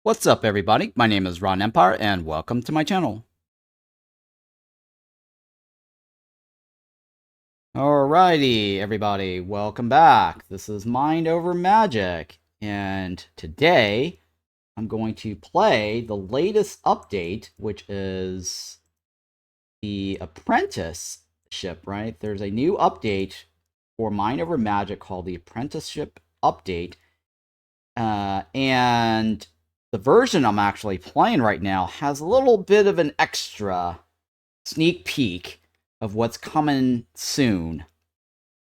What's up, everybody? My name is Ron Empire, and welcome to my channel. Alrighty, everybody, welcome back. This is Mind Over Magic, and today I'm going to play the latest update, which is the Apprentice ship, right? There's a new update for Mind Over Magic called the Apprenticeship Update, and the version I'm actually playing right now has a little bit of an extra sneak peek of what's coming soon.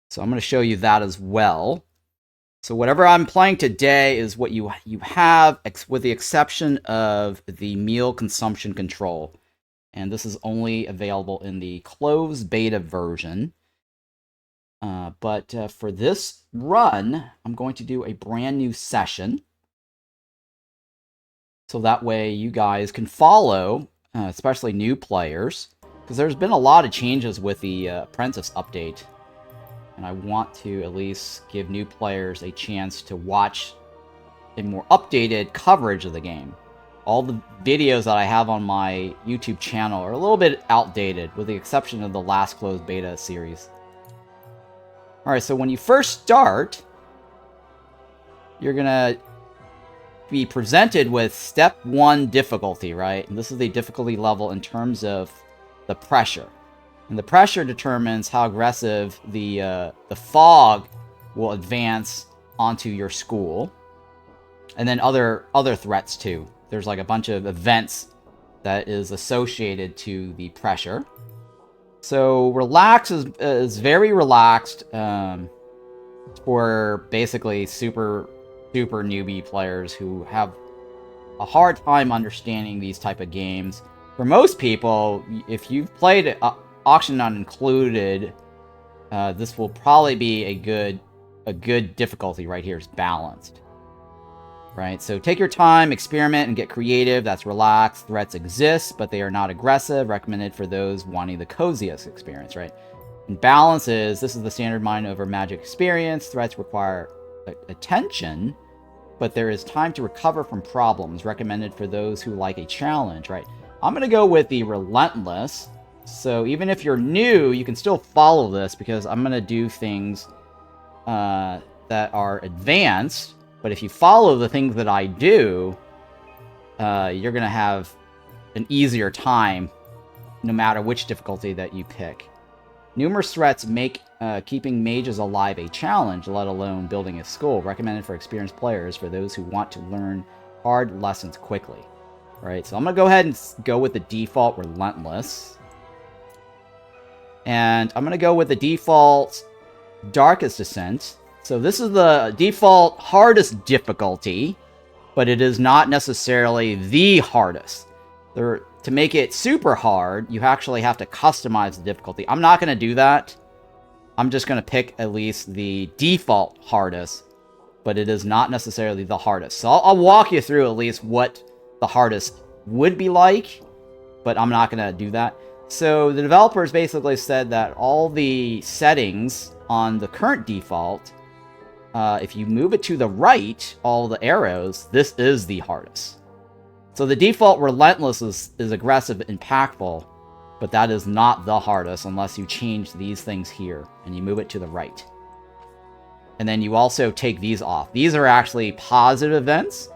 So I'm going to show you that as well. So whatever I'm playing today is what you have, with the exception of the meal consumption control. And this is only available in the closed beta version. But for this run, I'm going to do a brand new session. So that way you guys can follow, especially new players, because there's been a lot of changes with the Apprentice update. And I want to at least give new players a chance to watch a more updated coverage of the game. All the videos that I have on my YouTube channel are a little bit outdated, with the exception of the last closed beta series. Alright, so when you first start, you're going to be presented with step 1 difficulty, right? And this is the difficulty level in terms of the pressure. And the pressure determines how aggressive the fog will advance onto your school. And then other threats too. There's like a bunch of events that is associated to the pressure. So relax is very relaxed for basically super newbie players who have a hard time understanding these type of games. For most people, if you've played Auction Not Included, this will probably be a good difficulty right here. It's balanced, right? So take your time, experiment, and get creative. That's relaxed. Threats exist, but they are not aggressive. Recommended for those wanting the coziest experience, right? And balance this is the standard Mind Over Magic experience. Threats require attention, but there is time to recover from problems. Recommended for those who like a challenge, right? I'm going to go with the Relentless. So even if you're new, you can still follow this, because I'm going to do things that are advanced. But if you follow the things that I do, you're going to have an easier time no matter which difficulty that you pick. Numerous threats make keeping mages alive a challenge, let alone building a school. Recommended for experienced players, for those who want to learn hard lessons quickly. Right, so I'm going to go ahead and go with the default Relentless. And I'm going to go with the default Darkest Descent. So this is the default hardest difficulty, but it is not necessarily the hardest. To make it super hard, you actually have to customize the difficulty. I'm not going to do that. I'm just going to pick at least the default hardest, but it is not necessarily the hardest. So I'll walk you through at least what the hardest would be like, but I'm not going to do that. So the developers basically said that all the settings on the current default, if you move it to the right, all the arrows, this is the hardest. So the default Relentless is aggressive, impactful, but that is not the hardest unless you change these things here and you move it to the right. And then you also take these off. These are actually positive events,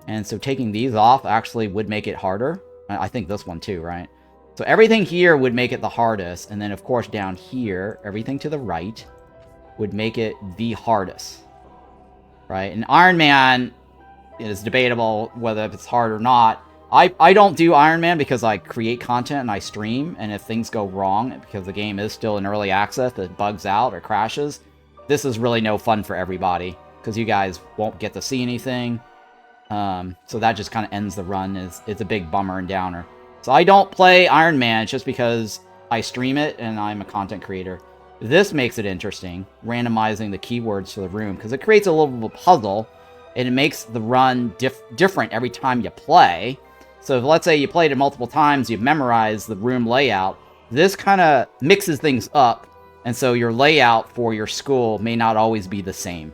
and so taking these off actually would make it harder. I think this one too, right? So everything here would make it the hardest, and then of course down here, everything to the right would make it the hardest, right? And Iron Man is debatable whether it's hard or not. I don't do Iron Man because I create content and I stream, and if things go wrong, because the game is still in early access, it bugs out or crashes, this is really no fun for everybody, because you guys won't get to see anything. So that just kind of ends the run. It's a big bummer and downer. So I don't play Iron Man just because I stream it and I'm a content creator. This makes it interesting, randomizing the keywords for the room, because it creates a little puzzle, and it makes the run different every time you play. So if, let's say you played it multiple times, you've memorized the room layout, this kind of mixes things up, and so your layout for your school may not always be the same.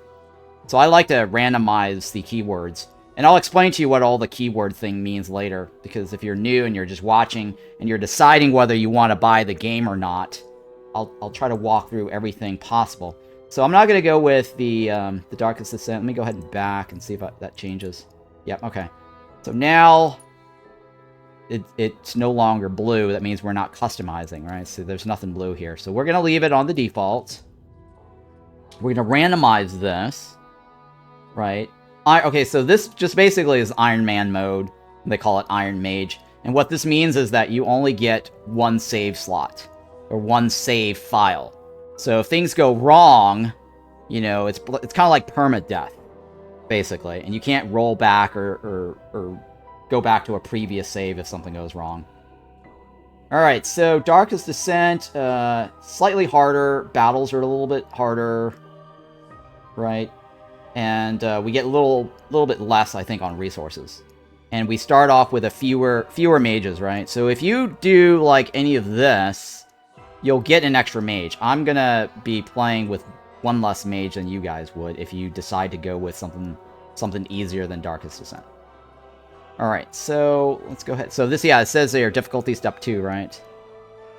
So I like to randomize the keywords. And I'll explain to you what all the keyword thing means later, because if you're new and you're just watching and you're deciding whether you want to buy the game or not, I'll try to walk through everything possible. So I'm not going to go with the Darkest Descent. Let me go ahead and back and see if that changes. Yep, okay. So now it's no longer blue. That means we're not customizing, right? So there's nothing blue here. So we're going to leave it on the default. We're going to randomize this, right? Okay, so this just basically is Iron Man mode. They call it Iron Mage. And what this means is that you only get one save slot, or one save file. So if things go wrong, you know, it's kind of like permadeath, basically. And you can't roll back or go back to a previous save if something goes wrong. Alright, so Darkest Descent, slightly harder. Battles are a little bit harder, right? And we get a little bit less, I think, on resources. And we start off with a fewer mages, right? So if you do, like, any of this, you'll get an extra mage. I'm gonna be playing with one less mage than you guys would if you decide to go with something easier than Darkest Descent. Alright, so let's go ahead. So this, yeah, it says there, difficulty step 2, right?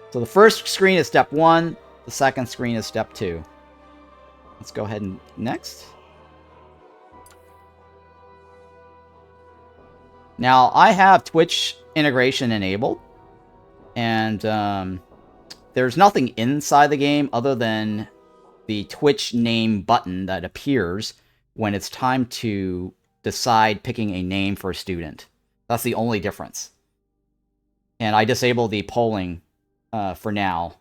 So the first screen is step 1, the second screen is step 2. Let's go ahead and next. Now, I have Twitch integration enabled, and there's nothing inside the game other than the Twitch name button that appears when it's time to decide picking a name for a student. That's the only difference. And I disable the polling for now.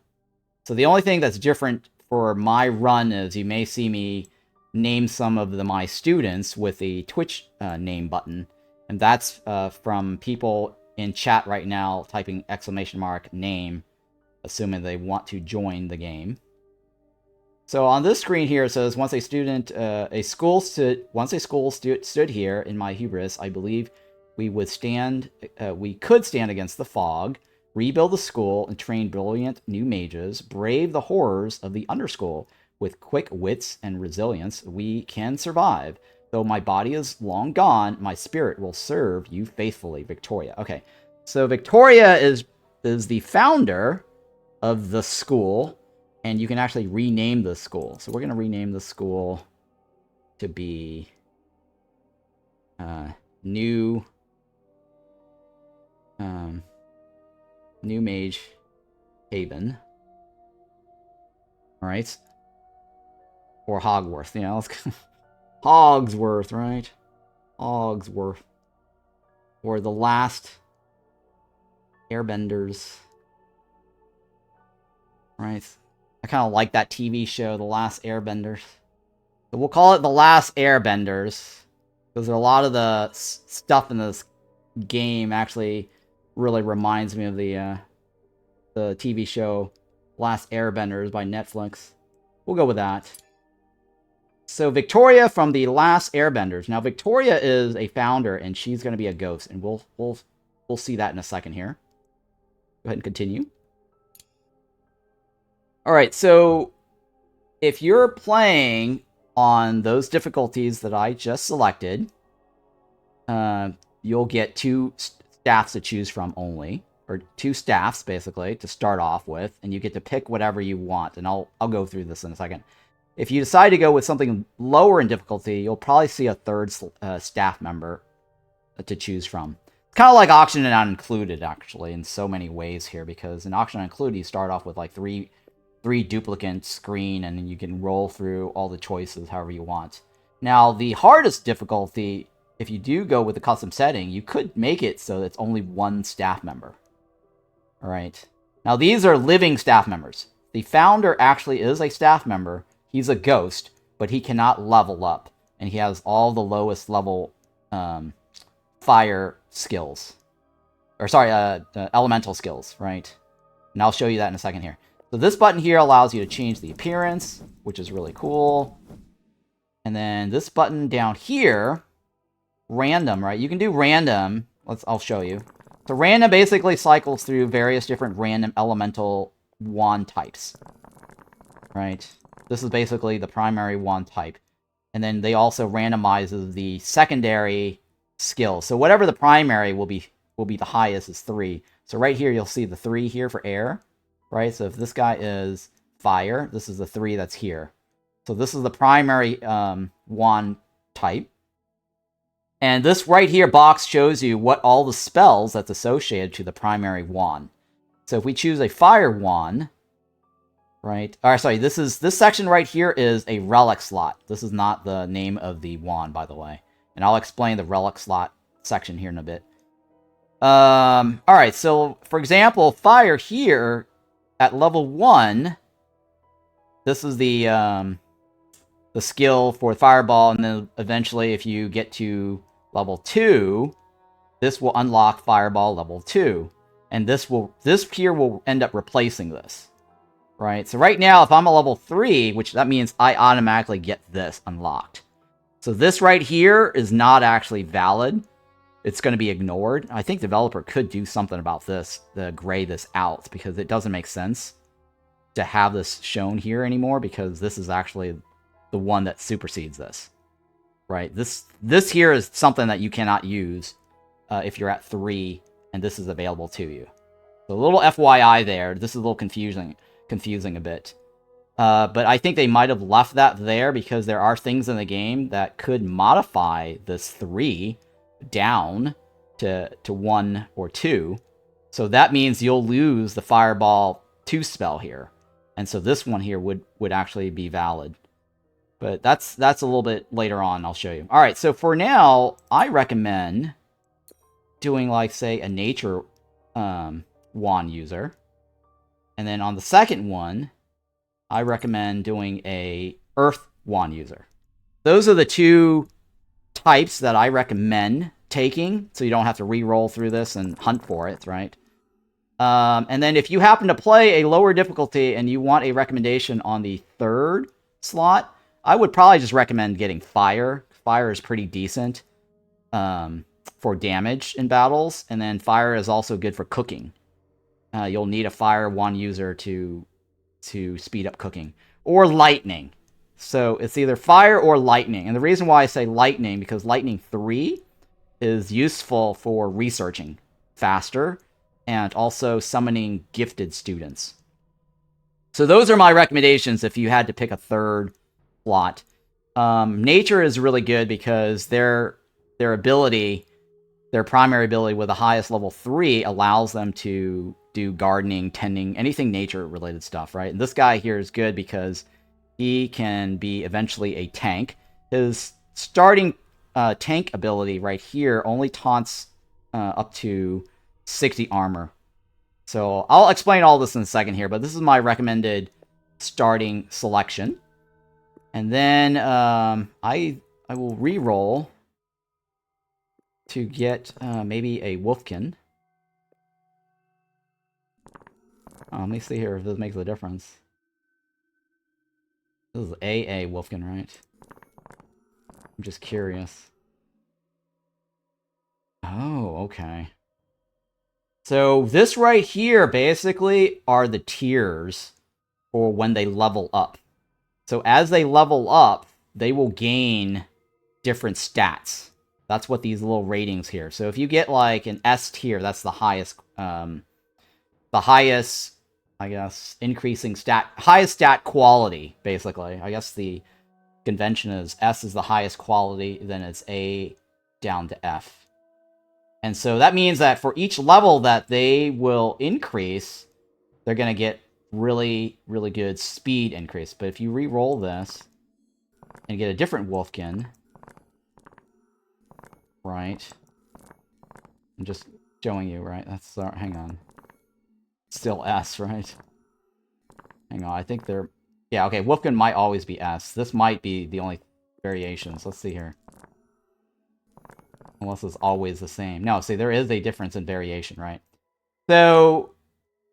So the only thing that's different for my run is you may see me name some of my students with the Twitch name button. And that's from people in chat right now typing !name, assuming they want to join the game. So on this screen here, it says, once a school stood here in my hubris, I believe we could stand against the fog, rebuild the school, and train brilliant new mages, brave the horrors of the underschool. With quick wits and resilience, we can survive. Though my body is long gone, my spirit will serve you faithfully, Victoria. Okay, so Victoria is the founder of the school, and you can actually rename the school. So we're going to rename the school to be New Mage Haven. All right, or Hogwarts. You know, let's Hogsworth, right? Hogsworth. Or the last Airbenders. Right? I kind of like that TV show, The Last Airbenders. So we'll call it The Last Airbenders. Because a lot of the stuff in this game actually really reminds me of the TV show Last Airbenders by Netflix. We'll go with that. So Victoria from the Last Airbenders. Now Victoria is a founder, and she's going to be a ghost, and we'll see that in a second here. Go ahead and continue. All right, so if you're playing on those difficulties that I just selected, you'll get 2 staffs to choose from only, or 2 staffs basically to start off with, and you get to pick whatever you want. And I'll go through this in a second. If you decide to go with something lower in difficulty, you'll probably see a 3rd staff member to choose from. It's kind of like Auction and Not Included, actually, in so many ways here, because in Auction and Not Included, you start off with like three duplicate screen, and then you can roll through all the choices however you want. Now, the hardest difficulty, if you do go with the custom setting, you could make it so that it's only 1 staff member. All right. Now, these are living staff members. The founder actually is a staff member. He's a ghost, but he cannot level up, and he has all the lowest level fire skills. Or sorry, elemental skills, right? And I'll show you that in a second here. So this button here allows you to change the appearance, which is really cool. And then this button down here, random, right? You can do random. I'll show you. So random basically cycles through various different random elemental wand types, right? This is basically the primary wand type. And then they also randomizes the secondary skills. So whatever the primary will be the highest is 3. So right here you'll see the 3 here for air, right? So if this guy is fire, this is the 3 that's here. So this is the primary wand type. And this right here box shows you what all the spells that's associated to the primary wand. So if we choose a fire wand, right? Or sorry, this section right here is a relic slot. This is not the name of the wand, by the way. And I'll explain the relic slot section here in a bit. Alright, so for example, fire here at level 1, this is the skill for fireball, and then eventually if you get to level 2, this will unlock fireball level 2. And this here will end up replacing this. Right? So right now, if I'm a level 3, which that means I automatically get this unlocked. So this right here is not actually valid. It's going to be ignored. I think developer could do something about this, to gray this out, because it doesn't make sense to have this shown here anymore, because this is actually the one that supersedes this. Right? This here is something that you cannot use if you're at 3 and this is available to you. So a little FYI there. This is a little confusing a bit. But I think they might have left that there because there are things in the game that could modify this 3 down to 1 or 2. So that means you'll lose the Fireball 2 spell here. And so this one here would actually be valid. But that's a little bit later on, I'll show you. Alright, so for now, I recommend doing, like, say, a nature wand user. And then on the second one, I recommend doing a earth wand user. Those are the 2 types that I recommend taking, so you don't have to re-roll through this and hunt for it, right? And then if you happen to play a lower difficulty and you want a recommendation on the 3rd slot, I would probably just recommend getting fire. Fire is pretty decent for damage in battles, and then fire is also good for cooking. You'll need a fire wand user to speed up cooking. Or lightning. So it's either fire or lightning. And the reason why I say lightning, because lightning 3 is useful for researching faster and also summoning gifted students. So those are my recommendations if you had to pick a 3rd slot. Nature is really good because their ability, their primary ability with the highest level 3 allows them to do gardening, tending, anything nature-related stuff, right? And this guy here is good because he can be eventually a tank. His starting tank ability right here only taunts up to 60 armor. So I'll explain all this in a second here, but this is my recommended starting selection. And then I will re-roll to get maybe a Wolfkin. Let me see here if this makes a difference. This is AA Wolfkin, right? I'm just curious. Oh, okay. So this right here basically are the tiers for when they level up. So as they level up, they will gain different stats. That's what these little ratings here. So if you get like an S tier, that's the highest, I guess, increasing highest stat quality, basically. I guess the convention is S is the highest quality, then it's A down to F. And so that means that for each level that they will increase, they're going to get really, really good speed increase. But if you re-roll this and get a different Wolfkin, right? I'm just showing you, right? That's, hang on. Still S, right? Hang on, I think they're... Yeah, okay, Wolfkin might always be S. This might be the only variations. Let's see here. Unless it's always the same. No, see, there is a difference in variation, right? So,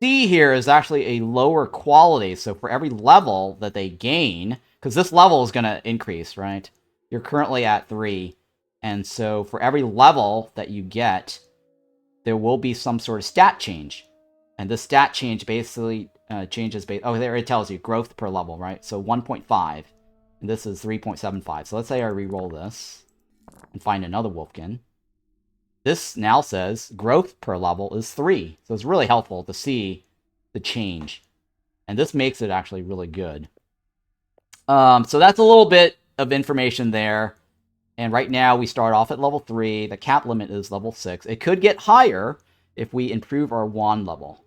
C here is actually a lower quality. So for every level that they gain, because this level is going to increase, right? You're currently at 3. And so for every level that you get, there will be some sort of stat change. And this stat change basically changes... Oh, there it tells you growth per level, right? So 1.5. And this is 3.75. So let's say I re-roll this and find another Wolfkin. this now says growth per level is 3. So it's really helpful to see the change. And this makes it actually really good. So that's a little bit of information there. And right now we start off at level 3. The cap limit is level 6. It could get higher if we improve our wand level.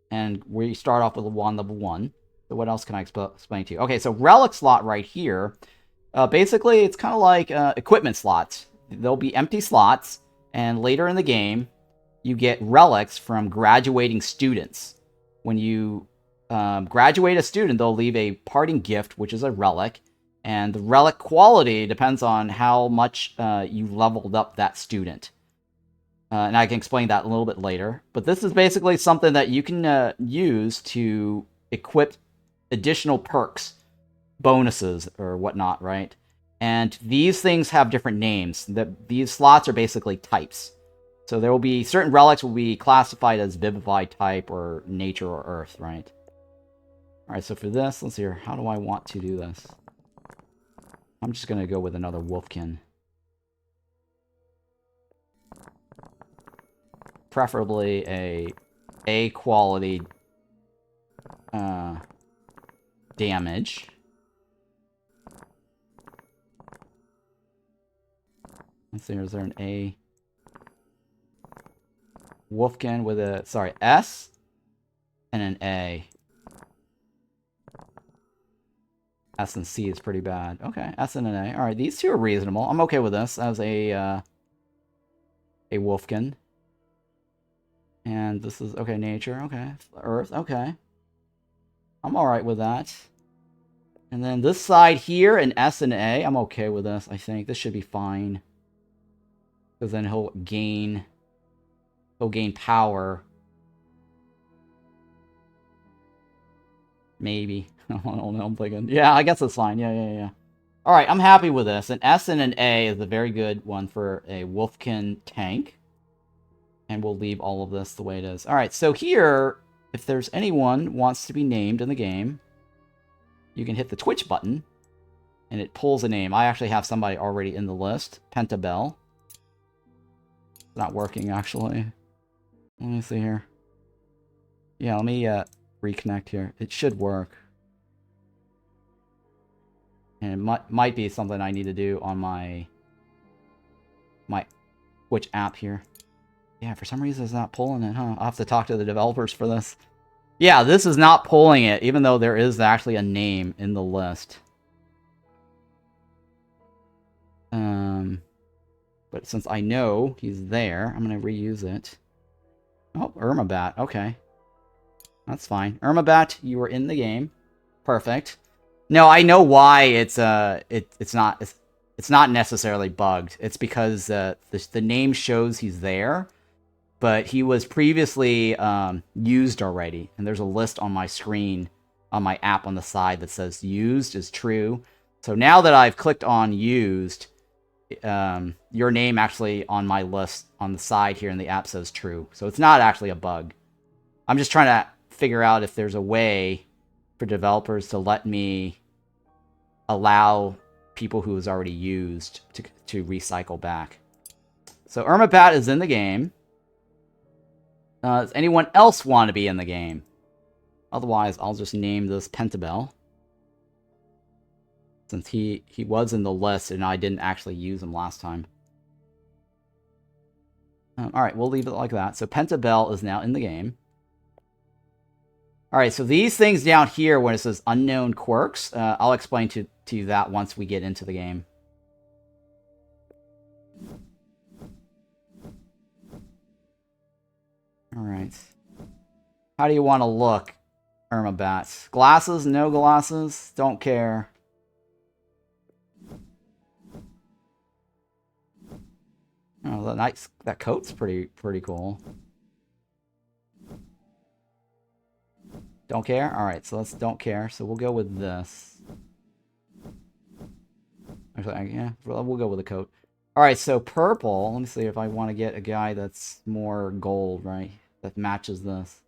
And we start off with a wand level 1. So what else can I explain to you? Okay, so relic slot right here. Basically, it's kind of like equipment slots. There'll be empty slots, and later in the game, you get relics from graduating students. When you graduate a student, they'll leave a parting gift, which is a relic. And the relic quality depends on how much you leveled up that student. And I can explain that a little bit later. But this is basically something that you can use to equip additional perks, bonuses, or whatnot, right? And these things have different names. These slots are basically types. So there will be certain relics will be classified as Vivified type or Nature or Earth, right? Alright, so for this, let's see here. How do I want to do this? I'm just going to go with another Wolfkin. Preferably a quality damage. Let's see, is there an A? Wolfkin with a, sorry, S and an A. S and C is pretty bad. Okay, S and an A. Alright, these two are reasonable. I'm okay with this as a Wolfkin. And this is, okay, Nature, okay. Earth, okay. I'm alright with that. And then this side here, an S and A, I'm okay with this, I think. This should be fine. Because then he'll gain power. Maybe. I don't know, I'm thinking. Yeah, I guess it's fine. Yeah. Alright, I'm happy with this. An S and an A is a very good one for a Wolfkin tank. And we'll leave all of this the way it is. Alright, so here, if there's anyone wants to be named in the game, you can hit the Twitch button, and it pulls a name. I actually have somebody already in the list. Pentabell. It's not working, actually. Let me see here. Yeah, let me reconnect here. It should work. And it might be something I need to do on my Twitch app here. Yeah, for some reason it's not pulling it, huh? I'll have to talk to the developers for this. Yeah, this is not pulling it, even though there is actually a name in the list. But since I know he's there, I'm going to reuse it. Oh, Irmabat. Okay. That's fine. Irmabat, you were in the game. Perfect. No, I know why it's not necessarily bugged. It's because the name shows he's there, but he was previously used already, and there's a list on my screen, on my app on the side that says used is true. So now that I've clicked on used, your name actually on my list on the side here in the app says true. So it's not actually a bug. I'm just trying to figure out if there's a way for developers to let me allow people who is already used to recycle back. So Irmabat is in the game. Does anyone else want to be in the game? Otherwise, I'll just name this Pentabell. Since he was in the list and I didn't actually use him last time. Alright, we'll leave it like that. So Pentabell is now in the game. Alright, so these things down here when it says unknown quirks, I'll explain to you that once we get into the game. Alright. How do you want to look, Irmabat? Glasses? No glasses? Don't care. Oh, that coat's pretty cool. Don't care? Alright, so let's don't care. So we'll go with this. Actually, yeah, we'll go with the coat. Alright, so purple. Let me see if I want to get a guy that's more gold, right? That matches this.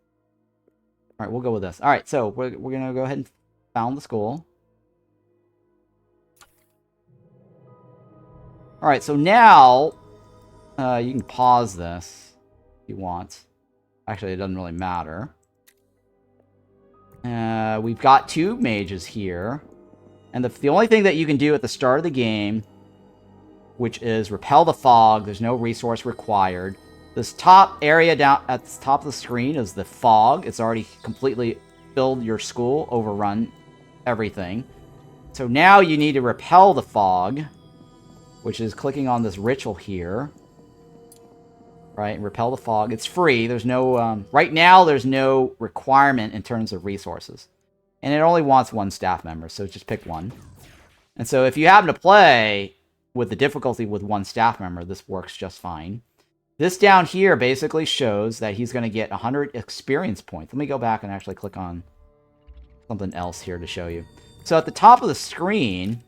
Alright, we'll go with this. Alright, so we're going to go ahead and found the school. Alright, so now You can pause this if you want. Actually, it doesn't really matter. We've got 2 mages here. And the only thing that you can do at the start of the game, which is repel the fog, there's no resource required. This top area down at the top of the screen is the fog. It's already completely filled your school, overrun everything. So now you need to repel the fog, which is clicking on this ritual here. Right, and repel the fog. It's free. There's no, right now there's no requirement in terms of resources. And it only wants 1 staff member, so just pick 1. And so if you happen to play with the difficulty with 1 staff member, this works just fine. This down here basically shows that he's going to get 100 experience points. Let me go back and actually click on something else here to show you. So at the top of the screen,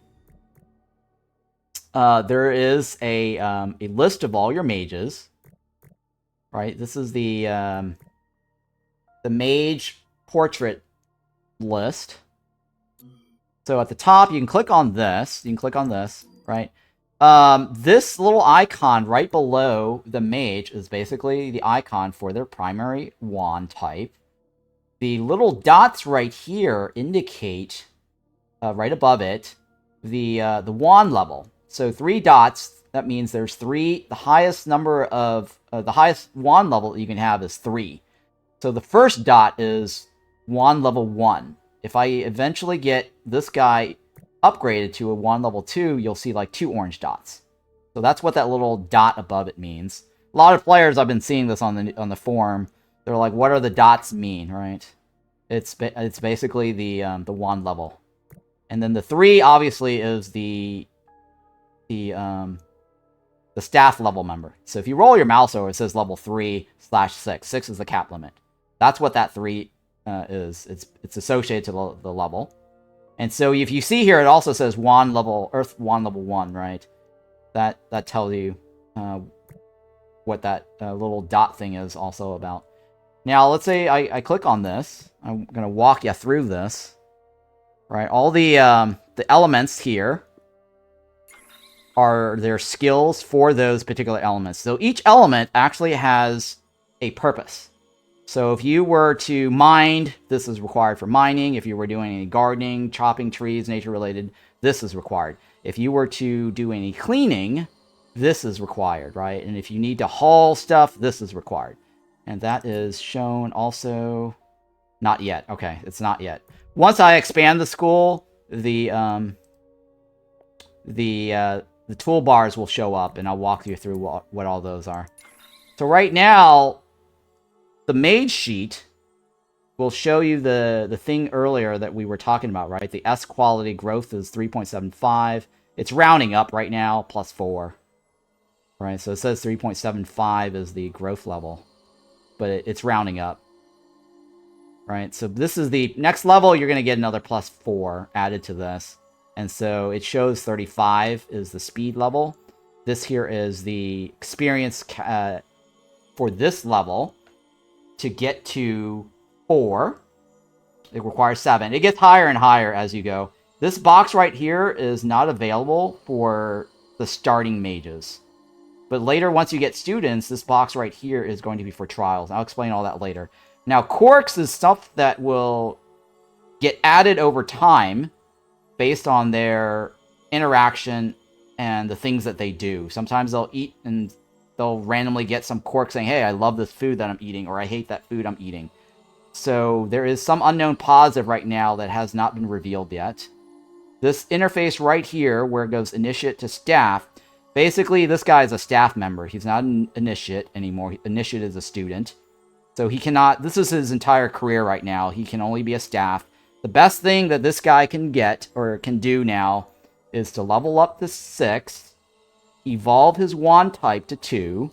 there is a list of all your mages. Right, this is the mage portrait list. So at the top, you can click on this. You can click on this, right? This little icon right below the mage is basically the icon for their primary wand type. The little dots right here indicate, right above it, the wand level. So 3 dots. That means there's 3. The highest number of the highest wand level you can have is 3. So the first dot is wand level 1. If I eventually get this guy upgraded to a wand level 2, you'll see like 2 orange dots. So that's what that little dot above it means. A lot of players, I've been seeing this on the forum. They're like, "What are the dots mean?" Right? It's basically the wand level, and then the 3 obviously is the staff level member. So if you roll your mouse over, it says level 3/6. 6 is the cap limit. That's what that 3 is. It's associated to the level. And so if you see here, it also says Earth Wand level 1, right? That tells you what that little dot thing is also about. Now, let's say I click on this. I'm going to walk you through this. Right? All the elements here are their skills for those particular elements. So each element actually has a purpose. So if you were to mine, this is required for mining. If you were doing any gardening, chopping trees, nature-related, this is required. If you were to do any cleaning, this is required, right? And if you need to haul stuff, this is required. And that is shown also... Not yet. Okay, it's not yet. Once I expand the school, the toolbars will show up, and I'll walk you through what all those are. So right now, the mage sheet will show you the thing earlier that we were talking about, right? The S quality growth is 3.75. It's rounding up right now, plus 4. Right, so it says 3.75 is the growth level, but it's rounding up. Right, so this is the next level. You're going to get another plus 4 added to this. And so it shows 35 is the speed level. This here is the experience for this level. To get to 4, it requires 7. It gets higher and higher as you go. This box right here is not available for the starting mages. But later, once you get students, this box right here is going to be for trials. I'll explain all that later. Now, quirks is stuff that will get added over time based on their interaction and the things that they do. Sometimes they'll eat and they'll randomly get some quirk saying, "Hey, I love this food that I'm eating," or "I hate that food I'm eating." So there is some unknown positive right now that has not been revealed yet. This interface right here, where it goes initiate to staff, basically this guy is a staff member. He's not an initiate anymore. Initiate is a student. So he cannot, this is his entire career right now. He can only be a staff. The best thing that this guy can get, or can do now, is to level up to 6, evolve his wand type to 2,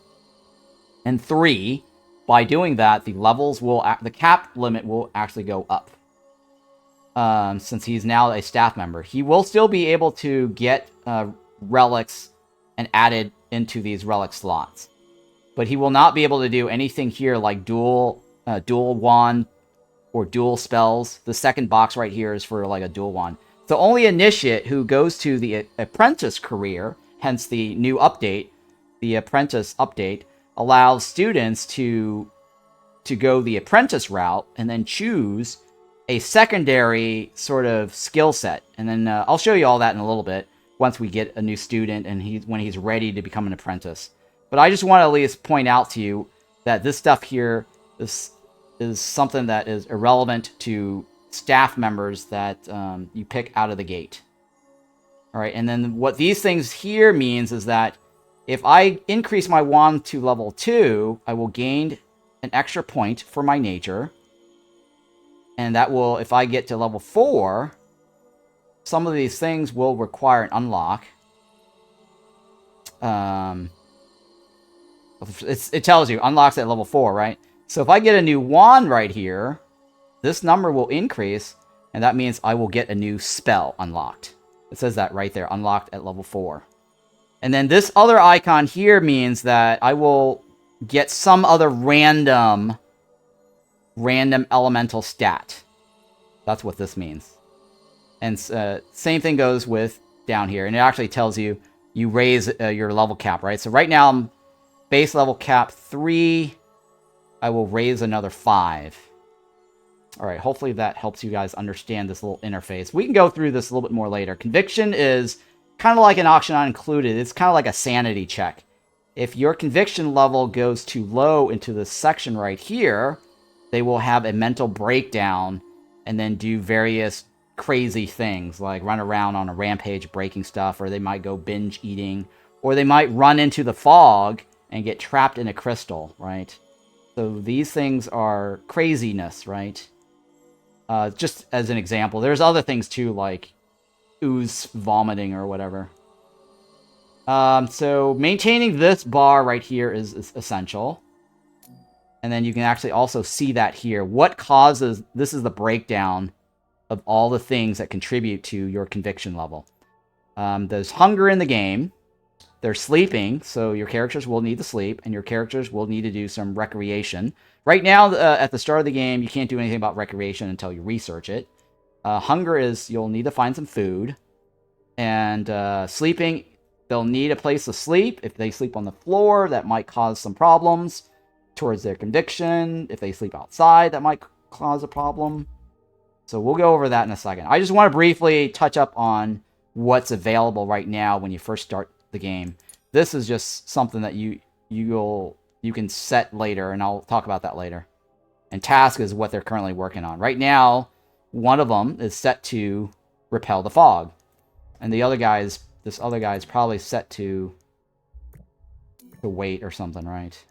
and 3. By doing that, the cap limit will actually go up. Since he's now a staff member. He will still be able to get relics and added into these relic slots. But he will not be able to do anything here like dual wand or dual spells. The second box right here is for like a dual wand. So only initiate who goes to the apprentice career, hence the new update, the Apprentice update, allows students to go the Apprentice route and then choose a secondary sort of skill set. And then I'll show you all that in a little bit once we get a new student and when he's ready to become an Apprentice. But I just want to at least point out to you that this stuff here is something that is irrelevant to staff members that you pick out of the gate. All right, and then what these things here means is that if I increase my wand to level 2, I will gain an extra point for my nature. And that will, if I get to level 4, some of these things will require an unlock. It tells you, unlocks at level 4, right? So if I get a new wand right here, this number will increase, and that means I will get a new spell unlocked. It says that right there, unlocked at level 4. And then this other icon here means that I will get some other random elemental stat. That's what this means. And same thing goes with down here. And it actually tells you raise your level cap, right? So right now I'm base level cap 3. I will raise another 5. All right, hopefully that helps you guys understand this little interface. We can go through this a little bit more later. Conviction is kind of like an auction not included. It's kind of like a sanity check. If your conviction level goes too low into this section right here, they will have a mental breakdown and then do various crazy things, like run around on a rampage breaking stuff, or they might go binge eating, or they might run into the fog and get trapped in a crystal, right? So these things are craziness, right? Just as an example. There's other things too, like ooze vomiting or whatever. So maintaining this bar right here is essential. And then you can actually also see that here. What causes... This is the breakdown of all the things that contribute to your conviction level. There's hunger in the game. There's sleeping, so your characters will need to sleep, and your characters will need to do some recreation. Right now, at the start of the game, you can't do anything about recreation until you research it. Hunger is you'll need to find some food. And sleeping, they'll need a place to sleep. If they sleep on the floor, that might cause some problems towards their conviction. If they sleep outside, that might cause a problem. So we'll go over that in a second. I just want to briefly touch up on what's available right now when you first start the game. This is just something that you can set later, and I'll talk about that later. And task is what they're currently working on. Right now, one of them is set to repel the fog. And this other guy is probably set to wait or something, right?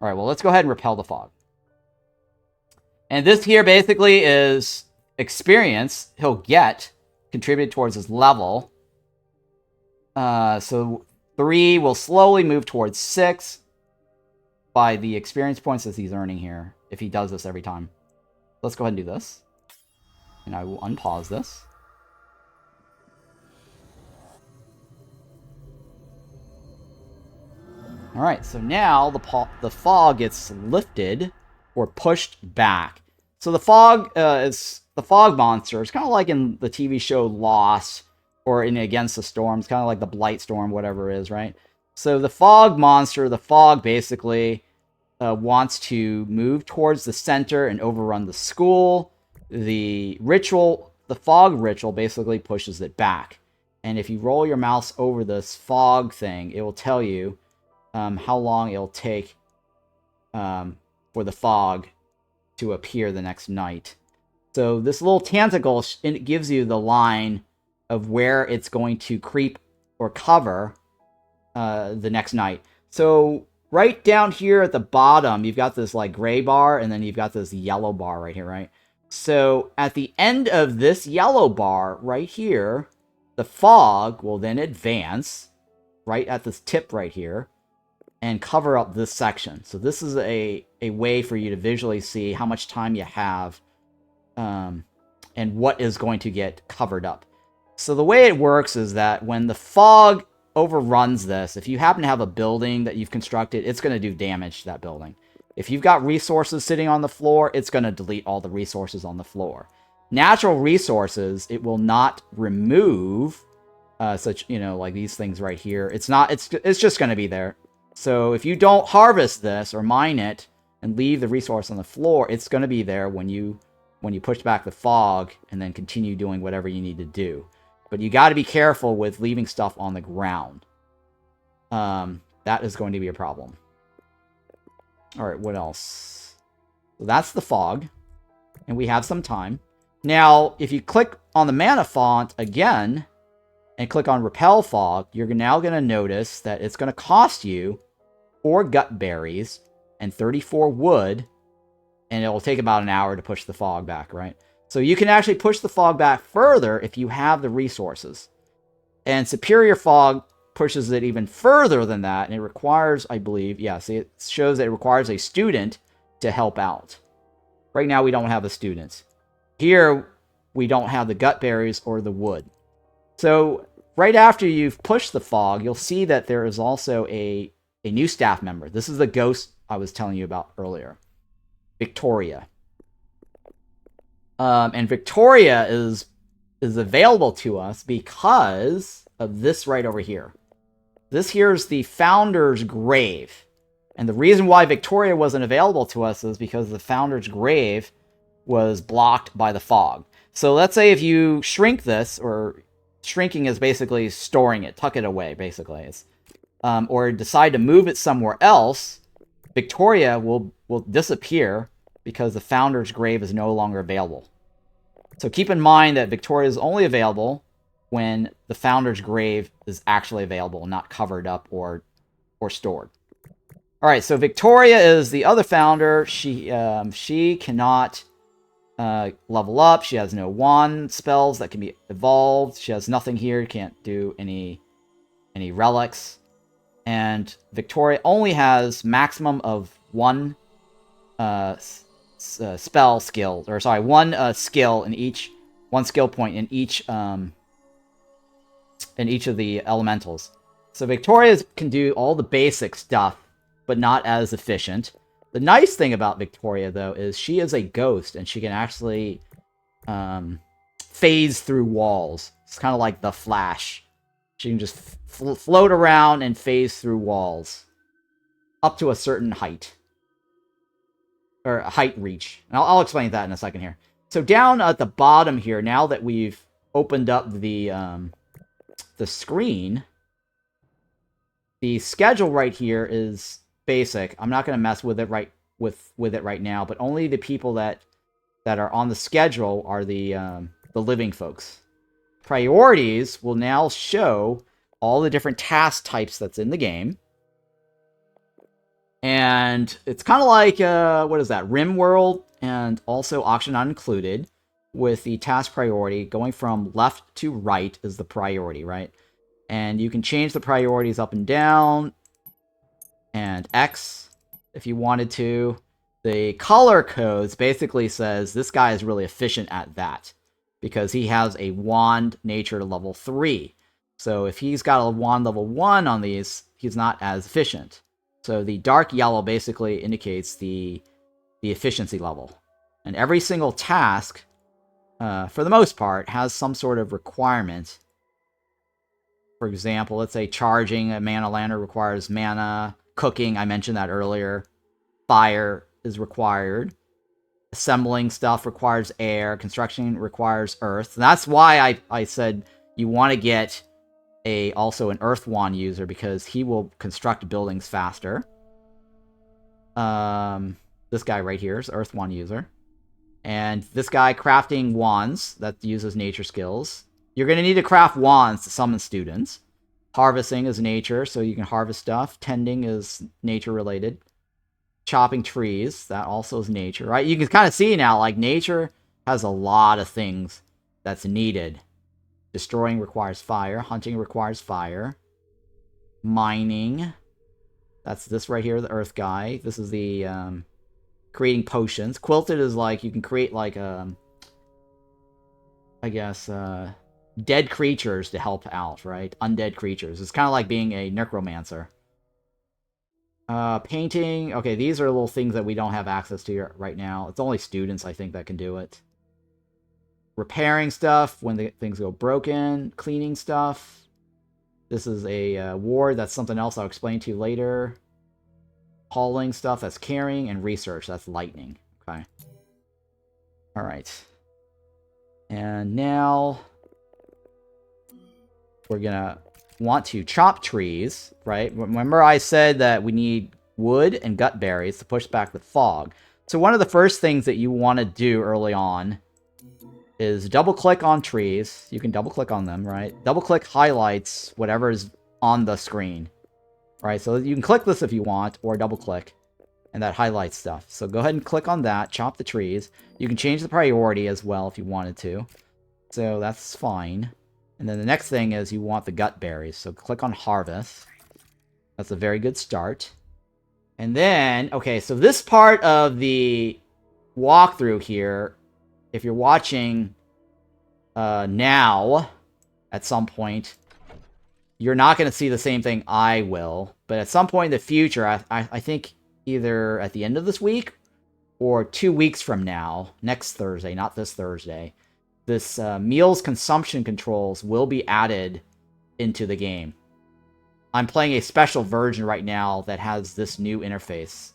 Alright, well, let's go ahead and repel the fog. And this here basically is experience he'll get contributed towards his level. So 3 will slowly move towards 6 by the experience points that he's earning here, if he does this every time. Let's go ahead and do this. And I will unpause this. Alright, so now the fog gets lifted or pushed back. So the fog monster. It's kind of like in the TV show Lost, or in Against the Storm. It's kind of like the Blight Storm, whatever it is, right? So the fog monster, the fog basically wants to move towards the center and overrun the school. The fog ritual basically pushes it back. And if you roll your mouse over this fog thing, it will tell you how long it'll take for the fog to appear the next night. So this little tentacle, it gives you the line of where it's going to creep or cover the next night. So right down here at the bottom, you've got this like gray bar, and then you've got this yellow bar right here, right? So at the end of this yellow bar right here, the fog will then advance right at this tip right here and cover up this section. So this is a way for you to visually see how much time you have and what is going to get covered up. So the way it works is that when the fog overruns this, if you happen to have a building that you've constructed, it's going to do damage to that building. If you've got resources sitting on the floor, it's going to delete all the resources on the floor. Natural resources, it will not remove such, you know, like these things right here. It's just going to be there. So if you don't harvest this or mine it and leave the resource on the floor, it's going to be there when you push back the fog and then continue doing whatever you need to do. But you got to be careful with leaving stuff on the ground. That is going to be a problem. All right, what else? So that's the fog, and we have some time. Now, if you click on the mana font again and click on Repel Fog, you're now going to notice that it's going to cost you 4 gut berries and 34 wood, and it will take about an hour to push the fog back, right? So you can actually push the fog back further if you have the resources. And Superior Fog pushes it even further than that, and it requires, I believe, yeah, see, it shows that it requires a student to help out. Right now, we don't have a student. Here, we don't have the gut berries or the wood. So, right after you've pushed the fog, you'll see that there is also a new staff member. This is the ghost I was telling you about earlier. Victoria. And Victoria is available to us because of this right over here. This here is the Founder's Grave. And the reason why Victoria wasn't available to us is because the Founder's Grave was blocked by the fog. So let's say if you shrink this, or shrinking is basically storing it, tuck it away, basically. It's, or decide to move it somewhere else, Victoria will disappear because the Founder's Grave is no longer available. So keep in mind that Victoria is only available when the Founder's Grave is actually available, not covered up or stored. All right, so Victoria is the other founder. She cannot level up. She has no wand spells that can be evolved. She has nothing here. Can't do any relics. And Victoria only has maximum of one spell skill, or sorry, one skill in each, one skill point in each of the elementals. So Victoria can do all the basic stuff, but not as efficient. The nice thing about Victoria, though, is she is a ghost, and she can actually phase through walls. It's kind of like the Flash. She can just float around and phase through walls up to a certain height. Or height reach. And I'll explain that in a second here. So down at the bottom here, now that we've opened up the screen, the schedule right here is basic. I'm not going to mess with it right now, but only the people that are on the schedule are the living folks. Priorities will now show all the different task types that's in the game. And it's kind of like, what is that, RimWorld, and also Auction Not Included, with the task priority going from left to right is the priority, right? And you can change the priorities up and down, and X, if you wanted to. The color codes basically says this guy is really efficient at that, because he has a wand nature level 3. So if he's got a wand level 1 on these, he's not as efficient. So the dark yellow basically indicates the efficiency level. And every single task, for the most part, has some sort of requirement. For example, let's say charging a mana lantern requires mana. Cooking, I mentioned that earlier. Fire is required. Assembling stuff requires air. Construction requires earth. And that's why I said you want to get also an Earth Wand user, because he will construct buildings faster. This guy right here is Earth Wand user. And this guy crafting wands, that uses nature skills. You're going to need to craft wands to summon students. Harvesting is nature, so you can harvest stuff. Tending is nature related. Chopping trees, that also is nature, right? You can kind of see now, like, nature has a lot of things that's needed. Destroying requires fire. Hunting requires fire. Mining. That's this right here, the earth guy. This is the creating potions. Quilted is like, you can create like, I guess, dead creatures to help out, right? Undead creatures. It's kind of like being a necromancer. Painting. Okay, these are little things that we don't have access to right now. It's only students, I think, that can do it. Repairing stuff when things go broken. Cleaning stuff. This is a ward. That's something else I'll explain to you later. Hauling stuff, that's carrying, and research, that's lightning. Okay. Alright. And now we're gonna want to chop trees, right? Remember I said that we need wood and gut berries to push back the fog. So one of the first things that you want to do early on is double-click on trees. You can double-click on them, right? Double-click highlights whatever is on the screen, right? So you can click this if you want, or double-click, and that highlights stuff. So go ahead and click on that, chop the trees. You can change the priority as well if you wanted to. So that's fine. And then the next thing is you want the gut berries. So click on harvest. That's a very good start. And then, okay, so this part of the walkthrough here, if you're watching now, at some point, you're not going to see the same thing I will. But at some point in the future, I think either at the end of this week or 2 weeks from now, next Thursday, not this Thursday, this meals consumption controls will be added into the game. I'm playing a special version right now that has this new interface.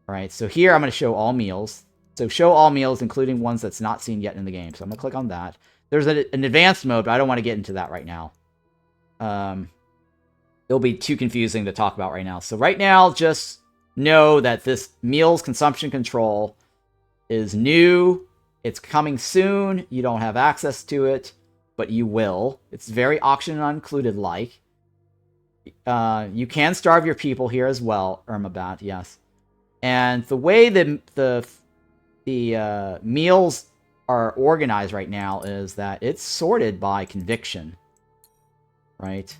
Alright, so here I'm going to show all meals. So show all meals, including ones that's not seen yet in the game. So I'm going to click on that. There's an advanced mode, but I don't want to get into that right now. It'll be too confusing to talk about right now. So right now, just know that this meals consumption control is new. It's coming soon. You don't have access to it, but you will. It's very auction included-like. You can starve your people here as well, Irmabat, yes. And the way the meals are organized right now is that it's sorted by conviction, right?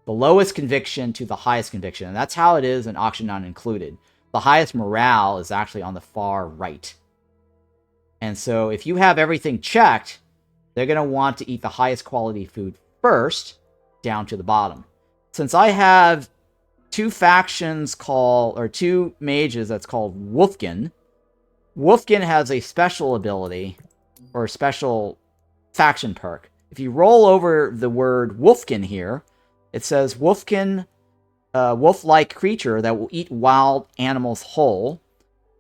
The lowest conviction to the highest conviction, and that's how it is in auction non-included. The highest morale is actually on the far right. And so if you have everything checked, they're going to want to eat the highest quality food first, down to the bottom. Since I have two factions two mages that's called Wolfkin, Wolfkin has a special ability, or a special faction perk. If you roll over the word Wolfkin here, it says Wolfkin, wolf-like creature that will eat wild animals whole,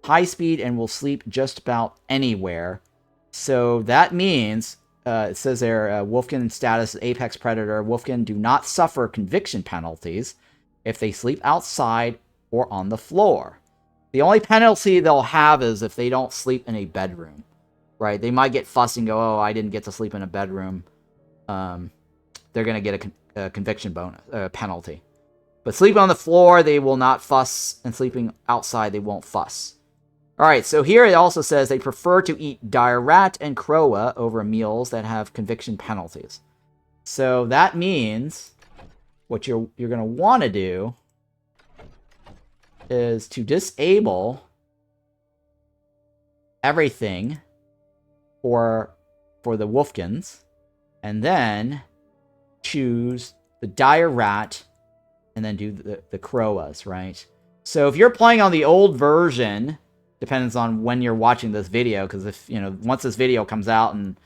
high speed, and will sleep just about anywhere. So that means, it says there, Wolfkin status, Apex Predator. Wolfkin do not suffer conviction penalties if they sleep outside or on the floor. The only penalty they'll have is if they don't sleep in a bedroom, right? They might get fussy and go, oh, I didn't get to sleep in a bedroom. They're going to get a conviction penalty. But sleeping on the floor, they will not fuss, and sleeping outside, they won't fuss. Alright, so here it also says they prefer to eat dire rat and crowa over meals that have conviction penalties. So that means what you're going to want to do is to disable everything for the Wolfkins, and then choose the dire rat, and then do the crowas, right? So if you're playing on the old version, depends on when you're watching this video, because if, once this video comes out and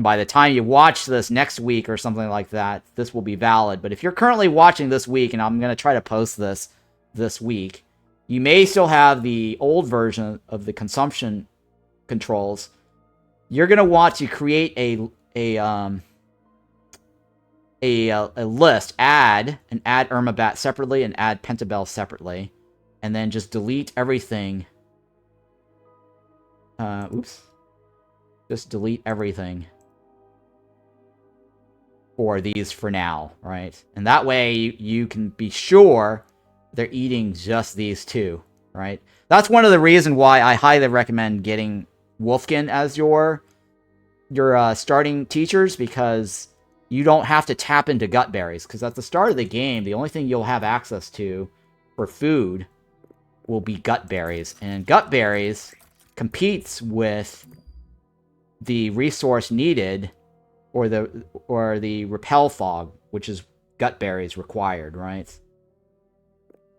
by the time you watch this next week or something like that, this will be valid. But if you're currently watching this week, and I'm going to try to post this week, you may still have the old version of the consumption controls. You're going to want to create a list, add Irmabat separately and add Pentabel separately, and then just delete everything. Just delete everything for these for now, right? And that way you can be sure they're eating just these two, right? That's one of the reasons why I highly recommend getting Wolfkin as your starting teachers, because you don't have to tap into gut berries, because at the start of the game, the only thing you'll have access to for food will be gut berries, and gut berries competes with the resource needed, or the repel fog, which is gut berries required, right?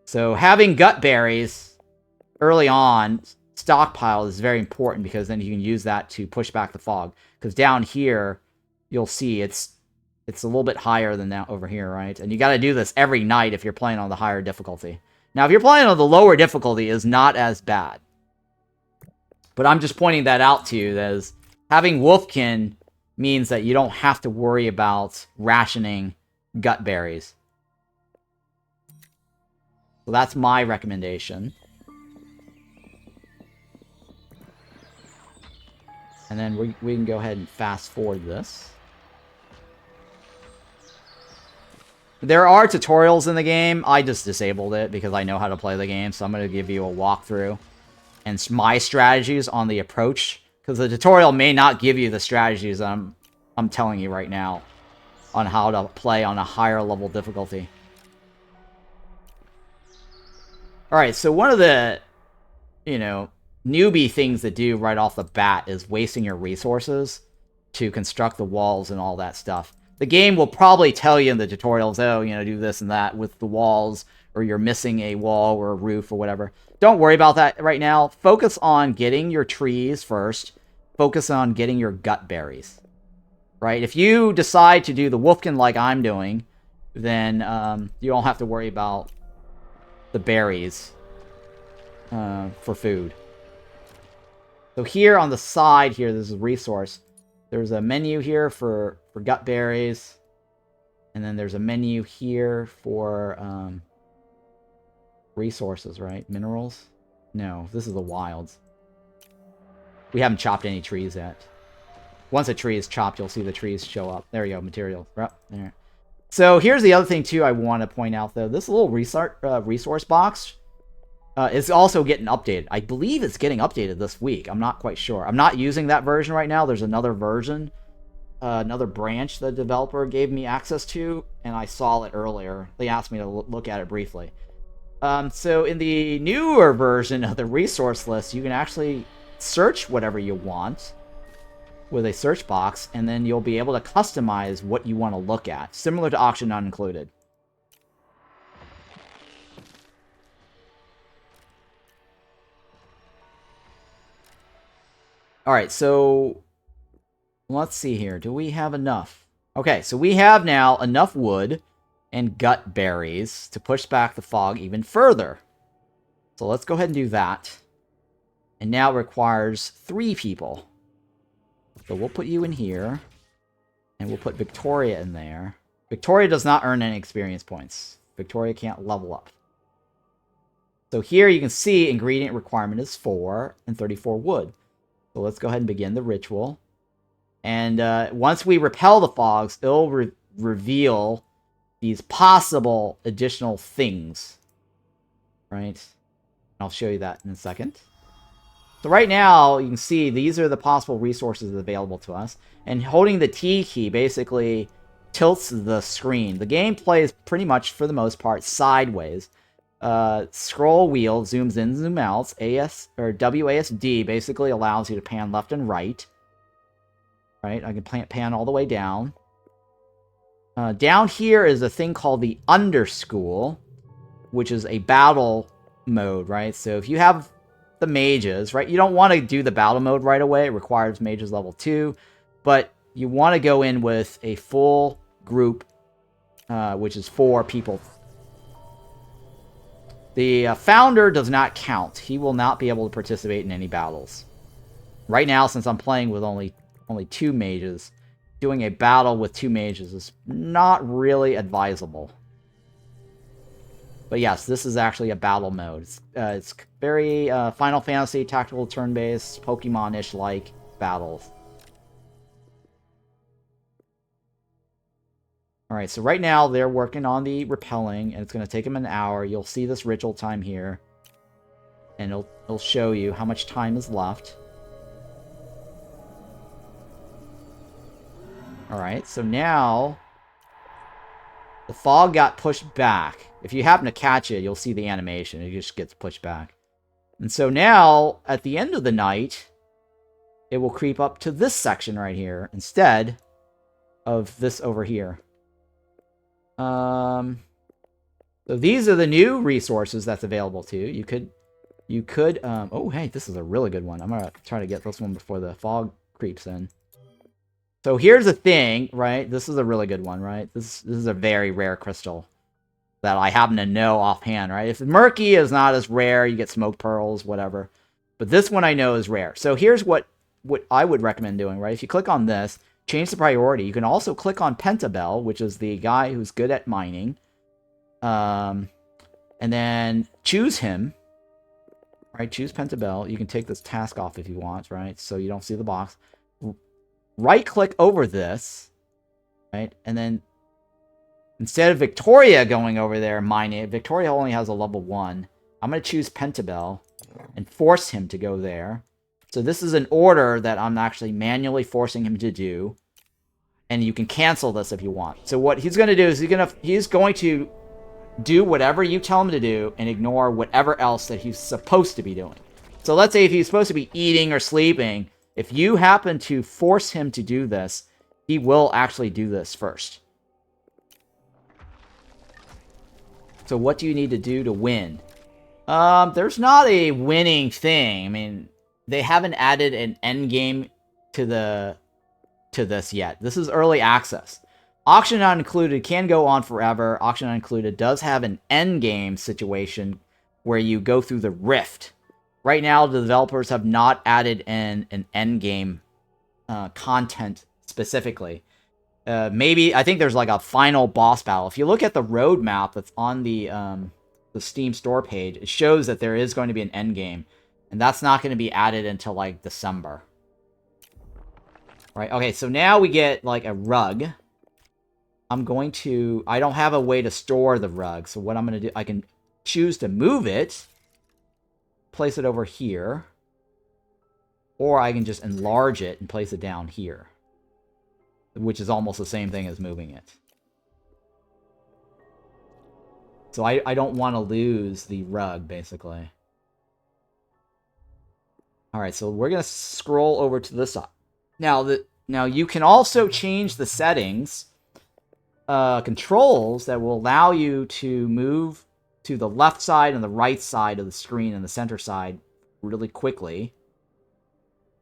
So having gut berries early on stockpile is very important, because then you can use that to push back the fog. Because down here, you'll see it's It's a little bit higher than that over here, right? And you got to do this every night if you're playing on the higher difficulty. Now, if you're playing on the lower difficulty, it's not as bad. But I'm just pointing that out to you, as having Wolfkin means that you don't have to worry about rationing gut berries. So that's my recommendation. And then we can go ahead and fast forward this. There are tutorials in the game. I just disabled it because I know how to play the game, so I'm going to give you a walkthrough and my strategies on the approach, because the tutorial may not give you the strategies I'm telling you right now on how to play on a higher level difficulty. Alright, so one of the, you know, newbie things to do right off the bat is wasting your resources to construct the walls and all that stuff. The game will probably tell you in the tutorials, oh, you know, do this and that with the walls, or you're missing a wall or a roof or whatever. Don't worry about that right now. Focus on getting your trees first. Focus on getting your gut berries. Right? If you decide to do the Wolfkin like I'm doing, then you don't have to worry about the berries for food. So here on the side here, there's a resource. There's a menu here for gut berries. And then there's a menu here for resources, right? Minerals? No, this is the wilds. We haven't chopped any trees yet. Once a tree is chopped, you'll see the trees show up. There you go, materials. Right there. So here's the other thing, too, I want to point out, though. This little resource box is also getting updated. I believe it's getting updated this week. I'm not quite sure. I'm not using that version right now. There's another version, another branch the developer gave me access to, and I saw it earlier. They asked me to look at it briefly. So in the newer version of the resource list, you can actually search whatever you want with a search box, and then you'll be able to customize what you want to look at, similar to Auction Not Included. Alright, so let's see here. Do we have enough? Okay, so we have now enough wood and gut berries to push back the fog even further. So let's go ahead and do that. And now it requires 3 people. So we'll put you in here. And we'll put Victoria in there. Victoria does not earn any experience points. Victoria can't level up. So here you can see ingredient requirement is 4 and 34 wood. So let's go ahead and begin the ritual. And once we repel the fogs, it'll reveal these possible additional things. Right? I'll show you that in a second. So right now, you can see these are the possible resources available to us. And holding the T key basically tilts the screen. The game plays pretty much, for the most part, sideways. Scroll wheel zooms in, zoom out. WASD basically allows you to pan left and right. Right? I can pan all the way down. Down here is a thing called the Underschool, which is a battle mode, right? So if you have the mages, right? You don't want to do the battle mode right away. It requires mages level 2. But you want to go in with a full group, which is 4 people. The founder does not count. He will not be able to participate in any battles. Right now, since I'm playing with only 2 mages, doing a battle with 2 mages is not really advisable. But yes, this is actually a battle mode. It's very Final Fantasy tactical turn-based, Pokemon-ish like battles. Alright, so right now they're working on the repelling, and it's going to take them an hour. You'll see this ritual time here. And it'll show you how much time is left. Alright, so now the fog got pushed back. If you happen to catch it, you'll see the animation. It just gets pushed back. And so now, at the end of the night, it will creep up to this section right here instead of this over here. So these are the new resources that's available to you. You could, oh, hey, this is a really good one. I'm going to try to get this one before the fog creeps in. So here's the thing, right? This is a really good one, right? This is a very rare crystal that I happen to know offhand, right? If murky is not as rare, you get smoke pearls, whatever. But this one I know is rare. So here's what I would recommend doing, right? If you click on this, change the priority. You can also click on Pentabel, which is the guy who's good at mining. And then choose him. Right, choose Pentabel. You can take this task off if you want, right? So you don't see the box. Right-click over this, right? And then instead of Victoria going over there and mining it, Victoria only has a level 1. I'm going to choose Pentabel and force him to go there. So this is an order that I'm actually manually forcing him to do. And you can cancel this if you want. So what he's going to do is he's going to do whatever you tell him to do and ignore whatever else that he's supposed to be doing. So let's say if he's supposed to be eating or sleeping, if you happen to force him to do this, he will actually do this first. So what do you need to do to win? There's not a winning thing. I mean, they haven't added an end game to this yet. This is early access. Auction Not Included can go on forever. Auction Not Included does have an end game situation where you go through the rift. Right now, the developers have not added in an end game content specifically. Maybe, I think there's like a final boss battle. If you look at the roadmap that's on the Steam store page, it shows that there is going to be an end game. And that's not going to be added until like December. Right, okay, so now we get like a rug. I don't have a way to store the rug, so what I'm going to do, I can choose to move it, place it over here, or I can just enlarge it and place it down here, which is almost the same thing as moving it. So I don't want to lose the rug, basically. Alright, so we're going to scroll over to this side. Now you can also change the settings, controls that will allow you to move to the left side and the right side of the screen and the center side really quickly.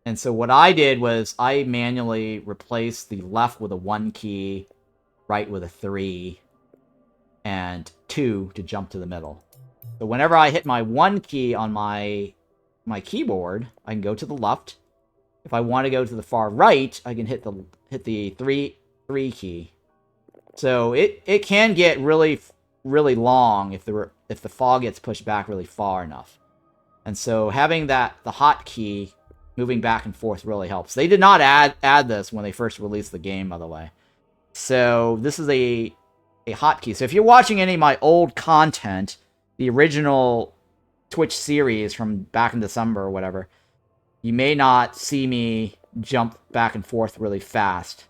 And so what I did was I manually replaced the left with a 1 key, right with a 3, and 2 to jump to the middle. So whenever I hit my 1 key on my keyboard, I can go to the left. If I want to go to the far right, I can hit the 3 key. So it can get really long if the fog gets pushed back really far enough. And so having the hotkey moving back and forth really helps. They did not add this when they first released the game, by the way. So this is a hotkey. So if you're watching any of my old content, the original Twitch series from back in December or whatever, you may not see me jump back and forth really fast.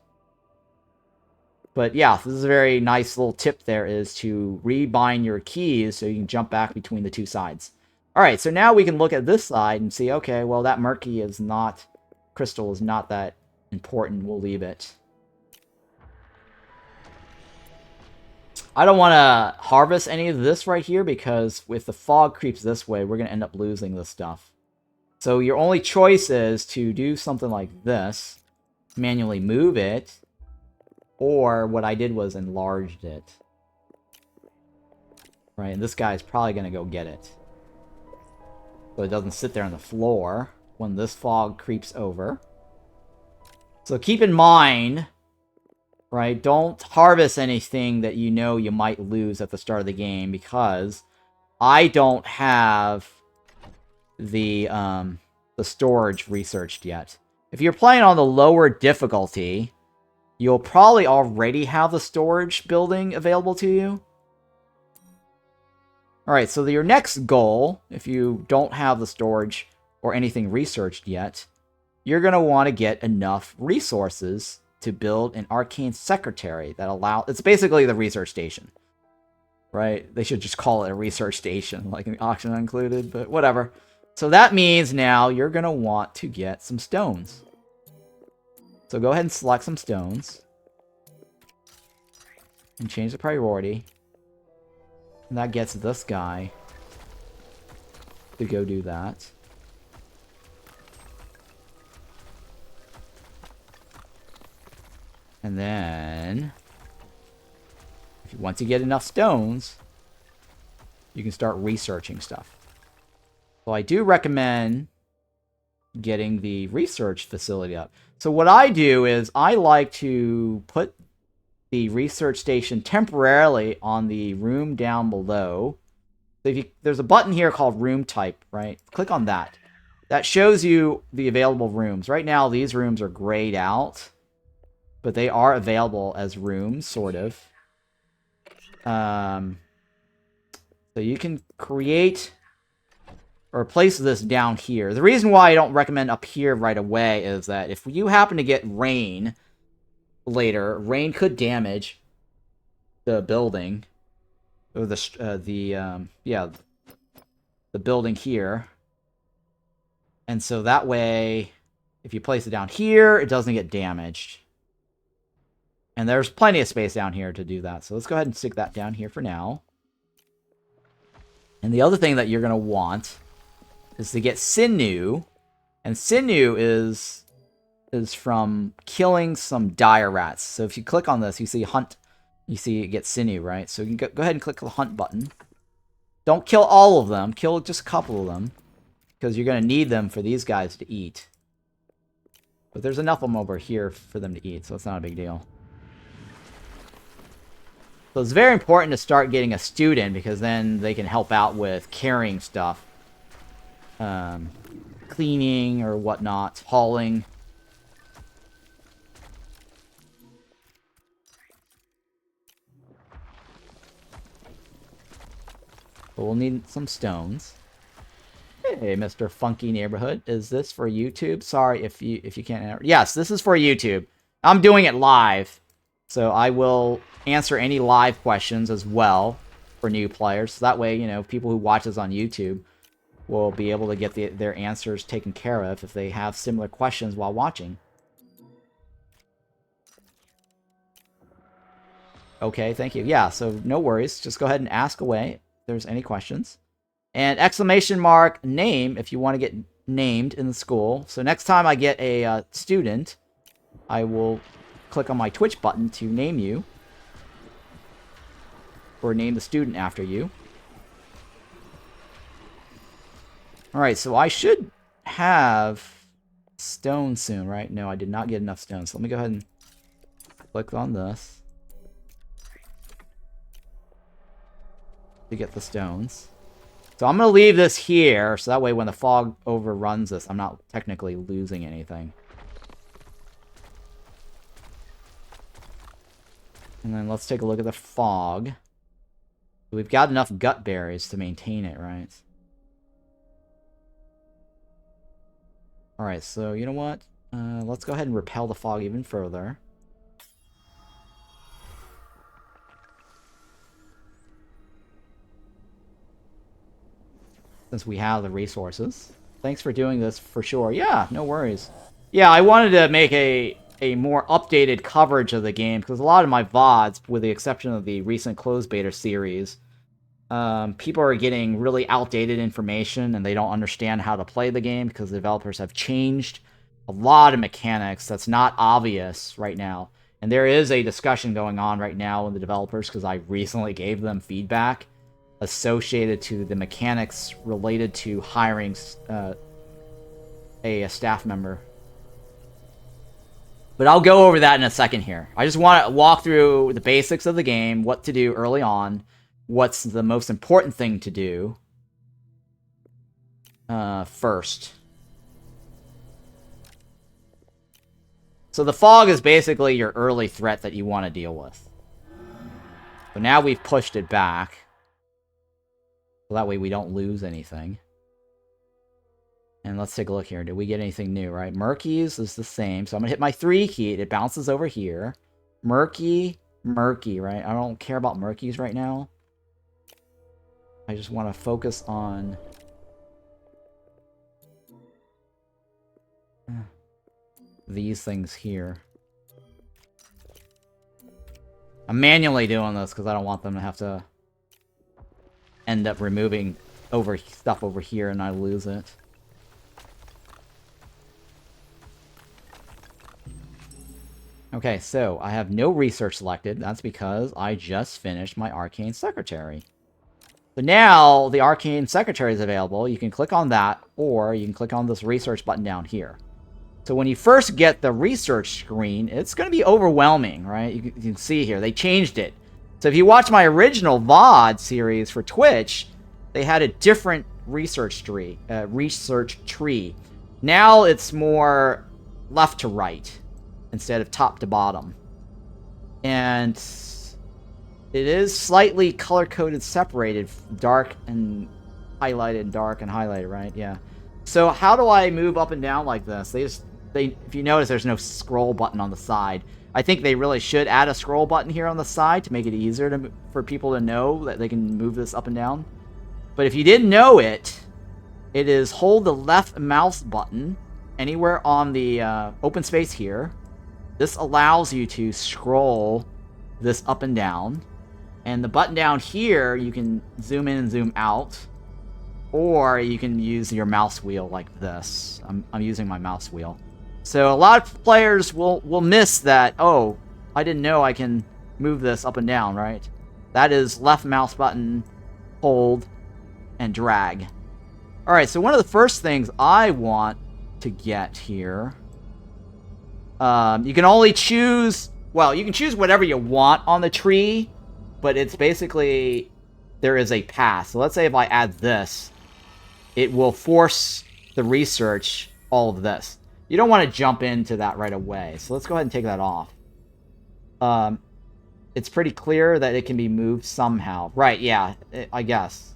But yeah, this is a very nice little tip there, is to rebind your keys so you can jump back between the two sides. Alright, so now we can look at this side and see, okay, well that murky is not, crystal is not that important, we'll leave it. I don't want to harvest any of this right here because if the fog creeps this way, we're going to end up losing this stuff. So your only choice is to do something like this, manually move it, or what I did was enlarged it. Right, and this guy's probably going to go get it. So it doesn't sit there on the floor when this fog creeps over. So keep in mind, right, don't harvest anything that you know you might lose at the start of the game, because I don't have the storage researched yet. If you're playing on the lower difficulty, you'll probably already have the storage building available to you. Alright, so your next goal, if you don't have the storage or anything researched yet, you're going to want to get enough resources to build an arcane secretary that it's basically the research station. Right? They should just call it a research station, like an auction included, but whatever. So that means now you're going to want to get some stones. So go ahead and select some stones. And change the priority. And that gets this guy to go do that. . And then, once you get enough stones, you can start researching stuff. So I do recommend getting the research facility up. So what I do is I like to put the research station temporarily on the room down below. So there's a button here called room type, right? Click on that. That shows you the available rooms. Right now, these rooms are grayed out, but they are available as rooms, sort of. So you can create or place this down here. The reason why I don't recommend up here right away is that if you happen to get rain later, rain could damage the building, or the building here. And so that way, if you place it down here, it doesn't get damaged. And there's plenty of space down here to do that. So let's go ahead and stick that down here for now. And the other thing that you're going to want is to get sinew. And sinew is from killing some dire rats. So if you click on this, you see hunt. You see it gets sinew, right? So you can go ahead and click the hunt button. Don't kill all of them. Kill just a couple of them, because you're going to need them for these guys to eat. But there's enough of them over here for them to eat, so it's not a big deal. So it's very important to start getting a student, because then they can help out with carrying stuff. Cleaning or whatnot. Hauling. But we'll need some stones. Hey, Mr. Funky Neighborhood. Is this for YouTube? Sorry if you can't... Yes, this is for YouTube. I'm doing it live. So I will answer any live questions as well for new players. So that way, you know, people who watch us on YouTube will be able to get their answers taken care of if they have similar questions while watching. Okay, thank you. Yeah, so no worries. Just go ahead and ask away if there's any questions. And exclamation mark name if you want to get named in the school. So next time I get a student, I will click on my Twitch button to name you. Or name the student after you. Alright, so I should have stone soon, right? No, I did not get enough stone. So let me go ahead and click on this to get the stones. So I'm going to leave this here, so that way when the fog overruns this, I'm not technically losing anything. And then let's take a look at the fog. We've got enough gut berries to maintain it, right? Alright, so you know what? Let's go ahead and repel the fog even further. Since we have the resources. Thanks for doing this for sure. Yeah, no worries. Yeah, I wanted to make a more updated coverage of the game, because a lot of my VODs, with the exception of the recent closed beta series, people are getting really outdated information and they don't understand how to play the game because the developers have changed a lot of mechanics that's not obvious right now. And there is a discussion going on right now with the developers, because I recently gave them feedback associated to the mechanics related to hiring a staff member. But I'll go over that in a second here. I just want to walk through the basics of the game, what to do early on, what's the most important thing to do first. So the fog is basically your early threat that you want to deal with. So now we've pushed it back. So that way we don't lose anything. And let's take a look here. Did we get anything new, right? Murky's is the same. So I'm going to hit my 3 key. It bounces over here. Murky, right? I don't care about Murky's right now. I just want to focus on... these things here. I'm manually doing this because I don't want them to have to end up removing stuff over here and I lose it. Okay, so I have no research selected. That's because I just finished my Arcane Secretary. So now the Arcane Secretary is available. You can click on that, or you can click on this research button down here. So when you first get the research screen, it's going to be overwhelming, right? You can see here, they changed it. So if you watch my original VOD series for Twitch, they had a different research tree. Now it's more left to right instead of top to bottom. And it is slightly color-coded, separated, dark and highlighted, dark and highlighted, right? Yeah. So how do I move up and down like this? If you notice, there's no scroll button on the side. I think they really should add a scroll button here on the side to make it easier for people to know that they can move this up and down. But if you didn't know it, it is hold the left mouse button anywhere on the open space here. This allows you to scroll this up and down. And the button down here, you can zoom in and zoom out. Or you can use your mouse wheel like this. I'm using my mouse wheel. So a lot of players will miss that, oh, I didn't know I can move this up and down, right? That is left mouse button, hold, and drag. Alright, so one of the first things I want to get here... you can only choose... Well, you can choose whatever you want on the tree, but it's basically... There is a path. So let's say if I add this, it will force the research all of this. You don't want to jump into that right away. So let's go ahead and take that off. It's pretty clear that it can be moved somehow. Right, yeah, I guess.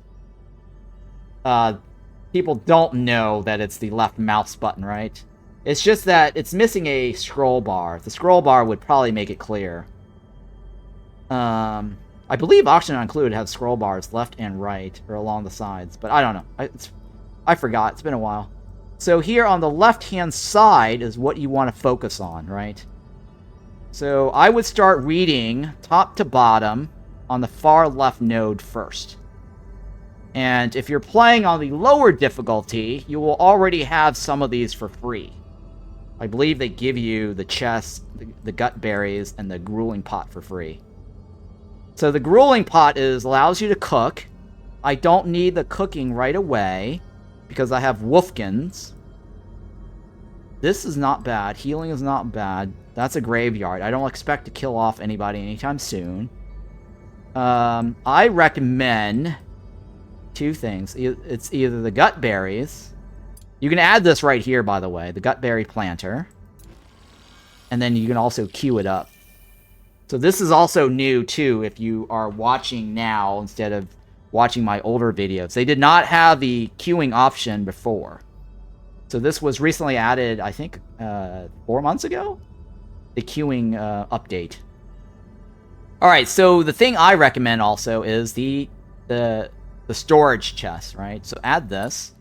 People don't know that it's the left mouse button, right? It's just that it's missing a scroll bar. The scroll bar would probably make it clear. I believe Auction Not Included has scroll bars left and right, or along the sides. But I don't know. I forgot. It's been a while. So here on the left-hand side is what you want to focus on, right? So I would start reading top to bottom on the far left node first. And if you're playing on the lower difficulty, you will already have some of these for free. I believe they give you the chest, the gut berries, and the grueling pot for free. So the grueling pot allows you to cook. I don't need the cooking right away, because I have Wolfkins. This is not bad. Healing is not bad. That's a graveyard. I don't expect to kill off anybody anytime soon. I recommend two things. It's either the gut berries. You can add this right here, by the way. The gut berry planter. And then you can also queue it up. So this is also new, too, if you are watching now instead of watching my older videos. They did not have the queuing option before. So this was recently added, I think, 4 months ago? The queuing update. Alright, so the thing I recommend also is the storage chest, right? So add this.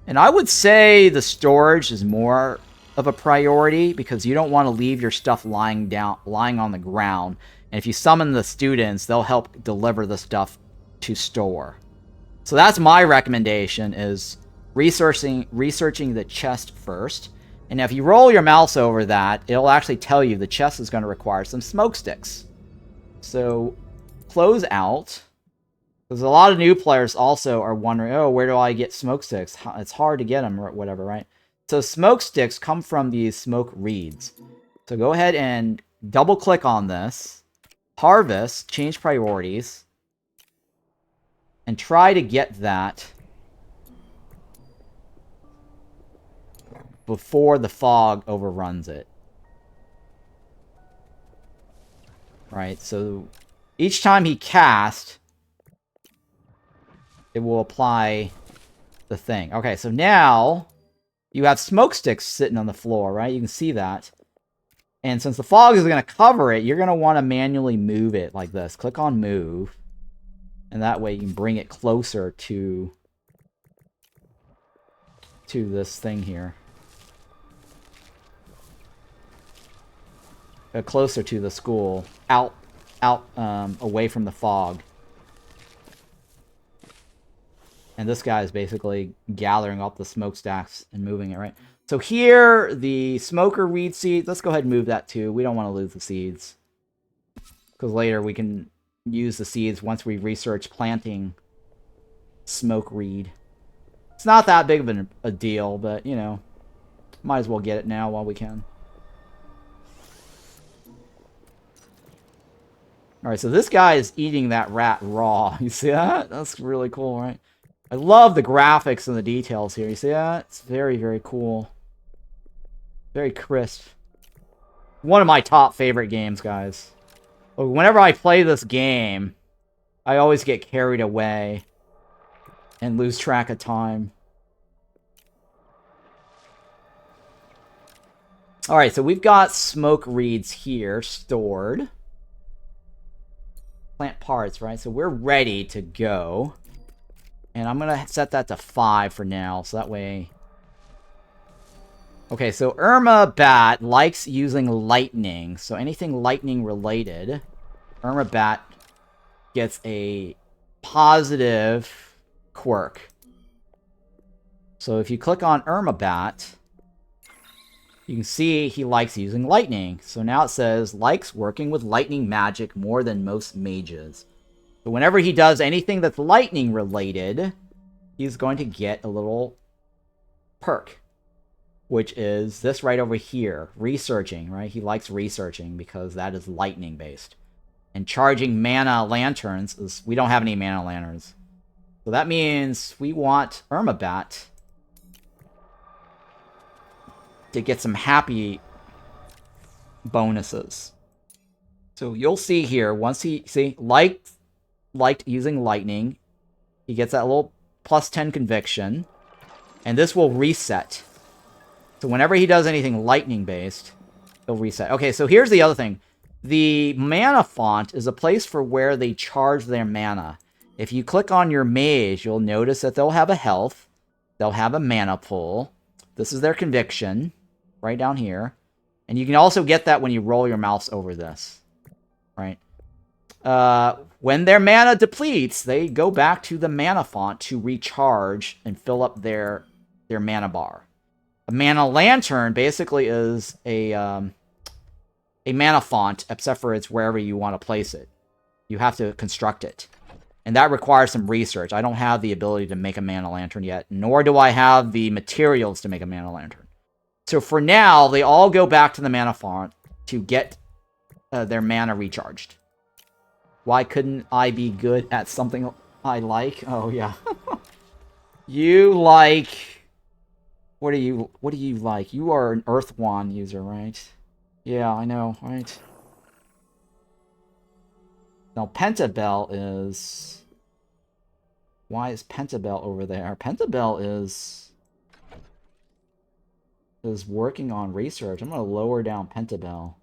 And I would say the storage is more of a priority because you don't want to leave your stuff lying on the ground. And if you summon the students, they'll help deliver the stuff to store. So that's my recommendation, is researching the chest first. And if you roll your mouse over that, it'll actually tell you the chest is going to require some smoke sticks. So close out. Because a lot of new players also are wondering, oh, where do I get smoke sticks? It's hard to get them or whatever, right? So smoke sticks come from these smoke reeds. So go ahead and double click on this. Harvest, change priorities. And try to get that before the fog overruns it. Right, so each time he casts, it will apply the thing. Okay, so now you have smoke sticks sitting on the floor, right? You can see that. And since the fog is going to cover it, you're going to want to manually move it like this. Click on move. And that way you can bring it closer to this thing here. Closer to the school. Out, away from the fog. And this guy is basically gathering up the smokestacks and moving it, right? So here, the smoker reed seeds. Let's go ahead and move that too. We don't want to lose the seeds. Because later we can use the seeds once we research planting smoke reed. It's not that big of a deal, but, you know, might as well get it now while we can. Alright, so this guy is eating that rat raw. You see that? That's really cool, right? I love the graphics and the details here. You see that? It's very, very cool. Very crisp. One of my top favorite games, guys. Whenever I play this game, I always get carried away and lose track of time. Alright, so we've got smoke reeds here stored. Plant parts, right? So we're ready to go. And I'm going to set that to 5 for now, so that way... Okay, so Irma Bat likes using lightning. So anything lightning related, Irma Bat gets a positive quirk. So if you click on Irma Bat, you can see he likes using lightning. So now it says, likes working with lightning magic more than most mages. So whenever he does anything that's lightning related, he's going to get a little perk. Which is this right over here. Researching, right? He likes researching because that is lightning based. And charging mana lanterns is... We don't have any mana lanterns. So that means we want Irma Bat to get some happy bonuses. So you'll see here, once he... See, liked using lightning. He gets that little plus 10 conviction. And this will reset. So whenever he does anything lightning-based, he'll reset. Okay, so here's the other thing. The mana font is a place for where they charge their mana. If you click on your mage, you'll notice that they'll have a health. They'll have a mana pool. This is their conviction, right down here. And you can also get that when you roll your mouse over this, right? When their mana depletes, they go back to the mana font to recharge and fill up their mana bar. A mana lantern basically is a mana font, except for it's wherever you want to place it. You have to construct it. And that requires some research. I don't have the ability to make a mana lantern yet, nor do I have the materials to make a mana lantern. So for now, they all go back to the mana font to get their mana recharged. Why couldn't I be good at something I like? Oh, yeah. You like... What do you like? You are an Earth Wand user, right? Yeah, I know, right? Now, Pentabell is... Why is Pentabell over there? Pentabell is working on research. I'm going to lower down Pentabell.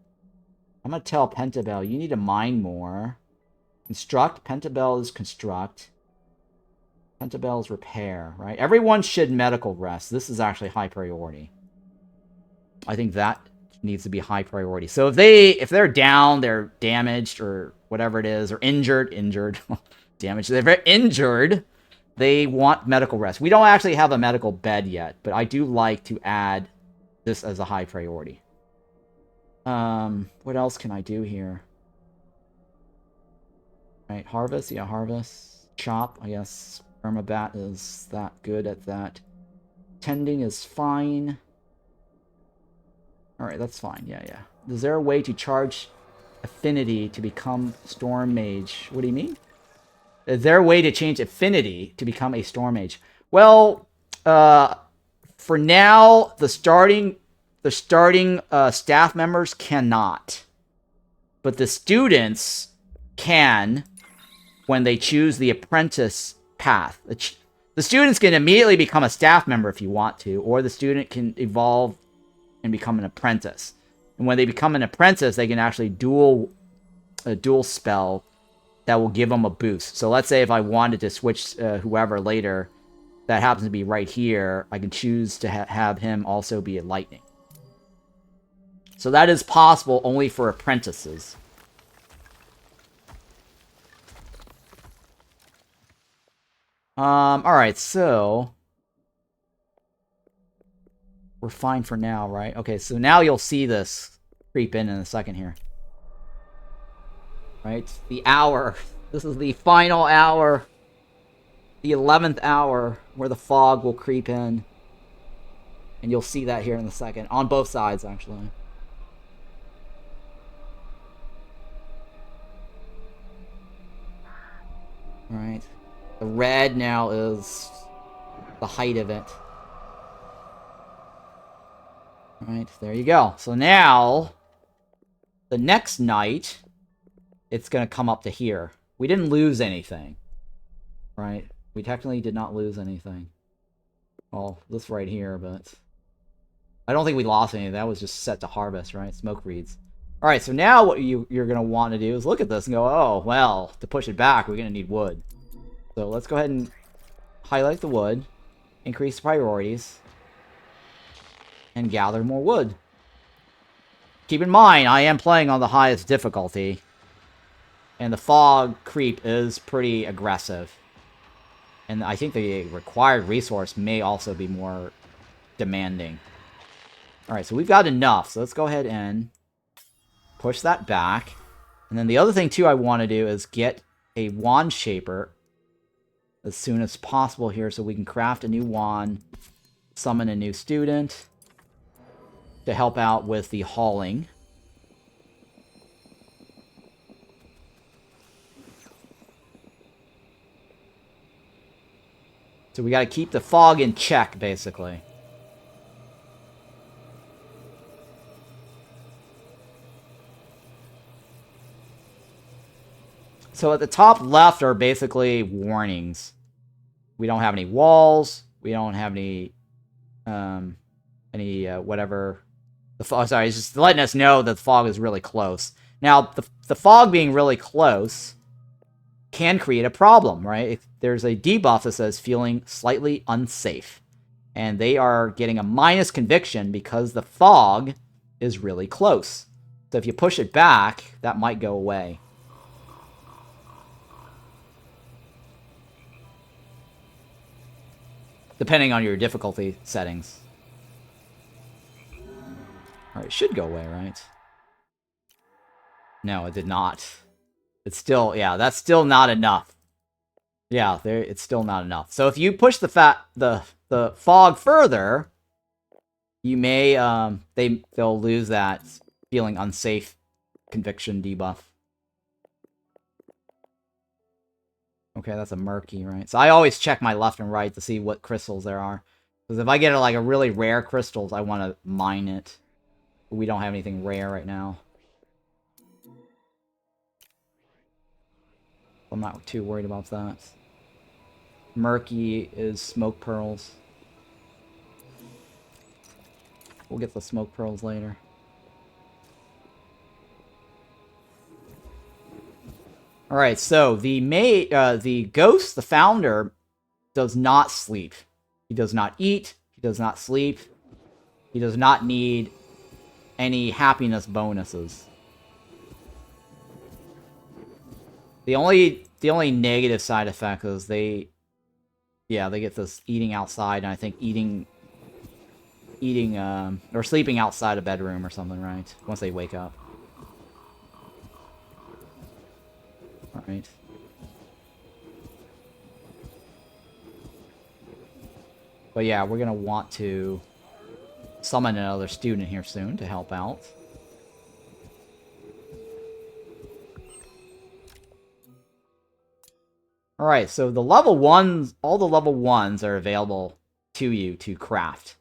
I'm going to tell Pentabell, you need to mine more. Construct. Pentabell is construct. Pentabell's repair, right? Everyone should medical rest. This is actually high priority. I think that needs to be high priority. So if they're down, they're damaged, or whatever it is, or injured, damaged, if they're injured, they want medical rest. We don't actually have a medical bed yet, but I do like to add this as a high priority. What else can I do here? Right, harvest, yeah, harvest. Chop, I guess. Irma Bat is that good at that. Tending is fine. Alright, that's fine. Yeah. Is there a way to charge affinity to become Storm Mage? What do you mean? Is there a way to change affinity to become a Storm Mage? Well, for now, the starting staff members cannot. But the students can when they choose the Apprentice path. The students can immediately become a staff member if you want to, or the student can evolve and become an apprentice. And when they become an apprentice, they can actually dual spell that will give them a boost. So let's say if I wanted to switch whoever later, that happens to be right here, I can choose to have him also be a lightning. So that is possible only for apprentices. Alright, so... we're fine for now, right? Okay, so now you'll see this creep in a second here. Right? The hour. This is the final hour. The 11th hour where the fog will creep in. And you'll see that here in a second. On both sides, actually. Alright. The red now is the height of it. Alright, there you go. So now, the next night, it's going to come up to here. We didn't lose anything. Right? We technically did not lose anything. Well, this right here, but... I don't think we lost anything. That was just set to harvest, right? Smoke reeds. Alright, so now what you're going to want to do is look at this and go, oh, well, to push it back, we're going to need wood. So let's go ahead and highlight the wood, increase priorities, and gather more wood. Keep in mind, I am playing on the highest difficulty, and the fog creep is pretty aggressive. And I think the required resource may also be more demanding. Alright, so we've got enough, so let's go ahead and push that back. And then the other thing, too, I want to do is get a wand shaper as soon as possible here so we can craft a new wand, summon a new student to help out with the hauling. So we got to keep the fog in check, basically. So at the top left are basically warnings. We don't have any walls. We don't have any whatever. Sorry, it's just letting us know that the fog is really close. Now, the fog being really close can create a problem, right? If there's a debuff that says feeling slightly unsafe. And they are getting a minus conviction because the fog is really close. So if you push it back, that might go away. Depending on your difficulty settings. Alright, it should go away, right? No, it did not. It's still, yeah, that's still not enough. Yeah, it's still not enough. So if you push the fog further, you may, they'll lose that feeling unsafe conviction debuff. Okay, that's a murky, right? So I always check my left and right to see what crystals there are. Because if I get like a really rare crystals, I want to mine it. But we don't have anything rare right now. I'm not too worried about that. Murky is smoke pearls. We'll get the smoke pearls later. Alright, so the ghost, the founder, does not sleep. He does not eat. He does not sleep. He does not need any happiness bonuses. The only negative side effect is they get this eating outside, and I think eating or sleeping outside a bedroom or something, right? Once they wake up. Alright. But yeah, we're gonna want to summon another student here soon to help out. Alright, so the level 1s, all the level 1s are available to you to craft.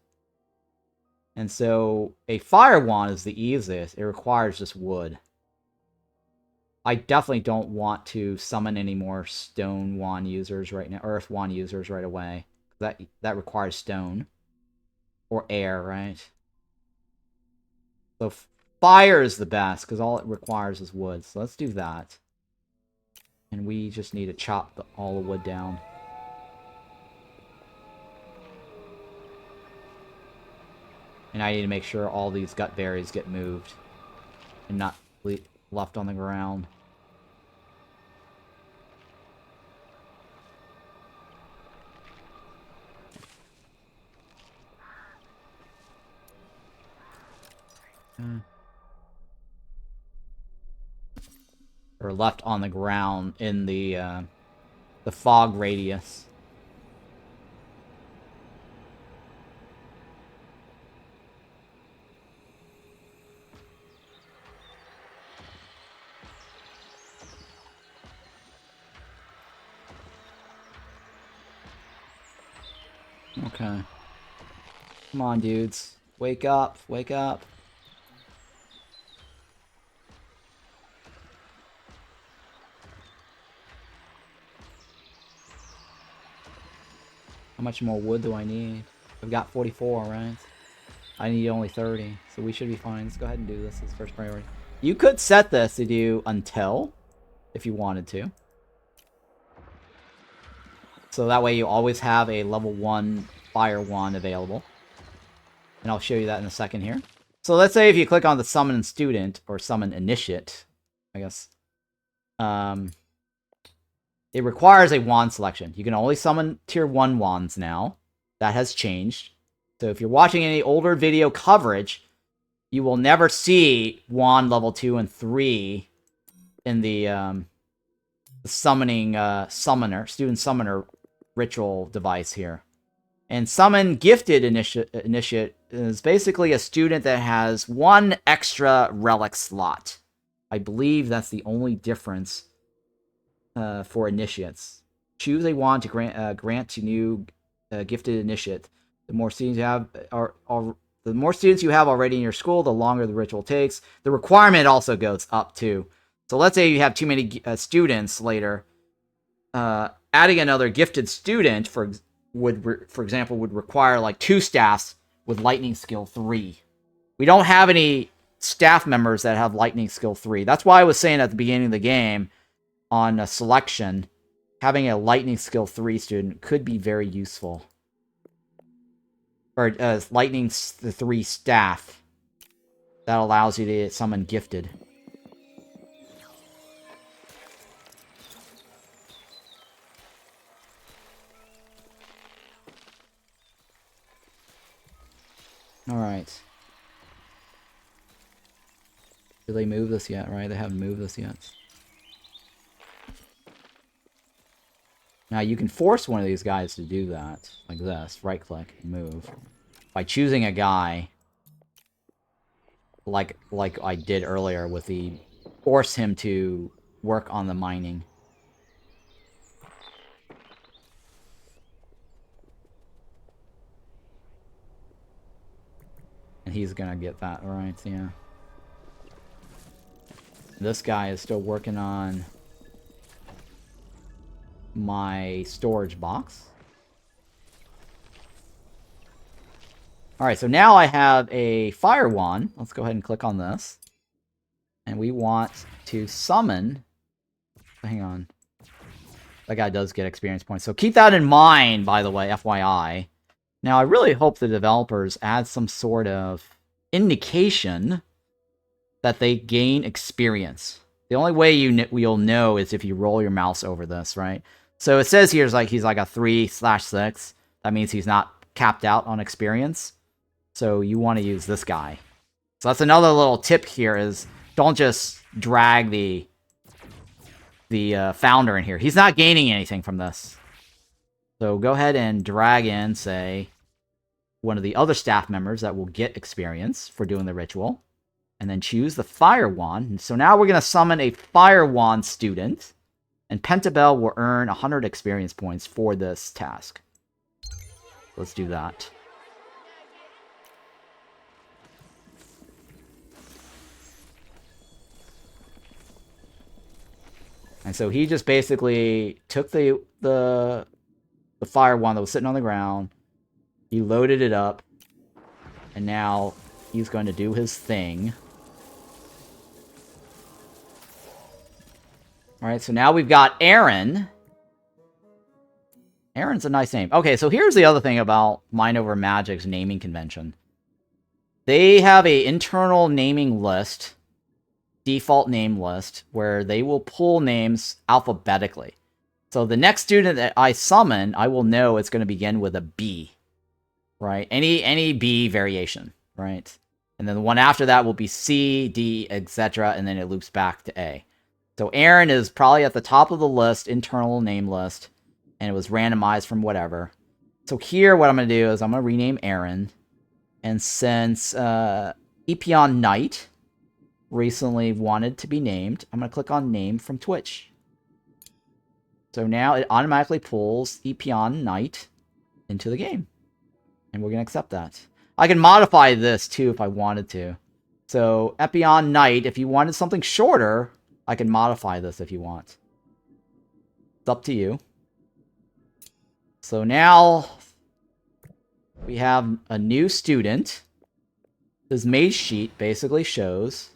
And so, a fire wand is the easiest. It requires just wood. I definitely don't want to summon any more stone wand users right now, earth wand users right away. That requires stone. Or air, right? So fire is the best, because all it requires is wood. So let's do that. And we just need to chop all the wood down. And I need to make sure all these gut berries get moved. And not left on the ground. Or left on the ground in the fog radius. Okay. Come on, dudes. Wake up. Wake up. How much more wood do I need? I've got 44, right? I need only 30, so we should be fine. Let's go ahead and do this as first priority. You could set this to do until, if you wanted to. So that way you always have a level 1 fire wand available. And I'll show you that in a second here. So let's say if you click on the summon student, or summon initiate, I guess. It requires a wand selection. You can only summon tier 1 wands now. That has changed. So if you're watching any older video coverage, you will never see wand level 2 and 3 in the summoning student summoner ritual device here. And summon gifted initiate is basically a student that has 1 extra relic slot. I believe that's the only difference for initiates. Choose a wand to grant to new gifted initiate. The more students you have the more students you have already in your school, the longer the ritual takes. The requirement also goes up too. So let's say you have too many students later. Adding another gifted student, for example, would require like 2 staffs with lightning skill 3. We don't have any staff members that have lightning skill 3. That's why I was saying at the beginning of the game, on a selection, having a lightning skill 3 student could be very useful. Or lightning 3 staff. That allows you to summon gifted. Alright. Did they move this yet, right? They haven't moved this yet. Now you can force one of these guys to do that, like this, right click, move, by choosing a guy, like I did earlier with the, force him to work on the mining. And he's gonna get that, right, yeah. This guy is still working on my storage box. Alright, so now I have a fire wand. Let's go ahead and click on this. And we want to summon... Hang on. That guy does get experience points. So keep that in mind, by the way, FYI. Now, I really hope the developers add some sort of indication that they gain experience. The only way you'll know is if you roll your mouse over this, right? So it says here he's like a 3/6. That means he's not capped out on experience. So you want to use this guy. So that's another little tip here is don't just drag the founder in here. He's not gaining anything from this. So go ahead and drag in, say, one of the other staff members that will get experience for doing the ritual. And then choose the fire wand. And so now we're going to summon a fire wand student. And Pentabel will earn 100 experience points for this task. Let's do that. And so he just basically took the fire wand that was sitting on the ground. He loaded it up. And now he's going to do his thing. Alright, so now we've got Aaron. Aaron's a nice name. Okay, so here's the other thing about Mind Over Magic's naming convention. They have an internal naming list, default name list, where they will pull names alphabetically. So the next student that I summon, I will know it's going to begin with a B. Right? Any B variation, right? And then the one after that will be C, D, etc. And then it loops back to A. So Aaron is probably at the top of the list, internal name list. And it was randomized from whatever. So here what I'm going to do is I'm going to rename Aaron. And since Epion Knight recently wanted to be named, I'm going to click on name from Twitch. So now it automatically pulls Epion Knight into the game. And we're going to accept that. I can modify this too if I wanted to. So Epion Knight, if you wanted something shorter, I can modify this if you want. It's up to you. So now we have a new student. His mage sheet basically shows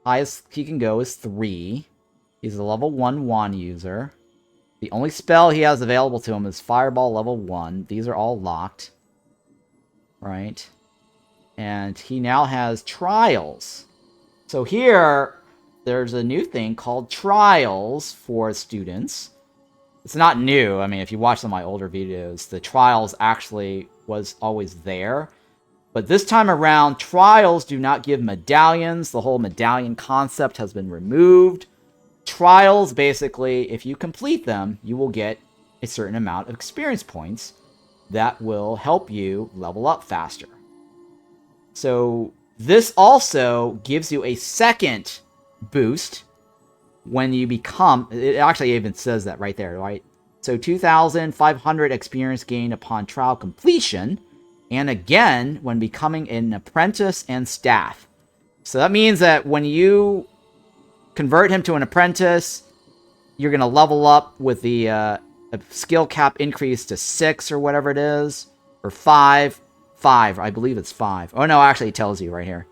highest he can go is 3. He's a level 1 wand user. The only spell he has available to him is Fireball level 1. These are all locked. Right? And he now has trials. So here, there's a new thing called trials for students. It's not new. I mean, if you watch some of my older videos, the trials actually was always there. But this time around, trials do not give medallions. The whole medallion concept has been removed. Trials, basically, if you complete them, you will get a certain amount of experience points that will help you level up faster. So this also gives you a second boost when you become... It actually even says that right there, right? So 2,500 experience gained upon trial completion, and again when becoming an apprentice and staff. So that means that when you convert him to an apprentice, you're going to level up with the skill cap increase to 6 or whatever it is, or 5. 5, I believe it's 5. Oh no, actually it tells you right here.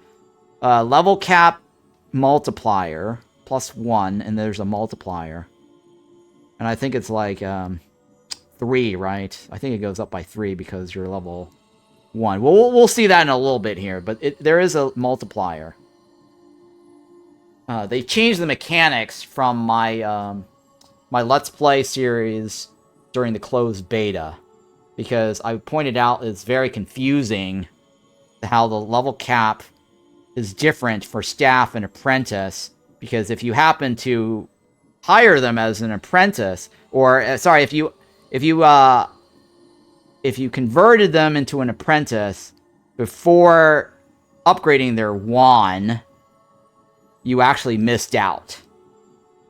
Level cap multiplier plus 1, and there's a multiplier. And I think it's like 3, right? I think it goes up by 3 because you're level 1. We'll see that in a little bit here, but there is a multiplier. They changed the mechanics from my my Let's Play series during the closed beta, because I pointed out it's very confusing how the level cap is different for staff and apprentice, because if you happen to hire them as an apprentice, or sorry, if you converted them into an apprentice before upgrading their wand, you actually missed out.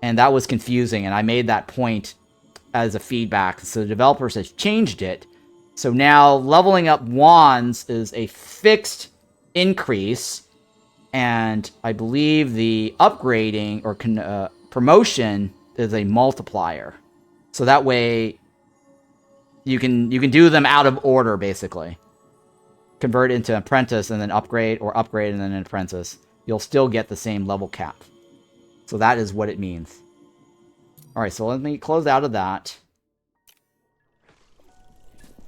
And that was confusing, and I made that point as a feedback. So the developers have changed it. So now leveling up wands is a fixed increase, and I believe the upgrading or promotion is a multiplier. So that way you can do them out of order, basically. Convert into apprentice and then upgrade, or upgrade and then an apprentice. You'll still get the same level cap. So that is what it means. Alright, so let me close out of that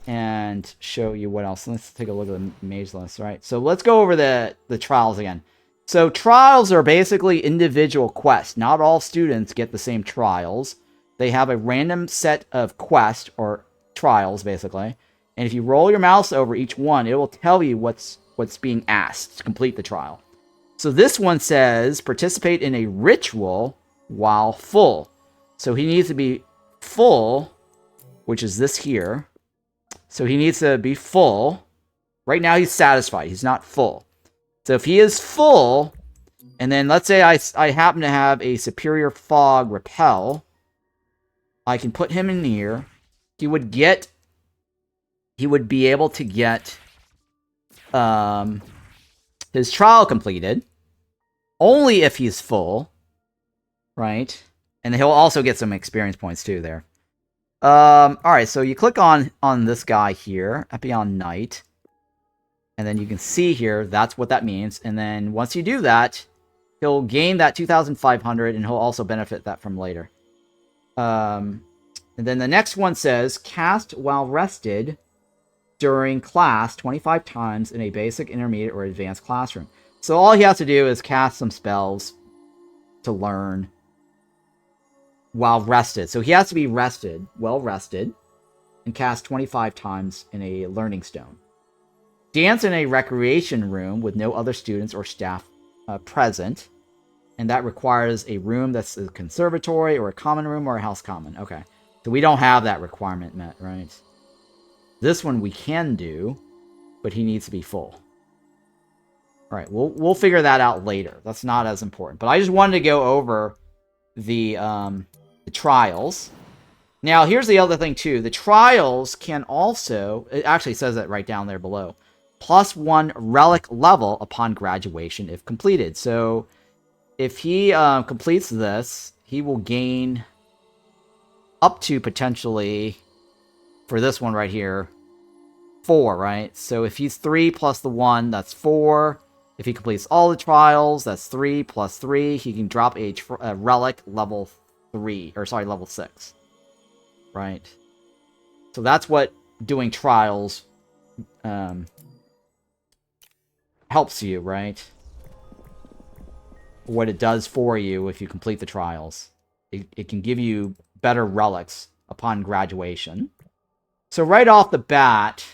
and show you what else. Let's take a look at the mage list, right? So let's go over the trials again. So trials are basically individual quests. Not all students get the same trials. They have a random set of quests, or trials, basically. And if you roll your mouse over each one, it will tell you what's being asked to complete the trial. So this one says, participate in a ritual while full. So he needs to be full, which is this here. So he needs to be full. Right now he's satisfied. He's not full. So if he is full, and then let's say I happen to have a superior fog repel, I can put him in here. He would be able to get his trial completed only if he's full, right? And he'll also get some experience points too there. Alright, so you click on this guy here, Epion Knight. And then you can see here, that's what that means. And then once you do that, he'll gain that 2,500, and he'll also benefit that from later. And then the next one says, cast while rested during class 25 times in a basic, intermediate, or advanced classroom. So all he has to do is cast some spells to learn while rested. So he has to be rested, well rested, and cast 25 times in a learning stone. Dance in a recreation room with no other students or staff present. And that requires a room that's a conservatory or a common room or a house common. Okay. So we don't have that requirement met, right? This one we can do, but he needs to be full. All right, we'll figure that out later. That's not as important. But I just wanted to go over the trials. Now, here's the other thing, too. The trials can also... It actually says that right down there below. +1 relic level upon graduation if completed. So, if he completes this, he will gain up to potentially, for this one right here, 4, right? So, if he's 3 plus the 1, that's 4. If he completes all the trials, that's 3 plus 3. He can drop a relic level 3, or sorry, level 6. Right? So that's what doing trials helps you, right? What it does for you if you complete the trials. It can give you better relics upon graduation. So right off the bat...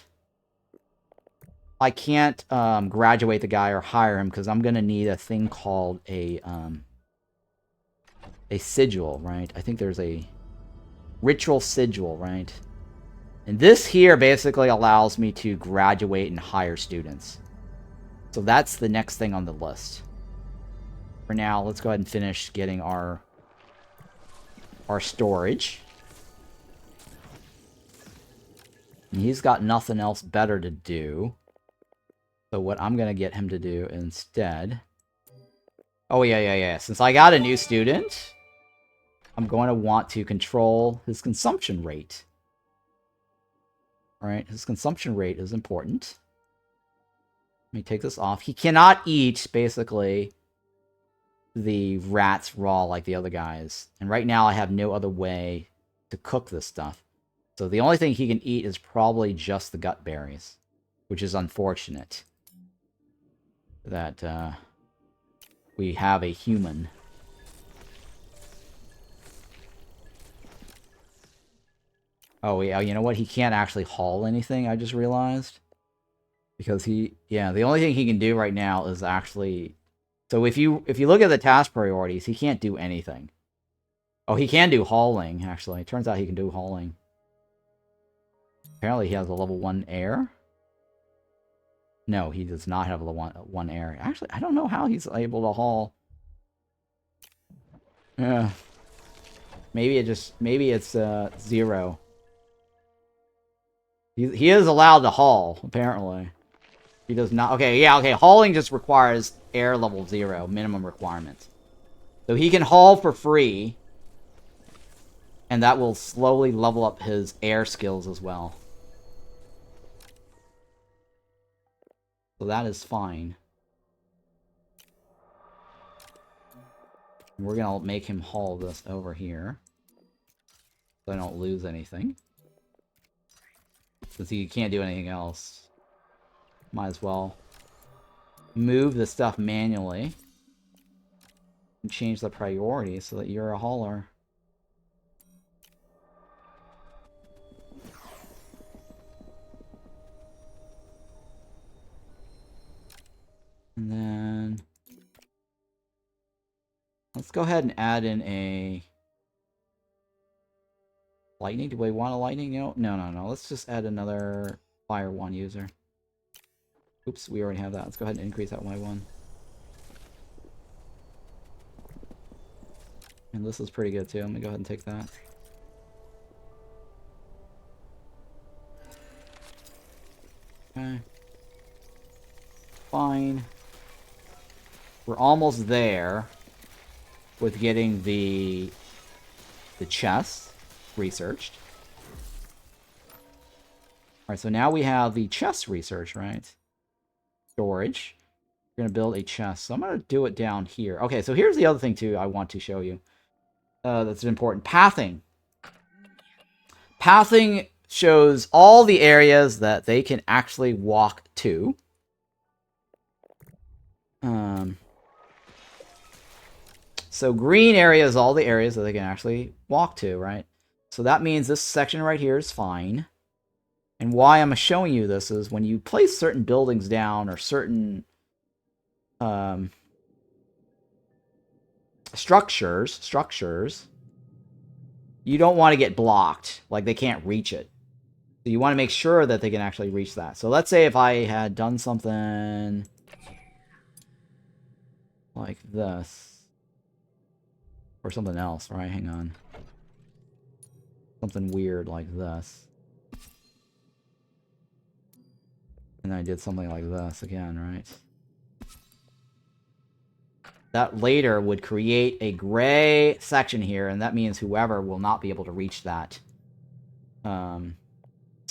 I can't graduate the guy or hire him because I'm going to need a thing called a sigil, right? I think there's a Ritual Sigil, right? And this here basically allows me to graduate and hire students. So that's the next thing on the list. For now, let's go ahead and finish getting our storage. And he's got nothing else better to do. So what I'm going to get him to do instead... Oh, yeah. Since I got a new student, I'm going to want to control his consumption rate. Alright, his consumption rate is important. Let me take this off. He cannot eat, basically, the rats raw like the other guys. And right now I have no other way to cook this stuff. So the only thing he can eat is probably just the gut berries. Which is unfortunate. That we have a human. Oh, yeah, you know what? He can't actually haul anything, I just realized. Because the only thing he can do right now is actually... So if you look at the task priorities, he can't do anything. Oh, he can do hauling, actually. It turns out he can do hauling. Apparently he has a level 1 air. No, he does not have a level 1 air. Actually, I don't know how he's able to haul. Yeah. Maybe it's 0. He is allowed to haul, apparently. He does not... Okay, yeah, okay. Hauling just requires air level 0, minimum requirement. So he can haul for free. And that will slowly level up his air skills as well. So that is fine. We're going to make him haul this over here. So I don't lose anything. Since he can't do anything else. Might as well move the stuff manually. And change the priority so that you're a hauler. And then... Let's go ahead and add in a... Lightning? Do we want a lightning? No. Let's just add another Fire 1 user. Oops, we already have that. Let's go ahead and increase that by 1. And this is pretty good too. Let me go ahead and take that. Okay. Fine. We're almost there with getting the chest researched. Alright, so now we have the chest research, right? Storage. We're going to build a chest. So I'm going to do it down here. Okay, so here's the other thing, too, I want to show you. That's important. Pathing. Pathing shows all the areas that they can actually walk to. So green area is all the areas that they can actually walk to, right? So that means this section right here is fine. And why I'm showing you this is when you place certain buildings down or certain structures, you don't want to get blocked. Like, they can't reach it. So you want to make sure that they can actually reach that. So let's say if I had done something like this. Or something else, right? Hang on. Something weird like this. And then I did something like this again, right? That later would create a gray section here, and that means whoever will not be able to reach that. So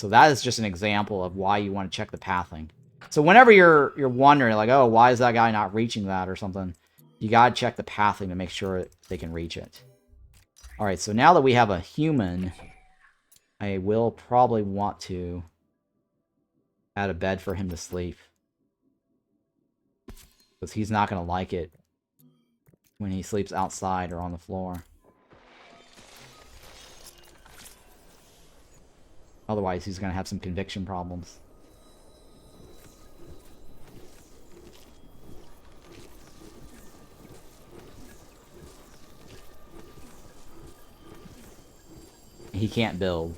that is just an example of why you want to check the pathing. So whenever you're wondering, like, oh, why is that guy not reaching that or something, you gotta check the pathing to make sure they can reach it. Alright, so now that we have a human, I will probably want to add a bed for him to sleep. Because he's not going to like it when he sleeps outside or on the floor. Otherwise, he's going to have some conviction problems. He can't build.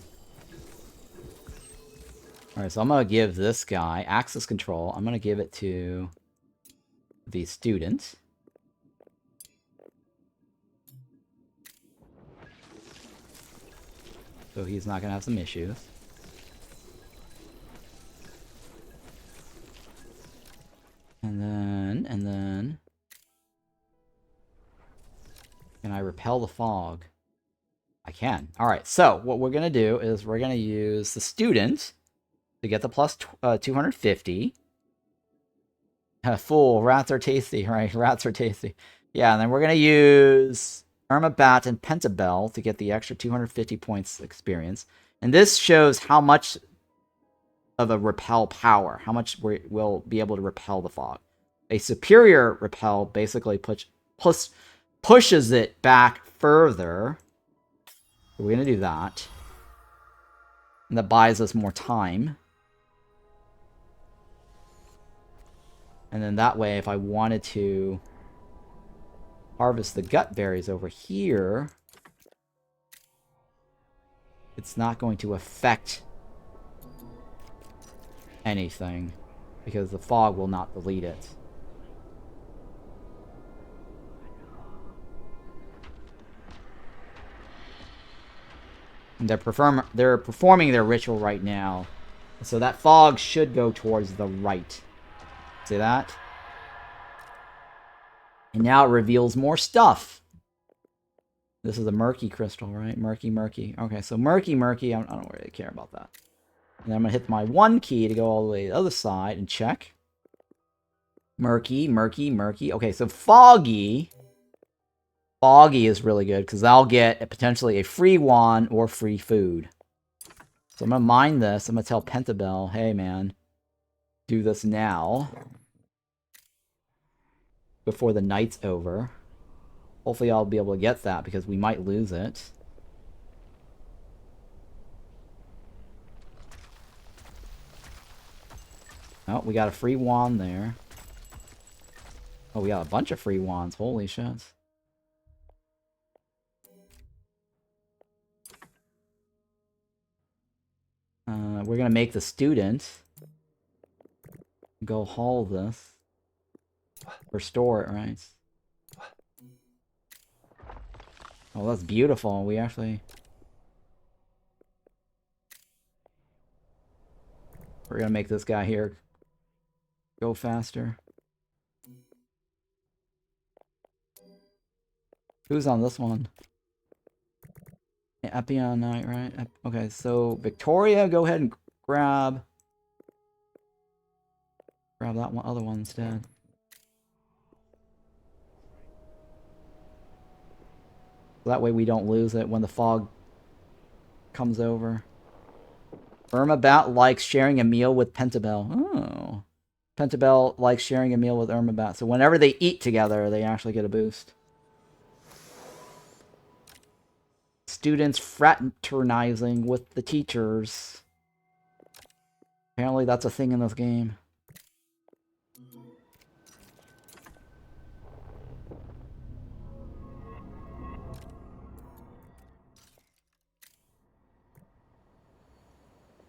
Alright, so I'm going to give this guy access control. I'm going to give it to the student. So he's not going to have some issues. And then... Can I repel the fog? I can. Alright, so what we're going to do is we're going to use the student to get the plus 250. Fool, rats are tasty, right? Rats are tasty. Yeah, and then we're going to use Bat and Pentabell to get the extra 250 points experience. And this shows how much of a repel power, how much we'll be able to repel the fog. A superior repel basically pushes it back further. So we're going to do that. And that buys us more time. And then that way, if I wanted to harvest the gut berries over here, it's not going to affect anything because the fog will not delete it. And they're performing their ritual right now. So that fog should go towards the right. See that? And now it reveals more stuff. This is a murky crystal, right? Murky. Okay, so murky. I don't really care about that. And I'm going to hit my 1 key to go all the way to the other side and check. Murky. Okay, so foggy. Foggy is really good because I'll get potentially a free wand or free food. So I'm going to mine this. I'm going to tell Pentabell, hey man, do this now. Before the night's over. Hopefully I'll be able to get that because we might lose it. Oh, we got a free wand there. Oh, we got a bunch of free wands. Holy shit. We're gonna make the student go haul this. Or store it, right? Oh, that's beautiful. We actually... We're gonna make this guy here go faster. Who's on this one? Epion Knight, right? Okay, so Victoria, go ahead and grab that other one instead. That way we don't lose it when the fog comes over. Bat likes sharing a meal with Pentabell. Oh. Pentabell likes sharing a meal with Bat. So whenever they eat together, they actually get a boost. Students fraternizing with the teachers. Apparently that's a thing in this game.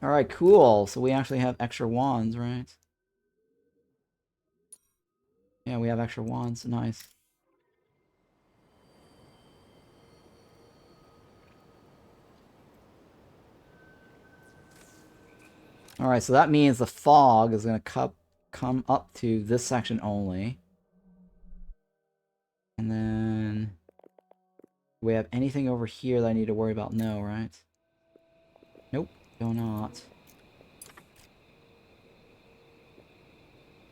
Alright, cool. So we actually have extra wands, right? Yeah, we have extra wands. Nice. Alright, so that means the fog is going to come up to this section only. And then... do we have anything over here that I need to worry about? No, right? Nope, do not.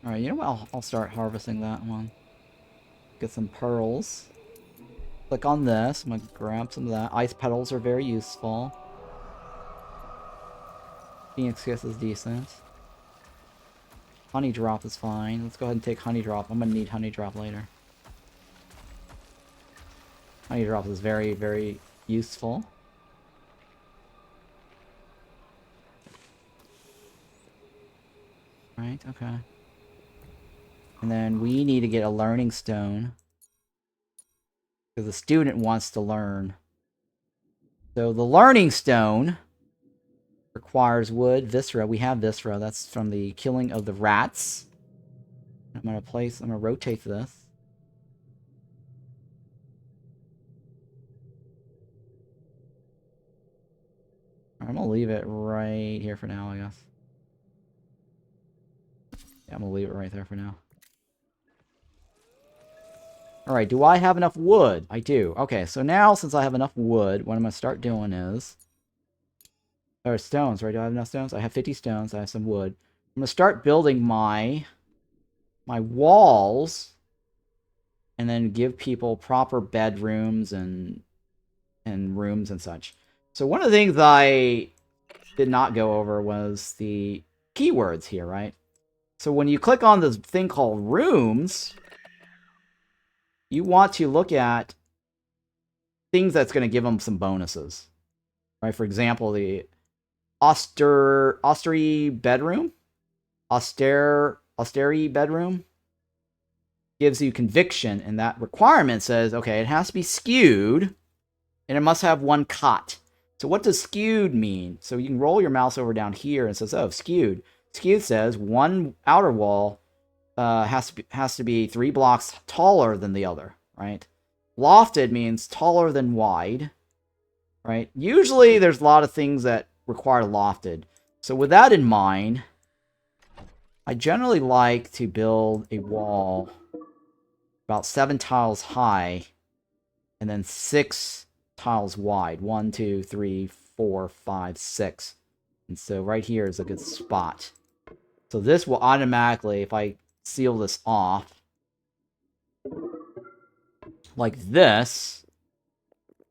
Alright, you know what? I'll start harvesting that one. Get some pearls. Click on this. I'm going to grab some of that. Ice petals are very useful. Phoenix Kiss is decent. Honey Drop is fine. Let's go ahead and take Honey Drop. I'm going to need Honey Drop later. Honey Drop is very, very useful. Right, okay. And then we need to get a learning stone. Because the student wants to learn. So the learning stone requires wood, viscera. We have viscera. That's from the killing of the rats. I'm going to rotate this. I'm going to leave it right here for now, I guess. Yeah, I'm going to leave it right there for now. Alright, do I have enough wood? I do. Okay, so now, since I have enough wood, what I'm going to start doing is... or stones, right? Do I have enough stones? I have 50 stones. I have some wood. I'm going to start building my walls, and then give people proper bedrooms and rooms and such. So one of the things I did not go over was the keywords here, right? So when you click on this thing called rooms, you want to look at things that's going to give them some bonuses, right? For example, the austerity bedroom gives you conviction, and that requirement says, okay, it has to be skewed, and it must have one cot. So what does skewed mean? So you can roll your mouse over down here and it says, oh, skewed. Skewed says one outer wall has to be 3 blocks taller than the other, right? Lofted means taller than wide, right? Usually there's a lot of things that require lofted. So with that in mind, I generally like to build a wall about 7 tiles high and then 6 tiles wide. 1, 2, 3, 4, 5, 6. And so right here is a good spot. So this will automatically, if I seal this off like this,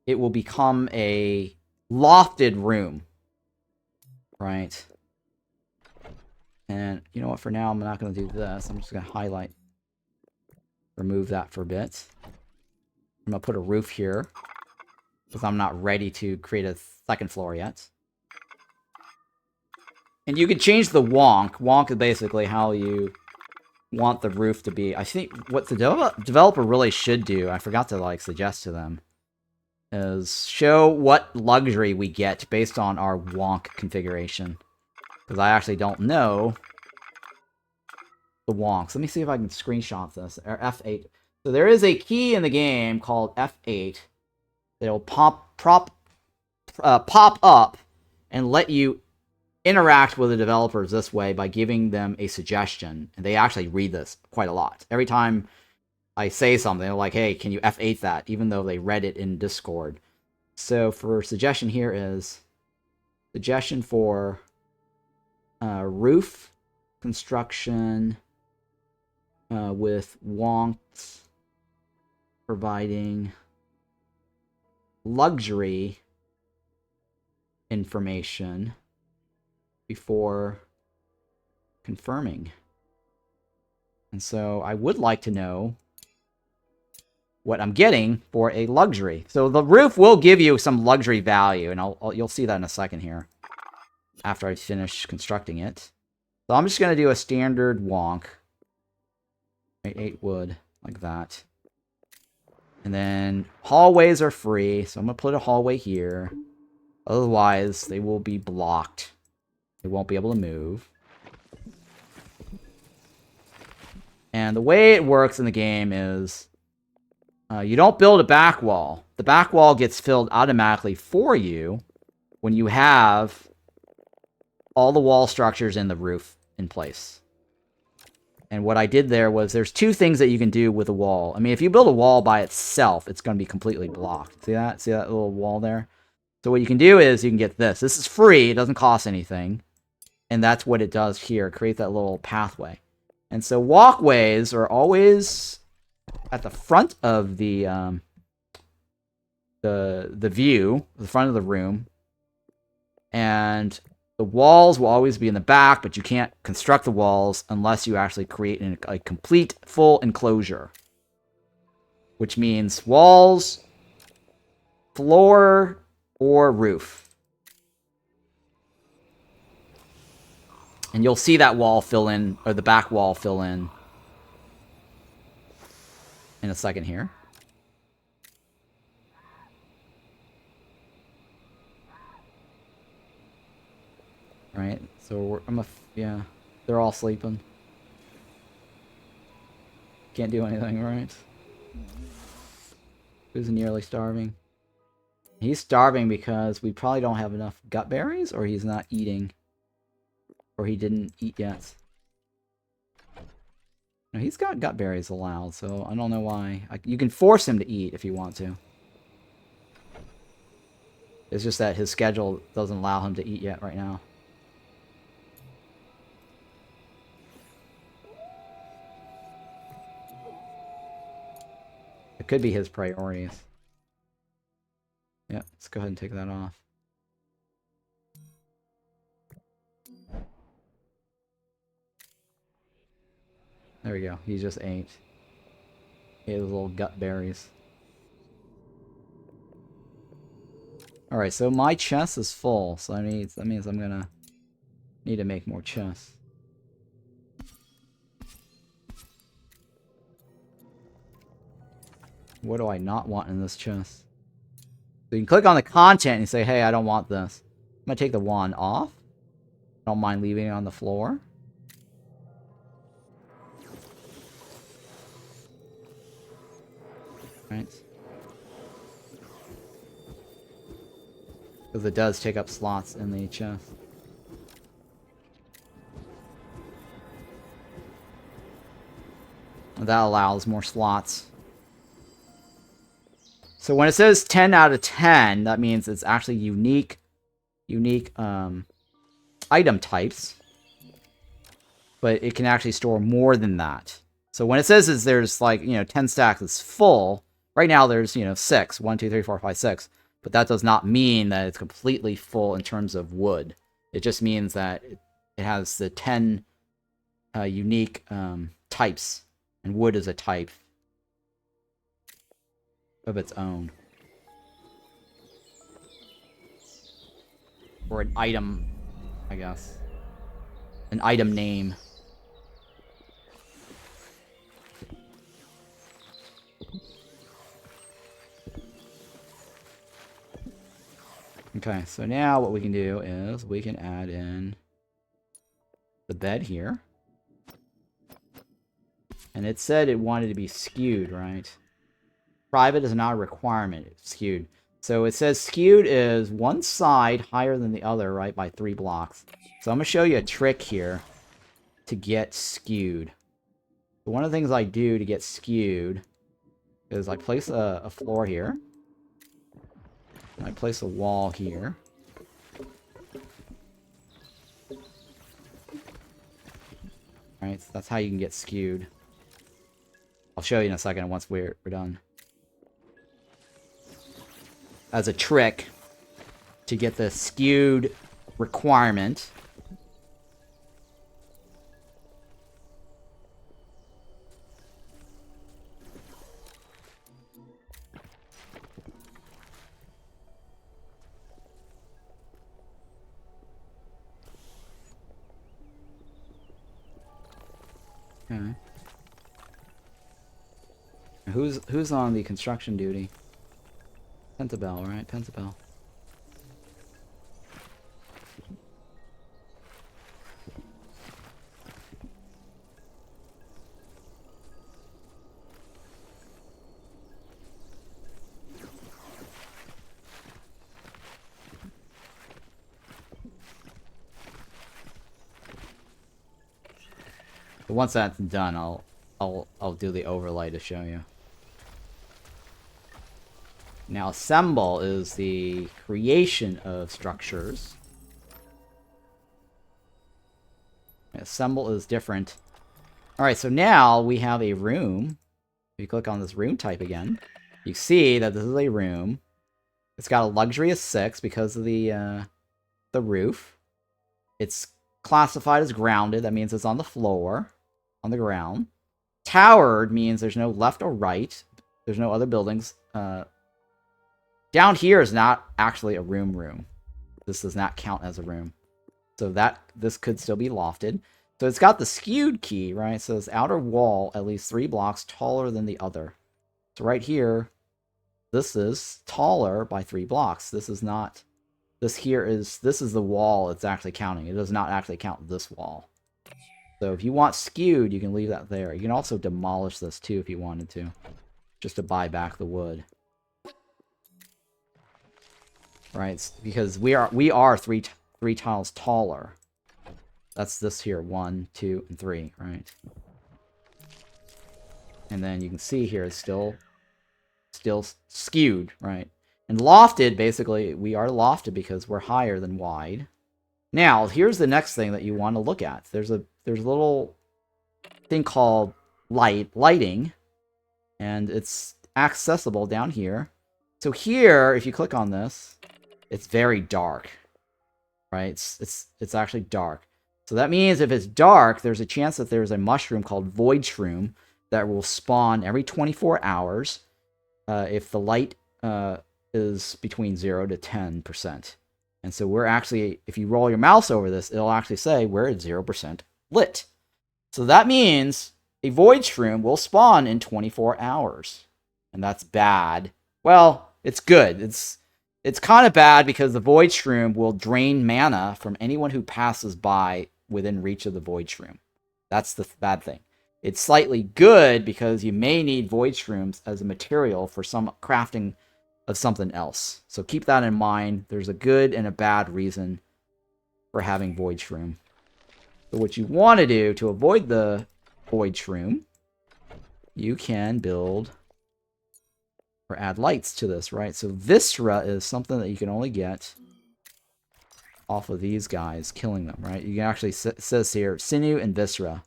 it will become a lofted room, right? And you know what, for now I'm not going to do this. I'm just going to remove that for a bit. I'm going to put a roof here because I'm not ready to create a second floor yet. And you can change the wonk. Wonk is basically how you want the roof to be. I think what the developer really should do, I forgot to suggest to them, is show what luxury we get based on our wonk configuration. Because I actually don't know the wonks. Let me see if I can screenshot this. Or F8. So there is a key in the game called F8 that will pop up and let you interact with the developers this way by giving them a suggestion. And they actually read this quite a lot. Every time I say something, they're like, hey, can you F8 that? Even though they read it in Discord. So for suggestion here is suggestion for roof construction with wonks providing luxury information before confirming. And so I would like to know what I'm getting for a luxury. So the roof will give you some luxury value, and you'll see that in a second here after I finish constructing it. So I'm just going to do a standard wonk. 8 wood, like that. And then hallways are free, so I'm going to put a hallway here. Otherwise, they will be blocked. They won't be able to move. And the way it works in the game is you don't build a back wall. The back wall gets filled automatically for you when you have all the wall structures in the roof in place. And what I did there was there's two things that you can do with a wall. I mean, if you build a wall by itself, it's going to be completely blocked. See that? See that little wall there? So what you can do is you can get this. This is free. It doesn't cost anything. And that's what it does here. Create that little pathway. And so walkways are always at the front of the view, the front of the room. And the walls will always be in the back, but you can't construct the walls unless you actually create a complete, full enclosure. Which means walls, floor, or roof. And you'll see that wall fill in, or the back wall fill in a second here. Right, so yeah, they're all sleeping. Can't do anything, right? Who's nearly starving? He's starving because we probably don't have enough gut berries, or he's not eating. Or he didn't eat yet. No, he's got gut berries allowed, so I don't know why. You can force him to eat if you want to. It's just that his schedule doesn't allow him to eat yet right now. It could be his priorities. Yeah, let's go ahead and take that off. There we go. He just ate. He ate his little gut berries. Alright, so my chest is full, so that means I'm gonna need to make more chests. What do I not want in this chest? So you can click on the content and say, hey, I don't want this. I'm gonna take the wand off. I don't mind leaving it on the floor. Right. Because it does take up slots in the chest. And that allows more slots. So when it says 10 out of 10, that means it's actually unique item types. But it can actually store more than that. So when it says there's like, 10 stacks is full, right now there's, 6. 1, 2, 3, 4, 5, 6. But that does not mean that it's completely full in terms of wood. It just means that it has the 10 unique types. And wood is a type of its own. Or an item, I guess. An item name. Okay, so now what we can do is we can add in the bed here. And it said it wanted to be skewed, right? Private is not a requirement. It's skewed. So it says skewed is one side higher than the other, right, by 3 blocks. So I'm going to show you a trick here to get skewed. So one of the things I do to get skewed is I place a floor here. And I place a wall here. Alright, so that's how you can get skewed. I'll show you in a second once we're done. As a trick to get the skewed requirement. Okay. Who's on the construction duty? Pentabel, right? Pentabel. But once that's done, I'll do the overlay to show you. Now, assemble is the creation of structures. Assemble is different. Alright, so now we have a room. If you click on this room type again, you see that this is a room. It's got a luxury of 6 because of the roof. It's classified as grounded. That means it's on the floor, on the ground. Towered means there's no left or right. There's no other buildings. Down here is not actually a room. This does not count as a room. So this could still be lofted. So it's got the skewed key, right? So it's outer wall at least 3 blocks taller than the other. So right here, this is taller by 3 blocks. This is not... This is the wall it's actually counting. It does not actually count this wall. So if you want skewed, you can leave that there. You can also demolish this too if you wanted to. Just to buy back the wood. Right, because we are three tiles taller. That's this here, 1, 2, and 3, right? And then you can see here it's still skewed, right? And lofted, basically, we are lofted because we're higher than wide. Now, here's the next thing that you want to look at. There's a little thing called lighting, and it's accessible down here. So here, if you click on this, it's very dark, right? It's actually dark. So that means if it's dark, there's a chance that there's a mushroom called Void Shroom that will spawn every 24 hours if the light is between 0 to 10%. And so we're actually, if you roll your mouse over this, it'll actually say we're at 0% lit. So that means a Void Shroom will spawn in 24 hours. And that's bad. Well, it's good. It's kind of bad because the Void Shroom will drain mana from anyone who passes by within reach of the Void Shroom. That's the bad thing. It's slightly good because you may need Void Shrooms as a material for some crafting of something else. So keep that in mind. There's a good and a bad reason for having Void Shroom. So what you want to do to avoid the Void Shroom, you can build or add lights to this, right? So Viscera is something that you can only get off of these guys, killing them, right? You can actually, it says here, Sinew and Viscera.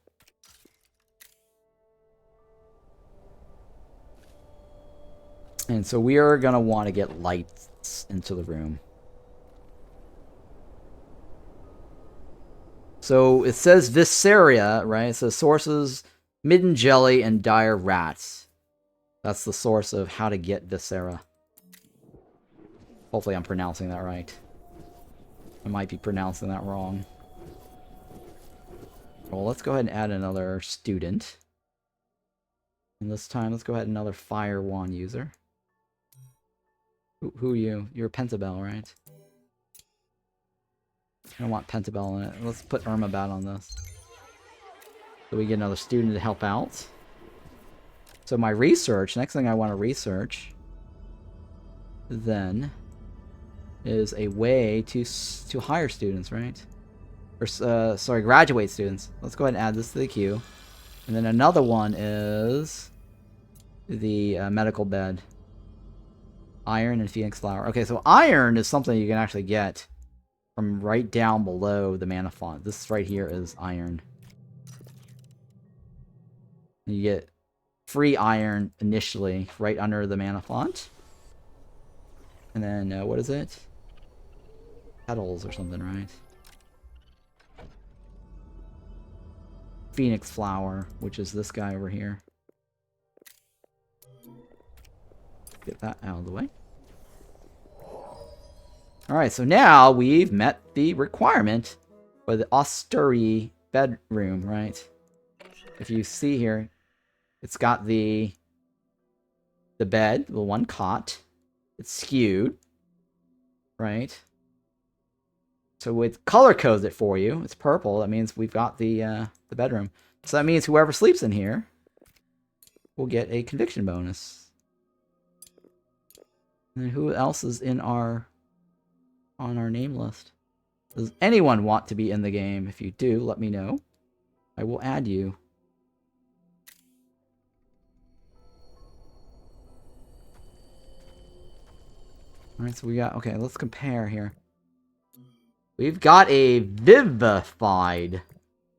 And so we are going to want to get lights into the room. So it says Viscera, right? It says sources, Midden Jelly, and Dire Rats. That's the source of how to get Viscera. Hopefully I'm pronouncing that right. I might be pronouncing that wrong. Well, let's go ahead and add another student. And this time, let's go ahead and another Fire Wand user. Who are you? You're Pentabel, right? I don't want Pentabel in it. Let's put Irmabat on this. So we get another student to help out. So my research, next thing I want to research then is a way to hire students, right? Or sorry, graduate students. Let's go ahead and add this to the queue. And then another one is the medical bed. Iron and Phoenix Flower. Okay, so iron is something you can actually get from right down below the mana font. This right here is iron. You get free iron initially right under the mana font. And then, what is it? Petals or something, right? Phoenix Flower, which is this guy over here. Get that out of the way. Alright, so now we've met the requirement for the Austeri bedroom, right? if you see here, it's got the bed, the one cot. It's skewed, right? So it color codes it for you. It's purple. That means we've got the bedroom. So that means whoever sleeps in here will get a conviction bonus. And then who else is in on our name list? Does anyone want to be in the game? If you do, let me know. I will add you. Alright, so we got... Okay, let's compare here. We've got a Vivified.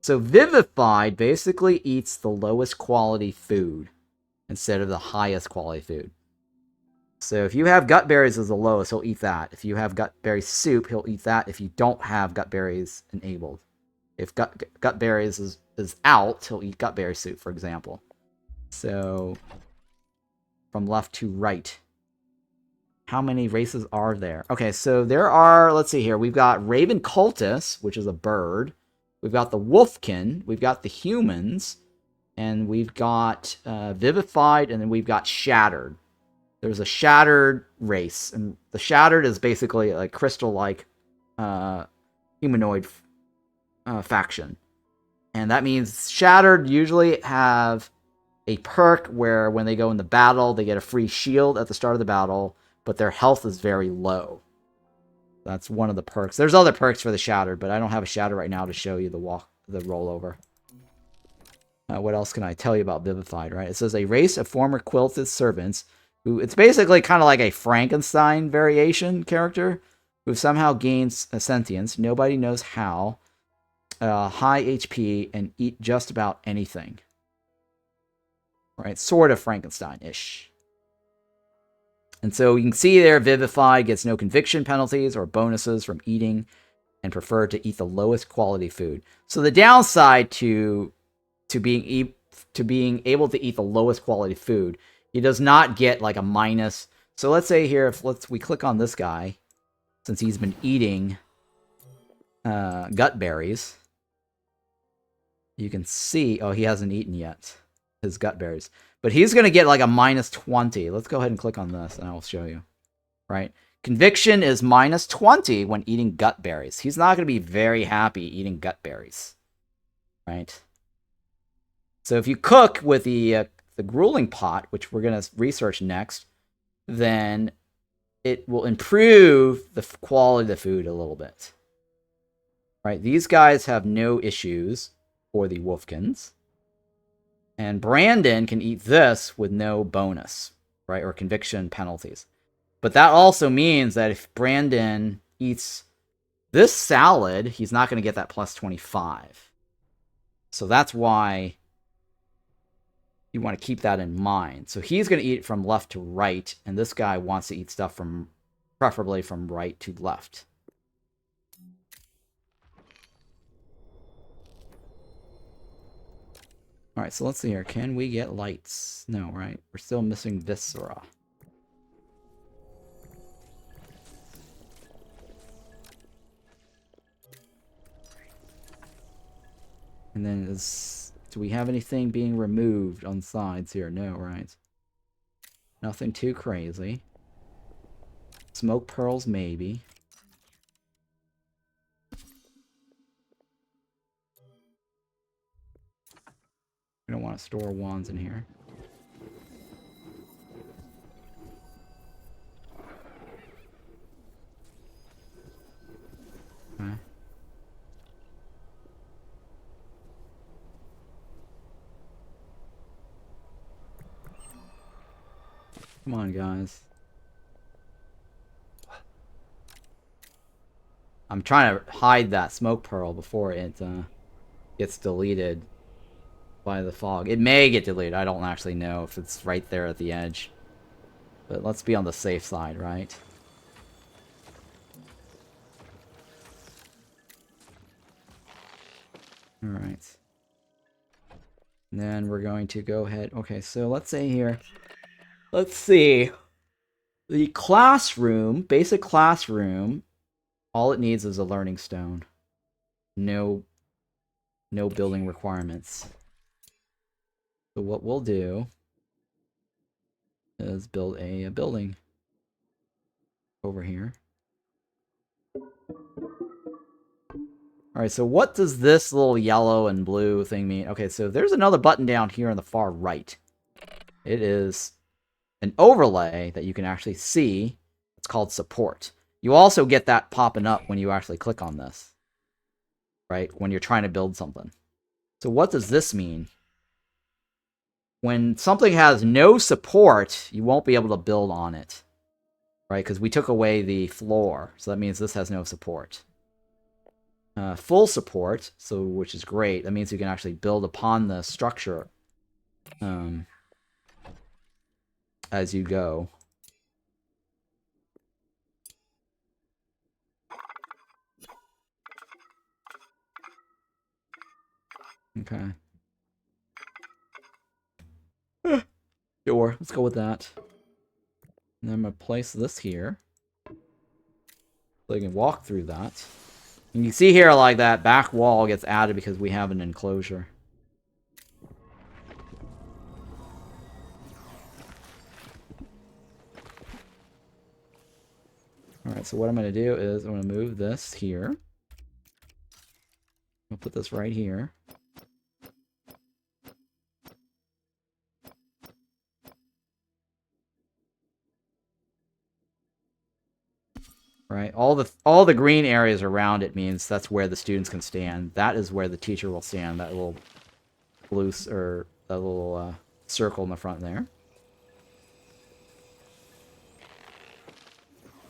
So Vivified basically eats the lowest quality food instead of the highest quality food. So if you have gut berries as the lowest, he'll eat that. If you have gut berry soup, he'll eat that if you don't have gut berries enabled. If gut berries is out, he'll eat gut berry soup, for example. So from left to right. How many races are there? Okay, so there are, let's see here. We've got Raven Cultist, which is a bird. We've got the Wolfkin. We've got the humans. And we've got Vivified, and then we've got Shattered. There's a Shattered race. And the Shattered is basically a crystal-like humanoid faction. And that means Shattered usually have a perk where when they go into battle, they get a free shield at the start of the battle, but their health is very low. That's one of the perks. There's other perks for the Shattered, but I don't have a Shattered right now to show you the rollover. What else can I tell you about Vivified, right? It says a race of former quilted servants who, it's basically kind of like a Frankenstein variation character who somehow gains a sentience. Nobody knows how. High HP and eat just about anything. Right? Sort of Frankenstein-ish. And so you can see there, Vivified gets no conviction penalties or bonuses from eating and prefer to eat the lowest quality food. So the downside to being able to eat the lowest quality food, he does not get like a minus. So let's say here, if we click on this guy, since he's been eating gut berries, you can see, oh, he hasn't eaten yet his gut berries. But he's going to get like a minus 20. Let's go ahead and click on this, and I will show you. Right? Conviction is minus 20 when eating gut berries. He's not going to be very happy eating gut berries. Right? So if you cook with the grueling pot, which we're going to research next, then it will improve the quality of the food a little bit. Right? These guys have no issues for the Wolfkins. And Brandon can eat this with no bonus, right? Or conviction penalties. But that also means that if Brandon eats this salad, he's not going to get that plus 25. So that's why you want to keep that in mind. So he's going to eat from left to right, and this guy wants to eat stuff from, preferably from right to left. Alright, so let's see here. Can we get lights? No, right? We're still missing Viscera. And then do we have anything being removed on sides here? No, right? Nothing too crazy. Smoke pearls, maybe. We don't want to store wands in here. Okay. Come on, guys. I'm trying to hide that smoke pearl before it gets deleted by the fog. It may get deleted. I don't actually know if it's right there at the edge. But let's be on the safe side, right? Alright. And then we're going to go ahead. Okay, so let's say here. Let's see. The classroom, basic classroom, all it needs is a learning stone. No building requirements. So what we'll do is build a building over here. Alright, so what does this little yellow and blue thing mean? Okay, so there's another button down here on the far right. It is an overlay that you can actually see. It's called support. You also get that popping up when you actually click on this. Right? When you're trying to build something. So what does this mean? When something has no support, you won't be able to build on it. Right? Because we took away the floor. So that means this has no support. Full support, so which is great. That means you can actually build upon the structure as you go. Okay. Sure, let's go with that. And I'm going to place this here. So you can walk through that. And you see here, like, that back wall gets added because we have an enclosure. Alright, so what I'm going to do is I'm going to move this here. I'll put this right here. Right, all the green areas around it means that's where the students can stand. That is where the teacher will stand. That little blue or that little circle in the front there.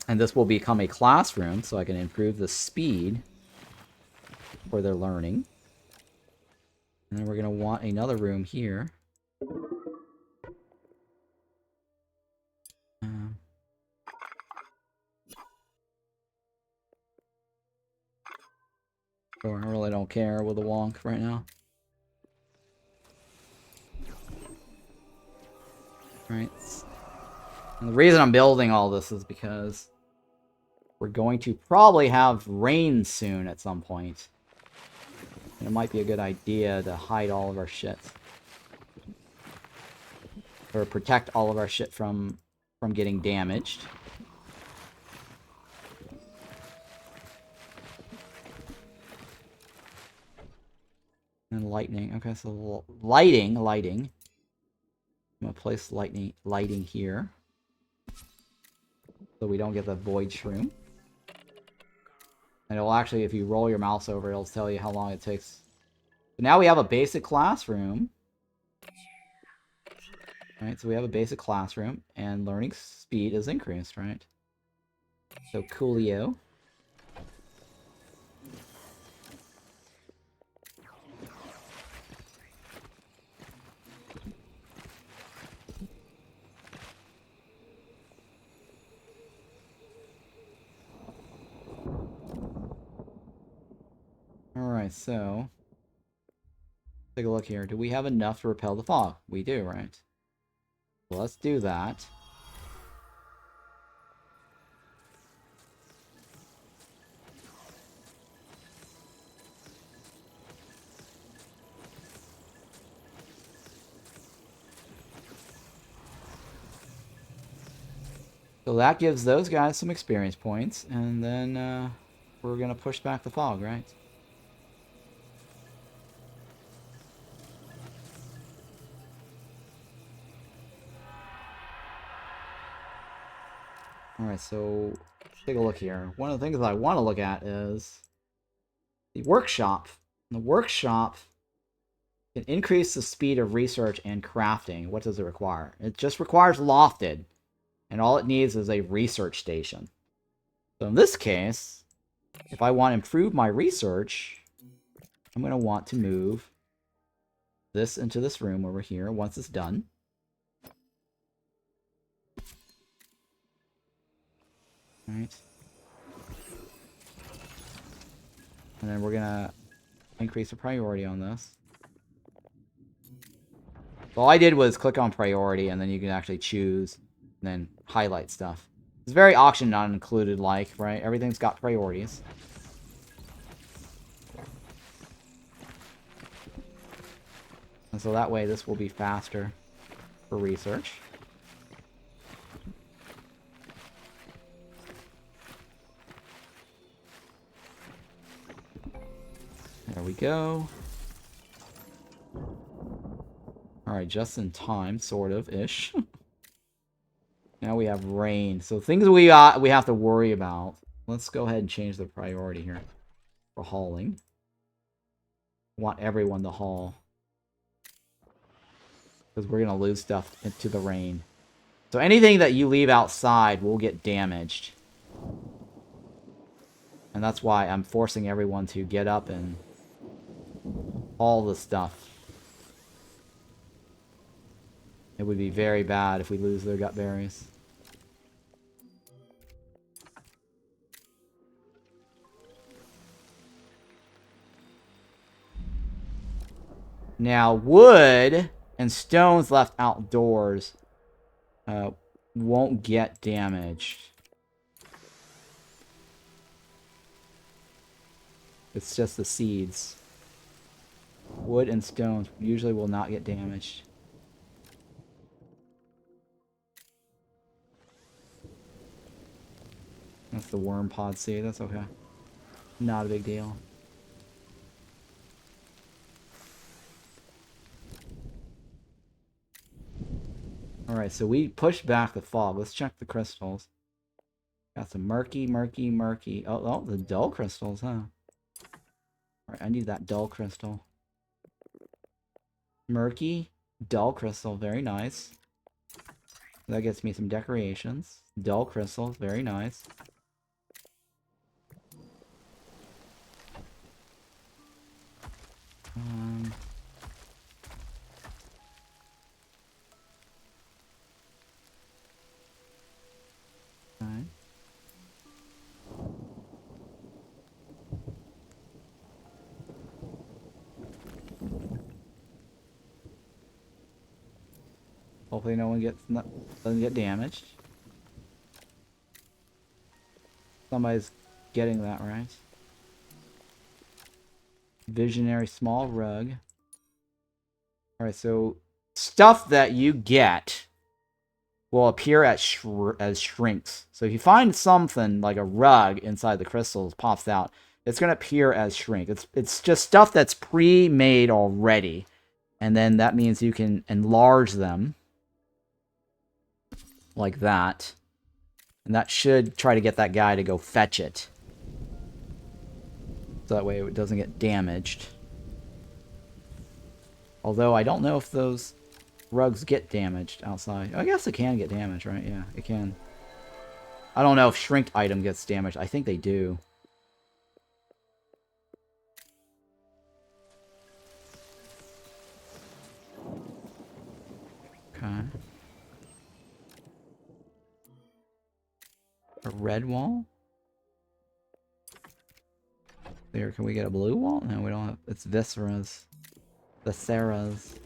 And this will become a classroom, so I can improve the speed for their learning. And then we're going to want another room here. Sure, I really don't care with the wonk right now. Right. And the reason I'm building all this is because we're going to probably have rain soon at some point. And it might be a good idea to hide all of our shit. Or protect all of our shit from getting damaged. And lightning. Okay, so lighting. I'm gonna place lighting here. So we don't get the void shroom. And it'll actually, if you roll your mouse over, it'll tell you how long it takes. But now we have a basic classroom. Right, so we have a basic classroom, and learning speed is increased, right? So coolio. Alright, so take a look here. Do we have enough to repel the fog? We do, right? So let's do that. So that gives those guys some experience points, and then we're gonna push back the fog, right? Alright, so take a look here. One of the things that I want to look at is the workshop. The workshop can increase the speed of research and crafting. What does it require? It just requires lofted, and all it needs is a research station. So in this case, if I want to improve my research, I'm going to want to move this into this room over here once it's done. Right. And then we're gonna increase the priority on this. So all I did was click on priority, and then you can actually choose, and then highlight stuff. It's very auction not included like, right? Everything's got priorities. And so that way this will be faster for research. There we go. Alright, just in time, sort of, ish. Now we have rain. So things we have to worry about. Let's go ahead and change the priority here for hauling. Want everyone to haul. Because we're going to lose stuff into the rain. So anything that you leave outside will get damaged. And that's why I'm forcing everyone to get up and haul the stuff. It would be very bad if we lose their gut berries. Now, wood and stones left outdoors won't get damaged. It's just the seeds. Wood and stones usually will not get damaged. That's the worm pod seed. That's okay. Not a big deal. Alright, so we pushed back the fog. Let's check the crystals. Got some murky. Oh, the dull crystals, huh? Alright, I need that dull crystal. Murky, dull crystal, very nice. That gets me some decorations. Dull crystal, very nice. Okay. Hopefully no one doesn't get damaged. Somebody's getting that right. Visionary small rug. Alright, so stuff that you get will appear as shrinks. So if you find something like a rug inside the crystals pops out, it's going to appear as shrink. It's just stuff that's pre-made already. And then that means you can enlarge them. Like that. And that should try to get that guy to go fetch it. So that way it doesn't get damaged. Although I don't know if those rugs get damaged outside. I guess it can get damaged, right? Yeah, it can. I don't know if shrinked item gets damaged. I think they do. Okay. A red wall? There, can we get a blue wall? No, we don't have... It's Visceras. Visceras.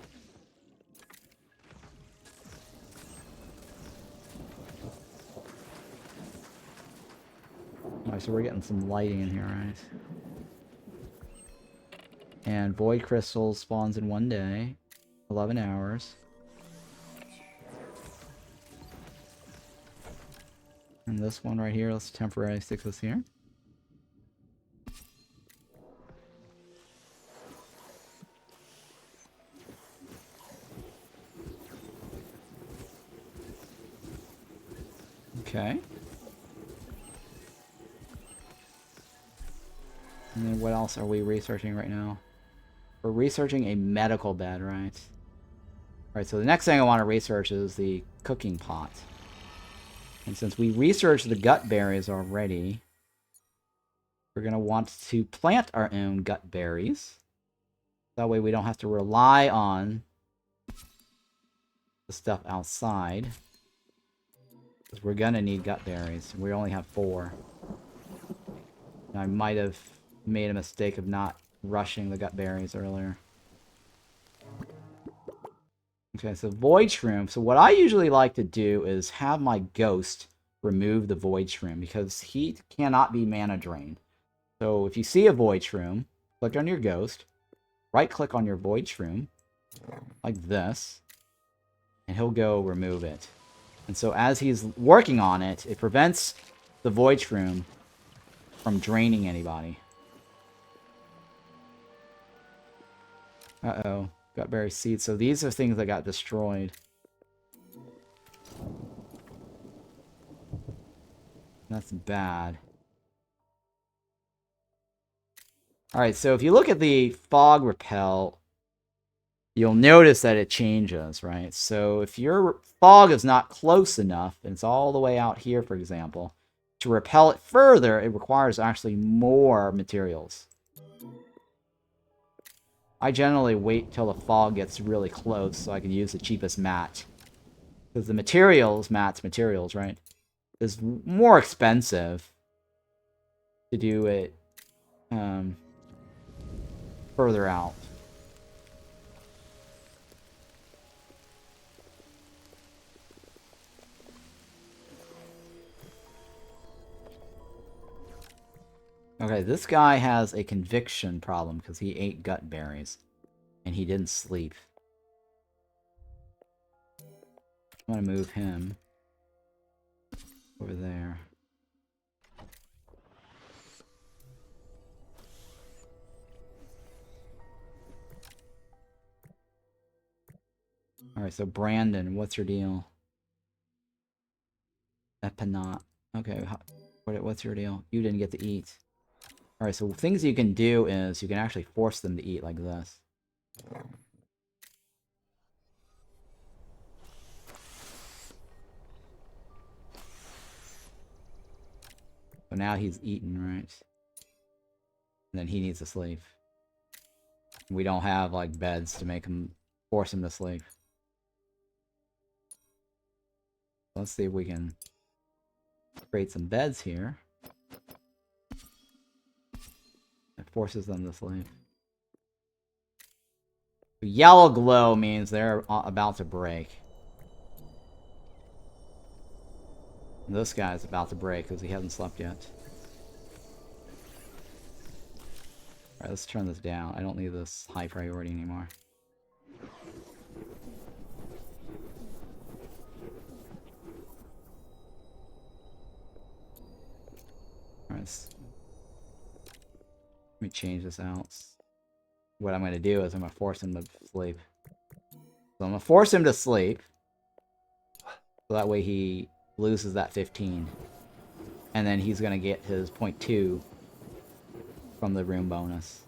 Alright, so we're getting some lighting in here, right? And Void Crystals spawns in 1 day. 11 hours. And this one right here, let's temporarily stick this here. Okay. And then what else are we researching right now? We're researching a medical bed, right? Alright, so the next thing I want to research is the cooking pot. And since we researched the gut berries already, we're going to want to plant our own gut berries. That way we don't have to rely on the stuff outside. Because we're going to need gut berries. We only have 4. And I might have made a mistake of not rushing the gut berries earlier. Okay, so Void Shroom. So what I usually like to do is have my Ghost remove the Void Shroom, because he cannot be mana drained. So if you see a Void Shroom, click on your Ghost, right-click on your Void Shroom, like this, and he'll go remove it. And so as he's working on it, it prevents the Void Shroom from draining anybody. Uh-oh. Got buried seeds. So these are things that got destroyed. That's bad. Alright, so if you look at the fog repel, you'll notice that it changes, right? So if your fog is not close enough, and it's all the way out here, for example, to repel it further, it requires actually more materials. I generally wait till the fog gets really close so I can use the cheapest mat. Because the materials, mat's materials, right, is more expensive to do it further out. Okay, this guy has a conviction problem because he ate gut berries. And he didn't sleep. I'm gonna move him over there. Alright, so Brandon, what's your deal? Epinot. Okay, what's your deal? You didn't get to eat. Alright, so things you can do is you can actually force them to eat like this. So now he's eaten, right? And then he needs to sleep. We don't have, like, beds to make him... force him to sleep. Let's see if we can create some beds here. It forces them to sleep. Yellow glow means they're about to break. And this guy's about to break because he hasn't slept yet. Alright, let's turn this down. I don't need this high priority anymore. Alright, let me change this out. What I'm going to do is I'm going to force him to sleep. So I'm going to force him to sleep. So that way he loses that 15. And then he's going to get his 0.2 from the room bonus.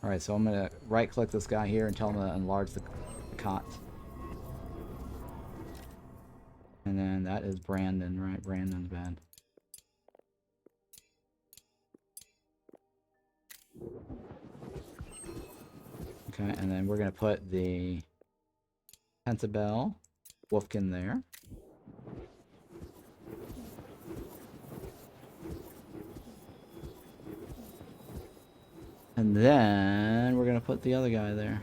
Alright, so I'm going to right-click this guy here and tell him to enlarge the cot. And then that is Brandon, right? Brandon's bed. Okay, and then we're going to put the Pentabell Wolfkin there. And then we're going to put the other guy there.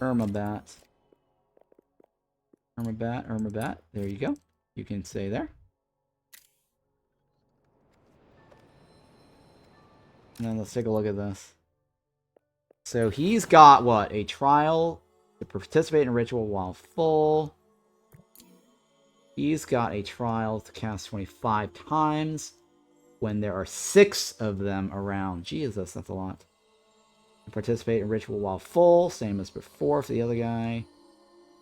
Irmabat. Irmabat. There you go. You can stay there. And then let's take a look at this. So he's got, what, a trial to participate in a ritual while full. He's got a trial to cast 25 times when there are 6 of them around. Jesus, that's a lot. Participate in ritual while full, same as before for the other guy.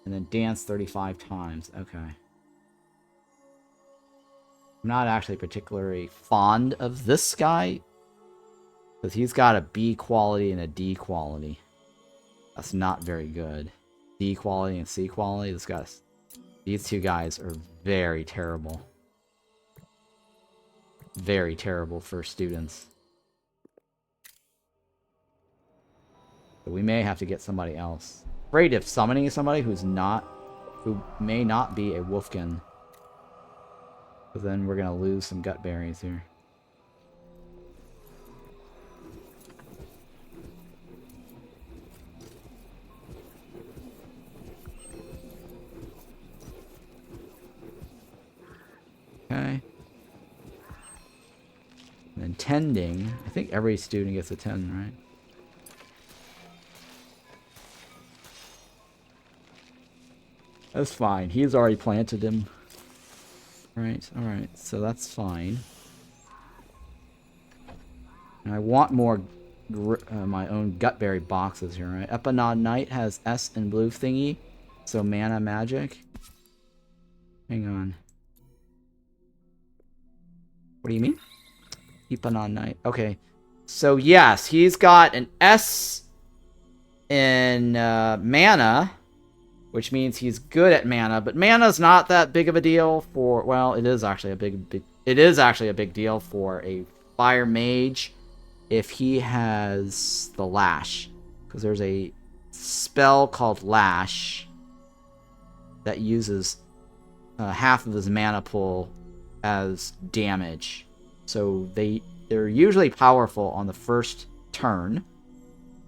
And then dance 35 times. Okay. I'm not actually particularly fond of this guy. Because he's got a B quality and a D quality. That's not very good. D quality and C quality. These two guys are very terrible. Very terrible for students. But we may have to get somebody else. Afraid of summoning somebody who may not be a Wolfkin. Because then we're gonna lose some gut berries here. Okay. And then tending. I think every student gets a 10, right? That's fine. He's already planted him. Right, alright. So that's fine. And I want more my own Gutberry boxes here, right? Epanod Knight has S and blue thingy. So mana magic. Hang on. What do you mean? Epanod Knight. Okay. So yes, he's got an S in mana, which means he's good at mana, but mana's not that big of a deal for, well, it is actually a big deal for a fire mage if he has the Lash, because there's a spell called Lash that uses half of his mana pool as damage. So they're usually powerful on the first turn,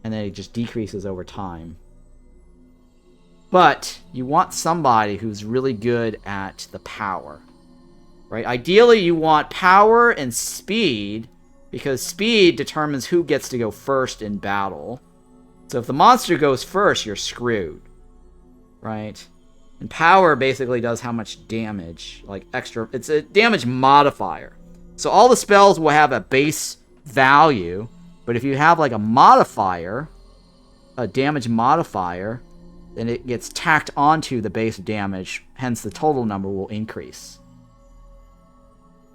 and then it just decreases over time. But you want somebody who's really good at the power, right? Ideally, you want power and speed, because speed determines who gets to go first in battle. So if the monster goes first, you're screwed, right? And power basically does how much damage, like extra. It's a damage modifier. So all the spells will have a base value, but if you have like a modifier, a damage modifier, then it gets tacked onto the base damage, hence the total number will increase.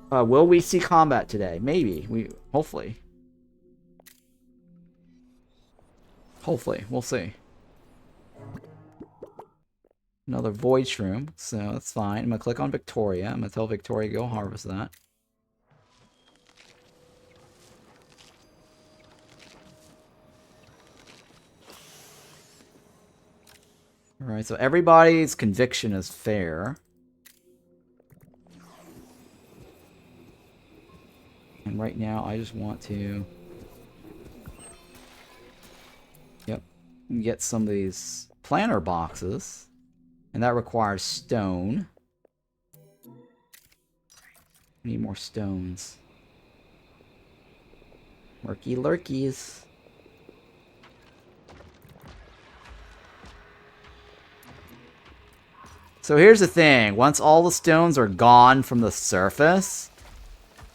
Will we see combat today? Maybe. Hopefully. Hopefully. We'll see. Another Void Shroom, so that's fine. I'm going to click on Victoria. I'm going to tell Victoria to go harvest that. Alright, so everybody's conviction is fair. And right now, I just want to... Yep. Get some of these planter boxes. And that requires stone. I need more stones. Murky lurkies. So here's the thing. Once all the stones are gone from the surface,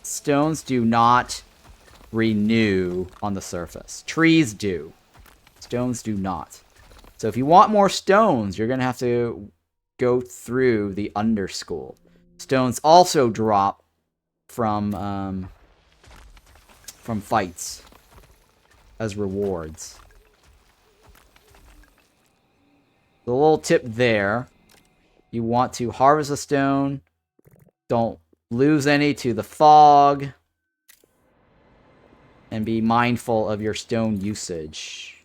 stones do not renew on the surface. Trees do. Stones do not. So if you want more stones, you're going to have to go through the underschool. Stones also drop from fights as rewards. The little tip there. You want to harvest a stone. Don't lose any to the fog. And be mindful of your stone usage.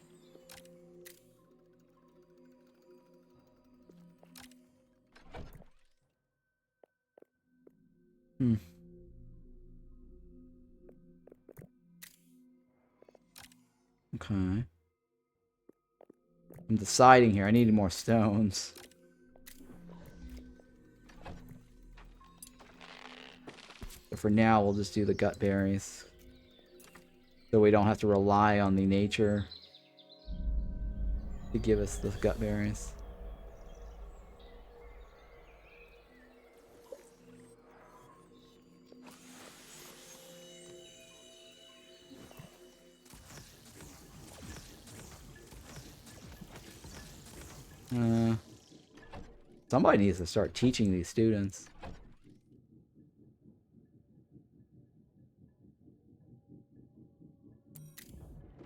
Okay. I'm deciding here. I need more stones. But for now, we'll just do the gut berries. So we don't have to rely on the nature to give us the gut berries. Somebody needs to start teaching these students.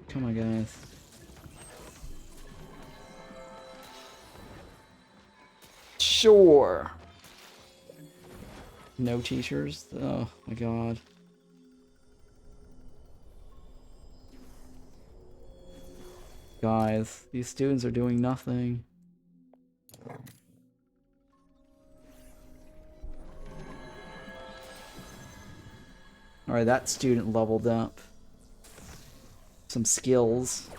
Come on, guys. Sure. No teachers? Oh my god. Guys, these students are doing nothing. Alright, that student leveled up. Some skills.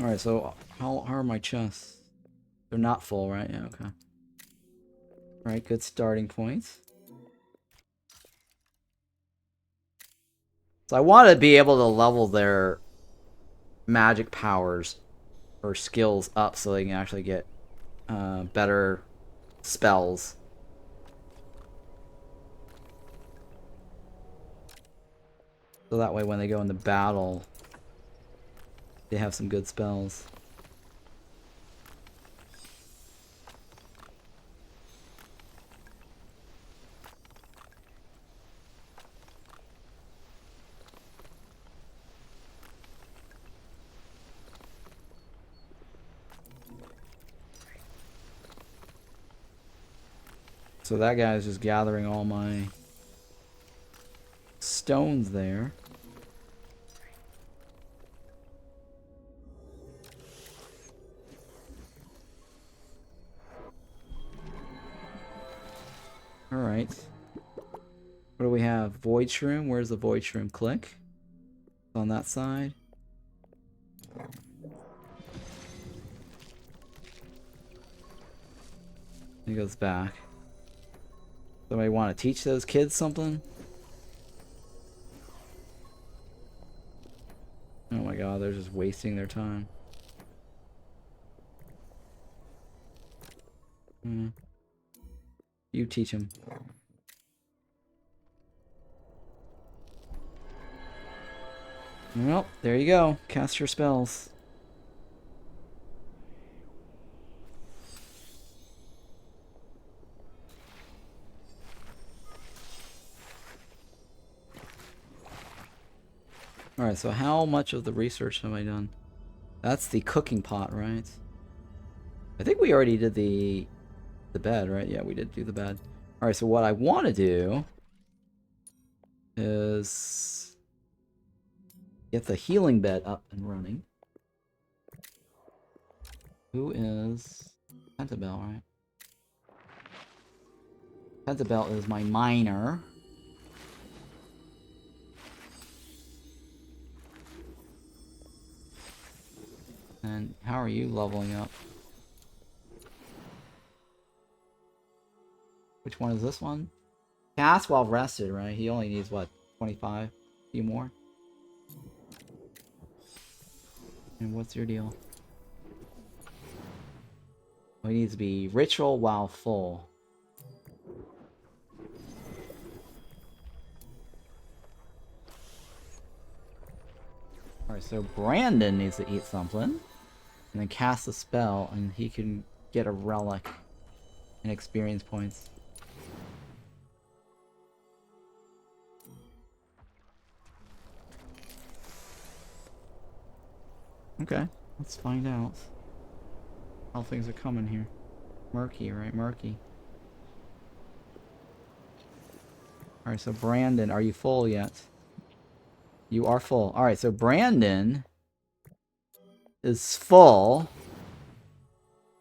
Alright, so how are my chests? They're not full, right? Yeah, okay. Alright, good starting points. So I want to be able to level their magic powers or skills up so they can actually get better spells. So that way when they go into battle, they have some good spells. So that guy is just gathering all my stones there. Alright. What do we have? Void Shroom? Where's the Void Shroom? Click. On that side. He goes back. Somebody want to teach those kids something? Oh my god, they're just wasting their time. You teach him. Well, there you go. Cast your spells. Alright, so how much of the research have I done? That's the cooking pot, right? I think we already did the bed, right? Yeah, we did do the bed. Alright, so what I want to do is get the healing bed up and running. Who is Pentabell, right? Pentabell is my miner. And how are you leveling up? Which one is this one? Cast while rested, right? He only needs, what, 25? A few more? And what's your deal? Well, he needs to be ritual while full. Alright, so Brandon needs to eat something. And then cast a spell, and he can get a relic and experience points. Okay, let's find out how things are coming here. Murky, right? Murky. Alright, so Brandon, are you full yet? You are full. Alright, so Brandon is full.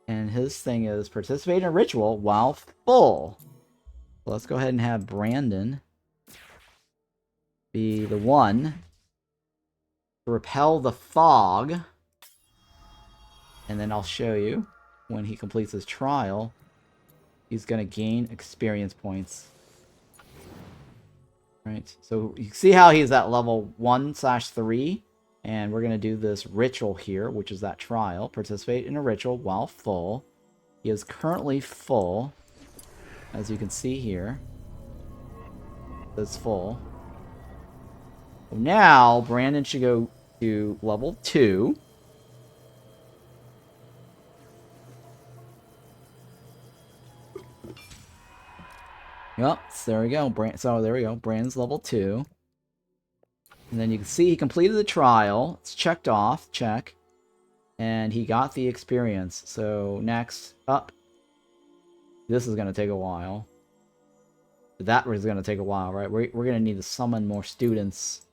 And his thing is participate in a ritual while full. So let's go ahead and have Brandon be the one to repel the fog. And then I'll show you when he completes his trial, he's going to gain experience points. Right, so you see how he's at level 1/3, and we're going to do this ritual here, which is that trial. Participate in a ritual while full. He is currently full, as you can see here. It's full. So now, Brandon should go to level 2. Yep, so there we go. So there we go. Brandon's level 2. And then you can see he completed the trial. It's checked off. Check. And he got the experience. So next up. This is going to take a while. That is going to take a while, right? We're going to need to summon more students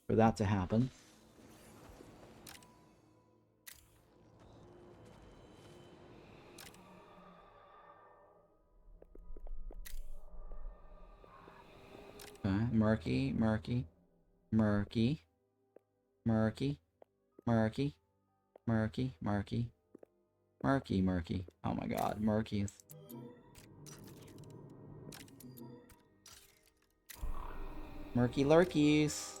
for that to happen. Okay, murky, murky, murky, murky, murky, Murky, murky. Murky, murky. Oh my god, murky. Murky lurkies.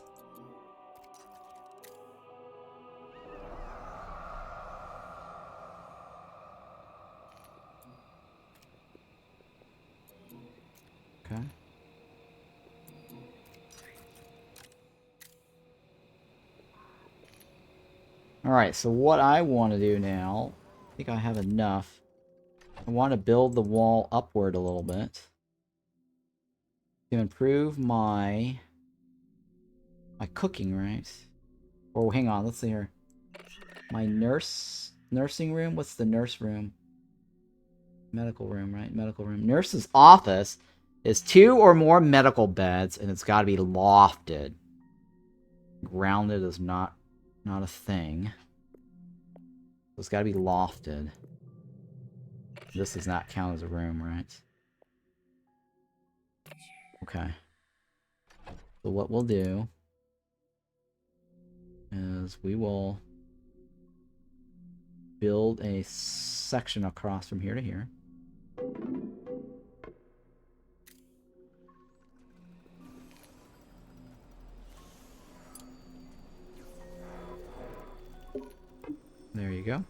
Okay. Alright, so what I want to do now, I think I have enough. I want to build the wall upward a little bit. To improve my cooking, right? Oh, hang on, let's see here. My nursing room? What's the nurse room? Medical room, right? Medical room. Nurse's office is 2 or more medical beds, and it's got to be lofted. Grounded is not a thing. So it's got to be lofted. This does not count as a room, right? Okay. So what we'll do is we will build a section across from here to here. There you go.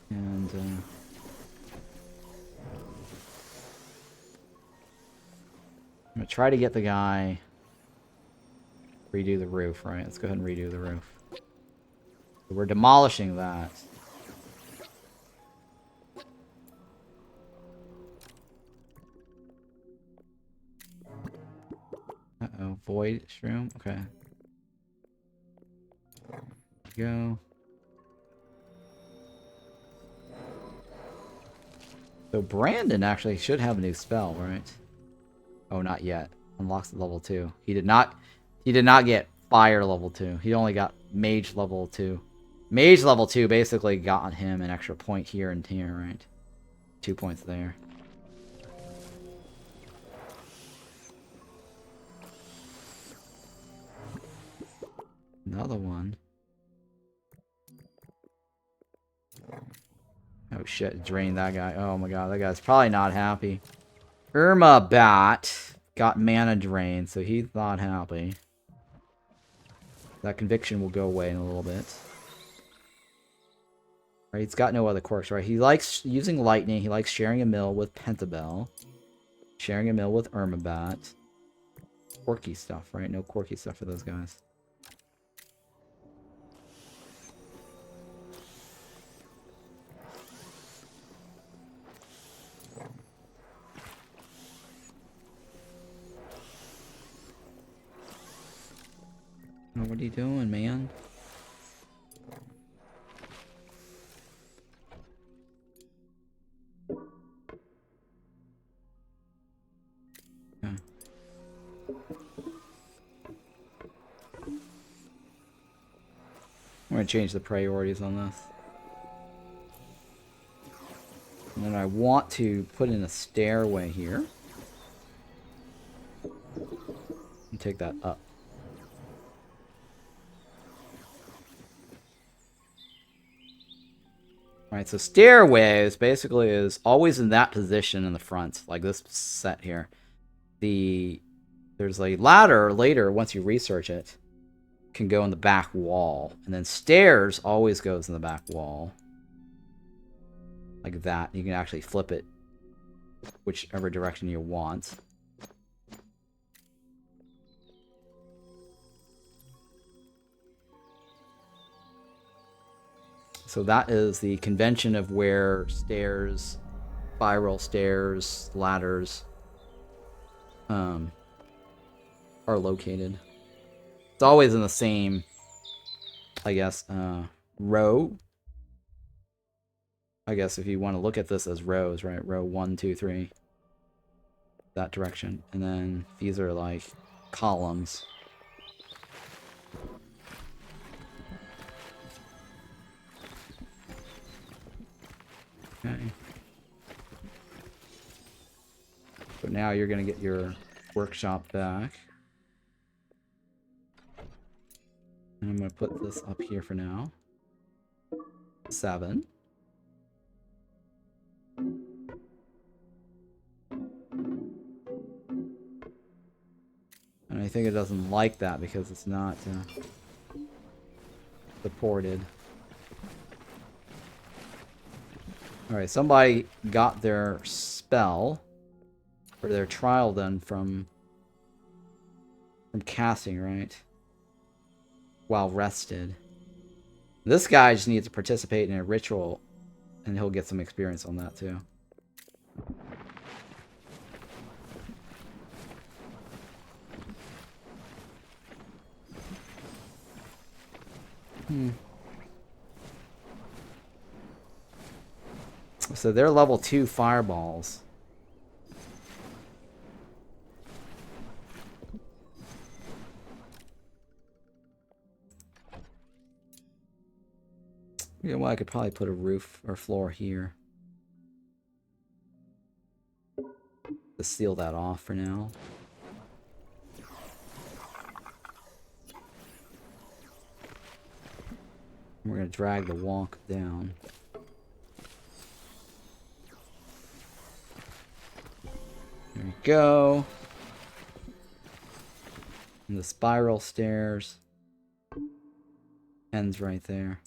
And I'm gonna try to get the guy redo the roof, right? Let's go ahead and redo the roof. So we're demolishing that. Uh-oh, void shroom? Okay. There we go. So Brandon actually should have a new spell, right? Oh, not yet. Unlocks at level 2. He did not get fire level 2. He only got mage level 2. Mage level 2 basically got him an extra point here and here, right? 2 points there. Another one. Oh shit, drained that guy. Oh my god, that guy's probably not happy. Irma Bat got mana drained, so he's not happy. That conviction will go away in a little bit. Right, he's got no other quirks, right? He likes using lightning, he likes sharing a mill with Pentabell. Sharing a mill with Irma Bat. Quirky stuff, right? No quirky stuff for those guys. Oh, what are you doing, man? Okay. I'm going to change the priorities on this. And then I want to put in a stairway here. And take that up. Alright, so stairways basically is always in that position in the front, like this set here. There's a ladder later, once you research it, can go in the back wall. And then stairs always goes in the back wall. Like that. You can actually flip it whichever direction you want. So that is the convention of where stairs, spiral stairs, ladders are located. It's always in the same, I guess, row. I guess if you want to look at this as rows, right? Row 1, 2, 3. That direction. And then these are like columns. Okay. So now you're going to get your workshop back. And I'm I'm going to put this up here for now. 7. And I think it doesn't like that because it's not supported. Alright, somebody got their spell, or their trial done from casting, right? While rested. This guy just needs to participate in a ritual, and he'll get some experience on that too. So they're level 2 fireballs. You know what, I could probably put a roof or floor here to seal that off for now. We're going to drag the walk down. There we go. And the spiral stairs ends right there.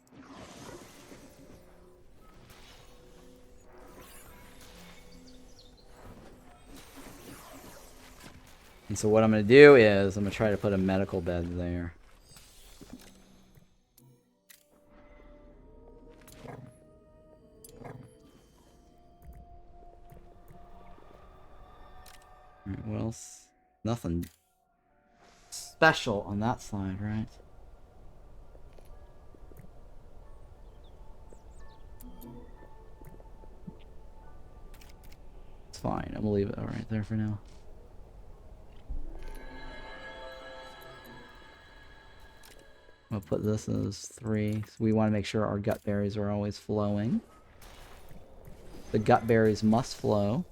And so what I'm going to do is I'm going to try to put a medical bed there. Alright, what else? Nothing special on that side, right? It's fine. I'm going to leave it right there for now. I'll put this as 3. So we want to make sure our gut berries are always flowing. The gut berries must flow.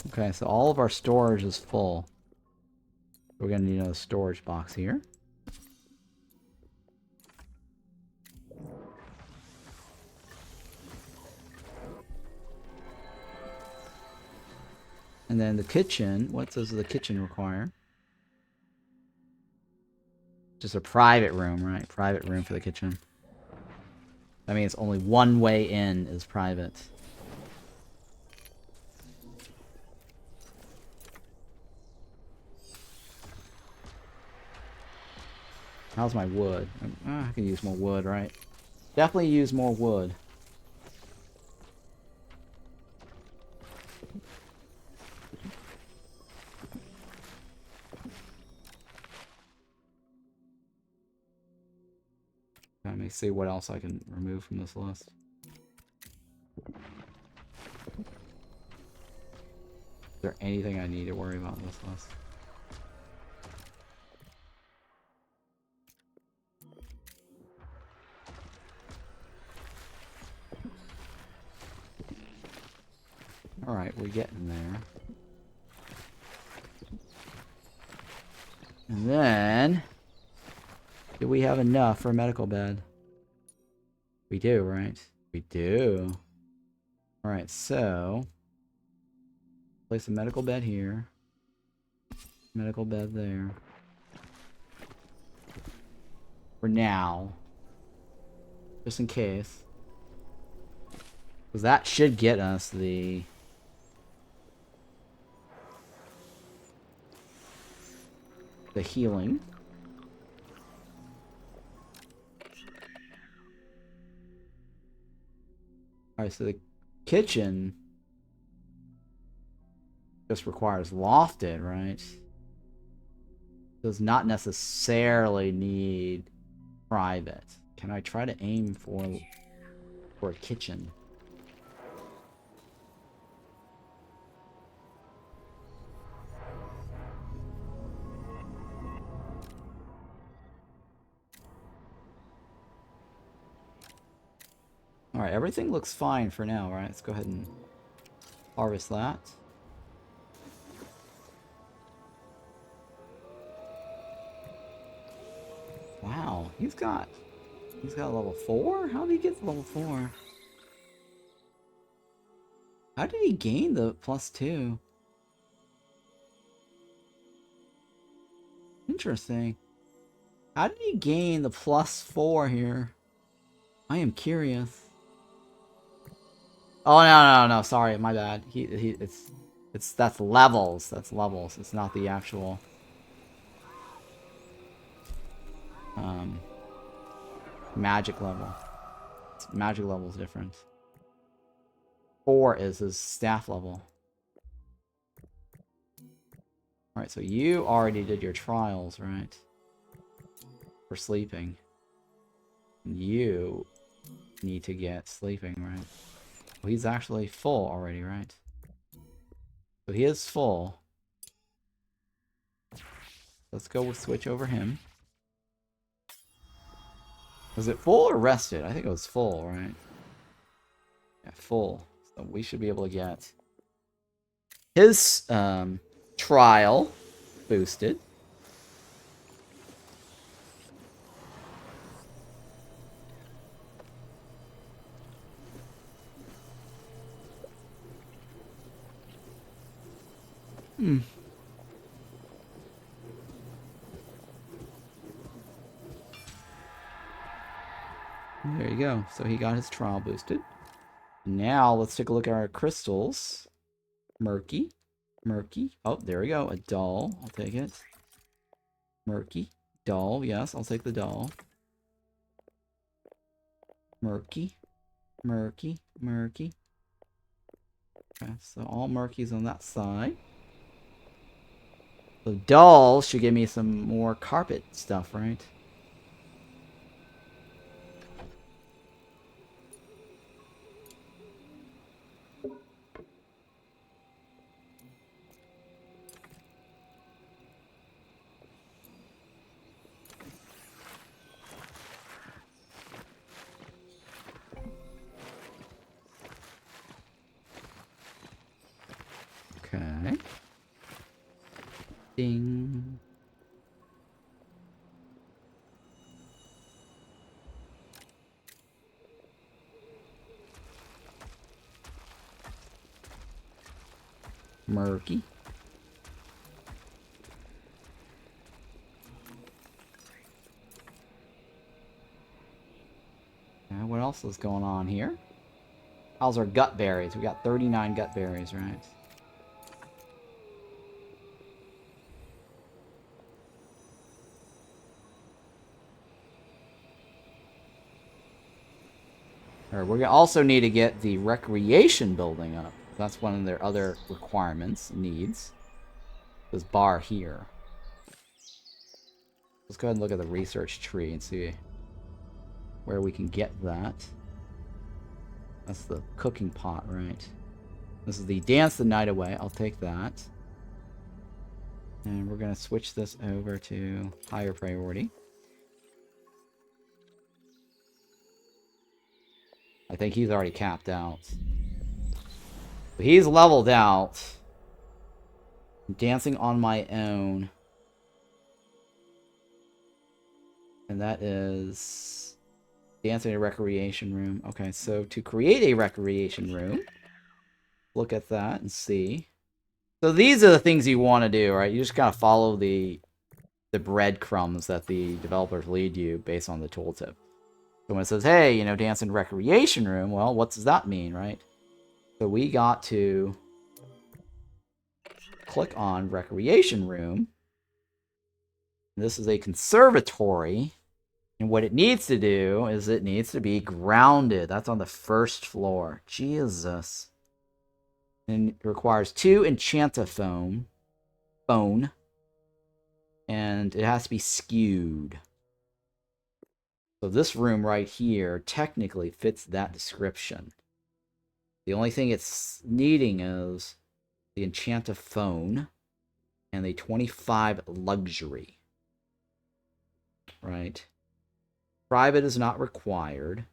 Okay, so all of our storage is full. We're going to need another storage box here. And then the kitchen, what does the kitchen require? Just a private room, right? Private room for the kitchen. That means only one way in is private. How's my wood? I can use more wood, right? Definitely use more wood. Let me see what else I can remove from this list. Is there anything I need to worry about in this list? Alright, we're getting there. And then... do we have enough for a medical bed? We do, right? We do. Alright, so... place a medical bed here. Medical bed there. For now. Just in case. Because that should get us the... healing. Alright, so the kitchen just requires lofted, right? Does not necessarily need private. Can I try to aim for a kitchen? Alright, everything looks fine for now, right? Let's go ahead and Harvest that. Wow, he's got level 4? How did he get to level 4? How did he gain the +2? Interesting. How did he gain the +4 here? I am curious. Oh no, sorry, my bad. That's levels. That's levels. It's not the actual magic level. Magic level is different. 4 is his staff level. Alright, so you already did your trials, right? For sleeping. You need to get sleeping, right? Well, he's actually full already, right? So he is full. Let's go with switch over him. Was it full or rested? I think it was full, right? Yeah, full. So we should be able to get his trial boosted. There you go. So he got his trial boosted. Now let's take a look at our crystals. Murky. Murky. Oh, there we go. A dull. I'll take it. Murky. Dull. Yes, I'll take the dull. Murky. Murky. Murky. Okay, so all murkies on that side. The dull should give me some more carpet stuff, right? Okay. Ding. Murky. Okay, what else is going on here? How's our gut berries? We got 39 gut berries, right? Or we also need to get the recreation building up. That's one of their other requirements, needs. This bar here. Let's go ahead and look at the research tree and see where we can get that. That's the cooking pot, right? This is the dance the night away. I'll take that. And we're going to switch this over to higher priority. I think he's already capped out. But he's leveled out. Dancing on my own. And that is dancing in a recreation room. Okay, so to create a recreation room, look at that and see. So these are the things you want to do, right? You just gotta follow the breadcrumbs that the developers lead you based on the tooltip. So when it says, hey, you know, dance in recreation room, well, what does that mean, right? So we got to click on recreation room. This is a conservatory. And what it needs to do is it needs to be grounded. That's on the first floor. Jesus. And it requires 2 enchantophone. And it has to be skewed. So this room right here technically fits that description. The only thing it's needing is the enchantophone and the 25 luxury. Right? Private is not required.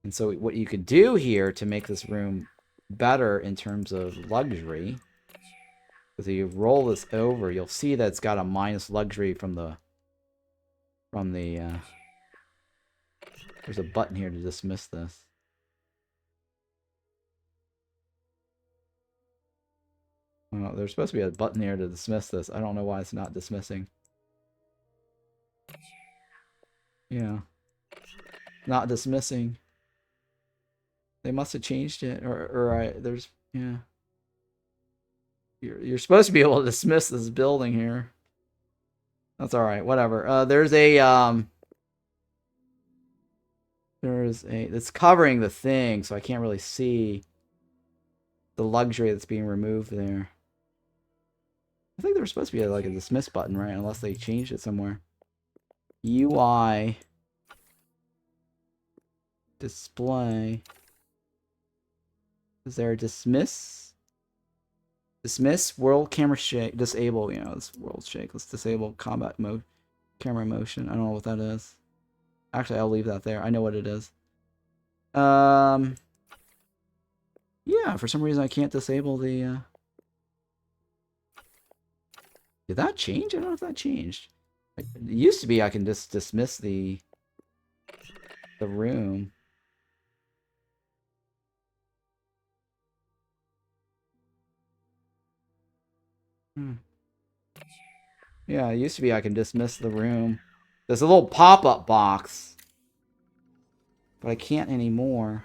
And so what you could do here to make this room better in terms of luxury. Because if you roll this over, you'll see that it's got a minus luxury from the... There's a button here to dismiss this. Well, there's supposed to be a button here to dismiss this. I don't know why it's not dismissing. Yeah. Not dismissing. They must have changed it. Or there's... Yeah. You're supposed to be able to dismiss this building here. That's alright. Whatever. There's a... It's covering the thing, so I can't really see the luxury that's being removed there. I think there was supposed to be like a dismiss button, right? Unless they changed it somewhere. UI. Display. Is there a dismiss? Dismiss world camera shake. Disable, you know, this world shake. Let's disable combat mode. Camera motion. I don't know what that is. Actually, I'll leave that there. I know what it is. Yeah, for some reason I can't disable the... Did that change? I don't know if that changed. It used to be I can just dismiss the room. Yeah, it used to be I can dismiss the room. There's a little pop-up box. But I can't anymore.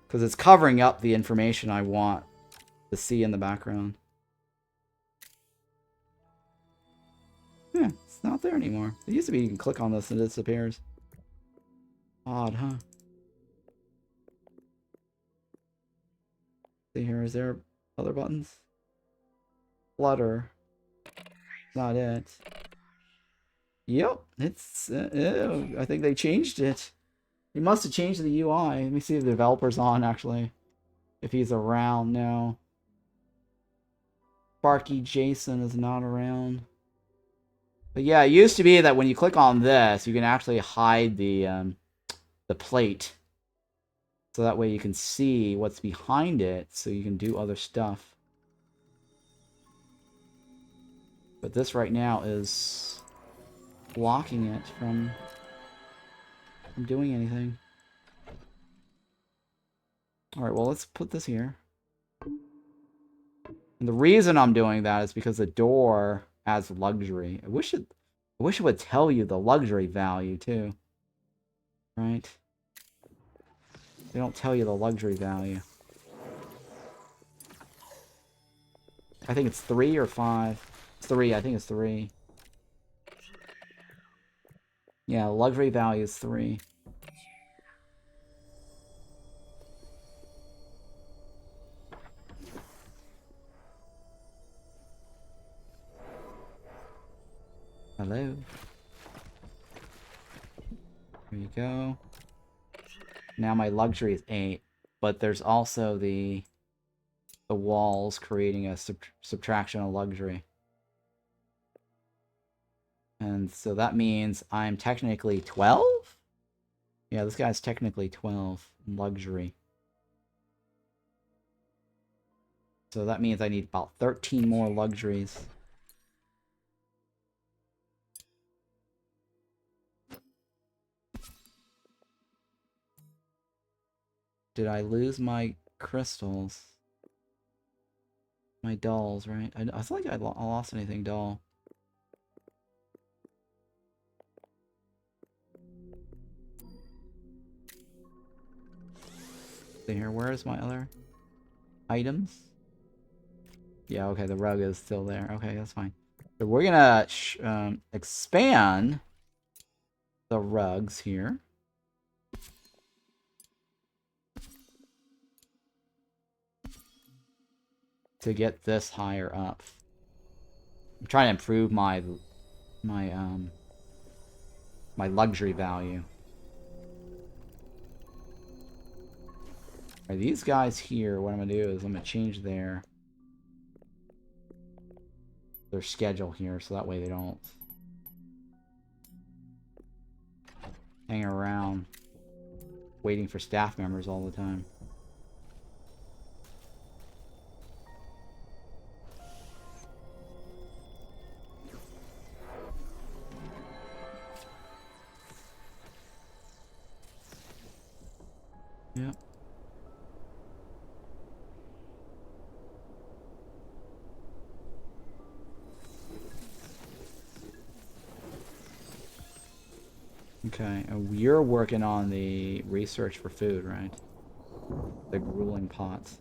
Because it's covering up the information I want to see in the background. Yeah, it's not there anymore. It used to be you can click on this and it disappears. Odd, huh? See here, is there other buttons? Flutter. Not it. Yep, it's... I think they changed it. They must have changed the UI. Let me see if the developer's on, actually. If he's around. No. Sparky Jason is not around. But yeah, it used to be that when you click on this, you can actually hide the plate. So that way you can see what's behind it, so you can do other stuff. But this right now is blocking it from doing anything. Alright, well, let's put this here. And the reason I'm doing that is because the door adds luxury. I wish it would tell you the luxury value, too. Right? They don't tell you the luxury value. I think it's 3 or 5. It's 3, I think it's 3. Yeah, luxury value is 3. Hello. There you go. Now my luxury is 8, but there's also the walls creating a subtraction of luxury. And so that means I'm technically 12? Yeah, this guy's technically 12 in luxury. So that means I need about 13 more luxuries. Did I lose my crystals? My dolls, right? I feel like I lost anything dull. See here, where is my other items? Yeah, okay, the rug is still there. Okay, that's fine. So we're gonna expand the rugs here. To get this higher up. I'm trying to improve my luxury value. Alright, these guys here, what I'm gonna do is I'm gonna change their schedule here, so that way they don't hang around. waiting for staff members all the time. Yep. Okay, and you're working on the research for food, right? The grueling pots.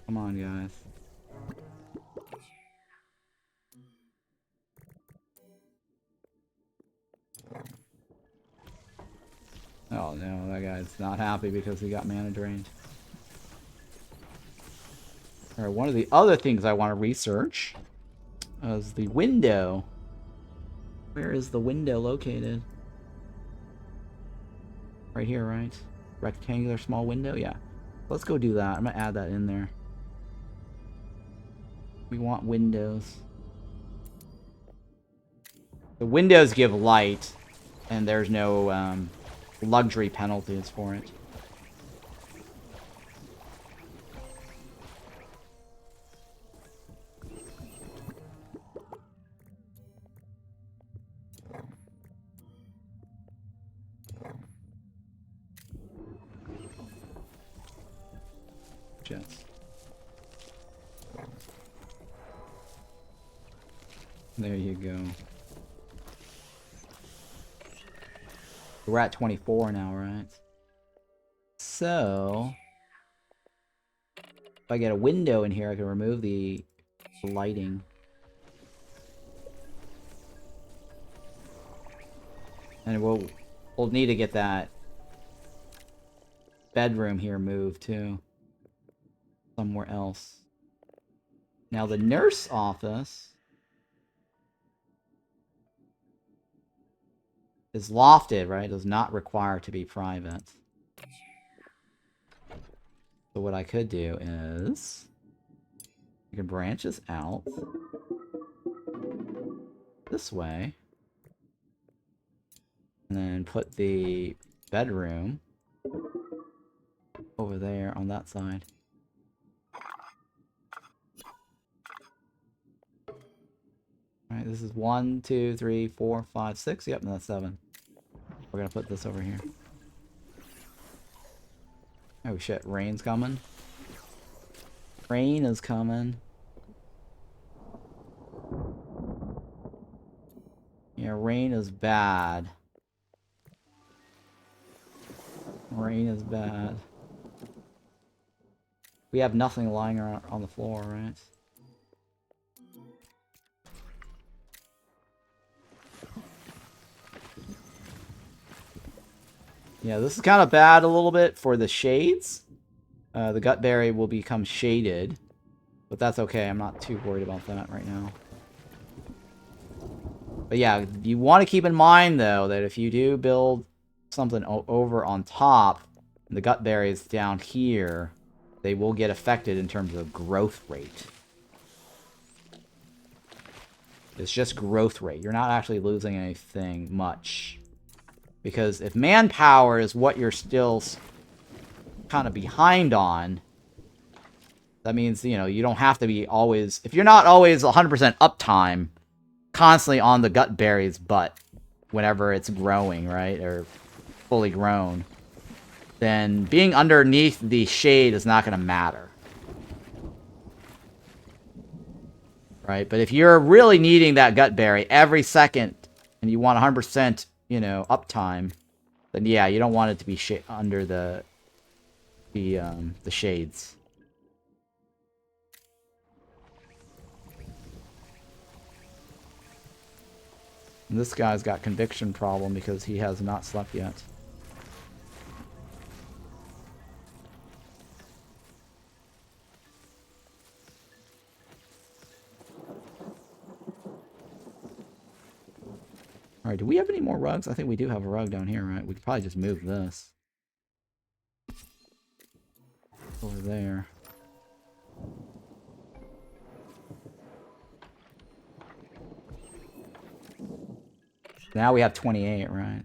Come on, guys. Oh no, that guy's not happy because he got mana drained. Alright, one of the other things I want to research is the window. Where is the window located? Right here, right? Rectangular small window? Yeah. Let's go do that. I'm gonna add that in there. We want windows. The windows give light, and there's no luxury penalties for it. Jets. There you go. We're at 24 now, right? So, if I get a window in here, I can remove the lighting. And we'll need to get that bedroom here moved too. Somewhere else. Now the nurse office is lofted, right? It does not require to be private. So what I could do is I can branch this out this way. And then put the bedroom over there on that side. Alright, this is 1, 2, 3, 4, 5, 6. Yep, and that's 7. We're gonna put this over here. Oh shit, rain's coming. Rain is coming. Yeah, rain is bad. Rain is bad. We have nothing lying around on the floor, right? Yeah, this is kind of bad a little bit for the shades. The Gutberry will become shaded. But that's okay, I'm not too worried about that right now. But yeah, you want to keep in mind, though, that if you do build something over on top, and the Gutberry is down here, they will get affected in terms of growth rate. It's just growth rate. You're not actually losing anything much. Because if manpower is what you're still kind of behind on, that means, you know, you don't have to be always... If you're not always 100% uptime, constantly on the Gutberry's butt whenever it's growing, right? Or fully grown, then being underneath the shade is not going to matter. Right? But if you're really needing that Gutberry every second, and you want 100%, you know, uptime, then yeah, you don't want it to be under the shades. And this guy's got conviction problem because he has not slept yet. Alright, do we have any more rugs? I think we do have a rug down here, right? We could probably just move this over there. Now we have 28, right?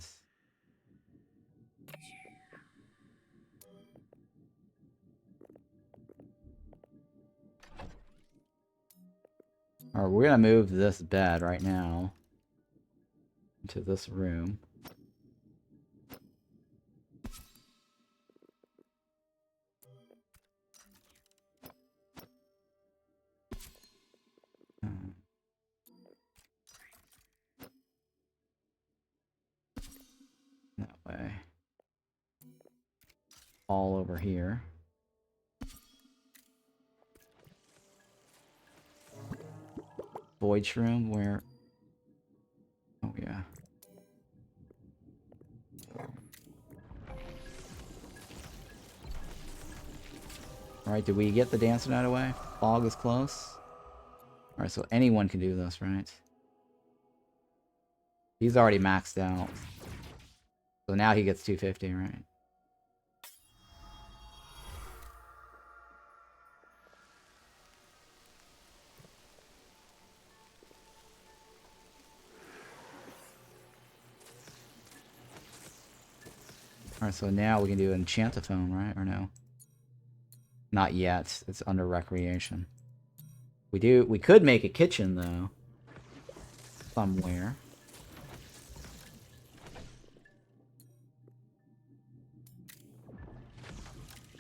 Alright, we're gonna move this bed right now into this room. That way. All over here. Void room where... Oh, yeah. Alright, did we get the dancing out of the way? Fog is close. Alright, so anyone can do this, right? He's already maxed out. So now he gets 250, right? Alright, so now we can do Enchantophone, right? Or no? Not yet. It's under recreation. We could make a kitchen, though. Somewhere.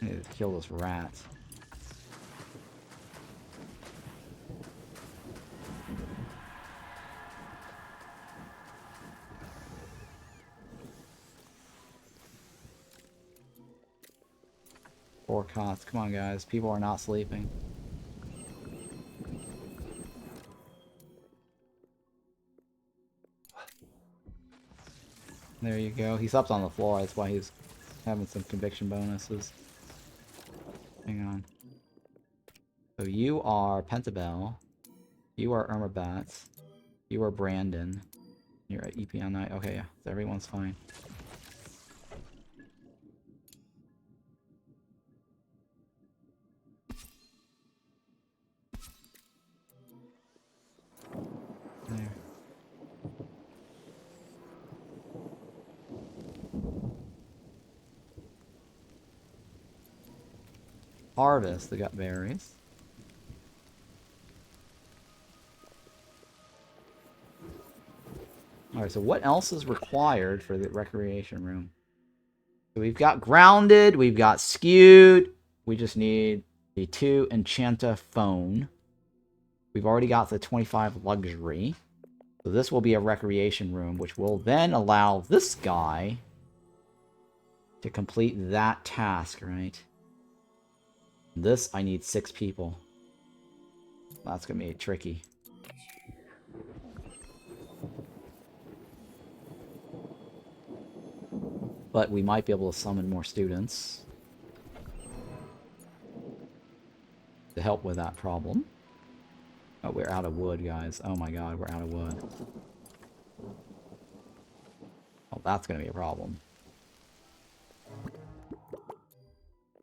I need to kill this rat. Four cots. Come on, guys. People are not sleeping. There you go. He slept on the floor. That's why he's having some conviction bonuses. Hang on. So you are Pentabelle. You are Irma Bats. You are Brandon. You're at EP on night. Okay, yeah. So everyone's fine. There. Harvest, they got berries. Alright, so what else is required for the recreation room? So we've got grounded, we've got skewed. We just need the 2 Enchantophone. We've already got the 25 luxury. So this will be a recreation room, which will then allow this guy to complete that task, right? This, I need 6 people. That's gonna be tricky. But we might be able to summon more students to help with that problem. Oh, we're out of wood, guys. Oh my god, we're out of wood. Oh, that's gonna be a problem.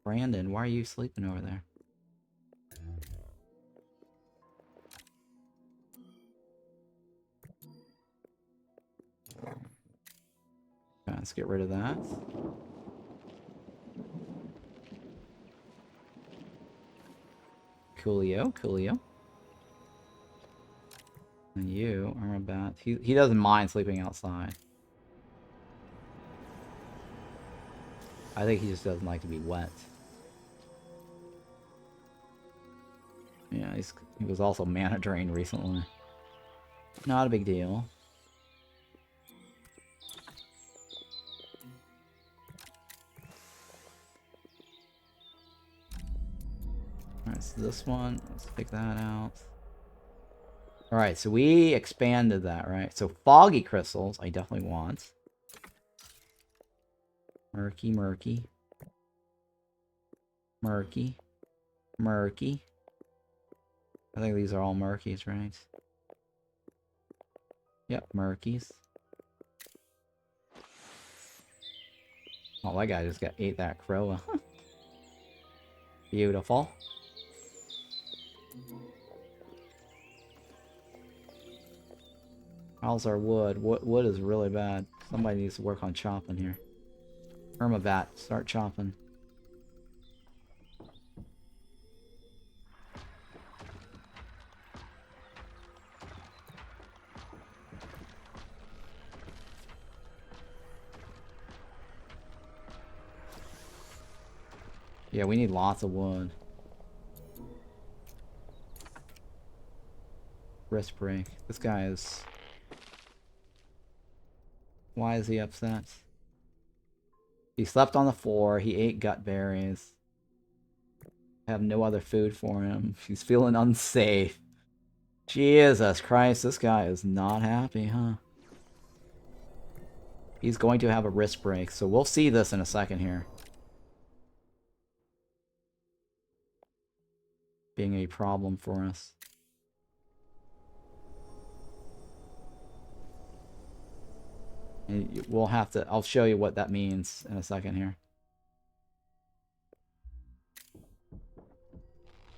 Brandon, why are you sleeping over there? Okay, let's get rid of that. Coolio, coolio. And you are about... He doesn't mind sleeping outside. I think he just doesn't like to be wet. Yeah, he was also mana drained recently. Not a big deal. Alright, so this one, let's take that out. Alright, so we expanded that, right? So foggy crystals, I definitely want. Murky, murky. Murky. Murky. I think these are all murkies, right? Yep, murkies. Oh, that guy just ate that crow. Beautiful. How's our wood? Wood is really bad. Somebody needs to work on chopping here. Hermavat, start chopping. Yeah, we need lots of wood. Wrist break. This guy is... Why is he upset? He slept on the floor. He ate gut berries. I have no other food for him. He's feeling unsafe. Jesus Christ, this guy is not happy, huh? He's going to have a wrist break, so we'll see this in a second here. Being a problem for us. And we'll have to... I'll show you what that means in a second here.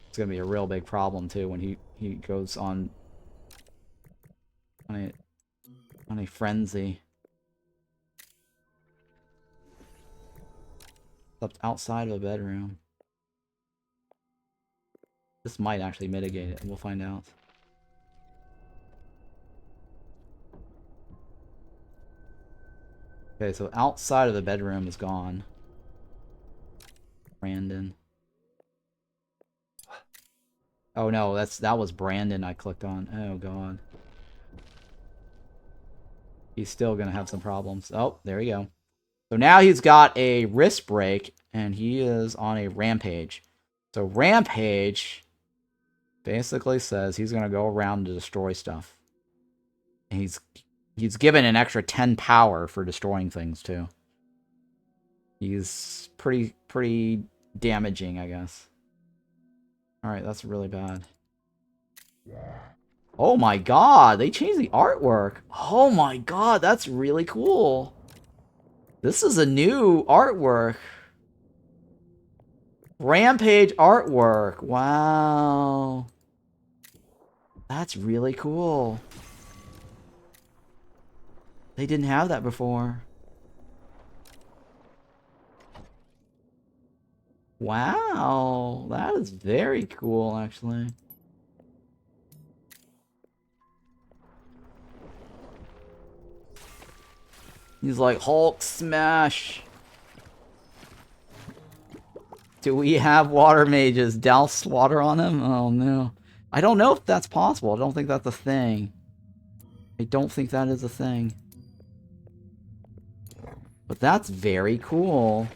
It's going to be a real big problem, too, when he goes on a frenzy. Slept outside of a bedroom. This might actually mitigate it. We'll find out. Okay, so outside of the bedroom is gone. Brandon. Oh no, that was Brandon I clicked on. Oh god. He's still gonna have some problems. Oh, there we go. So now he's got a wrist break, and he is on a rampage. So rampage basically says he's gonna go around to destroy stuff. And he's given an extra 10 power for destroying things too. He's pretty damaging, I guess. Alright, that's really bad. Oh my god, they changed the artwork. Oh my god, that's really cool. This is a new artwork. Rampage artwork. Wow. That's really cool. They didn't have that before. Wow. That is very cool, actually. He's like, Hulk smash. Do we have water mages? Douse water on him? Oh no. I don't know if that's possible. I don't think that's a thing. I don't think that is a thing. But that's very cool.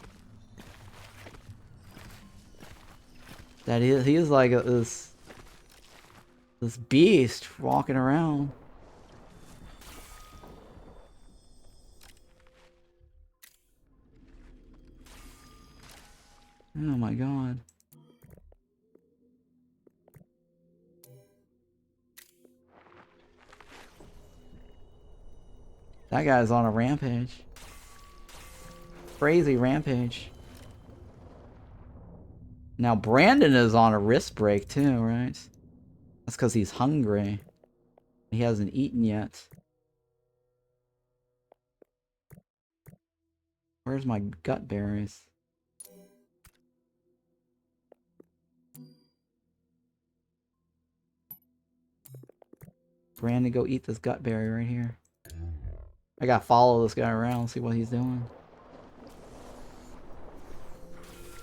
That he is like this beast walking around. Oh my god. That guy's on a rampage. Crazy rampage. Now Brandon is on a wrist break too, right? That's because he's hungry. He hasn't eaten yet. Where's my gut berries? Brandon, go eat this gut berry right here. I gotta follow this guy around, see what he's doing.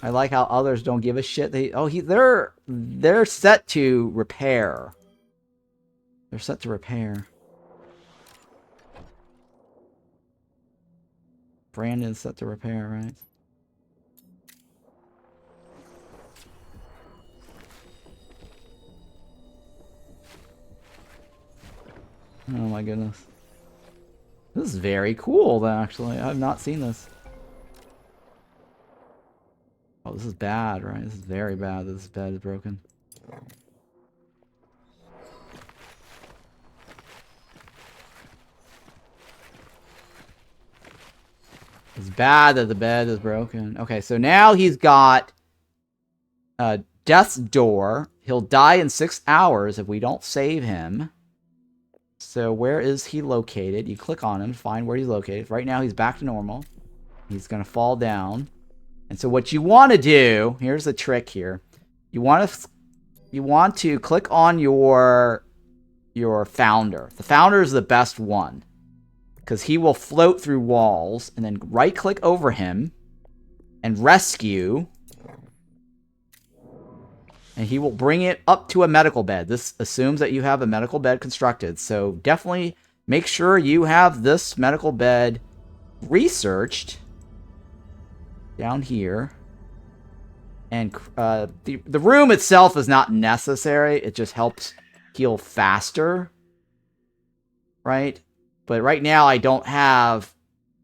I like how others don't give a shit. They're set to repair. They're set to repair. Brandon's set to repair, right? Oh my goodness. This is very cool, actually. I've not seen this. Oh, this is bad, right? This is very bad. This bed is broken. It's bad that the bed is broken. Okay, so now he's got Death's Door. He'll die in 6 hours if we don't save him. So where is he located? You click on him, find where he's located. Right now he's back to normal. He's going to fall down. And so what you want to do, here's the trick here. You want to click on your founder. The founder is the best one because he will float through walls, and then right click over him and rescue, and he will bring it up to a medical bed. This assumes that you have a medical bed constructed, so definitely make sure you have this medical bed researched down here. And the room itself is not necessary. It just helps heal faster, right? But right now I don't have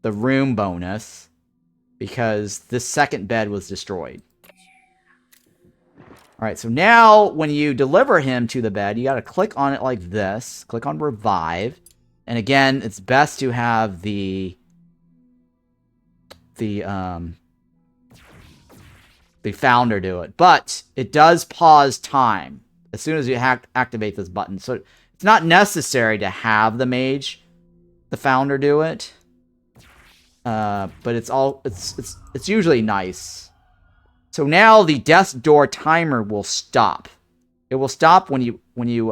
the room bonus because this second bed was destroyed. All right, so now when you deliver him to the bed, you got to click on it like this. Click on revive. And again, it's best to have the founder do it. But it does pause time as soon as you activate this button. So it's not necessary to have the mage, the founder, do it. But it's usually nice. So now the death door timer will stop. It will stop when you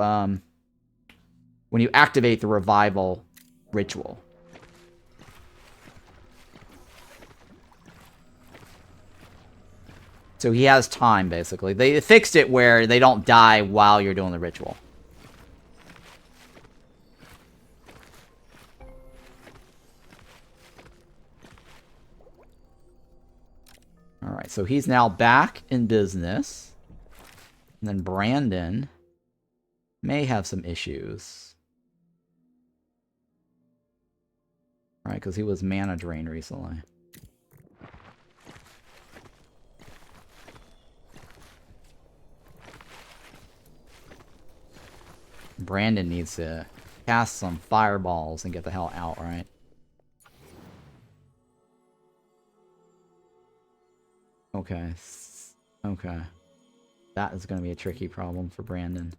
activate the revival ritual. So he has time, basically. They fixed it where they don't die while you're doing the ritual. Alright, so he's now back in business. And then Brandon may have some issues. Alright, because he was mana drained recently. Brandon needs to cast some fireballs and get the hell out, right? Okay. Okay. That is going to be a tricky problem for Brandon.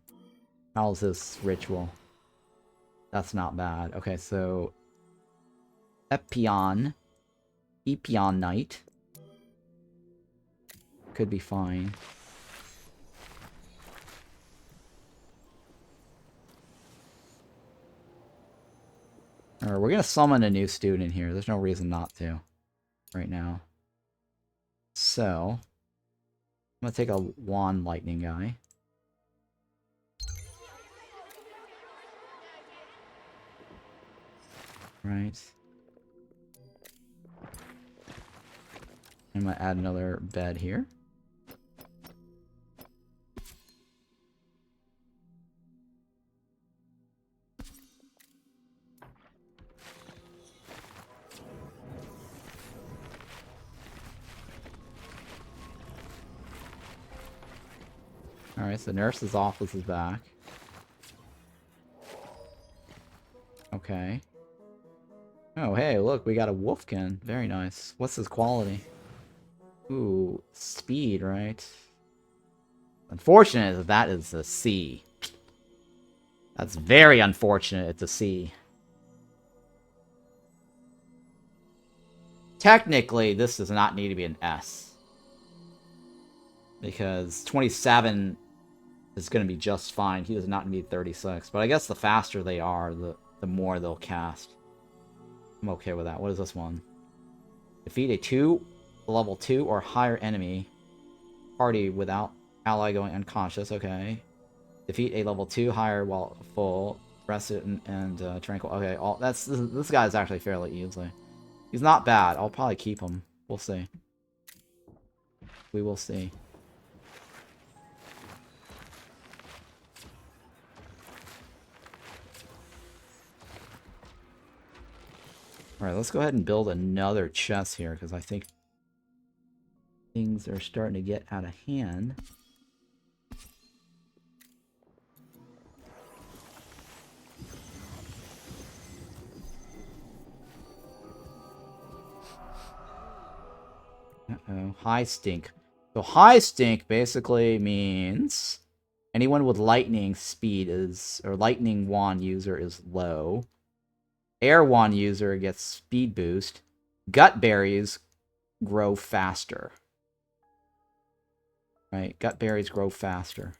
How's this ritual? That's not bad. Okay, so... Epion Knight. Could be fine. Alright, we're going to summon a new student here. There's no reason not to right now. So, I'm going to take a Wand Lightning guy. Right. I'm going to add another bed here. Alright, so nurse's office is back. Okay. Oh, hey, look, we got a Wolfkin. Very nice. What's his quality? Ooh, speed, right? Unfortunate that is a C. That's very unfortunate it's a C. Technically, this does not need to be an S. Because 27 is going to be just fine. He does not need 36. But I guess the faster they are, the more they'll cast. I'm okay with that. What is this one? Defeat a level 2 or higher enemy party without ally going unconscious. Okay. Defeat a level 2 higher while full. Rested and tranquil. Okay, this guy is actually fairly easy. He's not bad. I'll probably keep him. We'll see. We will see. Alright, let's go ahead and build another chest here, because I think things are starting to get out of hand. Uh-oh, high stink. So high stink basically means Anyone with lightning speed is, or lightning wand user is low. Air wand user gets speed boost. Gut berries grow faster. Right, gut berries grow faster.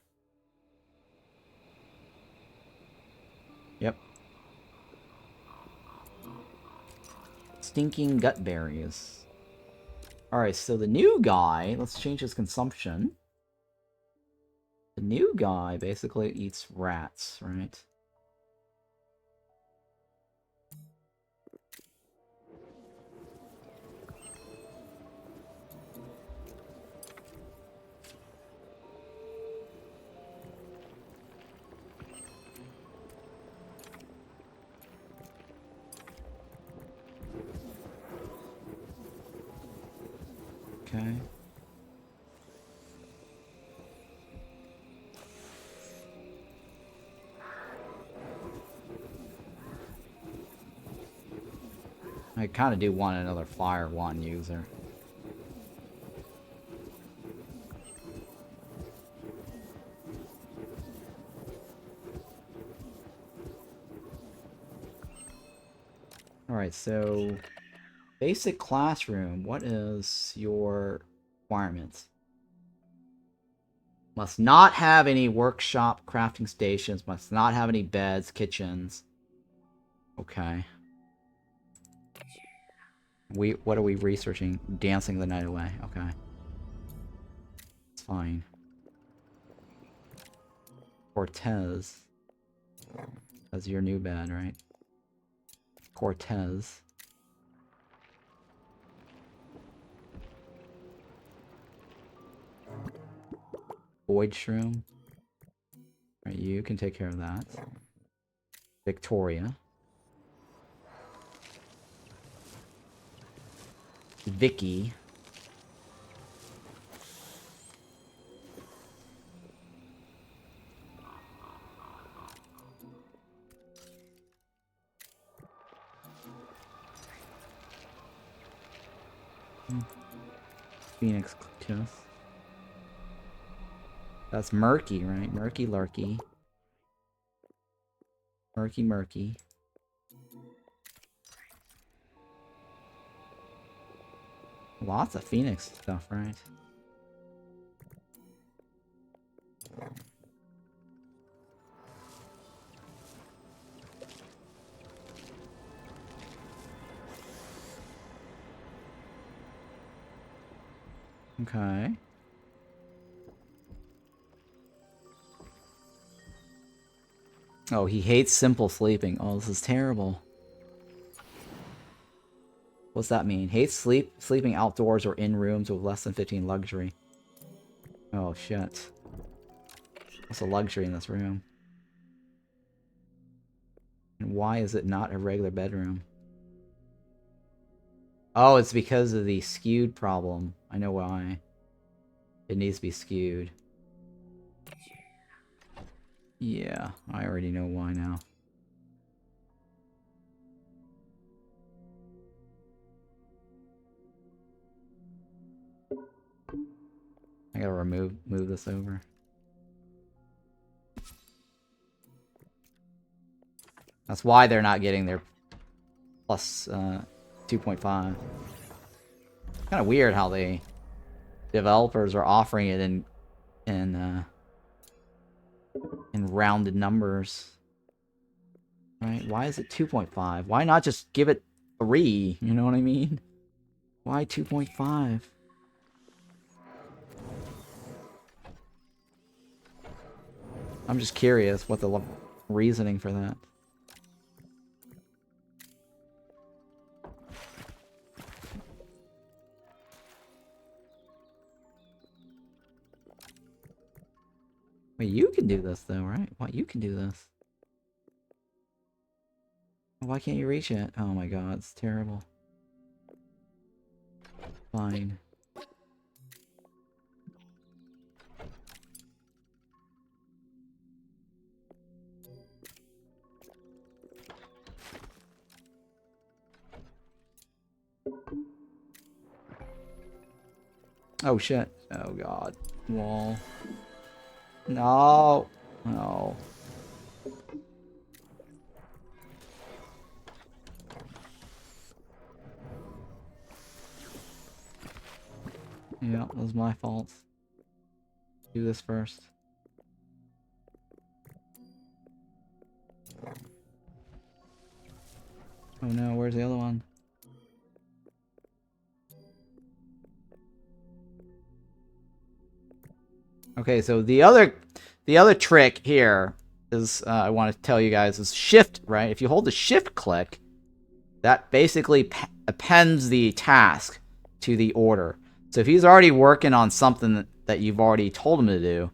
Yep. Stinking gut berries. Alright, so the new guy, let's change his consumption. The new guy basically eats rats, right? Okay. I kind of do want another fire wand user. Alright, so basic classroom, what is your requirements? Must not have any workshop crafting stations, must not have any beds, kitchens. Okay. What are we researching? Dancing the night away. Okay. It's fine. Cortez. That's your new bed, right? Cortez. Void Shroom. Right, you can take care of that. Victoria. Vicky. Phoenix Kiss. That's Murky, right? Murky Lurky. Murky Murky. Lots of Phoenix stuff, right? Okay. Oh, he hates simple sleeping. Oh, this is terrible. What's that mean? Hates sleeping outdoors or in rooms with less than 15 luxury. Oh, shit. What's a luxury in this room? And why is it not a regular bedroom? Oh, it's because of the skewed problem. I know why. It needs to be skewed. Yeah, I already know why now. I gotta move this over. That's why they're not getting their plus 2.5. Kind of weird how the developers are offering it in rounded numbers. Right? Why is it 2.5? Why not just give it 3? You know what I mean? Why 2.5? I'm just curious what the reasoning for that. Wait, you can do this though, right? Why you can do this? Why can't you reach it? Oh my god, it's terrible. Fine. Oh shit. Oh god. Wall. No. No. Yeah, that was my fault. Do this first. Oh no, where's the other one? Okay, so the other trick here is I want to tell you guys is shift, right? If you hold the shift click, that basically appends the task to the order. So if he's already working on something that you've already told him to do,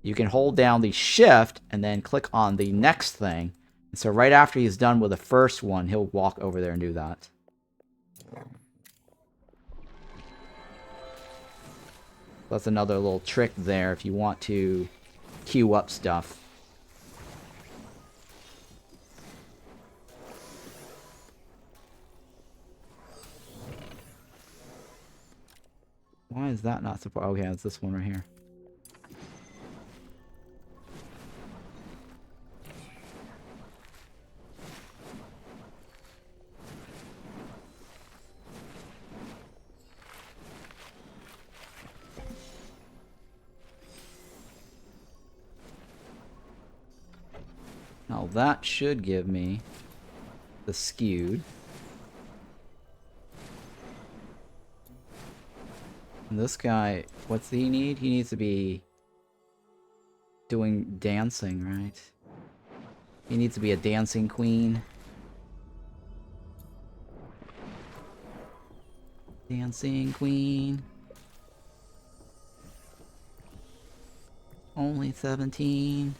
you can hold down the shift and then click on the next thing. And so right after he's done with the first one, he'll walk over there and do that. That's another little trick there if you want to queue up stuff. Why is that not support? Okay, it's this one right here. Now that should give me the skewed. And this guy, what's he need? He needs to be doing dancing, right? He needs to be a dancing queen. Dancing queen. Only 17.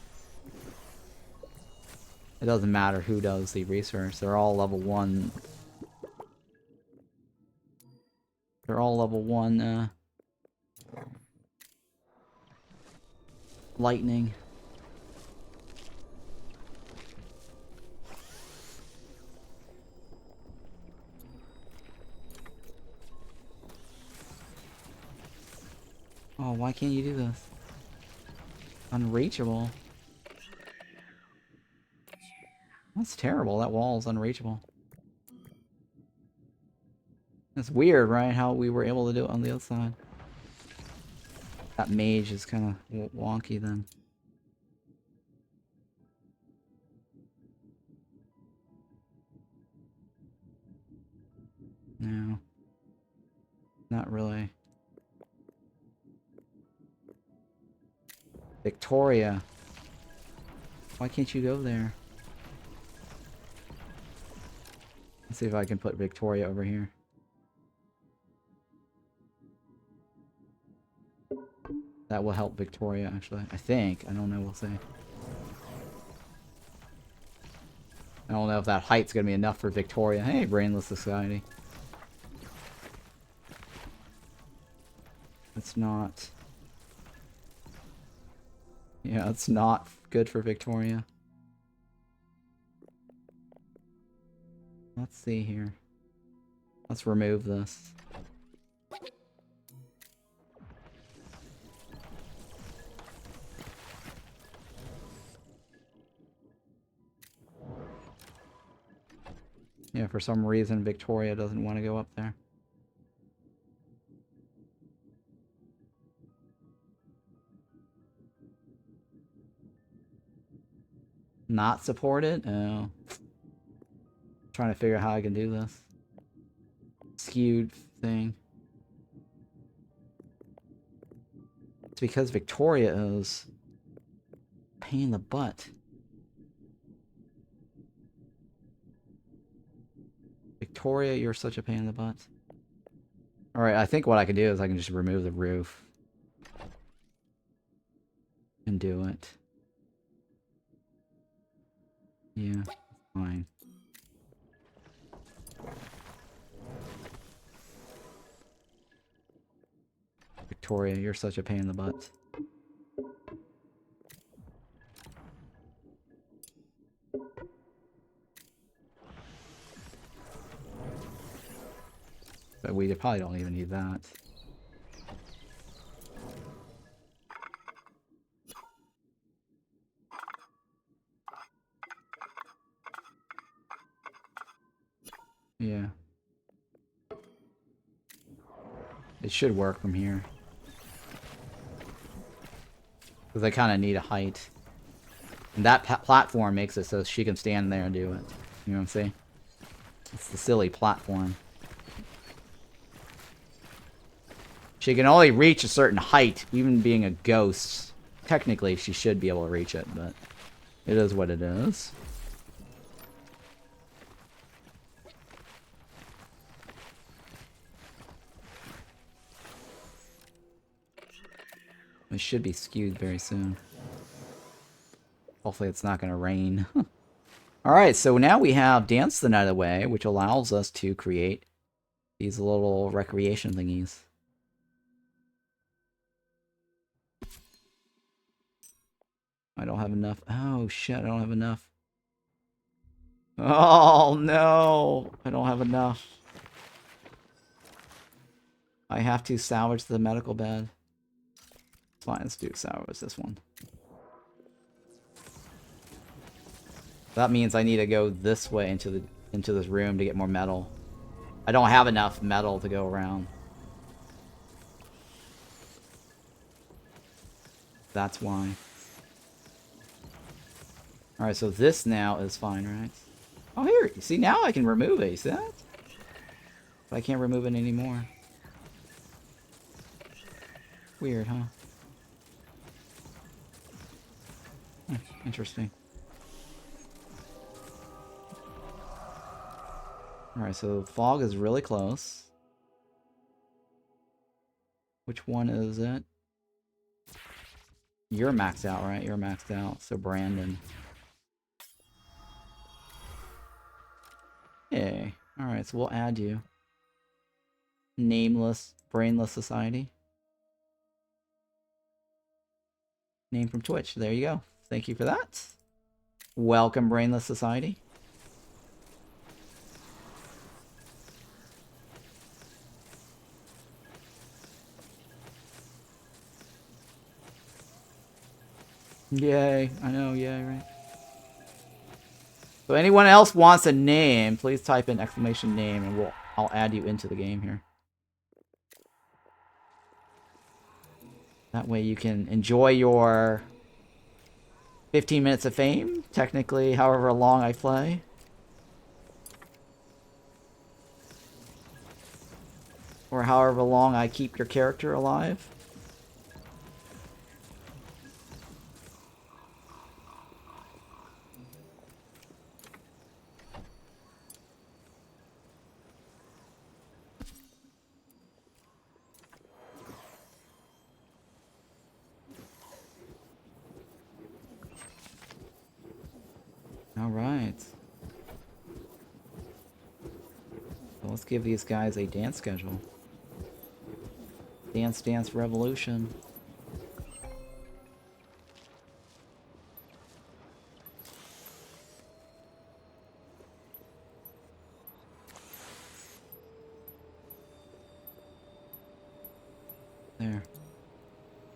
It doesn't matter who does the research. They're all level 1. They're all level 1, lightning. Oh, why can't you do this? Unreachable. That's terrible. That wall is unreachable. It's weird, right? How we were able to do it on the other side. That mage is kind of wonky then. No. Not really. Victoria. Why can't you go there? Let's see if I can put Victoria over here. That will help Victoria, actually. I think. I don't know. We'll see. I don't know if that height's going to be enough for Victoria. Hey, Brainless Society. It's not... Yeah, it's not good for Victoria. Let's see here. Let's remove this. Yeah, for some reason Victoria doesn't want to go up there. Not supported? Oh. Trying to figure out how I can do this. Skewed thing. It's because Victoria is a pain in the butt. Victoria, you're such a pain in the butt. Alright, I think what I can do is I can just remove the roof. And do it. Yeah, fine. Victoria, you're such a pain in the butt. But we probably don't even need that. It should work from here. Because I kind of need a height. And that platform makes it so she can stand there and do it. You know what I'm saying? It's the silly platform. She can only reach a certain height, even being a ghost. Technically, she should be able to reach it, but it is what it is. It should be skewed very soon. Hopefully it's not going to rain. Alright, so now we have Dance the Night Away, which allows us to create these little recreation thingies. I don't have enough. Oh, shit, I don't have enough. Oh, no. I don't have enough. I have to salvage the medical bed. Fine, let's do salvage this one. That means I need to go this way into this room to get more metal. I don't have enough metal to go around. That's why. Alright, so this now is fine, right? Oh, here. You see, now I can remove it. You see that? But I can't remove it anymore. Weird, huh? Interesting. Alright, so fog is really close. Which one is it? You're maxed out, right? You're maxed out. So Brandon. Hey. Alright, so we'll add you. Nameless, Brainless Society. Name from Twitch. There you go. Thank you for that. Welcome, Brainless Society. Yay. I know, yay, right? So anyone else wants a name, please type in exclamation name and I'll add you into the game here. That way you can enjoy your 15 minutes of fame, technically however long I play. Or however long I keep your character alive. Alright. So let's give these guys a dance schedule. Dance Dance Revolution. There.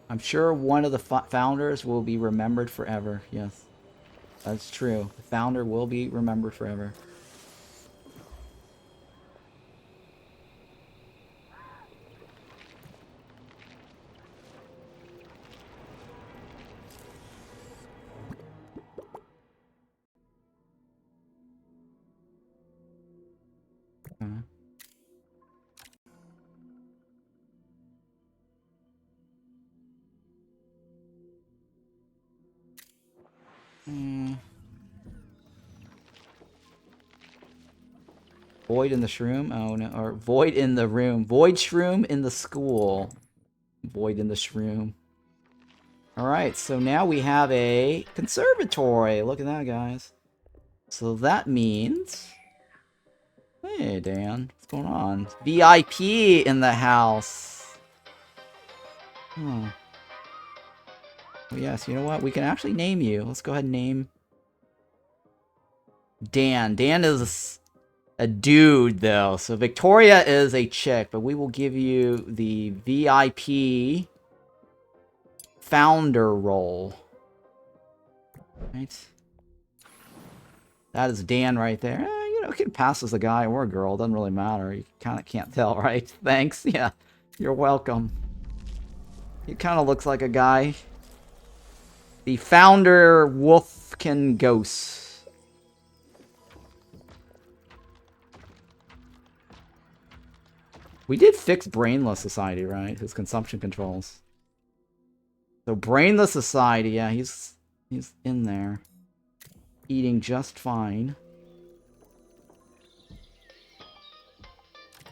I'm sure one of the founders will be remembered forever. Yes. That's true. The founder will be remembered forever. Void in the shroom? Oh no. Or void in the room. Void shroom in the school. Void in the shroom. Alright, so now we have a conservatory. Look at that, guys. So that means... Hey, Dan. What's going on? VIP in the house. Huh. Oh, yes, you know what? We can actually name you. Let's go ahead and name... Dan. Dan is a dude, though. So Victoria is a chick, but we will give you the VIP founder role. Right? That is Dan right there. You know, it can pass as a guy or a girl. Doesn't really matter. You kind of can't tell, right? Thanks. Yeah. You're welcome. He kind of looks like a guy. The founder, Wolfkin Ghost. We did fix Brainless Society, right? His consumption controls. So Brainless Society, yeah, he's in there. Eating just fine.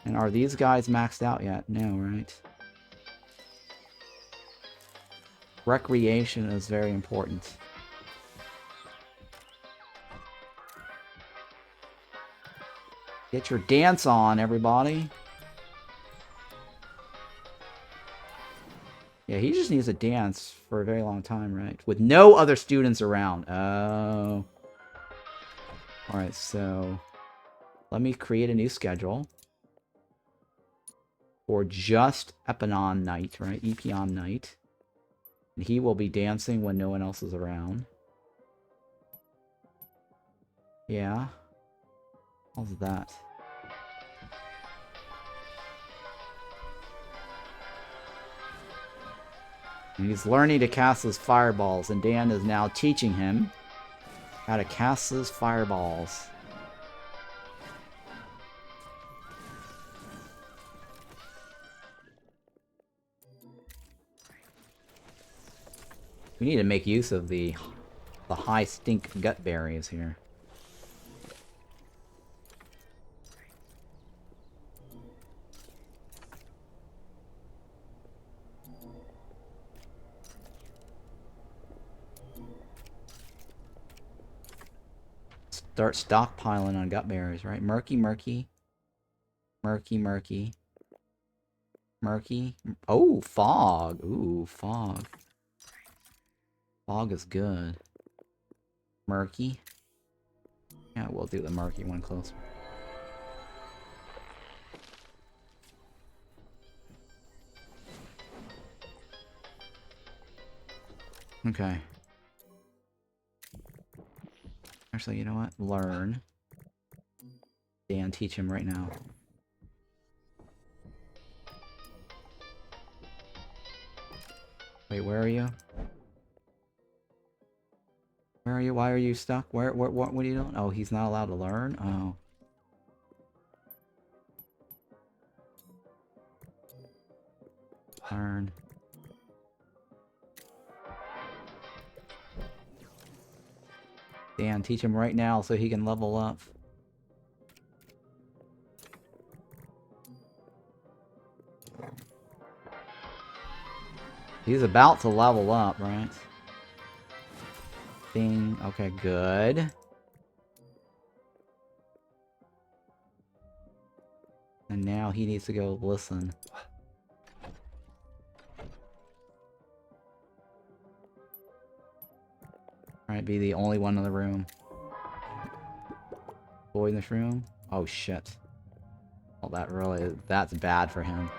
And are these guys maxed out yet? No, right? Recreation is very important. Get your dance on, everybody. Yeah, he just needs to dance for a very long time, right? With no other students around. Oh. Alright, so... let me create a new schedule. For just Epinon Night, right? Epion Night. And he will be dancing when no one else is around. Yeah. How's that? And he's learning to cast his fireballs, and Dan is now teaching him how to cast his fireballs. We need to make use of the high stink gut berries here. Start stockpiling on gut berries, right? Murky, murky. Murky, murky. Murky. Oh, fog. Ooh, fog. Fog is good. Murky. Yeah, we'll do the murky one closer. Okay. Actually, you know what? Learn. Dan, teach him right now. Wait, where are you? Where are you? Why are you stuck? What are you doing? Oh, he's not allowed to learn? Oh. Learn. Dan, teach him right now so he can level up. He's about to level up, right? Ding. Okay, good. And now he needs to go listen. Alright, be the only one in the room. Boy in this room? Oh shit. Well, that really, that's bad for him.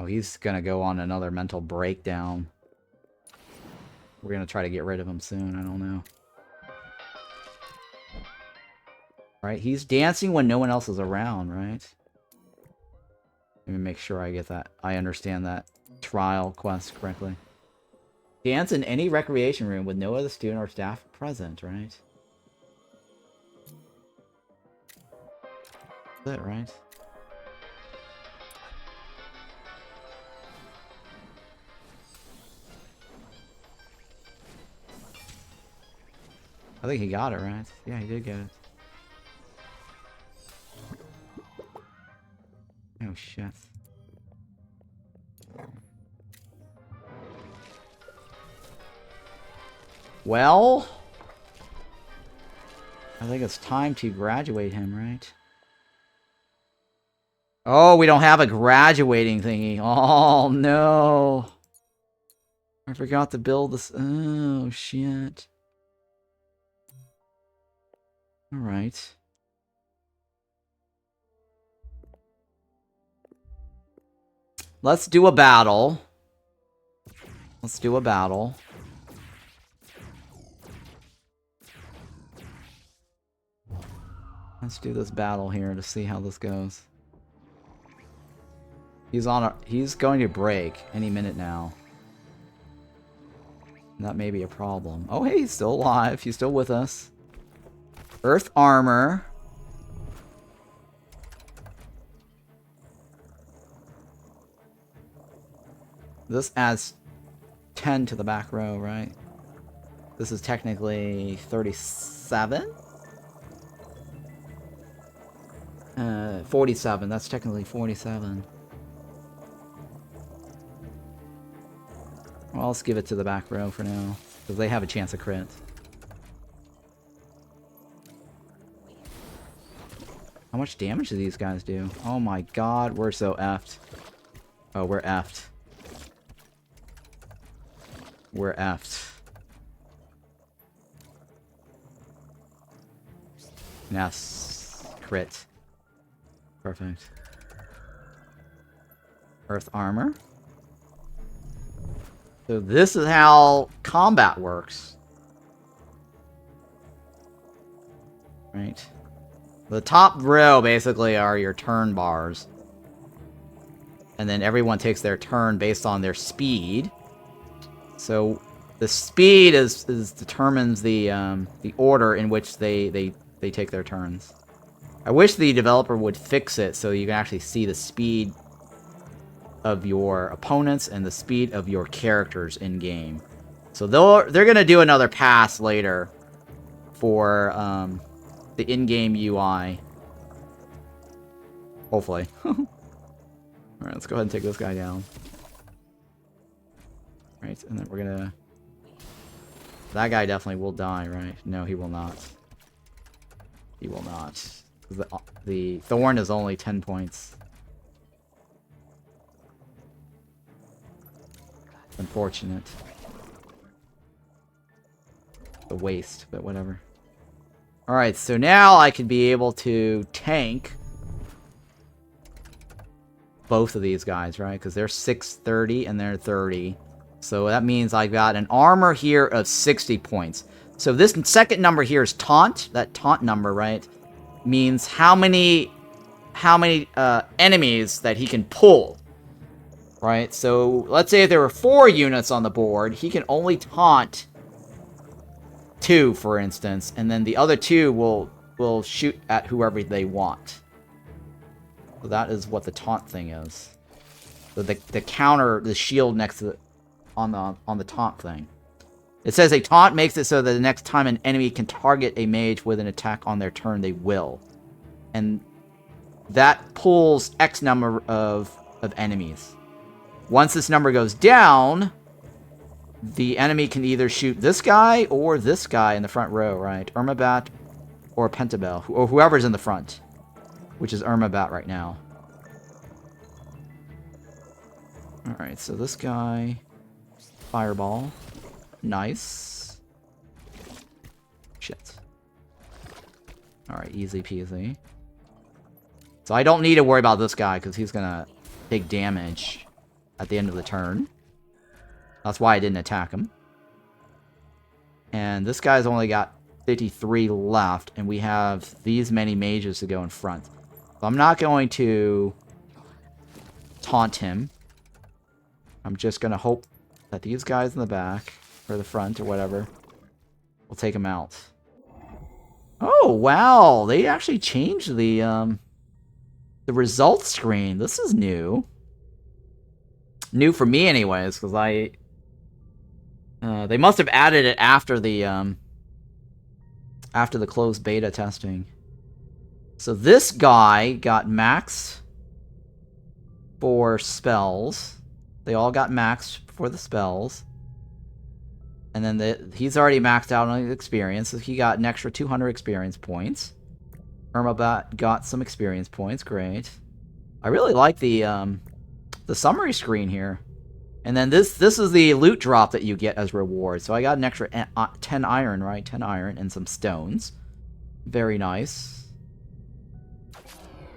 Oh, he's gonna go on another mental breakdown. We're gonna try to get rid of him soon, I don't know. Right, he's dancing when no one else is around, right? Let me make sure I get that. I understand that trial quest correctly. Dance in any recreation room with no other student or staff present, right? That's it, right? I think he got it, right? Yeah, he did get it. Oh, shit. Well, I think it's time to graduate him, right? Oh, we don't have a graduating thingy. Oh, no. I forgot to build this. Oh, shit. Alright. Let's do a battle. Let's do a battle. Let's do this battle here to see how this goes. He's going to break any minute now. That may be a problem. Oh, hey, he's still alive. He's still with us. Earth armor. This adds 10 to the back row, right? This is technically 37? 47. That's technically 47. Well, let's give it to the back row for now, because they have a chance of crit. How much damage do these guys do? Oh my god, we're so effed. Oh, we're effed. We're effed. Yes. Crit. Perfect. Earth armor. So this is how combat works. Right. The top row basically are your turn bars. And then everyone takes their turn based on their speed. So the speed determines the order in which they take their turns. I wish the developer would fix it so you can actually see the speed of your opponents and the speed of your characters in game. So they're gonna do another pass later for the in-game UI. Hopefully. Alright, let's go ahead and take this guy down. Right, and then we're gonna... That guy definitely will die, right? No, he will not. He will not. The Thorn is only 10 points. Unfortunate. The waste, but whatever. Alright, so now I can be able to tank both of these guys, right? Because they're 630 and they're 30. So that means I got an armor here of 60 points. So this second number here is taunt. That taunt number, right, means how many enemies that he can pull. Right, so let's say if there were 4 units on the board, he can only taunt 2, for instance, and then the other 2 will shoot at whoever they want. So that is what the taunt thing is. So the counter, the shield next to the, on the taunt thing. It says a taunt makes it so that the next time an enemy can target a mage with an attack on their turn, they will, and that pulls X number of enemies. Once this number goes down, the enemy can either shoot this guy or this guy in the front row, right? Irmabat or Pentabel, or whoever's in the front, which is Irmabat right now. Alright, so this guy... Fireball. Nice. Shit. Alright, easy peasy. So I don't need to worry about this guy, because he's gonna take damage at the end of the turn. That's why I didn't attack him. And this guy's only got 53 left, and we have these many mages to go in front. So I'm not going to taunt him. I'm just going to hope that these guys in the back, or the front, or whatever, will take him out. Oh, wow! They actually changed the results screen. This is new. New for me anyways, because they must have added it after the closed beta testing. So this guy got max for spells. They all got maxed for the spells. And then he's already maxed out on experience, so he got an extra 200 experience points. Irmabat got some experience points, great. I really like the summary screen here. And then this is the loot drop that you get as reward. So I got an extra 10 iron, right? 10 iron and some stones. Very nice.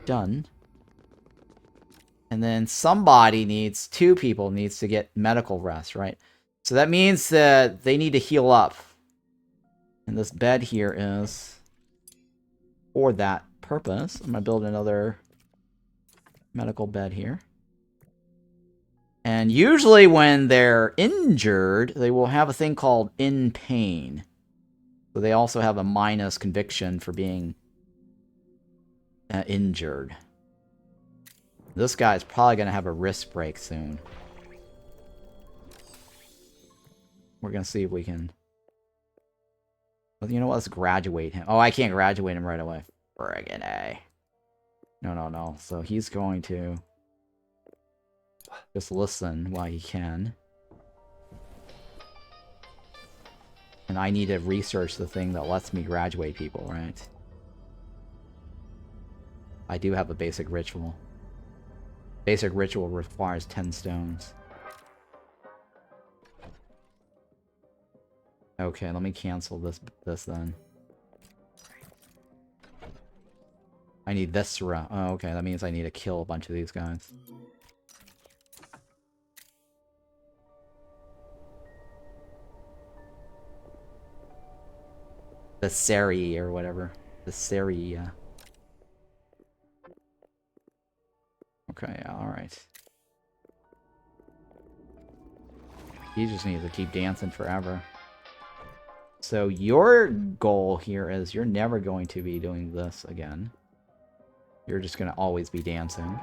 Done. And then two people needs to get medical rest, right? So that means that they need to heal up. And this bed here is for that purpose. I'm gonna build another medical bed here. And usually when they're injured, they will have a thing called in pain. So they also have a minus conviction for being injured. This guy's probably going to have a wrist break soon. We're going to see if we can... Well, you know what? Let's graduate him. Oh, I can't graduate him right away. Friggin' A. No. So he's going to... just listen while he can. And I need to research the thing that lets me graduate people, right? I do have a basic ritual. Basic ritual requires 10 stones. Okay, let me cancel this then. I need Viscera. Oh, okay, that means I need to kill a bunch of these guys. The Seri or whatever. The Seri, Okay, alright. You just need to keep dancing forever. So your goal here is you're never going to be doing this again. You're just going to always be dancing.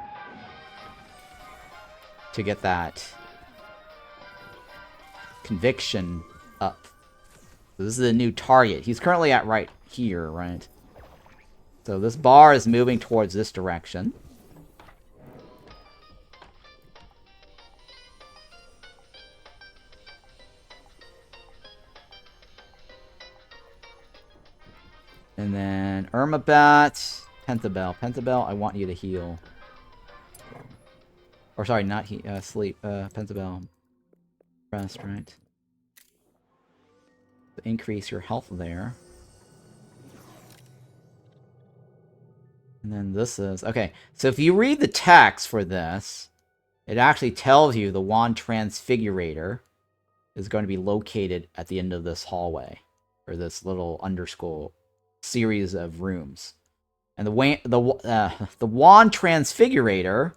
To get that conviction up. So this is a new target. He's currently at right here, right? So this bar is moving towards this direction. And then Irmabat, Pentabel. Pentabel, I want you to heal. Or sorry, not sleep. Pentabel. Rest, right? To increase your health there. And then this is... Okay, so if you read the text for this, it actually tells you the Wand Transfigurator is going to be located at the end of this hallway. Or this little underscore series of rooms. And the Wand Transfigurator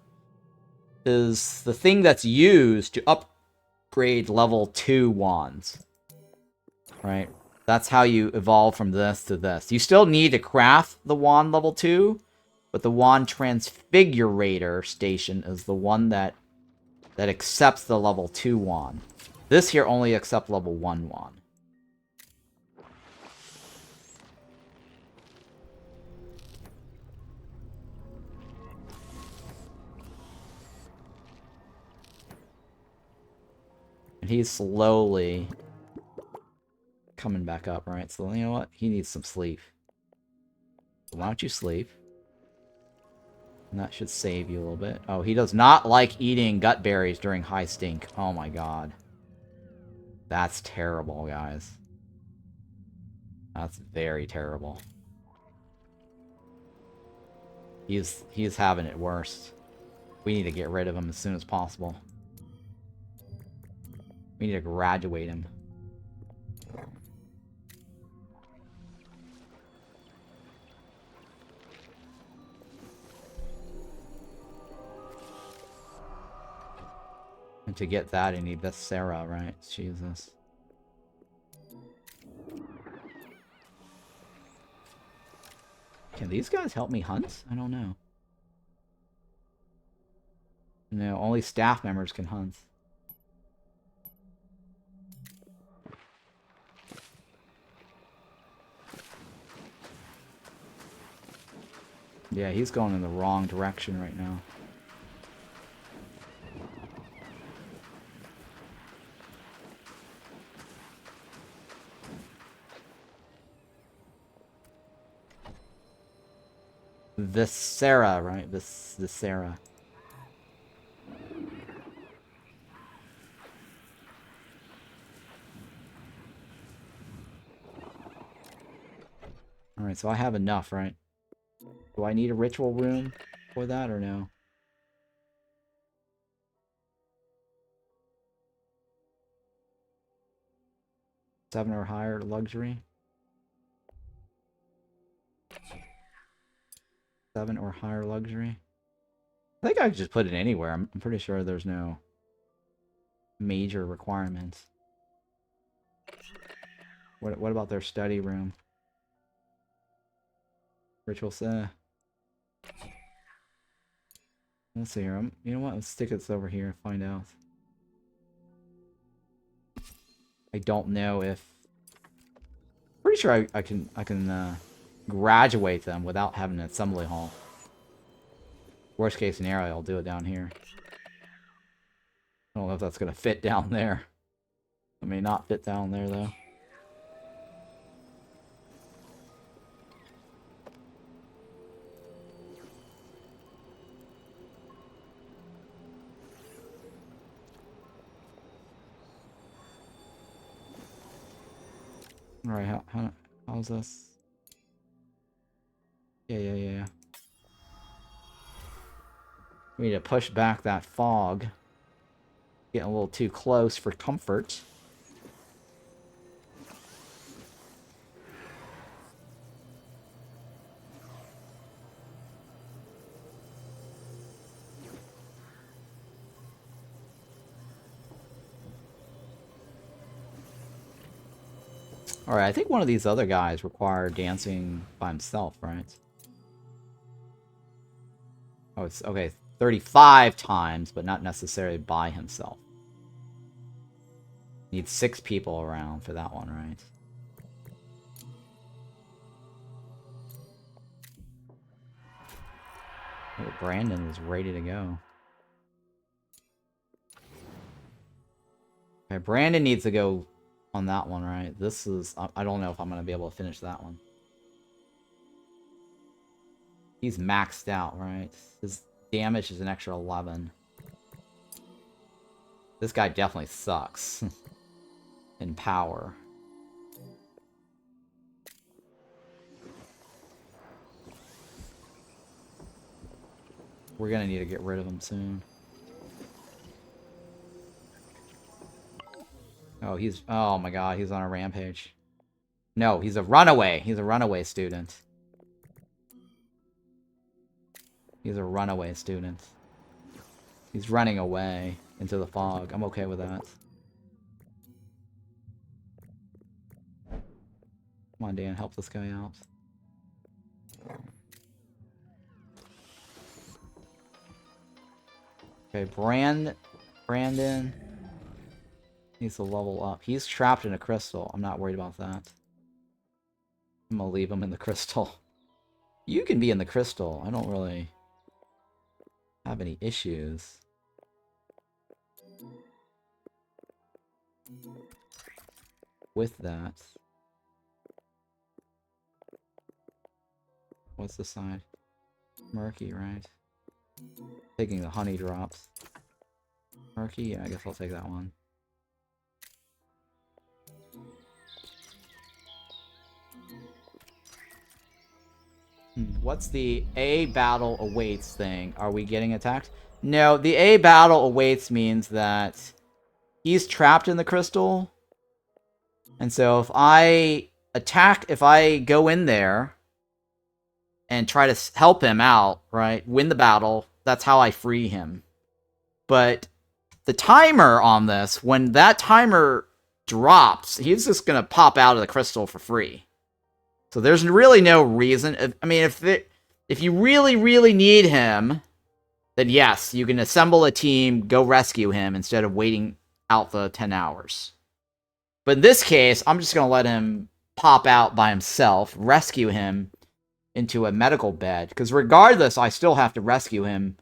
is the thing that's used to upgrade level 2 wands. Right? That's how you evolve from this to this. You still need to craft the wand level 2, but the Wand Transfigurator station is the one that accepts the level 2 wand. This here only accepts level 1 wand. And he's slowly coming back up, right? So, you know what? He needs some sleep. So why don't you sleep? And that should save you a little bit. Oh, he does not like eating gut berries during high stink. Oh my god. That's terrible, guys. That's very terrible. He's having it worse. We need to get rid of him as soon as possible. We need to graduate him. And to get that, I need this Sarah, right? Jesus. Can these guys help me hunt? I don't know. No, only staff members can hunt. Yeah, he's going in the wrong direction right now. Viscera, right? Viscera. Alright, so I have enough, right? Do I need a ritual room for that or no? Seven or higher luxury? 7 or higher luxury. I think I could just put it anywhere. I'm pretty sure there's no major requirements. What about their study room? Ritual Sigil. Let's see here. You know what? Let's stick this over here and find out. I don't know if... Pretty sure I can graduate them without having an assembly hall. Worst case scenario, I'll do it down here. I don't know if that's gonna fit down there. It may not fit down there though. Alright, how's this? Yeah. We need to push back that fog. Getting a little too close for comfort. Alright, I think one of these other guys require dancing by himself, right? Oh, it's okay, 35 times, but not necessarily by himself. Need 6 people around for that one, right? Oh, Brandon is ready to go. Okay, Brandon needs to go on that one, right? This is... I don't know if I'm going to be able to finish that one. He's maxed out, right? His damage is an extra 11. This guy definitely sucks. In power. We're gonna need to get rid of him soon. Oh, oh my god, he's on a rampage. No, he's a runaway. He's a runaway student. He's a runaway student. He's running away into the fog. I'm okay with that. Come on, Dan, help this guy out. Okay, Brandon needs to level up. He's trapped in a crystal. I'm not worried about that. I'm gonna leave him in the crystal. You can be in the crystal. I don't really have any issues. With that. What's the side? Murky, right? Taking the honey drops. Murky? Yeah, I guess I'll take that one. What's the A battle awaits thing? Are we getting attacked? No, the A battle awaits means that he's trapped in the crystal. And so if I go in there and try to help him out, right, win the battle, that's how I free him. But the timer on this, when that timer drops, he's just going to pop out of the crystal for free. So there's really no reason. I mean, if you really, really need him, then yes, you can assemble a team, go rescue him, instead of waiting out the 10 hours. But in this case, I'm just going to let him pop out by himself, rescue him into a medical bed. Because regardless, I still have to rescue him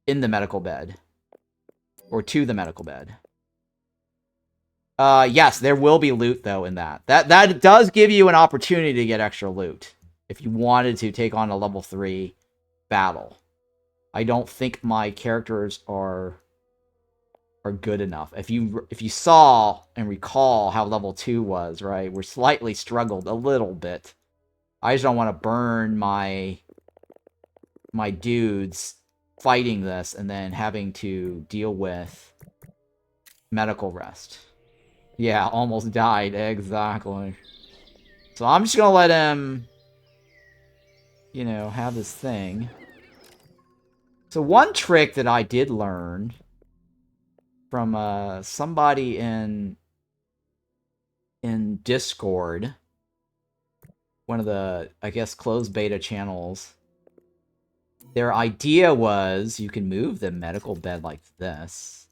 in the medical bed. Or to the medical bed. Yes, there will be loot, though, in that. That does give you an opportunity to get extra loot. If you wanted to take on a level 3 battle. I don't think my characters are good enough. If you saw and recall how level 2 was, right? We're slightly struggled a little bit. I just don't want to burn my dudes fighting this and then having to deal with medical rest. Yeah, almost died. Exactly. So I'm just gonna let him you know, have his thing. So one trick that I did learn from somebody in Discord, one of the, I guess, closed beta channels, their idea was you can move the medical bed like this.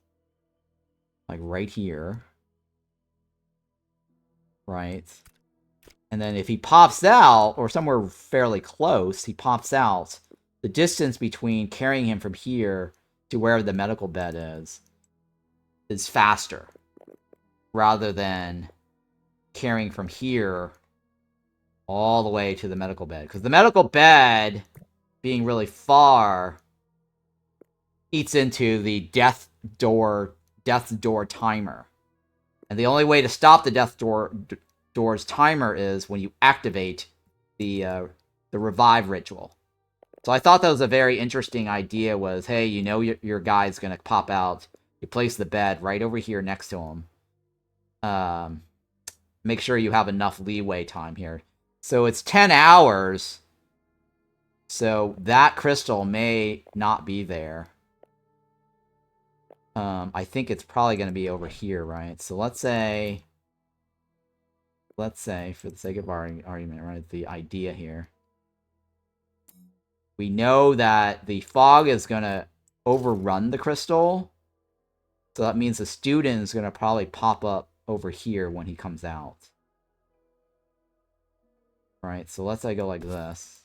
Like right here. Right. And then if he pops out, or somewhere fairly close, he pops out, the distance between carrying him from here to wherever the medical bed is faster. Rather than carrying from here all the way to the medical bed. Because the medical bed, being really far, eats into the death door timer. And the only way to stop the death door's timer is when you activate the revive ritual. So I thought that was a very interesting idea, was, hey, you know your guy's going to pop out. You place the bed right over here next to him. Make sure you have enough leeway time here. So it's 10 hours. So that crystal may not be there. I think it's probably going to be over here, right? So let's say, for the sake of our argument, right, the idea here. We know that the fog is going to overrun the crystal. So that means the student is going to probably pop up over here when he comes out. Right, so let's say go like this.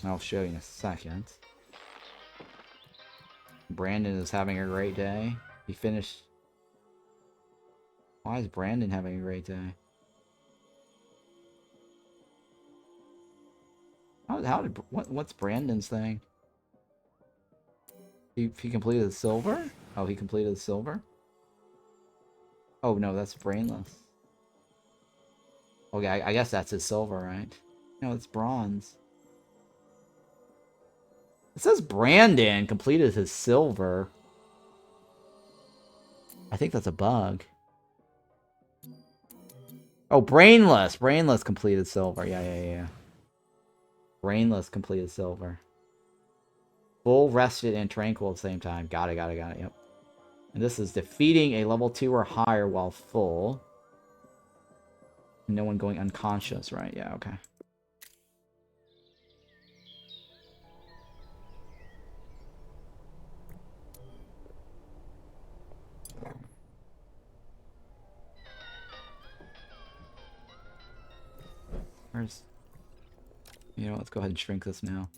I'll show you in a second. Brandon is having a great day. He finished... Why is Brandon having a great day? What's Brandon's thing? He completed the silver? Oh, he completed the silver? Oh, no, that's brainless. Okay, I guess that's his silver, right? No, it's bronze. It says Brandon completed his silver. I think that's a bug. Oh, Brainless! Brainless completed silver. Yeah. Brainless completed silver. Full, rested, and tranquil at the same time. Got it, yep. And this is defeating a level 2 or higher while full. No one going unconscious, right? Yeah, okay. Where's... You know, let's go ahead and shrink this now.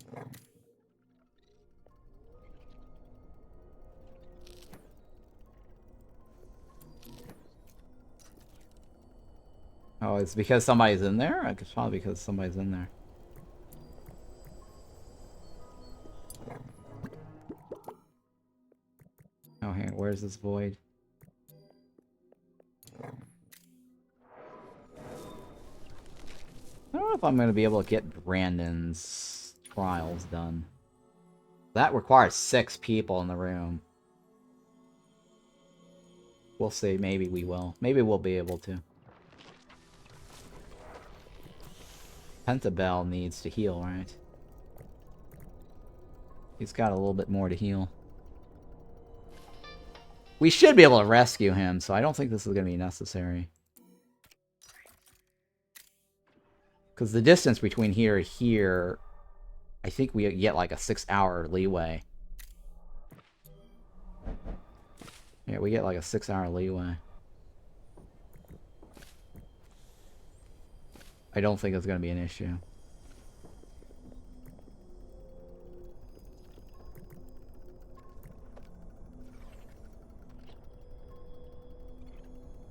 Oh, it's because somebody's in there? It's probably because somebody's in there. Oh, here, where's this void? I don't know if I'm going to be able to get Brandon's trials done. That requires 6 people in the room. We'll see. Maybe we will. Maybe we'll be able to. Pentabell needs to heal, right? He's got a little bit more to heal. We should be able to rescue him, so I don't think this is going to be necessary. Because the distance between here and here, I think we get like a 6-hour leeway. Yeah, we get like a 6-hour leeway. I don't think it's going to be an issue.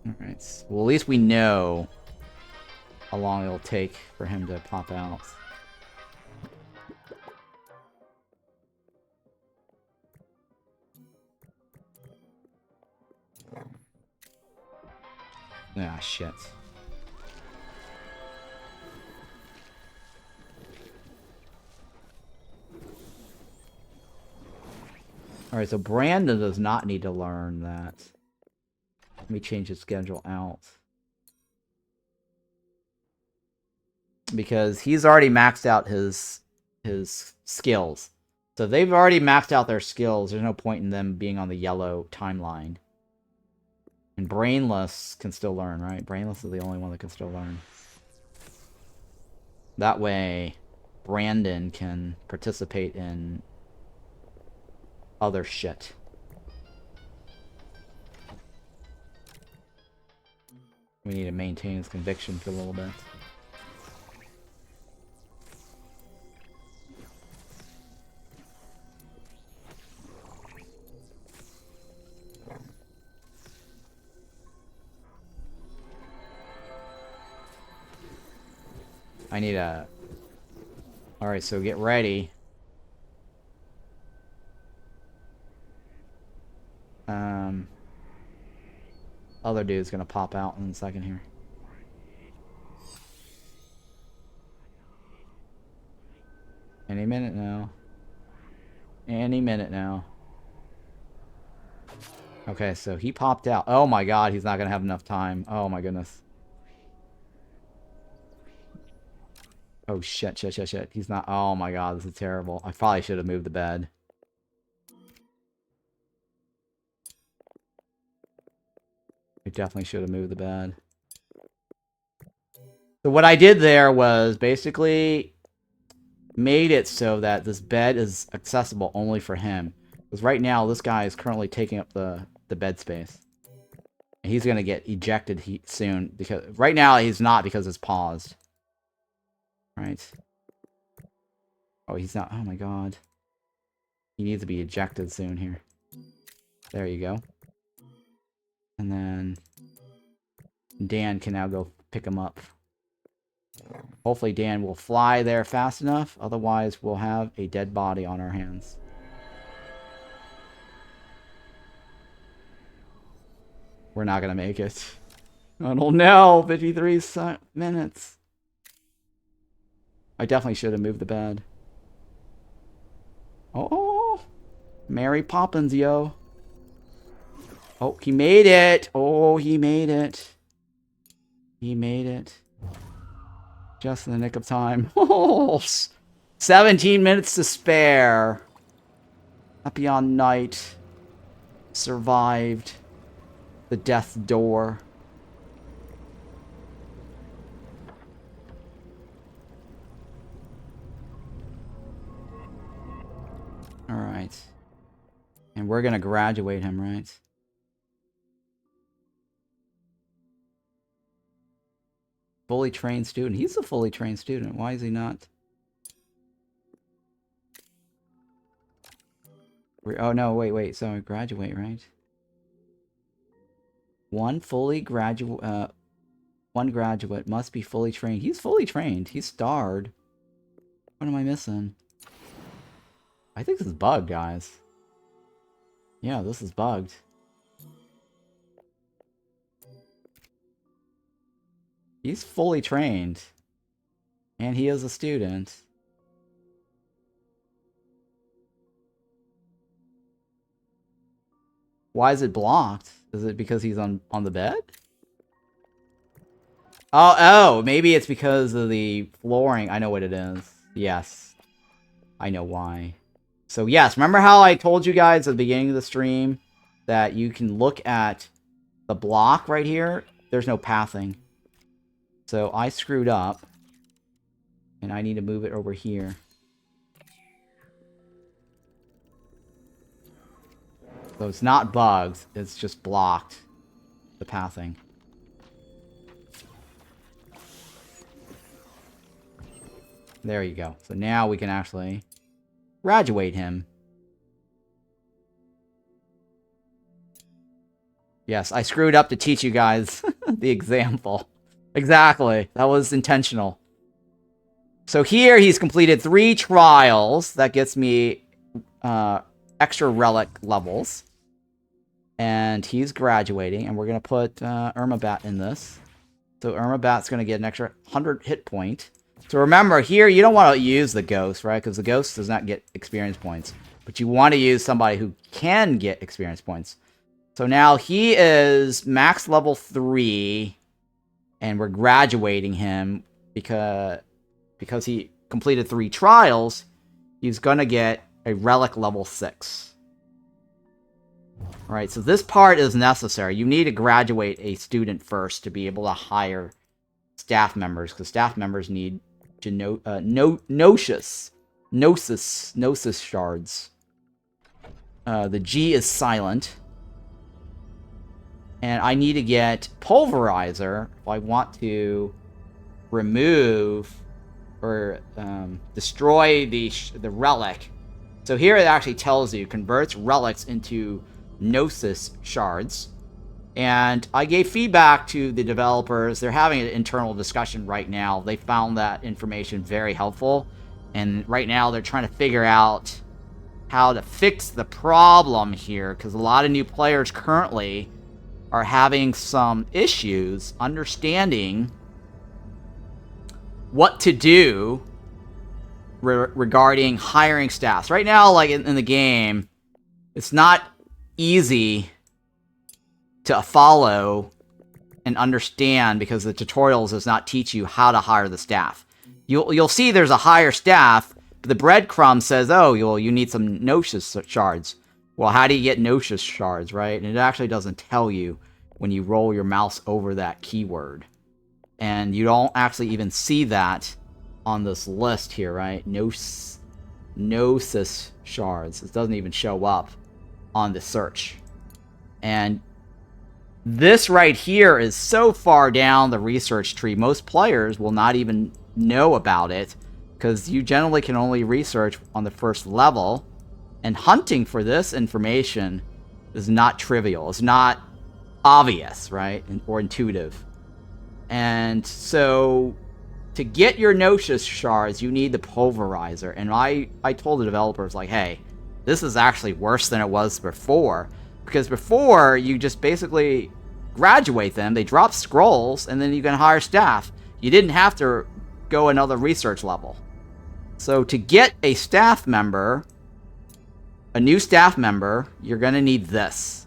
Alright, well at least we know how long it'll take for him to pop out. Ah, shit. Alright, so Brandon does not need to learn that. Let me change his schedule out. Because he's already maxed out his skills. So they've already maxed out their skills. There's no point in them being on the yellow timeline. And Brainless can still learn, right? Brainless is the only one that can still learn. That way, Brandon can participate in other shit. We need to maintain his conviction for a little bit. I need a... Alright, so get ready. Other dude's gonna pop out in a second here. Any minute now. Any minute now. Okay, so he popped out. Oh my god, he's not gonna have enough time. Oh my goodness. Oh shit, shit, shit, shit. He's not... Oh my god, this is terrible. I probably should have moved the bed. I definitely should have moved the bed. So what I did there was basically made it so that this bed is accessible only for him. Because right now, this guy is currently taking up the bed space. And he's going to get ejected soon. Because right now, he's not because it's paused. Right. Oh, he's not. Oh my god. He needs to be ejected soon here. There you go. And then Dan can now go pick him up. Hopefully Dan will fly there fast enough. Otherwise, we'll have a dead body on our hands. We're not going to make it. I don't know. 53 minutes. I definitely should have moved the bed. Oh, Mary Poppins, yo. Oh, he made it. Oh, he made it. He made it. Just in the nick of time. Oh, 17 minutes to spare. Happy on night. Survived the death door. Alright. And we're gonna graduate him, right? Fully trained student. He's a fully trained student. Why is he not? Oh, no, wait. So graduate, right? One graduate must be fully trained. He's fully trained. He's starred. What am I missing? I think this is bugged, guys. Yeah, this is bugged. He's fully trained. And he is a student. Why is it blocked? Is it because he's on the bed? Oh, maybe it's because of the flooring. I know what it is. Yes. I know why. So yes, remember how I told you guys at the beginning of the stream that you can look at the block right here? There's no pathing. So I screwed up. And I need to move it over here. So it's not bugged, it's just blocked. The pathing. There you go. So now we can actually graduate him. Yes, I screwed up to teach you guys the example. Exactly. That was intentional. So here he's completed 3 trials. That gets me extra relic levels. And he's graduating. And we're going to put Irmabat in this. So Irmabat's going to get an extra 100 hit point. So remember, here you don't want to use the ghost, right? Because the ghost does not get experience points. But you want to use somebody who can get experience points. So now he is max level 3, and we're graduating him because he completed 3 trials. He's going to get a Relic level 6. Alright, so this part is necessary. You need to graduate a student first to be able to hire staff members, because staff members need Gnosis Shards. The G is silent. And I need to get Pulverizer if I want to remove or destroy the Relic. So here it actually tells you, converts relics into Gnosis Shards. And I gave feedback to the developers. They're having an internal discussion right now. They found that information very helpful. And right now they're trying to figure out how to fix the problem here, because a lot of new players currently are having some issues understanding what to do regarding hiring staffs. Right now, like in the game, it's not easy to follow and understand because the tutorials does not teach you how to hire the staff. You'll see there's a hire staff, but the breadcrumb says, oh, you need some Gnosis Shards. Well, how do you get Gnosis Shards, right? And it actually doesn't tell you when you roll your mouse over that keyword. And you don't actually even see that on this list here, right? Gnosis Shards. It doesn't even show up on the search. And this right here is so far down the research tree, most players will not even know about it, because you generally can only research on the first level, and hunting for this information is not trivial. It's not obvious, right? Or intuitive. And so to get your Gnosis Shards, you need the Pulverizer. And I told the developers, like, hey, this is actually worse than it was before. Because before, you just basically graduate them, they drop scrolls, and then you can hire staff. You didn't have to go another research level. So to get a staff member, a new staff member, you're going to need this.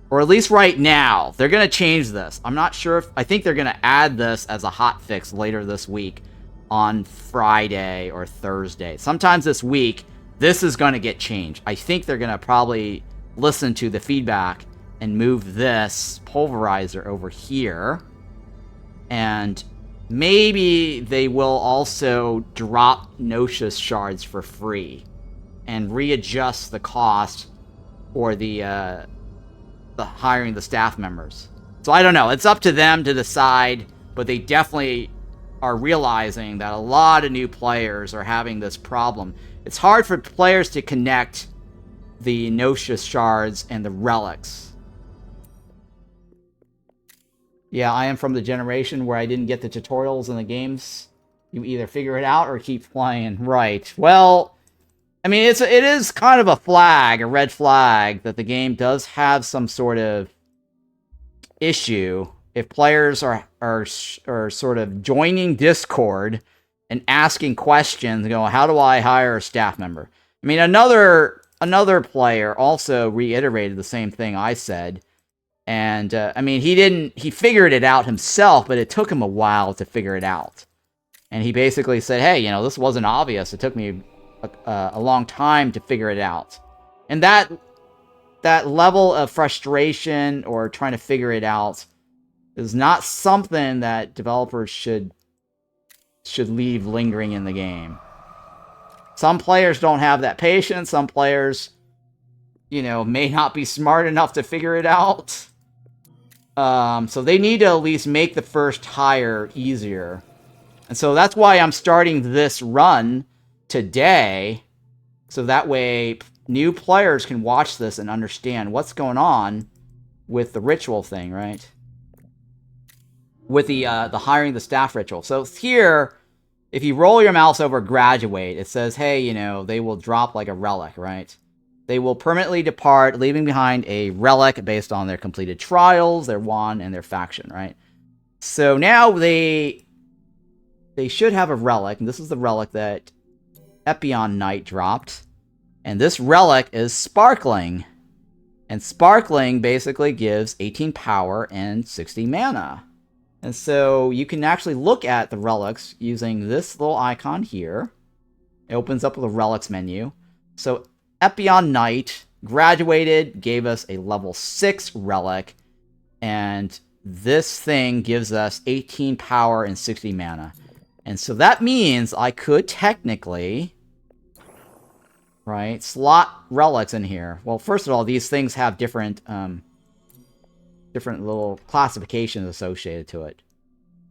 Or at least right now. They're going to change this. I'm not sure if... I think they're going to add this as a hotfix later this week on Friday or Thursday. Sometimes this week, this is going to get changed. I think they're going to probably listen to the feedback and move this Pulverizer over here. And maybe they will also drop Gnosis Shards for free and readjust the cost for the hiring the staff members. So I don't know. It's up to them to decide, but they definitely are realizing that a lot of new players are having this problem. It's hard for players to connect the Gnosis Shards and the relics. Yeah, I am from the generation where I didn't get the tutorials in the games. You either figure it out or keep playing. Right. Well, I mean, it is kind of a flag, a red flag, that the game does have some sort of issue if players are sort of joining Discord and asking questions and going, how do I hire a staff member? I mean, another player also reiterated the same thing I said. And, I mean, he figured it out himself, but it took him a while to figure it out. And he basically said, hey, you know, this wasn't obvious. It took me a long time to figure it out. And that level of frustration or trying to figure it out is not something that developers should leave lingering in the game. Some players don't have that patience. Some players, you know, may not be smart enough to figure it out. So they need to at least make the first hire easier. And so that's why I'm starting this run today. So that way new players can watch this and understand what's going on with the ritual thing, right? With the hiring the staff ritual. So here, if you roll your mouse over graduate, it says, hey, you know, they will drop like a relic, right? They will permanently depart, leaving behind a relic based on their completed trials, their wand, and their faction, right? So now they should have a relic, and this is the relic that Epion Knight dropped. And this relic is Sparkling. And Sparkling basically gives 18 power and 60 mana. And so you can actually look at the relics using this little icon here. It opens up with a relics menu. So Epion Knight graduated, gave us a level 6 relic. And this thing gives us 18 power and 60 mana. And so that means I could technically, right, slot relics in here. Well, first of all, these things have different little classifications associated to it.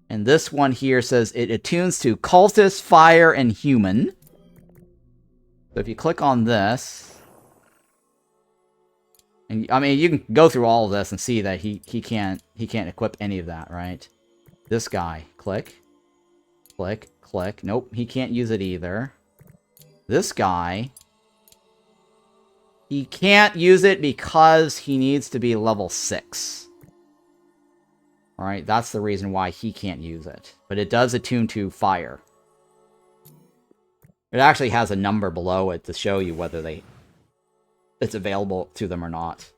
And this one here says it attunes to Cultist, Fire, and Human. So if you click on this, and I mean, you can go through all of this and see that he can't equip any of that, right? This guy, click, click, click. Nope, he can't use it either. This guy, he can't use it because he needs to be level 6. Alright, that's the reason why he can't use it. But it does attune to fire. It actually has a number below it to show you whether it's available to them or not.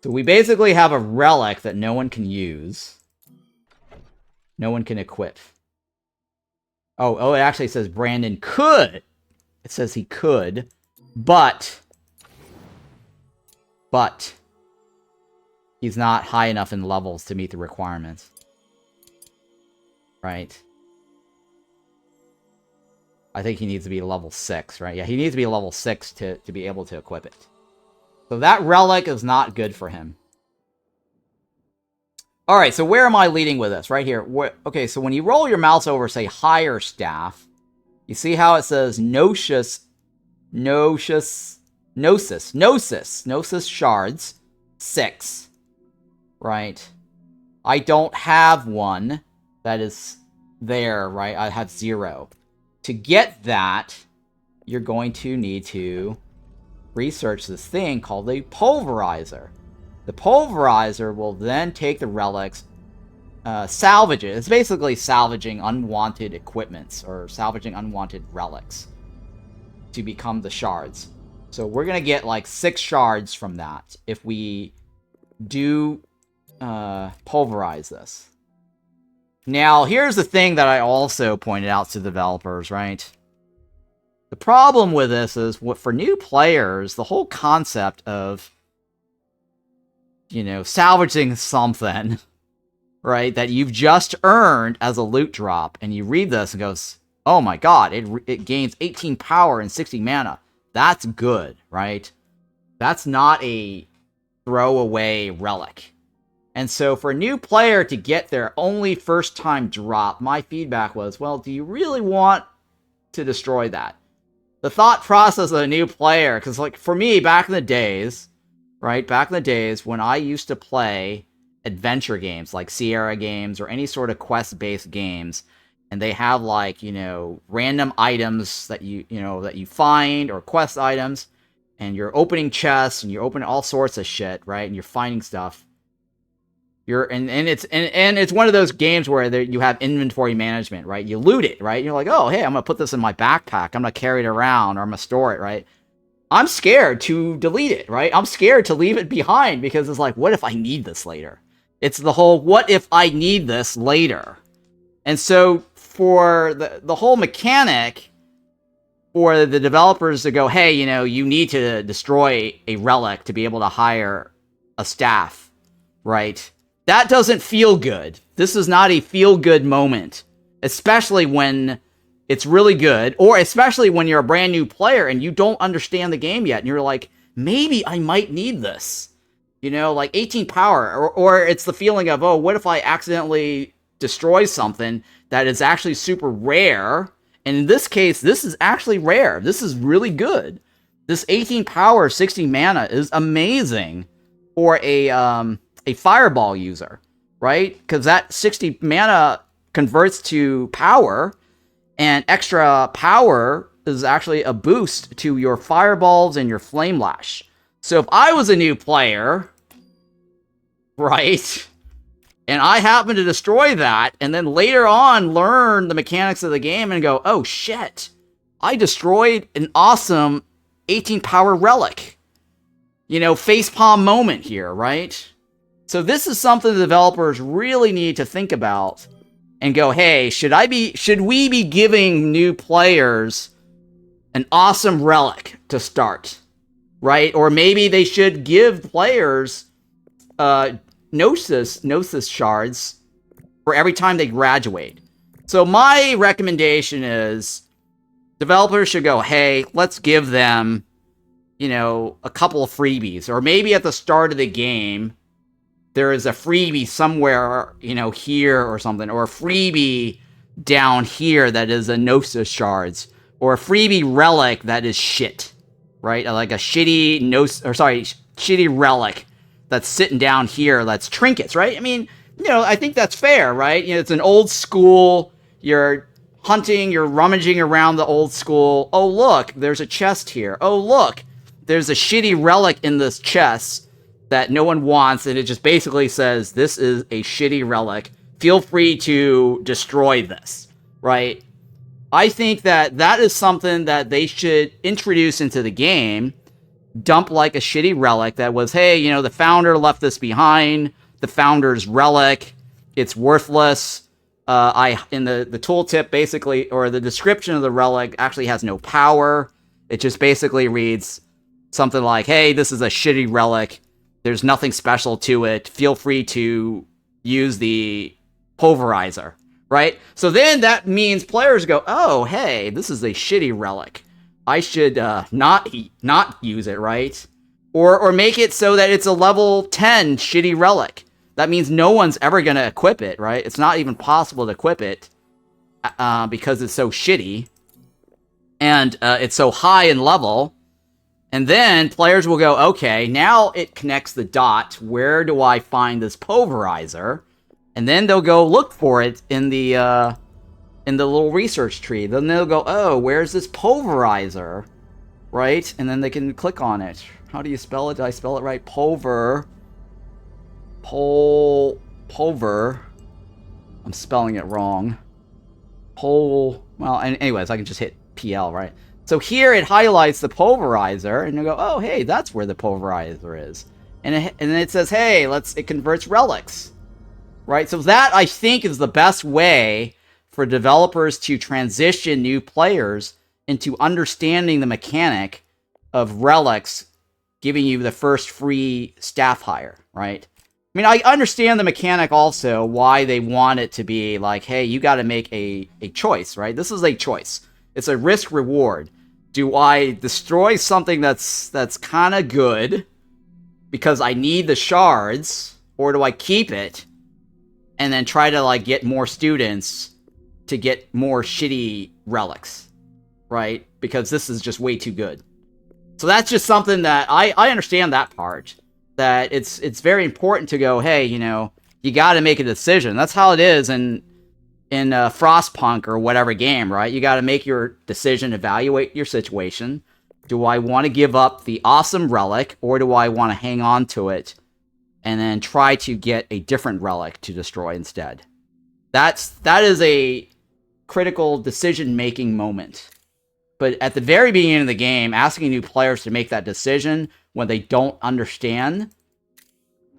So we basically have a relic that no one can use. No one can equip. Oh, it actually says Brandon could. It says he could, but he's not high enough in levels to meet the requirements. Right? I think he needs to be level 6, right? Yeah, he needs to be level 6 to be able to equip it. So that relic is not good for him. Alright, so where am I leading with this? Right here. Okay, so when you roll your mouse over, say, Higher Staff, you see how it says Gnosis Shards 6. Right? I don't have one that is there, right? I have 0. To get that, you're going to need to research this thing called the Pulverizer. The Pulverizer will then take the relics, salvage it. It's basically salvaging unwanted equipments or salvaging unwanted relics to become the shards. So we're going to get like 6 shards from that if we do pulverize this. Now, here's the thing that I also pointed out to developers, right? The problem with this is, for new players, the whole concept of, you know, salvaging something, right, that you've just earned as a loot drop, and you read this and goes, oh my god, it gains 18 power and 60 mana. That's good, right? That's not a throwaway relic. And so for a new player to get their only first time drop, my feedback was, well, do you really want to destroy that? The thought process of a new player, because like for me, back in the days, right, back in the days when I used to play adventure games like Sierra games or any sort of quest-based games, and they have like, you know, random items that you find, or quest items, and you're opening chests and you're opening all sorts of shit, right, and you're finding stuff. It's one of those games where you have inventory management, right? You loot it, right? You're like, oh, hey, I'm gonna put this in my backpack. I'm gonna carry it around, or I'm gonna store it, right? I'm scared to delete it, right? I'm scared to leave it behind because it's like, what if I need this later? It's the whole, what if I need this later? And so for the whole mechanic for the developers to go, hey, you know, you need to destroy a relic to be able to hire a staff, right? That doesn't feel good. This is not a feel-good moment, especially when it's really good, or especially when you're a brand new player and you don't understand the game yet, and you're like, maybe I might need this. You know, like 18 power, or it's the feeling of, oh, what if I accidentally destroy something that is actually super rare? And in this case, this is actually rare. This is really good. This 18 power, 60 mana is amazing for a fireball user, right? Because that 60 mana converts to power, and extra power is actually a boost to your fireballs and your flame lash. So if I was a new player, right, and I happen to destroy that, and then later on learn the mechanics of the game and go, oh shit, I destroyed an awesome 18 power Relic. You know, facepalm moment here, right? So this is something the developers really need to think about and go, hey, should we be giving new players an awesome Relic to start, right? Or maybe they should give players Gnosis Shards for every time they graduate. So my recommendation is developers should go, hey, let's give them, you know, a couple of freebies. Or maybe at the start of the game, there is a freebie somewhere, you know, here or something. Or a freebie down here that is a Gnosis Shards. Or a freebie Relic that is shit, right? Like a shitty shitty Relic that's sitting down here that's trinkets, right? I mean, you know, I think that's fair, right? You know, it's an old school, you're hunting, you're rummaging around the old school. Oh, look, there's a chest here. Oh, look, there's a shitty Relic in this chest that no one wants, and it just basically says, this is a shitty Relic. Feel free to destroy this, right? I think that is something that they should introduce into the game. Dump like a shitty Relic that was, hey, you know, the founder left this behind. The founder's Relic. It's worthless. In the tooltip, basically, or the description of the Relic actually has no power. It just basically reads something like, hey, this is a shitty Relic. There's nothing special to it. Feel free to use the Pulverizer. Right? So then that means players go, oh, hey, this is a shitty Relic. I should not use it, right? Or make it so that it's a level 10 shitty Relic. That means no one's ever going to equip it, right? It's not even possible to equip it because it's so shitty. And it's so high in level. And then players will go, okay, now it connects the dot. Where do I find this Pulverizer? And then they'll go look for it in the little research tree. Then they'll go, oh, where's this Pulverizer? Right? And then they can click on it. How do you spell it? Did I spell it right? Pulver. I'm spelling it wrong. Well, anyways, I can just hit PL, right? So here it highlights the Pulverizer, and you go, oh, hey, that's where the Pulverizer is. And then it says, hey, it converts relics. Right, so that, I think, is the best way for developers to transition new players into understanding the mechanic of relics giving you the first free staff hire, right? I mean, I understand the mechanic also, why they want it to be like, hey, you got to make a choice, right? This is a choice. It's a risk-reward. Do I destroy something that's kind of good because I need the shards, or do I keep it and then try to, like, get more students to get more shitty relics, right? Because this is just way too good. So that's just something that I understand that part. That it's very important to go, hey, you know, you got to make a decision. That's how it is in Frostpunk or whatever game, right? You got to make your decision, evaluate your situation. Do I want to give up the awesome relic, or do I want to hang on to it and then try to get a different relic to destroy instead? That is a critical decision-making moment. But at the very beginning of the game, asking new players to make that decision when they don't understand,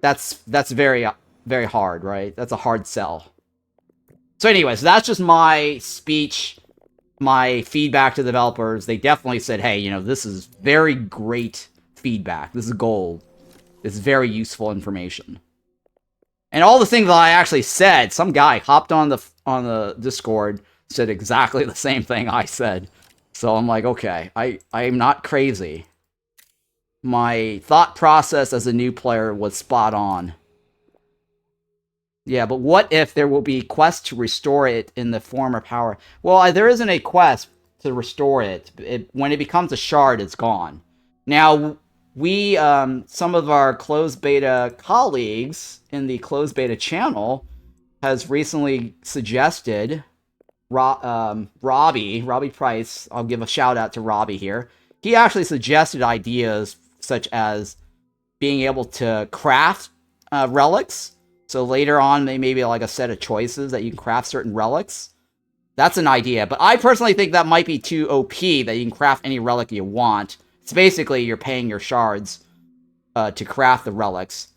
that's very, very hard, right? That's a hard sell. So anyways, that's just my speech, my feedback to the developers. They definitely said, hey, you know, this is very great feedback. This is gold. It's very useful information. And all the things that I actually said, some guy hopped on the Discord, said exactly the same thing I said. So I'm like, okay, I am not crazy. My thought process as a new player was spot on. Yeah, but what if there will be quests to restore it in the former power? Well, there isn't a quest to restore it. When it becomes a shard, it's gone. Now, we, some of our closed beta colleagues in the closed beta channel has recently suggested, Robbie Price, I'll give a shout out to Robbie here. He actually suggested ideas such as being able to craft relics. So later on, maybe like a set of choices that you can craft certain relics. That's an idea. But I personally think that might be too OP that you can craft any relic you want. It's basically you're paying your shards to craft the relics.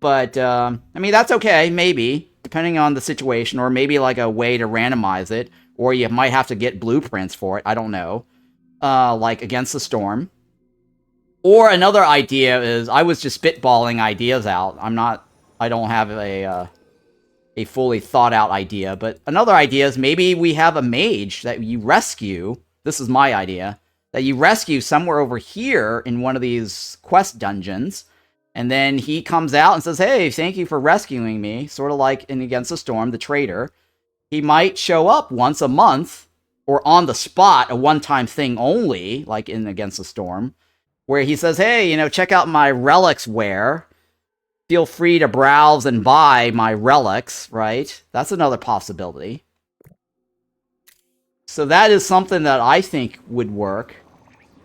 But, I mean, that's okay, maybe, depending on the situation, or maybe like a way to randomize it, or you might have to get blueprints for it, I don't know. Like Against the Storm. Or another idea is, I was just spitballing ideas out. I don't have a fully thought out idea, but another idea is maybe we have a mage that you rescue. This is my idea. That you rescue somewhere over here in one of these quest dungeons. And then he comes out and says, hey, thank you for rescuing me. Sort of like in Against the Storm, the trader. He might show up once a month, or on the spot, a one-time thing only, like in Against the Storm, where he says, hey, you know, check out my relics ware. Feel free to browse and buy my relics, right? That's another possibility. So that is something that I think would work,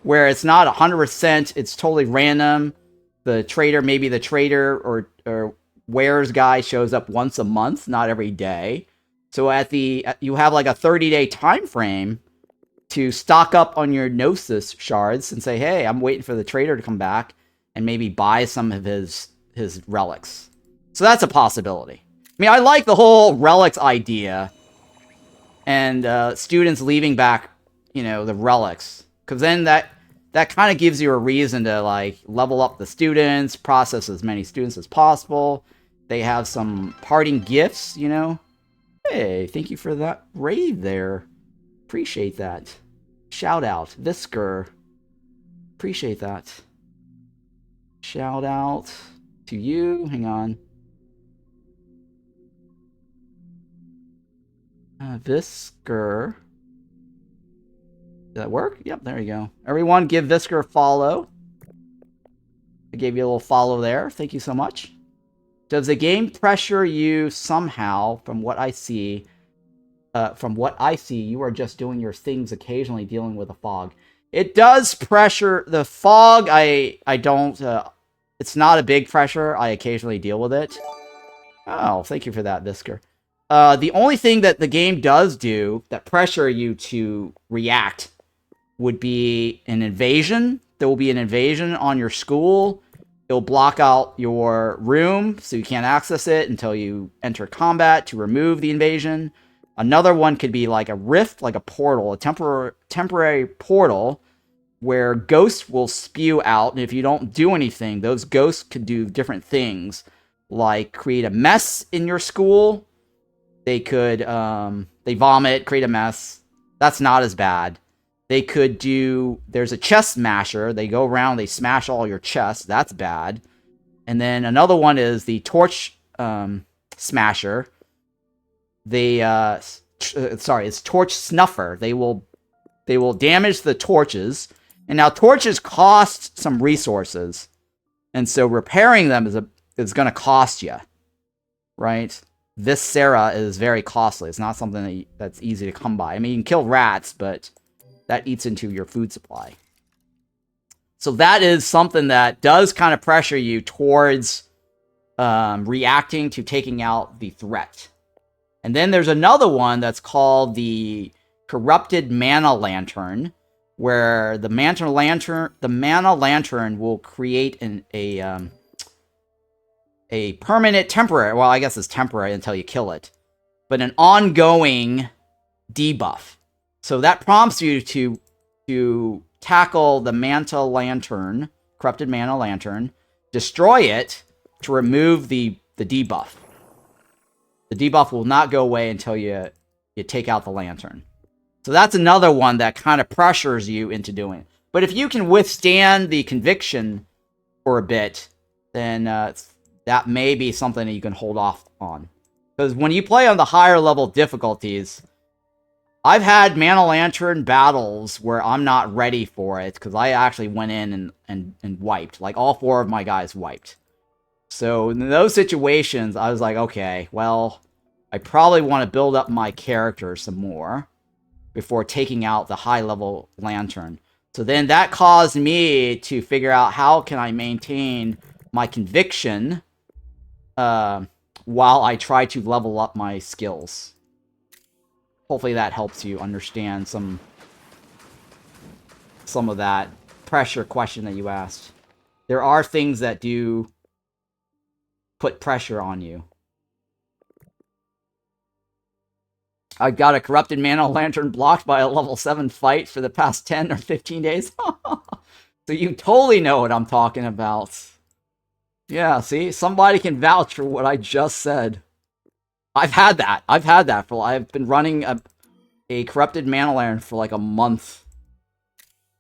where it's not 100%, it's totally random. The trader, maybe the trader or wares guy shows up once a month, not every day. So you have like a 30-day time frame to stock up on your Gnosis Shards and say, hey, I'm waiting for the trader to come back and maybe buy some of his relics. So that's a possibility. I mean, I like the whole relics idea, and students leaving back, you know, the relics, because then that kind of gives you a reason to, like, level up the students, process as many students as possible. They have some parting gifts, you know. Hey, thank you for that raid there. Appreciate that. Shout out, Visker. Appreciate that. Shout out to you. Hang on. Visker. Did that work? Yep, there you go. Everyone give Visker a follow. I gave you a little follow there. Thank you so much. Does the game pressure you somehow? From what I see, you are just doing your things occasionally, dealing with a fog. It does pressure the fog. I don't. It's not a big pressure. I occasionally deal with it. Oh, thank you for that, Visker. The only thing that the game does do that pressure you to react would be an invasion. There will be an invasion on your school. It'll block out your room, so you can't access it until you enter combat to remove the invasion. Another one could be like a rift, like a portal, a temporary portal, where ghosts will spew out, and if you don't do anything, those ghosts could do different things, like create a mess in your school. They could, they vomit, create a mess. That's not as bad. They could do, there's a chest smasher. They go around, they smash all your chests. That's bad. And then another one is the torch smasher. It's torch snuffer. They will damage the torches. And now torches cost some resources. And so repairing them is going to cost you. Right? Viscera is very costly. It's not something that's easy to come by. I mean, you can kill rats, but that eats into your food supply. So that is something that does kind of pressure you towards reacting to taking out the threat. And then there's another one that's called the Corrupted Mana Lantern, where the Mana Lantern will create a permanent temporary, well, I guess it's temporary until you kill it, but an ongoing debuff. So that prompts you to tackle the Mana Lantern, Corrupted Mana Lantern, destroy it to remove the debuff. The debuff will not go away until you take out the lantern. So that's another one that kind of pressures you into doing it. But if you can withstand the conviction for a bit, then that may be something that you can hold off on. Because when you play on the higher level difficulties, I've had Mana Lantern battles where I'm not ready for it, because I actually went in and wiped. Like, all 4 of my guys wiped. So in those situations, I was like, okay, well, I probably want to build up my character some more before taking out the high-level lantern. So then that caused me to figure out how can I maintain my conviction while I try to level up my skills. Hopefully that helps you understand some of that pressure question that you asked. There are things that do put pressure on you. I got a Corrupted Mana Lantern blocked by a level 7 fight for the past 10 or 15 days. So you totally know what I'm talking about. Yeah, see? Somebody can vouch for what I just said. I've had that. I've been running a Corrupted Mana Lantern for like a month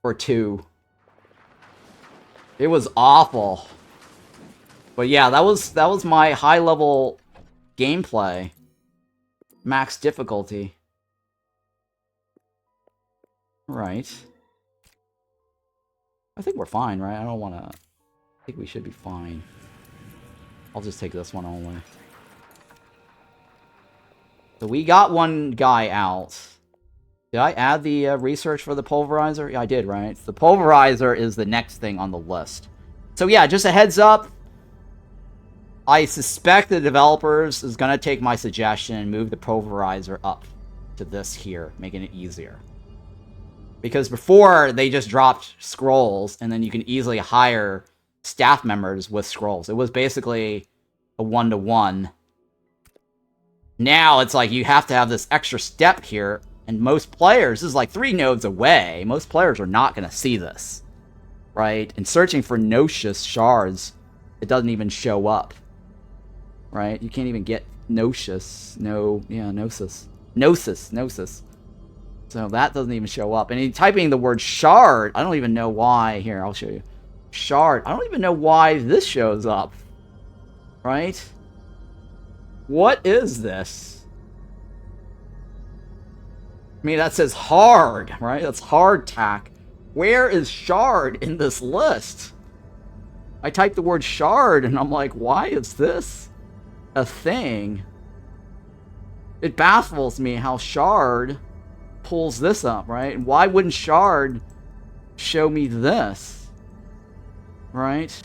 or two. It was awful. But yeah, that was my high-level gameplay. Max difficulty. Right. I think we're fine, right? I think we should be fine. I'll just take this one only. So we got one guy out. Did I add the research for the Pulverizer? Yeah, I did, right? The Pulverizer is the next thing on the list. So yeah, just a heads up. I suspect the developers is going to take my suggestion and move the Pulverizer up to this here, making it easier. Because before, they just dropped scrolls, and then you can easily hire staff members with scrolls. It was basically a one-to-one. Now, it's like you have to have this extra step here, and most players, this is like 3 nodes away, most players are not going to see this. Right? And searching for Gnosis Shards, it doesn't even show up. Right? You can't even get Gnosis. Gnosis. Gnosis. So that doesn't even show up. And typing the word shard, I don't even know why. Here, I'll show you. Shard. I don't even know why this shows up. Right? What is this? I mean, that says hard, right? That's hard tack. Where is shard in this list? I typed the word shard, and I'm like, why is this a thing? It baffles me how shard pulls this up, right? Why wouldn't shard show me this? Right?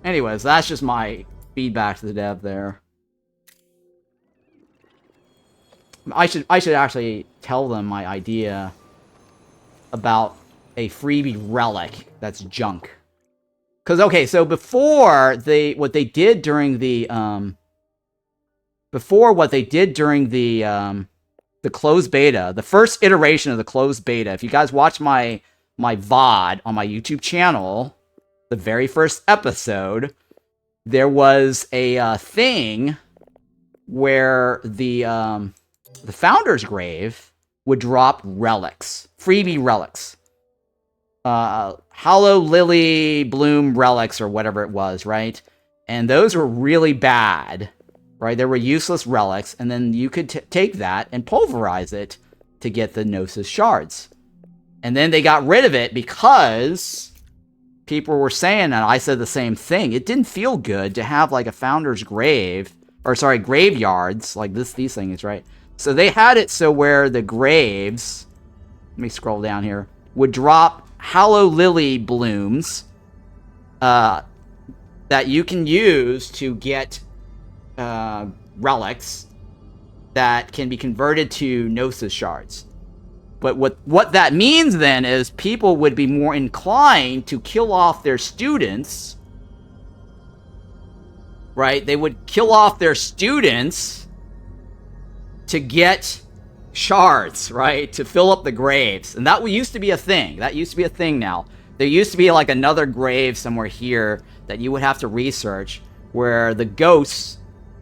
Anyways, that's just my feedback to the dev there. I should actually tell them my idea about a freebie relic that's junk. Because, okay, so before what they did during the closed beta, the first iteration of the closed beta, if you guys watch my VOD on my YouTube channel, the very first episode, there was a thing where the Founder's Grave would drop relics, freebie relics. Hollow Lily Bloom relics or whatever it was, right? And those were really bad, right? They were useless relics, and then you could take that and pulverize it to get the Gnosis Shards. And then they got rid of it because people were saying, and I said the same thing, it didn't feel good to have like a Founder's Grave, or sorry, graveyards, like these things, right? So they had it so where the graves, let me scroll down here, would drop Hollow Lily blooms that you can use to get relics that can be converted to Gnosis Shards. But what that means then is people would be more inclined to kill off their students, right? They would kill off their students to get shards, right? To fill up the graves. And that used to be a thing. That used to be a thing now. There used to be like another grave somewhere here that you would have to research where the ghosts,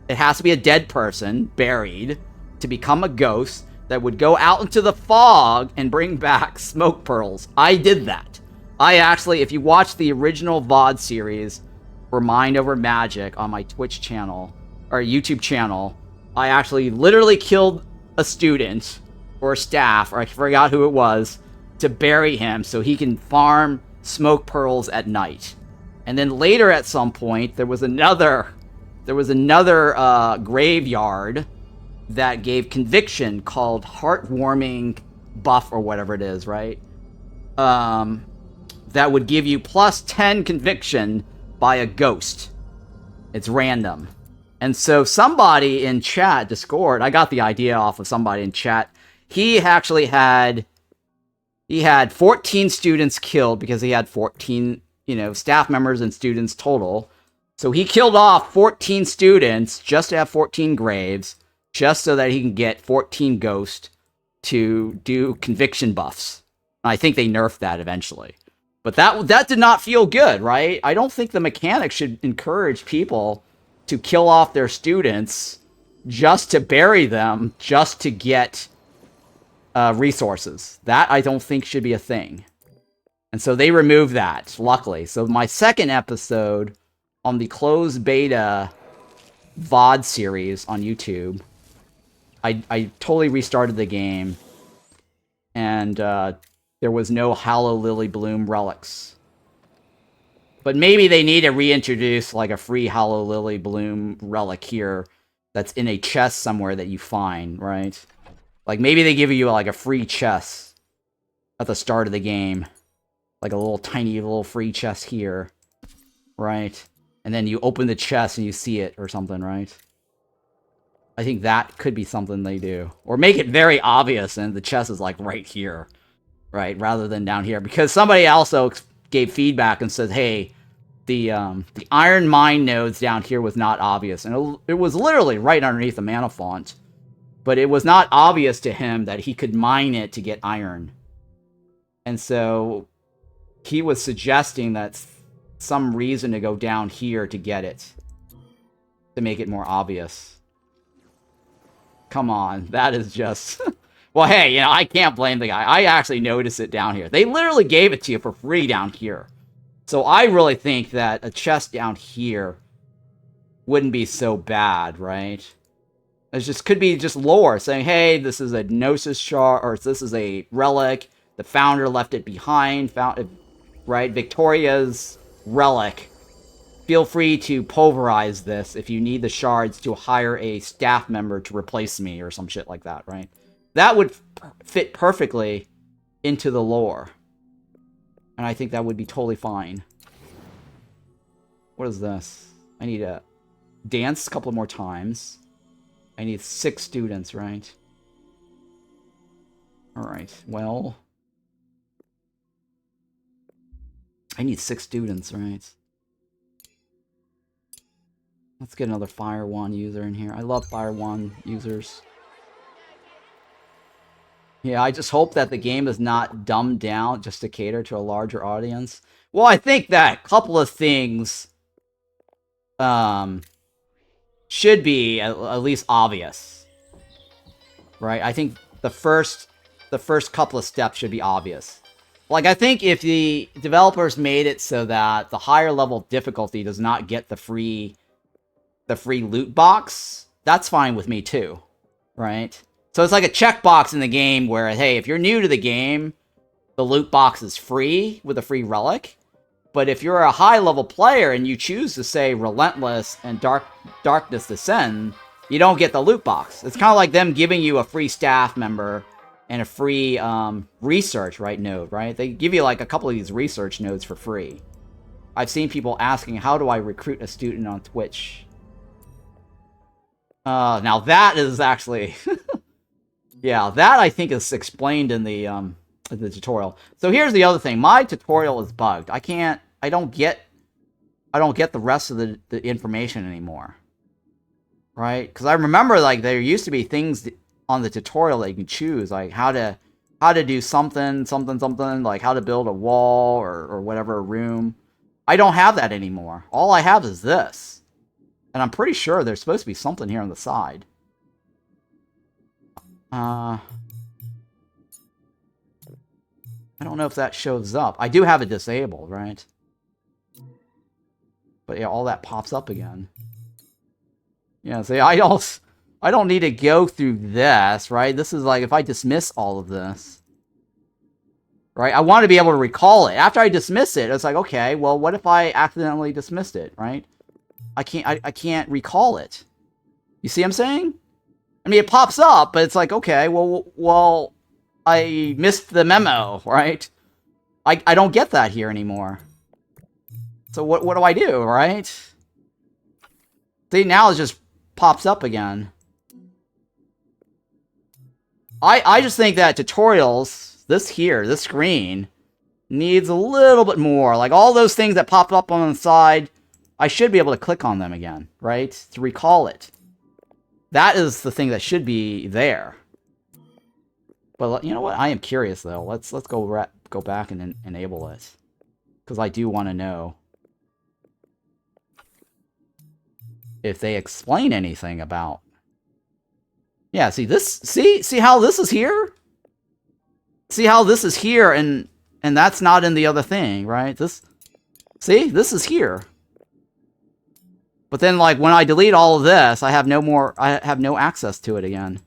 it has to be a dead person buried to become a ghost that would go out into the fog and bring back smoke pearls. I did that. I actually, if you watch the original VOD series for Mind Over Magic on my Twitch channel or YouTube channel, I actually literally killed a student or a staff, or I forgot who it was, to bury him so he can farm smoke pearls at night. And then later at some point, there was another graveyard that gave conviction called Heartwarming Buff or whatever it is, right? That would give you plus 10 conviction by a ghost. It's random. And so somebody in chat, Discord, I got the idea off of somebody in chat. He actually had He had 14 students killed because he had 14, staff members and students total. So he killed off 14 students just to have 14 graves, just so that he can get 14 ghosts to do conviction buffs. I think they nerfed that eventually. But that did not feel good, right? I don't think the mechanics should encourage people to kill off their students just to bury them, just to get resources. That I don't think should be a thing. And so they removed that, luckily. So my second episode on the closed beta VOD series on YouTube, I totally restarted the game, and there was no Hallow Lily Bloom relics. But maybe they need to reintroduce like a free Hallow Lily Bloom relic here that's in a chest somewhere that you find, right? Like maybe they give you like a free chest at the start of the game. Like a little tiny little free chest here, right? And then you open the chest and you see it or something, right? I think that could be something they do. Or make it very obvious and the chest is like right here, right? Rather than down here. Because somebody also gave feedback and said, hey, the iron mine nodes down here was not obvious. And it was literally right underneath the mana font. But it was not obvious to him that he could mine it to get iron. And so he was suggesting that some reason to go down here to get it. To make it more obvious. Come on, that is just... Well, hey, I can't blame the guy. I actually noticed it down here. They literally gave it to you for free down here. So I really think that a chest down here wouldn't be so bad, right? It just could be just lore saying, hey, this is a Gnosis Shard, or this is a relic. The founder left it behind, right? Victoria's relic. Feel free to pulverize this if you need the shards to hire a staff member to replace me or some shit like that, right? That would fit perfectly into the lore. And I think that would be totally fine. What is this? I need to dance a couple more times. I need 6 students, right? Alright, well... I need 6 students, right? Let's get another Fire Wand user in here. I love Fire Wand users. Yeah, I just hope that the game is not dumbed down just to cater to a larger audience. Well, I think that a couple of things should be at least obvious. Right? I think the first couple of steps should be obvious. Like, I think if the developers made it so that the higher level difficulty does not get the free loot box, that's fine with me too, right? So it's like a checkbox in the game where, hey, if you're new to the game, the loot box is free with a free relic. But if you're a high-level player and you choose to say Relentless and Darkness Descends, you don't get the loot box. It's kind of like them giving you a free staff member and a free research node, right? They give you like a couple of these research nodes for free. I've seen people asking, how do I recruit a student on Twitch? Now that is actually... yeah, that I think is explained in the tutorial. So here's the other thing. My tutorial is bugged. I don't get the rest of the information anymore. Right? Because I remember like there used to be things on the tutorial that you can choose, like how to do something, like how to build a wall or whatever, a room. I don't have that anymore. All I have is this. And I'm pretty sure there's supposed to be something here on the side. I don't know if that shows up. I do have it disabled, right? But yeah, all that pops up again. Yeah, see, I don't need to go through this, right? This is like if I dismiss all of this. Right? I want to be able to recall it. After I dismiss it, it's like, okay, well, what if I accidentally dismissed it, right? I can't recall it. You see what I'm saying? I mean, it pops up, but it's like, okay, well, I missed the memo, right? I don't get that here anymore. So what do I do, right? See, now it just pops up again. I just think that tutorials, this here, this screen, needs a little bit more. Like all those things that popped up on the side, I should be able to click on them again, right? To recall it. That is the thing that should be there. But you know what? I am curious though. Let's go back and enable it, because I do want to know if they explain anything about. Yeah, see this. See how this is here. See how this is here, and that's not in the other thing, right? This. See, this is here. But then, like, when I delete all of this, I have no access to it again.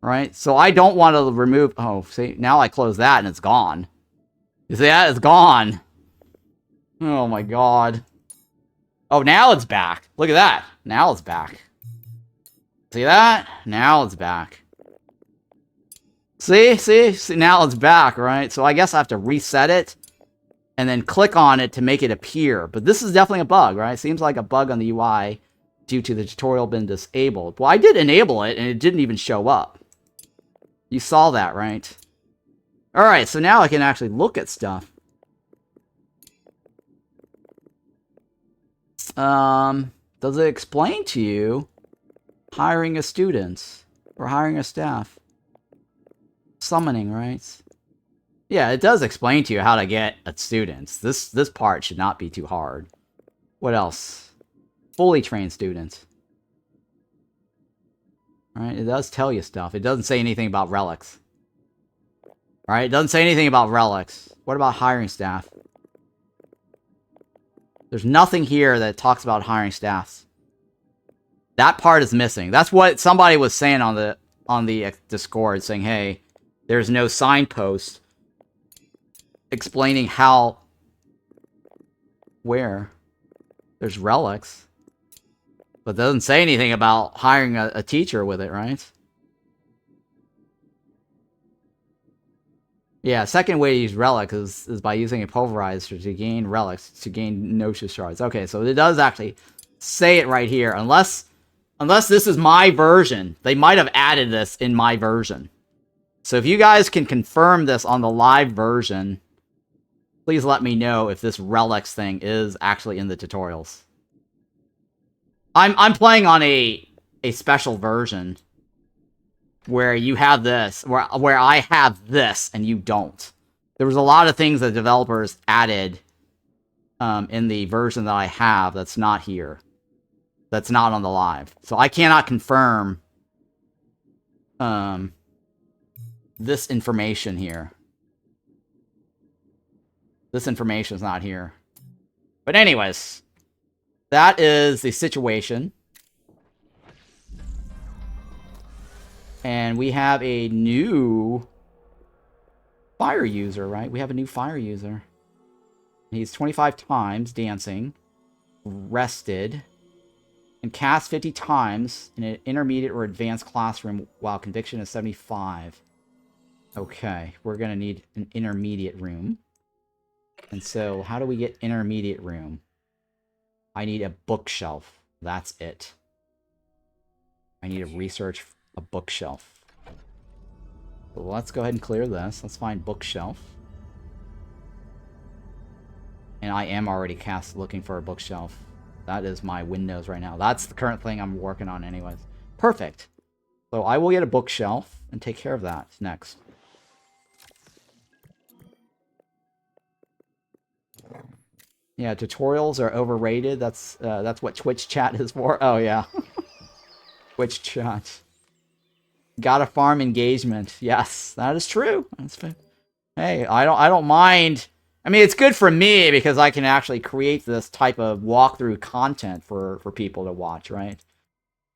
Right? So I don't want to remove... Oh, see? Now I close that and it's gone. You see that? It's gone. Oh my god. Oh, now it's back. Look at that. Now it's back. See that? Now it's back. See? See? Now it's back, right? So I guess I have to reset it and then click on it to make it appear. But this is definitely a bug, right? Seems like a bug on the UI due to the tutorial being disabled. Well, I did enable it and it didn't even show up. You saw that, right? Alright, so now I can actually look at stuff. Does it explain to you hiring a student or hiring a staff? Summoning, right? Yeah, it does explain to you how to get a student. This part should not be too hard. What else? Fully trained student. Alright, it does tell you stuff. It doesn't say anything about relics. Alright, it doesn't say anything about relics. What about hiring staff? There's nothing here that talks about hiring staffs. That part is missing. That's what somebody was saying on the Discord, saying, hey, there's no signpost explaining how... Where? There's relics. But it doesn't say anything about hiring a teacher with it, right? Yeah, second way to use relic is by using a pulverizer to gain relics, to gain Gnosis Shards. Okay, so it does actually say it right here. Unless this is my version. They might have added this in my version. So if you guys can confirm this on the live version, please let me know if this relics thing is actually in the tutorials. I'm playing on a special version where you have this, where I have this and you don't. There was a lot of things that developers added in the version that I have that's not here. That's not on the live. So I cannot confirm this information here. This information is not here. But anyways, that is the situation. And we have a new fire user, right? We have a new fire user. He's 25 times dancing, rested, and cast 50 times in an intermediate or advanced classroom while conviction is 75. Okay, we're going to need an intermediate room. And so, how do we get intermediate room? I need a bookshelf. That's it. I need to research a bookshelf. So let's go ahead and clear this. Let's find bookshelf. And I am already looking for a bookshelf. That is my Windows right now. That's the current thing I'm working on anyways. Perfect. So I will get a bookshelf and take care of that next. Yeah, tutorials are overrated. That's what Twitch chat is for. Oh yeah. Twitch chat. Gotta farm engagement. Yes, that is true. That's fair. Hey, I don't mind. I mean, it's good for me because I can actually create this type of walkthrough content for people to watch, right?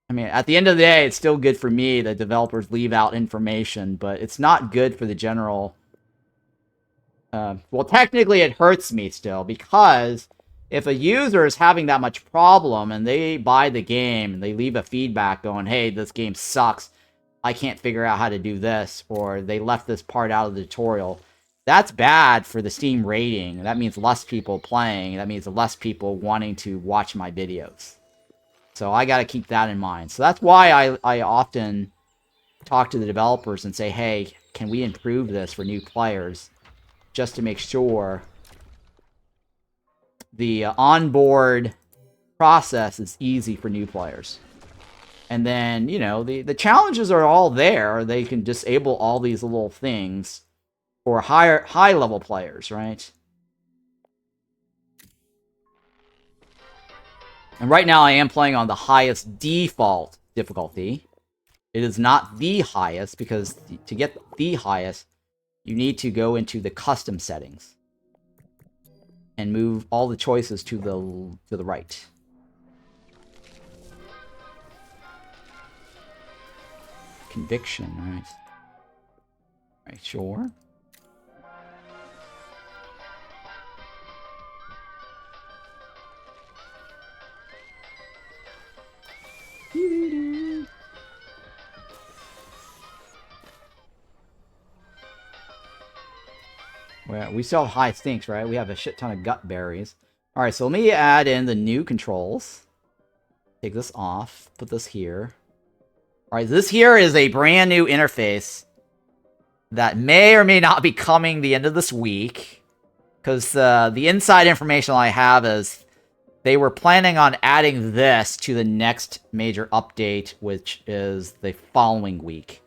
I mean, at the end of the day, it's still good for me that developers leave out information, but it's not good for the general... well, technically it hurts me still, because if a user is having that much problem and they buy the game and they leave a feedback going, hey, this game sucks, I can't figure out how to do this, or they left this part out of the tutorial, that's bad for the Steam rating. That means less people playing. That means less people wanting to watch my videos. So I got to keep that in mind. So that's why I often talk to the developers and say, hey, can we improve this for new players, just to make sure the onboard process is easy for new players. And then, you know, the challenges are all there. They can disable all these little things for high-level players, right? And right now I am playing on the highest default difficulty. It is not the highest, because to get the highest, you need to go into the custom settings and move all the choices to the right. Conviction, right? Right, sure. Well, we still have high stinks, right? We have a shit ton of gut berries. Alright, so let me add in the new controls. Take this off. Put this here. Alright, this here is a brand new interface that may or may not be coming the end of this week. Because the inside information I have is they were planning on adding this to the next major update, which is the following week.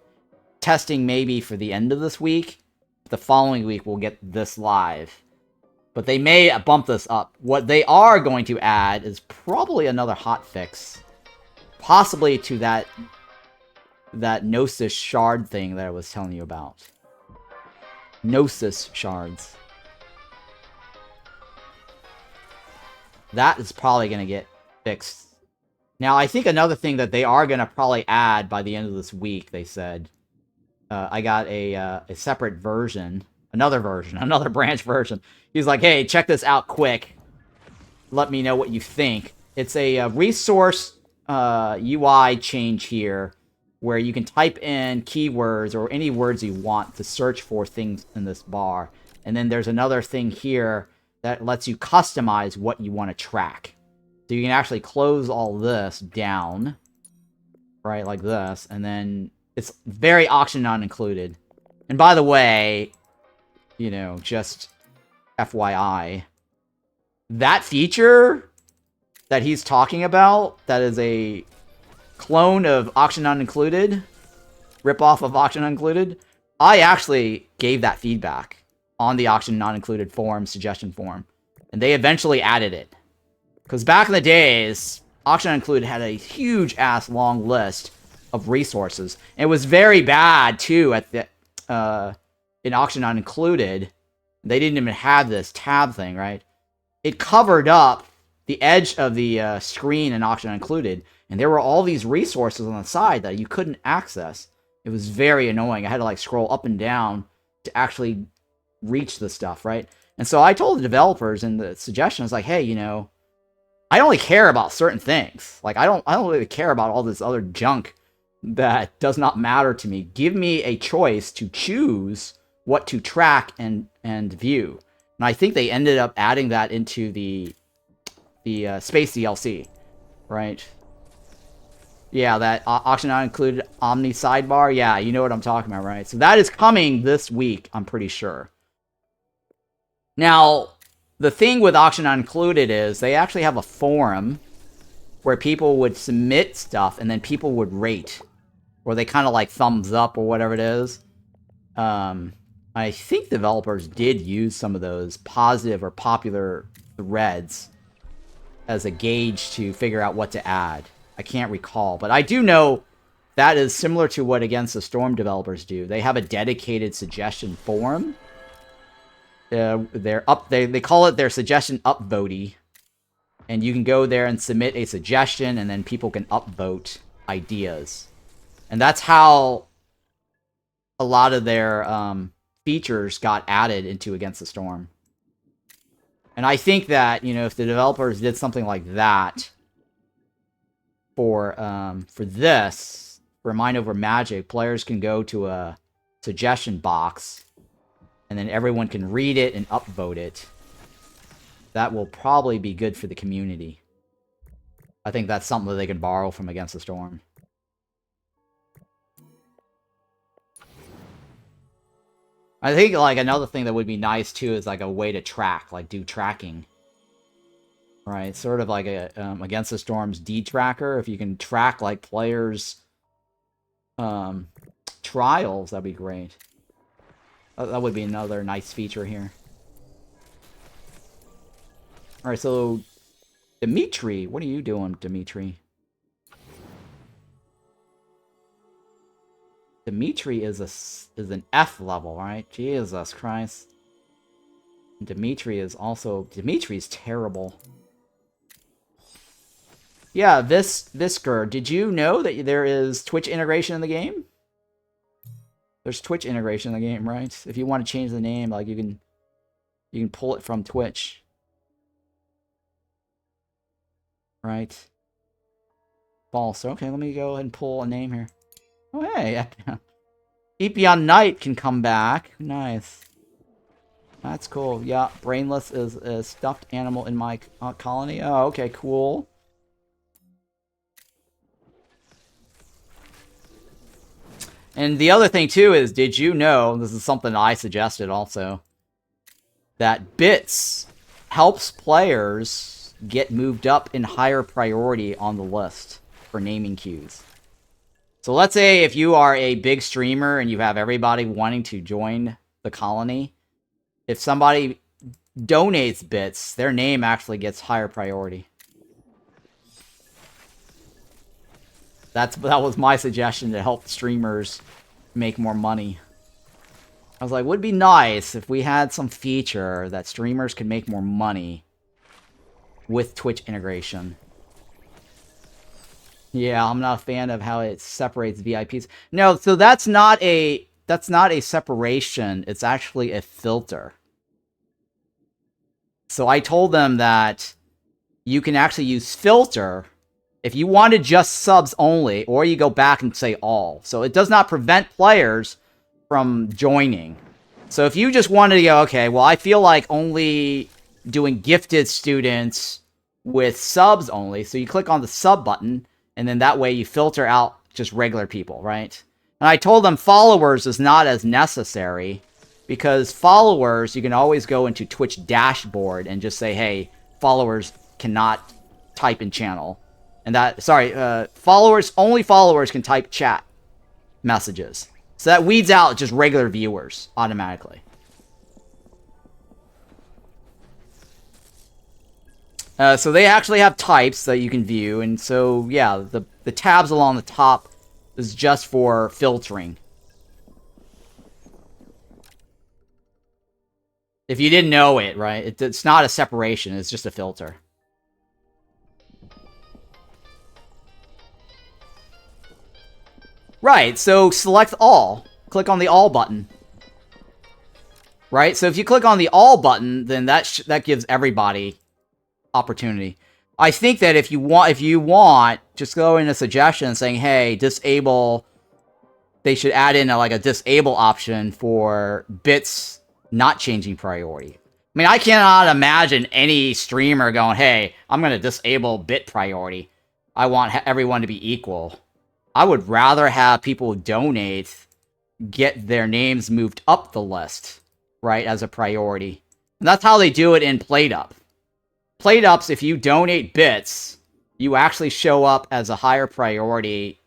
Testing maybe for the end of this week. The following week we'll get this live. But they may bump this up. What they are going to add is probably another hotfix. Possibly to that Gnosis Shard thing that I was telling you about. Gnosis Shards. That is probably going to get fixed. Now, I think another thing that they are going to probably add by the end of this week, they said. I got a separate version. Another branch version. He's like, hey, check this out quick. Let me know what you think. It's a resource UI change here, where you can type in keywords or any words you want to search for things in this bar. And then there's another thing here that lets you customize what you want to track. So you can actually close all this down, right, like this, and then it's very auction not included. And by the way, you know, just FYI, that feature that he's talking about, that is a clone of auction not included, ripoff of auction not included, I actually gave that feedback on the auction not included forum, suggestion forum. And they eventually added it. Because back in the days, auction not included had a huge ass long list of resources. And it was very bad too at the in auction not included. They didn't even have this tab thing, right? It covered up the edge of the screen in auction not included, and there were all these resources on the side that you couldn't access. It was very annoying. I had to like scroll up and down to actually reach the stuff, right? And so I told the developers in the suggestions, like, hey, you know, I only care about certain things. Like I don't really care about all this other junk that does not matter to me. Give me a choice to choose what to track and view. And I think they ended up adding that into the Space DLC, right? Yeah, that auction not included Omni sidebar. Yeah, you know what I'm talking about, right? So that is coming this week, I'm pretty sure. Now, the thing with auction not included is they actually have a forum where people would submit stuff and then people would rate. Or they kind of like thumbs up or whatever it is. I think developers did use some of those positive or popular threads as a gauge to figure out what to add. I can't recall, but I do know that is similar to what Against the Storm developers do. They have a dedicated suggestion forum. They call it their suggestion upvotey, and you can go there and submit a suggestion, and then people can upvote ideas, and that's how a lot of their features got added into Against the Storm. And I think that, you know, if the developers did something like that for this, for Mind Over Magic, players can go to a suggestion box, and then everyone can read it and upvote it. That will probably be good for the community. I think that's something that they can borrow from Against the Storm. I think, like, another thing that would be nice, too, is, like, a way to track, like, do tracking. Right, sort of like a Against the Storm's D-Tracker. If you can track, like, players' trials, that'd be great. That would be another nice feature here. Alright, so... Dimitri, what are you doing, Dimitri? Dimitri is an F level, right? Jesus Christ. Dimitri is also... Dimitri's terrible. Yeah, Visker, did you know that there is Twitch integration in the game? There's Twitch integration in the game, right? If you want to change the name, like, you can pull it from Twitch. Right. False. Okay, let me go ahead and pull a name here. Oh, hey. Epion Knight can come back. Nice. That's cool. Yeah, Brainless is a stuffed animal in my colony. Oh, okay, cool. And the other thing, too, is, did you know, this is something I suggested also, that Bits helps players get moved up in higher priority on the list for naming queues. So let's say if you are a big streamer and you have everybody wanting to join the colony, if somebody donates bits, their name actually gets higher priority. That was my suggestion to help streamers make more money. I was like, would it be nice if we had some feature that streamers could make more money with Twitch integration. Yeah, I'm not a fan of how it separates VIPs. No, so that's not a separation. It's actually a filter. So I told them that you can actually use filter if you wanted just subs only, or you go back and say all. So it does not prevent players from joining. So if you just wanted to go, okay, well, I feel like only doing gifted students with subs only. So you click on the sub button, and then that way you filter out just regular people, right? And I told them followers is not as necessary, because followers, you can always go into Twitch dashboard and just say, hey, followers cannot type in channel. And that, sorry, only followers can type chat messages. So that weeds out just regular viewers automatically. So they actually have types that you can view, and so, yeah, the tabs along the top is just for filtering. If you didn't know it, right? It's not a separation, it's just a filter. Right, so select all. Click on the all button. Right, so if you click on the all button, then that gives everybody opportunity. I think that if you want, just go in a suggestion saying, hey, disable. They should add in a disable option for bits not changing priority. I mean, I cannot imagine any streamer going, hey, I'm going to disable bit priority. I want everyone to be equal. I would rather have people who donate get their names moved up the list, right, as a priority. And that's how they do it in PlateUp. PlateUps, if you donate bits, you actually show up as a higher priority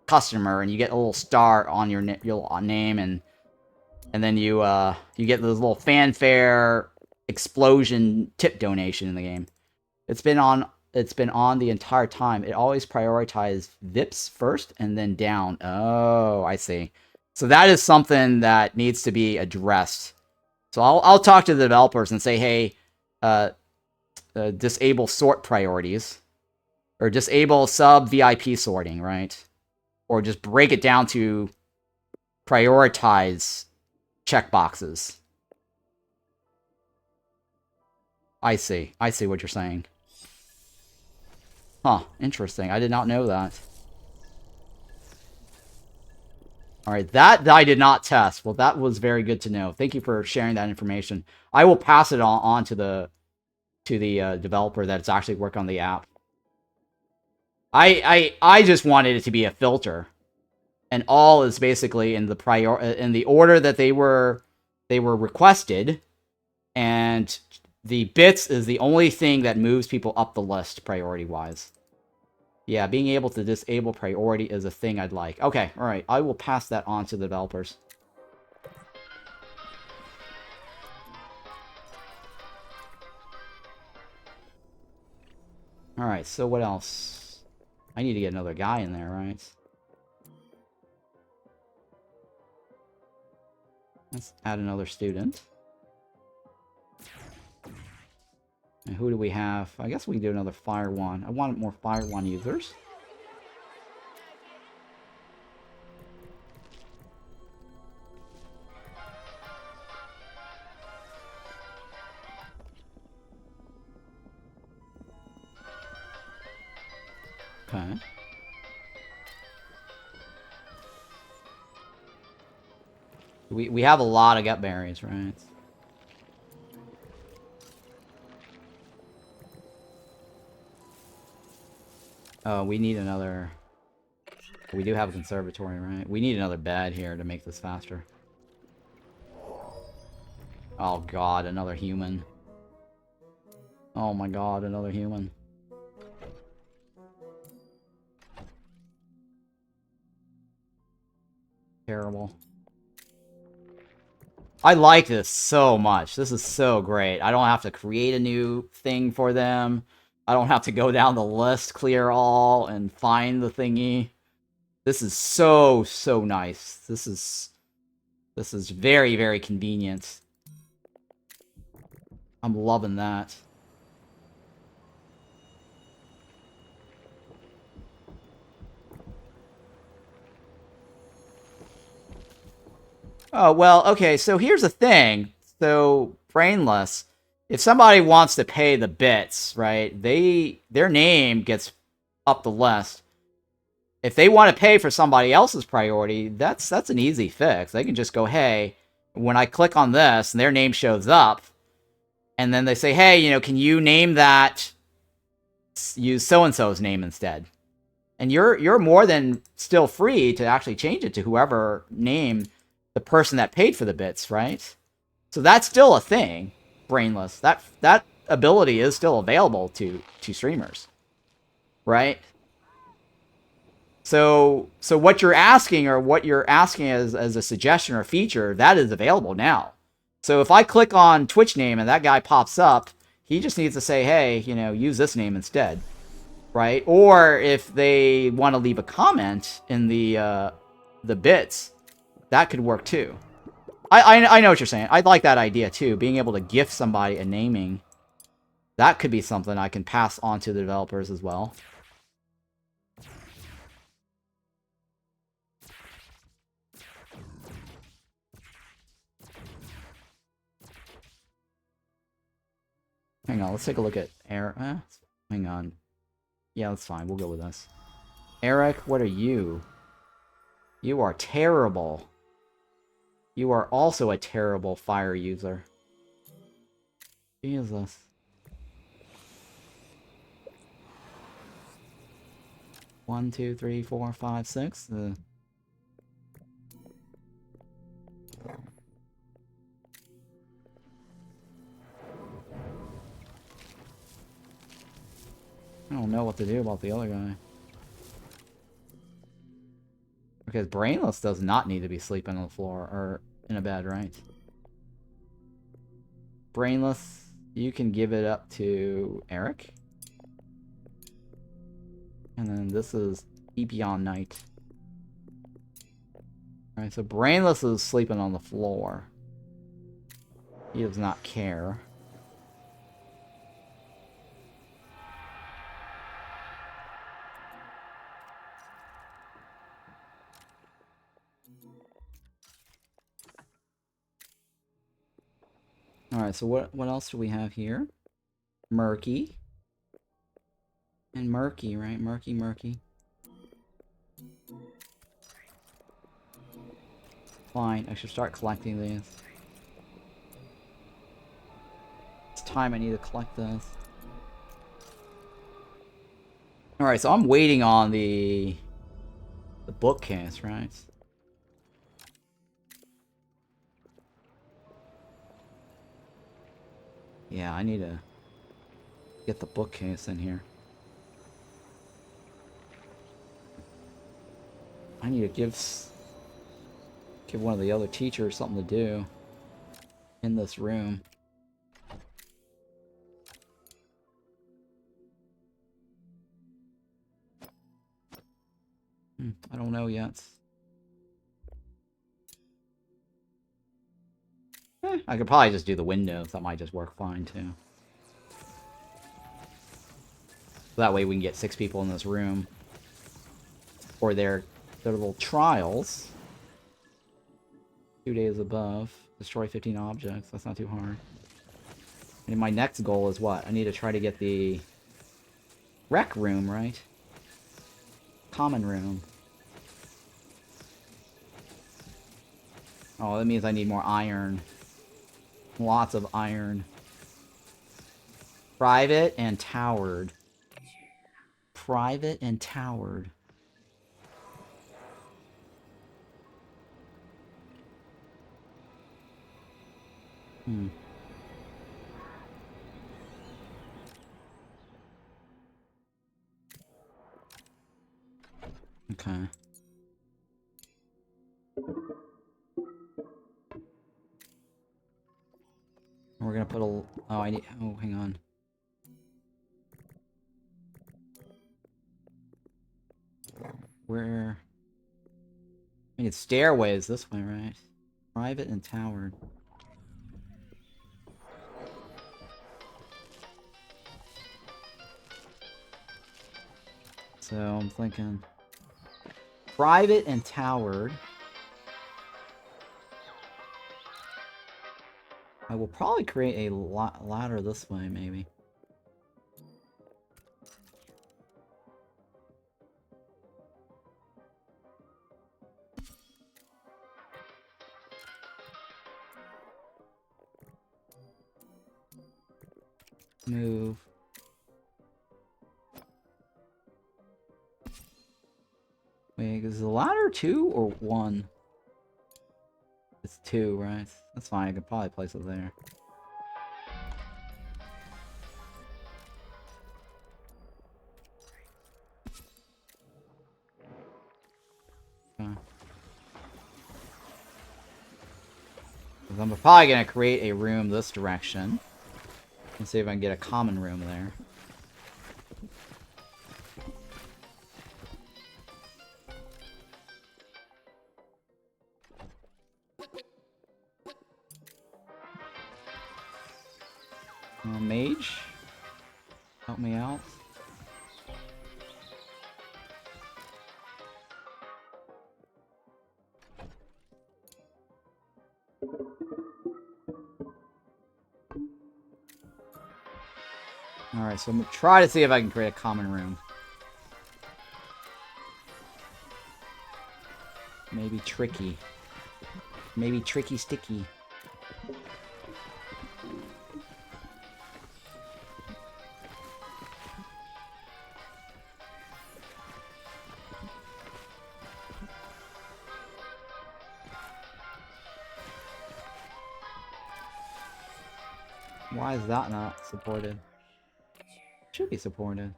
customer, and you get a little star on your name, and then you get this little fanfare explosion tip donation in the game. It's been on the entire time. It always prioritizes VIPs first and then down. Oh, I see. So that is something that needs to be addressed. So I'll talk to the developers and say, hey, disable sort priorities, or disable sub VIP sorting, right? Or just break it down to prioritize checkboxes. I see what you're saying. Huh, interesting. I did not know that. Alright, that I did not test. Well, that was very good to know. Thank you for sharing that information. I will pass it on to the developer that's actually working on the app. I just wanted it to be a filter. and all is basically in the order that they were requested, and the bits is the only thing that moves people up the list priority-wise. Yeah, being able to disable priority is a thing I'd like. Okay, alright, I will pass that on to the developers. Alright, so what else? I need to get another guy in there, right? Let's add another student. And who do we have? I guess we can do another Fire Wand. I want more Fire Wand users. Okay. We have a lot of gut berries, right? Oh, we need another... We do have a conservatory, right? We need another bed here to make this faster. Oh god, another human. Oh my god, another human. Terrible. I like this so much. This is so great. I don't have to create a new thing for them. I don't have to go down the list, clear all, and find the thingy. This is so, so nice. This is very, very convenient. I'm loving that. Oh, well, okay, so here's the thing. So, Brainless, if somebody wants to pay the bits, right, their name gets up the list. If they want to pay for somebody else's priority, that's an easy fix. They can just go, hey, when I click on this, and their name shows up, and then they say, hey, you know, can you name that, use so-and-so's name instead? And you're more than still free to actually change it to whoever named the person that paid for the bits, right? So that's still a thing, Brainless. That ability is still available to streamers, right? So what you're asking, or what you're asking as a suggestion or feature, that is available now. So if I click on Twitch name and that guy pops up, he just needs to say, hey, you know, use this name instead, right? Or if they want to leave a comment in the bits, that could work too. I know what you're saying. I'd like that idea too. Being able to gift somebody a naming. That could be something I can pass on to the developers as well. Hang on, let's take a look at Eric. Hang on. Yeah, that's fine. We'll go with this. Eric, what are you? You are terrible. You are also a terrible fire user. Jesus. One, two, three, four, five, six. I don't know what to do about the other guy. Because Brainless does not need to be sleeping on the floor, or in a bed, right? Brainless, you can give it up to Eric. And then this is Epion Knight. Alright, so Brainless is sleeping on the floor. He does not care. Alright, so what else do we have here? Murky. And Murky, right? Murky. Fine, I should start collecting these. It's time I need to collect this. Alright, so I'm waiting on the The bookcase, right? Yeah, I need to get the bookcase in here. I need to give one of the other teachers something to do in this room. I don't know yet. I could probably just do the windows. That might just work fine, too. That way we can get 6 people in this room. For their little trials. 2 days above. Destroy 15 objects. That's not too hard. And my next goal is what? I need to try to get the rec room, right? Common room. Oh, that means I need more iron. Lots of iron. Private and towered. Private and towered. Okay. We're gonna put a... Oh, I need... Oh, hang on. Where... I need stairways this way, right? Private and towered. So, I'm thinking... Private and towered. I will probably create a ladder this way, maybe. Move. Wait, is the ladder 2 or 1? It's 2, right? That's fine, I could probably place it there. Okay. I'm probably gonna create a room this direction. And see if I can get a common room there. Mage? Help me out. Alright, so I'm gonna try to see if I can create a common room. Maybe tricky. Maybe tricky sticky. Why is that not supported? Should be supported.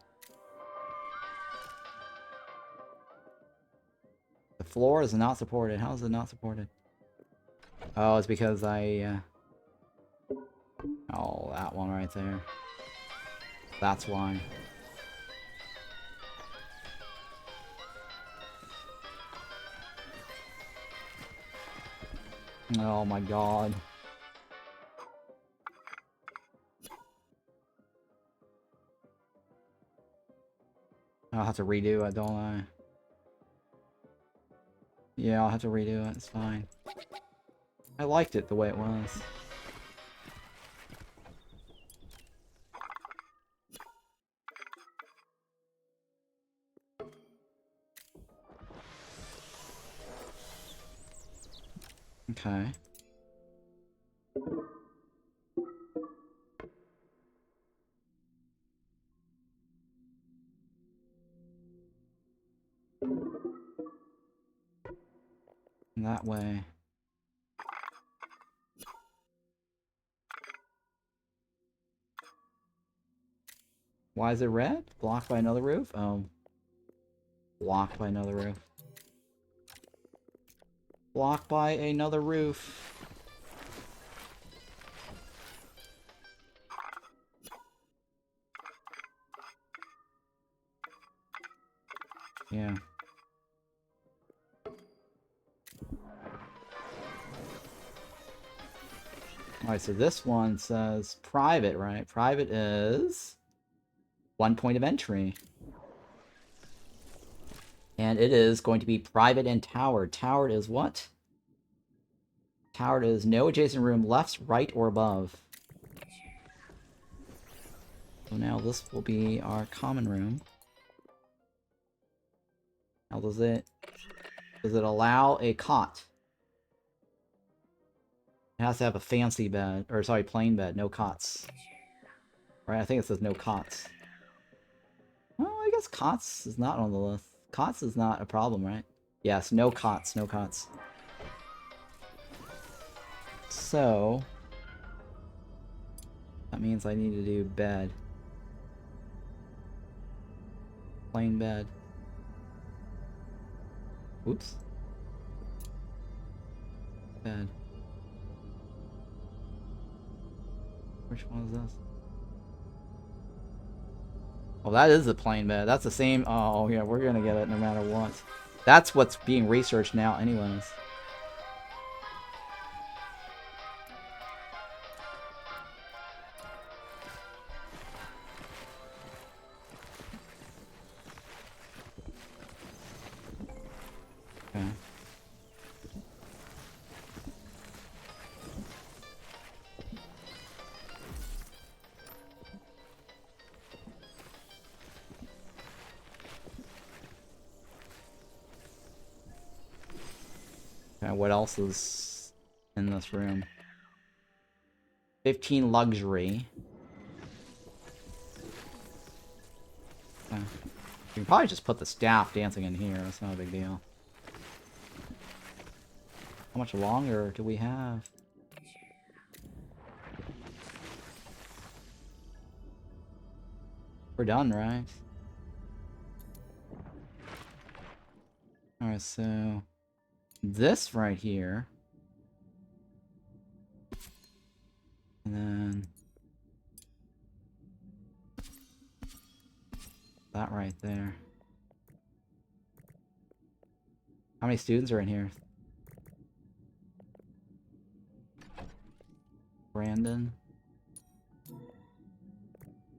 The floor is not supported. How is it not supported? Oh, it's because I... Oh, that one right there. That's why. Oh my god. I'll have to redo it, don't I? Yeah, I'll have to redo it. It's fine. I liked it the way it was. Okay. That way. Why is it red? Blocked by another roof? Oh. Blocked by another roof. Blocked by another roof. Yeah. Alright, so this one says private, right? Private is 1 point of entry. And it is going to be private and towered. Towered is what? Towered is no adjacent room left, right, or above. So now this will be our common room. Now does it allow a cot? It has to have a fancy bed, or sorry, plain bed, no cots. Right, I think it says no cots. Well, I guess cots is not on the list. Cots is not a problem, right? Yes, no cots, no cots. So that means I need to do bed. Plain bed. Oops. Bed. Which one is this? Oh, that is a plain bed. That's the same. Oh, yeah, we're gonna get it no matter what. That's what's being researched now anyways. Okay. Okay, what else is in this room? 15 luxury. Okay. You can probably just put the staff dancing in here. That's not a big deal. How much longer do we have? We're done, right? Alright, so this right here. And then that right there. How many students are in here? Brandon.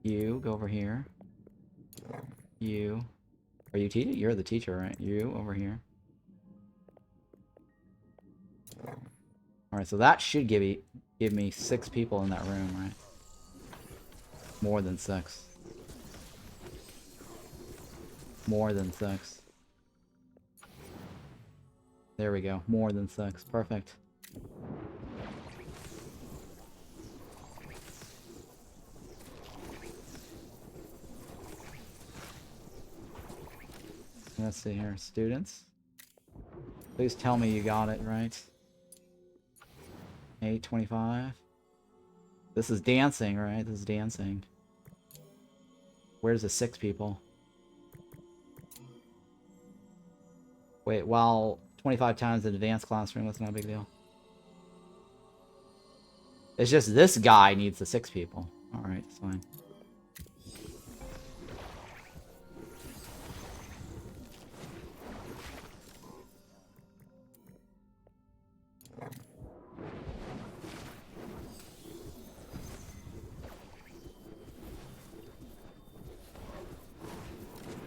You, go over here. You. Are you teaching? You're the teacher, right? You, over here. Alright, so that should give me 6 people in that room, right? More than 6. More than 6. There we go. More than 6. Perfect. Let's see here. Students. Please tell me you got it, right? 825. This is dancing, right? This is dancing. Where's the 6 people? Wait, while 25 times in advanced classroom, that's not a big deal. It's just this guy needs the 6 people. Alright, it's fine.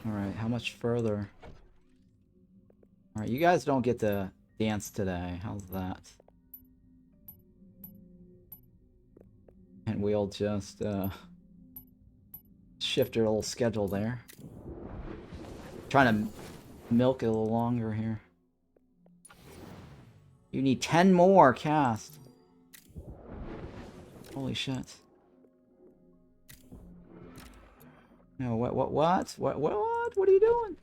Alright, how much further? Alright, you guys don't get to dance today. How's that? And we'll just, shift your little schedule there. Trying to milk it a little longer here. You need 10 more cast. Holy shit. No, what? What are you doing?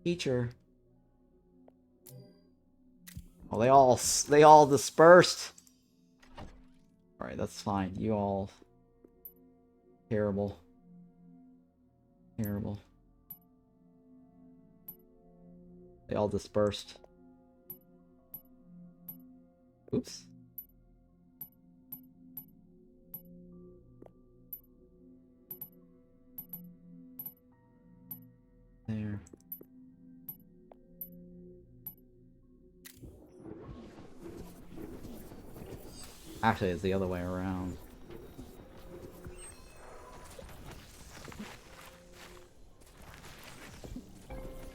Teacher. Oh, they all dispersed. Alright, that's fine. You all... Terrible. Terrible. They all dispersed. Oops. There. Actually, it's the other way around.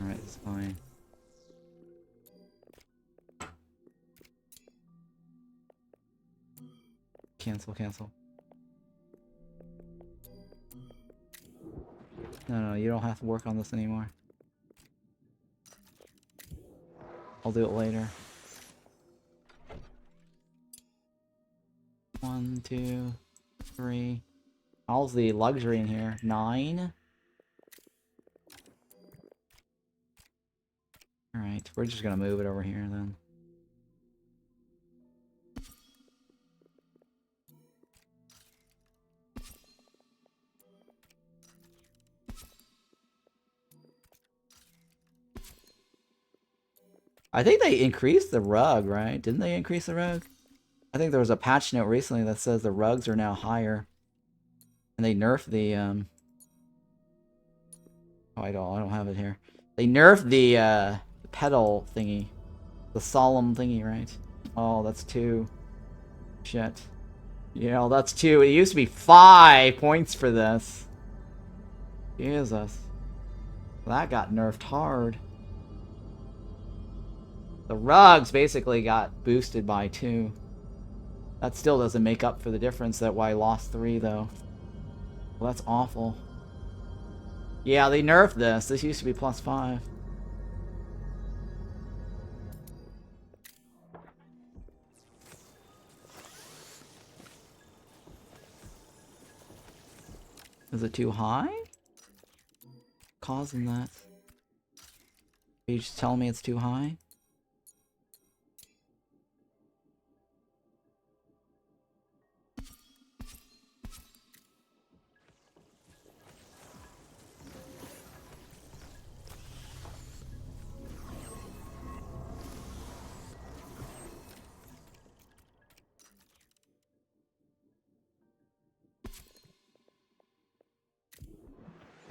Alright, it's fine. Cancel, cancel. No, you don't have to work on this anymore. I'll do it later. 1, 2, 3. How's the luxury in here? 9. Alright, we're just gonna move it over here then. I think they increased the rug, right? Didn't they increase the rug? I think there was a patch note recently that says the rugs are now higher. And they nerfed the, Oh, I don't have it here. They nerfed the pedal thingy. The solemn thingy, right? Oh, that's 2. Shit. You know, that's 2. It used to be 5 points for this. Jesus. That got nerfed hard. The rugs basically got boosted by 2. That still doesn't make up for the difference that why I lost 3, though. Well, that's awful. Yeah, they nerfed this. This used to be +5. Is it too high? Causing that? Are you just telling me it's too high?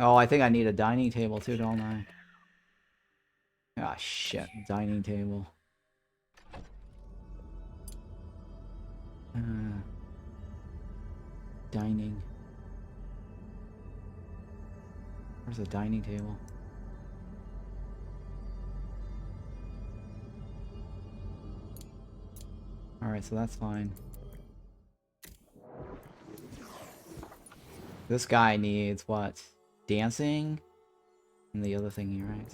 Oh, I think I need a dining table too, don't I? Ah, shit. Dining table. Dining. Where's the dining table? Alright, so that's fine. This guy needs what? Dancing? And the other thingy, right?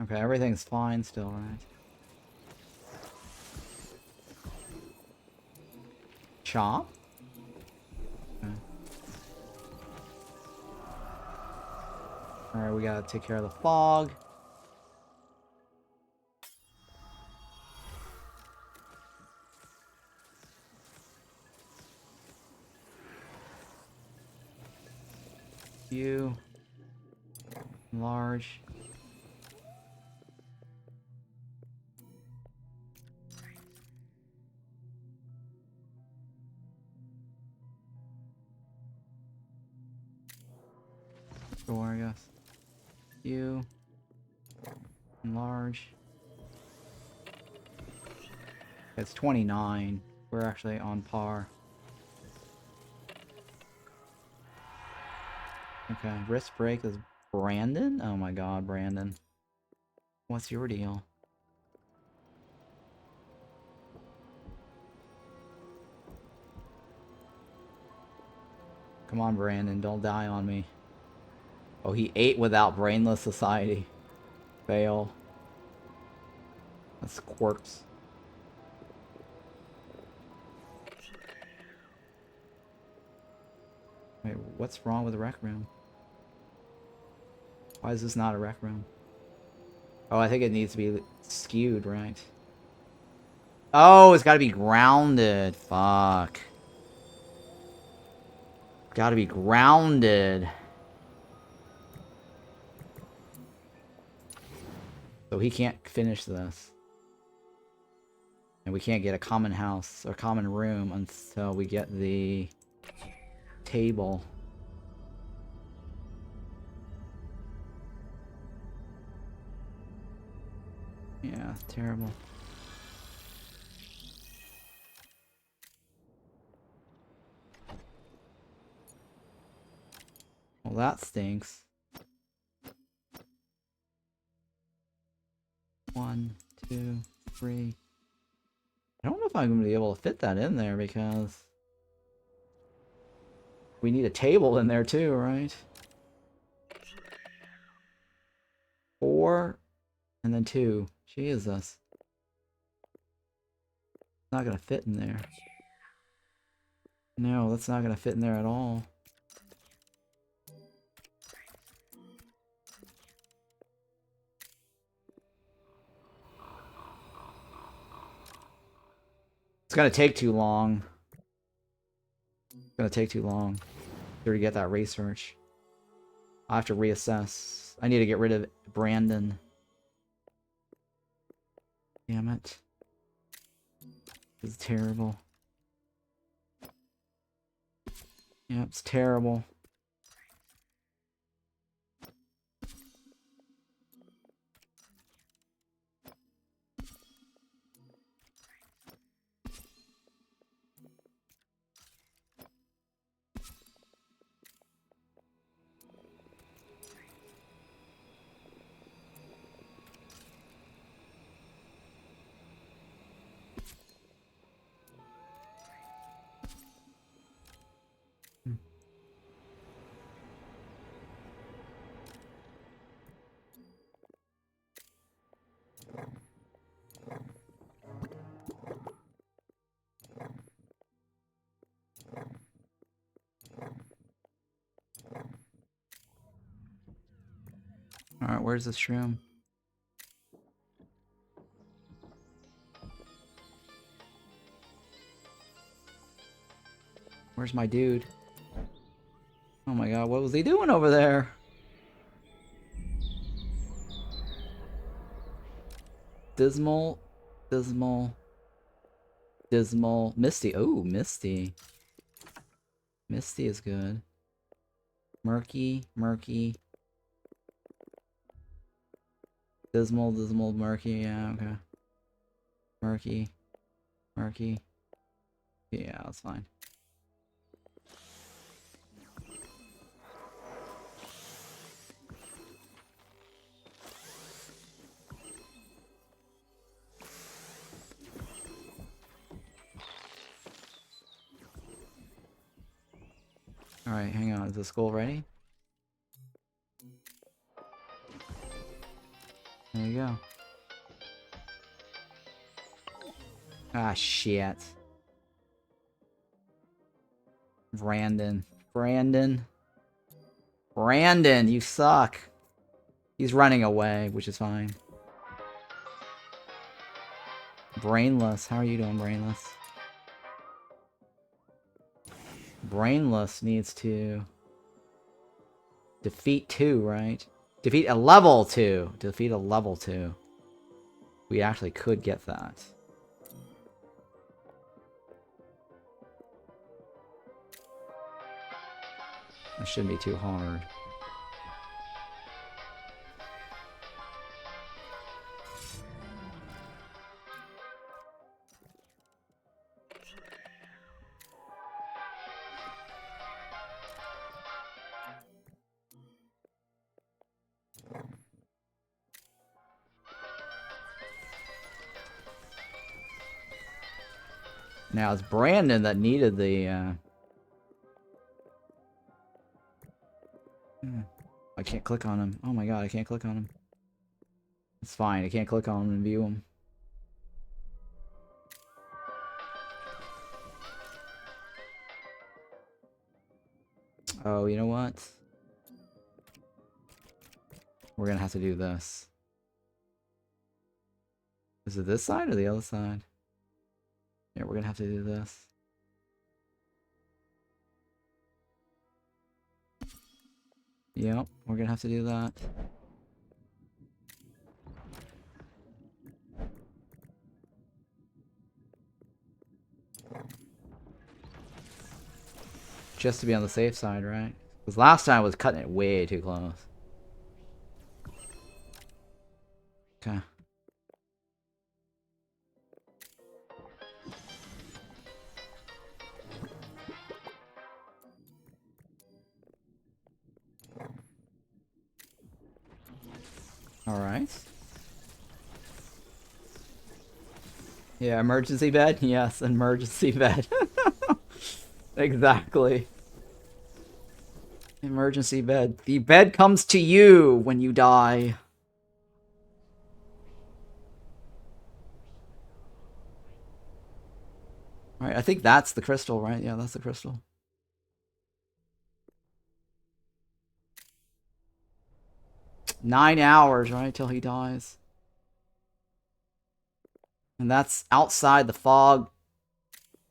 Okay, everything's fine still, right? Chop? Okay. Alright, we gotta take care of the fog. You. Large. Sure, I guess. You. Large. It's 29. We're actually on par. Okay, wrist break is Brandon? Oh my god, Brandon. What's your deal? Come on, Brandon, don't die on me. Oh, he ate without Brainless Society. Fail. That's quirks. Wait, what's wrong with the rec room? Why is this not a rec room? Oh, I think it needs to be skewed, right? Oh, it's gotta be grounded. Fuck. Gotta be grounded. So he can't finish this. And we can't get a common house or common room until we get the table. Yeah, terrible. Well, that stinks. 1, 2, 3. I don't know if I'm going to be able to fit that in there because we need a table in there too, right? 4 and then 2. Jesus. Not going to fit in there. No, that's not going to fit in there at all. It's gonna take too long. It's gonna take too long to get that research. I'll have to reassess. I need to get rid of Brandon. Damn it. This is terrible. Yeah, it's terrible. Alright, where's this shroom? Where's my dude? Oh my god, what was he doing over there? Dismal, dismal, dismal, Misty. Oh, Misty. Misty is good. Murky, murky. Dismal, dismal, murky. Yeah, okay. Murky, murky. Yeah, that's fine. Alright, hang on. Is the skull ready? There you go. Ah, shit. Brandon. Brandon. Brandon, you suck. He's running away, which is fine. Brainless. How are you doing, Brainless? Brainless needs to defeat 2, right? Defeat a level 2. Defeat a level 2. We actually could get that. That shouldn't be too hard. Now it's Brandon that needed the I can't click on him. Oh my god, I can't click on him. It's fine. I can't click on them and view them. Oh, you know what? We're gonna have to do this. Is it this side or the other side? Yeah, we're gonna have to do this. Yep, we're gonna have to do that. Just to be on the safe side, right? Because last time I was cutting it way too close. Okay. Alright. Yeah, emergency bed? Yes, emergency bed. Exactly. Emergency bed. The bed comes to you when you die. Alright, I think that's the crystal, right? Yeah, that's the crystal. $9 right, till he dies. And that's outside the fog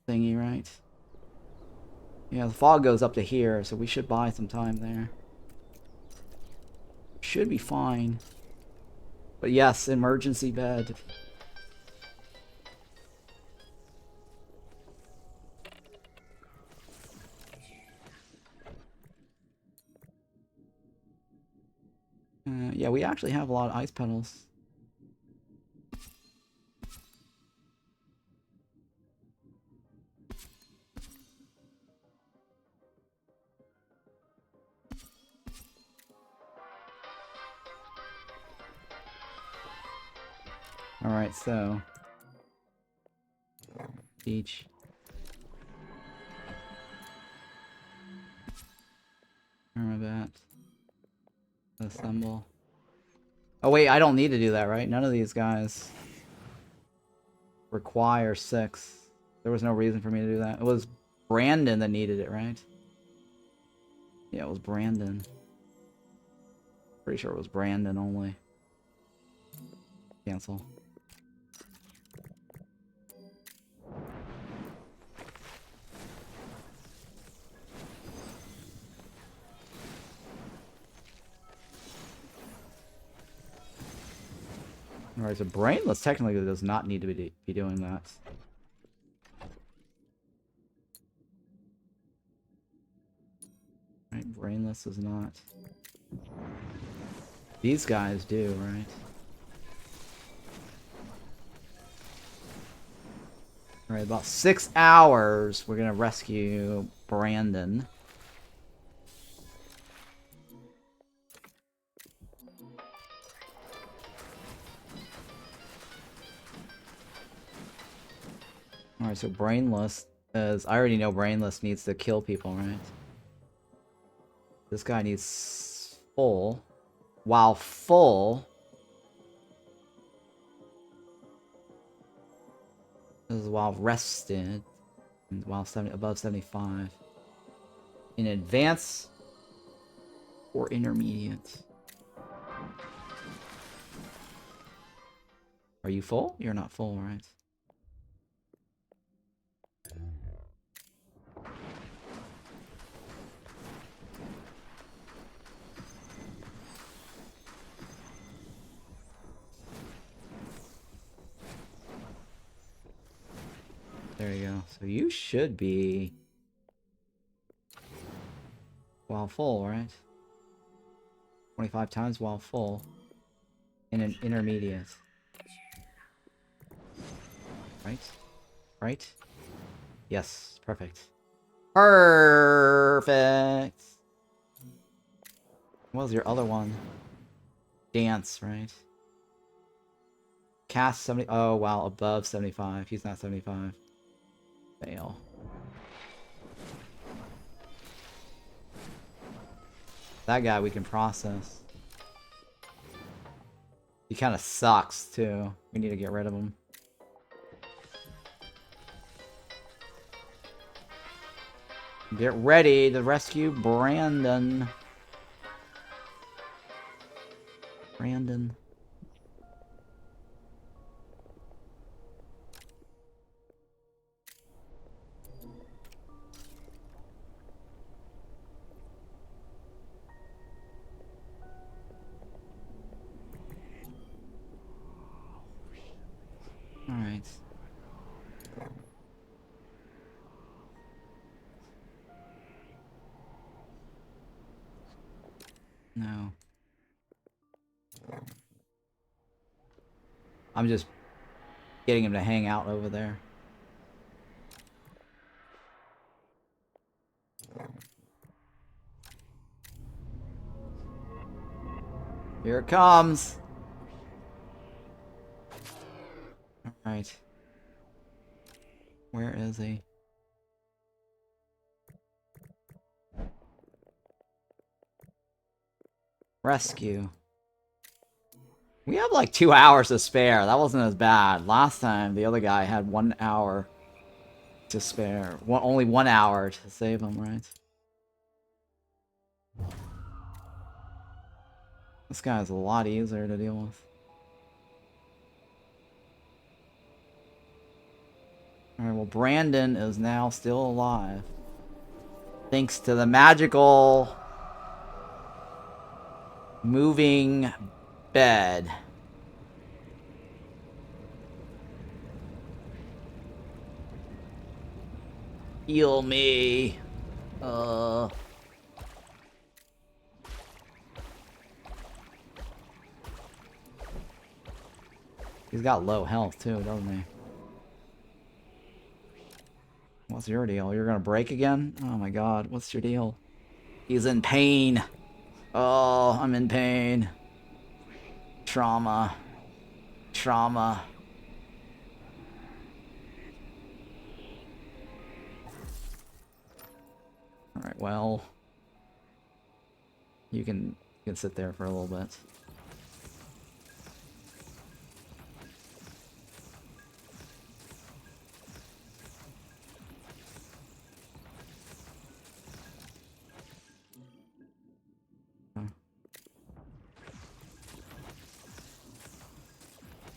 thingy, right? Yeah, the fog goes up to here, so we should buy some time there. Should be fine. But yes, emergency bed. Yeah, we actually have a lot of ice petals. Alright, so... Beach. Remember that. Assemble. Oh wait, I don't need to do that, right? None of these guys require 6. There was no reason for me to do that. It was Brandon that needed it, right? Yeah, it was Brandon. Pretty sure it was Brandon only. Cancel. Alright, so Brainless technically does not need to be doing that. Right, Brainless is not. These guys do, right? Alright, about 6 hours, we're gonna rescue Brandon. Alright, so Brainless is... I already know Brainless needs to kill people, right? This guy needs full. While full... This is while rested. And while above 75. In advance or intermediate. Are you full? You're not full, right? There you go. So you should be... while full, right? 25 times while full. In an intermediate. Right? Right? Yes, perfect. Perfect! What was your other one? Dance, right? Cast 70... Oh, wow, above 75. He's not 75. Fail. That guy we can process. He kind of sucks, too. We need to get rid of him. Get ready to rescue Brandon. Brandon. All right. No. I'm just getting him to hang out over there. Here it comes. All right. Where is he? Rescue. We have like 2 hours to spare. That wasn't as bad. Last time, the other guy had 1 hour to spare. Only 1 hour to save him, right? This guy's a lot easier to deal with. Alright, well, Brandon is now still alive. Thanks to the magical moving bed. Heal me. He's got low health too, doesn't he? What's your deal? You're gonna break again? Oh my god, what's your deal? He's in pain. Oh, I'm in pain. Trauma. Trauma. Alright, well. You can sit there for a little bit.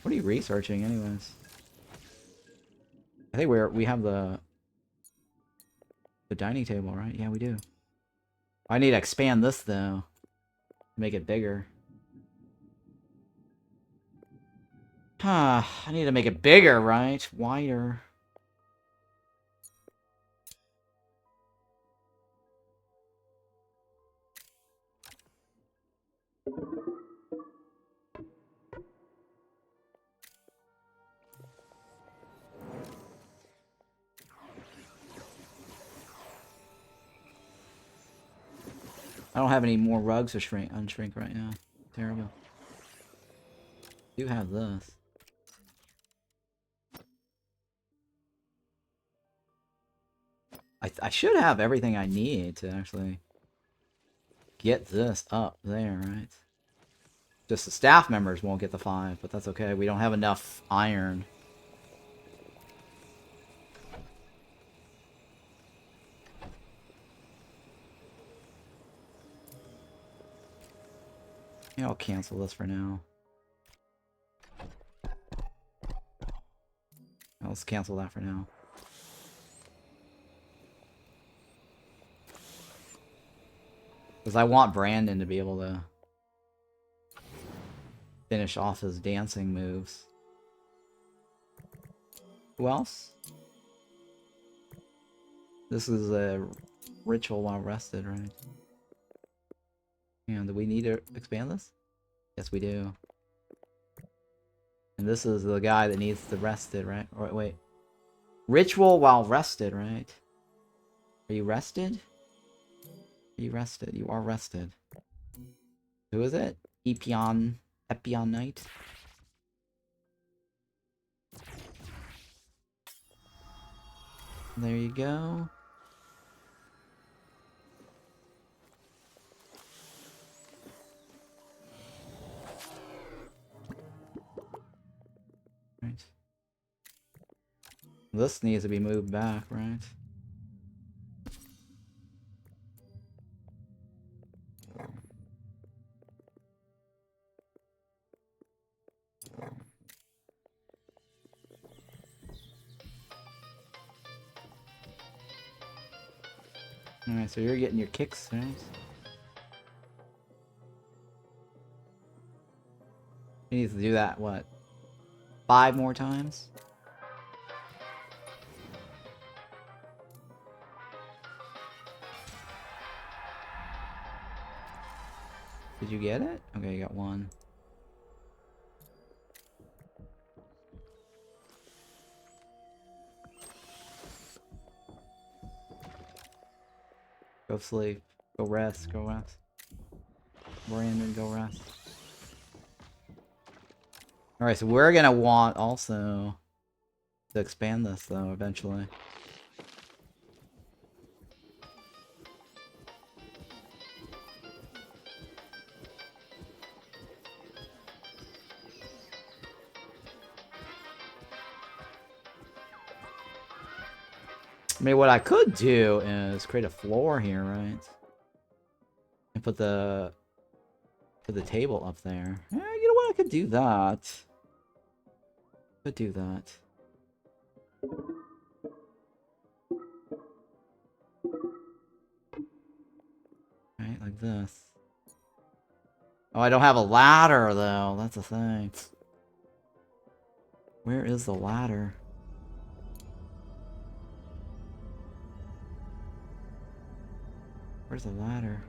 What are you researching, anyways? I think we have the dining table, right? Yeah, we do. I need to expand this though, make it bigger. I need to make it bigger, right? Wider. I don't have any more rugs to unshrink right now. Terrible. Do have this. I should have everything I need to actually get this up there, right? Just the staff members won't get the 5, but that's okay. We don't have enough iron. Yeah, I'll cancel this for now. Let's cancel that for now. Because I want Brandon to be able to finish off his dancing moves. Who else? This is a ritual while rested, right? And do we need to expand this? Yes, we do. And this is the guy that needs to rested, right? Or wait. Ritual while rested, right? Are you rested? Are you rested? You are rested. Who is it? Epion Knight? There you go. This needs to be moved back, right? Alright, so you're getting your kicks, right? He needs to do that, what? 5 more times? Did you get it? Okay, you got 1. Go sleep. Go rest. Go rest. Brandon, go rest. Alright, so we're gonna want also to expand this, though, eventually. I mean, what I could do is create a floor here, right? And put the table up there. Yeah, you know what? I could do that. Could do that. Right, like this. Oh, I don't have a ladder, though. That's the thing. Where is the ladder? Where's the ladder?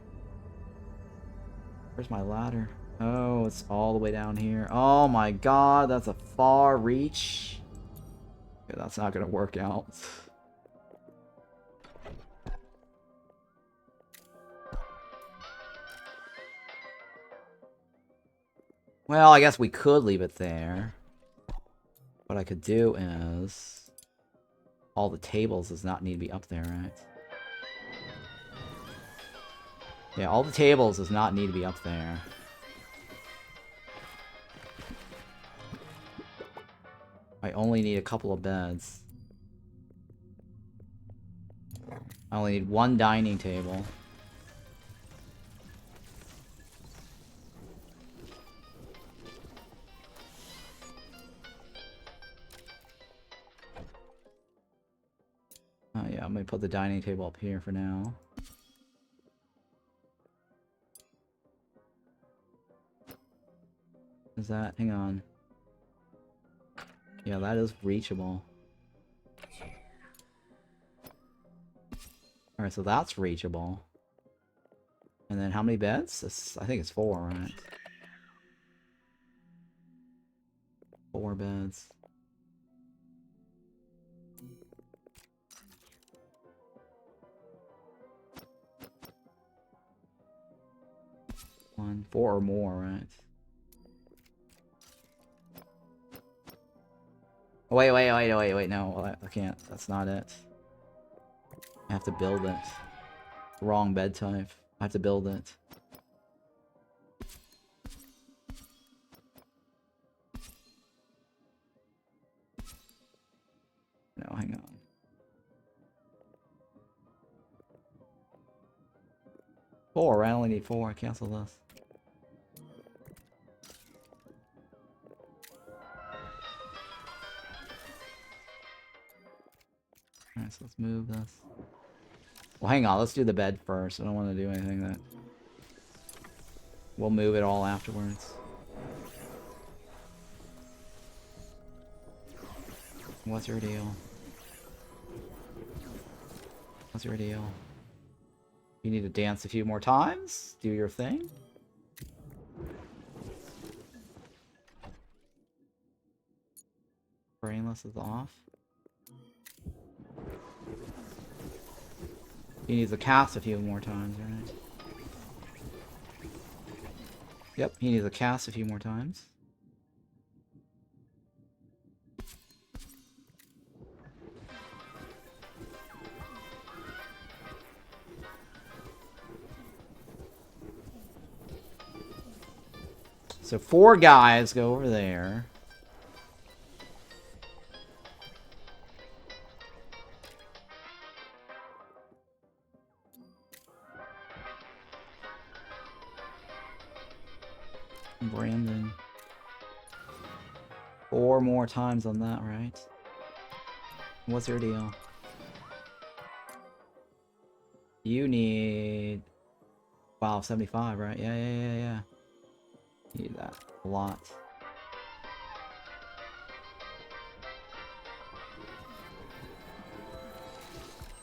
Where's my ladder? Oh, it's all the way down here. Oh my god, that's a far reach. Okay, that's not gonna work out. Well, I guess we could leave it there. What I could do is... all the tables does not need to be up there, right? Yeah, all the tables does not need to be up there. I only need a couple of beds. I only need 1 dining table. Oh yeah, I'm gonna put the dining table up here for now. Is that? Hang on. Yeah, that is reachable. Alright, so that's reachable. And then how many beds? I think it's 4, right? 4 beds. One, 4 or more, right? Oh, wait, no, I can't. That's not it. I have to build it. Wrong bed type. I have to build it. No, hang on. Four, I only need 4. Cancel this. Alright, so let's move this. Well, hang on, let's do the bed first. I don't want to do anything that... We'll move it all afterwards. What's your deal? What's your deal? You need to dance a few more times? Do your thing? Brainless is off. He needs to cast a few more times, right? Yep, he needs to cast a few more times. So 4 guys go over there. Brandon. 4 more times on that, right? What's your deal? You need... Wow, 75, right? Yeah. You need that. A lot.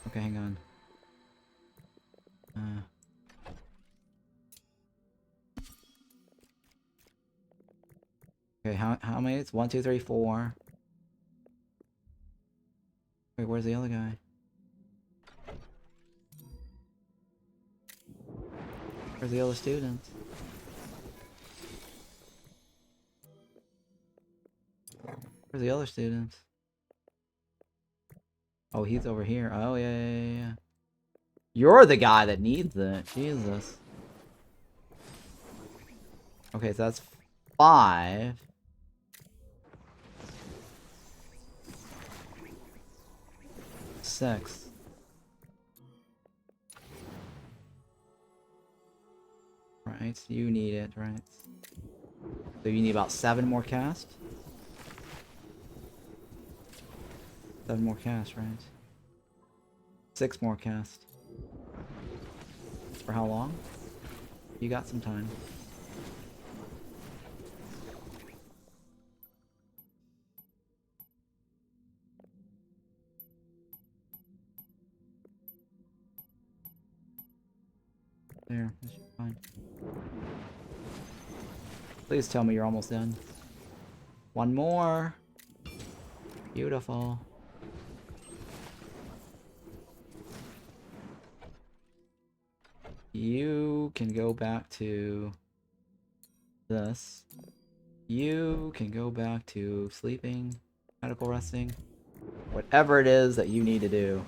Okay, hang on. Okay, how many? It's 1, 2, 3, 4. Wait, where's the other guy? Where's the other student? Where's the other student? Oh, he's over here. Oh, yeah. You're the guy that needs it. Jesus. Okay, so that's 5. Six. Right, you need it, right? So you need about 7 more cast? 7 more cast, right? 6 more cast. For how long? You got some time. There, this should be fine. Please tell me you're almost done. 1 more. Beautiful. You can go back to this. You can go back to sleeping, medical resting, whatever it is that you need to do.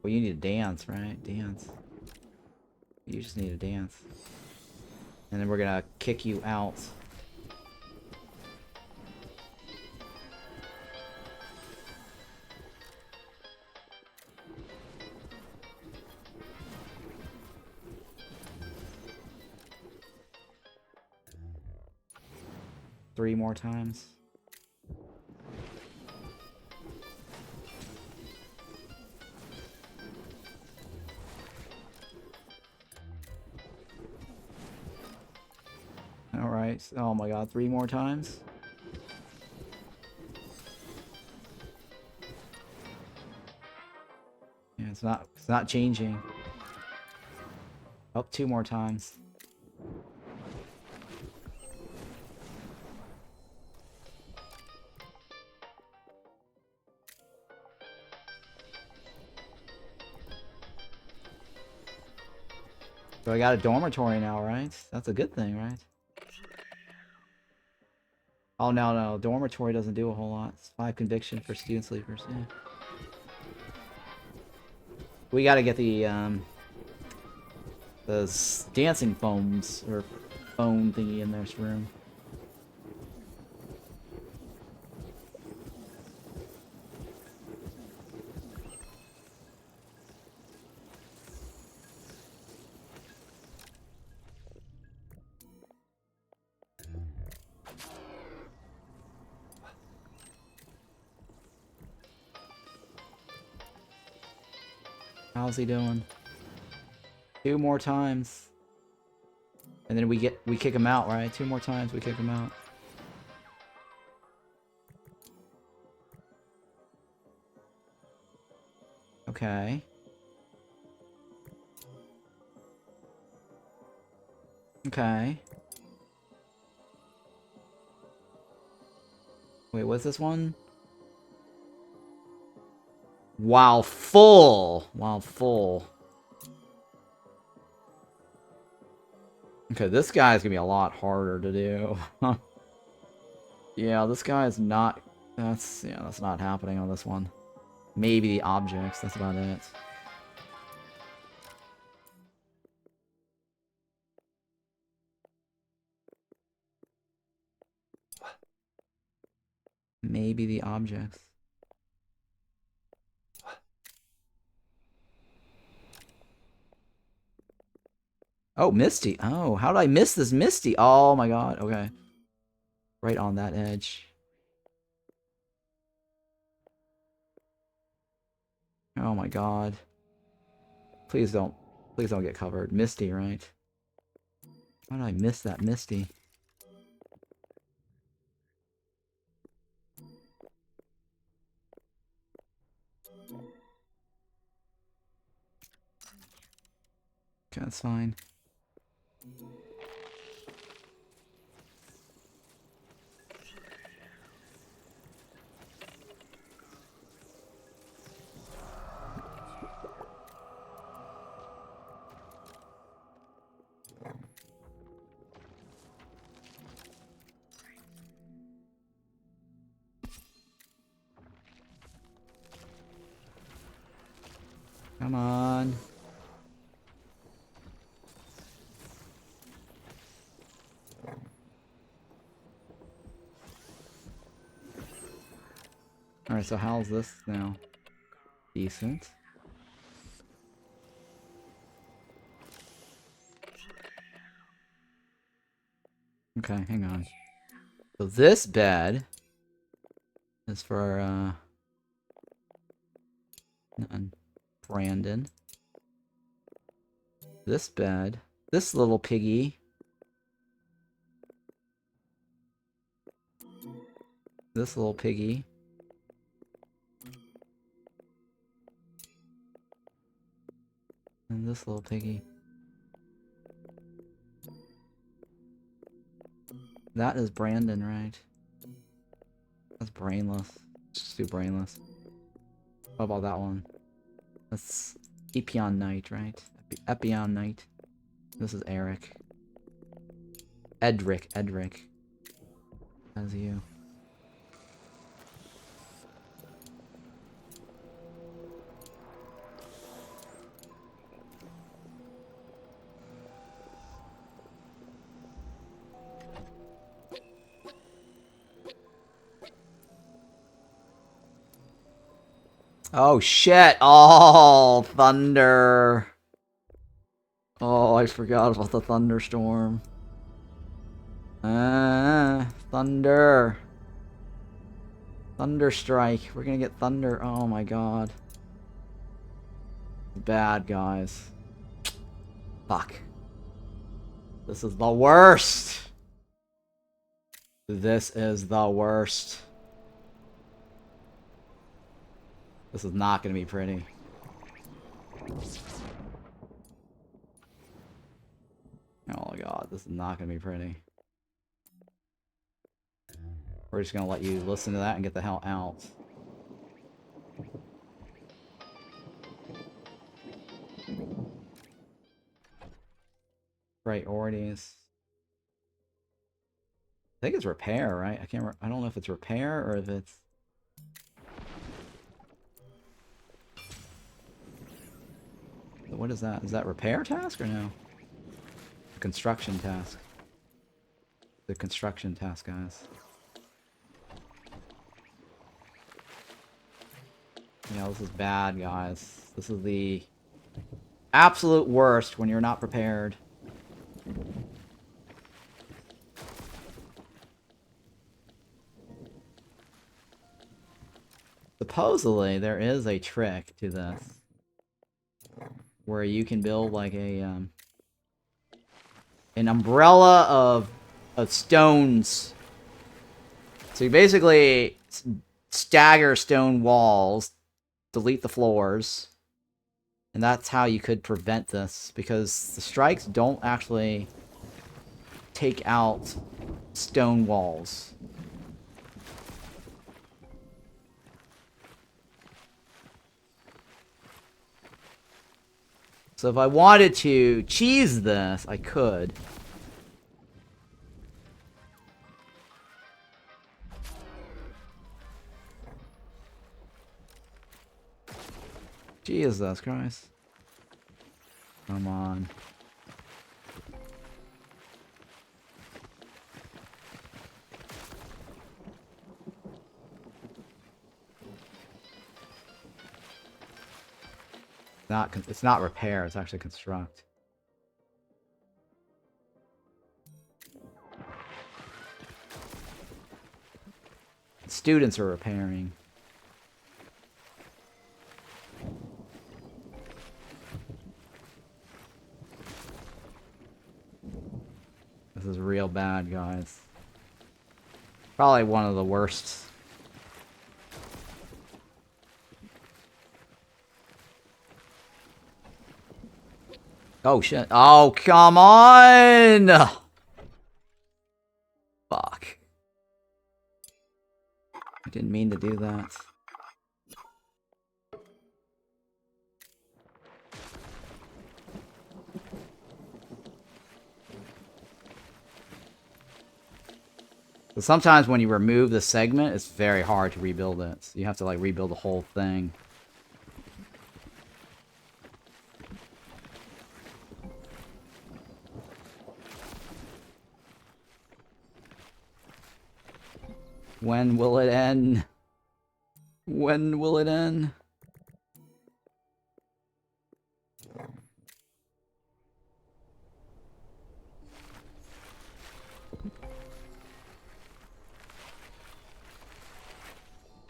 Well, you need to dance, right? Dance. You just need to dance. And then we're gonna kick you out. Three more times. Alright, oh my god, 3 more times? Yeah, it's not changing. Oh, 2 more times. So I got a dormitory now, right? That's a good thing, right? Oh, no. Dormitory doesn't do a whole lot. It's 5 conviction for student sleepers, yeah. We gotta get the dancing foams, or foam thingy in this room. How's he doing? 2 more times. And then we kick him out, right? 2 more times, we kick him out. Okay. Okay. Wait, what's this one? Wow, full! Wow, full. Okay, this guy's gonna be a lot harder to do. Yeah, this guy is not... that's not happening on this one. Maybe the objects, that's about it. Maybe the objects. Oh, Misty. Oh, how did I miss this Misty? Oh my god. Okay. Right on that edge. Oh my god. Please don't get covered. Misty, right? How did I miss that Misty? Okay, that's fine. Come on. Alright, so how's this now? Decent. Okay, hang on. So this bed is for, Brandon. This bed. This little piggy. This little piggy. And this little piggy. That is Brandon, right? That's brainless. Just do brainless. What about that one? That's Epion Knight, right? Epion Knight. This is Eric. Edric. That's you. Oh shit! Oh, thunder! Oh, I forgot about the thunderstorm. Thunder. Thunder strike. We're gonna get thunder. Oh my god. Bad, guys. Fuck. This is the worst! This is the worst. This is not gonna be pretty. Oh my god, this is not gonna be pretty. We're just gonna let you listen to that and get the hell out. Priorities. I think it's repair, right? I don't know if it's repair or if it's... What is that? Is that repair task or no? The construction task. The construction task, guys. Yeah, this is bad, guys. This is the absolute worst when you're not prepared. Supposedly, there is a trick to this. Where you can build like a, an umbrella of stones. So you basically stagger stone walls, delete the floors, and that's how you could prevent this, because the strikes don't actually take out stone walls. So if I wanted to cheese this, I could. Jesus Christ. Come on. It's not repair, it's actually construct. students are repairing. This is real bad, guys. Probably one of the worst. Oh, shit. Oh, come on! Fuck. I didn't mean to do that. But sometimes when you remove the segment, it's very hard to rebuild it. So you have to, like, rebuild the whole thing. When will it end? When will it end?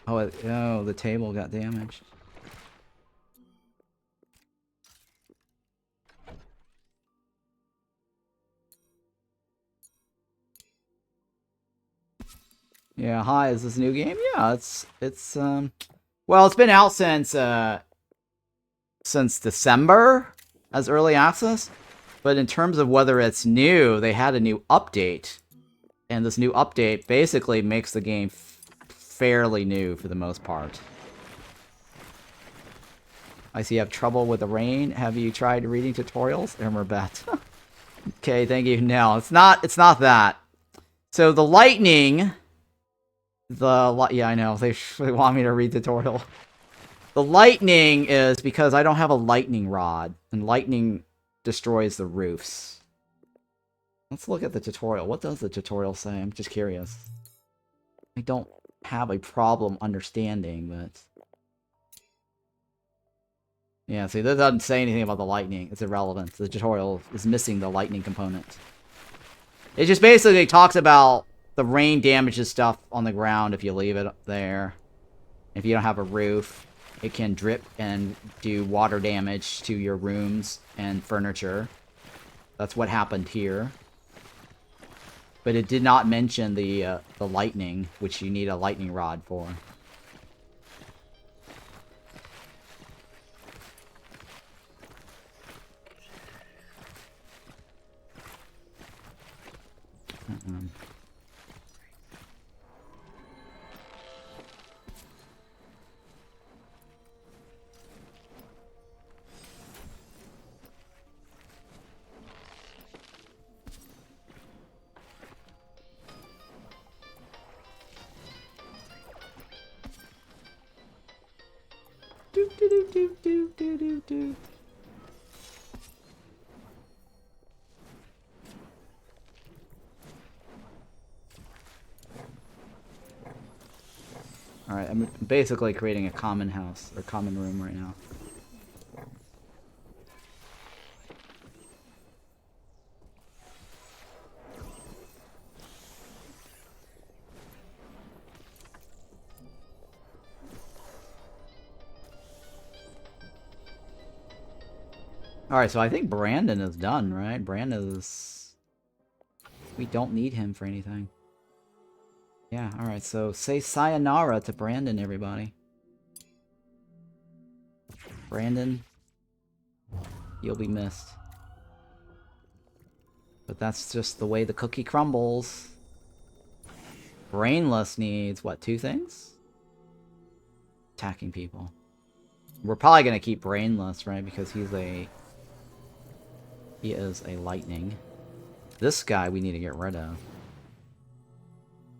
Oh, the table got damaged. Yeah, hi, is this a new game? Yeah, well, it's been out since December as early access, but in terms of whether it's new, they had a new update, and this new update basically makes the game fairly new for the most part. I see you have trouble with the rain. Have you tried reading tutorials? Emmerbet. Okay, thank you. No, it's not that. So the lightning... Yeah, I know. They want me to read tutorial. The lightning is because I don't have a lightning rod, and lightning destroys the roofs. Let's look at the tutorial. What does the tutorial say? I'm just curious. I don't have a problem understanding, but... Yeah, see, that doesn't say anything about the lightning. It's irrelevant. The tutorial is missing the lightning component. It just basically talks about the rain damages stuff on the ground if you leave it there. If you don't have a roof, it can drip and do water damage to your rooms and furniture. That's what happened here. But it did not mention the lightning, which you need a lightning rod for. Alright, I'm basically creating a common house, or common room right now. Alright, so I think Brandon is done, right? Brandon is... We don't need him for anything. Yeah, alright, so say sayonara to Brandon, everybody. Brandon, you'll be missed. But that's just the way the cookie crumbles. Brainless needs, what, 2 things? Attacking people. We're probably gonna keep Brainless, right? Because he is a lightning. This guy we need to get rid of.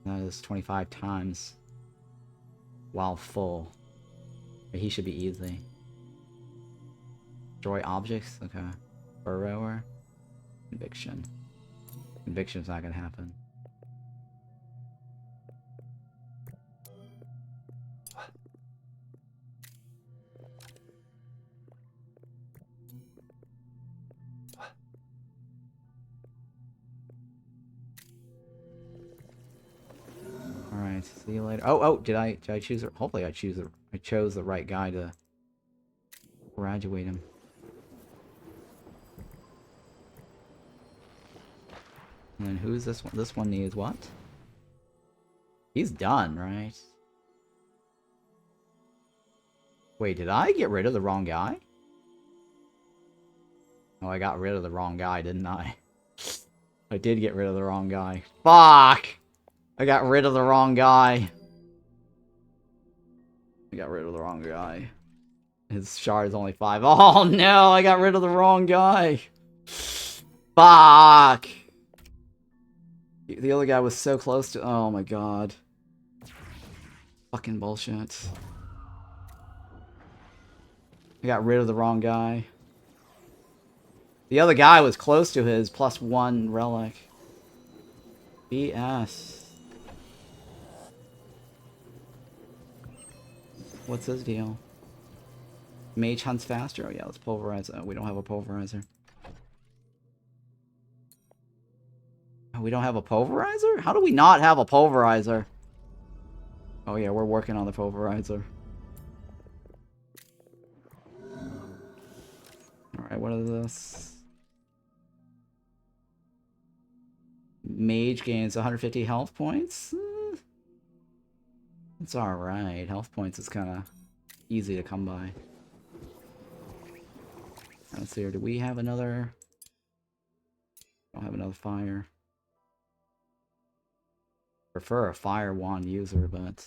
That is 25 times while full. But he should be easy. Destroy objects? Okay. Burrower? Conviction. Conviction's not gonna happen. Alright. Alright, see you later. Oh, did I choose it? Hopefully I chose the right guy to graduate him. And then who's this one? This one needs what? He's done, right? Wait, did I get rid of the wrong guy? Oh, I got rid of the wrong guy, didn't I? I did get rid of the wrong guy. Fuck! I got rid of the wrong guy. I got rid of the wrong guy. His shard is only 5. Oh no, I got rid of the wrong guy. Fuck! The other guy was so close to... Oh my god. Fucking bullshit. I got rid of the wrong guy. The other guy was close to his +1 relic. BS. What's his deal? Mage hunts faster? Oh yeah, let's pulverize. Oh, we don't have a pulverizer. Oh, we don't have a pulverizer? How do we not have a pulverizer? Oh yeah, we're working on the pulverizer. Alright, what is this? Mage gains 150 health points? It's alright. Health points is kind of easy to come by. Let's see here. Do we have another... Don't have another fire. Prefer a fire wand user, but...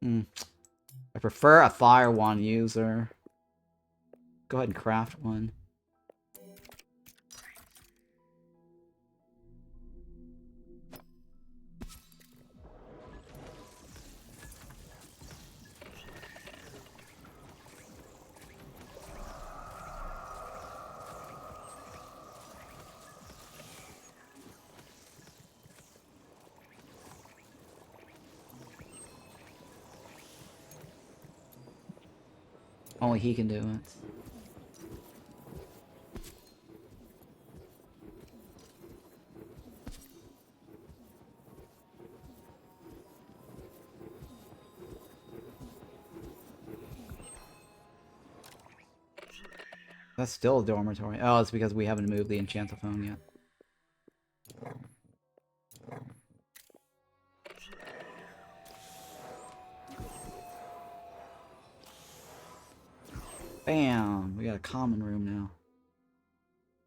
I prefer a fire wand user. Go ahead and craft one. Only he can do it. That's still a dormitory. Oh, it's because we haven't moved the enchantophone yet. Bam! We got a common room now.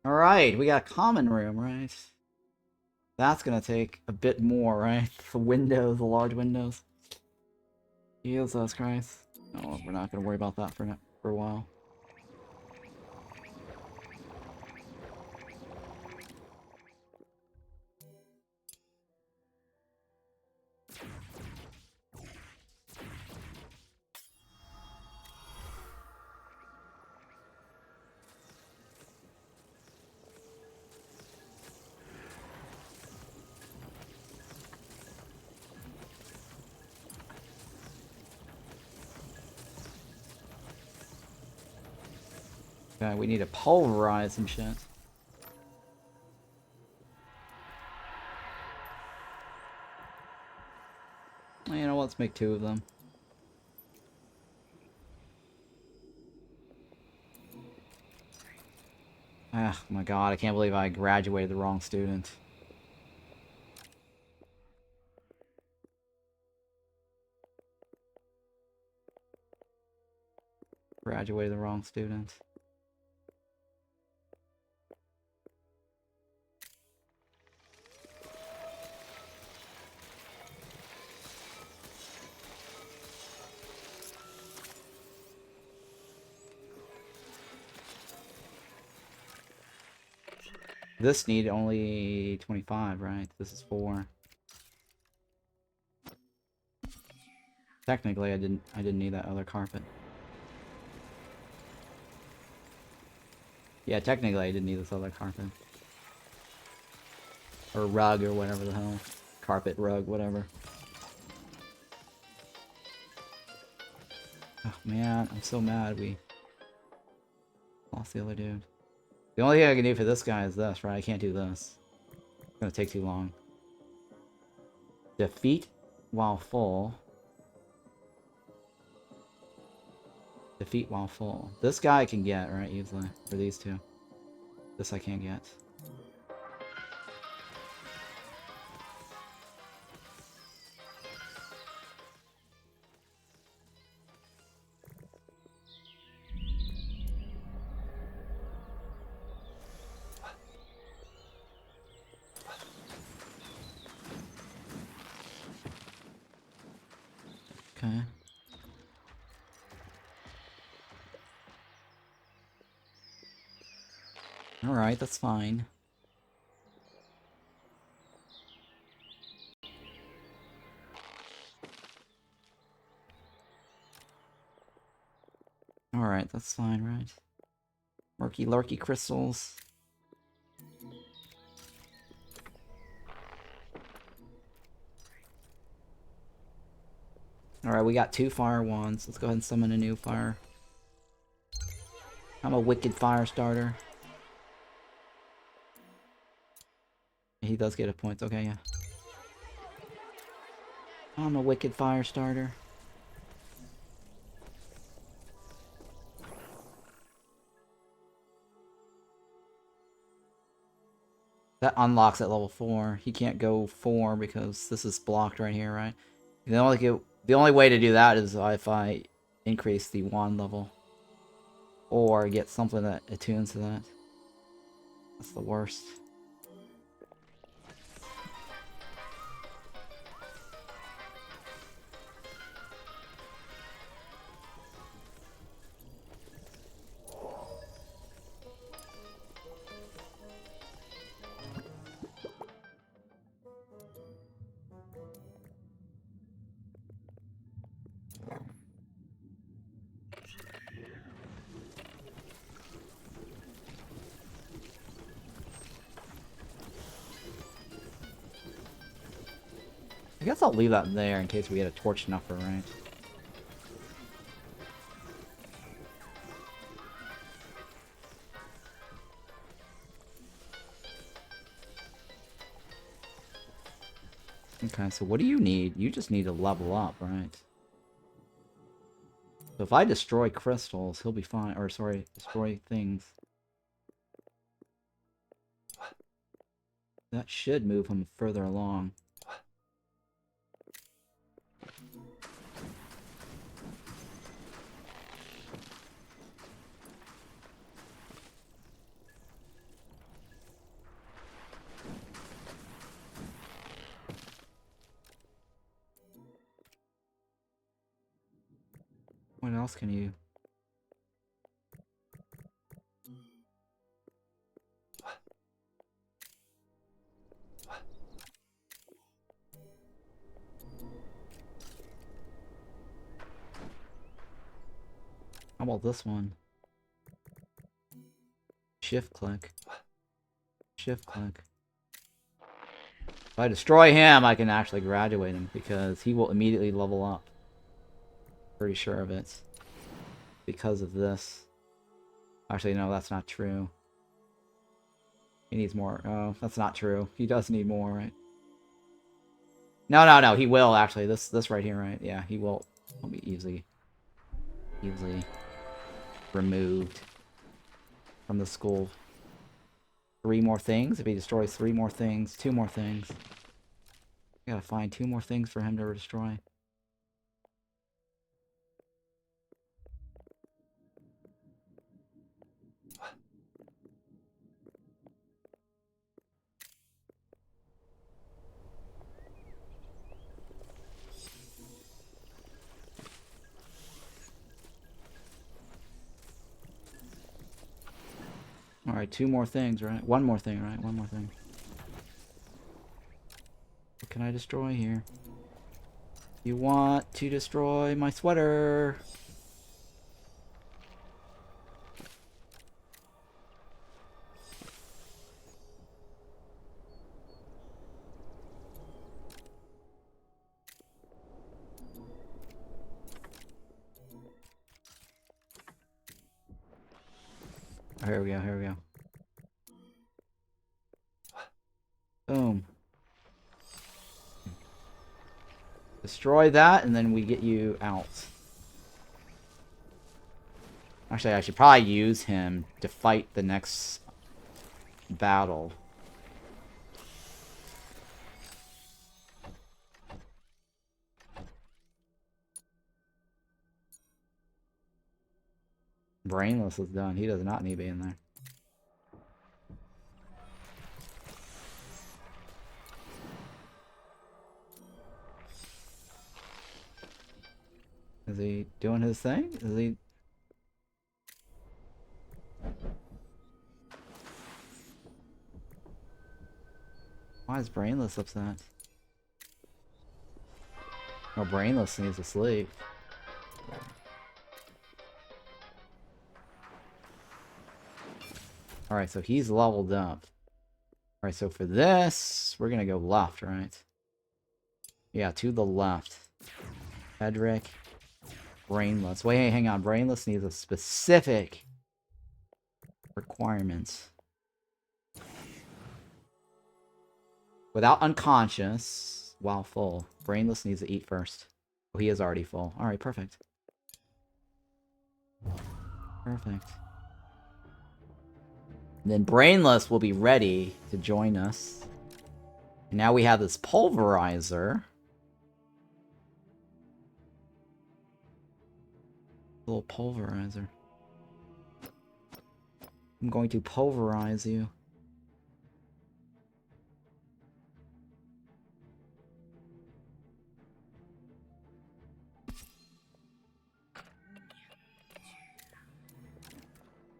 Alright, we got a common room, right? That's gonna take a bit more, right? The windows, the large windows. Jesus Christ. Oh, we're not gonna worry about that for a while. Okay, we need to pulverize some shit. You know, let's make 2 of them. Ah, my god, I can't believe I graduated the wrong student. Graduated the wrong student. This need only 25, right? This is 4. Technically, I didn't need that other carpet. Yeah, technically, I didn't need this other carpet. Or rug, or whatever the hell. Carpet, rug, whatever. Oh man, I'm so mad we lost the other dude. The only thing I can do for this guy is this, right? I can't do this. It's gonna take too long. Defeat while full. Defeat while full. This guy I can get, right? Easily. For these two. This I can't get. Okay. Alright, that's fine. Alright, that's fine, right? Murky Larky crystals. Alright, we got 2 fire wands. Let's go ahead and summon a new fire. I'm a wicked fire starter. He does get a point. Okay, yeah. I'm a wicked fire starter. That unlocks at level 4. He can't go 4 because this is blocked right here, right? The only way to do that is if I increase the wand level. Or get something that attunes to that. That's the worst. I guess I'll leave that there in case we get a torch knuffer, right? Okay, so what do you need? You just need to level up, right? So if I destroy crystals, he'll be fine. Or, sorry, destroy things. That should move him further along. What else can you... How about this one? Shift click. Shift click. If I destroy him, I can actually graduate him because he will immediately level up. Pretty sure of it. Because of this. Actually, no, that's not true. He needs more. Oh, that's not true. He does need more, right? No, he will, actually. This right here, right? Yeah, he will be easily removed from the school. 3 more things. If he destroys 3 more things, 2 more things. I gotta find 2 more things for him to destroy. Alright, 2 more things, right? 1 more thing, right? 1 more thing. What can I destroy here? You want to destroy my sweater! Oh, here we go, here we go. Boom. Destroy that, and then we get you out. Actually, I should probably use him to fight the next battle. Brainless is done. He does not need to be in there. Is he doing his thing? Is he... Why is Brainless upset? Oh, Brainless needs to sleep. Alright, so he's leveled up. Alright, so for this, we're gonna go left, right? Yeah, to the left. Edric. Brainless. Wait, hey, hang on. Brainless needs a specific requirement. Without unconscious, while full. Brainless needs to eat first. Oh, he is already full. Alright, perfect. Perfect. And then Brainless will be ready to join us. And now we have this Pulverizer. Little Pulverizer. I'm going to pulverize you.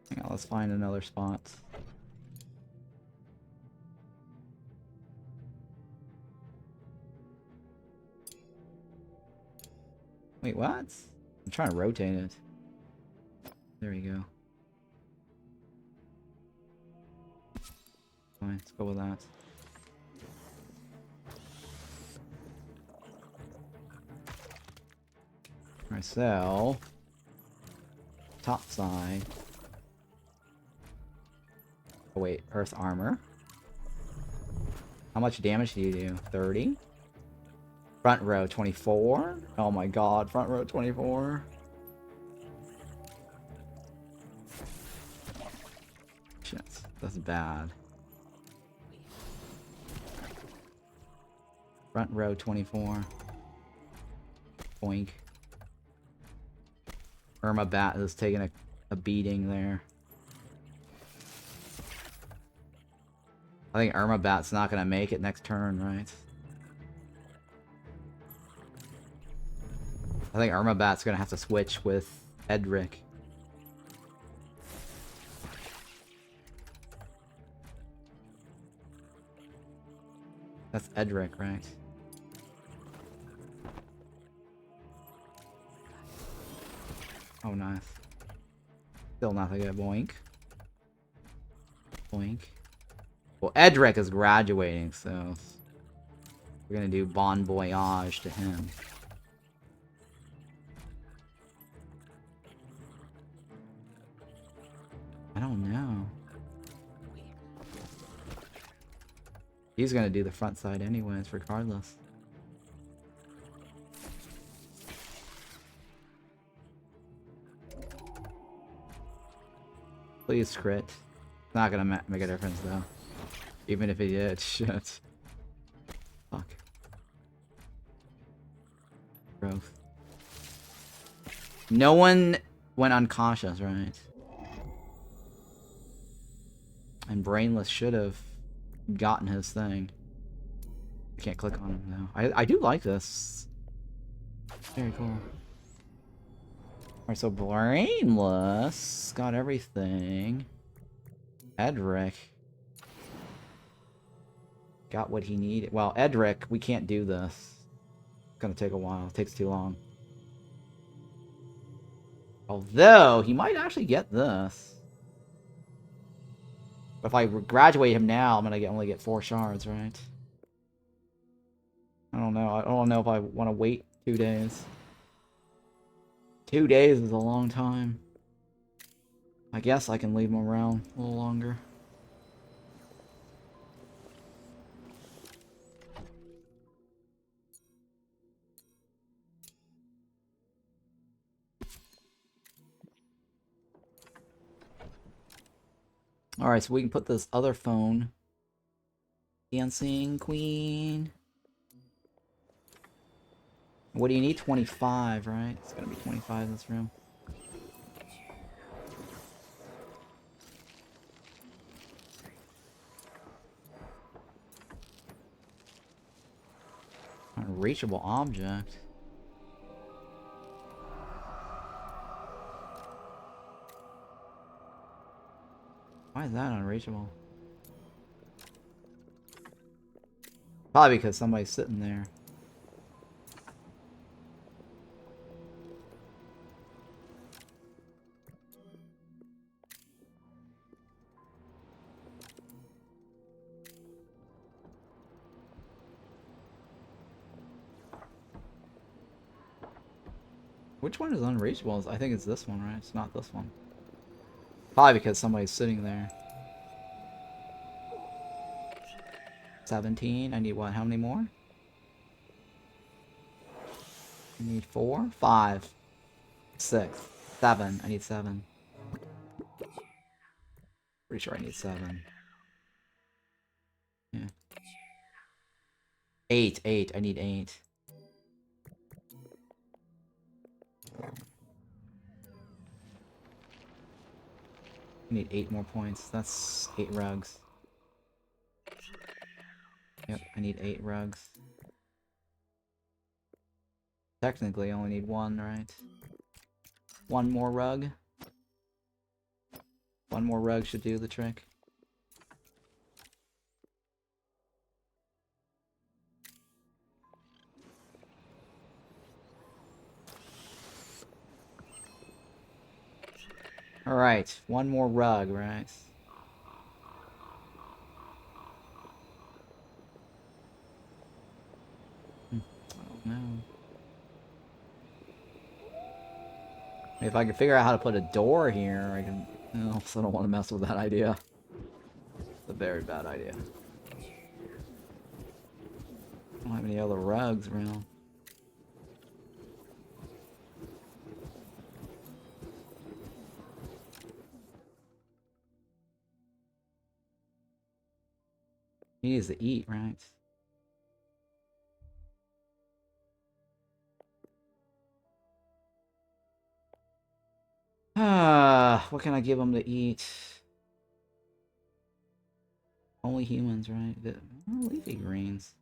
Hang on, let's find another spot. Wait, what? I'm trying to rotate it. There we go. Fine, let's go with that. Alright, so... top side. Oh wait, Earth Armor. How much damage do you do? 30? Front row, 24? Oh my god, front row, 24. Shit, that's bad. Front row, 24. Boink. Irma Bat is taking a beating there. I think Irma Bat's not gonna make it next turn, right? I think Irma Bat's gonna have to switch with Edric. That's Edric, right? Oh, nice. Still not a good boink. Boink. Well, Edric is graduating, so we're gonna do Bon Voyage to him. I don't know. He's gonna do the front side anyways, regardless. Please crit. Not gonna make a difference though. Even if he did, shit. Fuck. Growth. No one went unconscious, right? And Brainless should have gotten his thing. I can't click on him though. I do like this. Very cool. Alright, so Brainless got everything. Edric got what he needed. Well, Edric, we can't do this. It's gonna take a while. It takes too long. Although, he might actually get this. But if I graduate him now, I'm gonna only get 4 shards, right? I don't know. I don't know if I want to wait 2 days. 2 days is a long time. I guess I can leave him around a little longer. Alright, so we can put this other phone. Dancing Queen. What do you need? 25, right? It's gonna be 25 in this room. Unreachable object. Why is that unreachable? Probably because somebody's sitting there. Which one is unreachable? I think it's this one, right? It's not this one. Probably because somebody's sitting there. 17. I need what? How many more? I need 4, 5, 6, 7. I need 7. Pretty sure I need 7. Yeah. 8, 8. I need 8. I need 8 more points. That's 8 rugs. Yep, I need 8 rugs. Technically, I only need 1, right? 1 more rug. 1 more rug should do the trick. Alright, 1 more rug, right? I don't know. If I can figure out how to put a door here, I can... I also don't want to mess with that idea. It's a very bad idea. I don't have any other rugs around. He needs to eat, right? What can I give him to eat? Only humans, right? Leafy greens.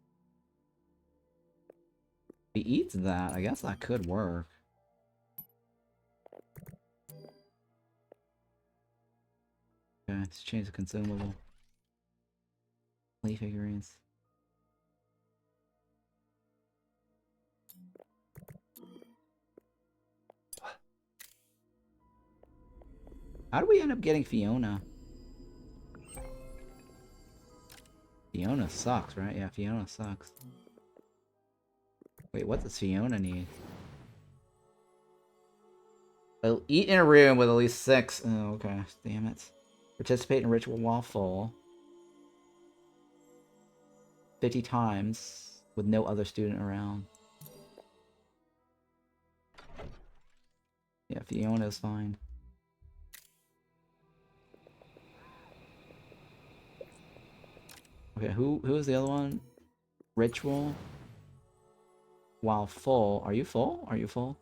If he eats that, I guess that could work. Okay, let's change the consumable. Leafy greens. How do we end up getting Fiona? Fiona sucks, right? Yeah, Fiona sucks. Wait, what does Fiona need? I'll eat in a room with at least 6. Oh, okay. Damn it. Participate in ritual while full. 50 times with no other student around. Yeah, Fiona's fine. Okay, who is the other one? Ritual while full. Are you full? Are you full?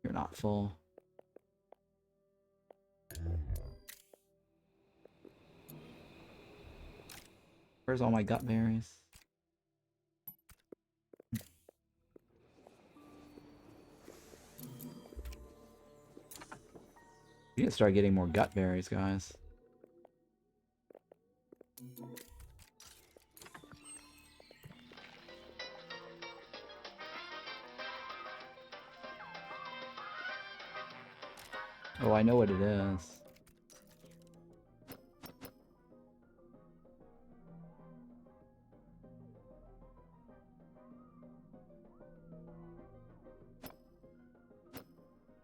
You're not full. Where's all my gut berries? We need to start getting more gut berries, guys. Oh, I know what it is.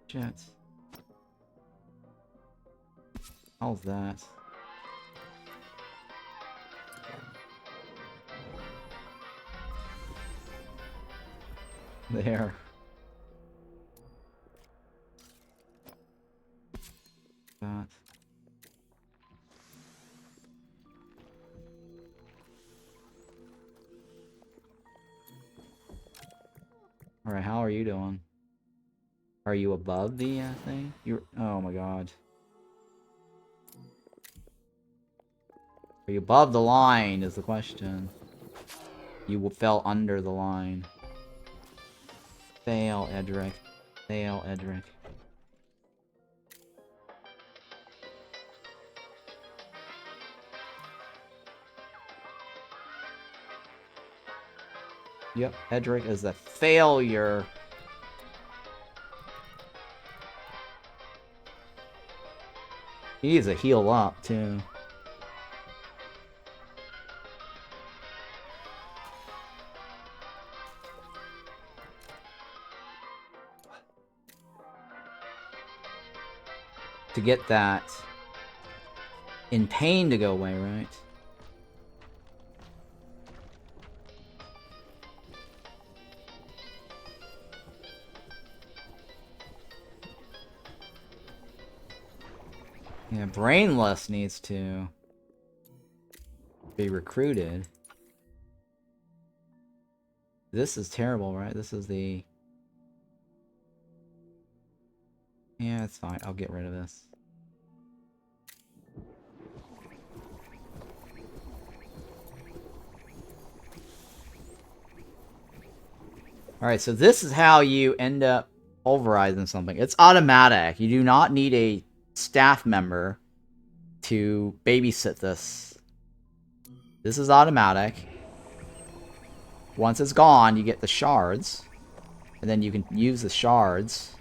Shit. How's that? There. That. Alright, how are you doing? Are you above the thing? You're... Oh my god. Are you above the line is the question. You fell under the line. Fail, Edric. Fail, Edric. Yep, Edric is a failure. He needs a heal up, too. To get that in pain to go away, right? Yeah, Brainless needs to be recruited. This is terrible, right? This is the... Yeah, it's fine. I'll get rid of this. Alright, so this is how you end up pulverizing something. It's automatic. You do not need a staff member to babysit this. This is automatic. Once it's gone, you get the shards. And then you can use the shards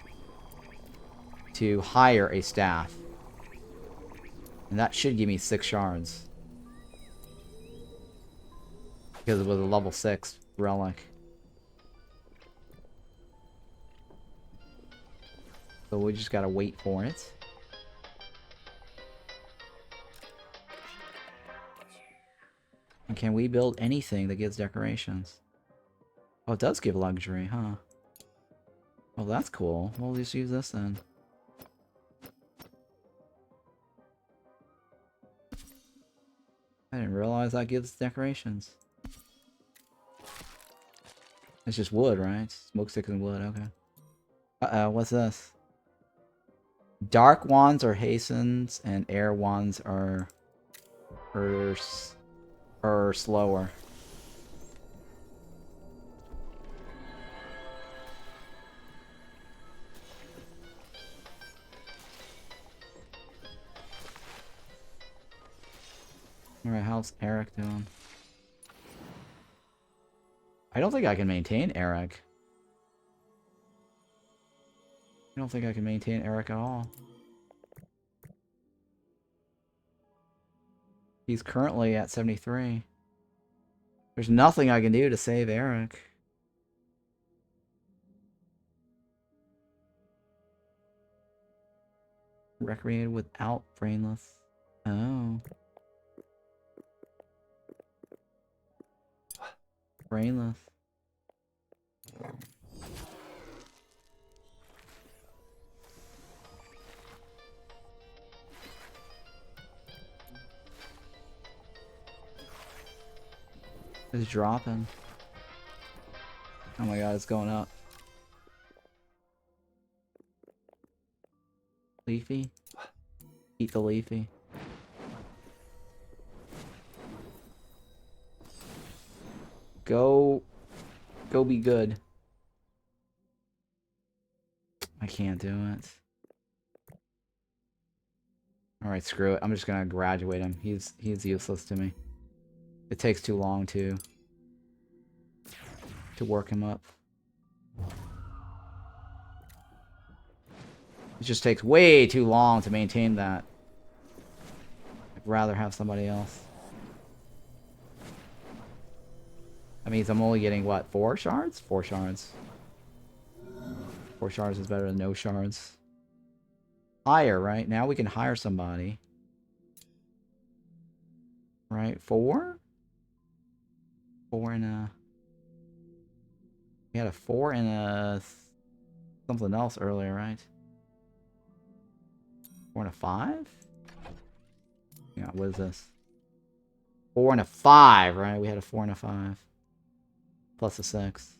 to hire a staff. And that should give me 6 shards. Because it was a level 6 relic. So we just gotta wait for it. And can we build anything that gives decorations? Oh, it does give luxury, huh? Oh, that's cool. We'll just use this then. I didn't realize that gives decorations. It's just wood, right? Smoke sticks and wood, okay. Uh-oh, what's this? Dark wands are hastens, and air wands are slower. Alright, how's Eric doing? I don't think I can maintain Eric. I don't think I can maintain Eric at all. He's currently at 73. There's nothing I can do to save Eric. Recreated without Brainless. Oh. Brainless. It's dropping. Oh my god, it's going up. Leafy? Eat the Leafy. Go be good. I can't do it. Alright, screw it. I'm just gonna graduate him. He's useless to me. It takes too long to work him up. It just takes way too long to maintain that. I'd rather have somebody else. That means I'm only getting, what, 4 shards? 4 shards. 4 shards is better than no shards. Hire, right? Now we can hire somebody. Right? 4? 4 and a... We had a 4 and a... something else earlier, right? 4 and a 5? Yeah, what is this? 4 and a 5, right? We had a 4 and a 5. Plus a 6.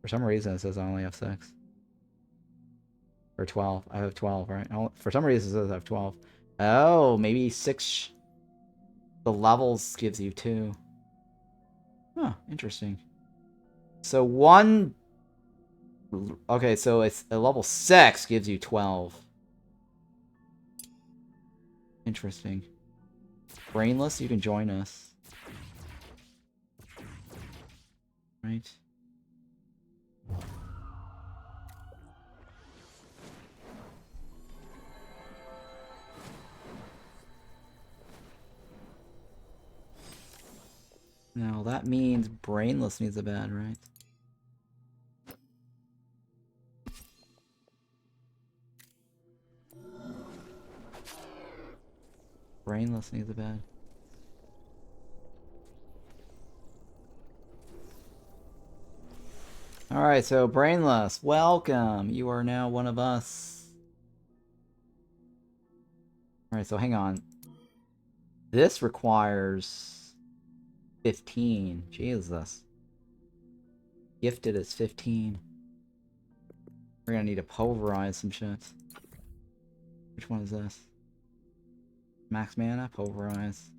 For some reason it says I only have 6. Or 12. I have 12, right? For some reason it says I have 12. Oh, maybe 6... The levels gives you 2. Huh, interesting. So 1... Okay, so it's a level 6 gives you 12. Interesting. Brainless, you can join us. Right. Now that means Brainless needs a bed, right? Brainless needs a bed. Alright, so Brainless, welcome! You are now one of us. Alright, so hang on. This requires 15. Jesus. Gifted is 15. We're gonna need to pulverize some shit. Which one is this? Max mana, pulverize.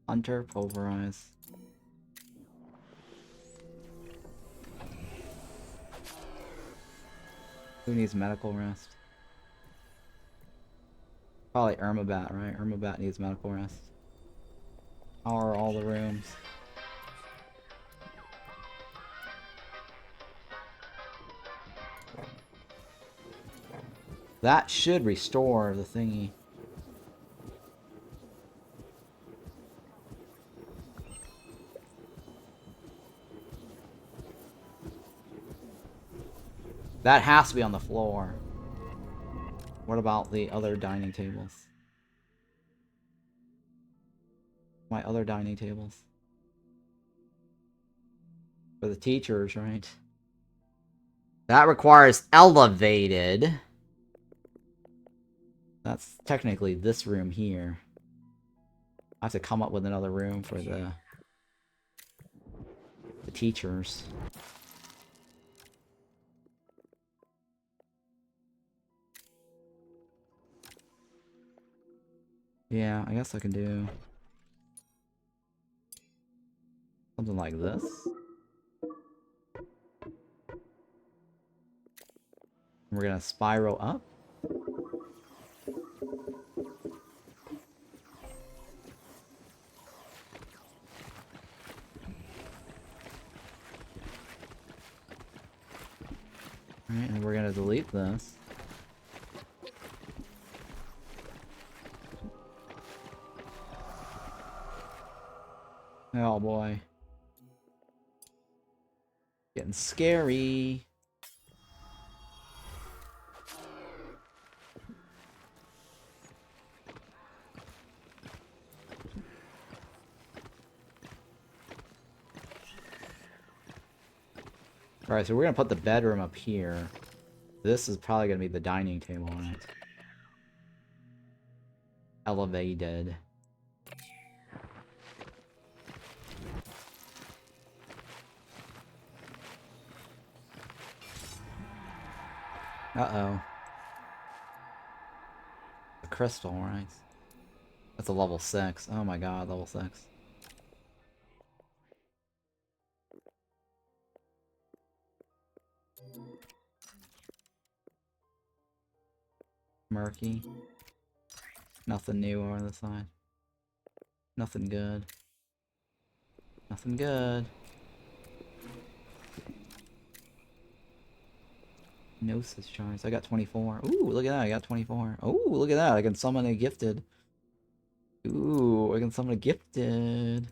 Hunter, pulverize. Who needs medical rest? Probably Irmabat, right? Irmabat needs medical rest. How are all the rooms? That should restore the thingy. That has to be on the floor. What about the other dining tables? My other dining tables. For the teachers, right? That requires elevated. That's technically this room here. I have to come up with another room for the teachers. Yeah, I guess I can do something like this. We're gonna spiral up. Alright, and we're gonna delete this. Oh boy. Getting scary. Alright, so we're gonna put the bedroom up here. This is probably gonna be the dining table on it. Elevated. Uh-oh. The crystal, right? That's a level 6. Oh my god, level 6. Murky. Nothing new over the side. Nothing good. Nothing good. Gnosis Shards. I got 24. Ooh, look at that. I got 24. Ooh, look at that. I can summon a gifted. Ooh, I can summon a gifted.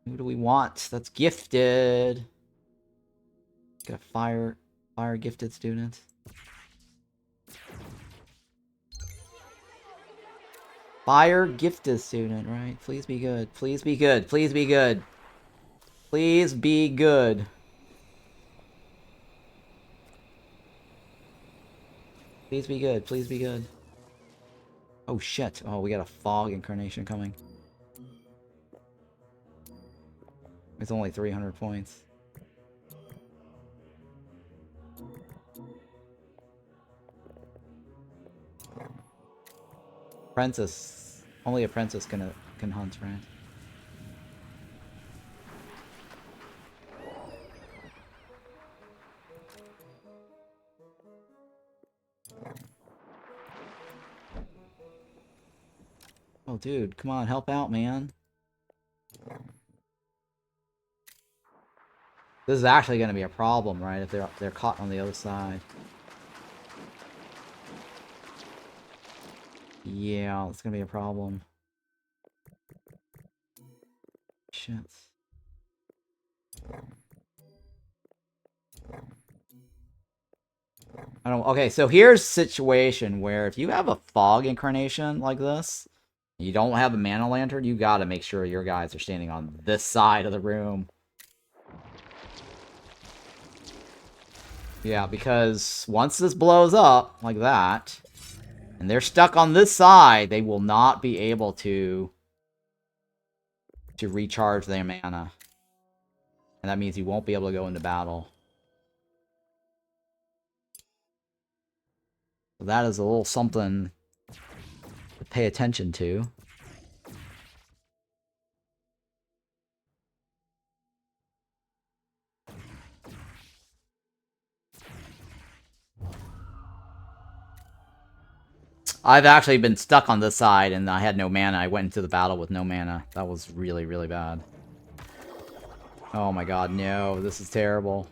Who do we want? That's gifted. Got a fire gifted student. Fire gifted student, right? Please be good. Please be good. Please be good. Please be good. Please be good. Please be good. Oh shit. Oh, we got a fog incarnation coming. It's only 300 points. Apprentice. Only Apprentice can hunt, right? Oh, dude, come on, help out, man. This is actually going to be a problem, right? If they're caught on the other side. Yeah, it's going to be a problem. Shit. I don't. Okay, so here's a situation where if you have a fog incarnation like this, you don't have a mana lantern, you got to make sure your guys are standing on this side of the room. Yeah, because once this blows up like that, and they're stuck on this side, they will not be able to recharge their mana. And that means you won't be able to go into battle. So that is a little something to pay attention to. I've actually been stuck on this side and I had no mana. I went into the battle with no mana. That was really, really bad. Oh my god, no. This is terrible.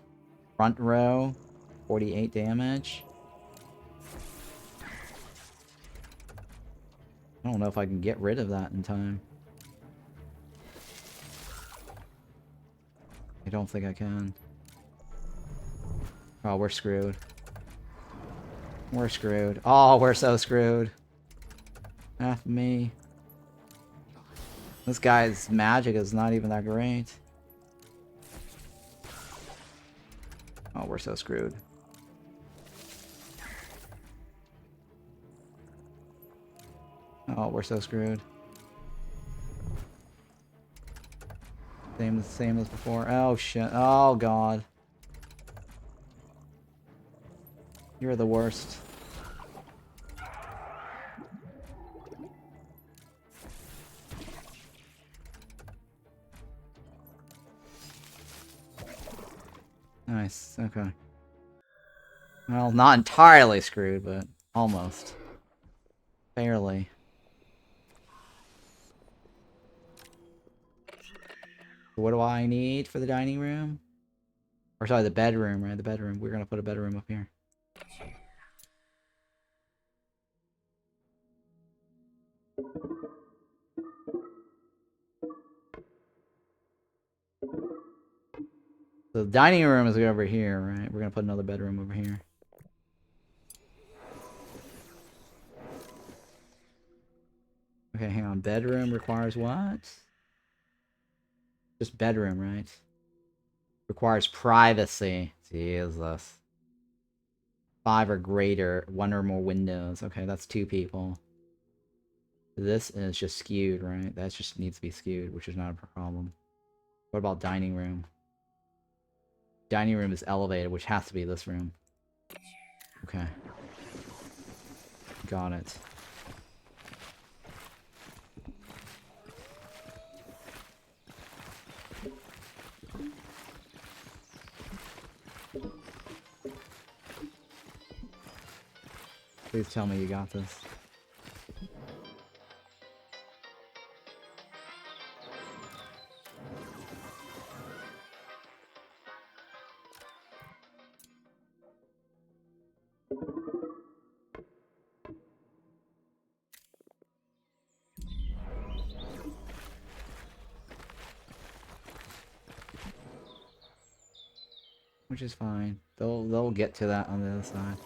Front row, 48 damage. I don't know if I can get rid of that in time. I don't think I can. Oh, we're screwed. We're screwed. Oh, we're so screwed. F me. This guy's magic is not even that great. Oh, we're so screwed. Oh, we're so screwed. Same as before. Oh shit. Oh god. You're the worst. Nice. Okay. Well, not entirely screwed, but almost. Barely. What do I need for the dining room? Or sorry, the bedroom, right? The bedroom. We're gonna put a bedroom up here. So the dining room is over here, right? We're gonna put another bedroom over here. Okay, hang on. Bedroom requires what? Just bedroom, right? Requires privacy. Jesus. 5 or greater. 1 or more windows. Okay, that's 2 people. This is just skewed, right? That just needs to be skewed, which is not a problem. What about dining room? Dining room is elevated, which has to be this room. Okay. Got it. Please tell me you got this. Which is fine. They'll get to that on the other side.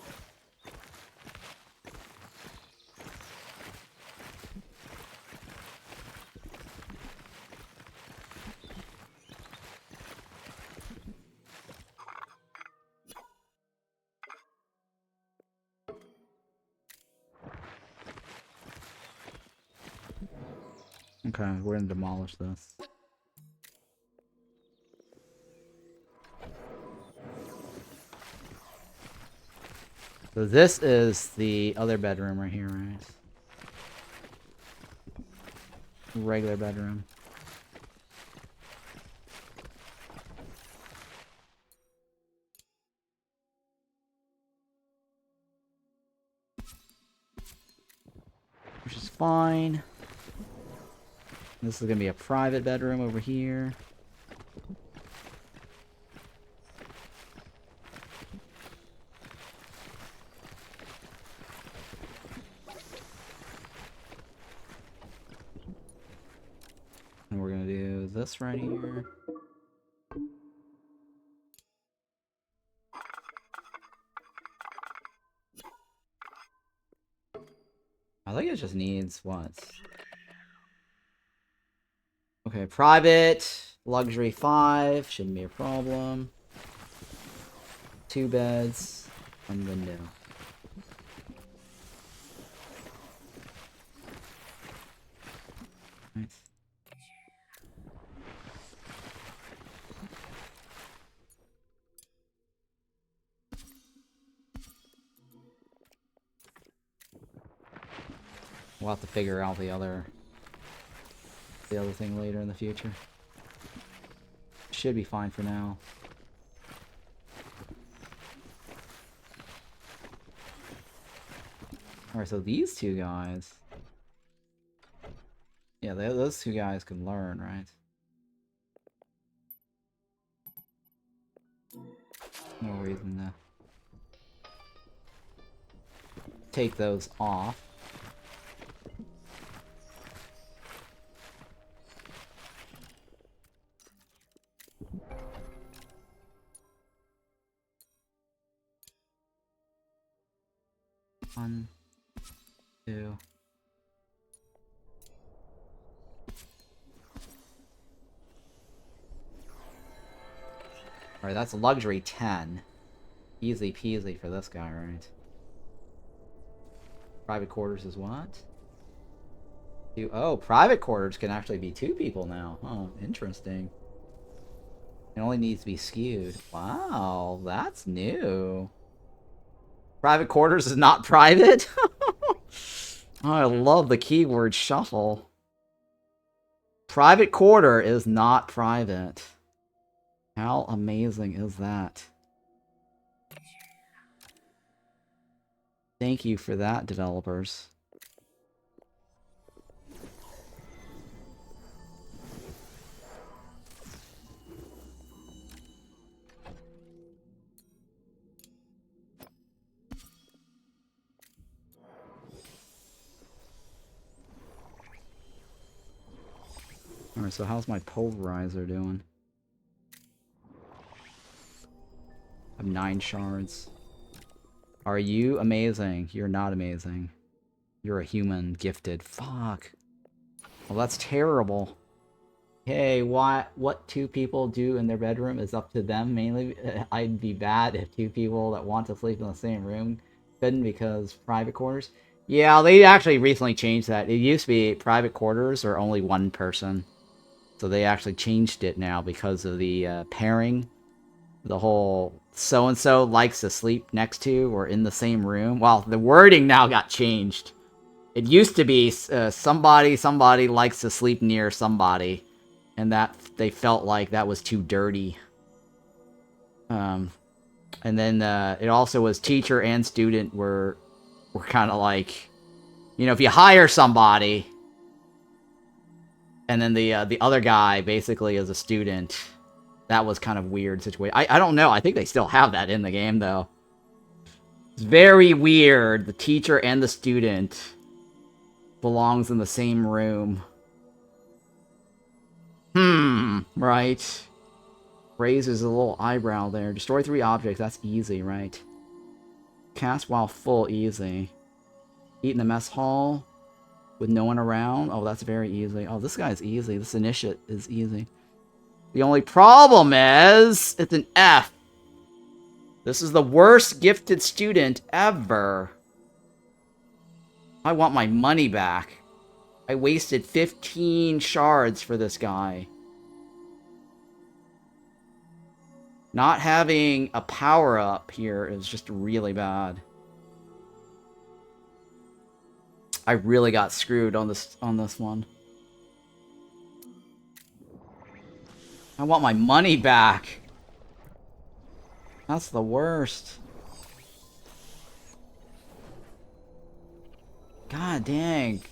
Okay, we're gonna demolish this. So this is the other bedroom right here, right? regular bedroom. Which is fine. This is gonna be a private bedroom over here. And we're gonna do this right here. I think it just needs what? Okay, private, luxury 5, shouldn't be a problem. 2 beds, 1 window. Nice. We'll have to figure out the other thing later in the future. Should be fine for now. Alright, so these 2 guys... Yeah, those 2 guys can learn, right? No reason to take those off. One, 2. Alright, that's luxury 10. Easy peasy for this guy, right? Private quarters is what? Oh, private quarters can actually be 2 people now. Oh, interesting. It only needs to be skewed. Wow, that's new. Private quarters is not private? Oh, I love the keyword shuffle. Private quarter is not private. How amazing is that? Thank you for that, developers. Alright, so how's my Pulverizer doing? I have 9 shards. Are you amazing? You're not amazing. You're a human gifted. Fuck. Well, that's terrible. Hey, what 2 people do in their bedroom is up to them mainly. I'd be bad if 2 people that want to sleep in the same room couldn't because private quarters. Yeah, they actually recently changed that. It used to be private quarters or only 1 person. So they actually changed it now because of the pairing. The whole so-and-so likes to sleep next to or in the same room. Well, the wording now got changed. It used to be somebody likes to sleep near somebody. And that they felt like that was too dirty. And then it also was teacher and student were kind of like, you know, if you hire somebody... And then the other guy basically is a student. That was kind of weird situation. I don't know. I think they still have that in the game though. It's very weird. The teacher and the student belongs in the same room. Right. Raises a little eyebrow there. Destroy 3 objects. That's easy, right? Cast while full, easy. Eat in the mess hall. With no one around? Oh, that's very easy. Oh, this guy's easy. This initiate is easy. The only problem is... It's an F. This is the worst gifted student ever. I want my money back. I wasted 15 shards for this guy. Not having a power-up here is just really bad. I really got screwed on this one. I want my money back. That's the worst. God dang.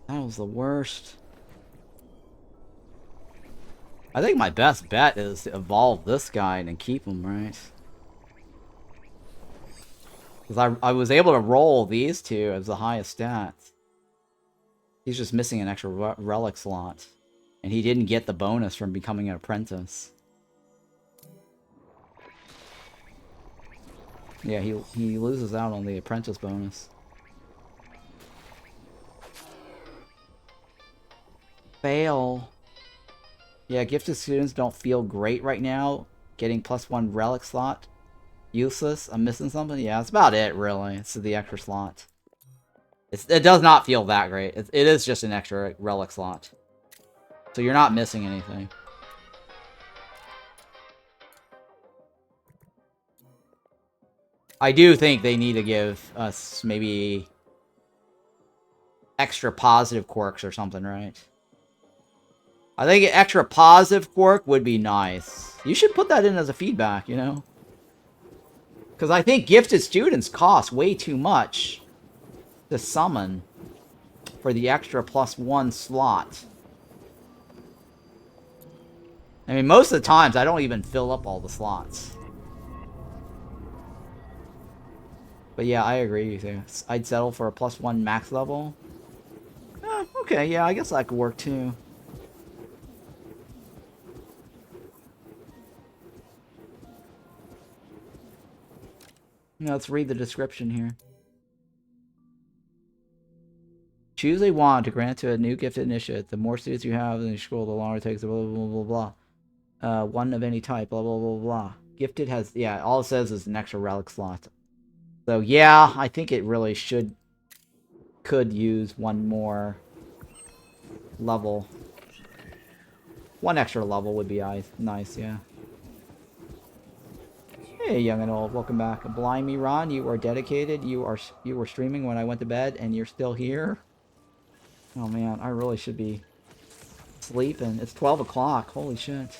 That was the worst. I think my best bet is to evolve this guy and keep him, right? Because I was able to roll these two as the highest stats. He's just missing an extra relic slot. And he didn't get the bonus from becoming an apprentice. Yeah, he loses out on the apprentice bonus. Fail. Yeah, gifted students don't feel great right now. Getting +1 relic slot. Useless. I'm missing something? Yeah, that's about it, really. It's the extra slot. It does not feel that great. It is just an extra relic slot. So you're not missing anything. I do think they need to give us maybe extra positive quirks or something, right? I think an extra positive quirk would be nice. You should put that in as a feedback, you know? Because I think gifted students cost way too much to summon for the extra +1 slot. I mean, most of the times, I don't even fill up all the slots. But yeah, I agree with you. I'd settle for a +1 max level. Okay, yeah, I guess that could work too. Now, let's read the description here. Choose a wand to grant to a new gifted initiate. The more students you have in the scroll, the longer it takes, blah, blah, blah, blah, blah. One of any type, blah, blah, blah, blah. Gifted has, yeah, all it says is an extra relic slot. So, yeah, I think it really could use one more level. One extra level would be nice, yeah. Hey, young and old, welcome back. Blimey, Ron, you are dedicated. You were streaming when I went to bed, and you're still here. Oh man, I really should be sleeping. It's 12 o'clock. Holy shit.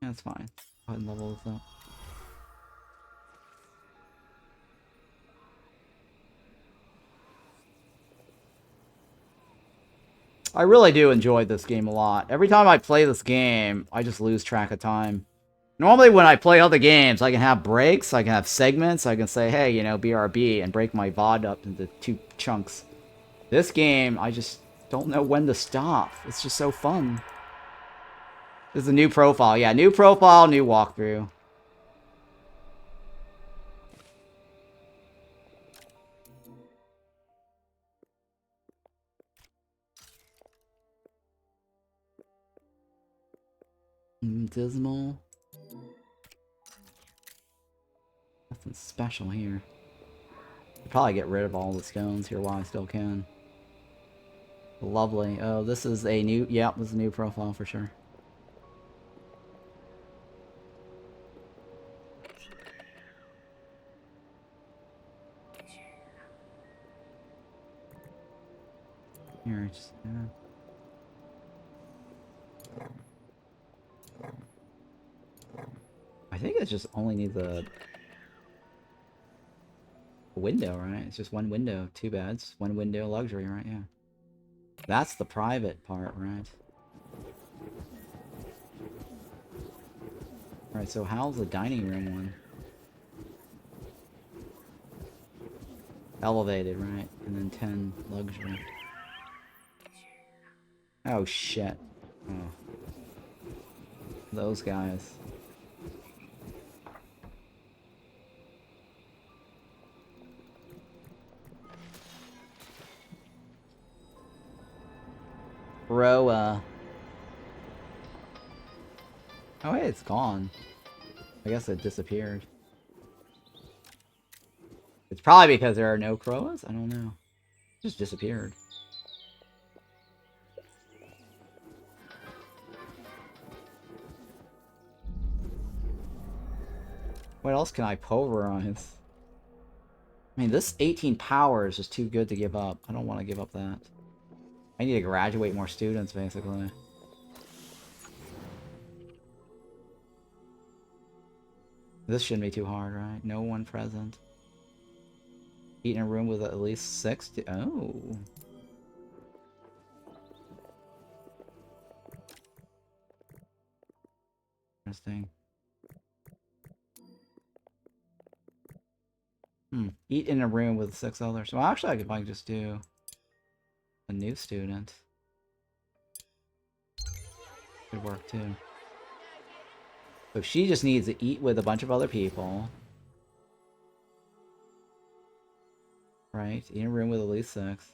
Yeah, that's fine. Go ahead and level this up. I really do enjoy this game a lot. Every time I play this game, I just lose track of time. Normally when I play other games, I can have breaks, I can have segments, I can say, hey, you know, BRB, and break my VOD up into 2 chunks. This game, I just don't know when to stop. It's just so fun. This is a new profile. Yeah, new profile, new walkthrough. Dismal. Nothing special here. I'll probably get rid of all the stones here while I still can. Lovely. Oh, this is a new... Yep, this is a new profile for sure. Here, just... I think it just only needs a window, right? It's just one window, 2 beds, 1 window luxury, right? Yeah. That's the private part, right? Alright, so how's the dining room one? Elevated, right? And then 10 luxury. Oh, shit. Oh. Those guys. Bro, oh, hey, it's gone. I guess it disappeared. It's probably because there are no crows? I don't know. It just disappeared. What else can I pulverize? I mean, this 18 power is just too good to give up. I don't want to give up that. I need to graduate more students, basically. This shouldn't be too hard, right? No one present. Eat in a room with at least 6. Oh. Interesting. Eat in a room with 6 others. Well, actually, I could probably just do a new student. Could work too. So she just needs to eat with a bunch of other people. Right? Eat in a room with at least 6.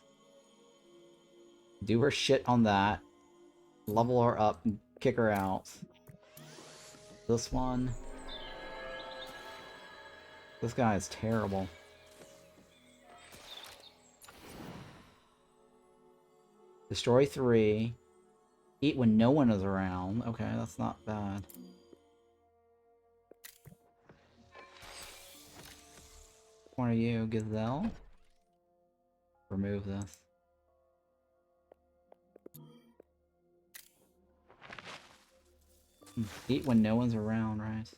Do her shit on that. Level her up and kick her out. This one. This guy is terrible. Destroy 3. Eat when no one is around. Okay, that's not bad. One are you, Gazelle? Remove this. Eat when no one's around, right?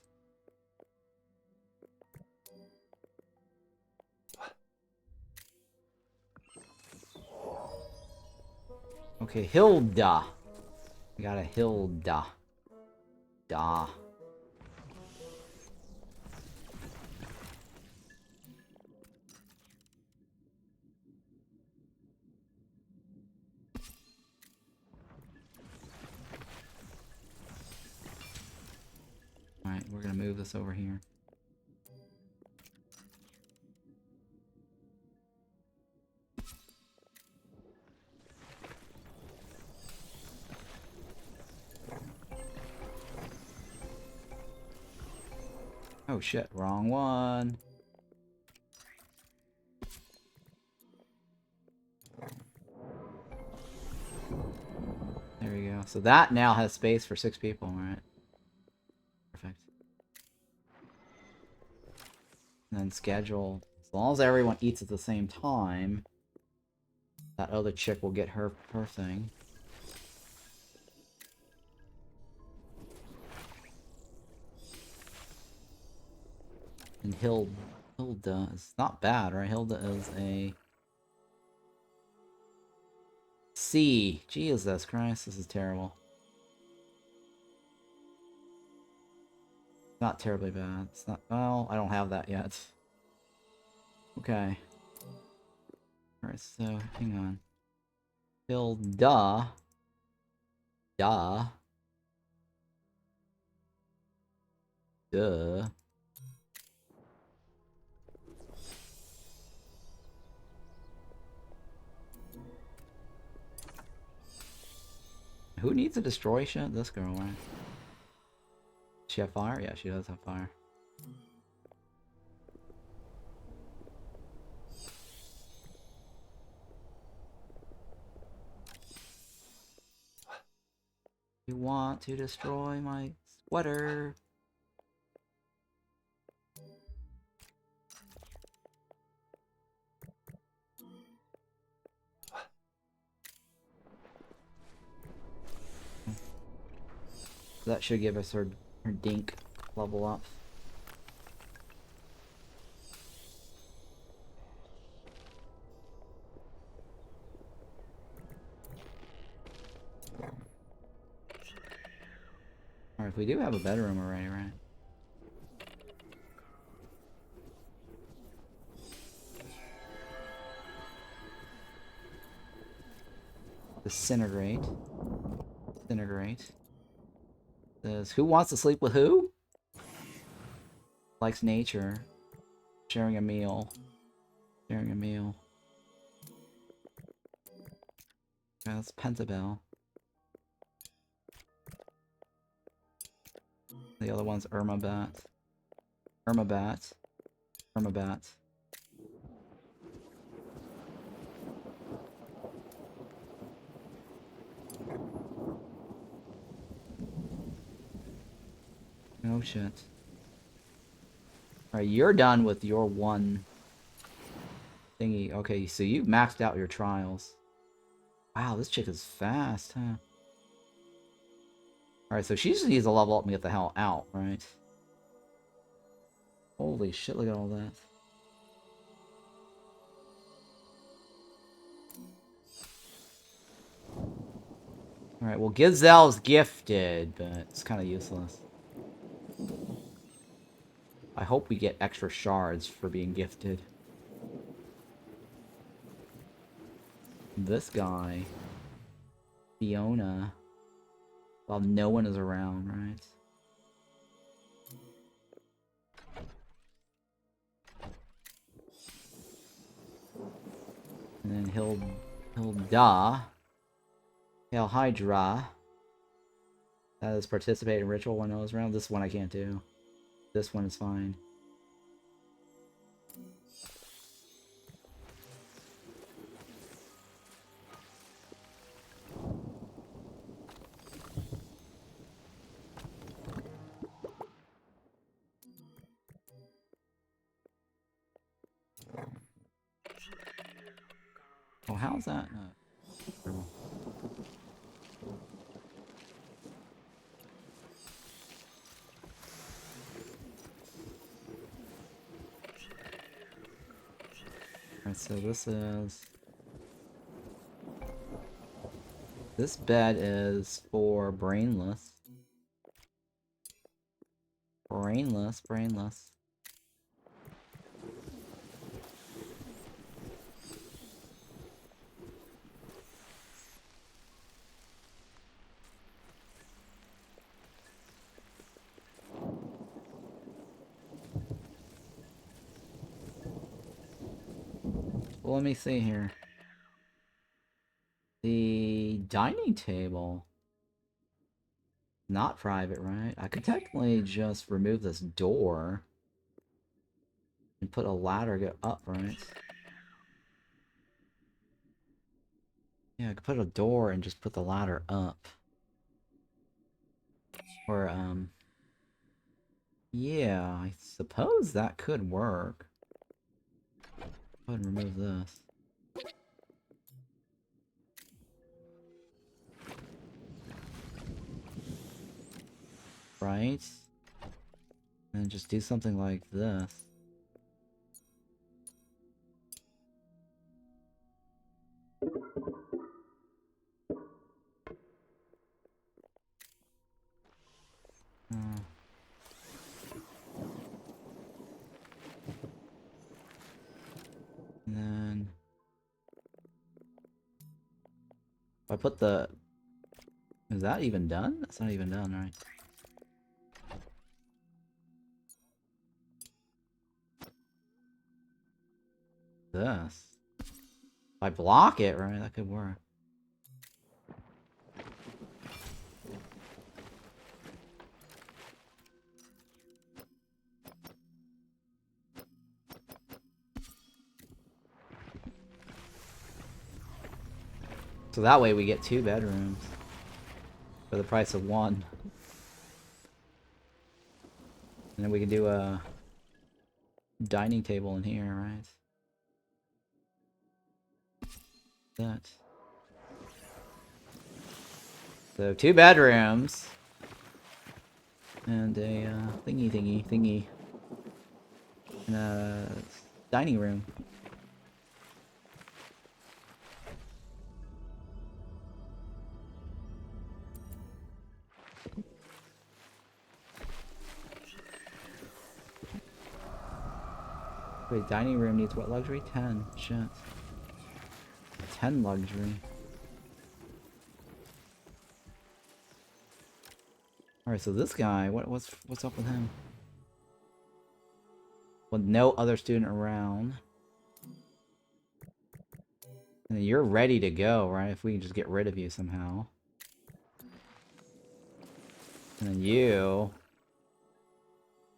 Okay, Hilda. We got a Hilda. Da. Alright, we're gonna move this over here. Oh shit, wrong one. There we go. So that now has space for 6 people, right? Perfect. And then schedule. As long as everyone eats at the same time, that other chick will get her thing. And Hilda is not bad, right? Hilda is a C. Jesus Christ, this is terrible. Not terribly bad. It's not. Well, I don't have that yet. Okay. Alright, so hang on. Hilda. Duh. Duh. Who needs to destroy shit? This girl, right? Does she have fire? Yeah, she does have fire. You want to destroy my sweater? That should give us her dink level up. Alright, we do have a bedroom already, right? Disintegrate. Disintegrate. Says, who wants to sleep with who? Likes nature. Sharing a meal. Sharing a meal. Okay, that's Pentabelle. The other one's Irmabat. Irmabat. Irmabat. Oh shit. Alright, you're done with your one thingy. Okay, so you maxed out your trials. Wow, this chick is fast, huh? Alright, so she just needs to level up and get the hell out, right? Holy shit, look at all that. Alright, well, Gizelle's gifted, but it's kind of useless. I hope we get extra shards for being gifted. This guy. Fiona. While no one is around, right? And then Hilda. Hail Hydra. That is participate in ritual when I was around. This one I can't do. This one is fine. Oh, how's that? Alright, so this bed is for brainless. Brainless. Well, let me see here. The dining table. Not private, right? I could technically just remove this door. And put a ladder go up, right? Yeah, I could put a door and just put the ladder up. Or, yeah, I suppose that could work. Go ahead and remove this. Right? And just do something like this. And then if I put the... Is that even done? That's not even done, right? This. If I block it, right, that could work. So that way we get 2 bedrooms for the price of 1. And then we can do a dining table in here, right? That. So 2 bedrooms. And a thingy. And a dining room. Wait, dining room needs what luxury? 10. Shit. 10 luxury. Alright, so this guy, what's up with him? With no other student around. And you're ready to go, right? If we can just get rid of you somehow. And then you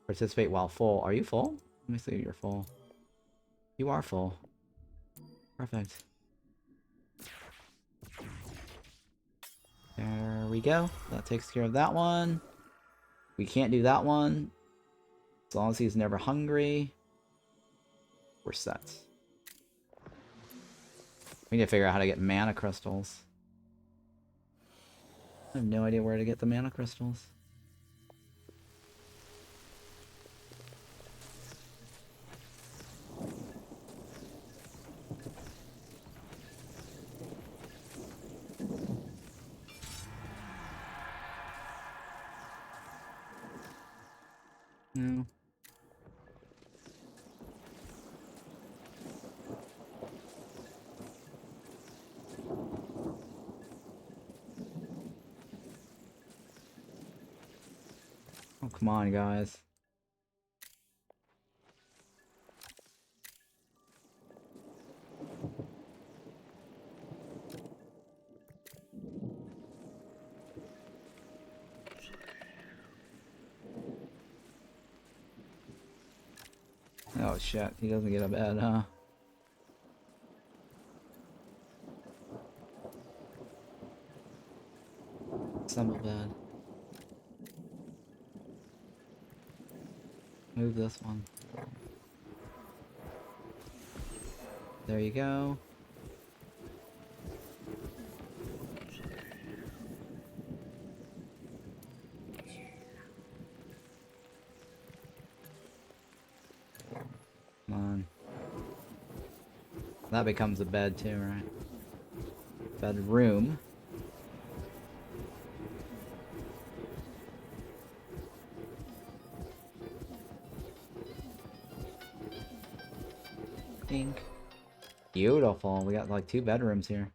participate while full. Are you full? Let me see if you're full. You are full. Perfect. There we go. That takes care of that one. We can't do that one. As long as he's never hungry. We're set. We need to figure out how to get mana crystals. I have no idea where to get the mana crystals. No. Oh, come on, guys. Oh shit, he doesn't get a bed, huh? Assemble bed. Move this one. There you go. Come on. That becomes a bed too, right? Bedroom. Pink. Beautiful. We got like 2 bedrooms here.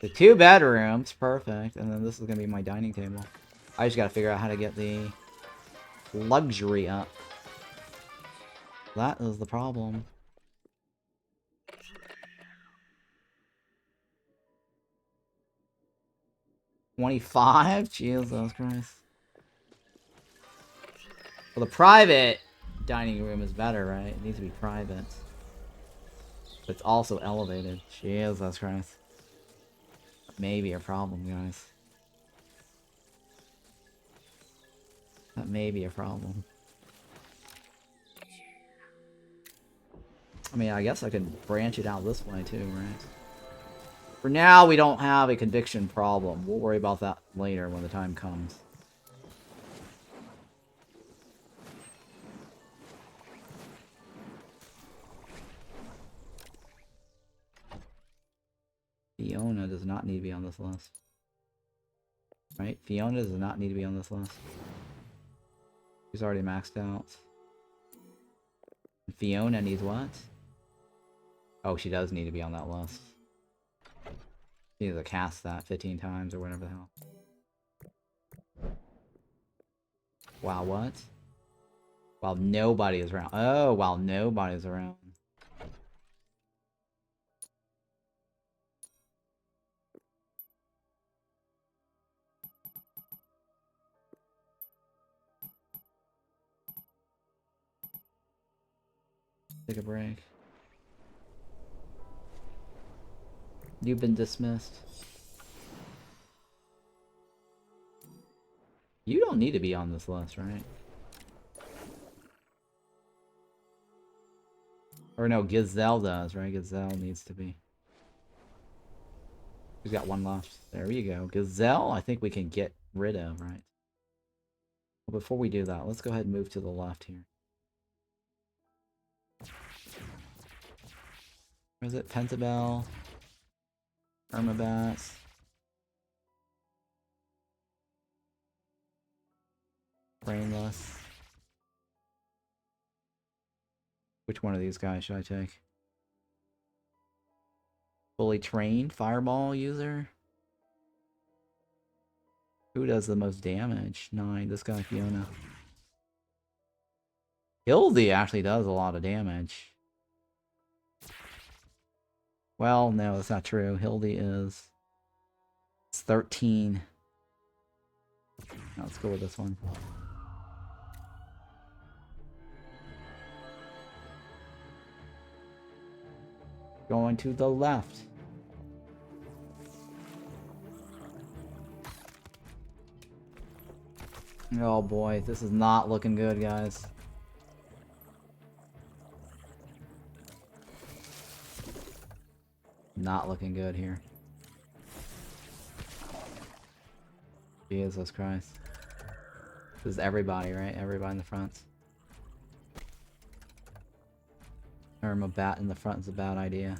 The 2 bedrooms, perfect. And then this is gonna be my dining table. I just gotta figure out how to get the luxury up. That is the problem. $25? Jesus Christ. Well, the private dining room is better, right? It needs to be private. But it's also elevated. Jesus Christ. That may be a problem, guys. That may be a problem. I mean, I guess I could branch it out this way too, right? For now, we don't have a conviction problem. We'll worry about that later when the time comes. Fiona does not need to be on this list. Right? Fiona does not need to be on this list. She's already maxed out. Fiona needs what? Oh, she does need to be on that list. She needs to cast that 15 times or whatever the hell. Wow, what? While nobody is around. Oh, while nobody's around. Take a break. You've been dismissed. You don't need to be on this list, right? Or no, Gazelle does, right? Gazelle needs to be. We've got 1 left. There you go. Gazelle, I think we can get rid of, right? Well, before we do that, let's go ahead and move to the left here. Where is it? Pentabelle. Permabats. Brainless. Which one of these guys should I take? Fully trained fireball user? Who does the most damage? 9. This guy, Fiona. Hildy actually does a lot of damage. Well, no, that's not true. Hildy is... It's 13. Now let's go with this one. Going to the left. Oh boy, this is not looking good, guys. Not looking good here. Jesus Christ. This is everybody, right? Everybody in the front. A bat in the front is a bad idea.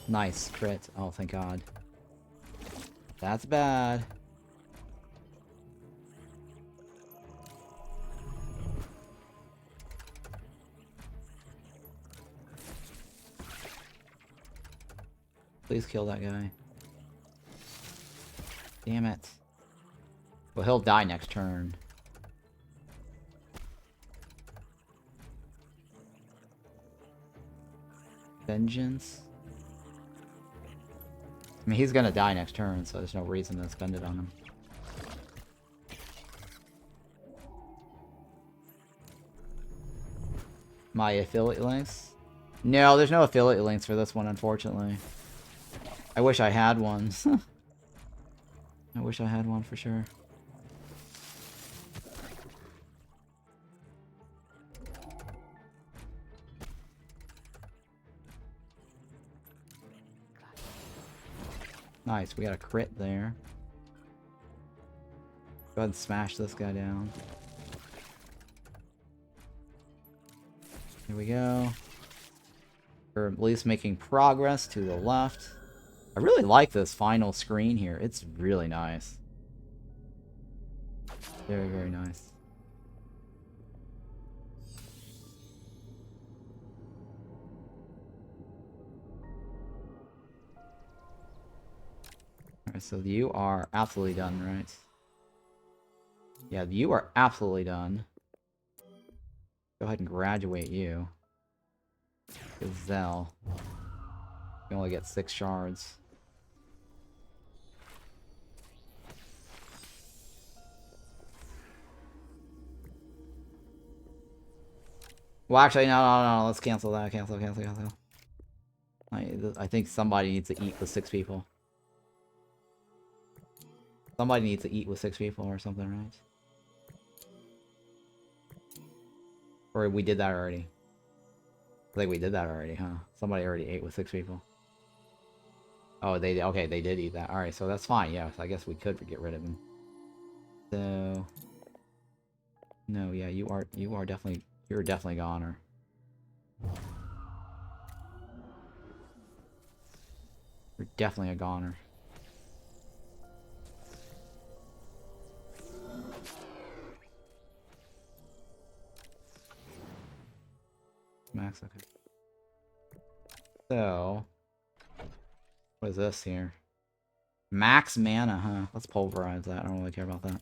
Nice crit. Oh, thank God. That's bad. Please kill that guy. Damn it. Well, he'll die next turn. Vengeance? I mean, he's gonna die next turn, so there's no reason to spend it on him. My affiliate links? No, there's no affiliate links for this one, unfortunately. I wish I had one. I wish I had one for sure. Nice, we got a crit there. Go ahead and smash this guy down. Here we go. We're at least making progress to the left. I really like this final screen here. It's really nice. Very, very nice. Alright, so you are absolutely done, right? Yeah, you are absolutely done. Go ahead and graduate you. Gazelle. You only get 6 shards. Well, actually, no. Let's cancel that. Cancel. I think somebody needs to eat with 6 people. Somebody needs to eat with 6 people or something, right? Or we did that already. I think we did that already, huh? Somebody already ate with 6 people. Oh, okay, they did eat that. Alright, so that's fine, yeah. I guess we could get rid of him. So... No, yeah, you're definitely a goner. You're definitely a goner. Max, okay. So... What is this here? Max mana, huh? Let's pulverize that. I don't really care about that.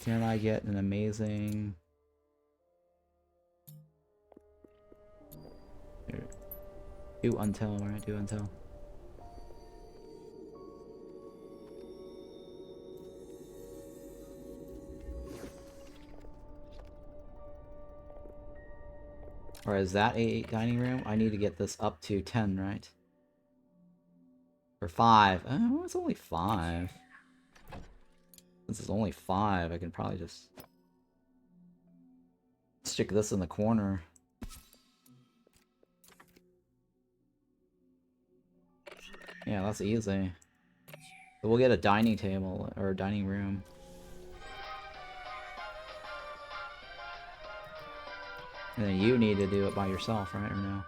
Can I get an amazing... Here. Do until, right? Do until. Or is that a dining room? I need to get this up to 10, right? Or 5. Oh, it's only 5. This is only 5. I can probably just stick this in the corner. Yeah, that's easy. So we'll get a dining table, or a dining room. And then you need to do it by yourself, right, or no?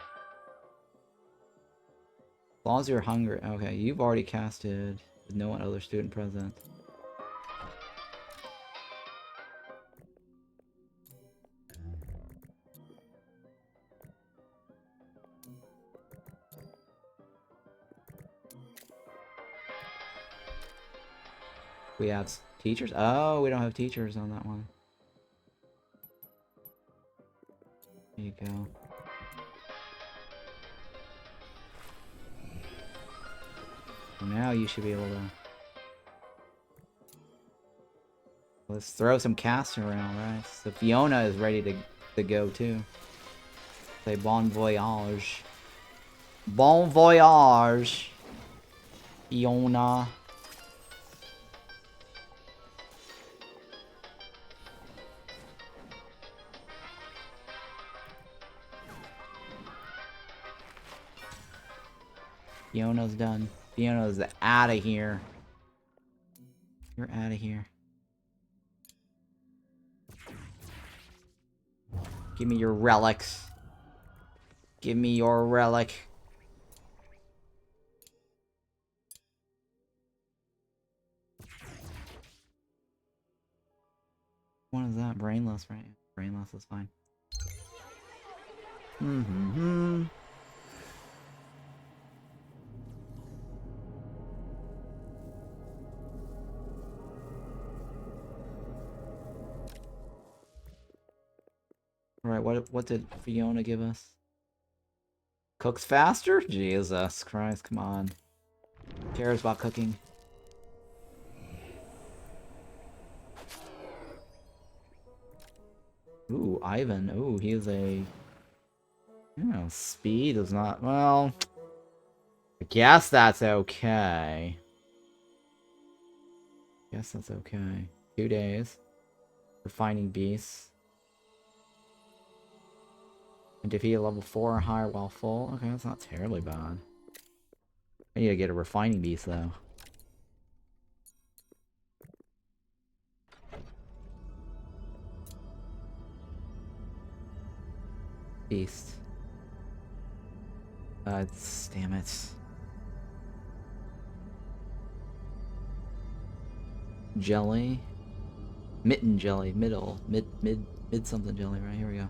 As long as you're hungry. Okay, you've already casted with no one other student present. We have teachers? Oh, we don't have teachers on that one. There you go. Now you should be able to... Let's throw some casts around, right? So Fiona is ready to go too. Say bon voyage. Bon voyage, Iona. Fiona's done. Fiona's out of here. You're out of here. Give me your relics. Give me your relic. What is that? Brainless, right? Brainless is fine. Mm-hmm. Alright, what did Fiona give us? Cooks faster? Jesus Christ, come on. Who cares about cooking? Ooh, Ivan. Ooh, he's a... You know, speed is not... Well... I guess that's okay. Guess that's okay. 2 days. Refining beasts. And defeat a level 4 or higher while full. Okay, that's not terribly bad. I need to get a refining beast, though. Beast. Damn it. Jelly. Mitten jelly. Mid something jelly, right? Here we go.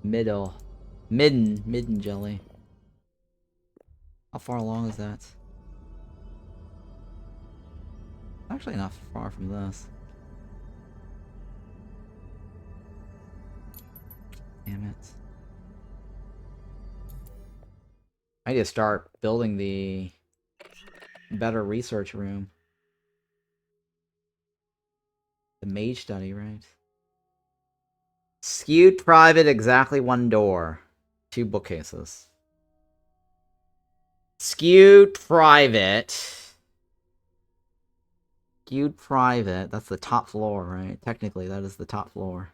Midden jelly. How far along is that? Actually not far from this. Damn it. I need to start building the better research room. The mage study, right? Skewed private, exactly 1 door. 2 bookcases. Skewed private. Skewed private. That's the top floor, right? Technically, that is the top floor.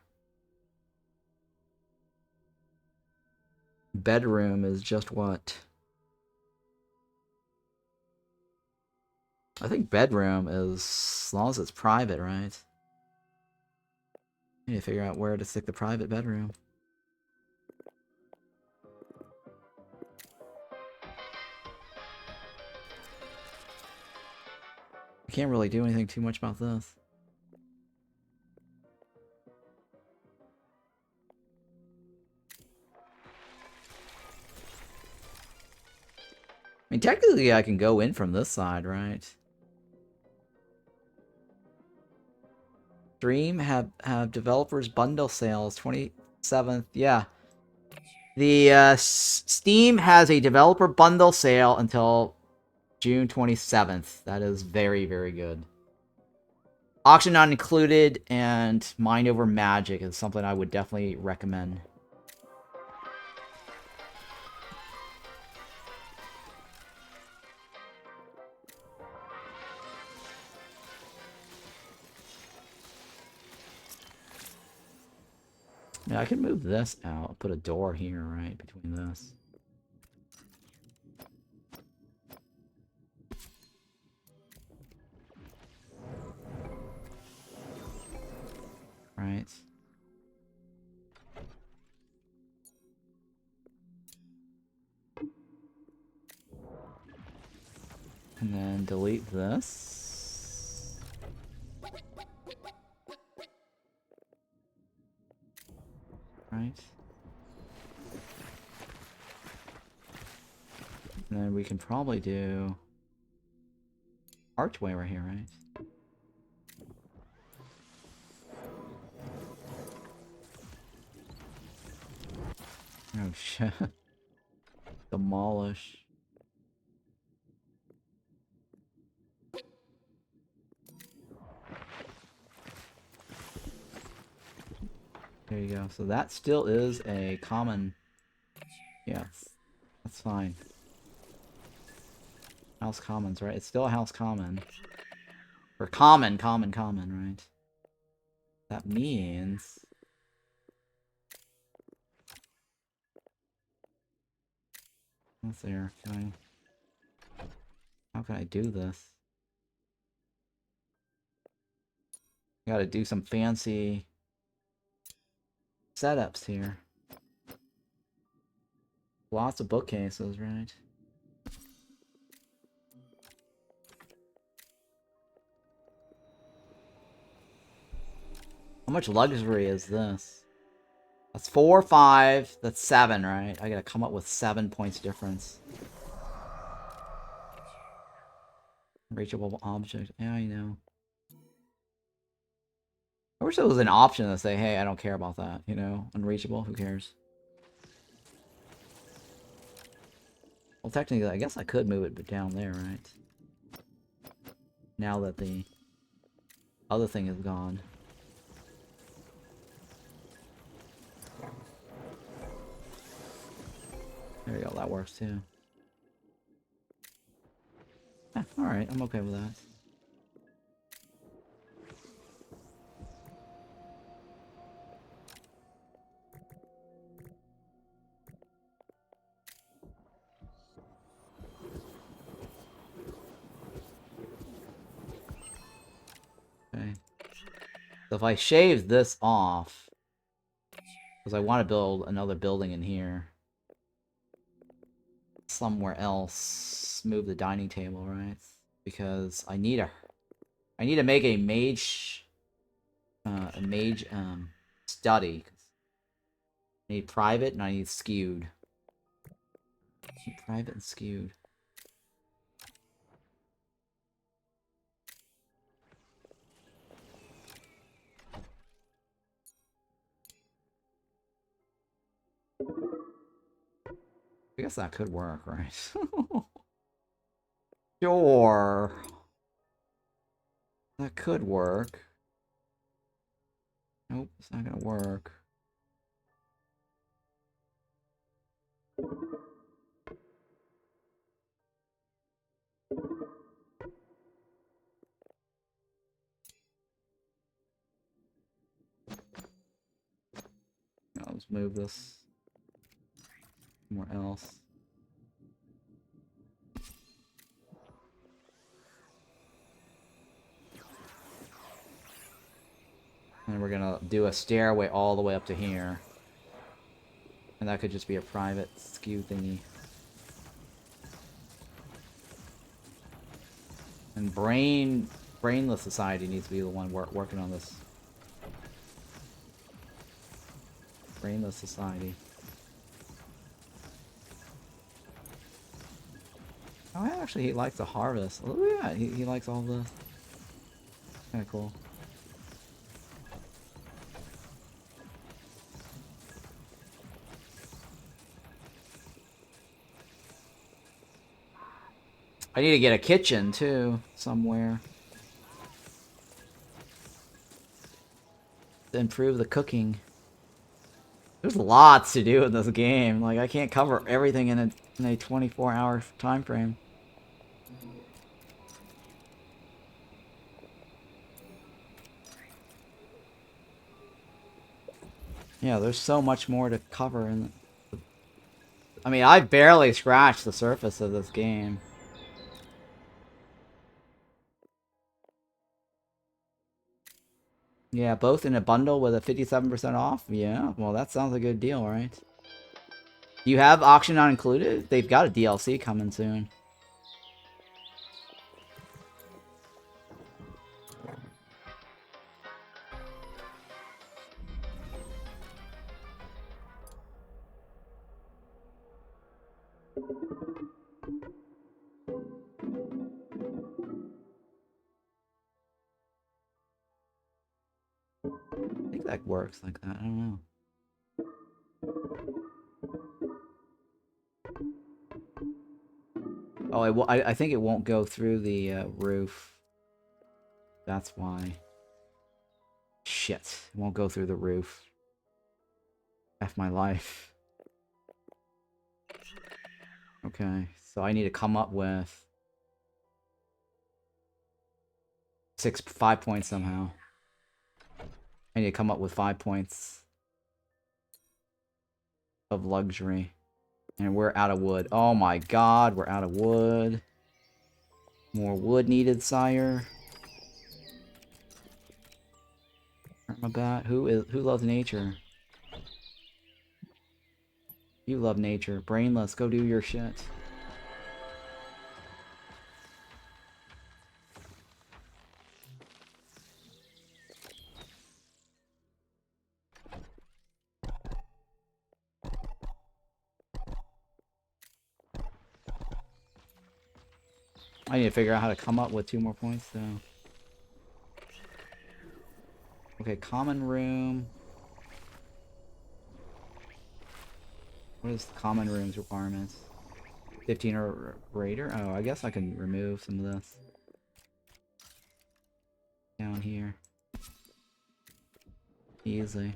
Bedroom is just what? I think bedroom is as long as it's private, right? I need to figure out where to stick the private bedroom. I can't really do anything too much about this. I mean, technically I can go in from this side, right? Stream have developers bundle sales 27th. Yeah. The Steam has a developer bundle sale until June 27th. That is very, very good. Auction not included, and Mind Over Magic is something I would definitely recommend. Yeah, I can move this out. Put a door here, right, between this. Right. And then delete this. Right. And then we can probably do archway right here, right? Oh shit. Demolish. There you go. So that still is a common. Yeah, that's fine. House commons, right? It's still a house common. Or common, right? That means... What's there? Can I... How can I do this? Gotta do some fancy... setups here. Lots of bookcases, right? How much luxury is this? That's 4, 5, that's 7, right? I gotta come up with 7 points difference. Reachable object, yeah, I know. I wish there was an option to say, hey, I don't care about that, you know? Unreachable, who cares? Well, technically, I guess I could move it down there, right? Now that the other thing is gone. There we go, that works too. Eh, alright, I'm okay with that. Okay. So if I shave this off, because I want to build another building in here. Somewhere else. Move the dining table, right? Because I need to make a mage study. I need private and I need skewed. Private and skewed. I guess that could work, right? Sure. That could work. Nope, it's not gonna work. Let's move this somewhere else. And we're gonna do a stairway all the way up to here. And that could just be a private skew thingy. And Brainless Society needs to be the one working on this. Brainless Society. Oh, actually, he likes the harvest. Oh, yeah, he likes all the... Kinda cool. I need to get a kitchen, too, somewhere. To improve the cooking. There's lots to do in this game. Like, I can't cover everything in a 24-hour time frame. Yeah, there's so much more to cover in the... I mean, I barely scratched the surface of this game. Yeah, both in a bundle with a 57% off? Yeah, well, that sounds like a good deal, right? Do you have auction not included? They've got a DLC coming soon. I think that works like that. I don't know. Oh, I think it won't go through the roof. That's why. Shit. It won't go through the roof. F my life. Okay, so I need to come up with 5 points somehow. I need to come up with 5 points of luxury. And we're out of wood. Oh my god, we're out of wood. More wood needed, sire. Permabat. Who loves nature? You love nature. Brainless, go do your shit. I need to figure out how to come up with 2 more points, though. Okay, common room. What is the common room's requirements? 15 or greater? Oh, I guess I can remove some of this. Down here. Easily.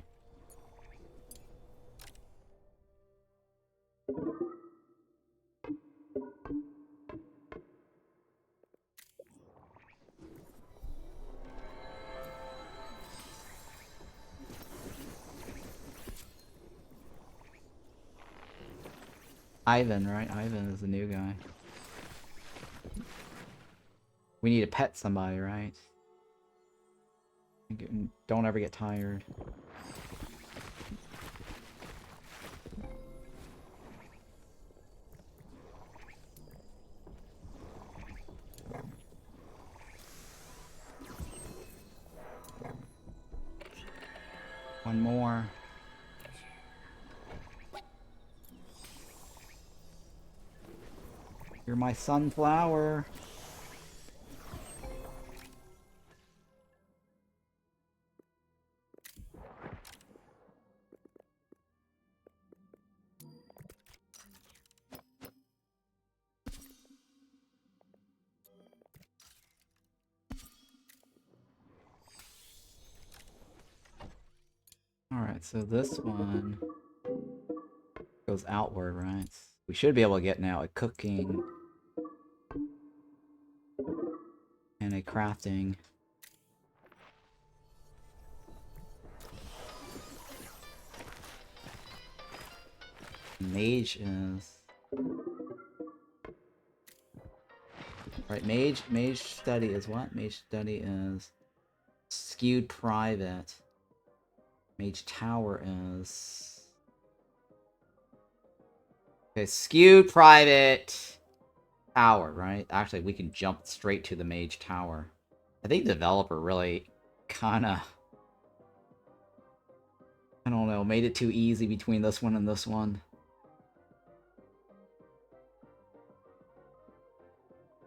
Ivan, right? Ivan is the new guy. We need to pet somebody, right? Don't ever get tired. One more. You're my sunflower. Alright, so this one goes outward, right? We should be able to get now a cooking and a crafting. Mage is... Right, mage study is what? Mage study is skewed private. Mage tower is... Okay, skewed private tower, right? Actually, we can jump straight to the mage tower. I think the developer really kinda... I don't know, made it too easy between this one and this one.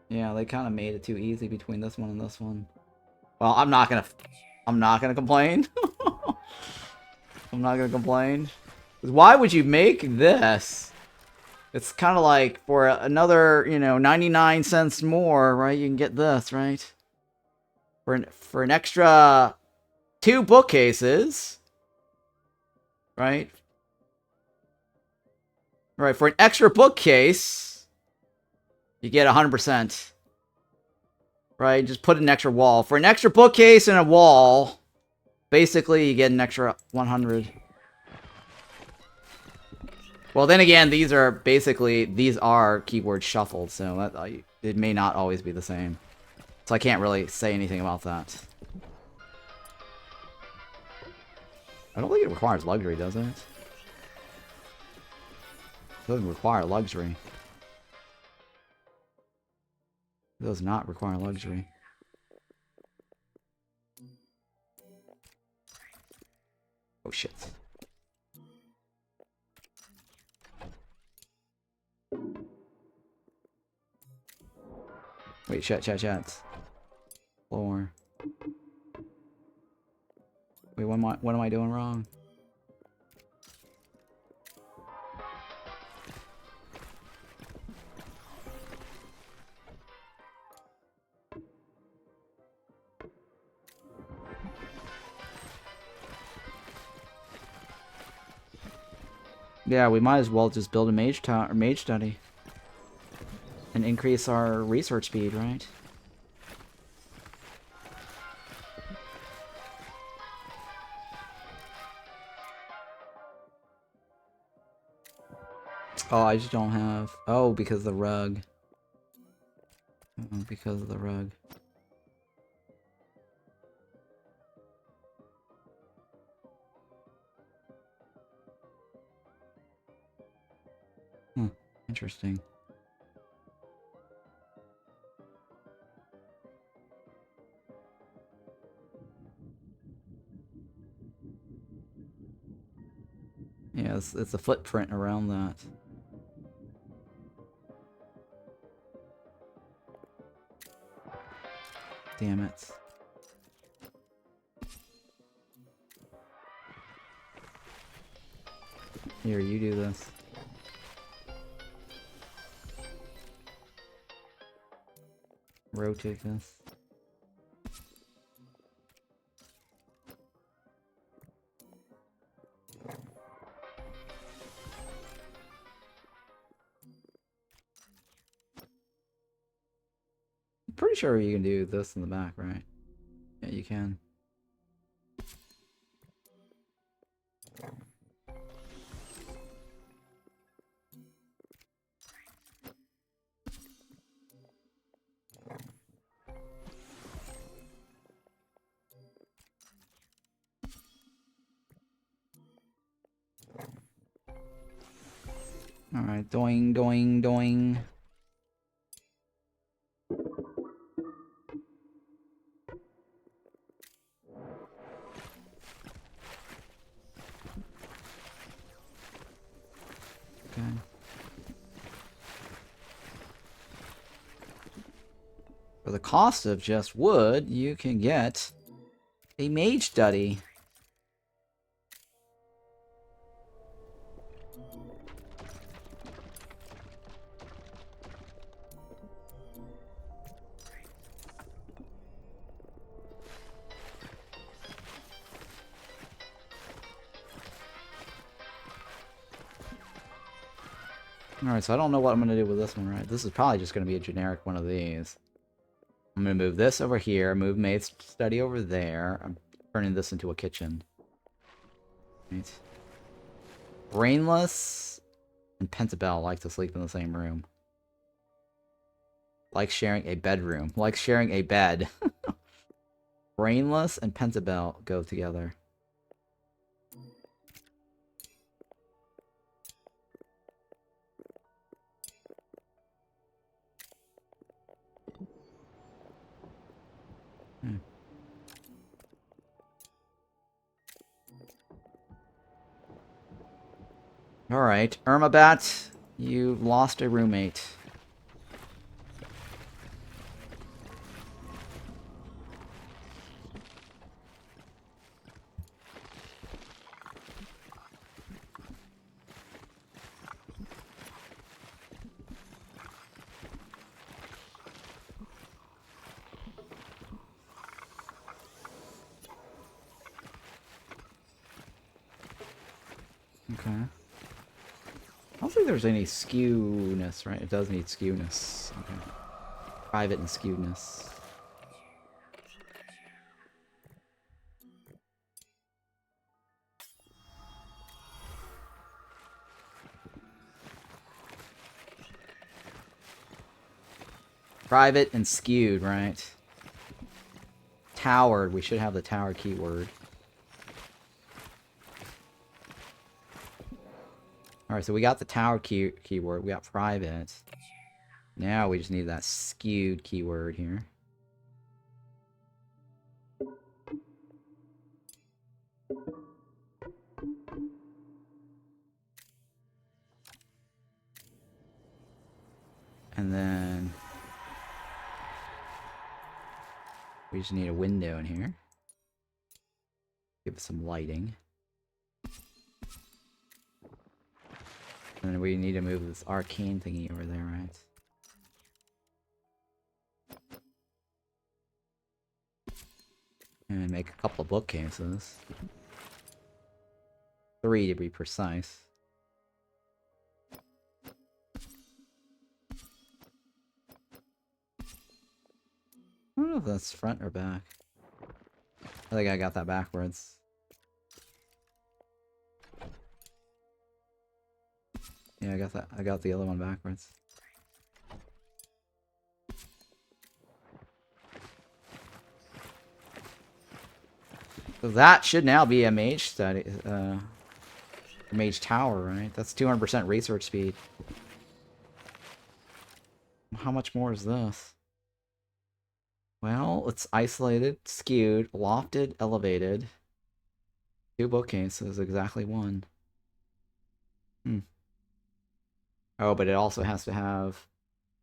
Yeah, they kind of made it too easy between this one and this one. Well, I'm not gonna complain. I'm not gonna complain. Why would you make this? It's kind of like for another, you know, 99 cents more, right? You can get this, right? For an extra 2 bookcases, right? Right, for an extra bookcase, you get 100%. Right, just put an extra wall. For an extra bookcase and a wall, basically you get an extra 100. Well, then again, these are keyword shuffled, so that, it may not always be the same. So I can't really say anything about that. I don't think it requires luxury, does it? It doesn't require luxury. It does not require luxury. Oh shit. Wait, chat. Floor. Wait, what am I doing wrong? Yeah, we might as well just build a mage study. And increase our research speed, right? Oh, I just don't have... Oh, because of the rug. Oh, because of the rug. Interesting. Yeah, it's a footprint around that. Damn it. Here, you do this. Rotate this. I'm pretty sure you can do this in the back, right? Yeah, you can. Alright, doing, doing, doing. Okay. For the cost of just wood, you can get a mage study. Alright, so I don't know what I'm going to do with this one, right? This is probably just going to be a generic one of these. I'm going to move this over here, move Maid's Study over there. I'm turning this into a kitchen. Right. Brainless and Pentabelle like to sleep in the same room. Like sharing a bedroom. Like sharing a bed. Brainless and Pentabelle go together. Alright, Irmabat, you lost a roommate. Okay. I don't think there's any skewness, right? It does need skewness. Okay. Private and skewness. Private and skewed, right? Towered. We should have the tower keyword. Alright, so we got the tower keyword. We got private. Now we just need that skewed keyword here. And then we just need a window in here. Give it some lighting. And then we need to move this arcane thingy over there, right? And make a couple of bookcases. 3 to be precise. if that's front or back. I think I got that backwards. Yeah, I got that. I got the other one backwards. So that should now be a mage study, mage tower, right? That's 200% research speed. How much more is this? Well, it's isolated, skewed, lofted, elevated. 2 bookcases, exactly 1. Oh, but it also has to have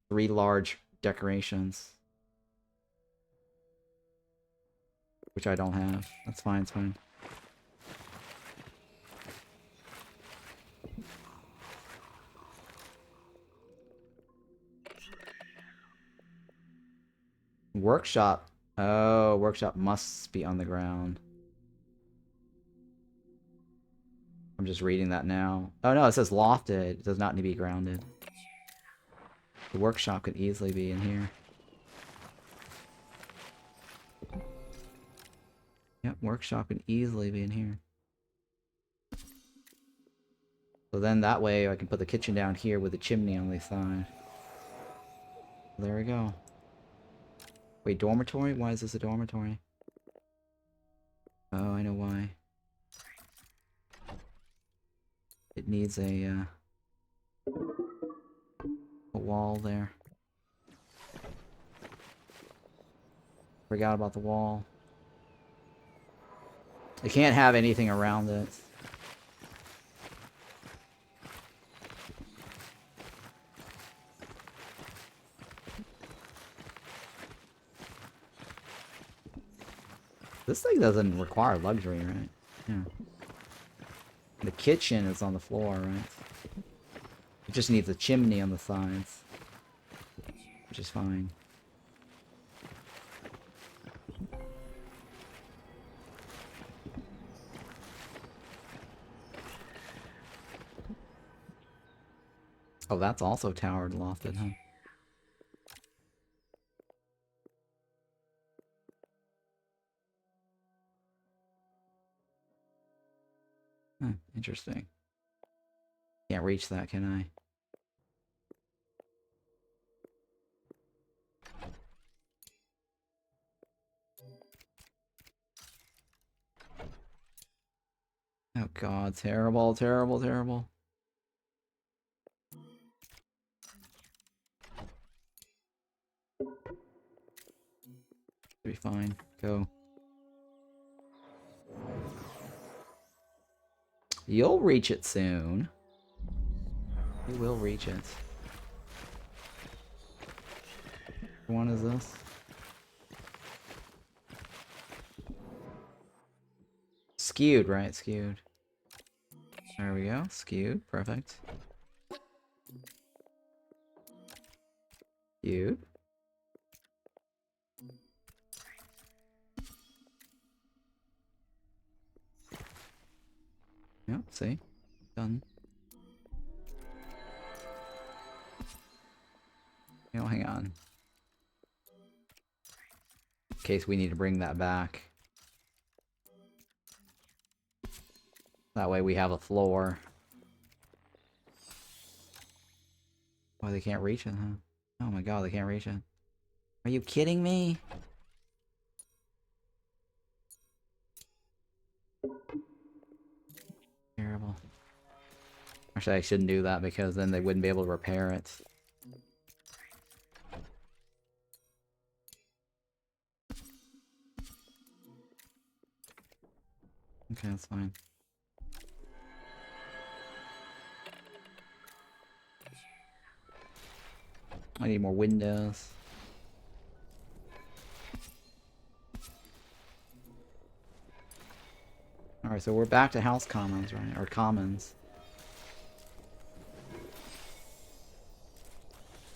3 large decorations. Which I don't have. That's fine, it's fine. Workshop. Oh, workshop must be on the ground. I'm just reading that now. Oh no, it says lofted. It does not need to be grounded. The workshop could easily be in here. Yep, workshop could easily be in here. So then that way I can put the kitchen down here with the chimney on the side. There we go. Wait, dormitory? Why is this a dormitory? Oh, I know why. It needs a wall there. Forgot about the wall. They can't have anything around it. This thing doesn't require luxury, right? Yeah. The kitchen is on the floor, right? It just needs a chimney on the sides. Which is fine. Oh, that's also towered lofted, huh? Huh, interesting. Can't reach that, can I? Oh god, terrible, terrible, terrible. Be fine. Go. You'll reach it soon. You will reach it. Which one is this? Skewed, right? Skewed. There we go. Skewed. Perfect. Skewed. Yep, see? Done. Oh, hang on. In case we need to bring that back. That way we have a floor. Oh, they can't reach it, huh? Oh my god, they can't reach it. Are you kidding me? Terrible. Actually, I shouldn't do that because then they wouldn't be able to repair it. Okay, that's fine. I need more windows. Alright, so we're back to house commons, right? Or commons.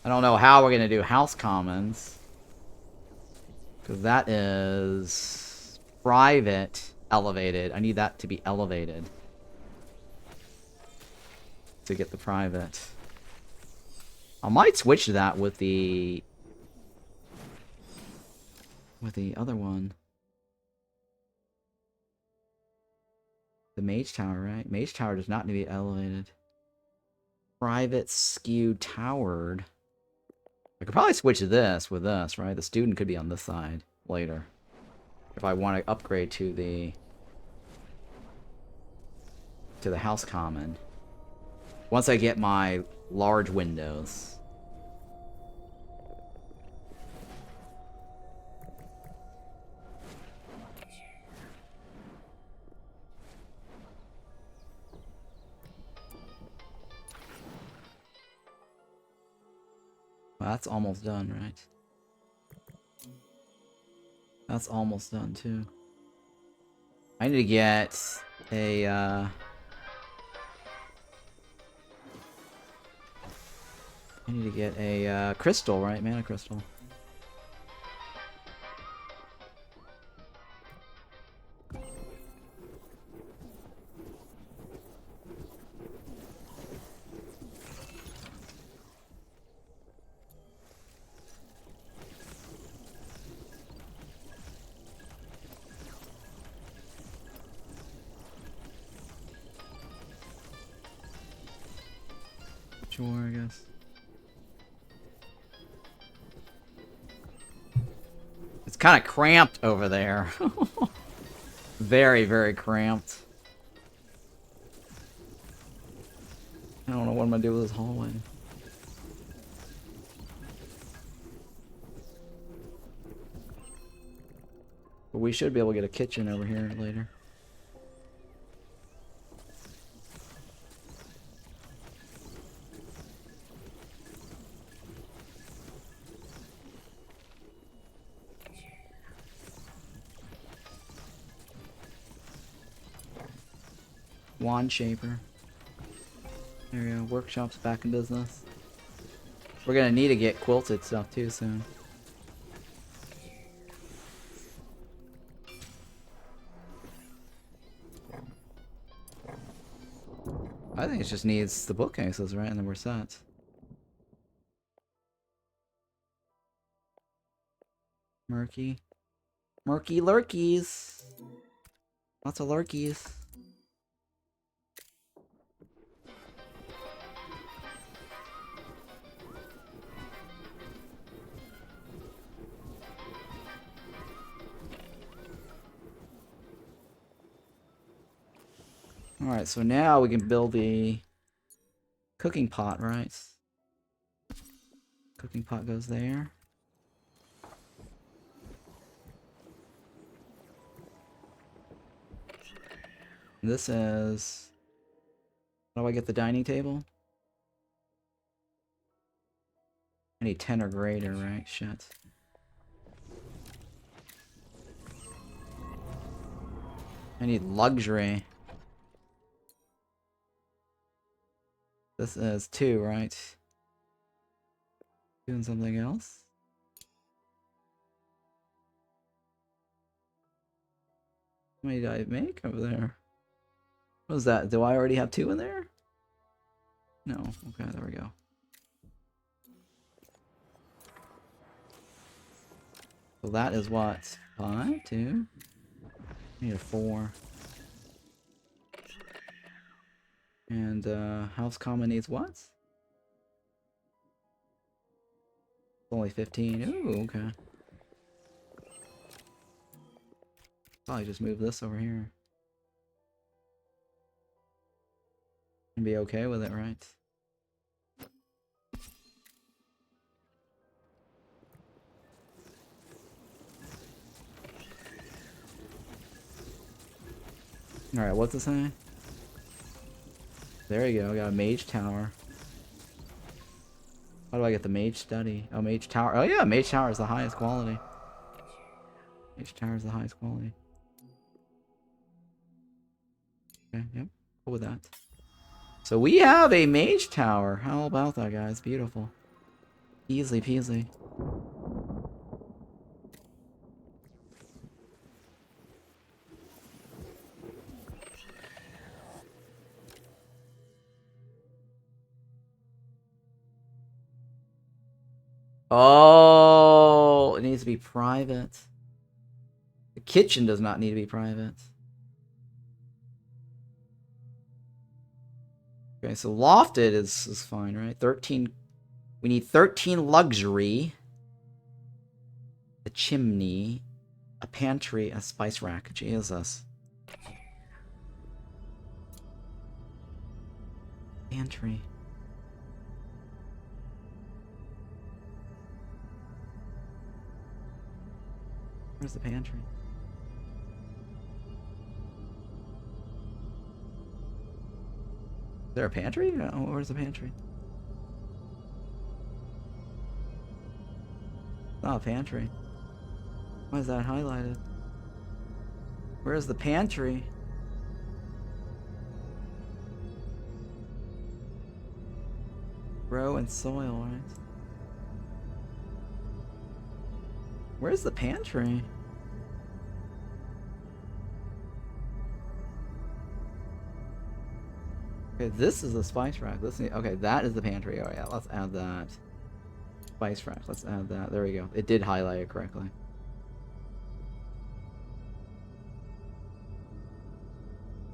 I don't know how we're gonna do house commons. Because that is private elevated. I need that to be elevated. To get the private. I might switch to that with the with the other one. The Mage Tower, right? Mage Tower does not need to be elevated. Private Skew Towered. I could probably switch this with this, right? The student could be on this side later. If I want to upgrade to the house common. Once I get my large windows. Well, that's almost done, right? That's almost done, too. I need to get a, I need to get a, crystal, right? Mana crystal. Sure, I guess. It's kind of cramped over there. Very, very cramped. I don't know what I'm gonna do with this hallway. But we should be able to get a kitchen over here later. Wand Shaper. There we go. Workshop's back in business. We're gonna need to get quilted stuff too soon. I think it just needs the bookcases, right? And then we're set. Murky. Murky lurkies. Lots of lurkies. Alright, so now we can build the cooking pot, right? Cooking pot goes there. This is... How do I get the dining table? I need 10 or greater, right? Shit. I need luxury. This is 2, right? Doing something else? How many did I make over there? What was that? Do I already have 2 in there? No. Okay, there we go. So that is what? 5, 2? I need a 4. And house common needs what? It's only 15. Ooh, okay. Probably just move this over here. And be okay with it, right? Alright, what's it saying? There you go, I got a mage tower. How do I get the mage study? Oh, mage tower. Oh yeah, mage tower is the highest quality. Mage tower is the highest quality. Okay, yep, cool with that. So we have a mage tower. How about that, guys? Beautiful. Easily peasy. Oh, it needs to be private. kitchen does not need to be private. Okay, so lofted is fine, right? 13. We need 13 luxury. A chimney. A pantry. A spice rack. Jesus. Pantry. Where's the pantry? Is there a pantry? Oh, where's the pantry? Not a pantry. Why is that highlighted? Where's the pantry? Grow and soil, right? Where's the pantry? Okay, this is the spice rack. Okay, that is the pantry. Oh yeah, let's add that. Spice rack, let's add that. There we go. It did highlight it correctly.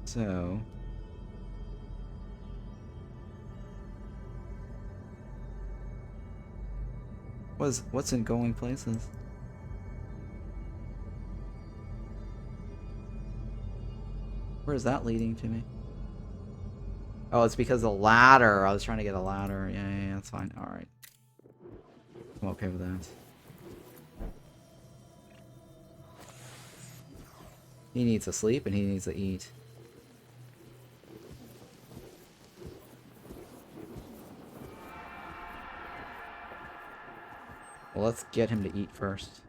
So... What's in going places? Where is that leading to me? Oh, it's because of the ladder. I was trying to get a ladder. Yeah, that's fine. Alright. I'm okay with that. He needs to sleep and he needs to eat. Well, let's get him to eat first.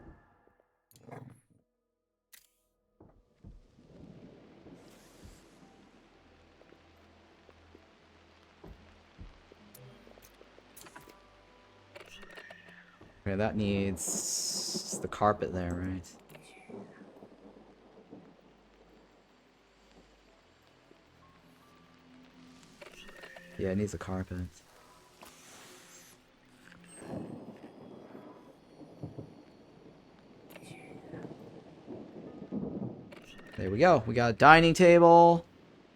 Okay, that needs the carpet there, right? Yeah, it needs a carpet. There we go. We got a dining table.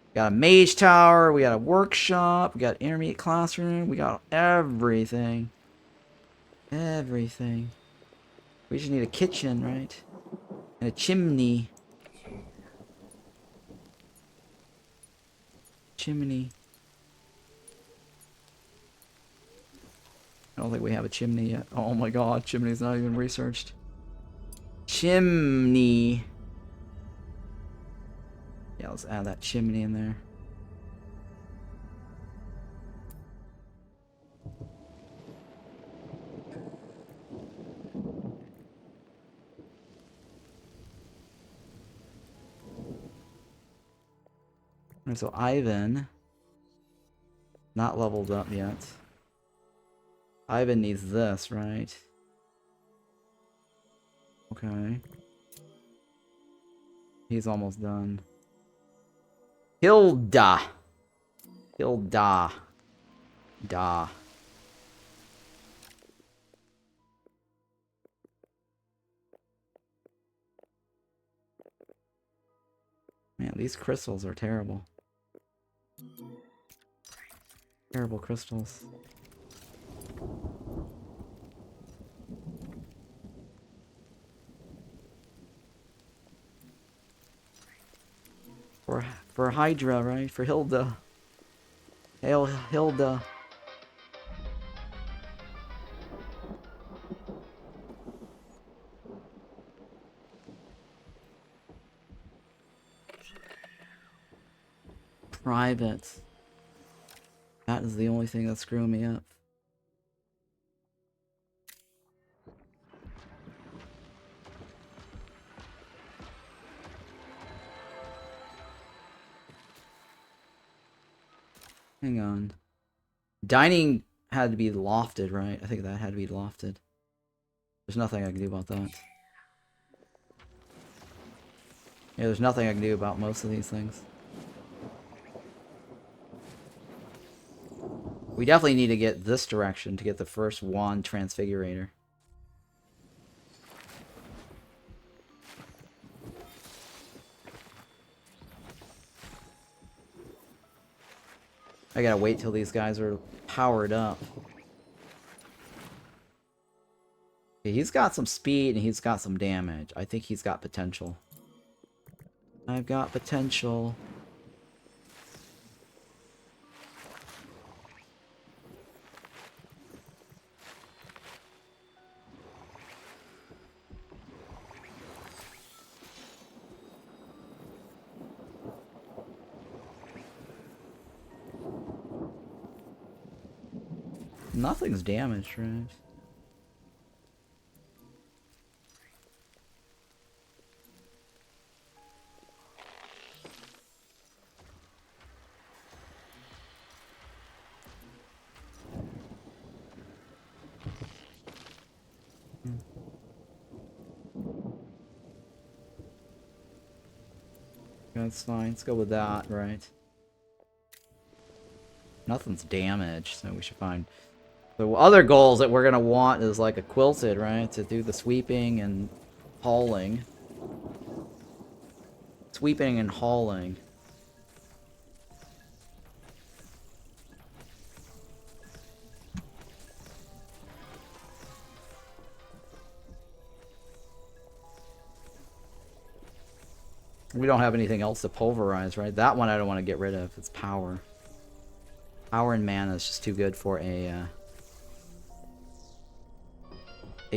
We got a mage tower. We got a workshop. We got an intermediate classroom. We got everything. Everything. We just need a kitchen, right? And a chimney. Chimney. I don't think we have a chimney yet. Oh my god, chimney's not even researched. Chimney. Yeah, let's add that chimney in there. Alright, so Ivan. Not leveled up yet. Ivan needs this, right? Okay. He's almost done. Hilda. Hilda. Da. Man, these crystals are terrible. Terrible crystals. For Hydra, right? For Hilda. Hail Hilda. Private. That is the only thing that's screwing me up. Hang on. Dining had to be lofted, right? I think that had to be lofted. There's nothing I can do about that. Yeah, there's nothing I can do about most of these things. We definitely need to get this direction to get the first Wand Transfigurator. I gotta wait till these guys are powered up. Okay, he's got some speed and he's got some damage. I think he's got potential. I've got potential. Nothing's damaged, right? That's fine. Let's go with that, right? Nothing's damaged, so we should find... The other goals that we're gonna want is like a quilted, right? To do the sweeping and hauling. Sweeping and hauling. We don't have anything else to pulverize, right? That one I don't want to get rid of. It's power. Power and mana is just too good for a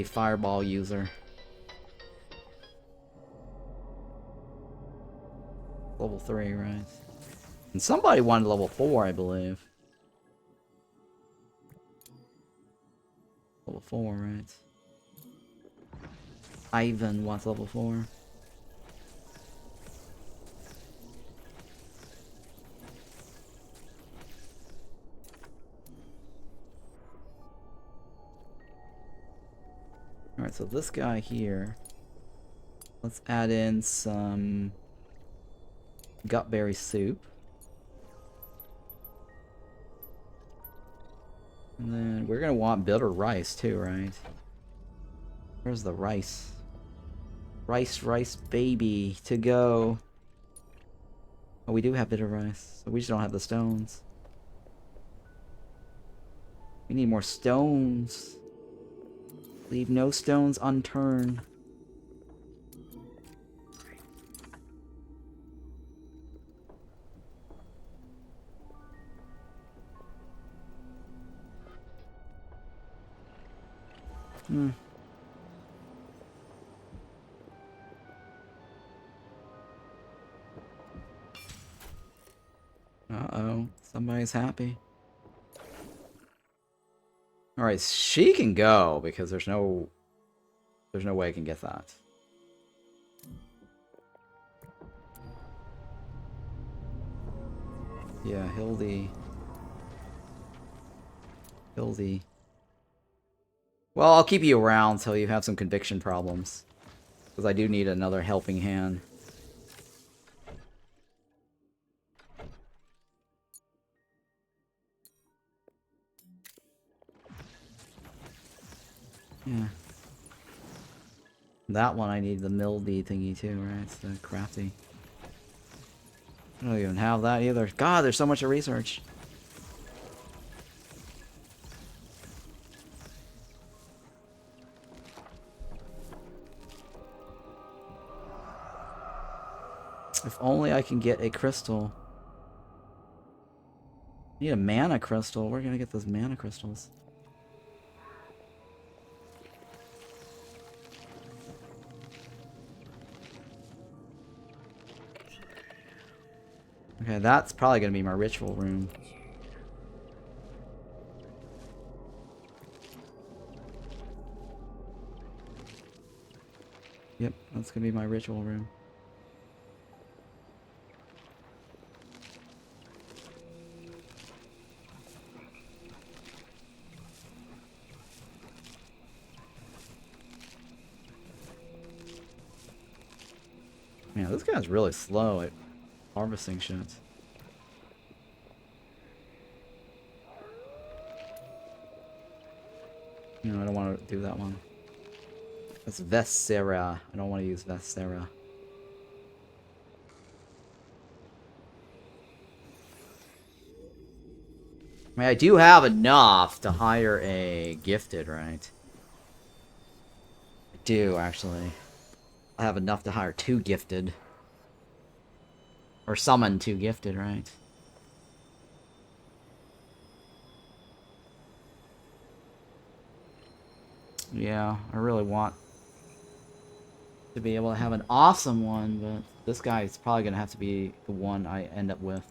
fireball user. Level 3, right? And somebody wanted level 4, I believe. Level 4, right? Ivan wants level 4. Alright, so this guy here, let's add in some gutberry soup. And then we're gonna want bitter rice too, right? Where's the rice? Rice, baby, to go. Oh, we do have bitter rice, so we just don't have the stones. We need more stones. Leave no stones unturned. Uh-oh. Somebody's happy. Alright, she can go because there's no way I can get that. Yeah, Hildy. Well, I'll keep you around till you have some conviction problems. Because I do need another helping hand. Yeah. That one I need the mildy thingy too, right? It's the crafty. I don't even have that either. God, there's so much to research. If only I can get a crystal. I need a mana crystal. Where are gonna get those mana crystals? Okay, that's probably gonna be my ritual room. Yep, that's gonna be my ritual room. Man, this guy's really slow at harvesting shit. No, I don't want to do that one. That's Vessera. I don't want to use Vessera. I mean, I do have enough to hire a gifted, right? I do, actually. I have enough to hire 2 gifted. Or summon 2 gifted, right? Yeah, I really want to be able to have an awesome one, but this guy is probably going to have to be the one I end up with.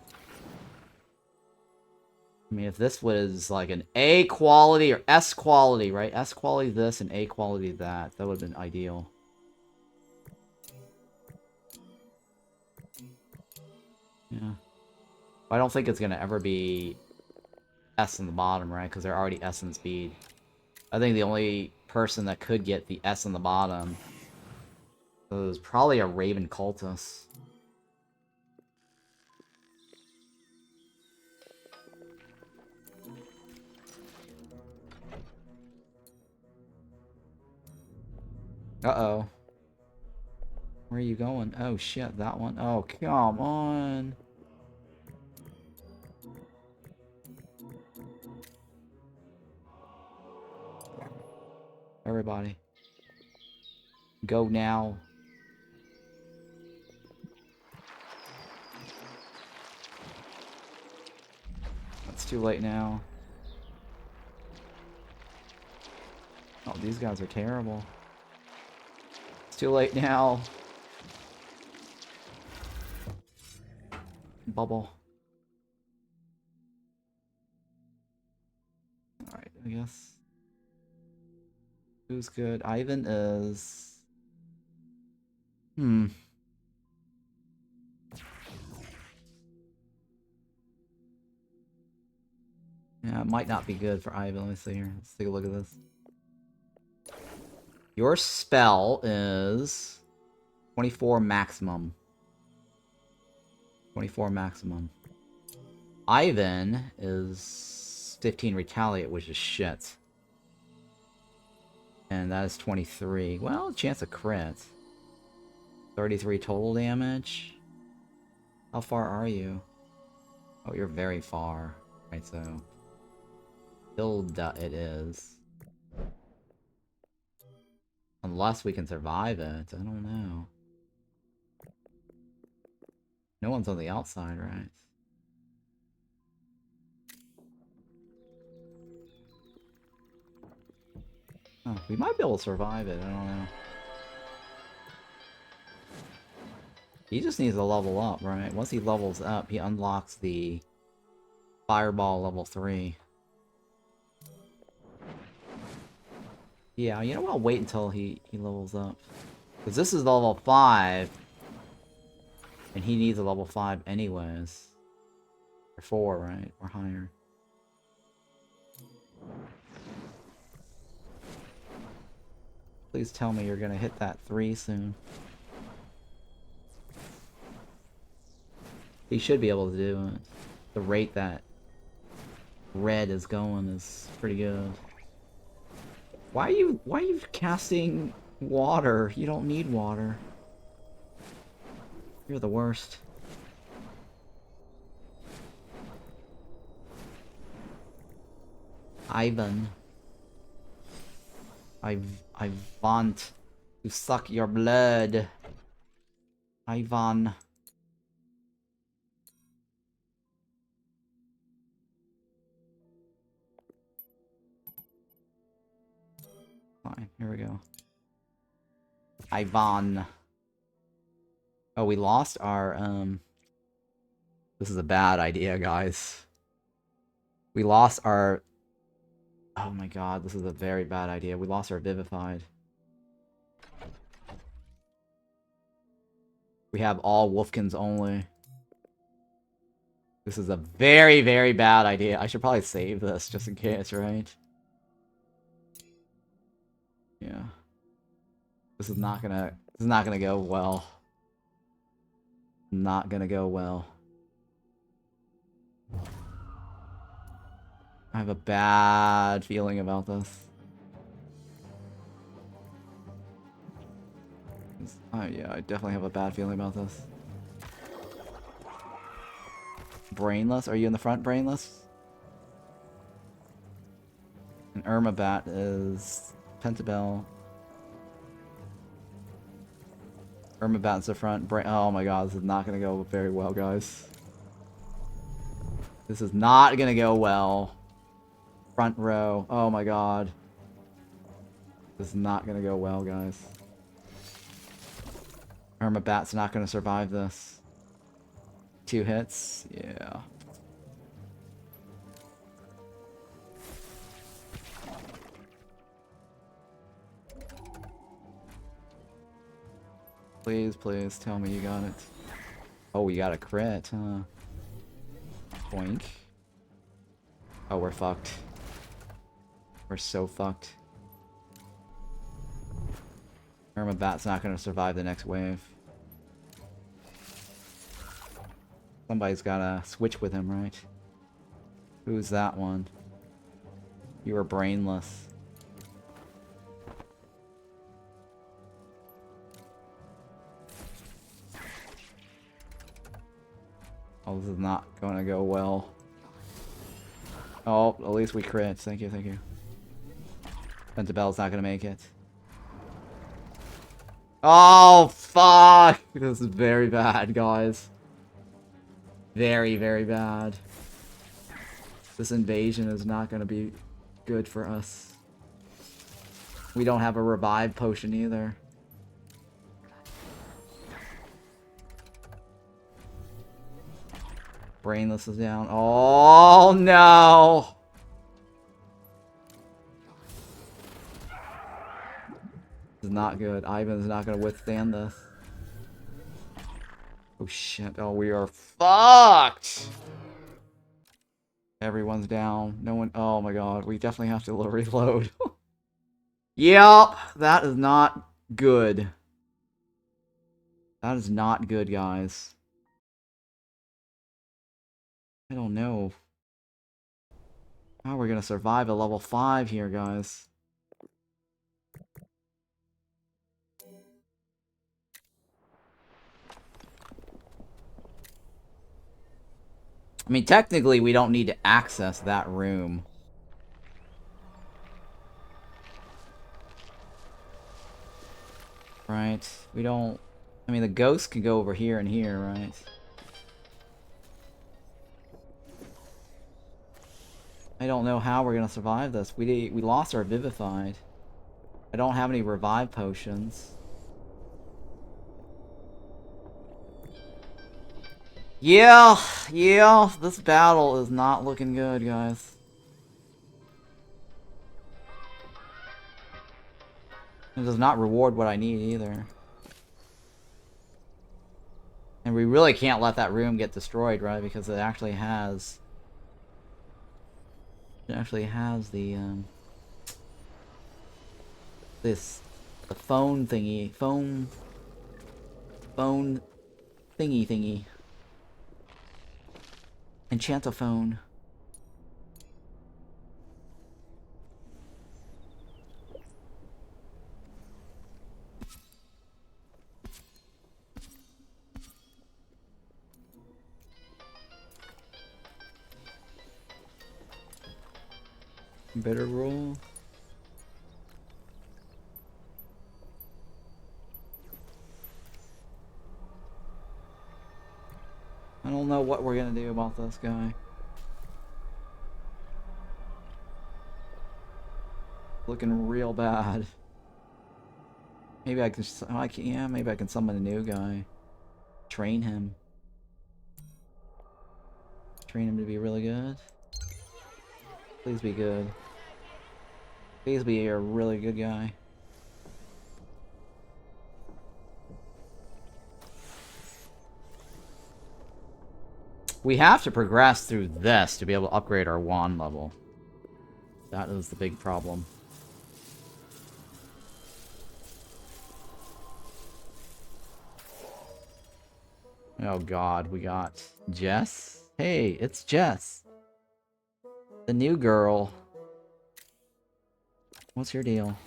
I mean, if this was like an A quality or S quality, right? S quality this and A quality that. That would have been ideal. Yeah. I don't think it's going to ever be S in the bottom, right? Because they're already S in speed. I think the only person that could get the S in the bottom was probably a Raven Cultist. Uh-oh. Where are you going? Oh, shit, that one. Oh, come on. Everybody. Go now. It's too late now. Oh, these guys are terrible. It's too late now. Bubble. Alright, I guess. Who's good? Ivan is... Yeah, it might not be good for Ivan. Let me see here. Let's take a look at this. Your spell is 24 maximum. 24 maximum. Ivan is 15 retaliate, which is shit. And that is 23. Well, chance of crit. 33 total damage. How far are you? Oh, you're very far. Right, so... Hilda it is. Unless we can survive it. I don't know. No one's on the outside, right? Oh, we might be able to survive it. I don't know. He just needs to level up, right? Once he levels up, he unlocks the Fireball level 3. Yeah, you know what? I'll wait until he levels up. Because this is level 5. And he needs a level 5 anyways. Or 4, right? Or higher. Please tell me you're gonna hit that 3 soon. He should be able to do it. The rate that red is going is pretty good. Why are you casting water? You don't need water. You're the worst. Ivan. I want to suck your blood. Ivan. Fine, here we go. Ivan. Oh, we lost our, This is a bad idea, guys. We lost our... Oh my god, this is a very bad idea. We lost our Vivified. We have all Wolfkins only. This is a very, very bad idea. I should probably save this, just in case, right? Yeah. This is not gonna go well. Not gonna go well. I have a bad feeling about this. Oh yeah, I definitely have a bad feeling about this. Brainless? Are you in the front, Brainless? And Irma Bat is Pentabell. Irma Bat's the front. Oh my god, this is not going to go very well, guys. This is not going to go well. Front row. Oh my god. This is not going to go well, guys. Irma Bat's not going to survive this. 2 hits? Yeah. Please, please, tell me you got it. Oh, we got a crit, huh? Boink. Oh, we're fucked. We're so fucked. Irma Bat's not gonna survive the next wave. Somebody's gotta switch with him, right? Who's that one? You are brainless. Oh, this is not gonna go well. Oh, at least we crit. Thank you, thank you. Pentabell's not gonna make it. Oh, fuck! This is very bad, guys. Very, very bad. This invasion is not gonna be good for us. We don't have a revive potion either. Brainless is down. Oh, no! This is not good. Ivan's not going to withstand this. Oh, shit. Oh, we are fucked! Everyone's down. No one... Oh, my god. We definitely have to reload. Yep. That is not good. That is not good, guys. I don't know how we're gonna survive a level 5 here, guys. I mean, technically, we don't need to access that room. Right? We don't... I mean, the ghost can go over here and here, right? I don't know how we're gonna survive this. We lost our Vivified. I don't have any revive potions. Yeah, this battle is not looking good, guys. It does not reward what I need either. And we really can't let that room get destroyed, right? Because it actually has... It actually has the, the phone thingy. Phone thingy. Enchantophone. Better roll. I don't know what we're gonna do about this guy. Looking real bad. Maybe I can. Yeah, maybe I can summon a new guy. Train him. Train him to be really good. Please be good. Please be a really good guy. We have to progress through this to be able to upgrade our wand level. That is the big problem. Oh god, we got Jess? Hey, it's Jess. The new girl. What's your deal?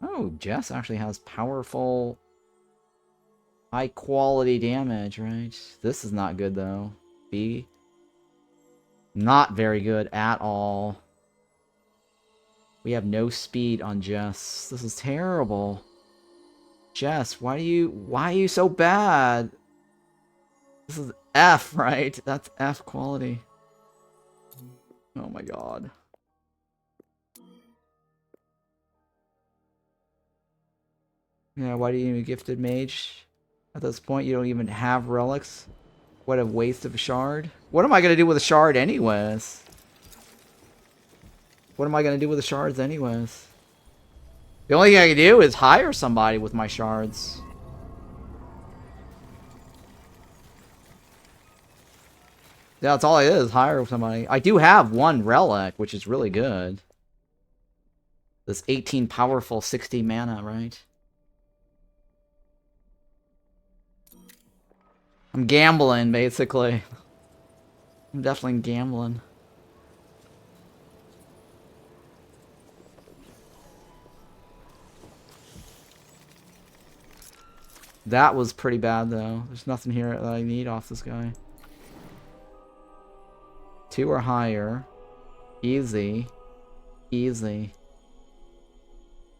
Oh, Jess actually has powerful, high quality damage, right? This is not good though. B. Not very good at all. We have no speed on Jess. This is terrible. Jess, why are you so bad? This is F, right? That's F quality. Oh my god. Yeah, why do you need a gifted mage? At this point, you don't even have relics. What a waste of a shard. What am I going to do with a shard anyways? What am I going to do with the shards anyways? The only thing I can do is hire somebody with my shards. Yeah, that's all it is. Hire somebody. I do have one relic, which is really good. This 18 powerful 60 mana, right? I'm gambling, basically. I'm definitely gambling. That was pretty bad, though. There's nothing here that I need off this guy. 2 or higher. Easy. Easy.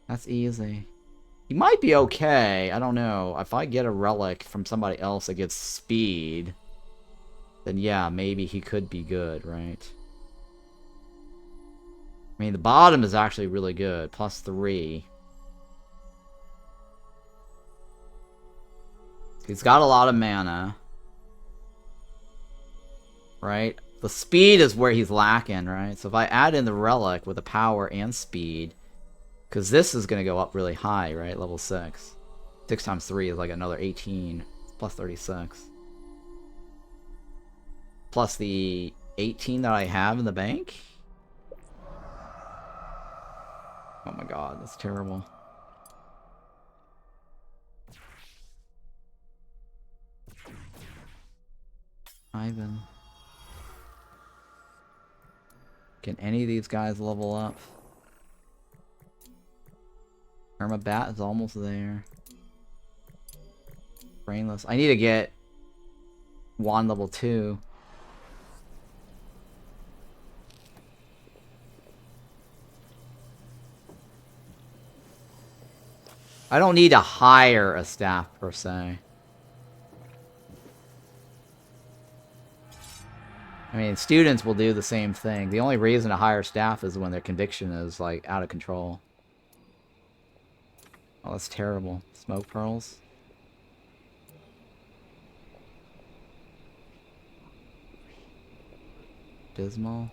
That's easy. He might be okay. I don't know. If I get a relic from somebody else that gets speed, then yeah, maybe he could be good, right? I mean, the bottom is actually really good. +3. He's got a lot of mana. Right? The speed is where he's lacking, right? So if I add in the relic with the power and speed, because this is going to go up really high, right? Level 6. 6 times 3 is like another 18. Plus 36. Plus the 18 that I have in the bank? Oh my god, that's terrible. Ivan. Can any of these guys level up? Bat is almost there. Brainless. I need to get Wand level 2. I don't need to hire a staff per se. I mean, students will do the same thing. The only reason to hire staff is when their conviction is, like, out of control. Oh, that's terrible. Smoke pearls. Dismal.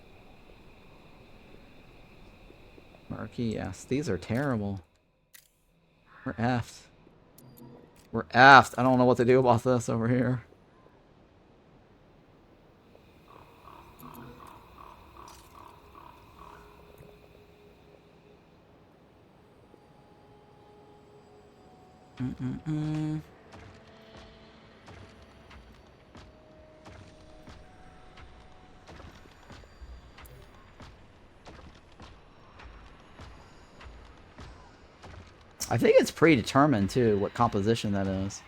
Murky, yes. These are terrible. We're effed. We're effed. I don't know what to do about this over here. I think it's predetermined, too, what composition that is.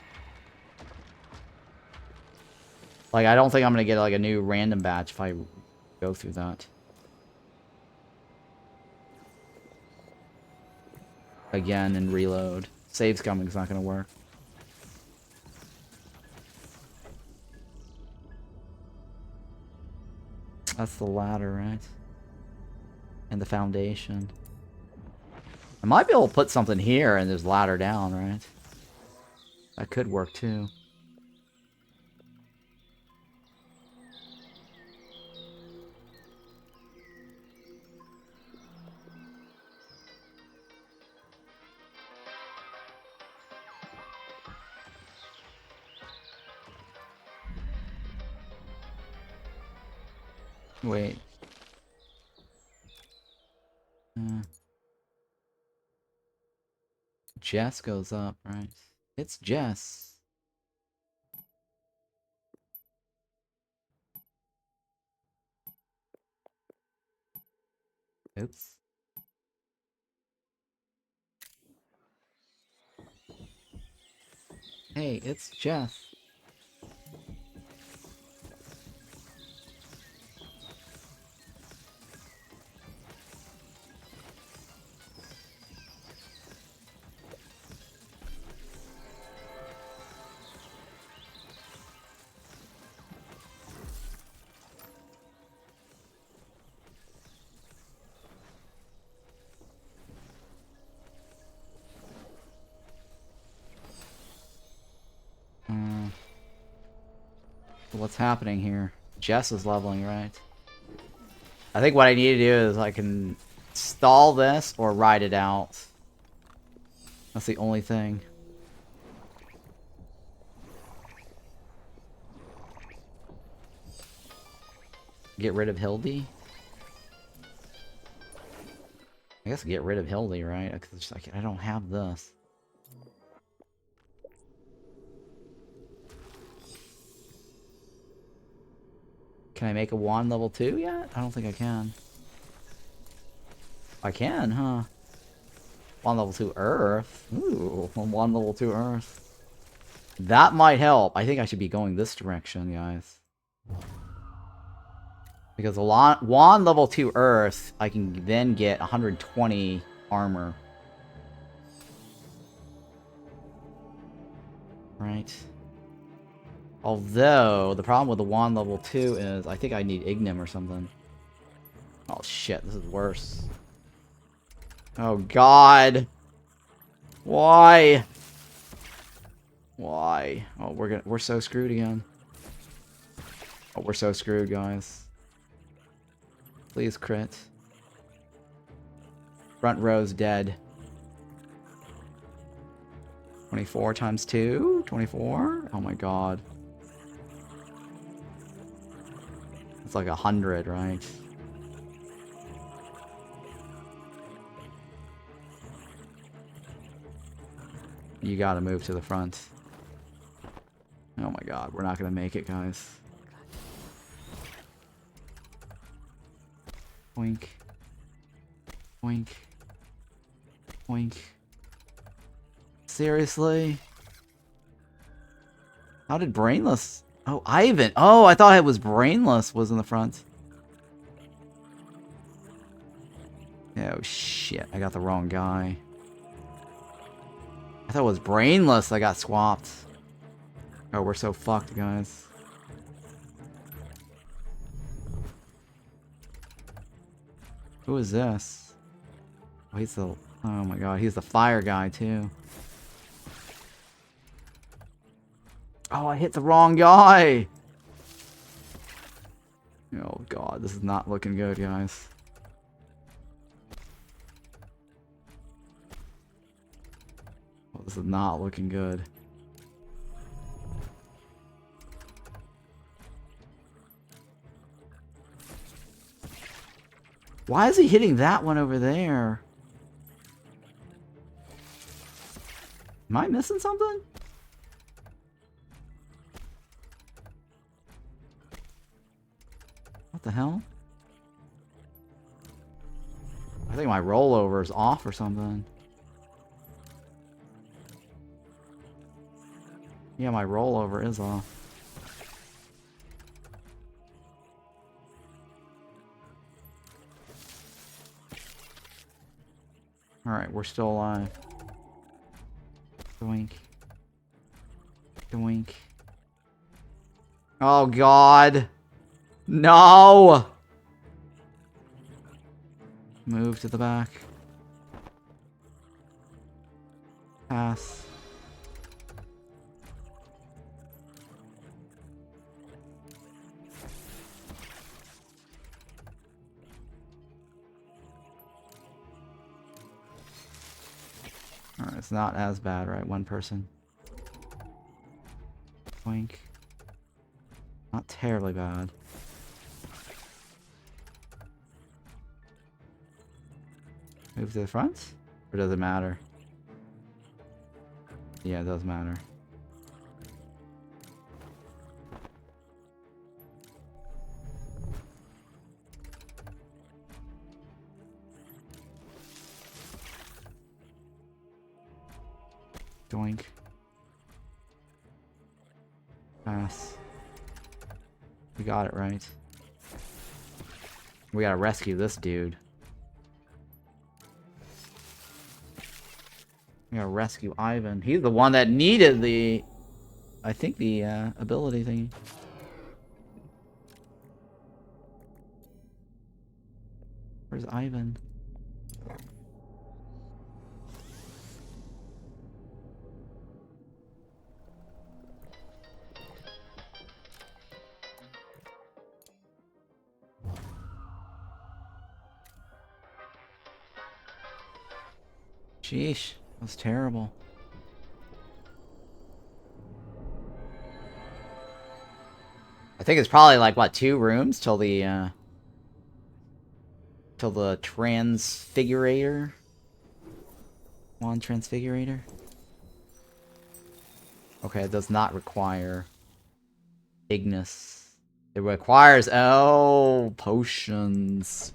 Like, I don't think I'm going to get, like, a new random batch if I go through that. Again, and reload. Save scumming's not going to work. That's the ladder, right? And the foundation. I might be able to put something here and there's ladder down, right? That could work too. Wait. Jess goes up, right? It's Jess. Oops. Hey, it's Jess. what's happening here? Jess is leveling, right? I think what I need to do is I can stall this or ride it out. That's the only thing. Get rid of Hildy? I guess get rid of Hildy, right? Because I don't have this. Can I make a wand level 2 yet? I don't think I can. I can, huh? Wand level 2 Earth. Ooh, wand level 2 Earth. That might help. I think I should be going this direction, guys. Because a wand level 2 Earth, I can then get 120 armor. Right. Although, the problem with the wand level 2 is I think I need Ignim or something. Oh shit, this is worse. Oh god. Why? Why? Oh, we're so screwed again. Oh, we're so screwed, guys. Please crit. Front row's dead. 24 times 2? 24? Oh my god. It's like 100, right? You gotta move to the front. Oh my god, we're not gonna make it, guys. Oink. Oink. Oink. Seriously? How did Brainless... Oh, Ivan! Oh, I thought it was Brainless was in the front. Oh shit, I got the wrong guy. I thought it was Brainless that got swapped. Oh, we're so fucked, guys. Who is this? Oh, he's the... Oh my god, he's the fire guy, too. Oh, I hit the wrong guy! Oh god, this is not looking good, guys. Oh, this is not looking good. Why is he hitting that one over there? Am I missing something? What the hell? I think my rollover is off or something. Yeah, my rollover is off. Alright, we're still alive. Doink. Doink. Oh god! No! Move to the back. Pass. Alright, it's not as bad, right? One person. Boink. Not terribly bad. Move to the front? Or does it matter? Yeah, it does matter. Doink. Pass. We got it right. We gotta rescue this dude. We gotta rescue Ivan. He's the one that needed the... I think the ability thing. Where's Ivan? Sheesh. That was terrible. I think it's probably like, what, 2 rooms till the Transfigurator? Wand Transfigurator? Okay, it does not require Ignis. It requires, oh, potions.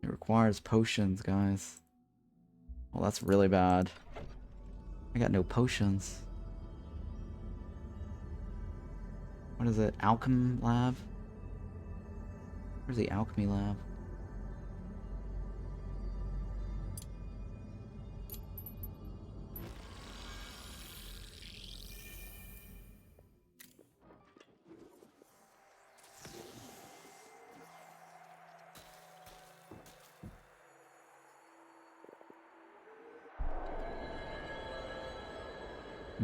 It requires potions, guys. Well, that's really bad. I got no potions. What is it? Alchem Lab? Where's the Alchemy Lab?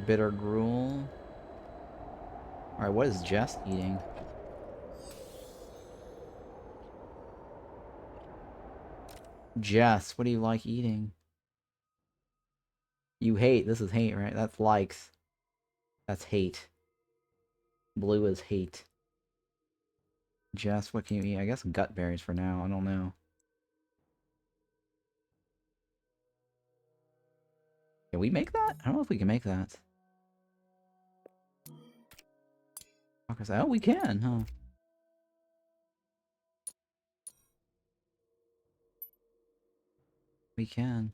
Bitter gruel. Alright, what is Jess eating? Jess, what do you like eating? You hate. This is hate, right? That's likes. That's hate. Blue is hate. Jess, what can you eat? I guess gut berries for now. I don't know. Can we make that? I don't know if we can make that. Oh, we can, huh? We can.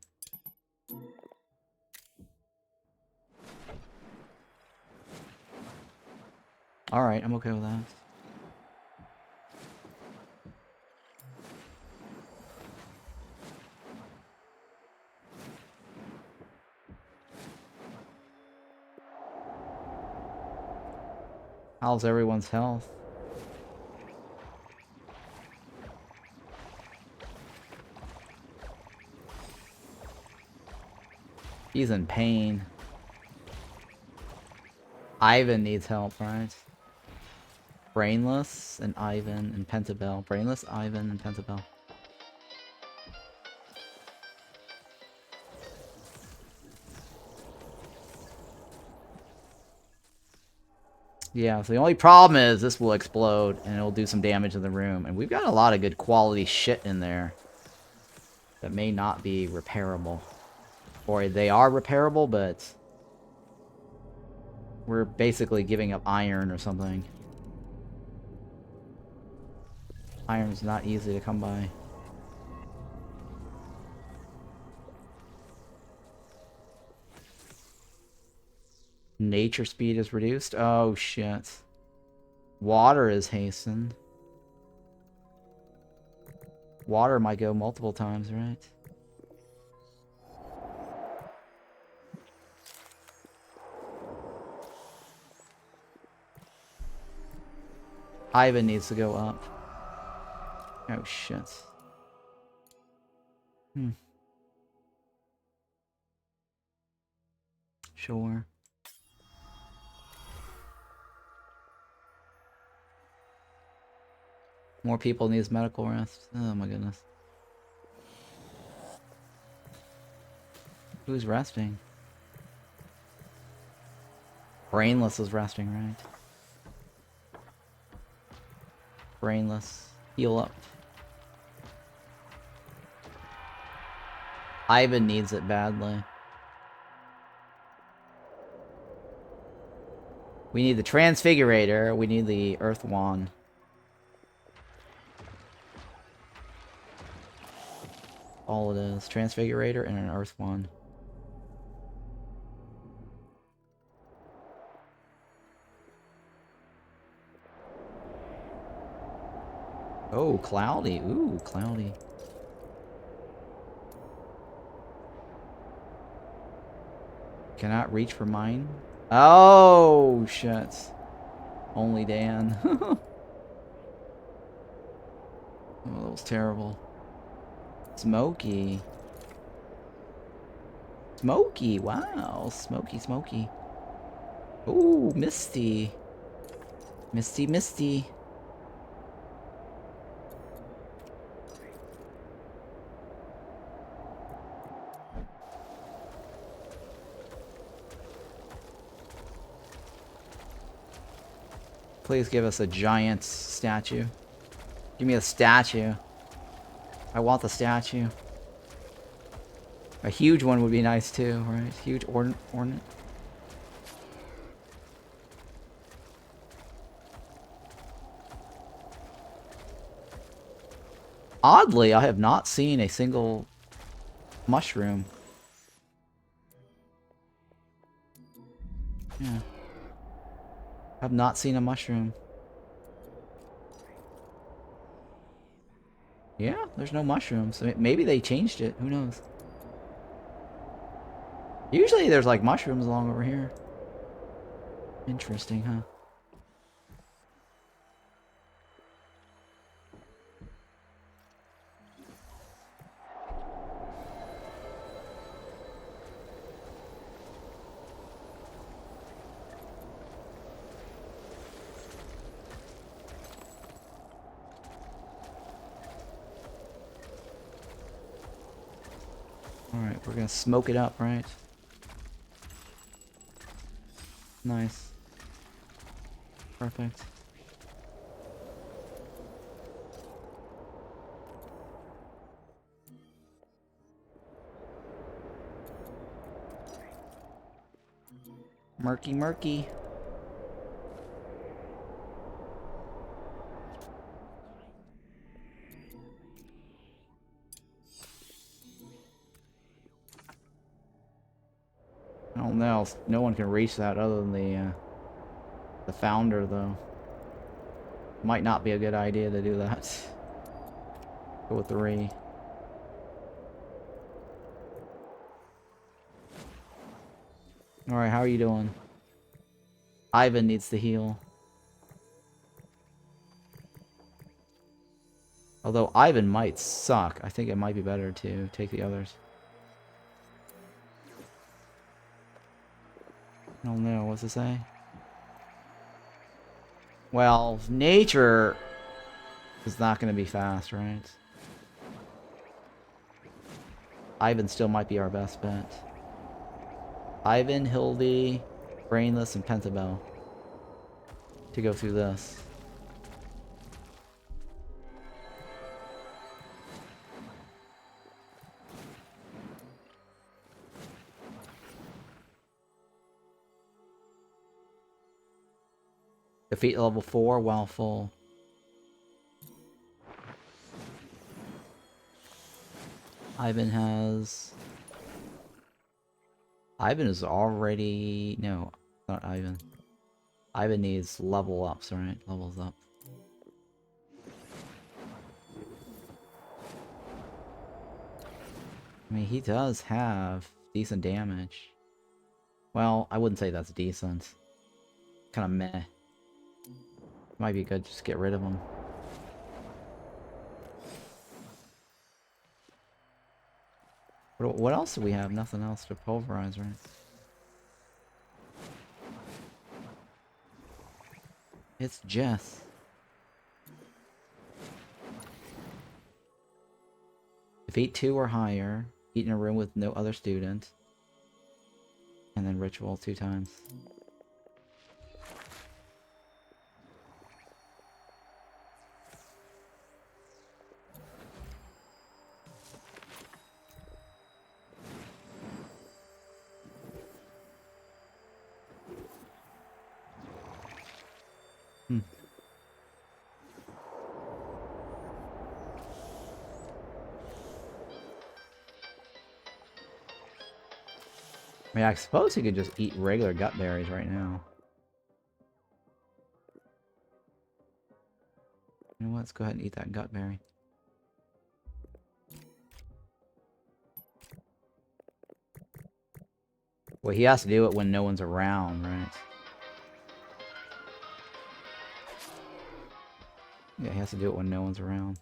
Alright, I'm okay with that. How's everyone's health? He's in pain. Ivan needs help, right? Brainless and Ivan and Pentabell. Brainless, Ivan, and Pentabell. Yeah, so the only problem is this will explode and it'll do some damage in the room. And we've got a lot of good quality shit in there that may not be repairable. Or they are repairable, but we're basically giving up iron or something. Iron's not easy to come by. Nature speed is reduced? Oh, shit. Water is hastened. Water might go multiple times, right? Ivan needs to go up. Oh, shit. Sure. More people needs medical rest. Oh my goodness. Who's resting? Brainless is resting, right? Brainless. Heal up. Ivan needs it badly. We need the Transfigurator. We need the Earth Wand. All it is. Transfigurator and an Earth Wand. Oh, cloudy. Ooh, cloudy. Cannot reach for mine. Oh, shit. Only Dan. Oh, that was terrible. Smoky. Smoky, wow. Smoky, smoky. Ooh, Misty. Misty, Misty. Please give us a giant statue. Give me a statue. I want the statue. A huge one would be nice too, right? Huge ornament. Oddly, I have not seen a single mushroom. Yeah. I've not seen a mushroom. Yeah, there's no mushrooms. Maybe they changed it. Who knows? Usually there's like mushrooms along over here. Interesting, huh? Alright, we're gonna smoke it up, right? Nice. Perfect. Murky, murky. I don't know. No one can reach that other than the founder, though. Might not be a good idea to do that. Go with 3. Alright, how are you doing? Ivan needs to heal. Although Ivan might suck, I think it might be better to take the others. I don't know, what's it say? Well, nature is not going to be fast, right? Ivan still might be our best bet. Ivan, Hildy, Brainless, and Pentabell to go through this. Defeat level 4 while full. Ivan has... Ivan is already... No, not Ivan. Ivan needs level ups, right? Levels up. I mean, he does have decent damage. Well, I wouldn't say that's decent. Kind of meh. Might be good to just get rid of him. What else do we have? Nothing else to pulverize, right? It's Jess. Defeat 2 or higher. Eat in a room with no other student. And then ritual 2 times. I mean, I suppose he could just eat regular gut berries right now. You know what? Let's go ahead and eat that gut berry. Well, he has to do it when no one's around, right? Yeah, he has to do it when no one's around.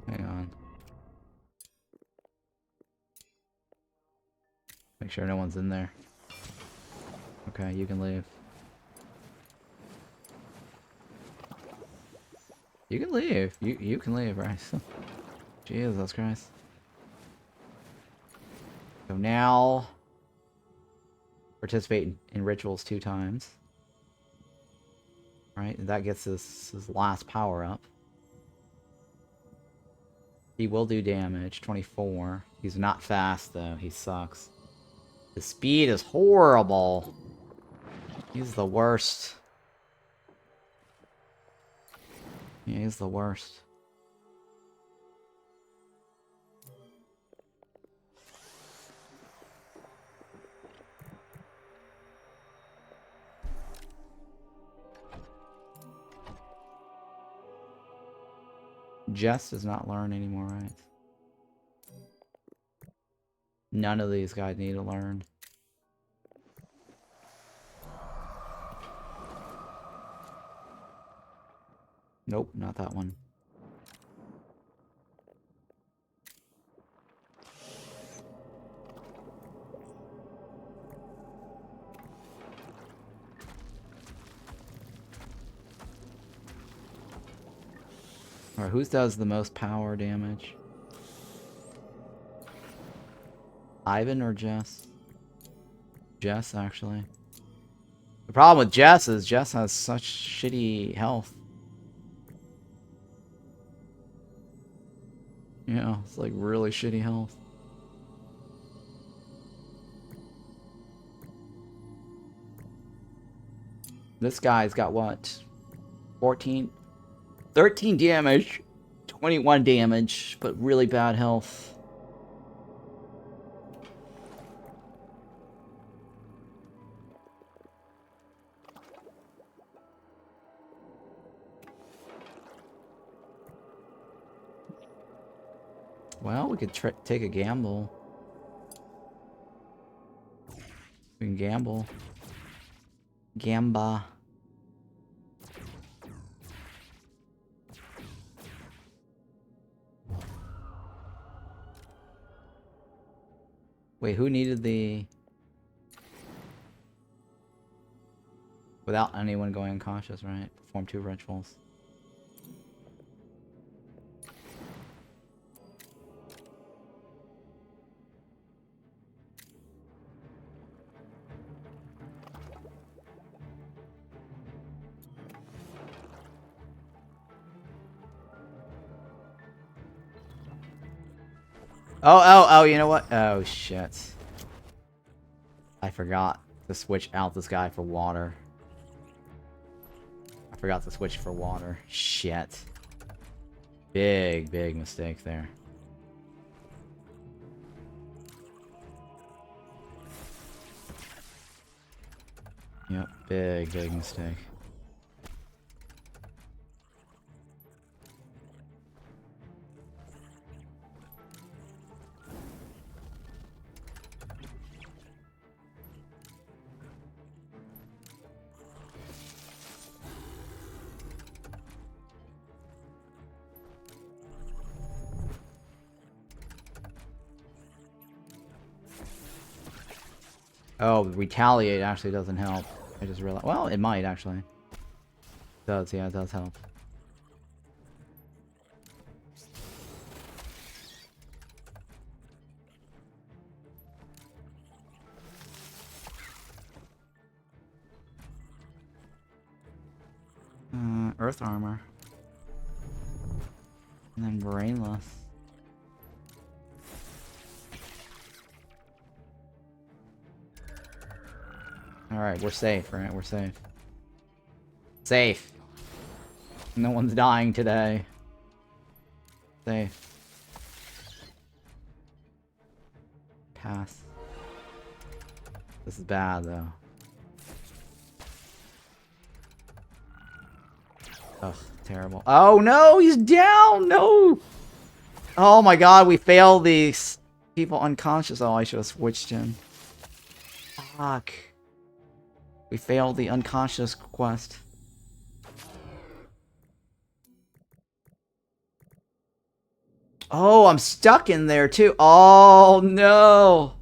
Hang on. Make sure no one's in there. Okay, you can leave. You can leave. You can leave, right? Jesus Christ. So now, participate in rituals 2 times. Right, and that gets his last power up. He will do damage, 24. He's not fast though, he sucks. His speed is horrible. He's the worst. Yeah, he's the worst. Jess does not learn anymore, right? None of these guys need to learn. Nope, not that one. Alright, who does the most power damage? Ivan or Jess? Jess, actually. The problem with Jess is Jess has such shitty health. Yeah, it's like really shitty health. This guy's got what? 14? 13 damage, 21 damage, but really bad health. Well, we could take a gamble. We can gamble. Gamba. Wait, who needed the... Without anyone going unconscious, right? Perform 2 rituals. Oh, you know what? Oh, shit. I forgot to switch out this guy for water. I forgot to switch for water. Shit. Big mistake there. Yep, big mistake. Oh, retaliate actually doesn't help. I just realized. Well, it might actually. It does, yeah, it does help. Earth armor. And then brainless. Alright, we're safe, right? We're safe. Safe. No one's dying today. Safe. Pass. This is bad, though. Ugh, terrible. Oh, no! He's down! No! Oh my god, we failed these people unconscious. Oh, I should have switched him. Fuck. We failed the unconscious quest. Oh, I'm stuck in there too. Oh, no.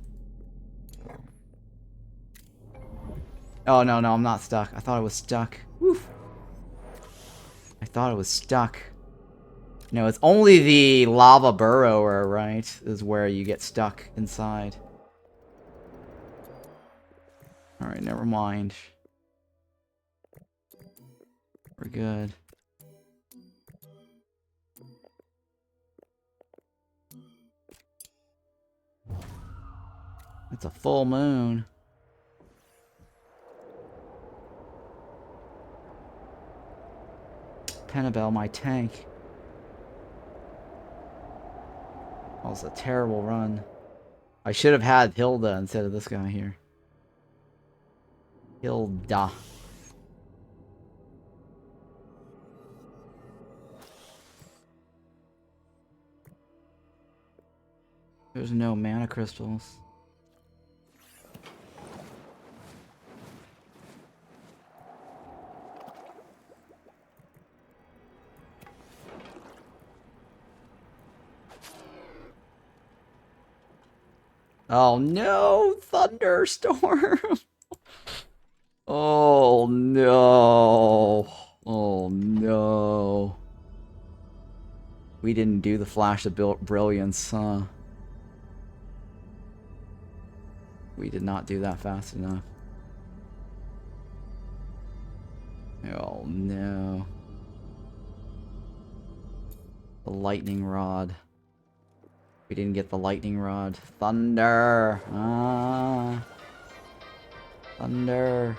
Oh, no, no, I'm not stuck. I thought I was stuck. Woof. I thought it was stuck. No, it's only the lava burrower, right? Is where you get stuck inside. Alright, never mind. We're good. It's a full moon. Penabel, my tank. That was a terrible run. I should have had Hilda instead of this guy here. Hilda. There's no mana crystals. Oh no! Thunderstorm! Oh no! Oh no! We didn't do the flash of brilliance, huh? We did not do that fast enough. Oh no. The lightning rod. We didn't get the lightning rod. Thunder! Ah! Thunder!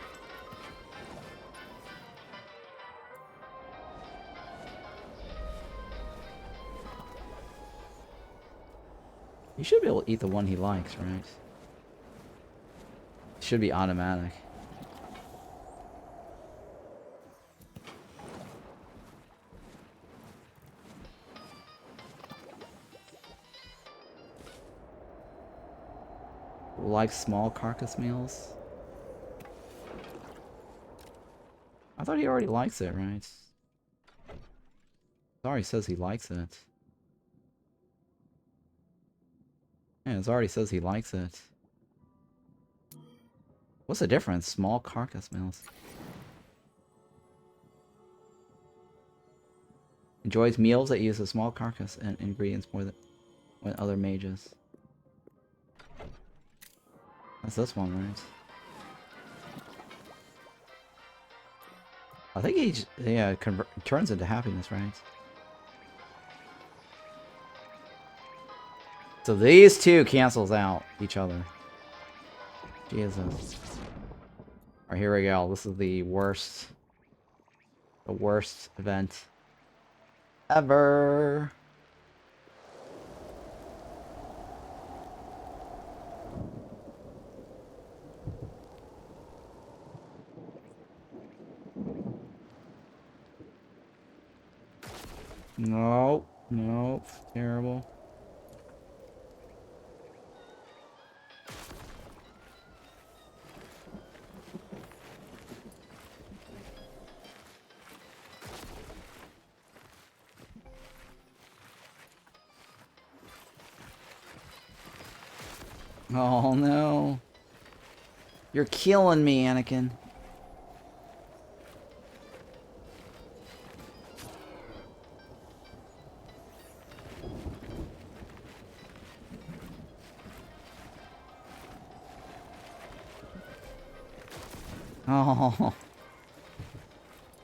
He should be able to eat the one he likes, right? It should be automatic. Like small carcass meals? I thought he already likes it, right? It already says he likes it. Yeah, it already says he likes it. What's the difference? Small carcass meals. Enjoys meals that use a small carcass and ingredients more than other mages. That's this one, right? I think he turns into happiness, right? So these two cancels out each other. Jesus. Alright, here we go. This is the worst event ever. Nope. Nope. Terrible. Oh no. You're killing me, Anakin. Oh.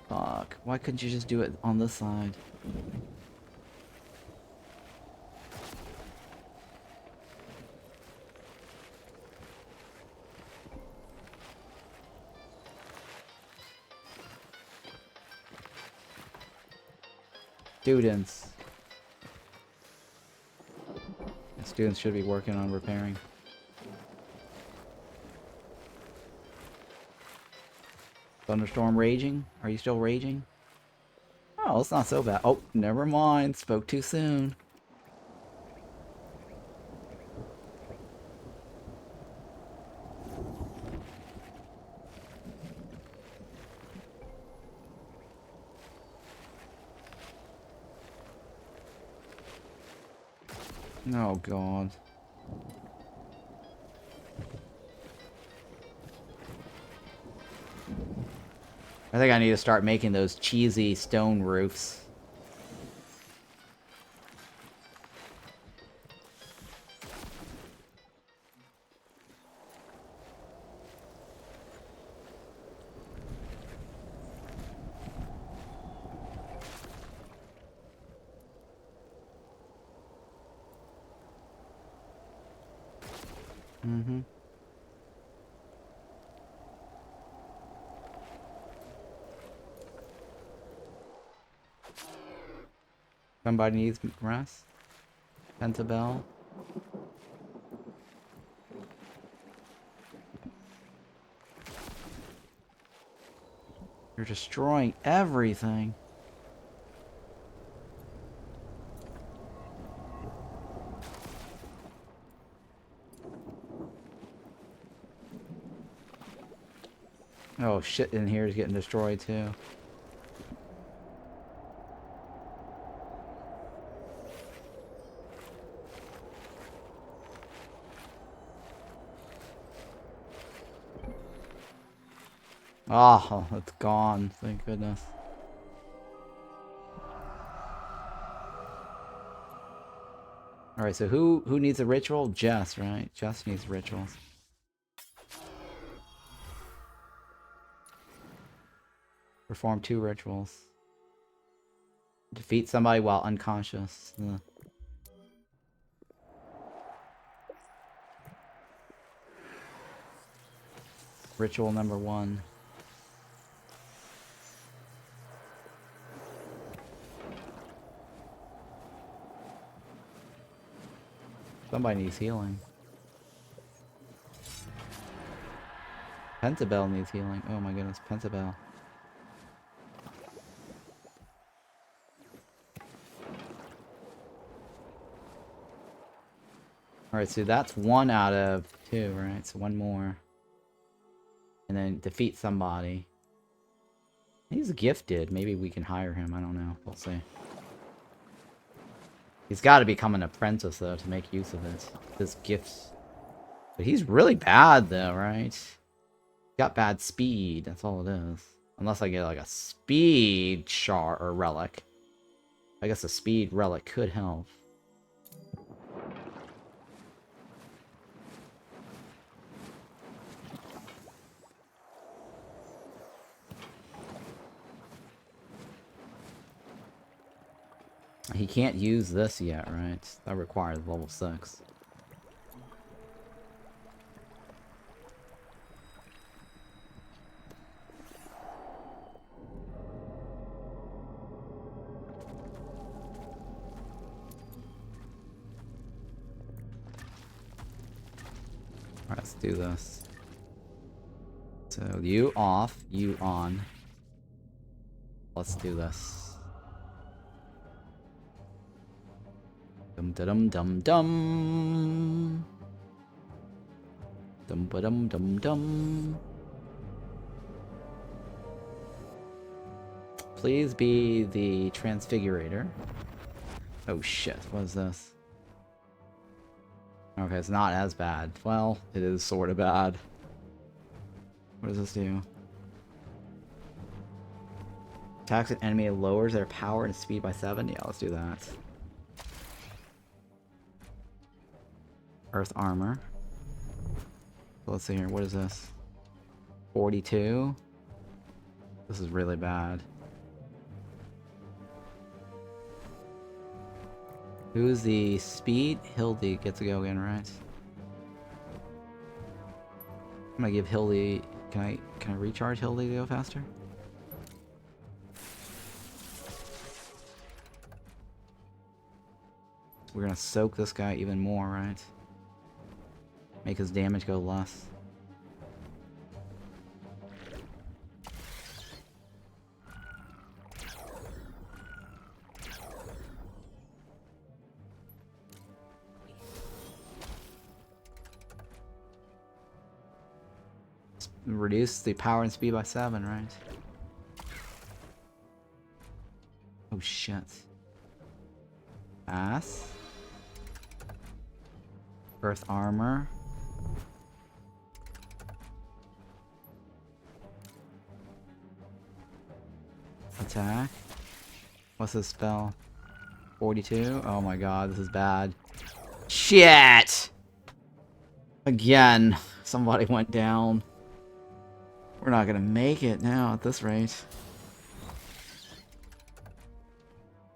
Fuck. Why couldn't you just do it on this side? Students. Students should be working on repairing. Thunderstorm raging? Are you still raging? Oh, it's not so bad. Oh, never mind. Spoke too soon. Oh, God. I think I need to start making those cheesy stone roofs. Mm-hmm. Somebody needs rest. Pentabell. You're destroying everything. Oh, shit in here is getting destroyed too. Oh, it's gone. Thank goodness. Alright, so who needs a ritual? Jess, right? Jess needs rituals. Perform 2 rituals. Defeat somebody while unconscious. Ugh. Ritual number 1. Somebody needs healing. Pentabell needs healing. Oh my goodness, Pentabell. Alright, so that's 1 out of 2, right? So 1 more. And then defeat somebody. He's gifted. Maybe we can hire him. I don't know. We'll see. He's got to become an apprentice, though, to make use of it. His gifts. But he's really bad, though, right? Got bad speed. That's all it is. Unless I get, like, a speed shard or relic. I guess a speed relic could help. He can't use this yet, right? That requires level 6. Alright, let's do this. So, you off, you on. Let's do this. Dum dum dum dum. Dum ba dum dum dum. Please be the Transfigurator. Oh shit, what is this? Okay, it's not as bad. Well, it is sort of bad. What does this do? Attacks an enemy, lowers their power and speed by 7. Yeah, let's do that. Earth armor. So let's see here. What is this? 42. This is really bad. Who's the speed? Hildy gets to go again, right? I'm gonna give Hildy. Can I recharge Hildy to go faster? We're gonna soak this guy even more, right? Make his damage go less. Reduce the power and speed by 7, right? Oh shit. Ass. Earth armor. attack. What's his spell? 42? Oh my god, this is bad. Shit! Again, somebody went down. We're not gonna make it now at this rate.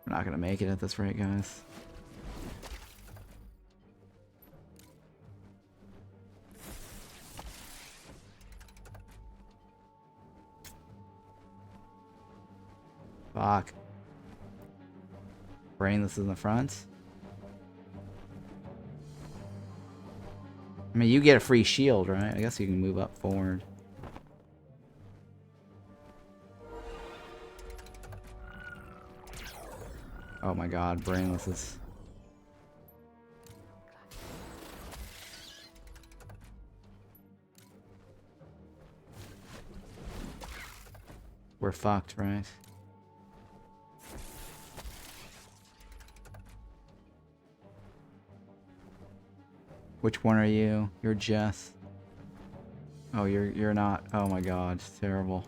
We're not gonna make it at this rate, guys. Fuck. Brainless in the front. I mean, you get a free shield, right? I guess you can move up forward. Oh my god, Brainless is... We're fucked, right? Which one are you? You're Jess. Oh, you're not. Oh my god, it's terrible.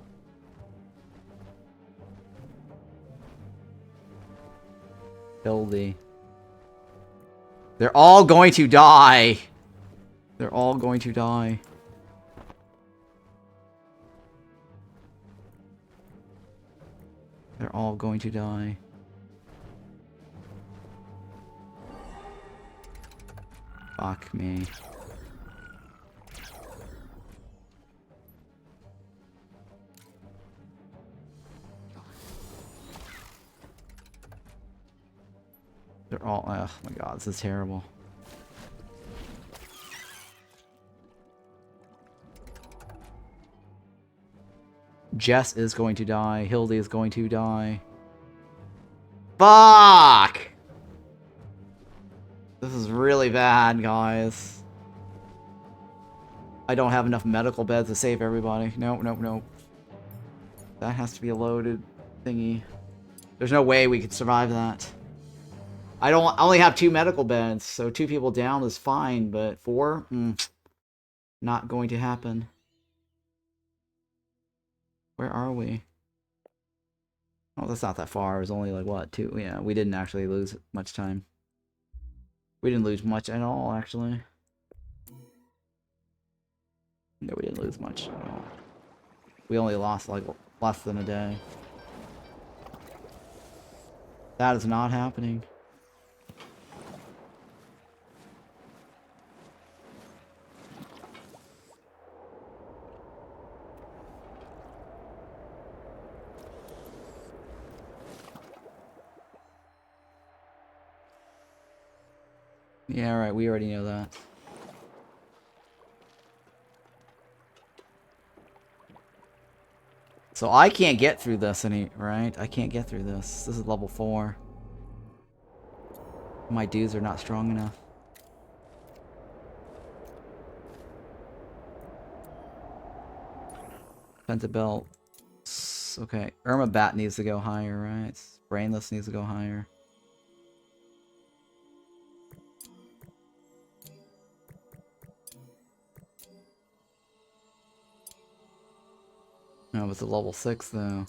Hildy. They're all going to die. They're all going to die. They're all going to die. Fuck me. They're all... Oh my god, this is terrible. Jess is going to die. Hildy is going to die. Fuck! This is really bad, guys. I don't have enough medical beds to save everybody. Nope, nope, nope. That has to be a loaded thingy. There's no way we could survive that. I only have 2 medical beds, so 2 people down is fine, but 4? Not going to happen. Where are we? Oh, that's not that far. It was only like, what, 2? Yeah, we didn't actually lose much time. We didn't lose much at all, actually. No, we didn't lose much at all. We only lost, like, less than a day. That is not happening. Yeah, right, we already know that. So I can't get through this right? I can't get through this. This is level 4. My dudes are not strong enough. Pentabelt. Okay, Irma Bat needs to go higher, right? Brainless needs to go higher. No, it's a level 6 though.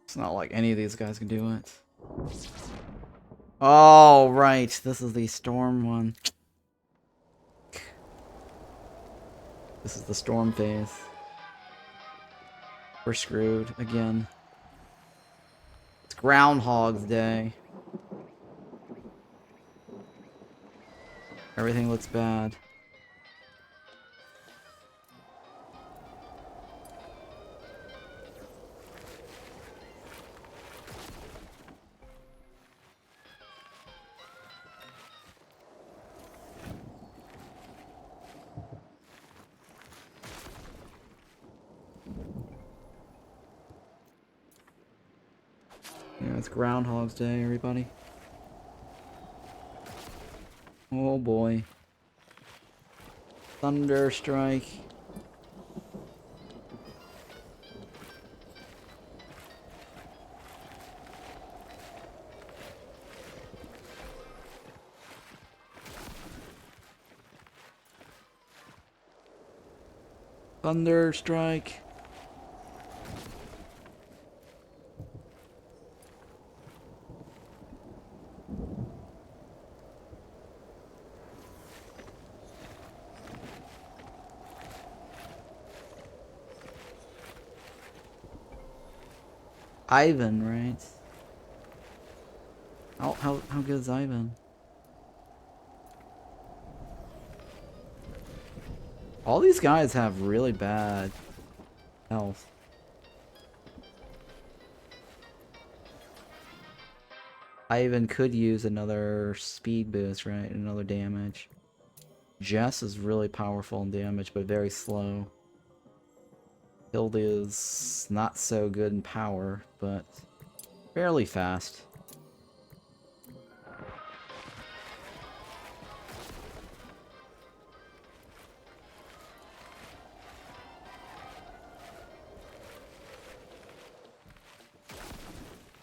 It's not like any of these guys can do it. Oh, right. This is the storm one. This is the storm phase. We're screwed again. It's Groundhog's Day. Everything looks bad. Yeah, it's Groundhog's Day, everybody. Oh boy. Thunder Strike. Thunder Strike. Ivan, right? How good is Ivan? All these guys have really bad health. Ivan could use another speed boost, right? Another damage. Jess is really powerful in damage, but very slow. Hilda is not so good in power, but fairly fast.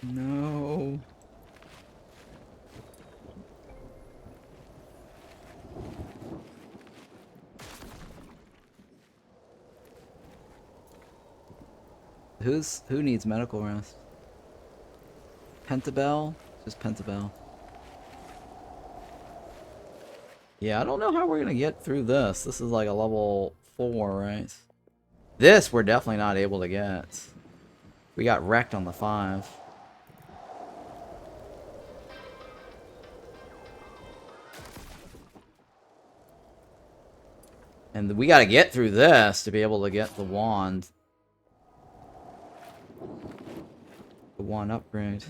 No. Who needs medical rest? Pentabell? Just Pentabell. Yeah, I don't know how we're gonna get through this. This is like a level 4, right? This we're definitely not able to get. We got wrecked on the 5. And we gotta get through this to be able to get the wand. The wand upgrade.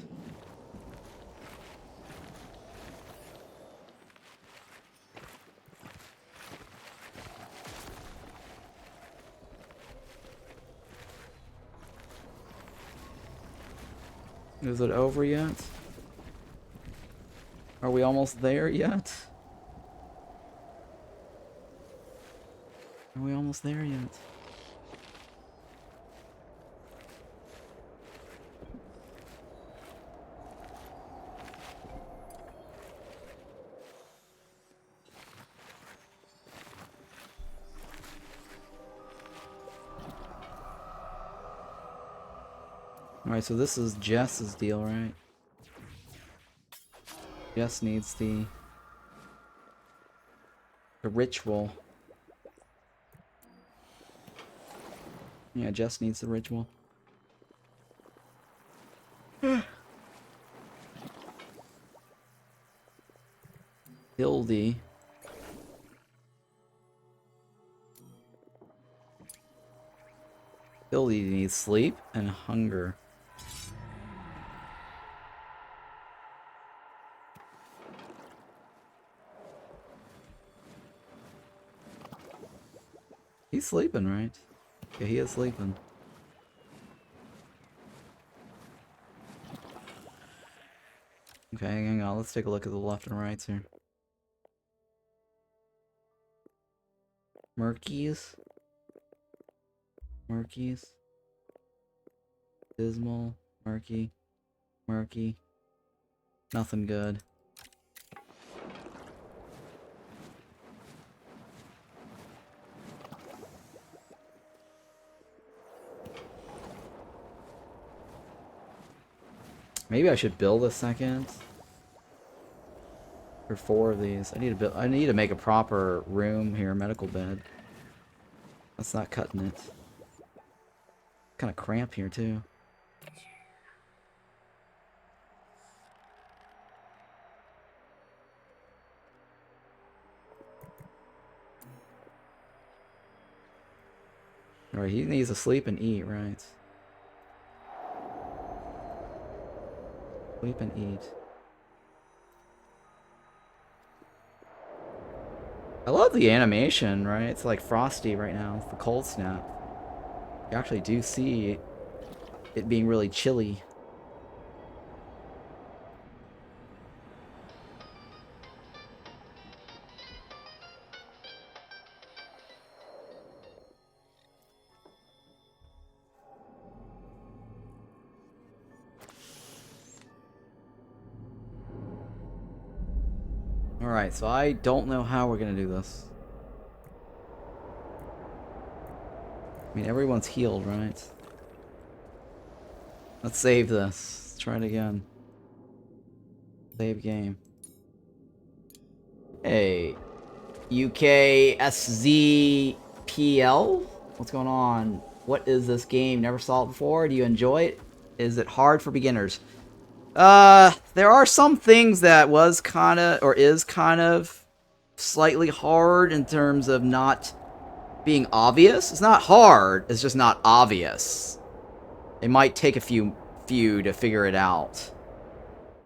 Is it over yet? Are we almost there yet? Are we almost there yet? Alright, so this is Jess's deal, right? Jess needs the ritual. Yeah, Jess needs the ritual. Hildy. Hildy needs sleep and hunger. He's sleeping, right? Yeah, he is sleeping. Okay, hang on. Let's take a look at the left and rights here. Murkies. Murkies. Dismal. Murky. Murky. Nothing good. Maybe I should build a second. For 4 of these. I need to make a proper room here, medical bed. That's not cutting it. Kind of cramped here too. Alright, he needs to sleep and eat, right? Sleep and eat. I love the animation, right? It's like Frosty right now. It's the cold snap. You actually do see it being really chilly. Alright, so I don't know how we're gonna do this. I mean, everyone's healed, right? Let's save this. Let's try it again. Save game. Hey. UKSZPL? What's going on? What is this game? Never saw it before. Do you enjoy it? Is it hard for beginners? There are some things that was kind of, or is kind of, slightly hard in terms of not being obvious. It's not hard, it's just not obvious. It might take a few to figure it out.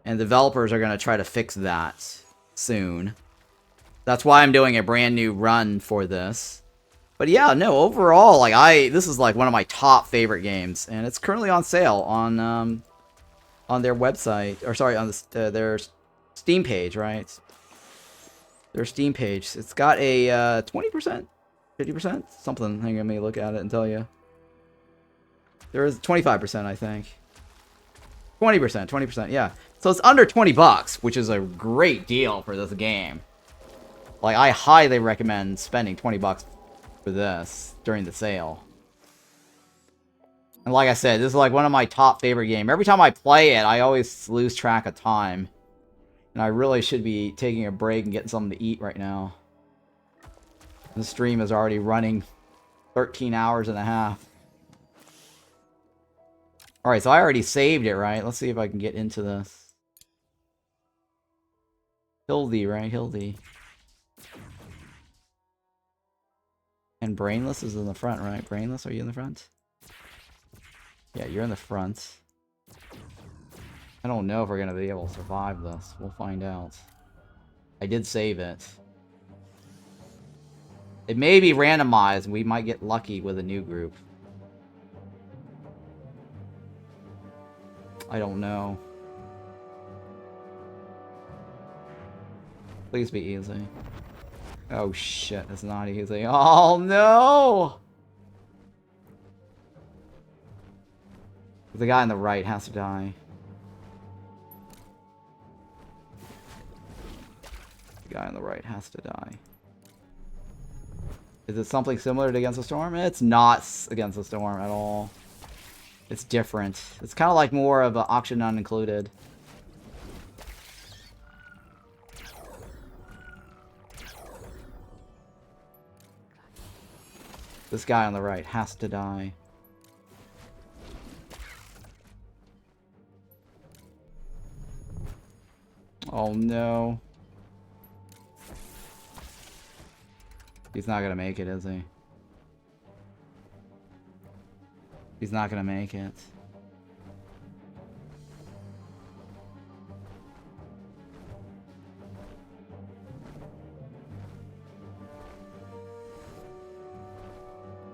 And developers are going to try to fix that soon. That's why I'm doing a brand new run for this. But yeah, no, overall, like this is like one of my top favorite games, and it's currently on sale on their website, or sorry, on their Steam page, right? Their Steam page. It's got a 20%, 50%, something. Hang on, let me look at it and tell you. There is 25%, I think. 20%, yeah. So it's under 20 bucks, which is a great deal for this game. Like, I highly recommend spending 20 bucks for this during the sale. And like I said, this is like one of my top favorite games. Every time I play it, I always lose track of time. And I really should be taking a break and getting something to eat right now. The stream is already running 13 hours and a half. Alright, so I already saved it, right? Let's see if I can get into this. Hildy, right? Hildy. And Brainless is in the front, right? Brainless, are you in the front? Yeah, you're in the front. I don't know if we're going to be able to survive this. We'll find out. I did save it. It may be randomized, and we might get lucky with a new group. I don't know. Please be easy. Oh shit, it's not easy. Oh no! The guy on the right has to die. The guy on the right has to die. Is it something similar to Against the Storm? It's not Against the Storm at all. It's different. It's kind of like more of an auction not included. This guy on the right has to die. Oh no. He's not gonna make it, is he? He's not gonna make it.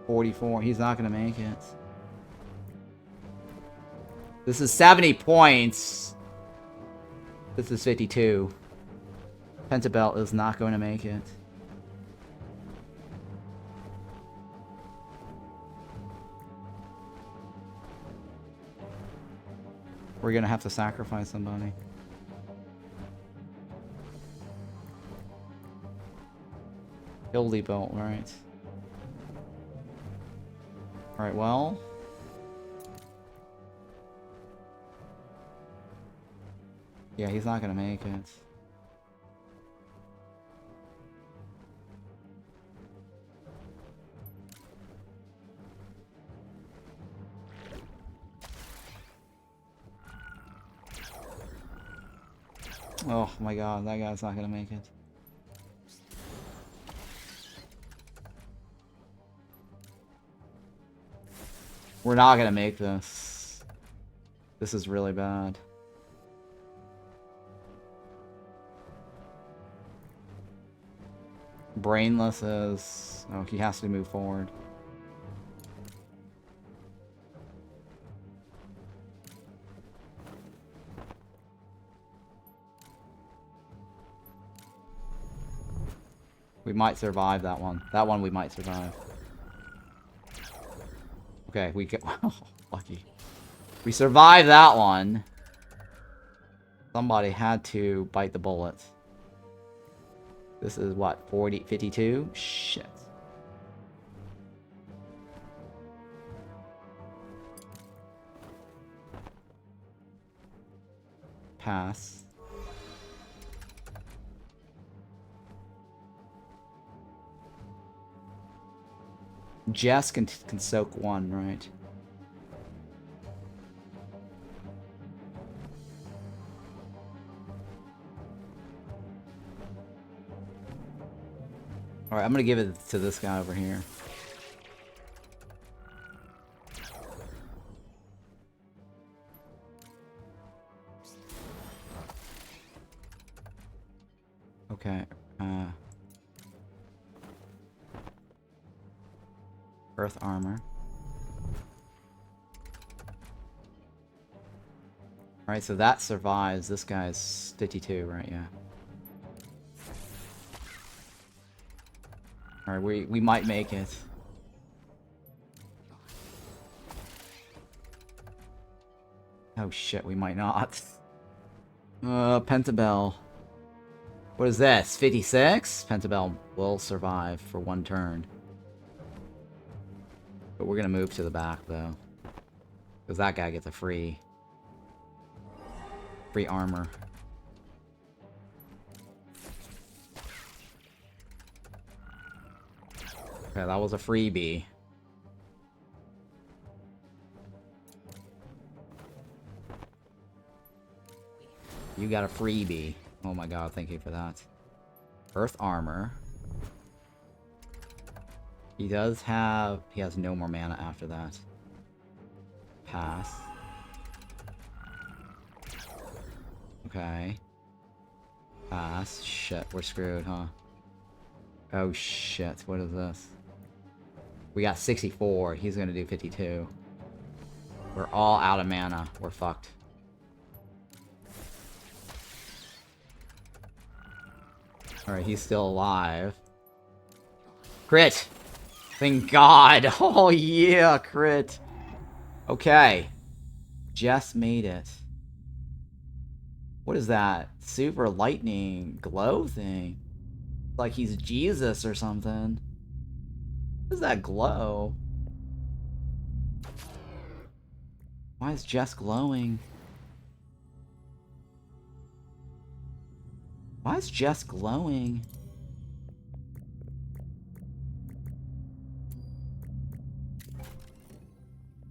$44. He's not gonna make it. This is 70 points. This is 52. Pentabelt is not going to make it. We're gonna have to sacrifice somebody. Hildy Bolt, right? Alright, well. Yeah, he's not gonna make it. Oh my god, that guy's not gonna make it. We're not gonna make this. This is really bad. Brainless is... Oh, he has to move forward. We might survive that one. That one we might survive. Okay, we get... Oh, lucky. We survived that one. Somebody had to bite the bullet. This is what, 40, 52? Shit. Pass. Jess can soak one, right? Alright, I'm gonna give it to this guy over here. Okay, Earth armor. Alright, so that survives. This guy's 52, right? Yeah. Alright, we might make it. Oh shit, we might not. Pentabell. What is this? 56? Pentabell will survive for one turn. But we're gonna move to the back, though. Because that guy gets a free armor. Okay, that was a freebie. You got a freebie. Oh my god, thank you for that. Earth armor. He does have... He has no more mana after that. Pass. Okay. Pass. Shit, we're screwed, huh? Oh shit, what is this? We got 64. He's gonna do 52. We're all out of mana. We're fucked. Alright, he's still alive. Crit! Thank God! Oh yeah, crit! Okay. Just made it. What is that? Super lightning glow thing? Like he's Jesus or something. What is that glow? Why is Jess glowing? Why is Jess glowing?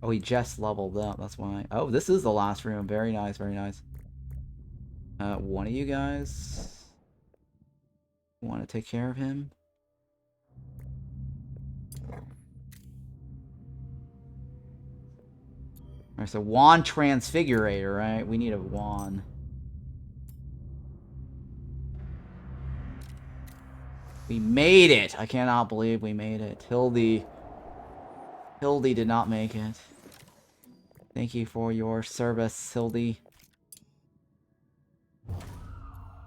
Oh, he just leveled up, that's why. Oh, this is the last room. Very nice, very nice. One of you guys want to take care of him? Alright, so Wand Transfigurator, right? We need a wand. We made it! I cannot believe we made it. Hildy did not make it. Thank you for your service, Hildy.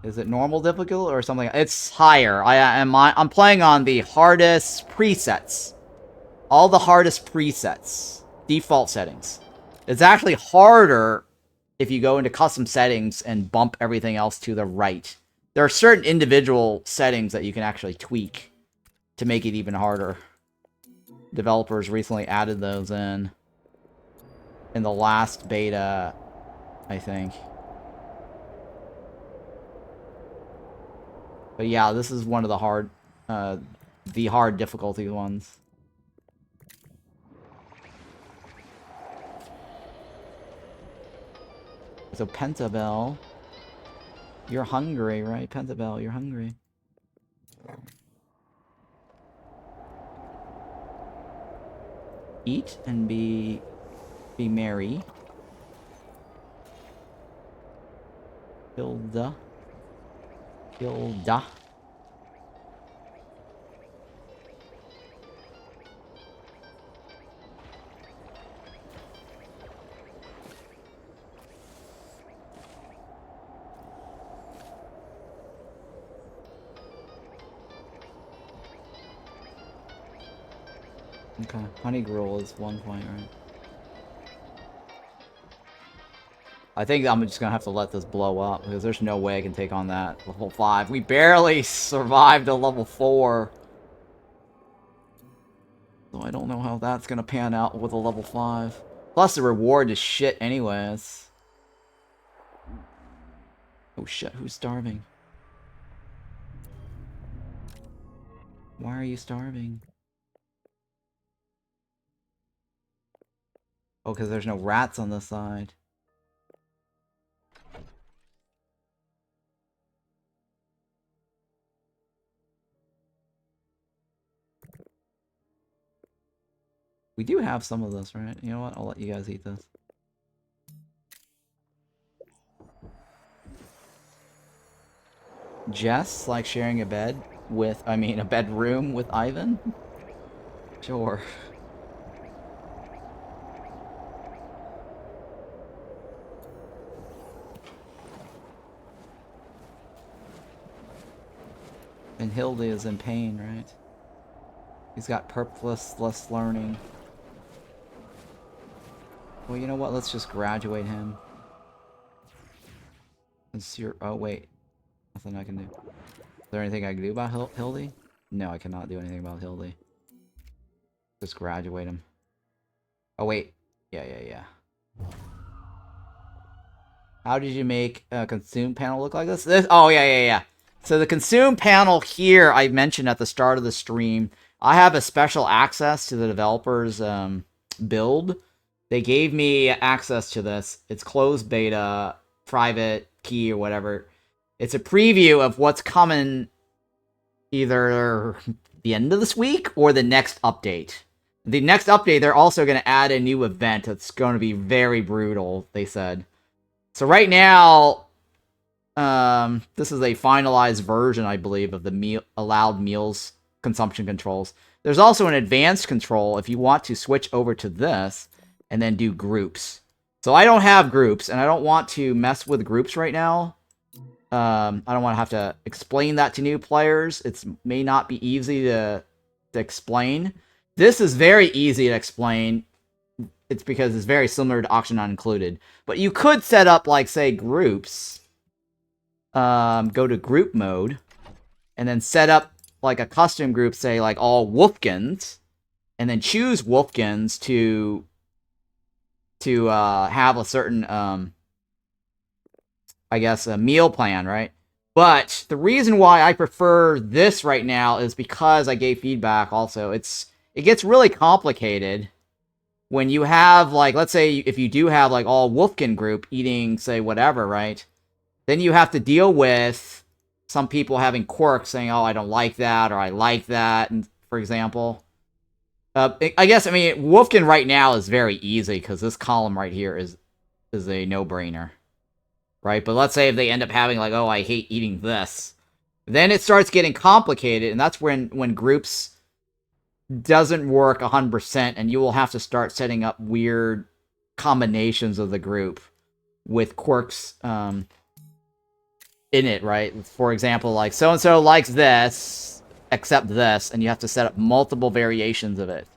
Is it normal difficult or something? It's higher. I'm playing on the hardest presets. All the hardest presets. Default settings. It's actually harder if you go into custom settings and bump everything else to the right. There are certain individual settings that you can actually tweak to make it even harder. Developers recently added those in the last beta, I think. But yeah, this is one of the hard difficulty ones. So Pentabell, you're hungry, right? Pentabell, you're hungry. Eat and be merry. Hilda. Okay, Honey Gruel is 1 point, right? I think I'm just gonna have to let this blow up, because there's no way I can take on that level 5. We barely survived a level 4. So I don't know how that's gonna pan out with a level 5. Plus the reward is shit anyways. Oh shit, who's starving? Why are you starving? Oh, because there's no rats on this side. We do have some of this, right? You know what? I'll let you guys eat this. Jess, like sharing a bed with, I mean, a bedroom with Ivan? Sure. And Hildy is in pain, right? He's got purposeless learning. Well, you know what? Let's just graduate him. Oh, wait. Nothing I can do. Is there anything I can do about Hildy? No, I cannot do anything about Hildy. Just graduate him. Oh, wait. Yeah. How did you make a consume panel look like this? Oh, yeah. So the consume panel here, I mentioned at the start of the stream, I have a special access to the developer's build. They gave me access to this. It's closed beta, private key or whatever. It's a preview of what's coming either the end of this week or the next update. The next update, they're also going to add a new event that's going to be very brutal, they said. So right now, this is a finalized version, I believe, of the allowed meals consumption controls. There's also an advanced control if you want to switch over to this and then do groups. So I don't have groups, and I don't want to mess with groups right now. I don't want to have to explain that to new players. It may not be easy to explain. This is very easy to explain. It's because it's very similar to Auction Not Included. But you could set up, like, say, groups. Go to group mode. And then set up, like, a custom group, say, like, all Wolfkins. And then choose Wolfkins to have a certain, I guess, a meal plan, right? But the reason why I prefer this right now is because I gave feedback also. It gets really complicated when you have, like, let's say if you do have, like, all Wolfkin group eating, say, whatever, right? Then you have to deal with some people having quirks saying, oh, I don't like that, or I like that, and, for example. I guess, I mean, Wolfkin right now is very easy, because this column right here is a no-brainer. Right? But let's say if they end up having, like, oh, I hate eating this. Then it starts getting complicated, and that's when groups doesn't work 100%, and you will have to start setting up weird combinations of the group with quirks in it, right? For example, like, so-and-so likes this, except this, and you have to set up multiple variations of it.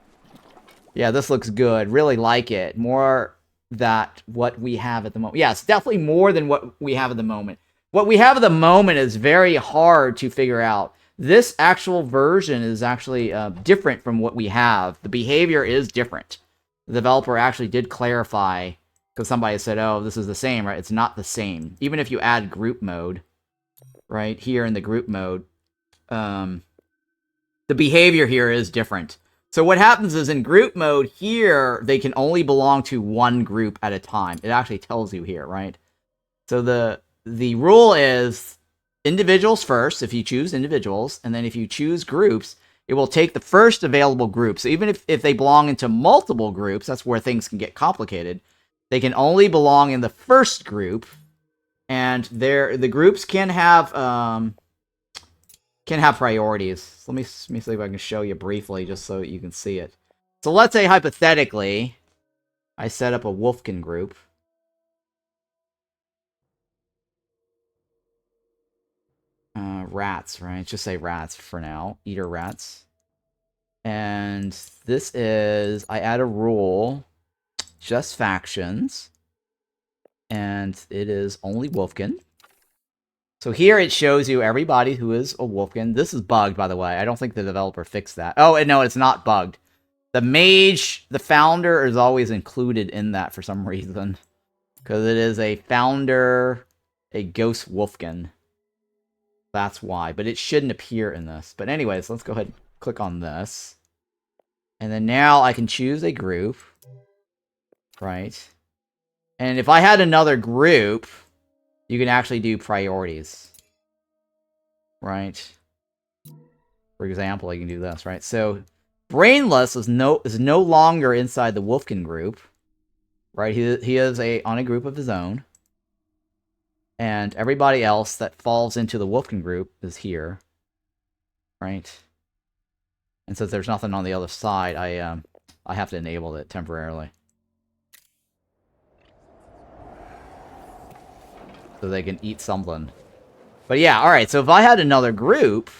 Yeah, this looks good. Really like it. More that what we have at the moment. Yeah, it's definitely more than what we have at the moment. What we have at the moment is very hard to figure out. This actual version is actually different from what we have. The behavior is different. The developer actually did clarify, because somebody said, oh, this is the same, right? It's not the same. Even if you add group mode, right, here in the group mode, the behavior here is different. So what happens is in group mode here, they can only belong to one group at a time. It actually tells you here, right? So the rule is individuals first, if you choose individuals, and then if you choose groups, it will take the first available group. So even if they belong into multiple groups, that's where things can get complicated. They can only belong in the first group, and the groups can have priorities. Let me see if I can show you briefly, just so you can see it. So let's say, hypothetically, I set up a Wolfkin group. Rats, right? Just say rats for now. Eater rats. And this is, I add a rule, just factions. And it is only Wolfkin. So here it shows you everybody who is a Wolfkin. This is bugged, by the way. I don't think the developer fixed that. Oh, no, it's not bugged. The mage, the founder, is always included in that for some reason. Because it is a founder, a ghost Wolfkin. That's why. But it shouldn't appear in this. But anyways, let's go ahead and click on this. And then now I can choose a group. Right. And if I had another group, you can actually do priorities. Right. For example, you can do this, right? So Brainless is no longer inside the Wolfkin group. Right? He is on a group of his own. And everybody else that falls into the Wolfkin group is here. Right? And since there's nothing on the other side, I have to enable it temporarily. So they can eat something. But yeah, alright, so if I had another group,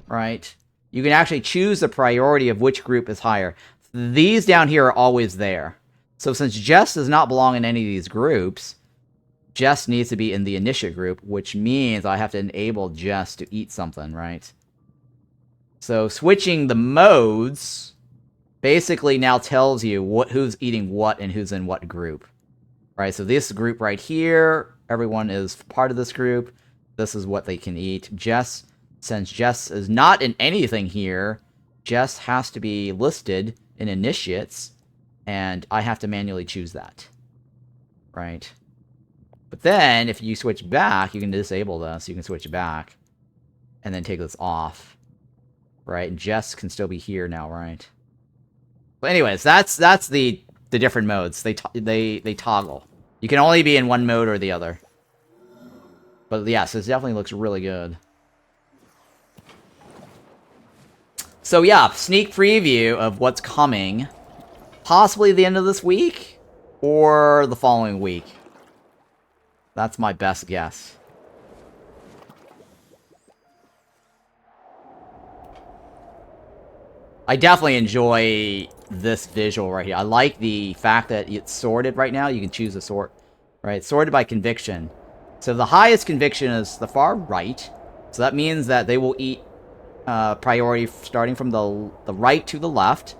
right, you can actually choose the priority of which group is higher. These down here are always there. So since Jess does not belong in any of these groups, Jess needs to be in the initiate group, which means I have to enable Jess to eat something, right? So switching the modes basically now tells you who's eating what and who's in what group. Right, so this group right here, everyone is part of this group. This is what they can eat. Jess, since Jess is not in anything here, Jess has to be listed in initiates, and I have to manually choose that. Right? But then, if you switch back, you can disable this. You can switch back, and then take this off. Right? And Jess can still be here now, right? But anyways, that's the different modes. They toggle. You can only be in one mode or the other. But yes, this definitely looks really good. So yeah, sneak preview of what's coming. Possibly the end of this week or the following week. That's my best guess. I definitely enjoy this visual right here. I like the fact that it's sorted right now. You can choose a sort, right? Sorted by conviction. So the highest conviction is the far right. So that means that they will eat priority starting from the right to the left.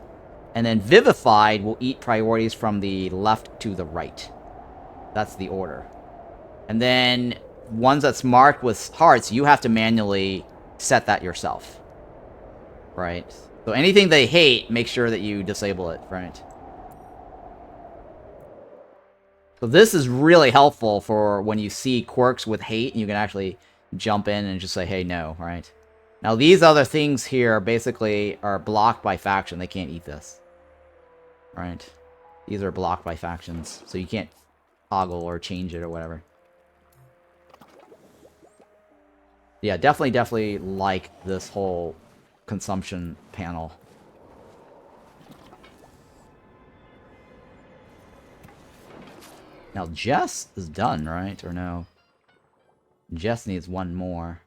And then Vivified will eat priorities from the left to the right. That's the order. And then ones that's marked with hearts, you have to manually set that yourself. Right? So anything they hate, make sure that you disable it, right? So this is really helpful for when you see quirks with hate, and you can actually jump in and just say, hey, no, right? Now these other things here basically are blocked by faction. They can't eat this. Right? These are blocked by factions, so you can't toggle or change it or whatever. Yeah, definitely like this whole consumption panel. Now, Jess is done, right? Or no? Jess needs one more.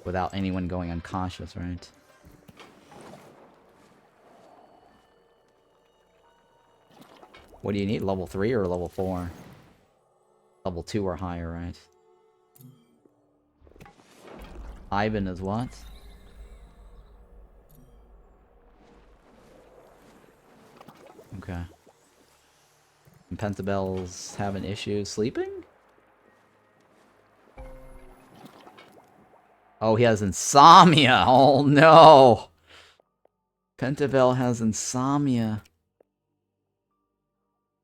Without anyone going unconscious, right? What do you need? Level 3 or level 4? Level 2 or higher, right? Ivan is what? Okay. And Pentabel's having issues sleeping? Oh, he has insomnia! Oh no! Pentabel has insomnia.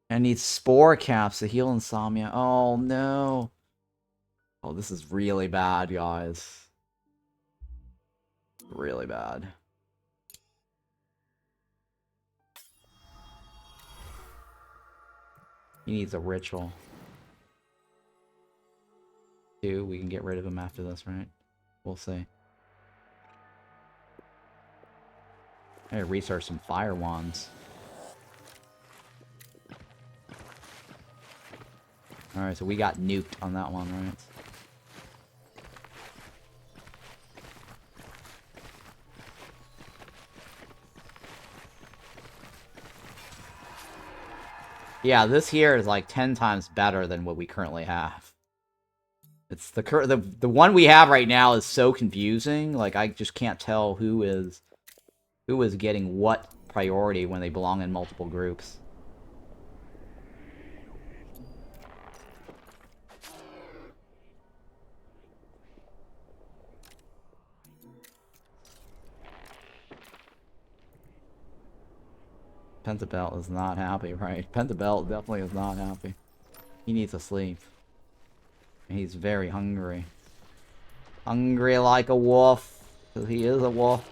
And needs spore caps to heal insomnia. Oh no! Oh, this is really bad, guys. Really bad. He needs a ritual. 2, we can get rid of him after this, right? We'll see. I gotta research some fire wands. Alright, so we got nuked on that one, right? Yeah, this here is like 10 times better than what we currently have. It's the one we have right now is so confusing. Like, I just can't tell who is getting what priority when they belong in multiple groups. Pentabelt is not happy, right? Pentabelt definitely is not happy. He needs to sleep. He's very hungry. Hungry like a wolf. 'Cause he is a wolf.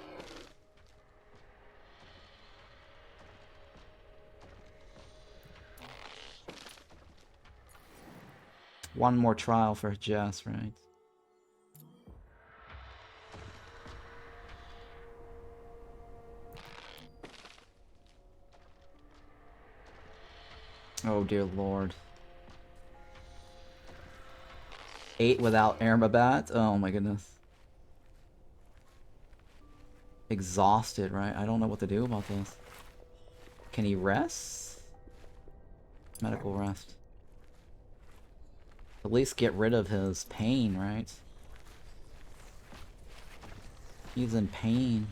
One more trial for Jess, right? Oh dear lord. 8 without Ermabat? Oh my goodness. Exhausted, right? I don't know what to do about this. Can he rest? Medical rest. At least get rid of his pain, right? He's in pain.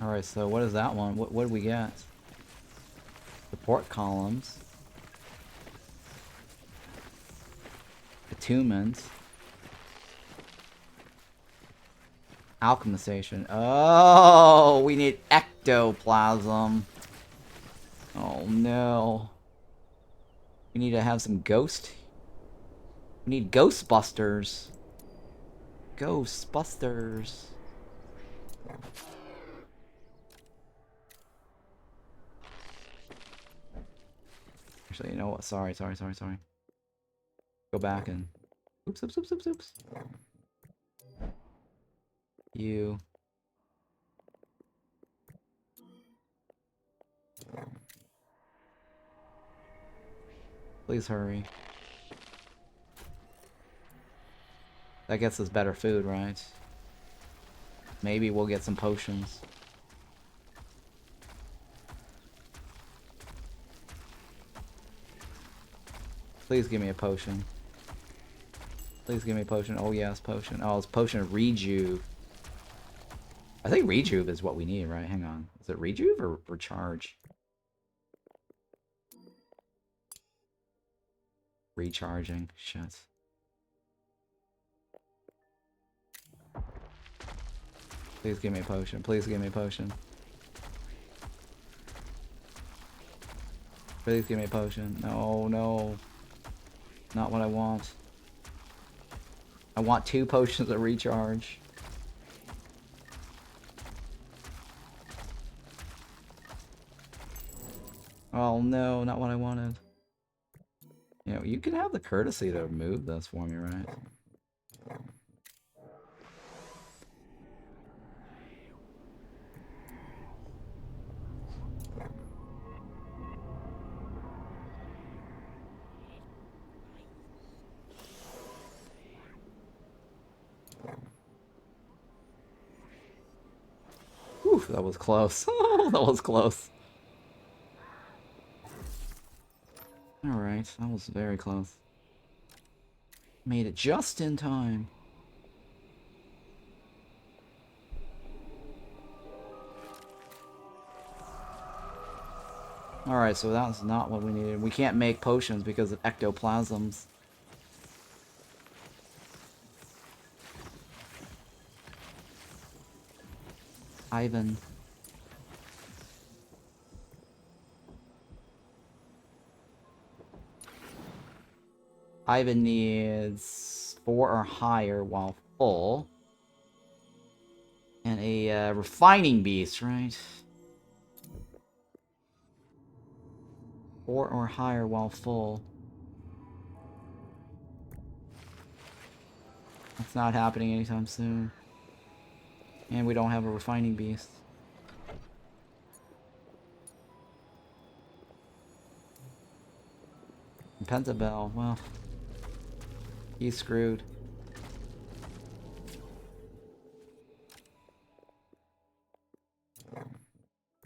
Alright, so what is that one? What do we get? Support columns. Attunements. Alchemization. Oh, we need ectoplasm. Oh no. We need to have some ghost. We need Ghostbusters. Ghostbusters. Actually, you know what? Sorry. Go back and... Oops. You... Please hurry. That gets us better food, right? Maybe we'll get some potions. Please give me a potion. Please give me a potion. Oh yes, potion. Oh, it's potion of rejuve. I think rejuve is what we need, right? Hang on. Is it rejuve or recharge? Recharging. Shit. Please give me a potion. Please give me a potion. Please give me a potion. No. Not what I want. I want 2 potions of recharge. Oh no, not what I wanted. You know, you can have the courtesy to move this for me, right? Whew, that was close. That was close. Alright, that was very close. Made it just in time. Alright, so that's not what we needed. We can't make potions because of ectoplasms. Ivan. Ivan needs 4 or higher while full. And a refining beast, right? 4 or higher while full. That's not happening anytime soon. And we don't have a refining beast. And Pentabell, well, he's screwed.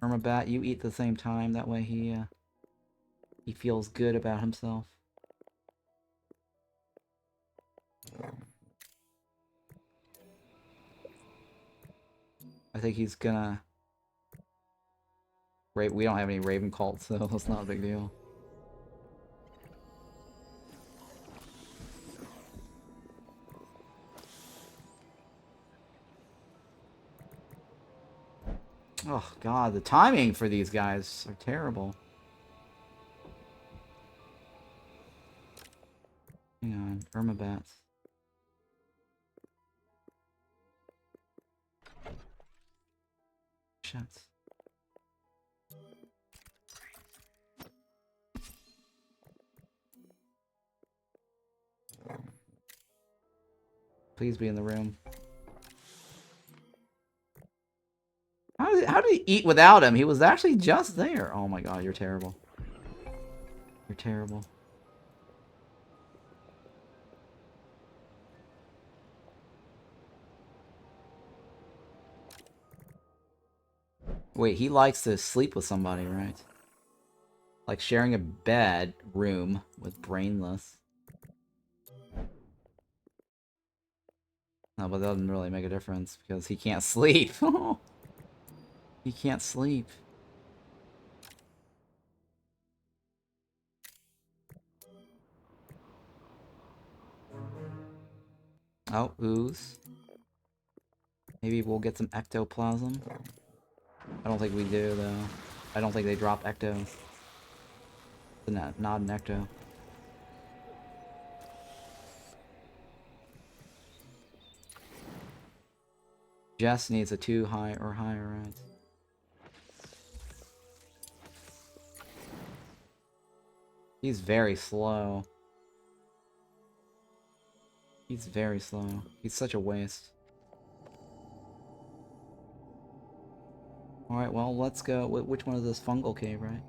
Ermabat, you eat at the same time. That way he feels good about himself. I think he's gonna... We don't have any Raven cults, so it's not a big deal. Oh god, the timing for these guys are terrible. Hang on, Irmabats. Shit. Please be in the room. How did he eat without him? He was actually just there. Oh my god, you're terrible. You're terrible. Wait, he likes to sleep with somebody, right? Like sharing a bed room with Brainless. No, but that doesn't really make a difference because he can't sleep. He can't sleep. Oh, ooze. Maybe we'll get some ectoplasm. I don't think we do, though. I don't think they drop ectos. Not an ecto. Jess needs a 2 high or higher, right? He's very slow. He's very slow. He's such a waste. Alright, well, let's go. Which one is this? Fungal cave, right?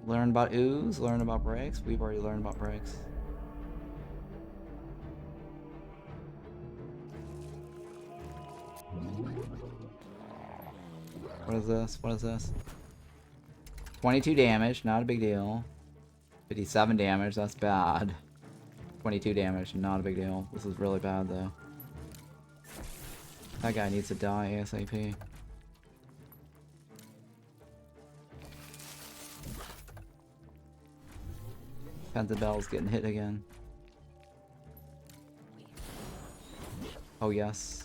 Learn about ooze, learn about breaks. We've already learned about breaks. What is this? What is this? 22 damage, not a big deal. 57 damage, that's bad. 22 damage, not a big deal. This is really bad, though. That guy needs to die ASAP. Pentabell's getting hit again. Oh, yes.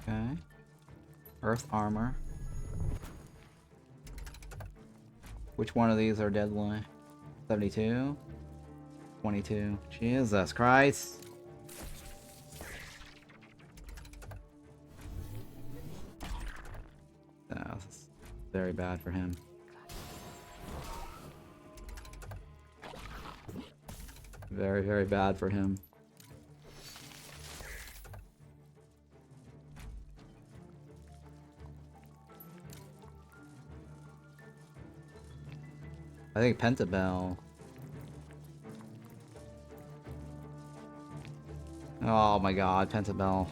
Okay. Earth armor. Which one of these are deadly? 72? 22. Jesus Christ. Oh, this is very bad for him. Very, very bad for him. I think Pentabell. Oh my god, Pentabell.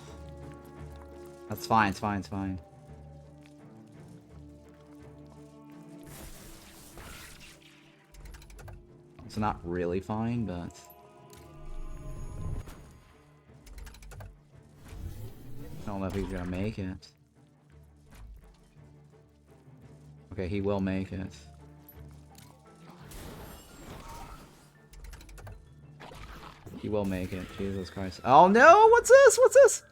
That's fine, it's fine, it's fine. It's not really fine, but... I don't know if he's gonna make it. Okay, he will make it. He will make it. Jesus Christ. Oh no! What's this? What's this?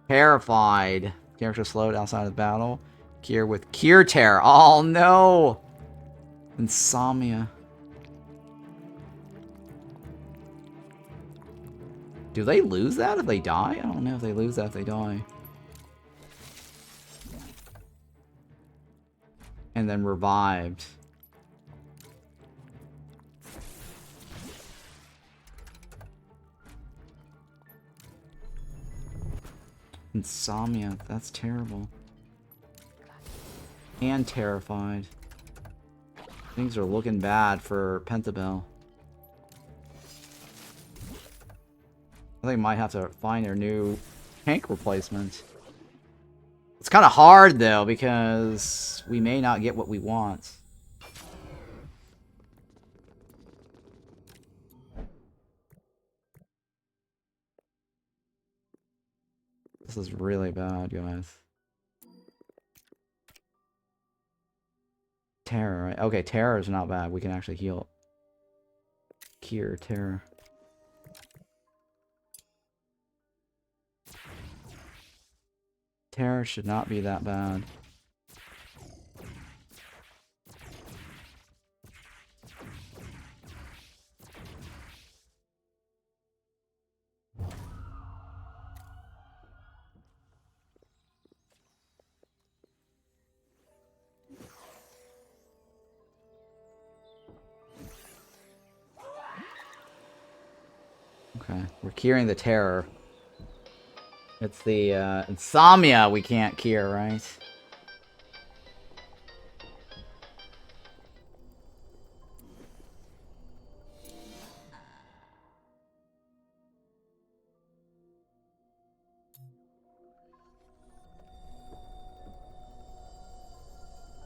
Terrified. Character slowed outside of battle. Cure with Cure Tear. Oh no! Insomnia. Do they lose that if they die? I don't know if they lose that if they die. And then revived. Insomnia, that's terrible. And terrified. Things are looking bad for Pentabell. I think I might have to find their new tank replacement. It's kind of hard, though, because we may not get what we want. This is really bad, guys. Terror, right? Okay, terror is not bad. We can actually heal. Cure terror. Terror should not be that bad. Okay, we're curing the terror. It's the insomnia we can't cure, right?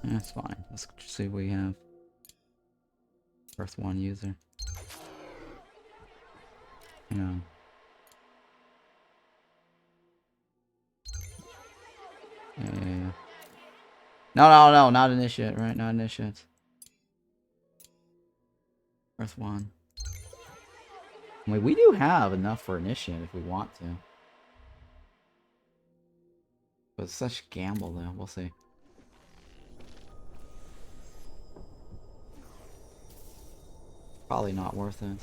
That's fine. Let's see what we have. First one user. Yeah. Yeah. No, not initiate, right? Not initiate. First one. I mean, we do have enough for initiate if we want to. But it's such a gamble, though. We'll see. Probably not worth it.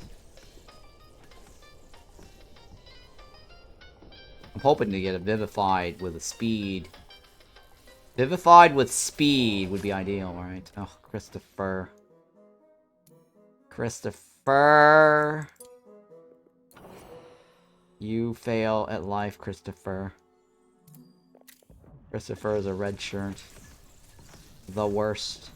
I'm hoping to get a Vivified with a speed. Vivified with speed would be ideal, right? Oh, Christopher. Christopher. You fail at life, Christopher. Christopher is a red shirt. The worst.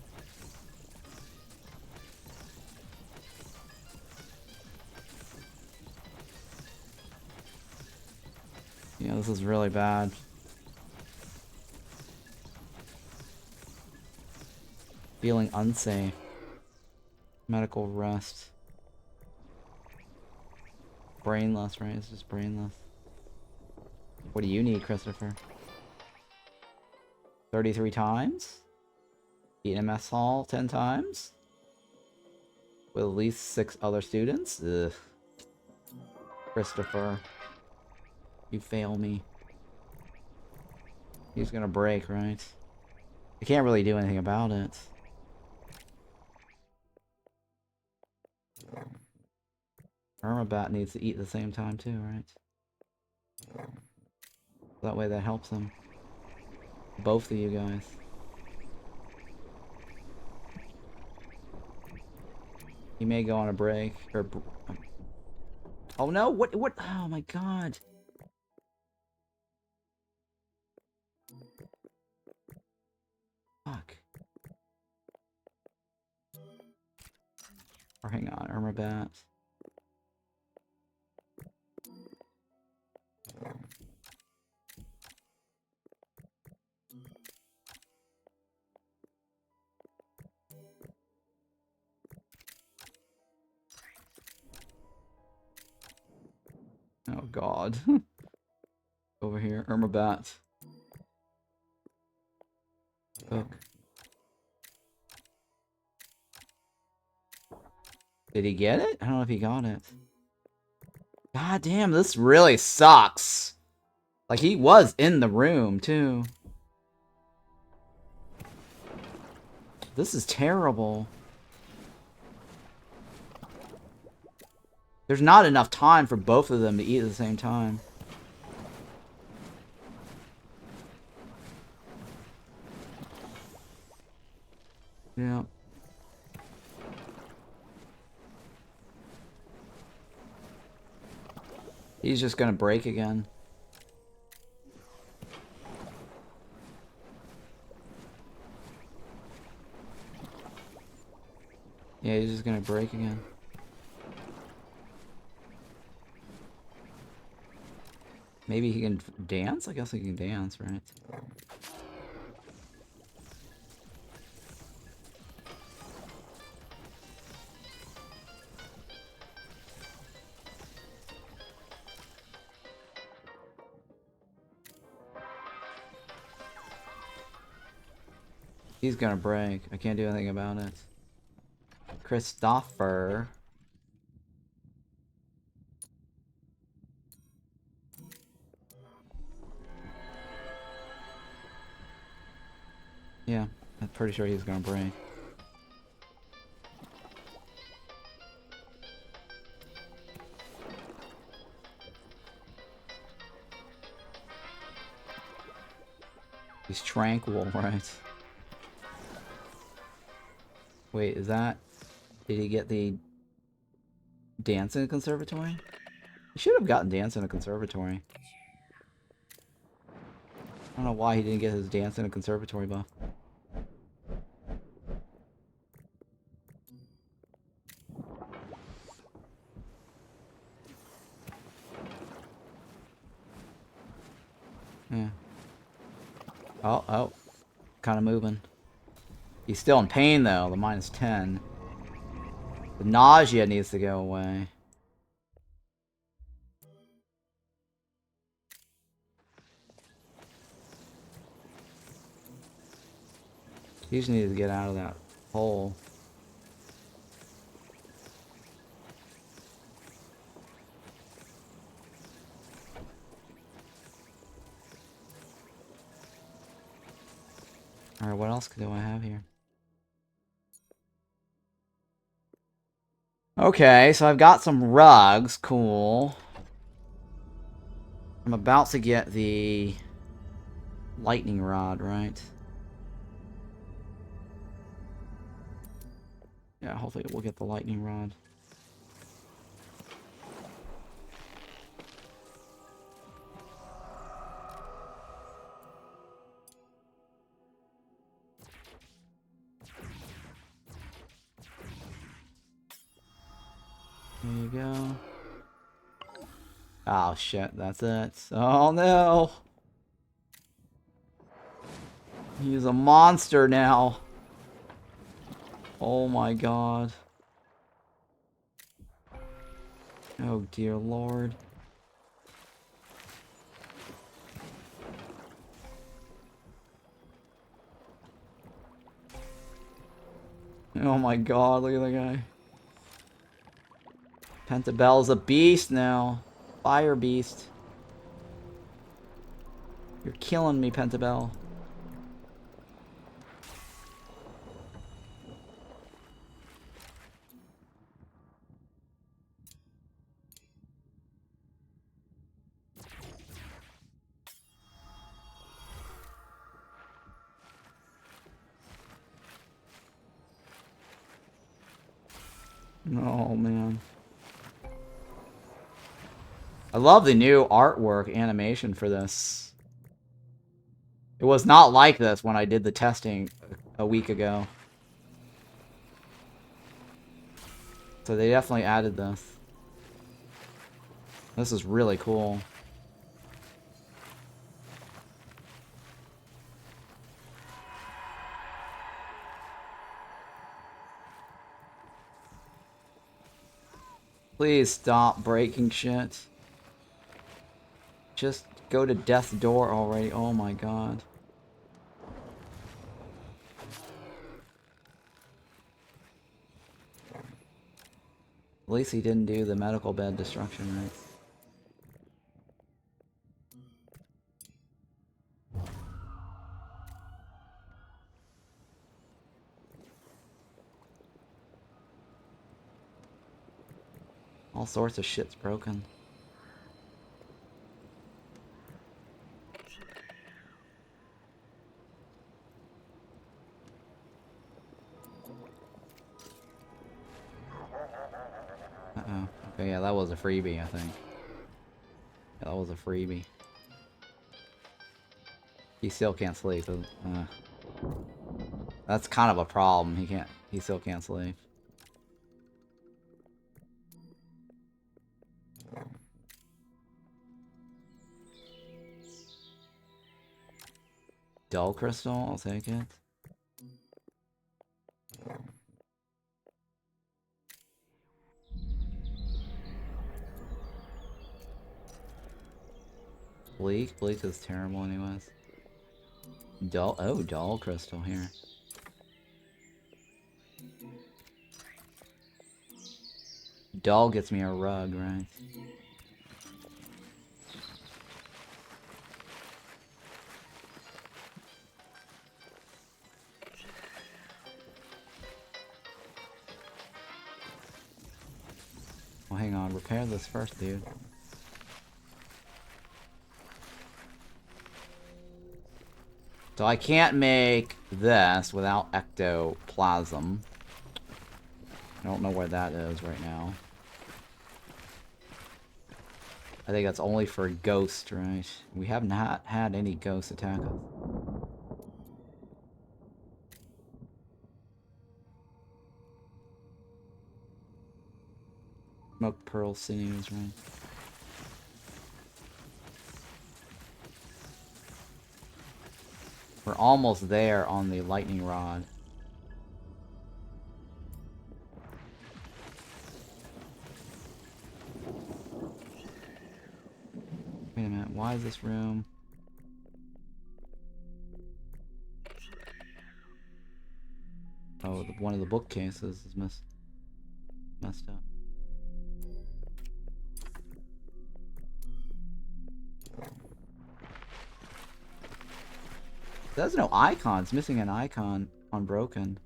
Yeah, this is really bad. Feeling unsafe. Medical rest. Brainless, right? It's just brainless. What do you need, Christopher? 33 times? Eat in a mess hall 10 times? With at least 6 other students? Ugh. Christopher. You fail me. He's gonna break, right? I can't really do anything about it. Irmabat needs to eat at the same time too, right? That way that helps him. Both of you guys. He may go on a break, or... Oh no, what, oh my god. Fuck. Or hang on, Irmabat. Oh god. Over here, Irmabat. Cook. Did he get it? I don't know if he got it. God damn, this really sucks. Like, he was in the room, too. This is terrible. There's not enough time for both of them to eat at the same time. Yeah. He's just gonna break again. Yeah, he's just gonna break again. Maybe he can dance? I guess he can dance, right? He's gonna break. I can't do anything about it. Christopher. Yeah, I'm pretty sure he's gonna break. He's tranquil, right? Wait, is that... Did he get the... Dance in a conservatory? He should have gotten dance in a conservatory. I don't know why he didn't get his dance in a conservatory buff. Yeah. Oh. Kind of moving. He's still in pain, though. The -10. The nausea needs to go away. He just needs to get out of that hole. Alright, what else do I have here? Okay, so I've got some rugs. Cool. I'm about to get the lightning rod, right? Yeah, hopefully we'll get the lightning rod. There you go. Oh shit, that's it. Oh no! He's a monster now. Oh my god. Oh dear lord. Oh my god, look at that guy. Pentabel's a beast now. Fire beast. You're killing me, Pentabel. Oh man. I love the new artwork animation for this. It was not like this when I did the testing a week ago. So they definitely added this. This is really cool. Please stop breaking shit. Just go to death's door already. Oh my god. At least he didn't do the medical bed destruction, right? All sorts of shit's broken. Uh-oh. Okay, yeah, that was a freebie, I think. Yeah, that was a freebie. He still can't sleep. That's kind of a problem. He still can't sleep. Dull crystal, I'll take it. Bleak is terrible anyways. Dull crystal here. dog gets me a rug, right? Well, hang on. Repair this first, dude. So I can't make this without ectoplasm. I don't know where that is right now. I think that's only for ghost, right? We haven't had any ghosts attack us. Smoke pearl sinews, right? We're almost there on the lightning rod. Wait a minute, why is this room? Oh, one of the bookcases is messed up. There's no icon. It's missing an icon on broken.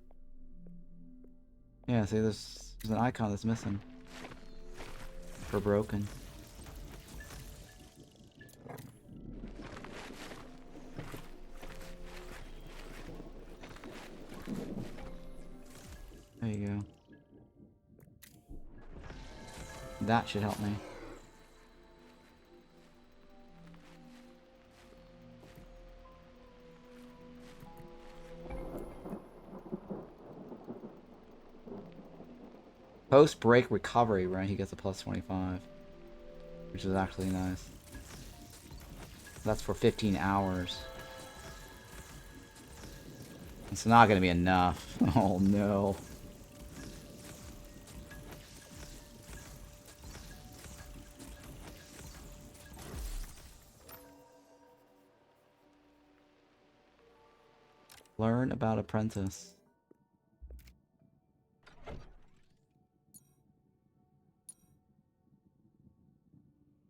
Yeah, see, there's an icon that's missing for broken. There you go. That should help me. Post-break recovery, right? He gets a plus 25. Which is actually nice. That's for 15 hours. It's not going to be enough. Oh, no. Learn about Apprentice.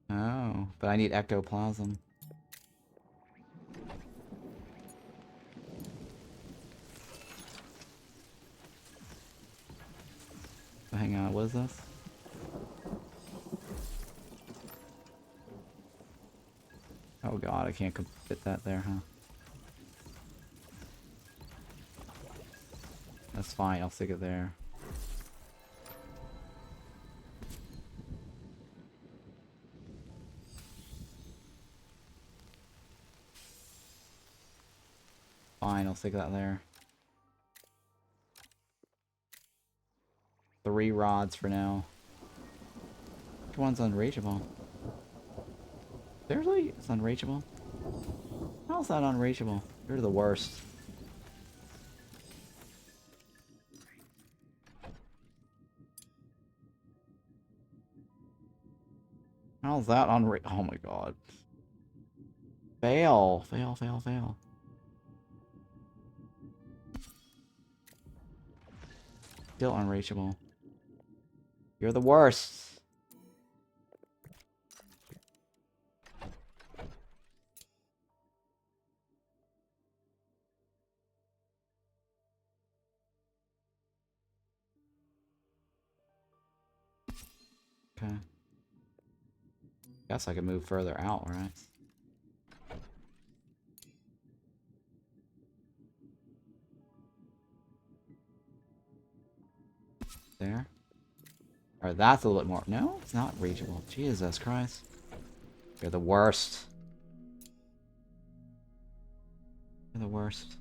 Oh, but I need ectoplasm. Oh, hang on, what is this? Oh god, I can't fit that there, huh? That's fine, I'll stick it there. Fine, I'll stick that there. 3 rods for now. Which one's unreachable? Seriously? It's unreachable? How's that unreachable? You're the worst. How's that oh my god. Fail. Fail, fail, fail. Still unreachable. You're the worst. Okay. Guess I can move further out, right? There. Alright, that's a little bit more. No, it's not reachable. Jesus Christ. You're the worst. You're the worst.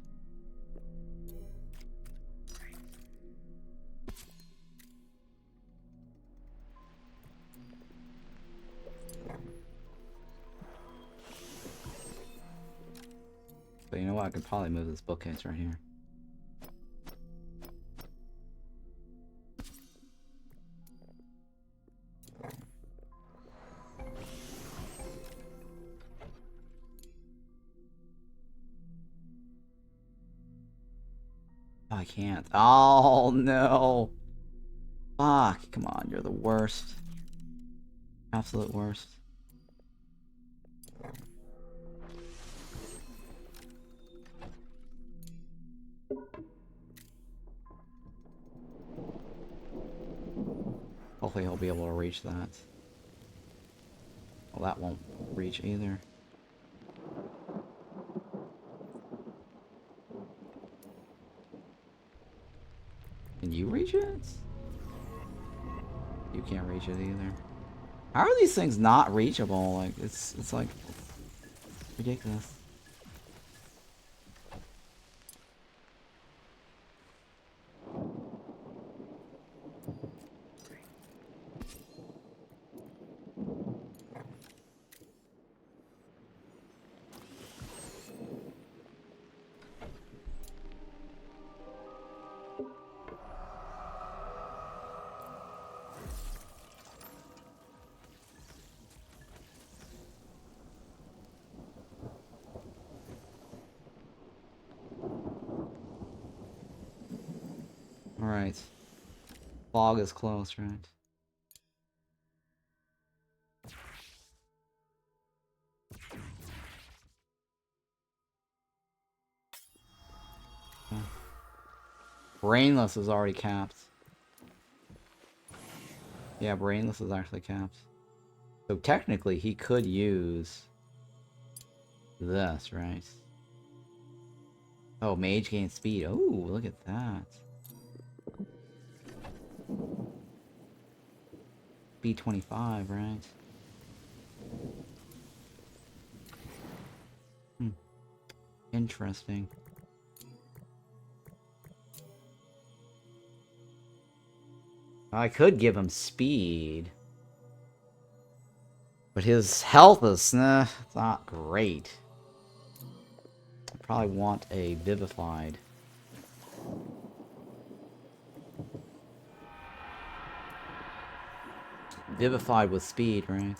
But you know what? I could probably move this bookcase right here. I can't. Oh, no. Fuck, come on, you're the worst. Absolute worst. Hopefully he'll be able to reach that. Well, that won't reach either. Can you reach it? You can't reach it either. How are these things not reachable? Like, it's like ridiculous. Alright. Fog is close, right? Yeah. Brainless is already capped. Yeah, Brainless is actually capped. So technically he could use this, right? Oh, Mage gains speed. Oh, look at that. B25, right? Hmm. Interesting. I could give him speed. But his health is it's not great. I probably want a Vivified. Vivified with speed, right?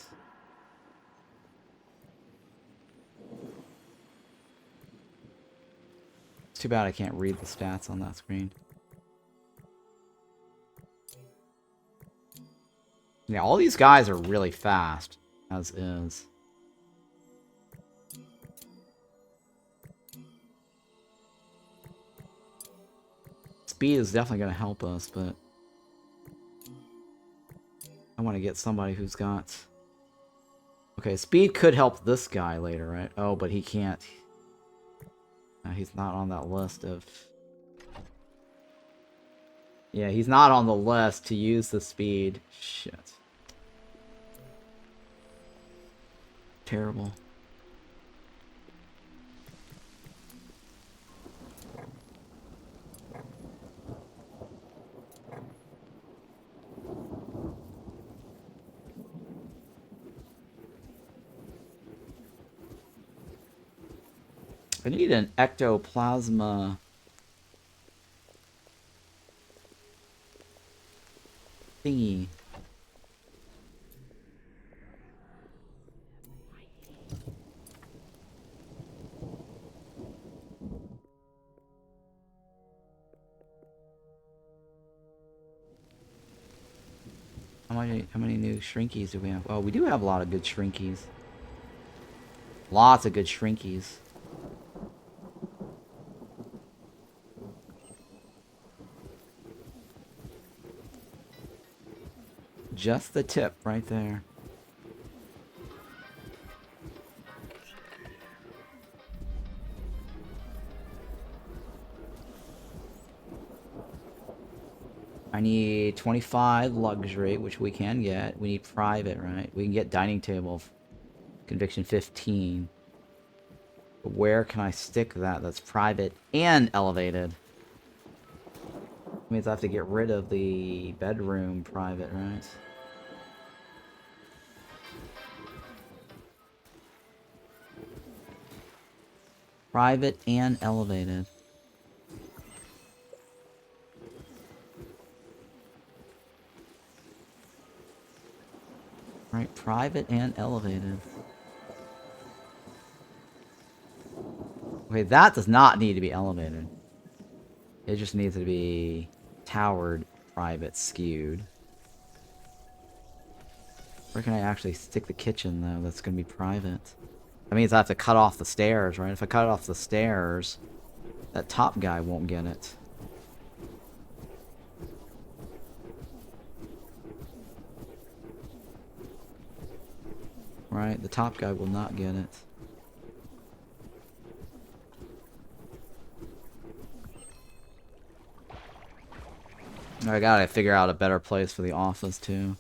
It's too bad I can't read the stats on that screen. Yeah, all these guys are really fast, as is. Speed is definitely going to help us, but I want to get somebody who's got... Okay, speed could help this guy later, right? Oh, but he can't. He's not on that list of... Yeah, he's not on the list to use the speed. Shit. Terrible. I need an ectoplasma thingy. How many new shrinkies do we have? Oh, we do have a lot of good shrinkies. Lots of good shrinkies. Just the tip right there. I need 25 luxury, which we can get. We need private, right? We can get dining table. Conviction 15. But where can I stick that? That's private and elevated. Means I have to get rid of the bedroom private, right? Private and elevated. Right, private and elevated. Okay, that does not need to be elevated. It just needs to be towered. private skewed. Where can I actually stick the kitchen, though, that's going to be private? That means I have to cut off the stairs, right? If I cut off the stairs, that top guy won't get it. Right? The top guy will not get it. I gotta figure out a better place for the office, too.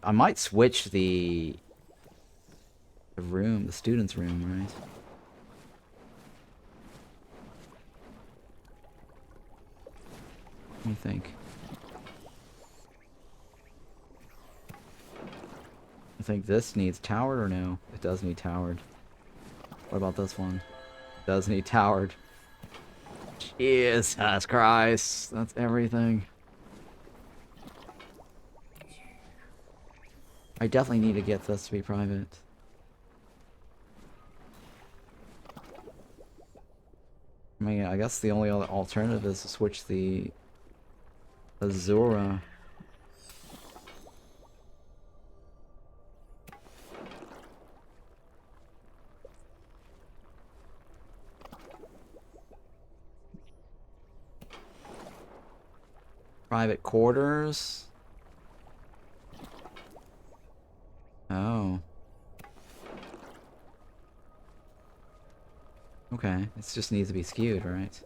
I might switch the room, the student's room, right? What do you think? I think this needs towered or no? It does need towered. What about this one? It does need towered. Jesus Christ. That's everything. I definitely need to get this to be private. I mean, I guess the only other alternative is to switch the Azura. Private quarters. Oh. Okay, it just needs to be skewed, right?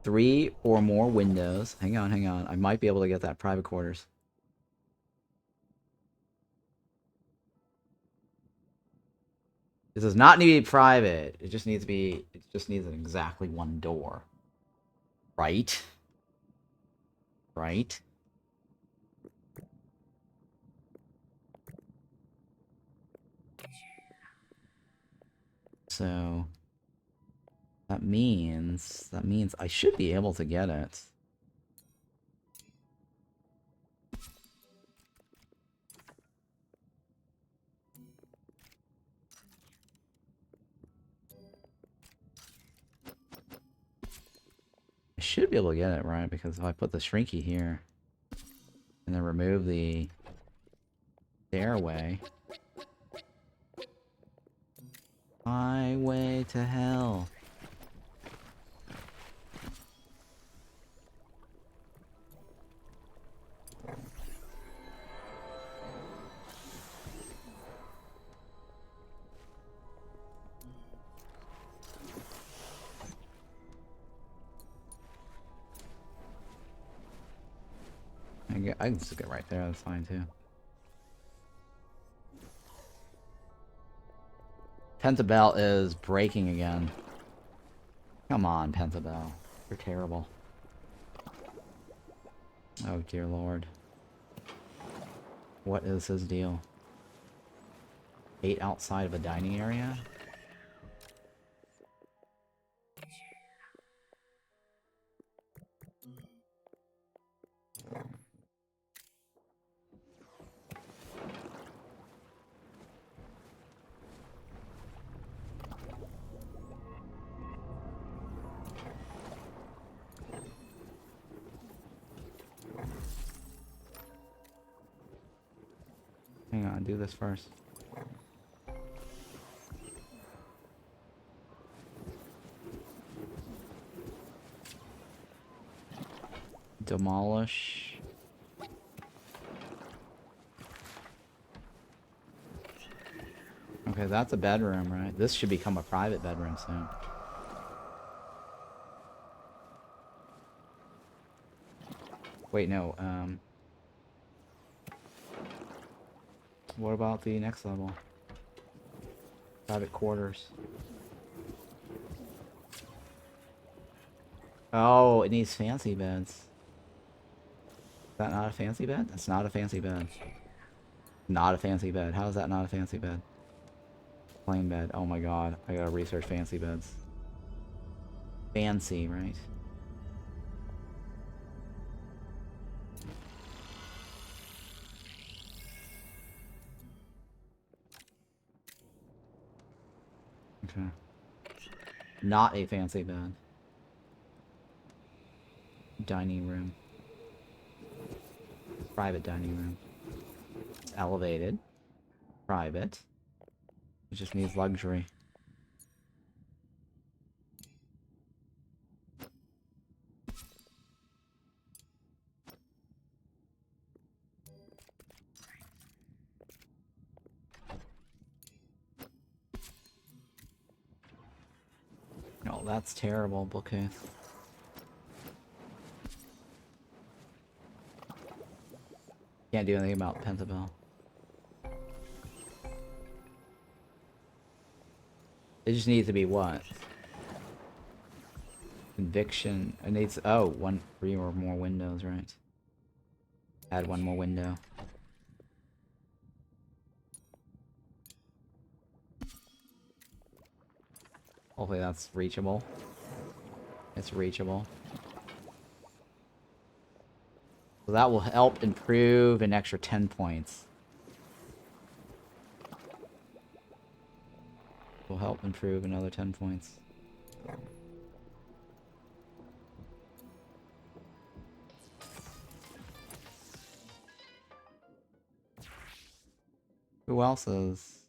3 or more windows. Hang on, hang on. I might be able to get that private quarters. This does not need to be private. It just needs to be. It just needs exactly one door. Right? Right? So that means I should be able to get it. I should be able to get it, right? Because if I put the shrinky here and then remove the stairway. Highway to hell. I can just get right there, that's fine too. Pentabel is breaking again. Come on, Pentabel. You're terrible. Oh dear lord. What is his deal? 8 outside of a dining area? Hang on, do this first. Demolish. Okay, that's a bedroom, right? This should become a private bedroom soon. Wait, no, what about the next level? Private quarters. Oh, it needs fancy beds. Is that not a fancy bed? That's not a fancy bed. Not a fancy bed. How is that not a fancy bed? Plain bed. Oh my god. I gotta research fancy beds. Fancy, right? Okay. Not a fancy bed. dining room. Private dining room. It's elevated. Private. It just needs luxury. Oh, that's terrible, bookcase. Can't do anything about Pentabell. It just needs to be what? Conviction. It needs, oh, 3 or more windows, right? Add 1 more window. Hopefully that's reachable. It's reachable. So that will help improve an extra 10 points. Will help improve another 10 points. Who else is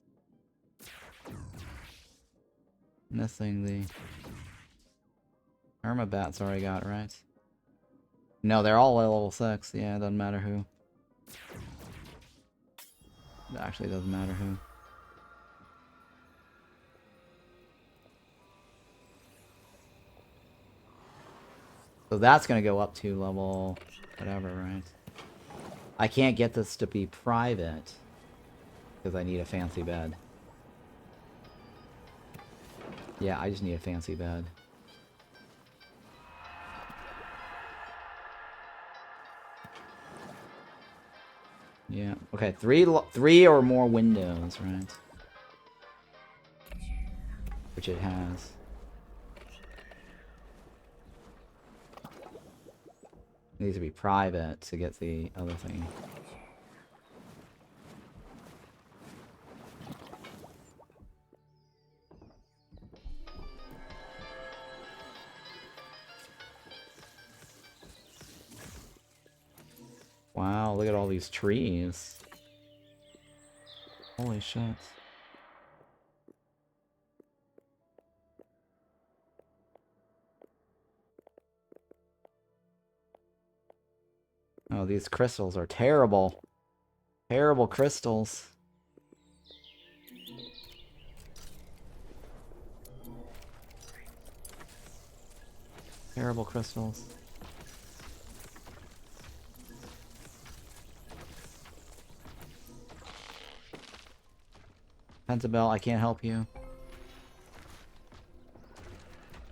missing? The Irmabat's already got it, right? No, they're all level 6. Yeah, it doesn't matter who. It actually doesn't matter who. So that's gonna go up to level whatever, right? I can't get this to be private because I need a fancy bed. Yeah, I just need a fancy bed. Yeah. Okay, three or more windows, right? Which it has. It needs to be private to get the other thing. Wow, look at all these trees. Holy shit. Oh, these crystals are terrible. Terrible crystals. Terrible crystals. Pentabell, I can't help you.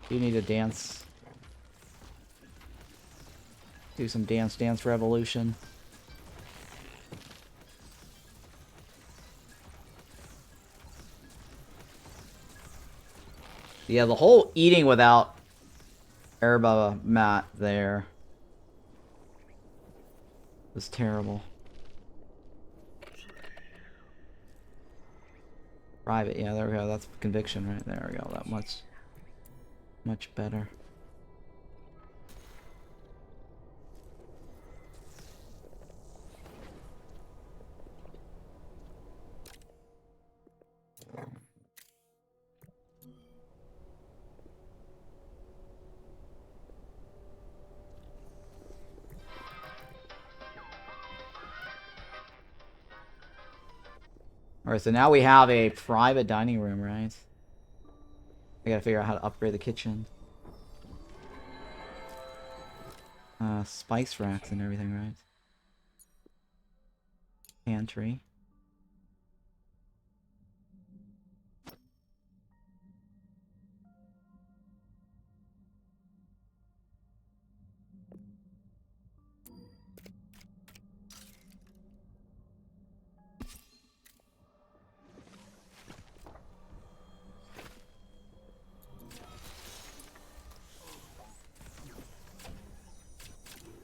You need to dance. Do some dance revolution. Yeah, the whole eating without herba mat there was terrible. Private, yeah, there we go. That's conviction right there. We go. That much better. Alright, so now we have a private dining room, right? I gotta figure out how to upgrade the kitchen. Spice racks and everything, right? Pantry.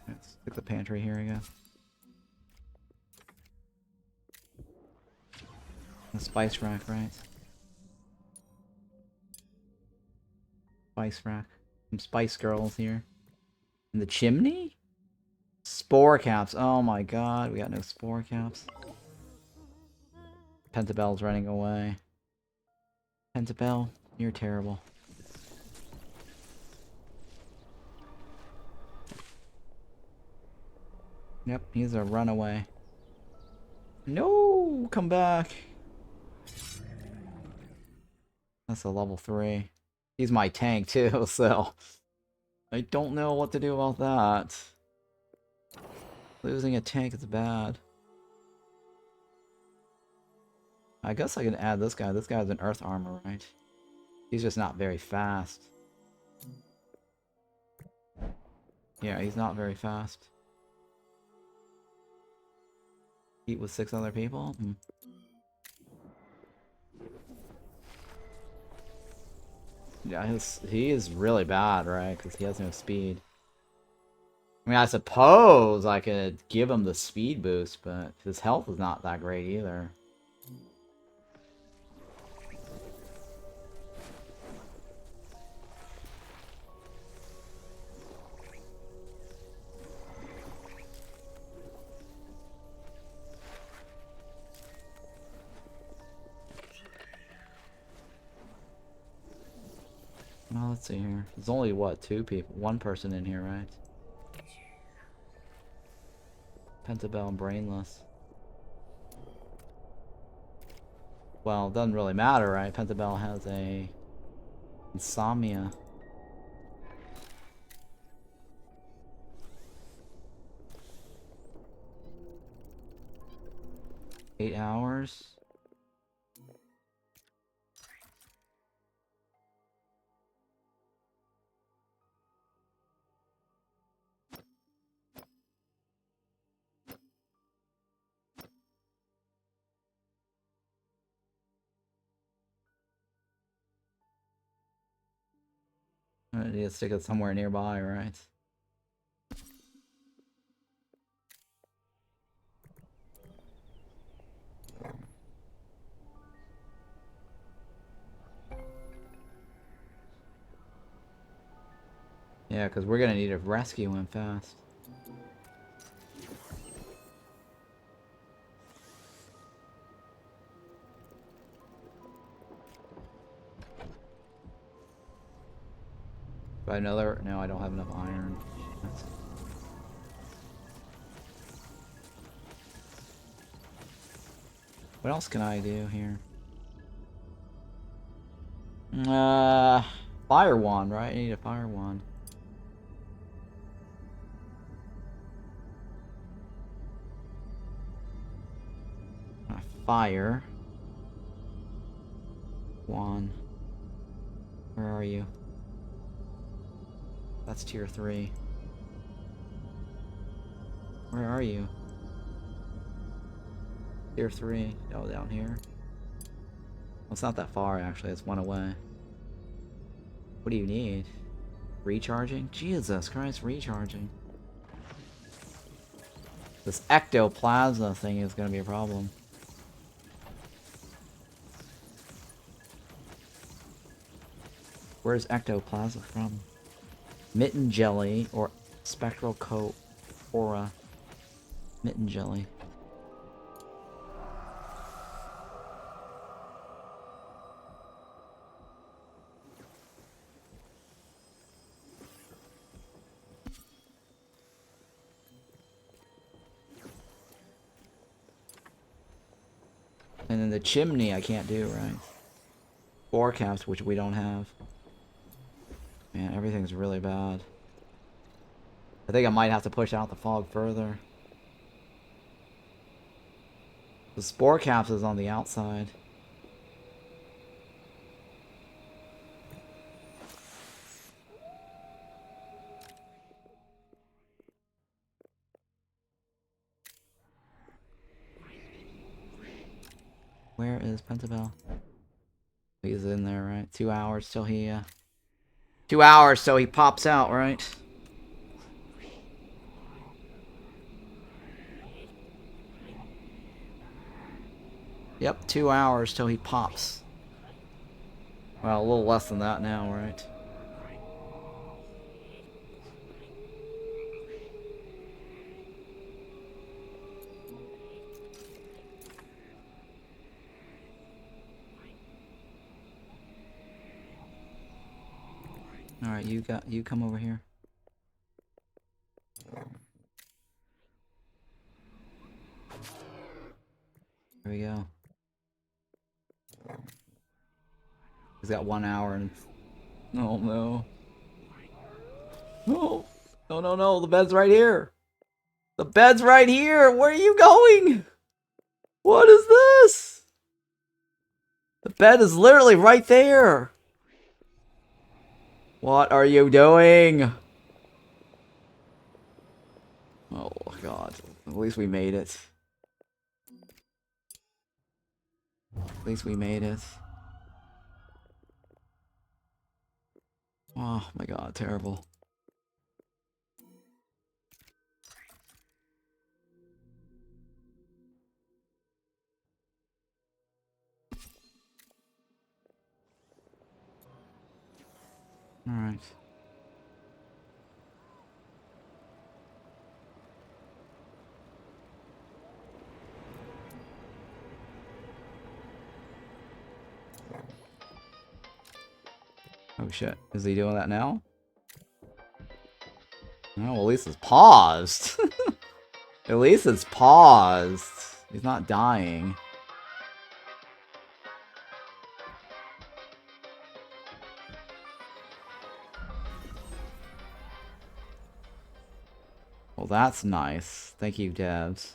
Let's stick the pantry here again. The spice rack, right? Spice rack. Some spice girls here. In the chimney? Spore caps. Oh my god, we got no spore caps. Pentabel's running away. Pentabel, you're terrible. Yep, he's a runaway. No, come back. That's a level 3. He's my tank too, so I don't know what to do about that. Losing a tank is bad. I guess I can add this guy. This guy has an earth armor, right? He's just not very fast. Yeah, he's not very fast. Eat with 6 other people? Yeah, he is really bad, right? Because he has no speed. I mean, I suppose I could give him the speed boost, but his health is not that great either. Well, let's see here. There's only, what, 2 people? 1 person in here, right? Pentabel and Brainless. Well, it doesn't really matter, right? Pentabel has a insomnia. Eight hours? I need to stick it somewhere nearby, right? Yeah, because we're gonna need to rescue him fast. But another... No, I don't have enough iron. What else can I do here? Fire wand, right? I need a fire wand. Fire wand. Where are you? That's tier 3. Where are you? Tier 3. Oh, down here. Well, it's not that far, actually. It's 1 away. What do you need? Recharging? Jesus Christ, recharging. This ectoplasma thing is going to be a problem. Where's ectoplasma from? Mitten jelly or spectral coat aura. Mitten jelly. And then the chimney I can't do, right? Forecaps, which we don't have. Man, everything's really bad. I think I might have to push out the fog further. The spore caps is on the outside. Where is Pentabel? He's in there, right? 2 hours till he, 2 hours till he pops out, right? Yep, 2 hours till he pops. Well, a little less than that now, right? Alright, you come over here. There we go. He's got 1 hour and... Oh no. No! No, no, no, the bed's right here! The bed's right here! Where are you going? What is this? The bed is literally right there! What are you doing? Oh god. At least we made it. At least we made it. Oh my god, terrible. Alright. Oh shit, is he doing that now? No, well, at least it's paused. At least it's paused. He's not dying. Well, that's nice. Thank you, devs.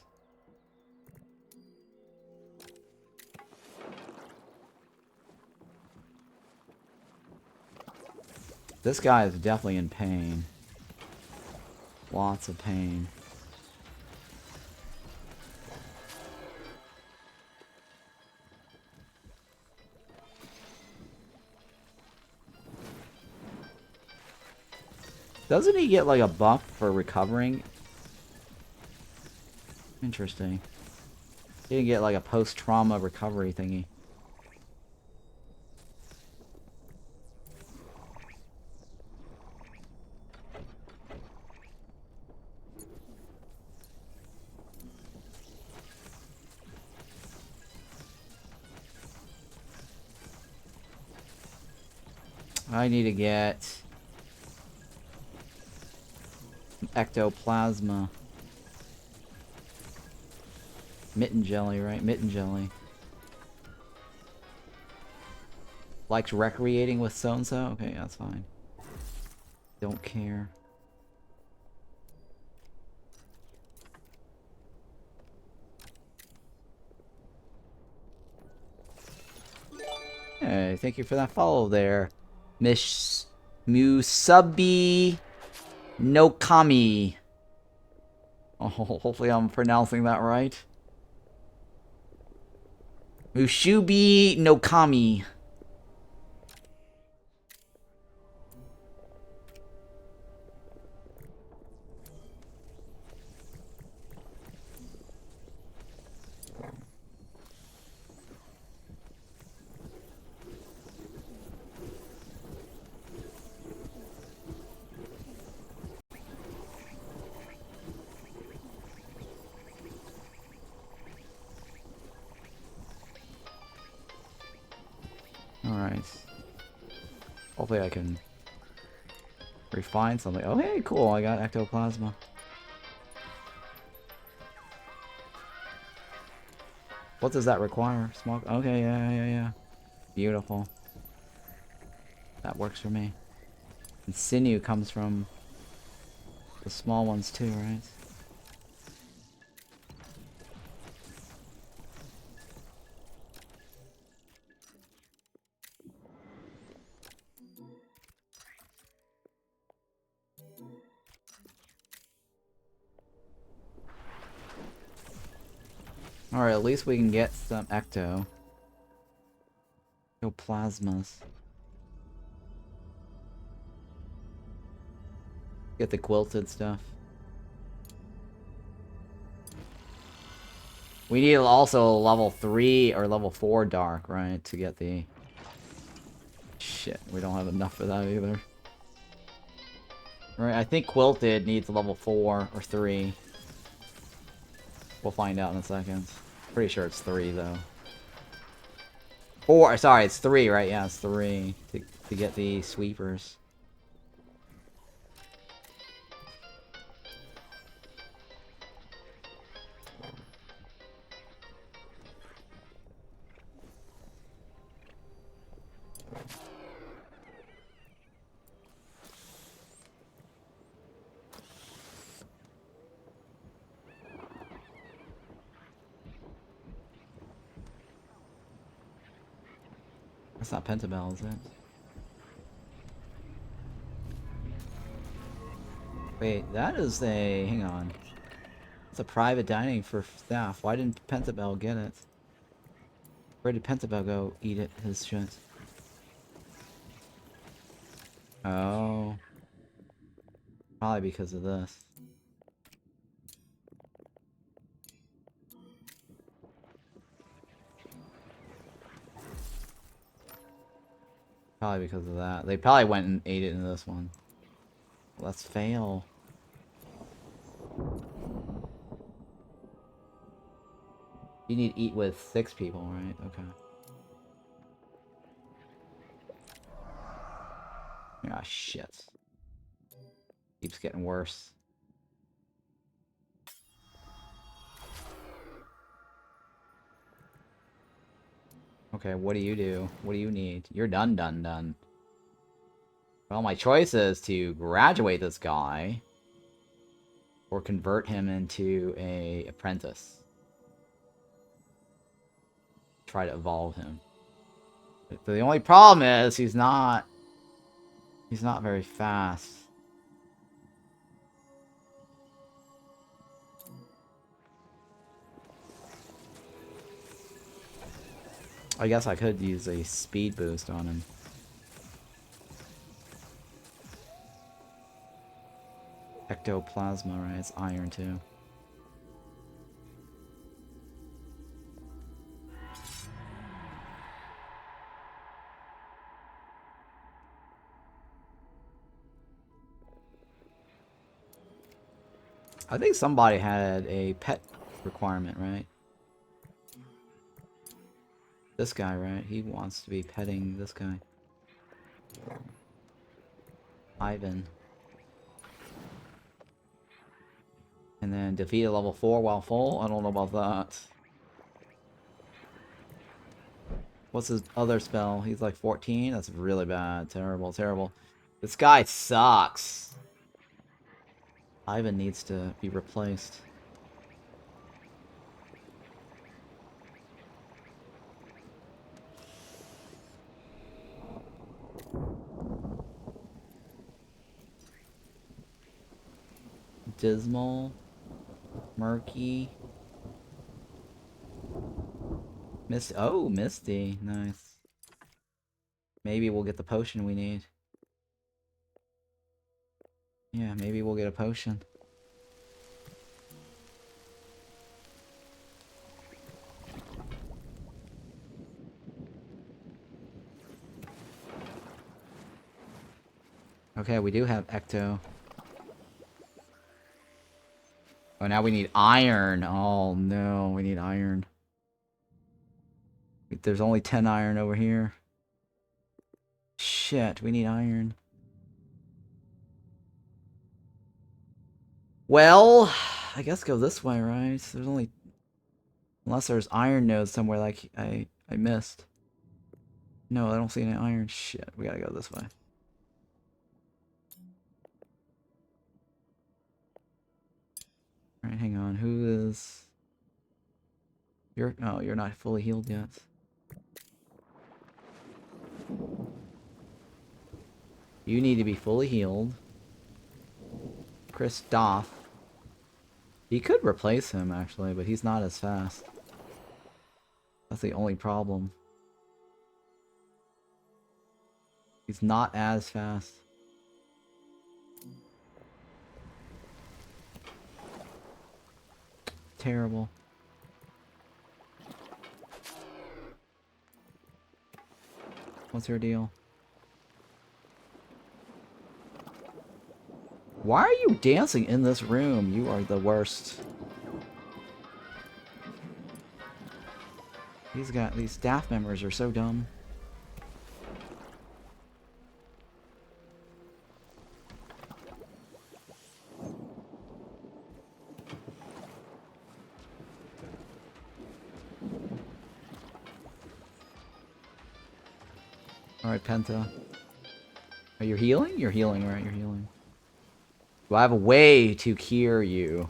This guy is definitely in pain. Lots of pain. Doesn't he get like a buff for recovering? Interesting. He didn't get like a post-trauma recovery thingy. I need to get ectoplasma. Mitten jelly, right? Mitten jelly. Likes recreating with so-and-so? Okay, that's fine. Don't care. Hey, thank you for that follow there. Miss Musabi Nokami. Oh, hopefully I'm pronouncing that right. Mushubi Nokami. Alright. Hopefully I can refine something. Oh, hey, cool. I got ectoplasma. What does that require? Smoke? Okay, yeah. Beautiful. That works for me. And sinew comes from the small ones too, right? Alright, at least we can get some ectoplasmas. Get the quilted stuff. We need also level 3 or level 4 dark, right? To get the... Shit, we don't have enough for that either. Right, I think quilted needs level 4 or 3. We'll find out in a second. Pretty sure it's 3 though. 4, sorry, it's 3, right? Yeah, it's 3 to get the sweepers. That's not Pentabell, is it? Wait, that is a... hang on. It's a private dining for staff. Why didn't Pentabell get it? Where did Pentabell go eat it, his shit? Oh. Probably because of this. Probably because of that. They probably went and ate it in this one. Let's fail. You need to eat with 6 people, right? Okay. Ah, shit. Keeps getting worse. Okay, what do you do? What do you need? You're done. Well, my choice is to graduate this guy or convert him into a apprentice. Try to evolve him. But the only problem is he's not very fast. I guess I could use a speed boost on him. Ectoplasma, right? It's iron too. I think somebody had a pet requirement, right? This guy, right? He wants to be petting this guy. Ivan. And then defeat a level 4 while full? I don't know about that. What's his other spell? He's like 14? That's really bad. Terrible. This guy sucks. Ivan needs to be replaced. Dismal. Murky. Oh, Misty. Nice. Maybe we'll get the potion we need. Yeah, maybe we'll get a potion. Okay, we do have Ecto. Oh, now we need iron. Oh, no, we need iron. There's only 10 iron over here. Shit, we need iron. Well, I guess go this way, right? There's only... unless there's iron nodes somewhere like I missed. No, I don't see any iron. Shit, we gotta go this way. Alright, hang on. Who is... oh, you're not fully healed yet. You need to be fully healed. Christoph. He could replace him, actually, but he's not as fast. That's the only problem. He's not as fast. Terrible. What's your deal? Why are you dancing in this room? You are the worst. These staff members are so dumb. Alright, Penta. Are you healing? You're healing, right? You're healing. Do I have a way to cure you?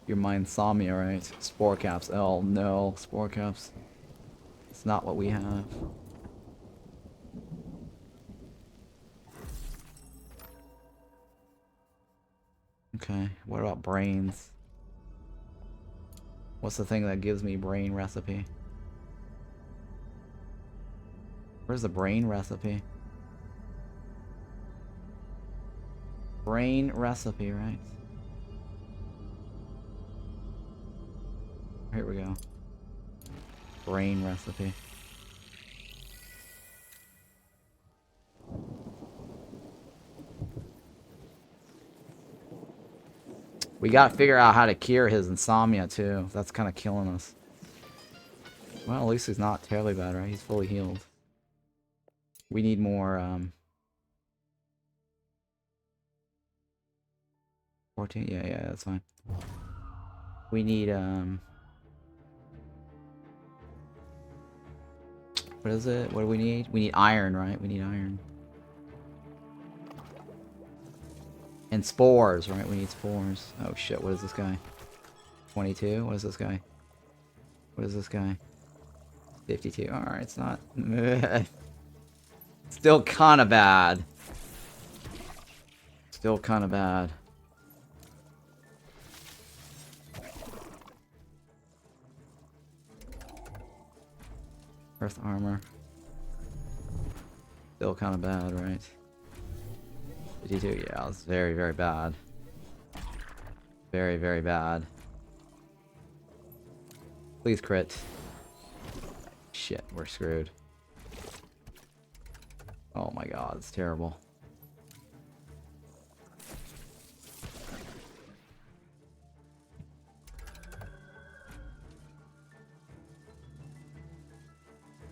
Your insomnia, right? Spore caps. Oh no, spore caps. It's not what we have. Okay, what about brains? What's the thing that gives me brain recipe? Where's the brain recipe? Brain recipe, right? Here we go. Brain recipe. We gotta figure out how to cure his insomnia too. That's kind of killing us. Well, at least he's not terribly bad, right? He's fully healed. We need more, 14? Yeah, that's fine. We need, what is it? What do we need? We need iron, right? We need iron. And spores, right? We need spores. Oh shit, what is this guy? 22? What is this guy? What is this guy? 52. Alright, it's not... Still kinda bad. Still kinda bad. Earth armor. Still kinda bad, right? 52, yeah, it's very, very bad. Very, very bad. Please crit. Shit, we're screwed. Oh my god, it's terrible.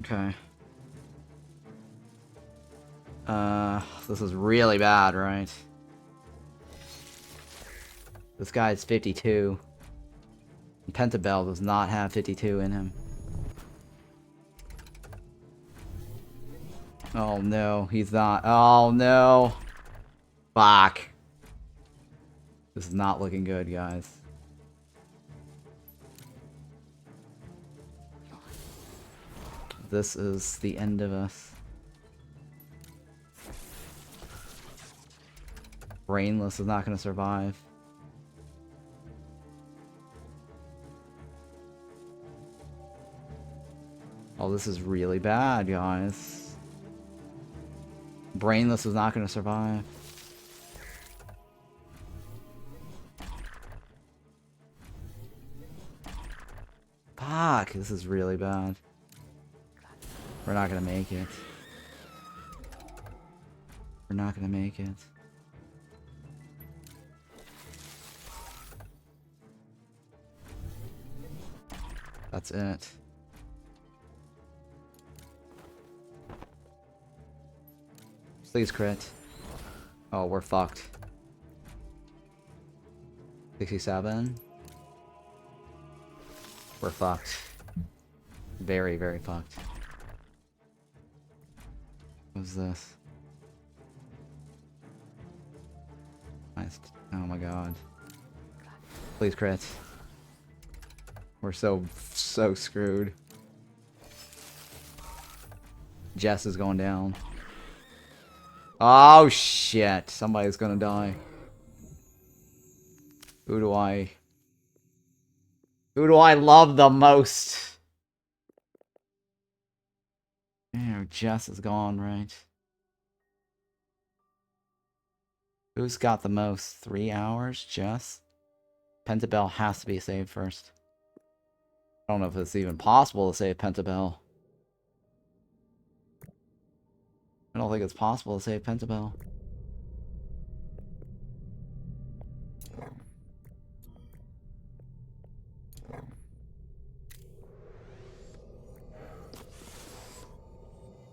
Okay. This is really bad, right? This guy's 52. Pentabell does not have 52 in him. Oh no, he's not. Oh no. Fuck. This is not looking good, guys. This is the end of us. Brainless is not going to survive. Oh, this is really bad, guys. Brainless is not going to survive. Fuck, this is really bad. We're not going to make it. We're not going to make it. That's it. Please crit. Oh, we're fucked. 67. We're fucked. Very, very fucked. What's this? Nice. Oh my god. Please crit. We're so screwed. Jess is going down. Oh shit. Somebody's gonna die. Who do I love the most? Yeah, Jess is gone, right? Who's got the most? 3 hours? Jess? Pentabell has to be saved first. I don't know if it's even possible to save Pentabell. I don't think it's possible to save Pentabell.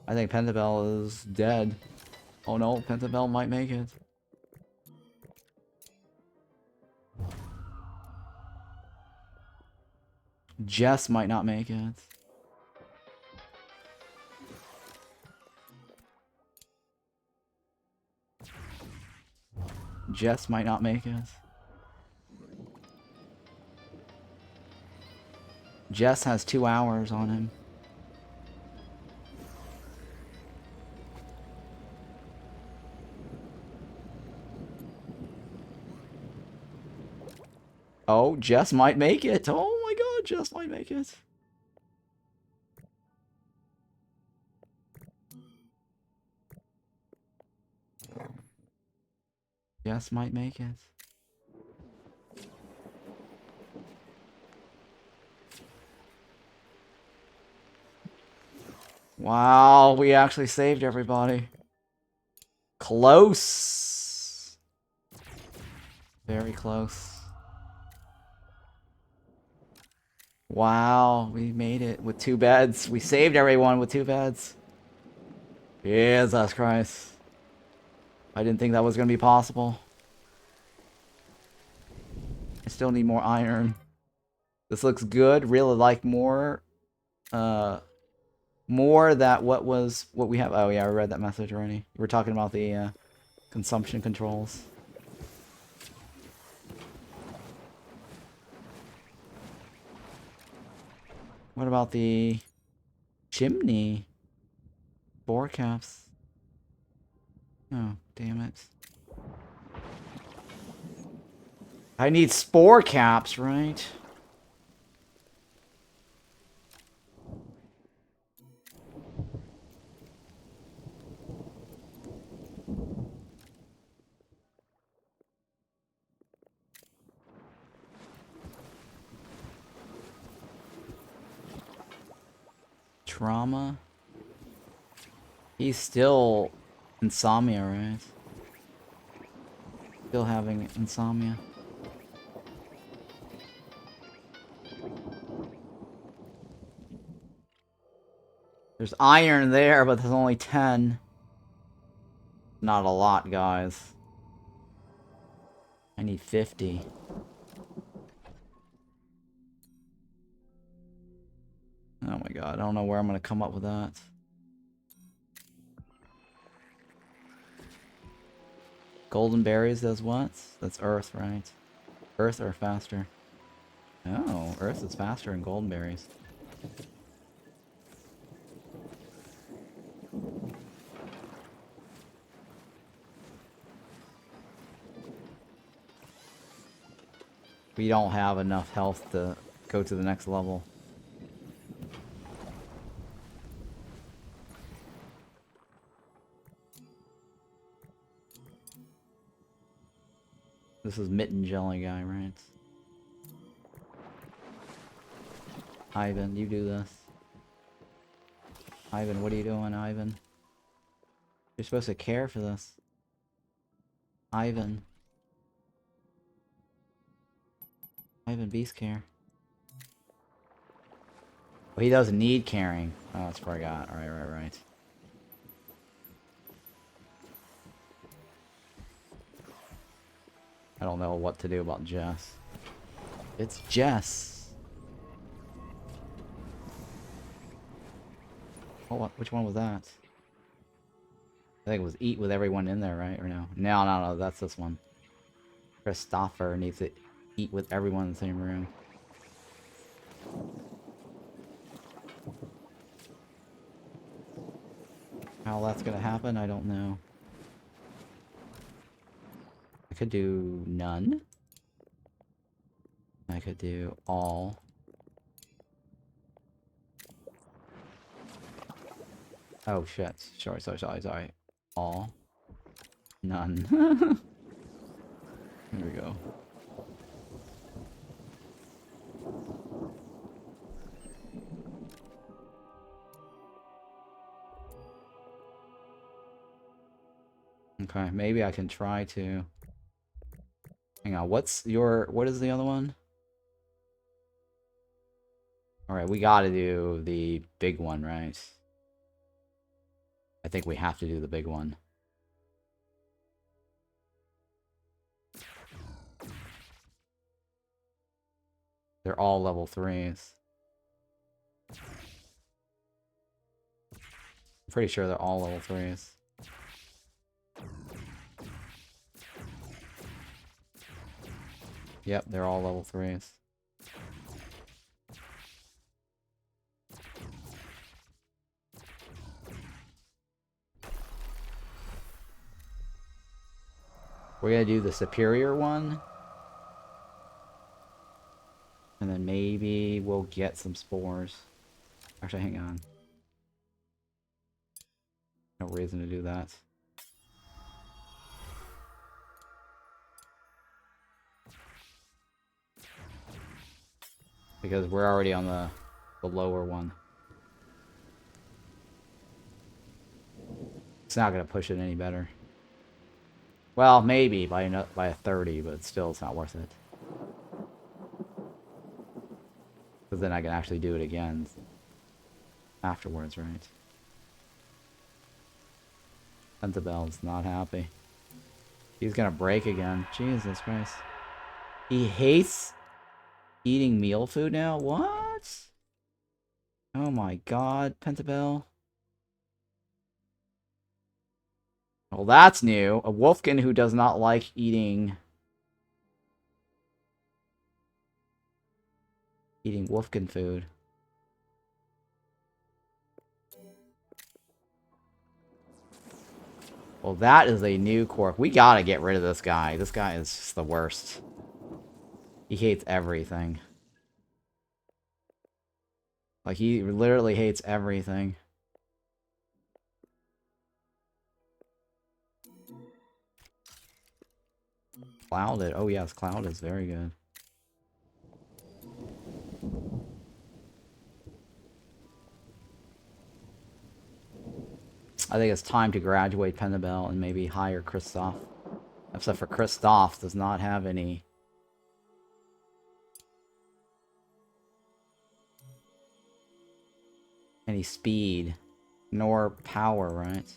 I think Pentabell is dead. Oh no, Pentabell might make it. Jess might not make it. Jess might not make it. Jess has 2 hours on him. Oh, Jess might make it. Oh my god, Jess might make it. Jess might make it. Wow, we actually saved everybody. Close. Very close. Wow, we made it with 2 beds. We saved everyone with 2 beds. Jesus Christ. I didn't think that was going to be possible. I still need more iron. This looks good. Really like more. More that what we have. Oh yeah, I read that message already. We're talking about the consumption controls. What about the chimney? 4 caps. Oh, damn it. I need spore caps, right? Trauma. He's still insomnia, right? Still having insomnia. There's iron there, but there's only 10. Not a lot, guys. I need 50. Oh my god, I don't know where I'm gonna come up with that. Golden berries does what? That's earth, right? Earth or faster? Oh, earth is faster than golden berries. We don't have enough health to go to the next level. This is Mitten Jelly guy, right? Ivan, you do this. Ivan, what are you doing, Ivan? You're supposed to care for this. Ivan. Ivan, beast care. Oh, he doesn't need caring. Oh, that's what I got. Right. I don't know what to do about Jess. It's Jess. Oh, what? Which one was that? I think it was eat with everyone in there, right? Or no? No, that's this one. Christopher needs to eat with everyone in the same room. How that's gonna happen, I don't know. I could do none. I could do all. Oh shit. Sorry. All. None. Here we go. Okay, maybe I can try to... Hang on, what is the other one? Alright, we gotta do the big one, right? I think we have to do the big one. They're all level 3s. I'm pretty sure they're all level 3s. Yep, they're all level 3s. We're gonna do the superior one. and then maybe we'll get some spores. Actually, hang on. No reason to do that. Because we're already on the lower one. It's not going to push it any better. Well, maybe by a 30, but still it's not worth it. Because then I can actually do it again afterwards, right? Pentabel's not happy. He's gonna break again. Jesus Christ. He hates eating meal food now? What? Oh my god, Pentabel. Well, that's new. A Wolfkin who does not like eating Wolfkin food. Well, that is a new quirk. We gotta get rid of this guy. This guy is just the worst. He hates everything. Like, he literally hates everything. Clouded. Oh, yes, Clouded is very good. I think it's time to graduate Pentabel and maybe hire Kristoff. Except for Kristoff does not have any speed nor power, right?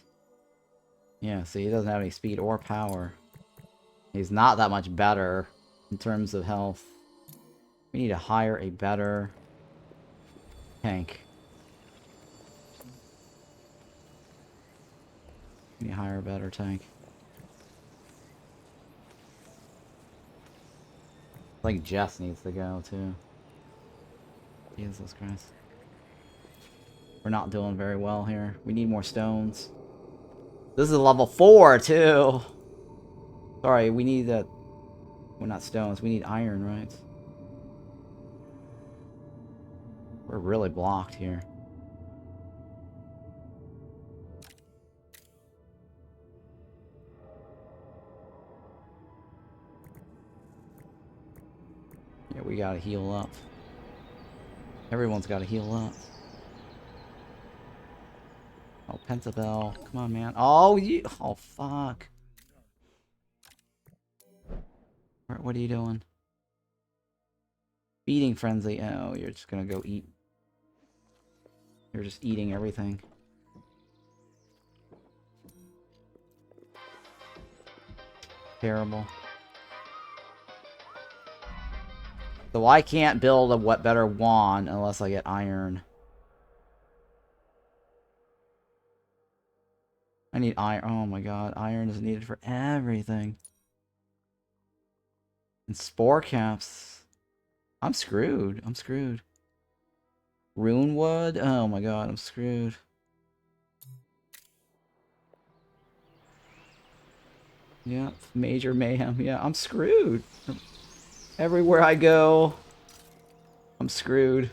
Yeah, see, he doesn't have any speed or power. He's not that much better in terms of health. We need to hire a better tank. We need to hire a better tank. I think Jess needs to go, too. Jesus Christ. We're not doing very well here. We need more stones. This is level 4, too! Sorry, we need that... Well, not stones. We need iron, right? We're really blocked here. Yeah, we gotta heal up. Everyone's gotta heal up. Oh, Pentabel. Come on, man. Oh, you... Oh, fuck. What are you doing? Feeding frenzy. Oh, you're just gonna go eat. You're just eating everything. Terrible. So I can't build a what better wand unless I get iron. I need iron. Oh my god, iron is needed for everything. And spore caps. I'm screwed. I'm screwed. Rune wood? Oh my god, I'm screwed. Yeah, major mayhem. Yeah, I'm screwed. Everywhere I go, I'm screwed.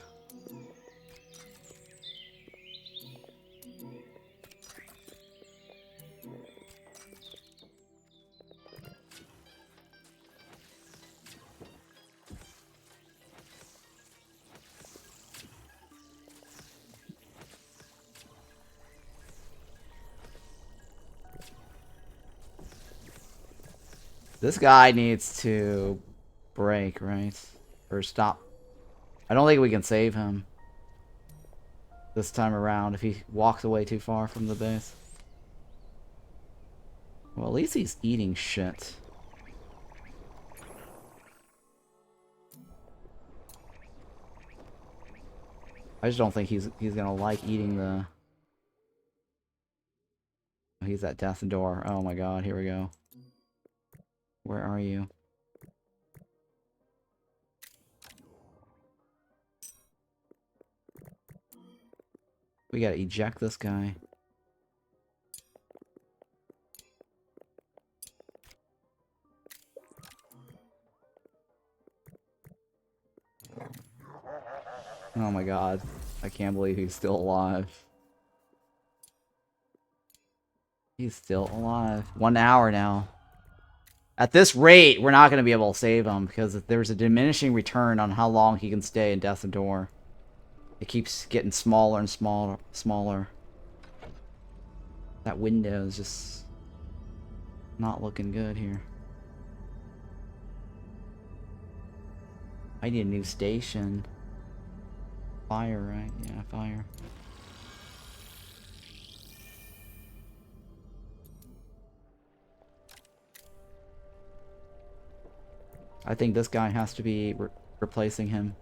This guy needs to break, right? Or stop. I don't think we can save him this time around if he walks away too far from the base. Well, at least he's eating shit. I just don't think he's gonna like eating the... Oh, he's at death door. Oh my god, here we go. Where are you? We gotta eject this guy. Oh my god. I can't believe he's still alive. He's still alive. 1 hour now. At this rate, we're not going to be able to save him because there's a diminishing return on how long he can stay in Death's Door. It keeps getting smaller and smaller. That window is just not looking good here. I need a new station. Fire, right? Yeah, fire. I think this guy has to be replacing him.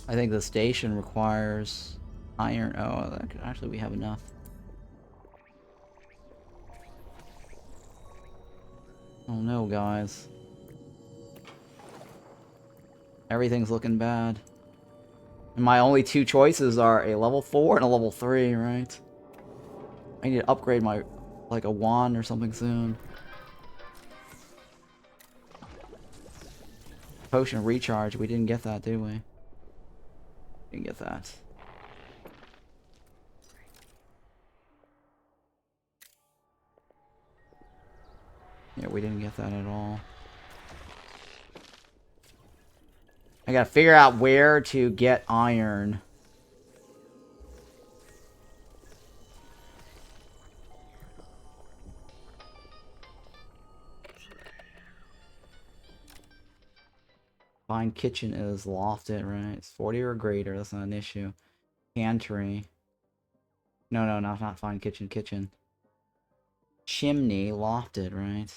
I think the station requires iron. Oh, actually we have enough. Oh no, guys. Everything's looking bad. And my only two choices are a level 4 and a level 3, right? I need to upgrade my, like, a wand or something soon. Potion recharge. We didn't get that, did we? Didn't get that. Yeah, we didn't get that at all. I gotta figure out where to get iron. Fine kitchen is lofted, right? It's 40 or greater, that's not an issue. Pantry. No, not fine kitchen, kitchen. Chimney, lofted, right?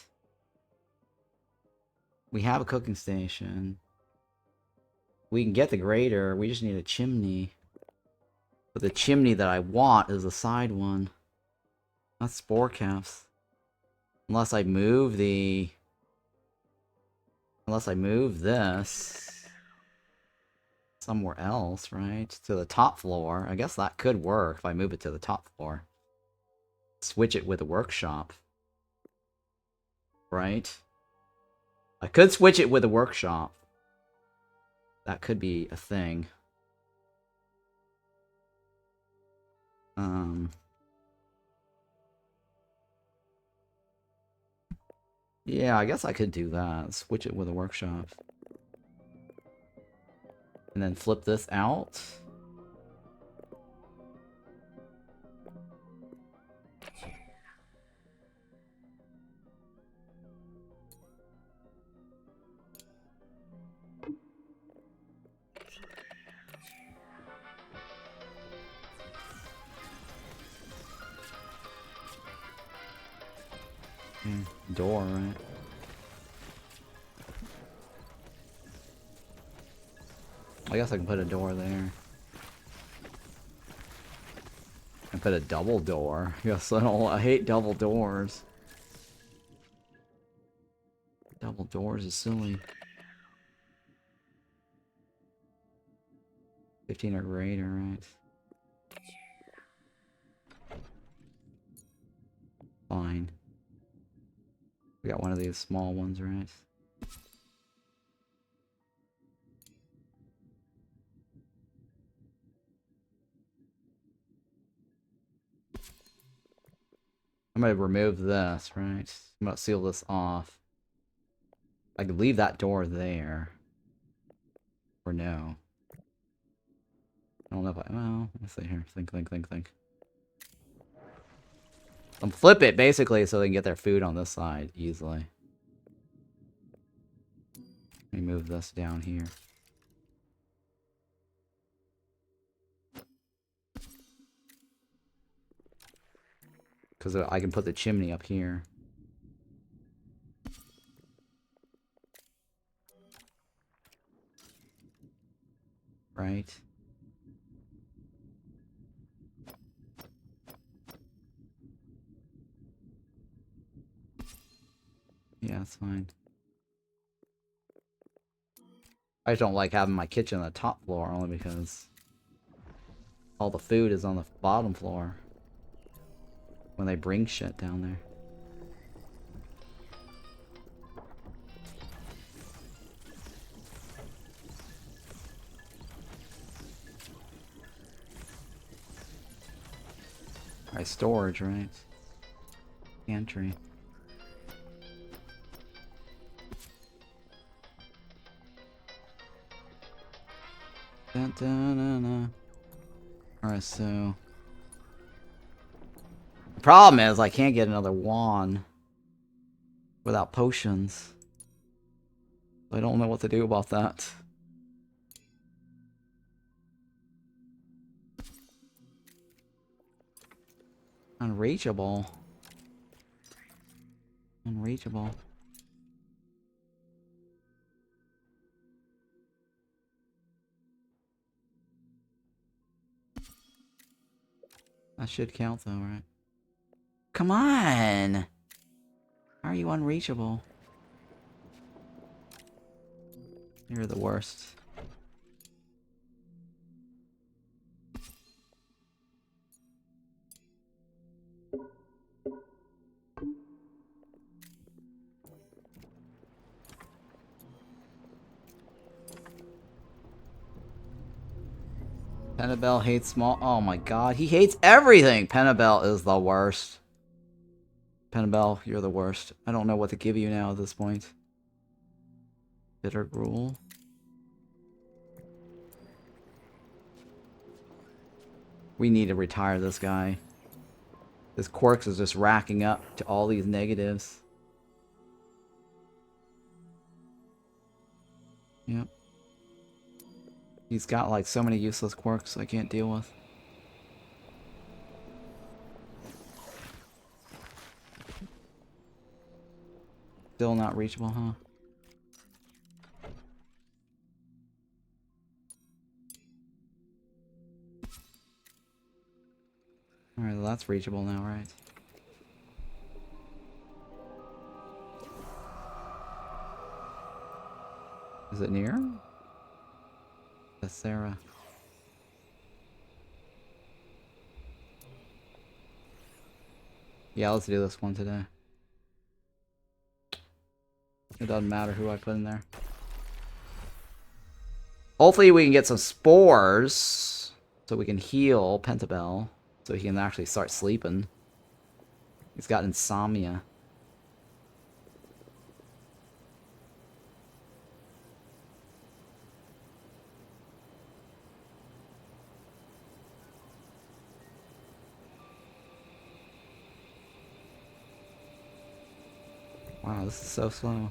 We have a cooking station. We can get the grater, we just need a chimney. But the chimney that I want is the side one. Not spore caps. Unless I move the... Unless I move this... somewhere else, right? To the top floor. I guess that could work if I move it to the top floor. Switch it with a workshop. Right? I could switch it with a workshop. That could be a thing. Yeah, I guess I could do that. Switch it with a workshop. And then flip this out. Door, right? I guess I can put a door there. And put a double door. Yes, I hate double doors. Double doors is silly. 15 or greater, right? Fine. We got one of these small ones, right? I'm gonna remove this, right? I'm gonna seal this off. I could leave that door there. Or no. I don't know if I... Well, let's see here. Think. Flip it, basically, so they can get their food on this side easily. Let me move this down here. Because I can put the chimney up here. Right? Yeah, that's fine. I just don't like having my kitchen on the top floor, only because all the food is on the bottom floor. when they bring shit down there. Alright, storage, right? Pantry. Dun, dun, dun, dun. Alright, so... The problem is I can't get another wand without potions. I don't know what to do about that. Unreachable. Unreachable. That should count though, right? Come on! How are you unreachable? You're the worst. Penabel hates small. Oh my god, he hates everything! Penabel is the worst. Penabel, you're the worst. I don't know what to give you now at this point. Bitter gruel. We need to retire this guy. This Quarks is just racking up to all these negatives. Yep. He's got like so many useless Quarks I can't deal with. Still not reachable, huh? Alright, well that's reachable now, right? Is it near? That's Sarah. Yeah, let's do this one today. It doesn't matter who I put in there. Hopefully we can get some spores so we can heal Pentabel so he can actually start sleeping. He's got insomnia. Wow, this is so slow.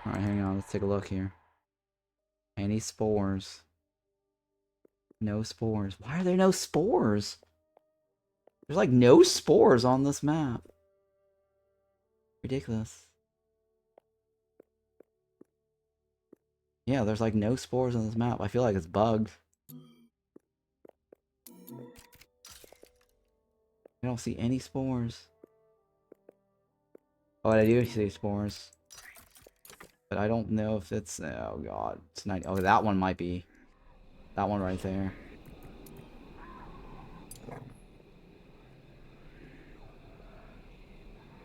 Alright, hang on, let's take a look here. Any spores? No spores. Why are there no spores? There's like no spores on this map. Ridiculous. Yeah, there's like no spores on this map. I feel like it's bugged. I don't see any spores. Oh, I do see spores. But I don't know if it's... Oh god. It's not... Oh, that one might be. That one right there.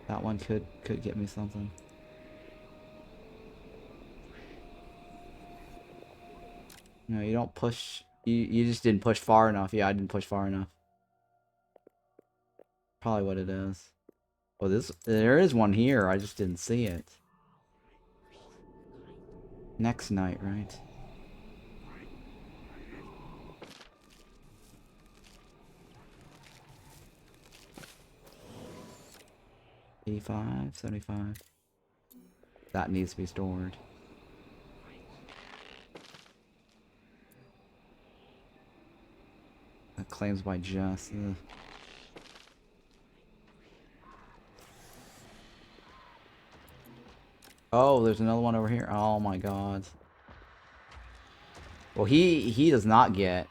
That one could get me something. No, you don't push... You just didn't push far enough. Yeah, I didn't push far enough. Probably what it is. Oh, there is one here. I just didn't see it. Next night, right? $85, $75. That needs to be stored. That claims by Jess. Ugh. Oh, there's another one over here. Oh my god. Well, he does not get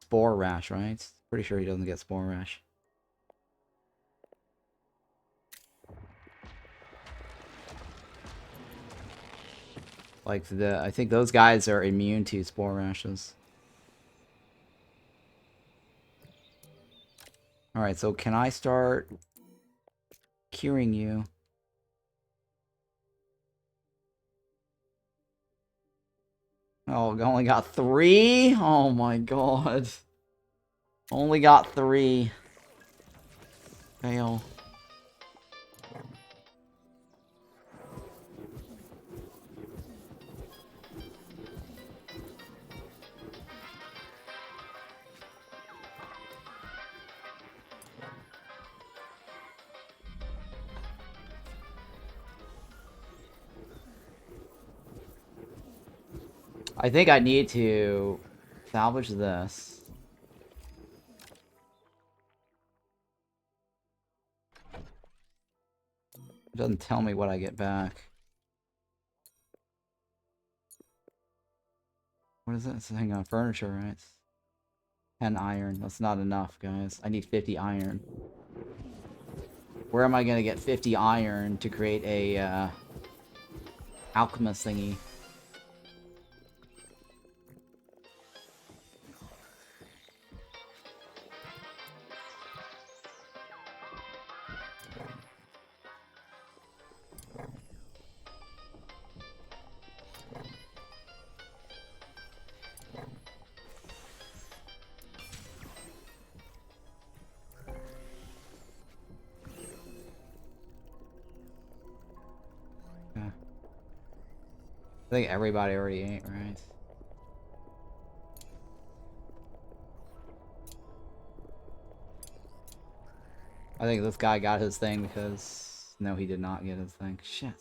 Spore Rash, right? Pretty sure he doesn't get Spore Rash. Like, I think those guys are immune to Spore Rashes. Alright, so can I start curing you? Oh, I only got 3? Oh my god. Only got 3. Fail. I think I need to salvage this. It doesn't tell me what I get back. What is this? Hang on, furniture, right? 10 iron. That's not enough, guys. I need 50 iron. Where am I gonna get 50 iron to create a, alchemist thingy? I think everybody already ate, right? I think this guy got his thing because... No, he did not get his thing. Shit.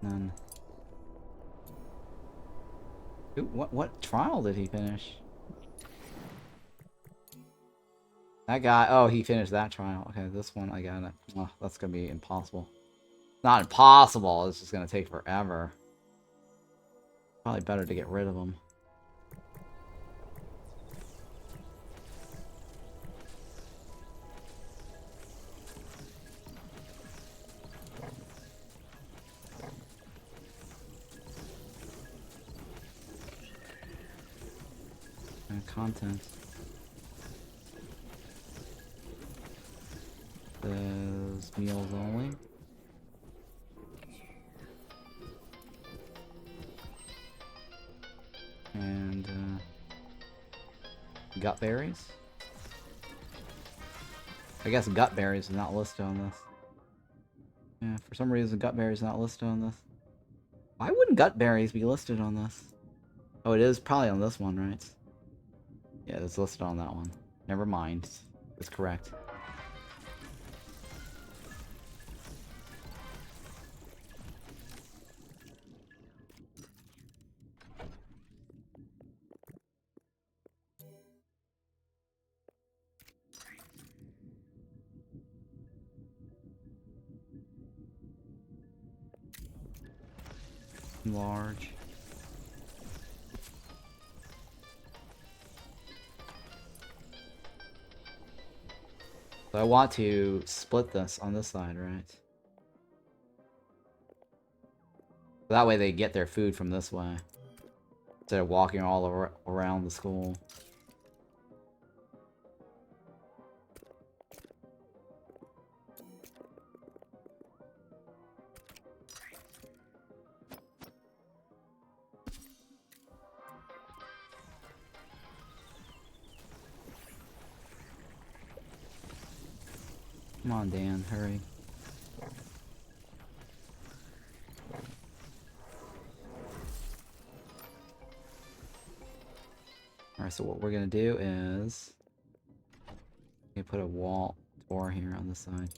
None. Ooh, what trial did he finish? That guy... Oh, he finished that trial. Okay, this one, I got it. Oh, that's gonna be impossible. Not impossible, it's just gonna take forever. Probably better to get rid of him. Content. Says meals only. And gut berries. I guess gut berries is not listed on this. Yeah, for some reason gut berries is not listed on this. Why wouldn't gut berries be listed on this? Oh, it is probably on this one, right? Yeah, it's listed on that one. Never mind. It's correct. Large. So I want to split this on this side, right? So that way they get their food from this way. Instead of walking all around the school. Come on, Dan, hurry. Alright, so what we're gonna do is... we put a wall door here on this side.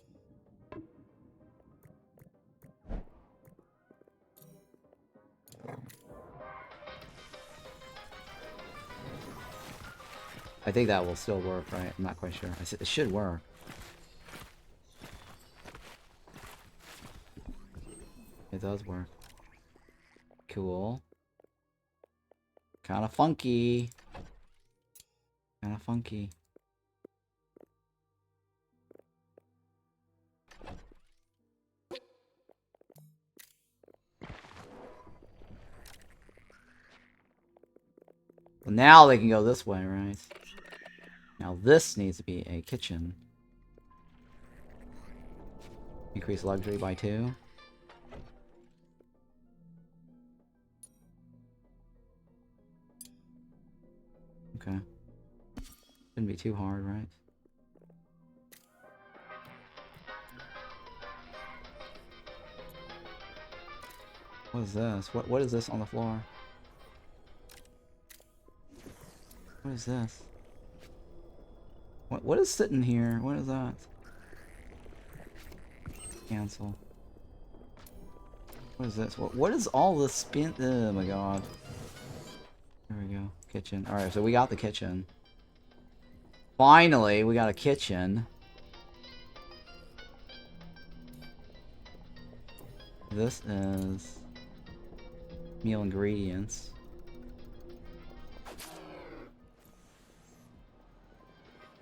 I think that will still work, right? I'm not quite sure. It should work. It does work. Cool. Kinda funky. Kinda funky. Well, now they can go this way, right? Now this needs to be a kitchen. Increase luxury by 2. Okay. Shouldn't be too hard, right? What is this? What is this on the floor? What is this? What is sitting here? What is that? Cancel. What is this? What is all this spin? Oh my god. There we go. Kitchen. Alright, so we got the kitchen. Finally, we got a kitchen. This is meal ingredients.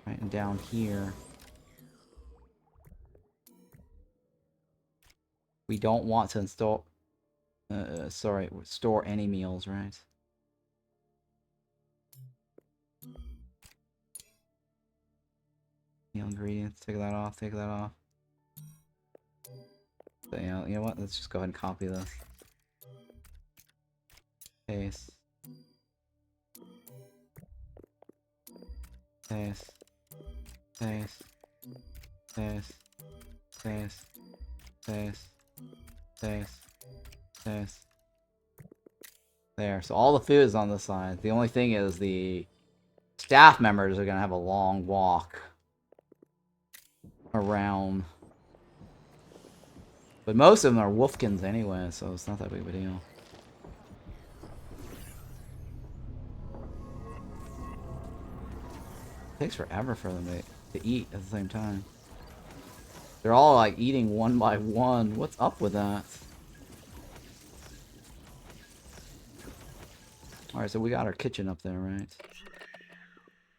Right, and down here we don't want to install store any meals, right? Meal ingredients, take that off, take that off. So, you know what? Let's just go ahead and copy this. Paste. Paste. Paste. Paste. Paste. Paste. Paste. Paste. There. So all the food is on this side. The only thing is the staff members are gonna have a long walk around. But most of them are wolfkins anyway, so it's not that big of a deal. It takes forever for them to eat at the same time. They're all like eating one by one. What's up with that? Alright, so we got our kitchen up there, right?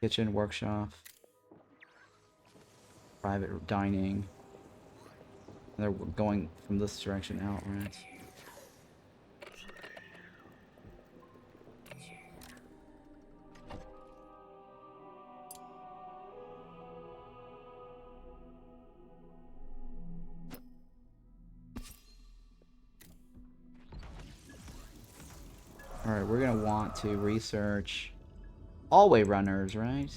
Kitchen, workshop. Private dining. And they're going from this direction out, right? Alright, we're gonna want to research hallway runners, right?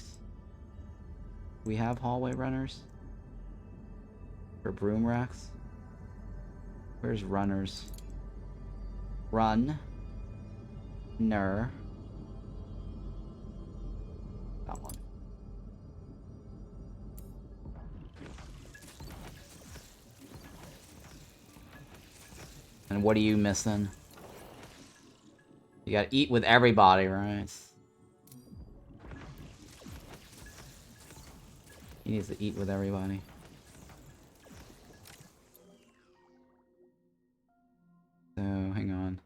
We have hallway runners? For broom racks? Where's runners? Run. Ner. That one. And what are you missing? You gotta eat with everybody, right? He needs to eat with everybody. So, hang on.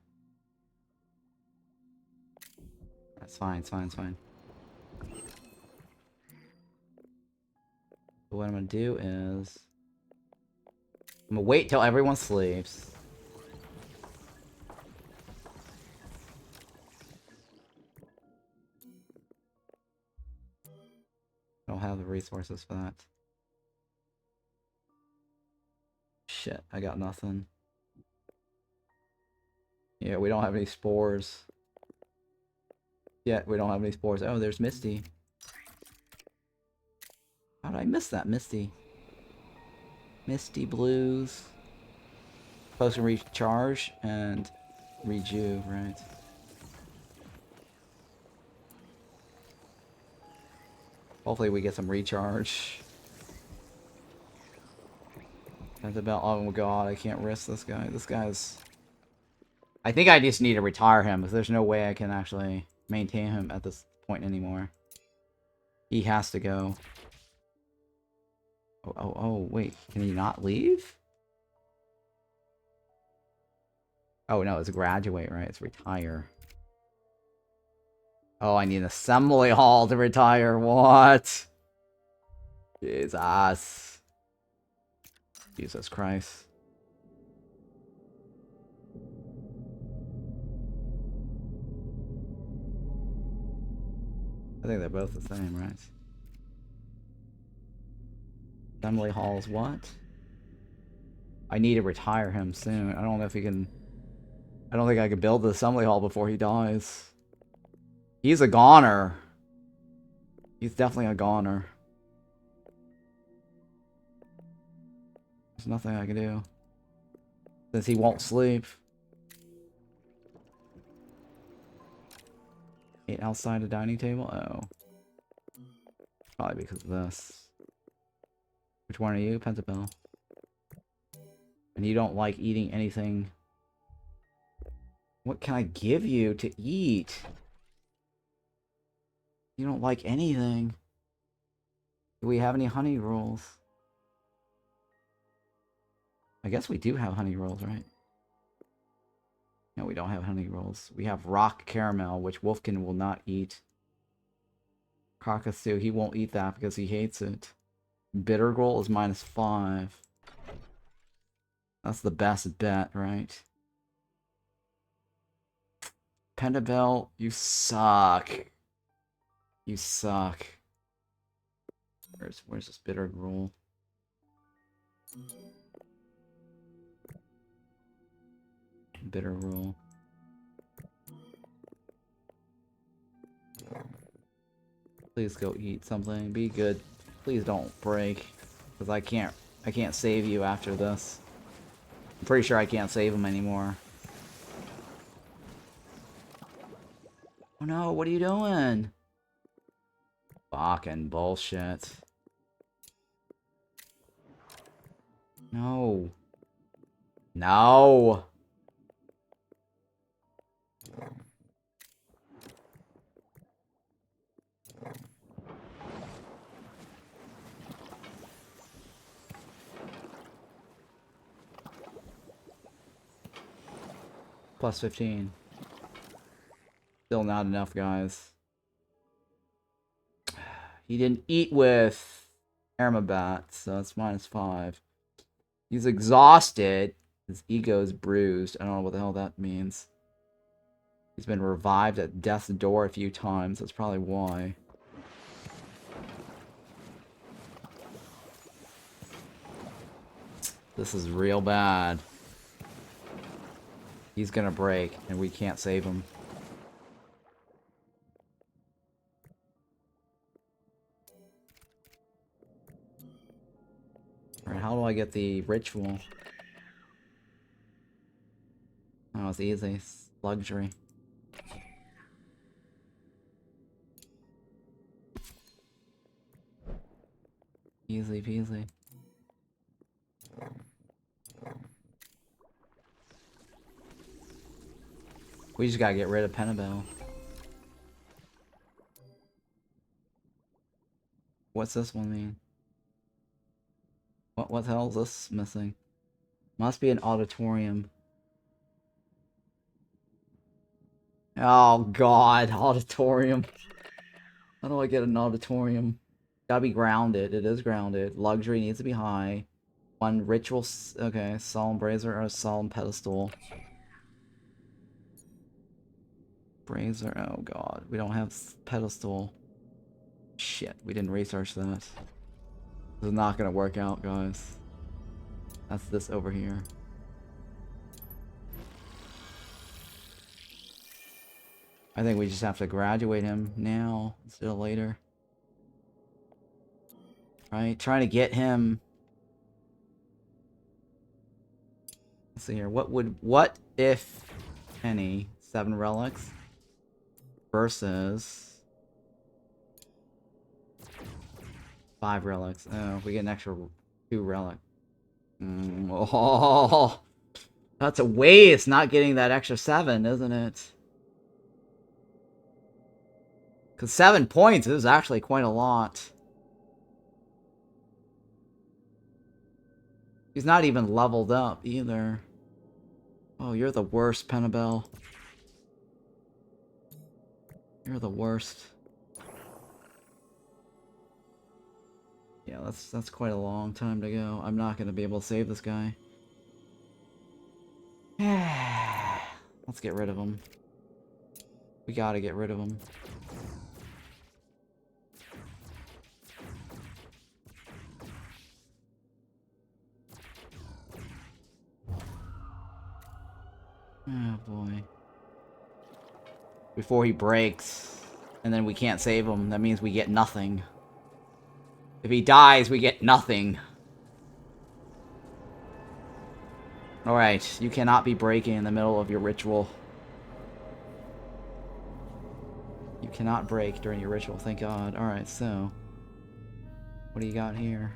That's fine, it's fine, it's fine. So what I'm gonna do is... I'm gonna wait till everyone sleeps. I don't have the resources for that. Shit, I got nothing. Yeah, we don't have any spores. Yeah, we don't have any spores. Oh, there's Misty. How did I miss that, Misty? Misty Blues. Potion recharge and rejuve, right? Hopefully we get some recharge. That's about, oh my god, I can't risk this guy. This guy's... I think I just need to retire him, because there's no way I can actually maintain him at this point anymore. He has to go. Oh, wait. Can he not leave? Oh, no, it's graduate, right? It's retire. Oh, I need an assembly hall to retire. What? Jesus. Jesus Christ. I think they're both the same, right? Assembly halls, what? I need to retire him soon. I don't know if he can... I don't think I can build the assembly hall before he dies. He's a goner. He's definitely a goner. There's nothing I can do. Since he won't sleep. Ate outside the dining table? Oh. Probably because of this. Which one are you? Pentabell. And you don't like eating anything. What can I give you to eat? You don't like anything. Do we have any honey rolls? I guess we do have honey rolls, right? No, we don't have honey rolls. We have rock caramel, which Wolfkin will not eat. Cockatoo, he won't eat that because he hates it. Bitter Gold is -5. That's the best bet, right? Pentabell, you suck. You suck. Where's this bitter roll? Bitter roll. Please go eat something. Be good. Please don't break. Because I can't save you after this. I'm pretty sure I can't save him anymore. Oh no, what are you doing? Fucking bullshit. No. No. +15. Still not enough, guys. He didn't eat with Armabat, so it's -5. He's exhausted. His ego is bruised. I don't know what the hell that means. He's been revived at death's door a few times. That's probably why. This is real bad. He's gonna break, and we can't save him. Alright, how do I get the ritual? Oh, it's easy. It's luxury. Easy peasy. We just gotta get rid of Pentabell. What's this one mean? What the hell is this missing? Must be an auditorium. Oh god, auditorium. How do I get an auditorium? Gotta be grounded. It is grounded. Luxury needs to be high. One ritual. Okay, solemn brazier or solemn pedestal. Brazier. Oh god, we don't have pedestal. Shit, we didn't research that. This is not gonna work out, guys. That's this over here. I think we just have to graduate him now instead of later. Right? Trying to get him. Let's see here. What if any 7 relics versus 5 relics? Oh, we get an extra 2 relic. Oh, that's a waste not getting that extra 7, isn't it? Because 7 points is actually quite a lot. He's not even leveled up either. Oh, you're the worst, Pentabell. You're the worst. Yeah, that's quite a long time to go. I'm not gonna be able to save this guy. Let's get rid of him. We gotta get rid of him. Oh boy. Before he breaks, and then we can't save him, that means we get nothing. If he dies, we get nothing. Alright, you cannot be breaking in the middle of your ritual. You cannot break during your ritual, thank God. Alright, so... what do you got here?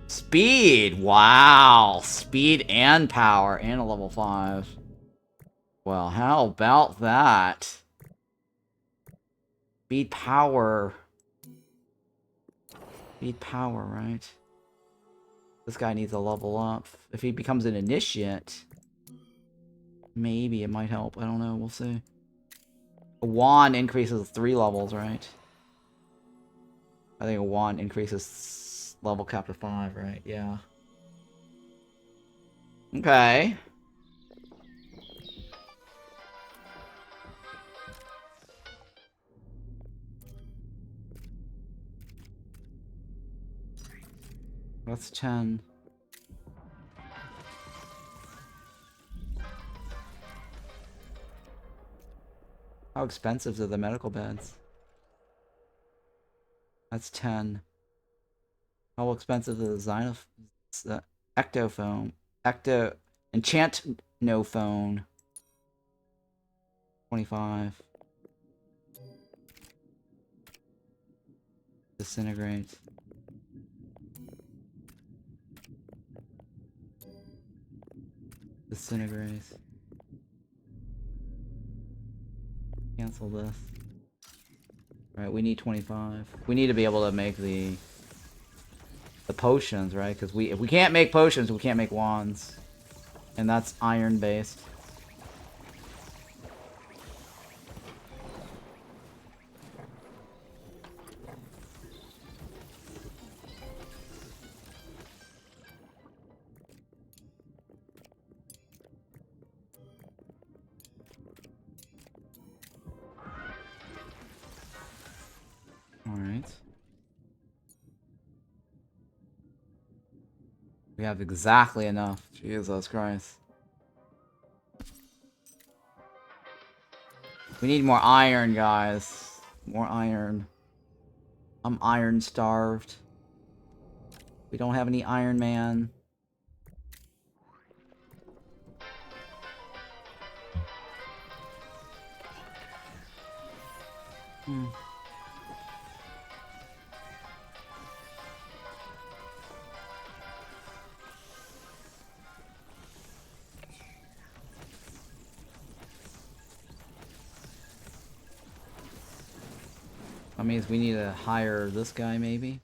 Speed! Wow! Speed and power, and a level 5. Well, how about that? Speed power. Speed power, right? This guy needs a level up. If he becomes an initiate, maybe it might help. I don't know, we'll see. A wand increases 3 levels, right? I think a wand increases level cap to 5, right? Yeah. Okay. That's 10. How expensive are the medical beds? That's 10. How expensive is the ectophone? Enchant no phone. 25. Disintegrate. Disintegrate. Cancel this. Alright, we need 25. We need to be able to make the potions, right? Because if we can't make potions, we can't make wands. And that's iron based. Alright. We have exactly enough. Jesus Christ. We need more iron, guys. More iron. I'm iron starved. We don't have any Iron Man. That means we need to hire this guy, maybe?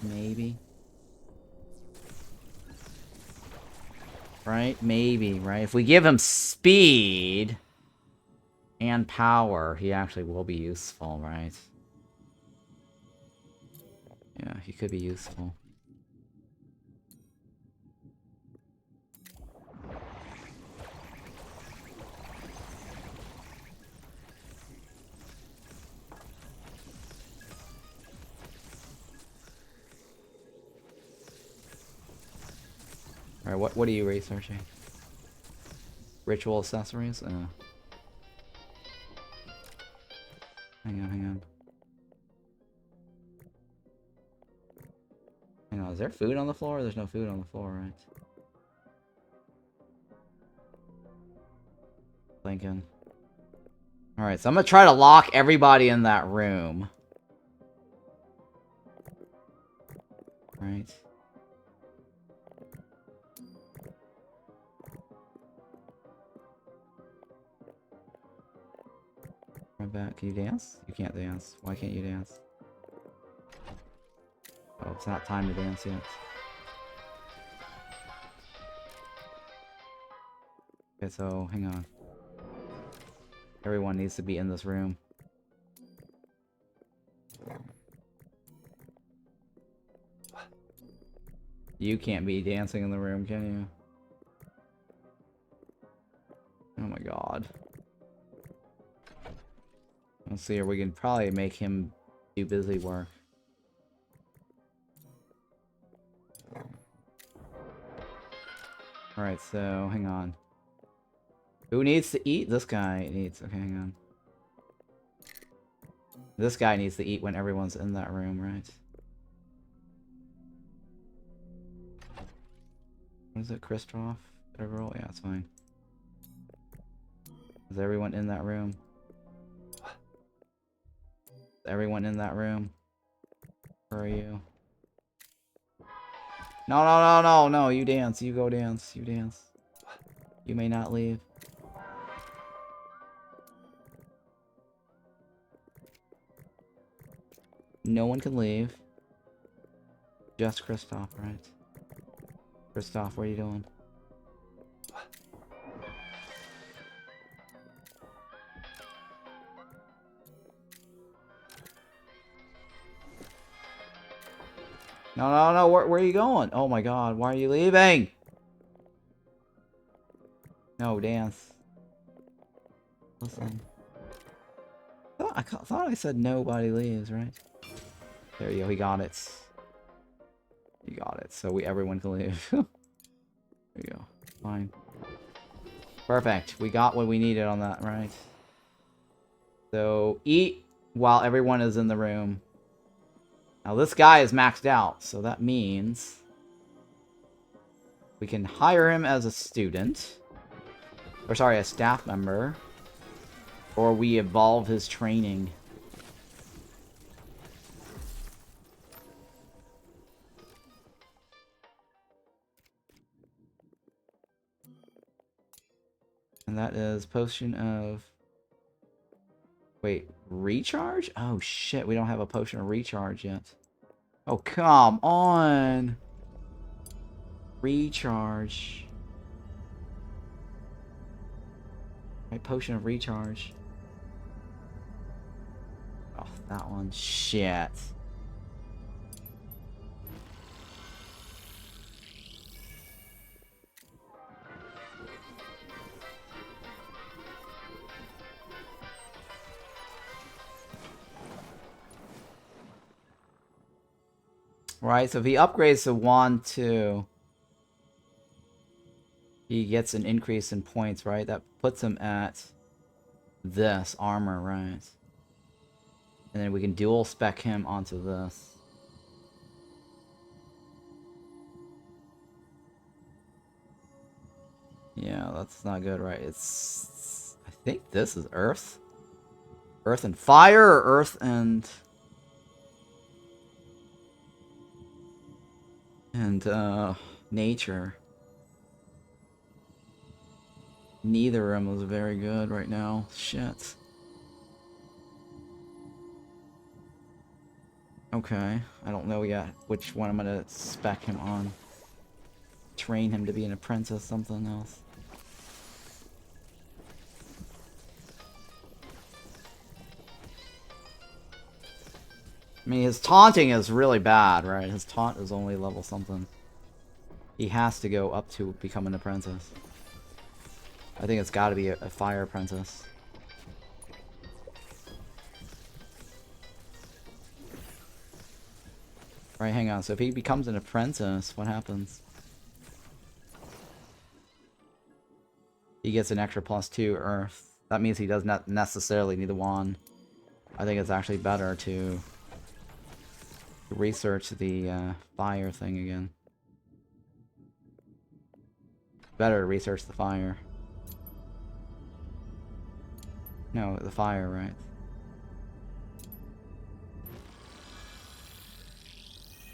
Maybe. Right? Maybe, right? If we give him speed and power, he actually will be useful, right? Yeah, he could be useful. Alright, what are you researching? Ritual accessories? Hang on. Hang on, is there food on the floor? There's no food on the floor, right? Thinking. Alright, so I'm gonna try to lock everybody in that room. Right. Right back. Can you dance? You can't dance. Why can't you dance? Oh, it's not time to dance yet. Okay, so hang on. Everyone needs to be in this room. You can't be dancing in the room, can you? Oh my god. Let's see, or we can probably make him do busy work. Alright, so, hang on. Who needs to eat? This guy needs... Okay, hang on. This guy needs to eat when everyone's in that room, right? What is it, Kristoff? Did I roll? Yeah, it's fine. Is everyone in that room? Is everyone in that room? Where are you? No, no, no, no, no, you dance. You go dance. You dance. You may not leave. No one can leave. Just Kristoff, right? Kristoff, what are you doing? No, no, no, where are you going? Oh my god, why are you leaving? No, dance. Listen. I thought I said nobody leaves, right? There you go, he got it. He got it, so everyone can leave. There you go, fine. Perfect, we got what we needed on that, right? So, eat while everyone is in the room. Now this guy is maxed out, so that means we can hire him as a student. Or sorry, a staff member. Or we evolve his training. And that is potion of... Wait, recharge? Oh shit, we don't have a potion of recharge yet. Oh, come on! Recharge. Right, potion of recharge. Oh, that one. Shit. Right, so if he upgrades to Wand 2, he gets an increase in points, right? That puts him at this armor, right? And then we can dual spec him onto this. Yeah, that's not good, right? It's... I think this is Earth? Earth and Fire, or Earth and... Nature. Neither of them is very good right now. Shit. Okay, I don't know yet which one I'm gonna spec him on. Train him to be an apprentice, something else. I mean, his taunting is really bad, right? His taunt is only level something. He has to go up to become an apprentice. I think it's gotta be a fire apprentice. Right, hang on. So if he becomes an apprentice, what happens? He gets an extra +2 Earth. That means he does not necessarily need the wand. I think it's actually better to research the fire thing again. Better to research the fire. No, the fire, right?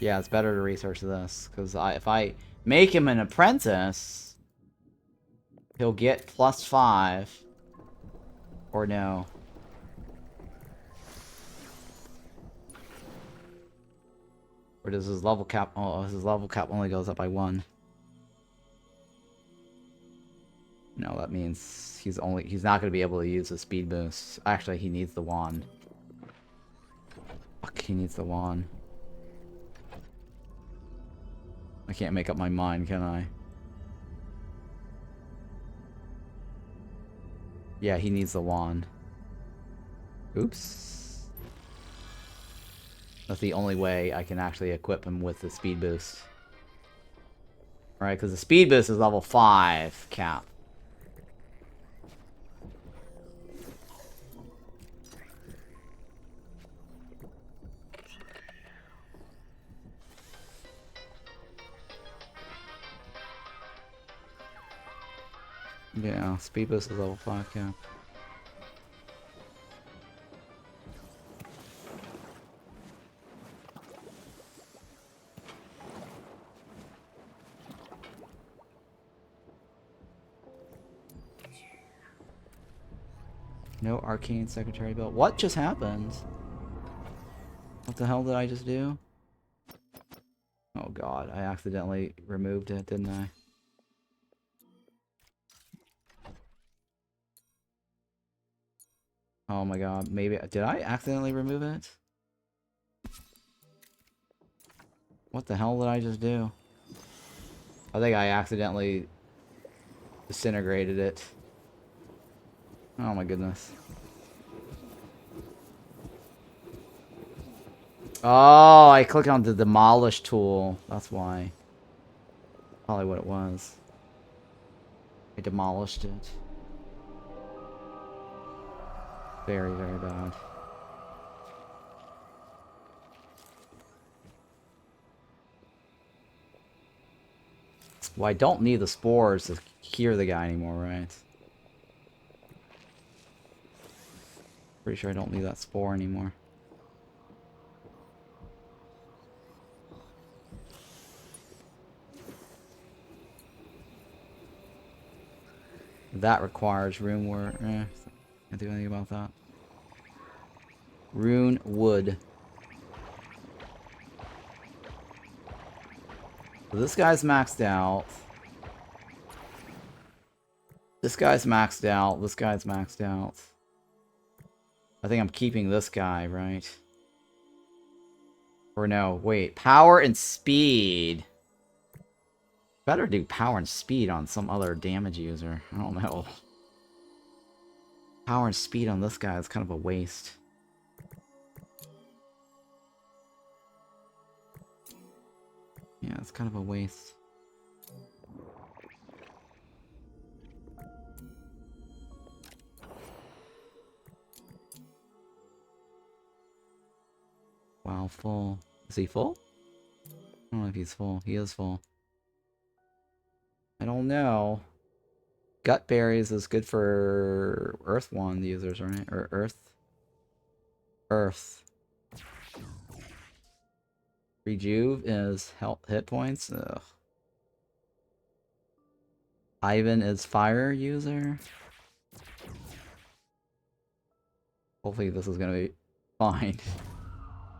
Yeah, it's better to research this, because if I make him an apprentice, he'll get +5. Or no. Or does his level cap... Oh, his level cap only goes up by 1. No, that means he's not going to be able to use the speed boost. Actually, he needs the wand. Fuck, he needs the wand. I can't make up my mind, can I? Yeah, he needs the wand. Oops. That's the only way I can actually equip him with the speed boost. Right, because the speed boost is level 5 cap. Yeah, speed boost is level 5 cap. No arcane secretary build. What just happened? What the hell did I just do? Oh god, I accidentally removed it, didn't I? Oh my god, maybe... Did I accidentally remove it? What the hell did I just do? I think I accidentally disintegrated it. Oh my goodness. Oh, I clicked on the demolish tool. That's why. Probably what it was. I demolished it. Very, very bad. Well, I don't need the spores to cure the guy anymore, right? Pretty sure I don't need that spore anymore. That requires rune work. Can't do anything about that. Rune wood. So this guy's maxed out. This guy's maxed out. This guy's maxed out. I think I'm keeping this guy, right? Or no, wait. Power and speed. Better do power and speed on some other damage user. I don't know. Power and speed on this guy is kind of a waste. Yeah, it's kind of a waste. Wow, full. Is he full? I don't know if he's full. He is full. I don't know. Gut berries is good for Earth Wand users, right? Or Earth? Earth. Rejuve is health hit points. Ugh. Ivan is fire user. Hopefully this is gonna be fine.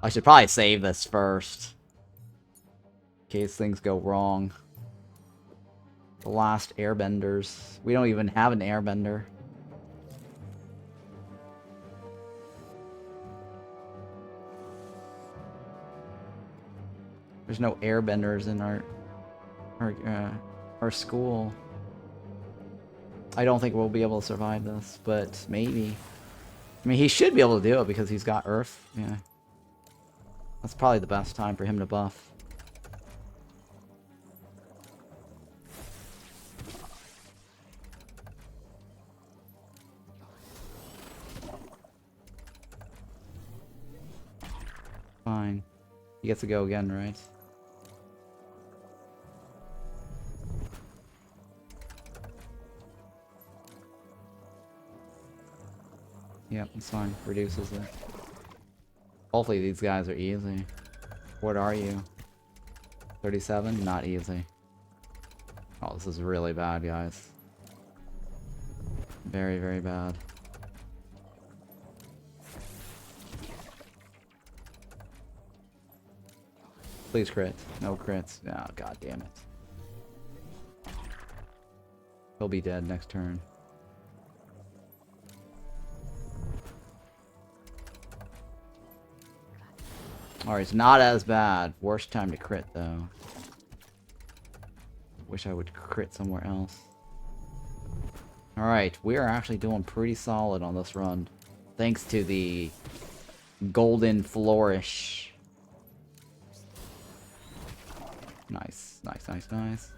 I should probably save this first. In case things go wrong. The last airbenders. We don't even have an airbender. There's no airbenders in our school. I don't think we'll be able to survive this, but maybe. I mean, he should be able to do it because he's got Earth. Yeah. That's probably the best time for him to buff. Fine. He gets to go again, right? Yep, it's fine. Reduces it. Hopefully these guys are easy. What are you? 37? Not easy. Oh, this is really bad, guys. Very, very bad. Please crit. No crits. Oh, god damn it. He'll be dead next turn. Alright, it's not as bad. Worst time to crit, though. Wish I would crit somewhere else. Alright, we are actually doing pretty solid on this run. Thanks to the golden flourish. Nice, nice, nice, nice.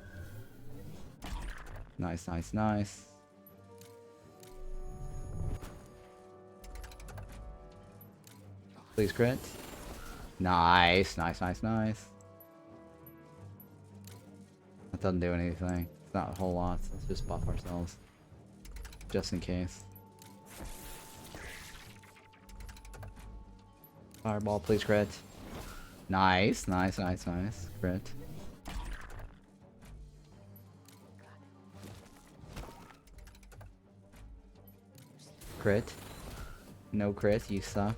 Nice, nice, nice. Please crit. Nice, nice, nice, nice. That doesn't do anything. It's not a whole lot. Let's just buff ourselves. Just in case. Fireball, please crit. Nice, nice, nice, nice. Crit. Crit. No crit, you suck.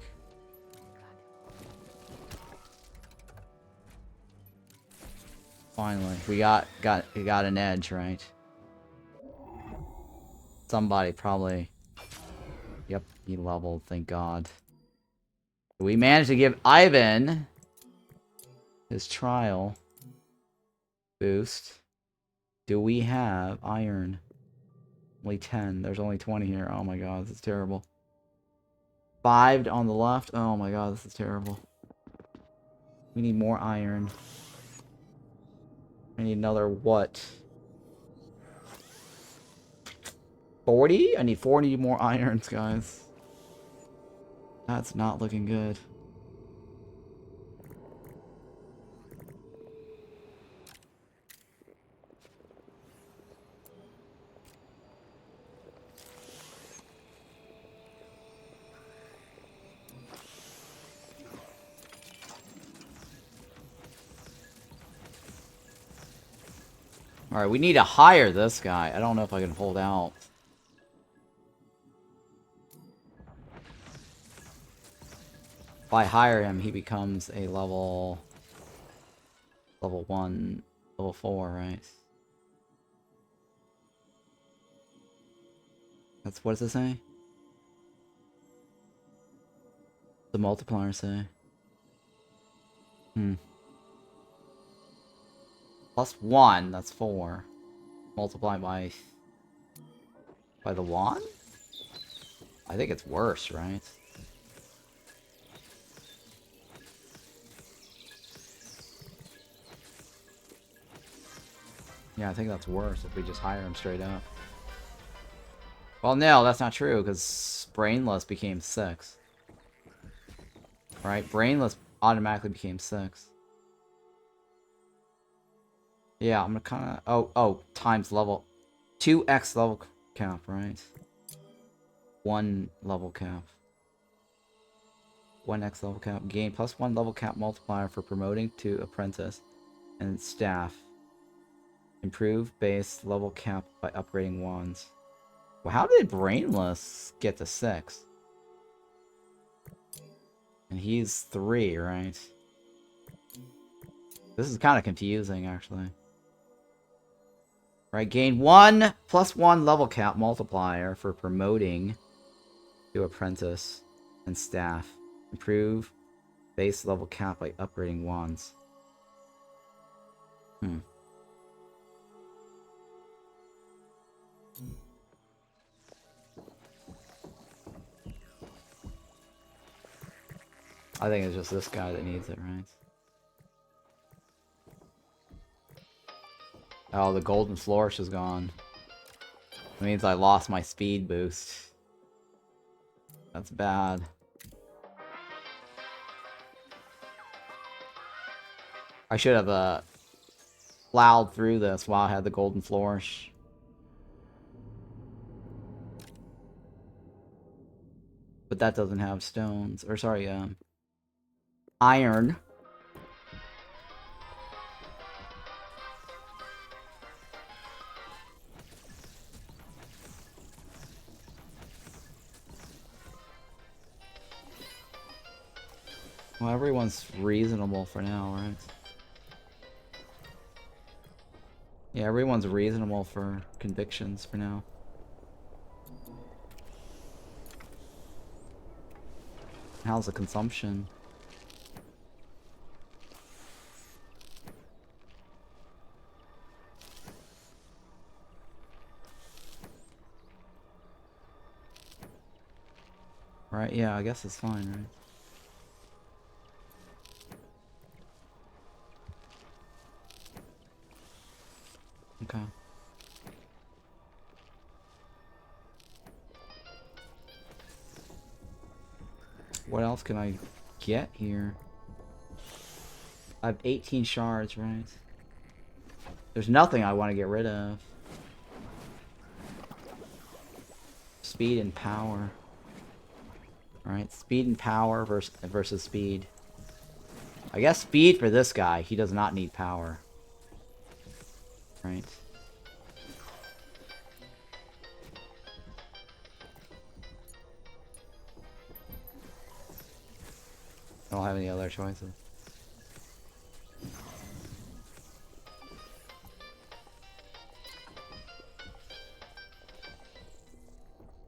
Finally, we got an edge, right? Somebody probably. Yep, he leveled, thank God. We managed to give Ivan his trial boost. Do we have iron? Only 10. There's only 20 here. Oh my God, this is terrible. 5 on the left. Oh my God, this is terrible. We need more iron. I need another what? 40? I need 40 more irons, guys. That's not looking good. Alright, we need to hire this guy. I don't know if I can hold out. If I hire him, he becomes a level 1, level 4, right? That's what does it say? The multiplier say. Plus 1, that's 4. Multiplied by the wand? I think it's worse, right? Yeah, I think that's worse if we just hire him straight up. Well, no, that's not true, because Brainless became 6. Right? Brainless automatically became 6. Yeah, I'm gonna kind of... Oh, times level... 2x level cap, right? 1 level cap. 1x level cap. Gain plus 1 level cap multiplier for promoting to Apprentice and staff. Improve base level cap by upgrading wands. Well, how did Brainless get to 6? And he's 3, right? This is kind of confusing, actually. Right, gain 1 plus 1 level cap multiplier for promoting to Apprentice and staff. Improve base level cap by upgrading wands. I think it's just this guy that needs it, right? Oh, the golden flourish is gone. That means I lost my speed boost. That's bad. I should have plowed through this while I had the golden flourish. But that doesn't have stones. Or sorry, iron. Well, everyone's reasonable for now, right? Yeah, everyone's reasonable for convictions for now. How's the consumption? Right, yeah, I guess it's fine, right? Okay. What else can I get here? I have 18 shards, right? There's nothing I want to get rid of. Speed and power. Alright, speed and power versus speed. I guess speed for this guy. He does not need power. Right. I don't have any other choices.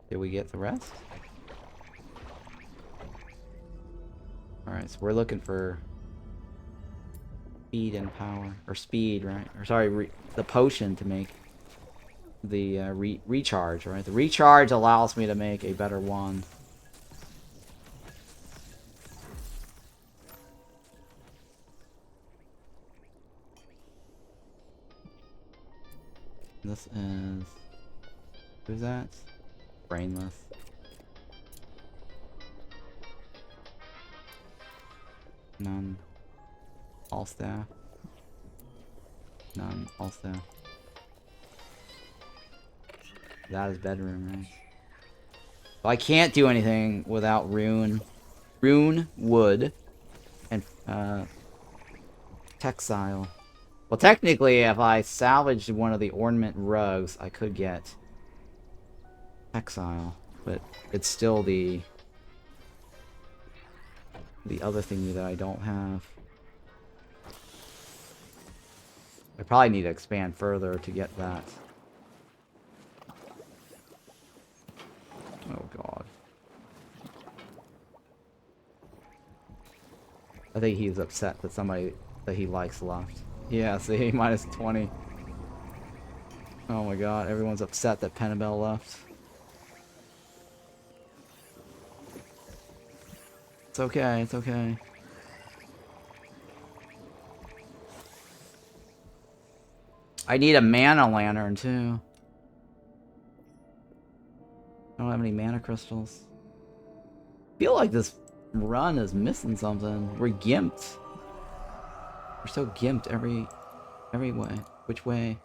Did we get the rest? Alright, so we're looking for speed and power. Or speed, right? Or sorry, the potion to make the recharge, right? The recharge allows me to make a better wand. This is... Who's that? Brainless. None. All staff. None. All staff. That is bedroom, right? So I can't do anything without rune, wood, and textile. Well, technically, if I salvaged one of the ornament rugs, I could get textile, but it's still the other thing that I don't have. I probably need to expand further to get that. Oh god. I think he's upset that somebody that he likes left. Yeah, see, minus 20. Oh my god, everyone's upset that Penabel left. It's okay, it's okay. I need a mana lantern too. I don't have any mana crystals. I feel like this run is missing something. We're gimped. We're so gimped every way. Which way?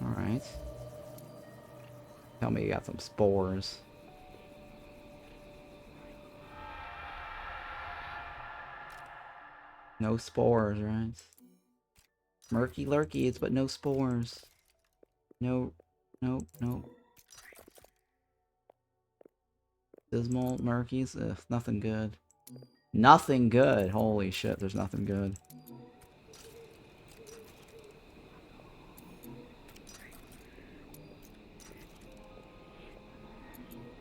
Alright. Tell me you got some spores. No spores, right? Murky lurkies, but no spores. No. Dismal murkies? Ugh, nothing good. Nothing good. Holy shit, there's nothing good.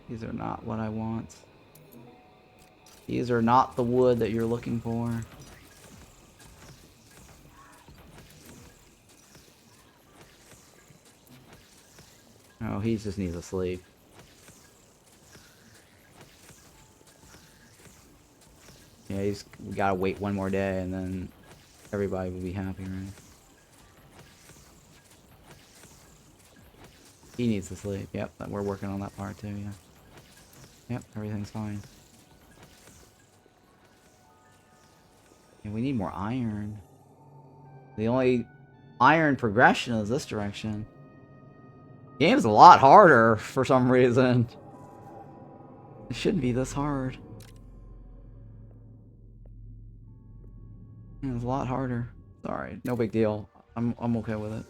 These are not what I want. These are not the wood that you're looking for. Oh, he just needs to sleep. Yeah, we gotta wait one more day and then everybody will be happy, right? He needs to sleep. Yep, we're working on that part too, yeah. Yep, everything's fine. Yeah, we need more iron. The only iron progression is this direction. Game's a lot harder for some reason. It shouldn't be this hard. Yeah, it's a lot harder. Sorry, no big deal. I'm okay with it.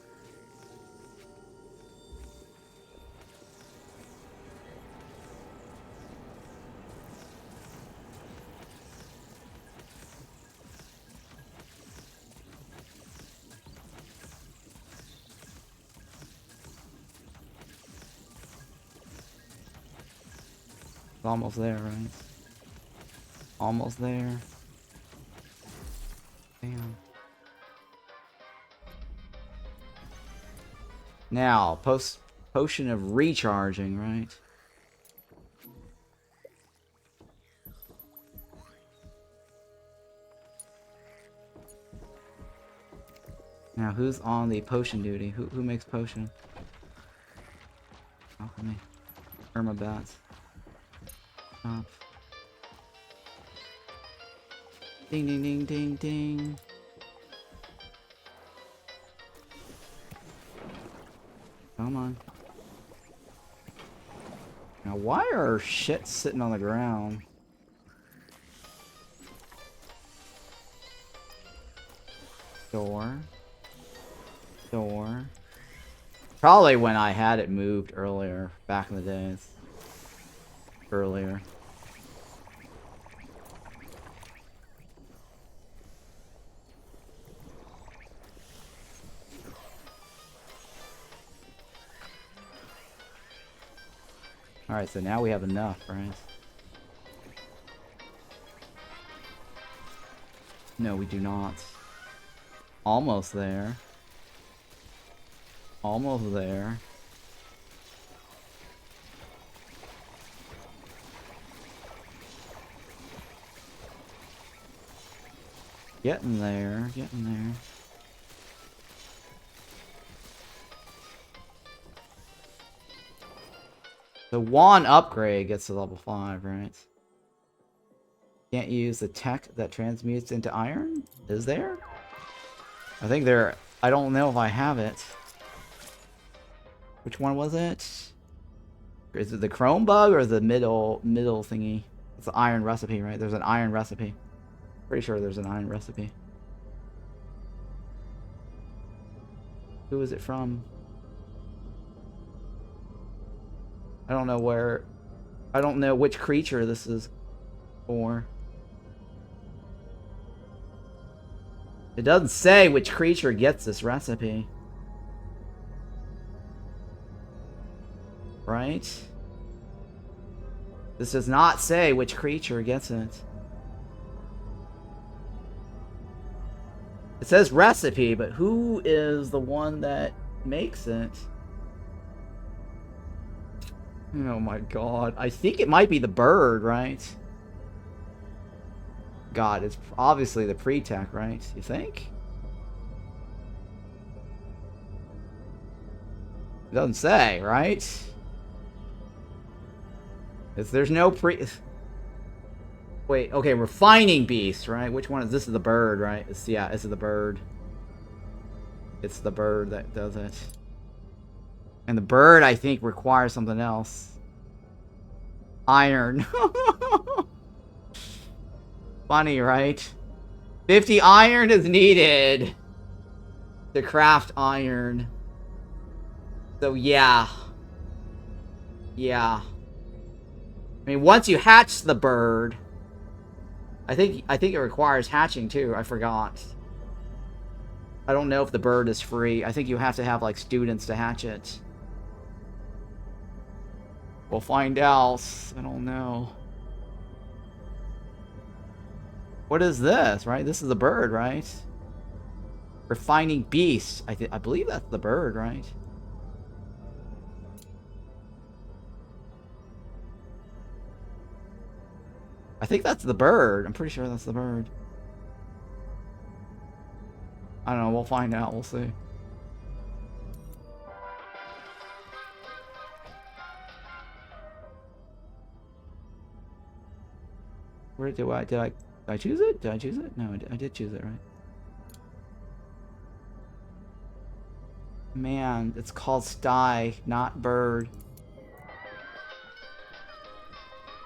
Almost there, right? Almost there. Damn. Now, potion of recharging, right? Now, who's on the potion duty? Who makes potion? Alchemy. Bats. Stop. Ding, ding, ding, ding, ding. Come on. Now, why are shit sitting on the ground? Door. Door. Probably when I had it moved earlier, back in the days. Earlier. Alright, so now we have enough, right? No, we do not. Almost there. Almost there. Getting there, getting there. The wand upgrade gets to level 5, right? Can't use the tech that transmutes into iron? Is there? I think there... I don't know if I have it. Which one was it? Is it the chrome bug or the middle thingy? It's the iron recipe, right? There's an iron recipe. Pretty sure there's an iron recipe. Who is it from? I don't know where... I don't know which creature this is for. It doesn't say which creature gets this recipe. Right? This does not say which creature gets it. It says recipe, but who is the one that makes it? Oh my god. I think it might be the bird, right? God, it's obviously the pre-tech, right? You think? It doesn't say, right? There's no pre... Wait, okay, refining beast, right? Which one is this? Is the bird, right? Yeah, this is the bird. It's the bird that does it. And the bird, I think, requires something else. Iron. Funny, right? 50 iron is needed to craft iron. So, yeah. Yeah. I mean, once you hatch the bird... I think it requires hatching, too. I forgot. I don't know if the bird is free. I think you have to have, like, students to hatch it. We'll find out. I don't know. What is this, right? This is the bird, right? Refining beast. I believe that's the bird, right? I think that's the bird. I'm pretty sure that's the bird. I don't know. We'll find out. We'll see. Where did I choose it? Did I choose it? No, I did choose it, right? Man, it's called sty, not bird.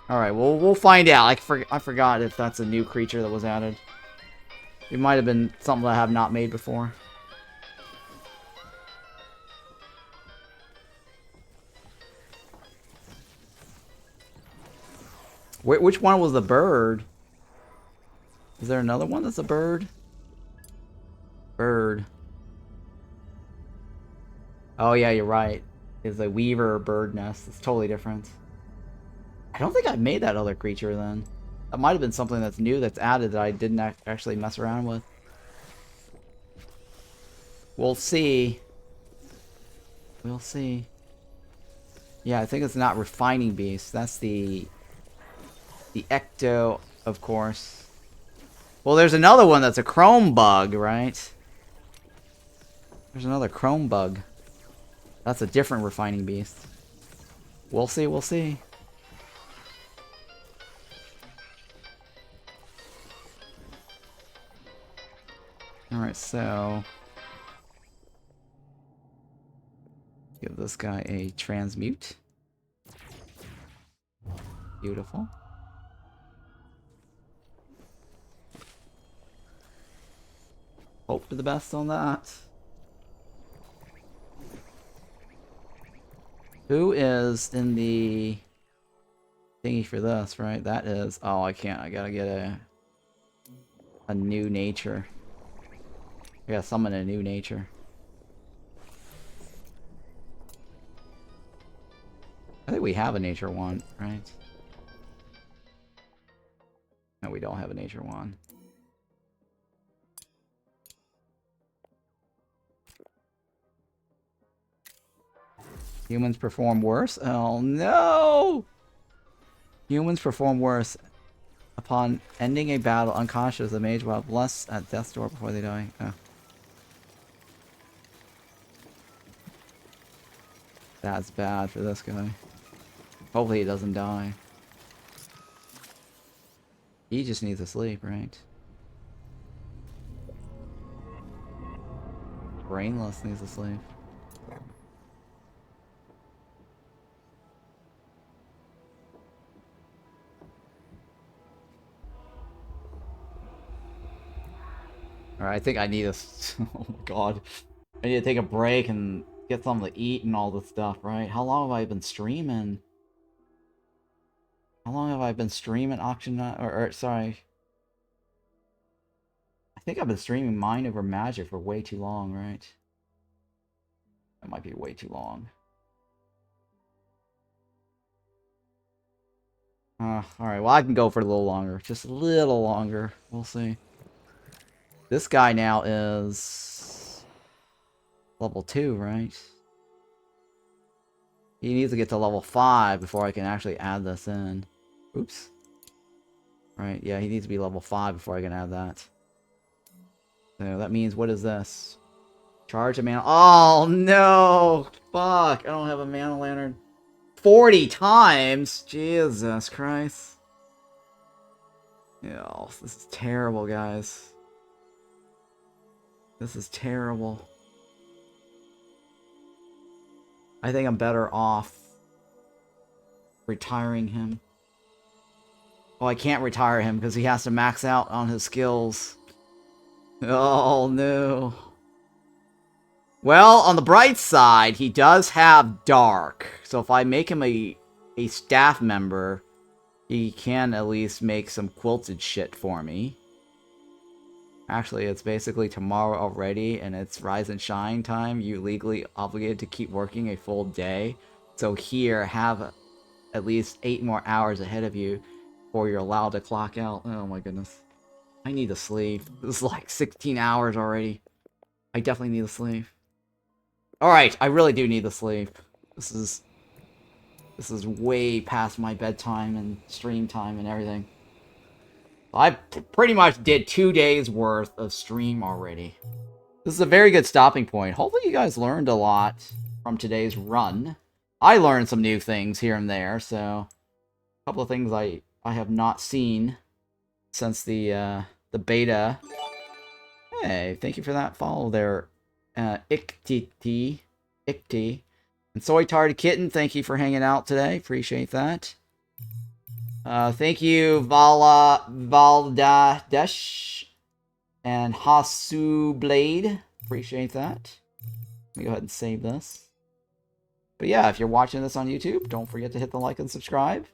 Alright, well, we'll find out. I forgot if that's a new creature that was added. It might have been something that I have not made before. Which one was the bird? Is there another one that's a bird? Bird. Oh yeah, you're right. It's a weaver bird nest. It's totally different. I don't think I made that other creature then. That might have been something that's new that's added that I didn't actually mess around with. We'll see. We'll see. Yeah, I think it's not Refining Beast. That's the Ecto, of course. Well, there's another one that's a Chrome Bug, right? There's another Chrome Bug. That's a different Refining Beast. We'll see, we'll see. Alright, so... give this guy a Transmute. Beautiful. Hope for the best on that. Who is in the thingy for this, right? That is... oh, I can't. I gotta get a new nature. I gotta summon a new nature. I think we have a nature one, right? No, we don't have a nature one. Humans perform worse? Oh no! Humans perform worse. Upon ending a battle unconscious, the mage will have less at death's door before they die. Oh. That's bad for this guy. Hopefully he doesn't die. He just needs to sleep, right? Brainless needs to sleep. Alright, I think I need a... oh my god. I need to take a break and get something to eat and all this stuff, right? How long have I been streaming? How long have I been streaming Auction... or sorry. I think I've been streaming Mind Over Magic for way too long, right? That might be way too long. Alright, well I can go for a little longer. Just a little longer. We'll see. This guy now is... level 2, right? He needs to get to level 5 before I can actually add this in. Oops. Right, yeah, he needs to be level 5 before I can add that. So that means, what is this? Charge a mana... oh, no! Fuck, I don't have a mana lantern. 40 times? Jesus Christ. Oh, this is terrible, guys. This is terrible. I think I'm better off retiring him. Well, I can't retire him because he has to max out on his skills. Oh, no. Well, on the bright side, he does have Dark. So if I make him a staff member, he can at least make some quilted shit for me. Actually, it's basically tomorrow already, and it's Rise and Shine time. You're legally obligated to keep working a full day. So here, have at least 8 more hours ahead of you before you're allowed to clock out. Oh my goodness. I need to sleep. This is like 16 hours already. I definitely need to sleep. Alright, I really do need to sleep. This is way past my bedtime and stream time and everything. I pretty much did 2 days worth of stream already. This is a very good stopping point. Hopefully you guys learned a lot from today's run. I learned some new things here and there, so a couple of things I have not seen since the beta. Hey, thank you for that follow there, Ikti. And Soy Tard Kitten, thank you for hanging out today. Appreciate that. Thank you, Valdadesh and Hasu Blade. Appreciate that. Let me go ahead and save this. But yeah, if you're watching this on YouTube, don't forget to hit the like and subscribe.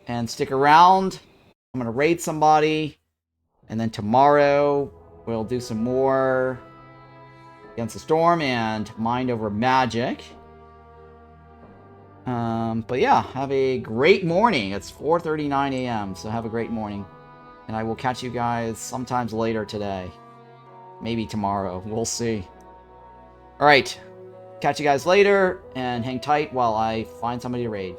And stick around. I'm going to raid somebody. And then tomorrow, we'll do some more Against the Storm and Mind Over Magic. But yeah, have a great morning. It's 4:39 a.m., so have a great morning. And I will catch you guys sometimes later today. Maybe tomorrow. We'll see. Alright. Catch you guys later, and hang tight while I find somebody to raid.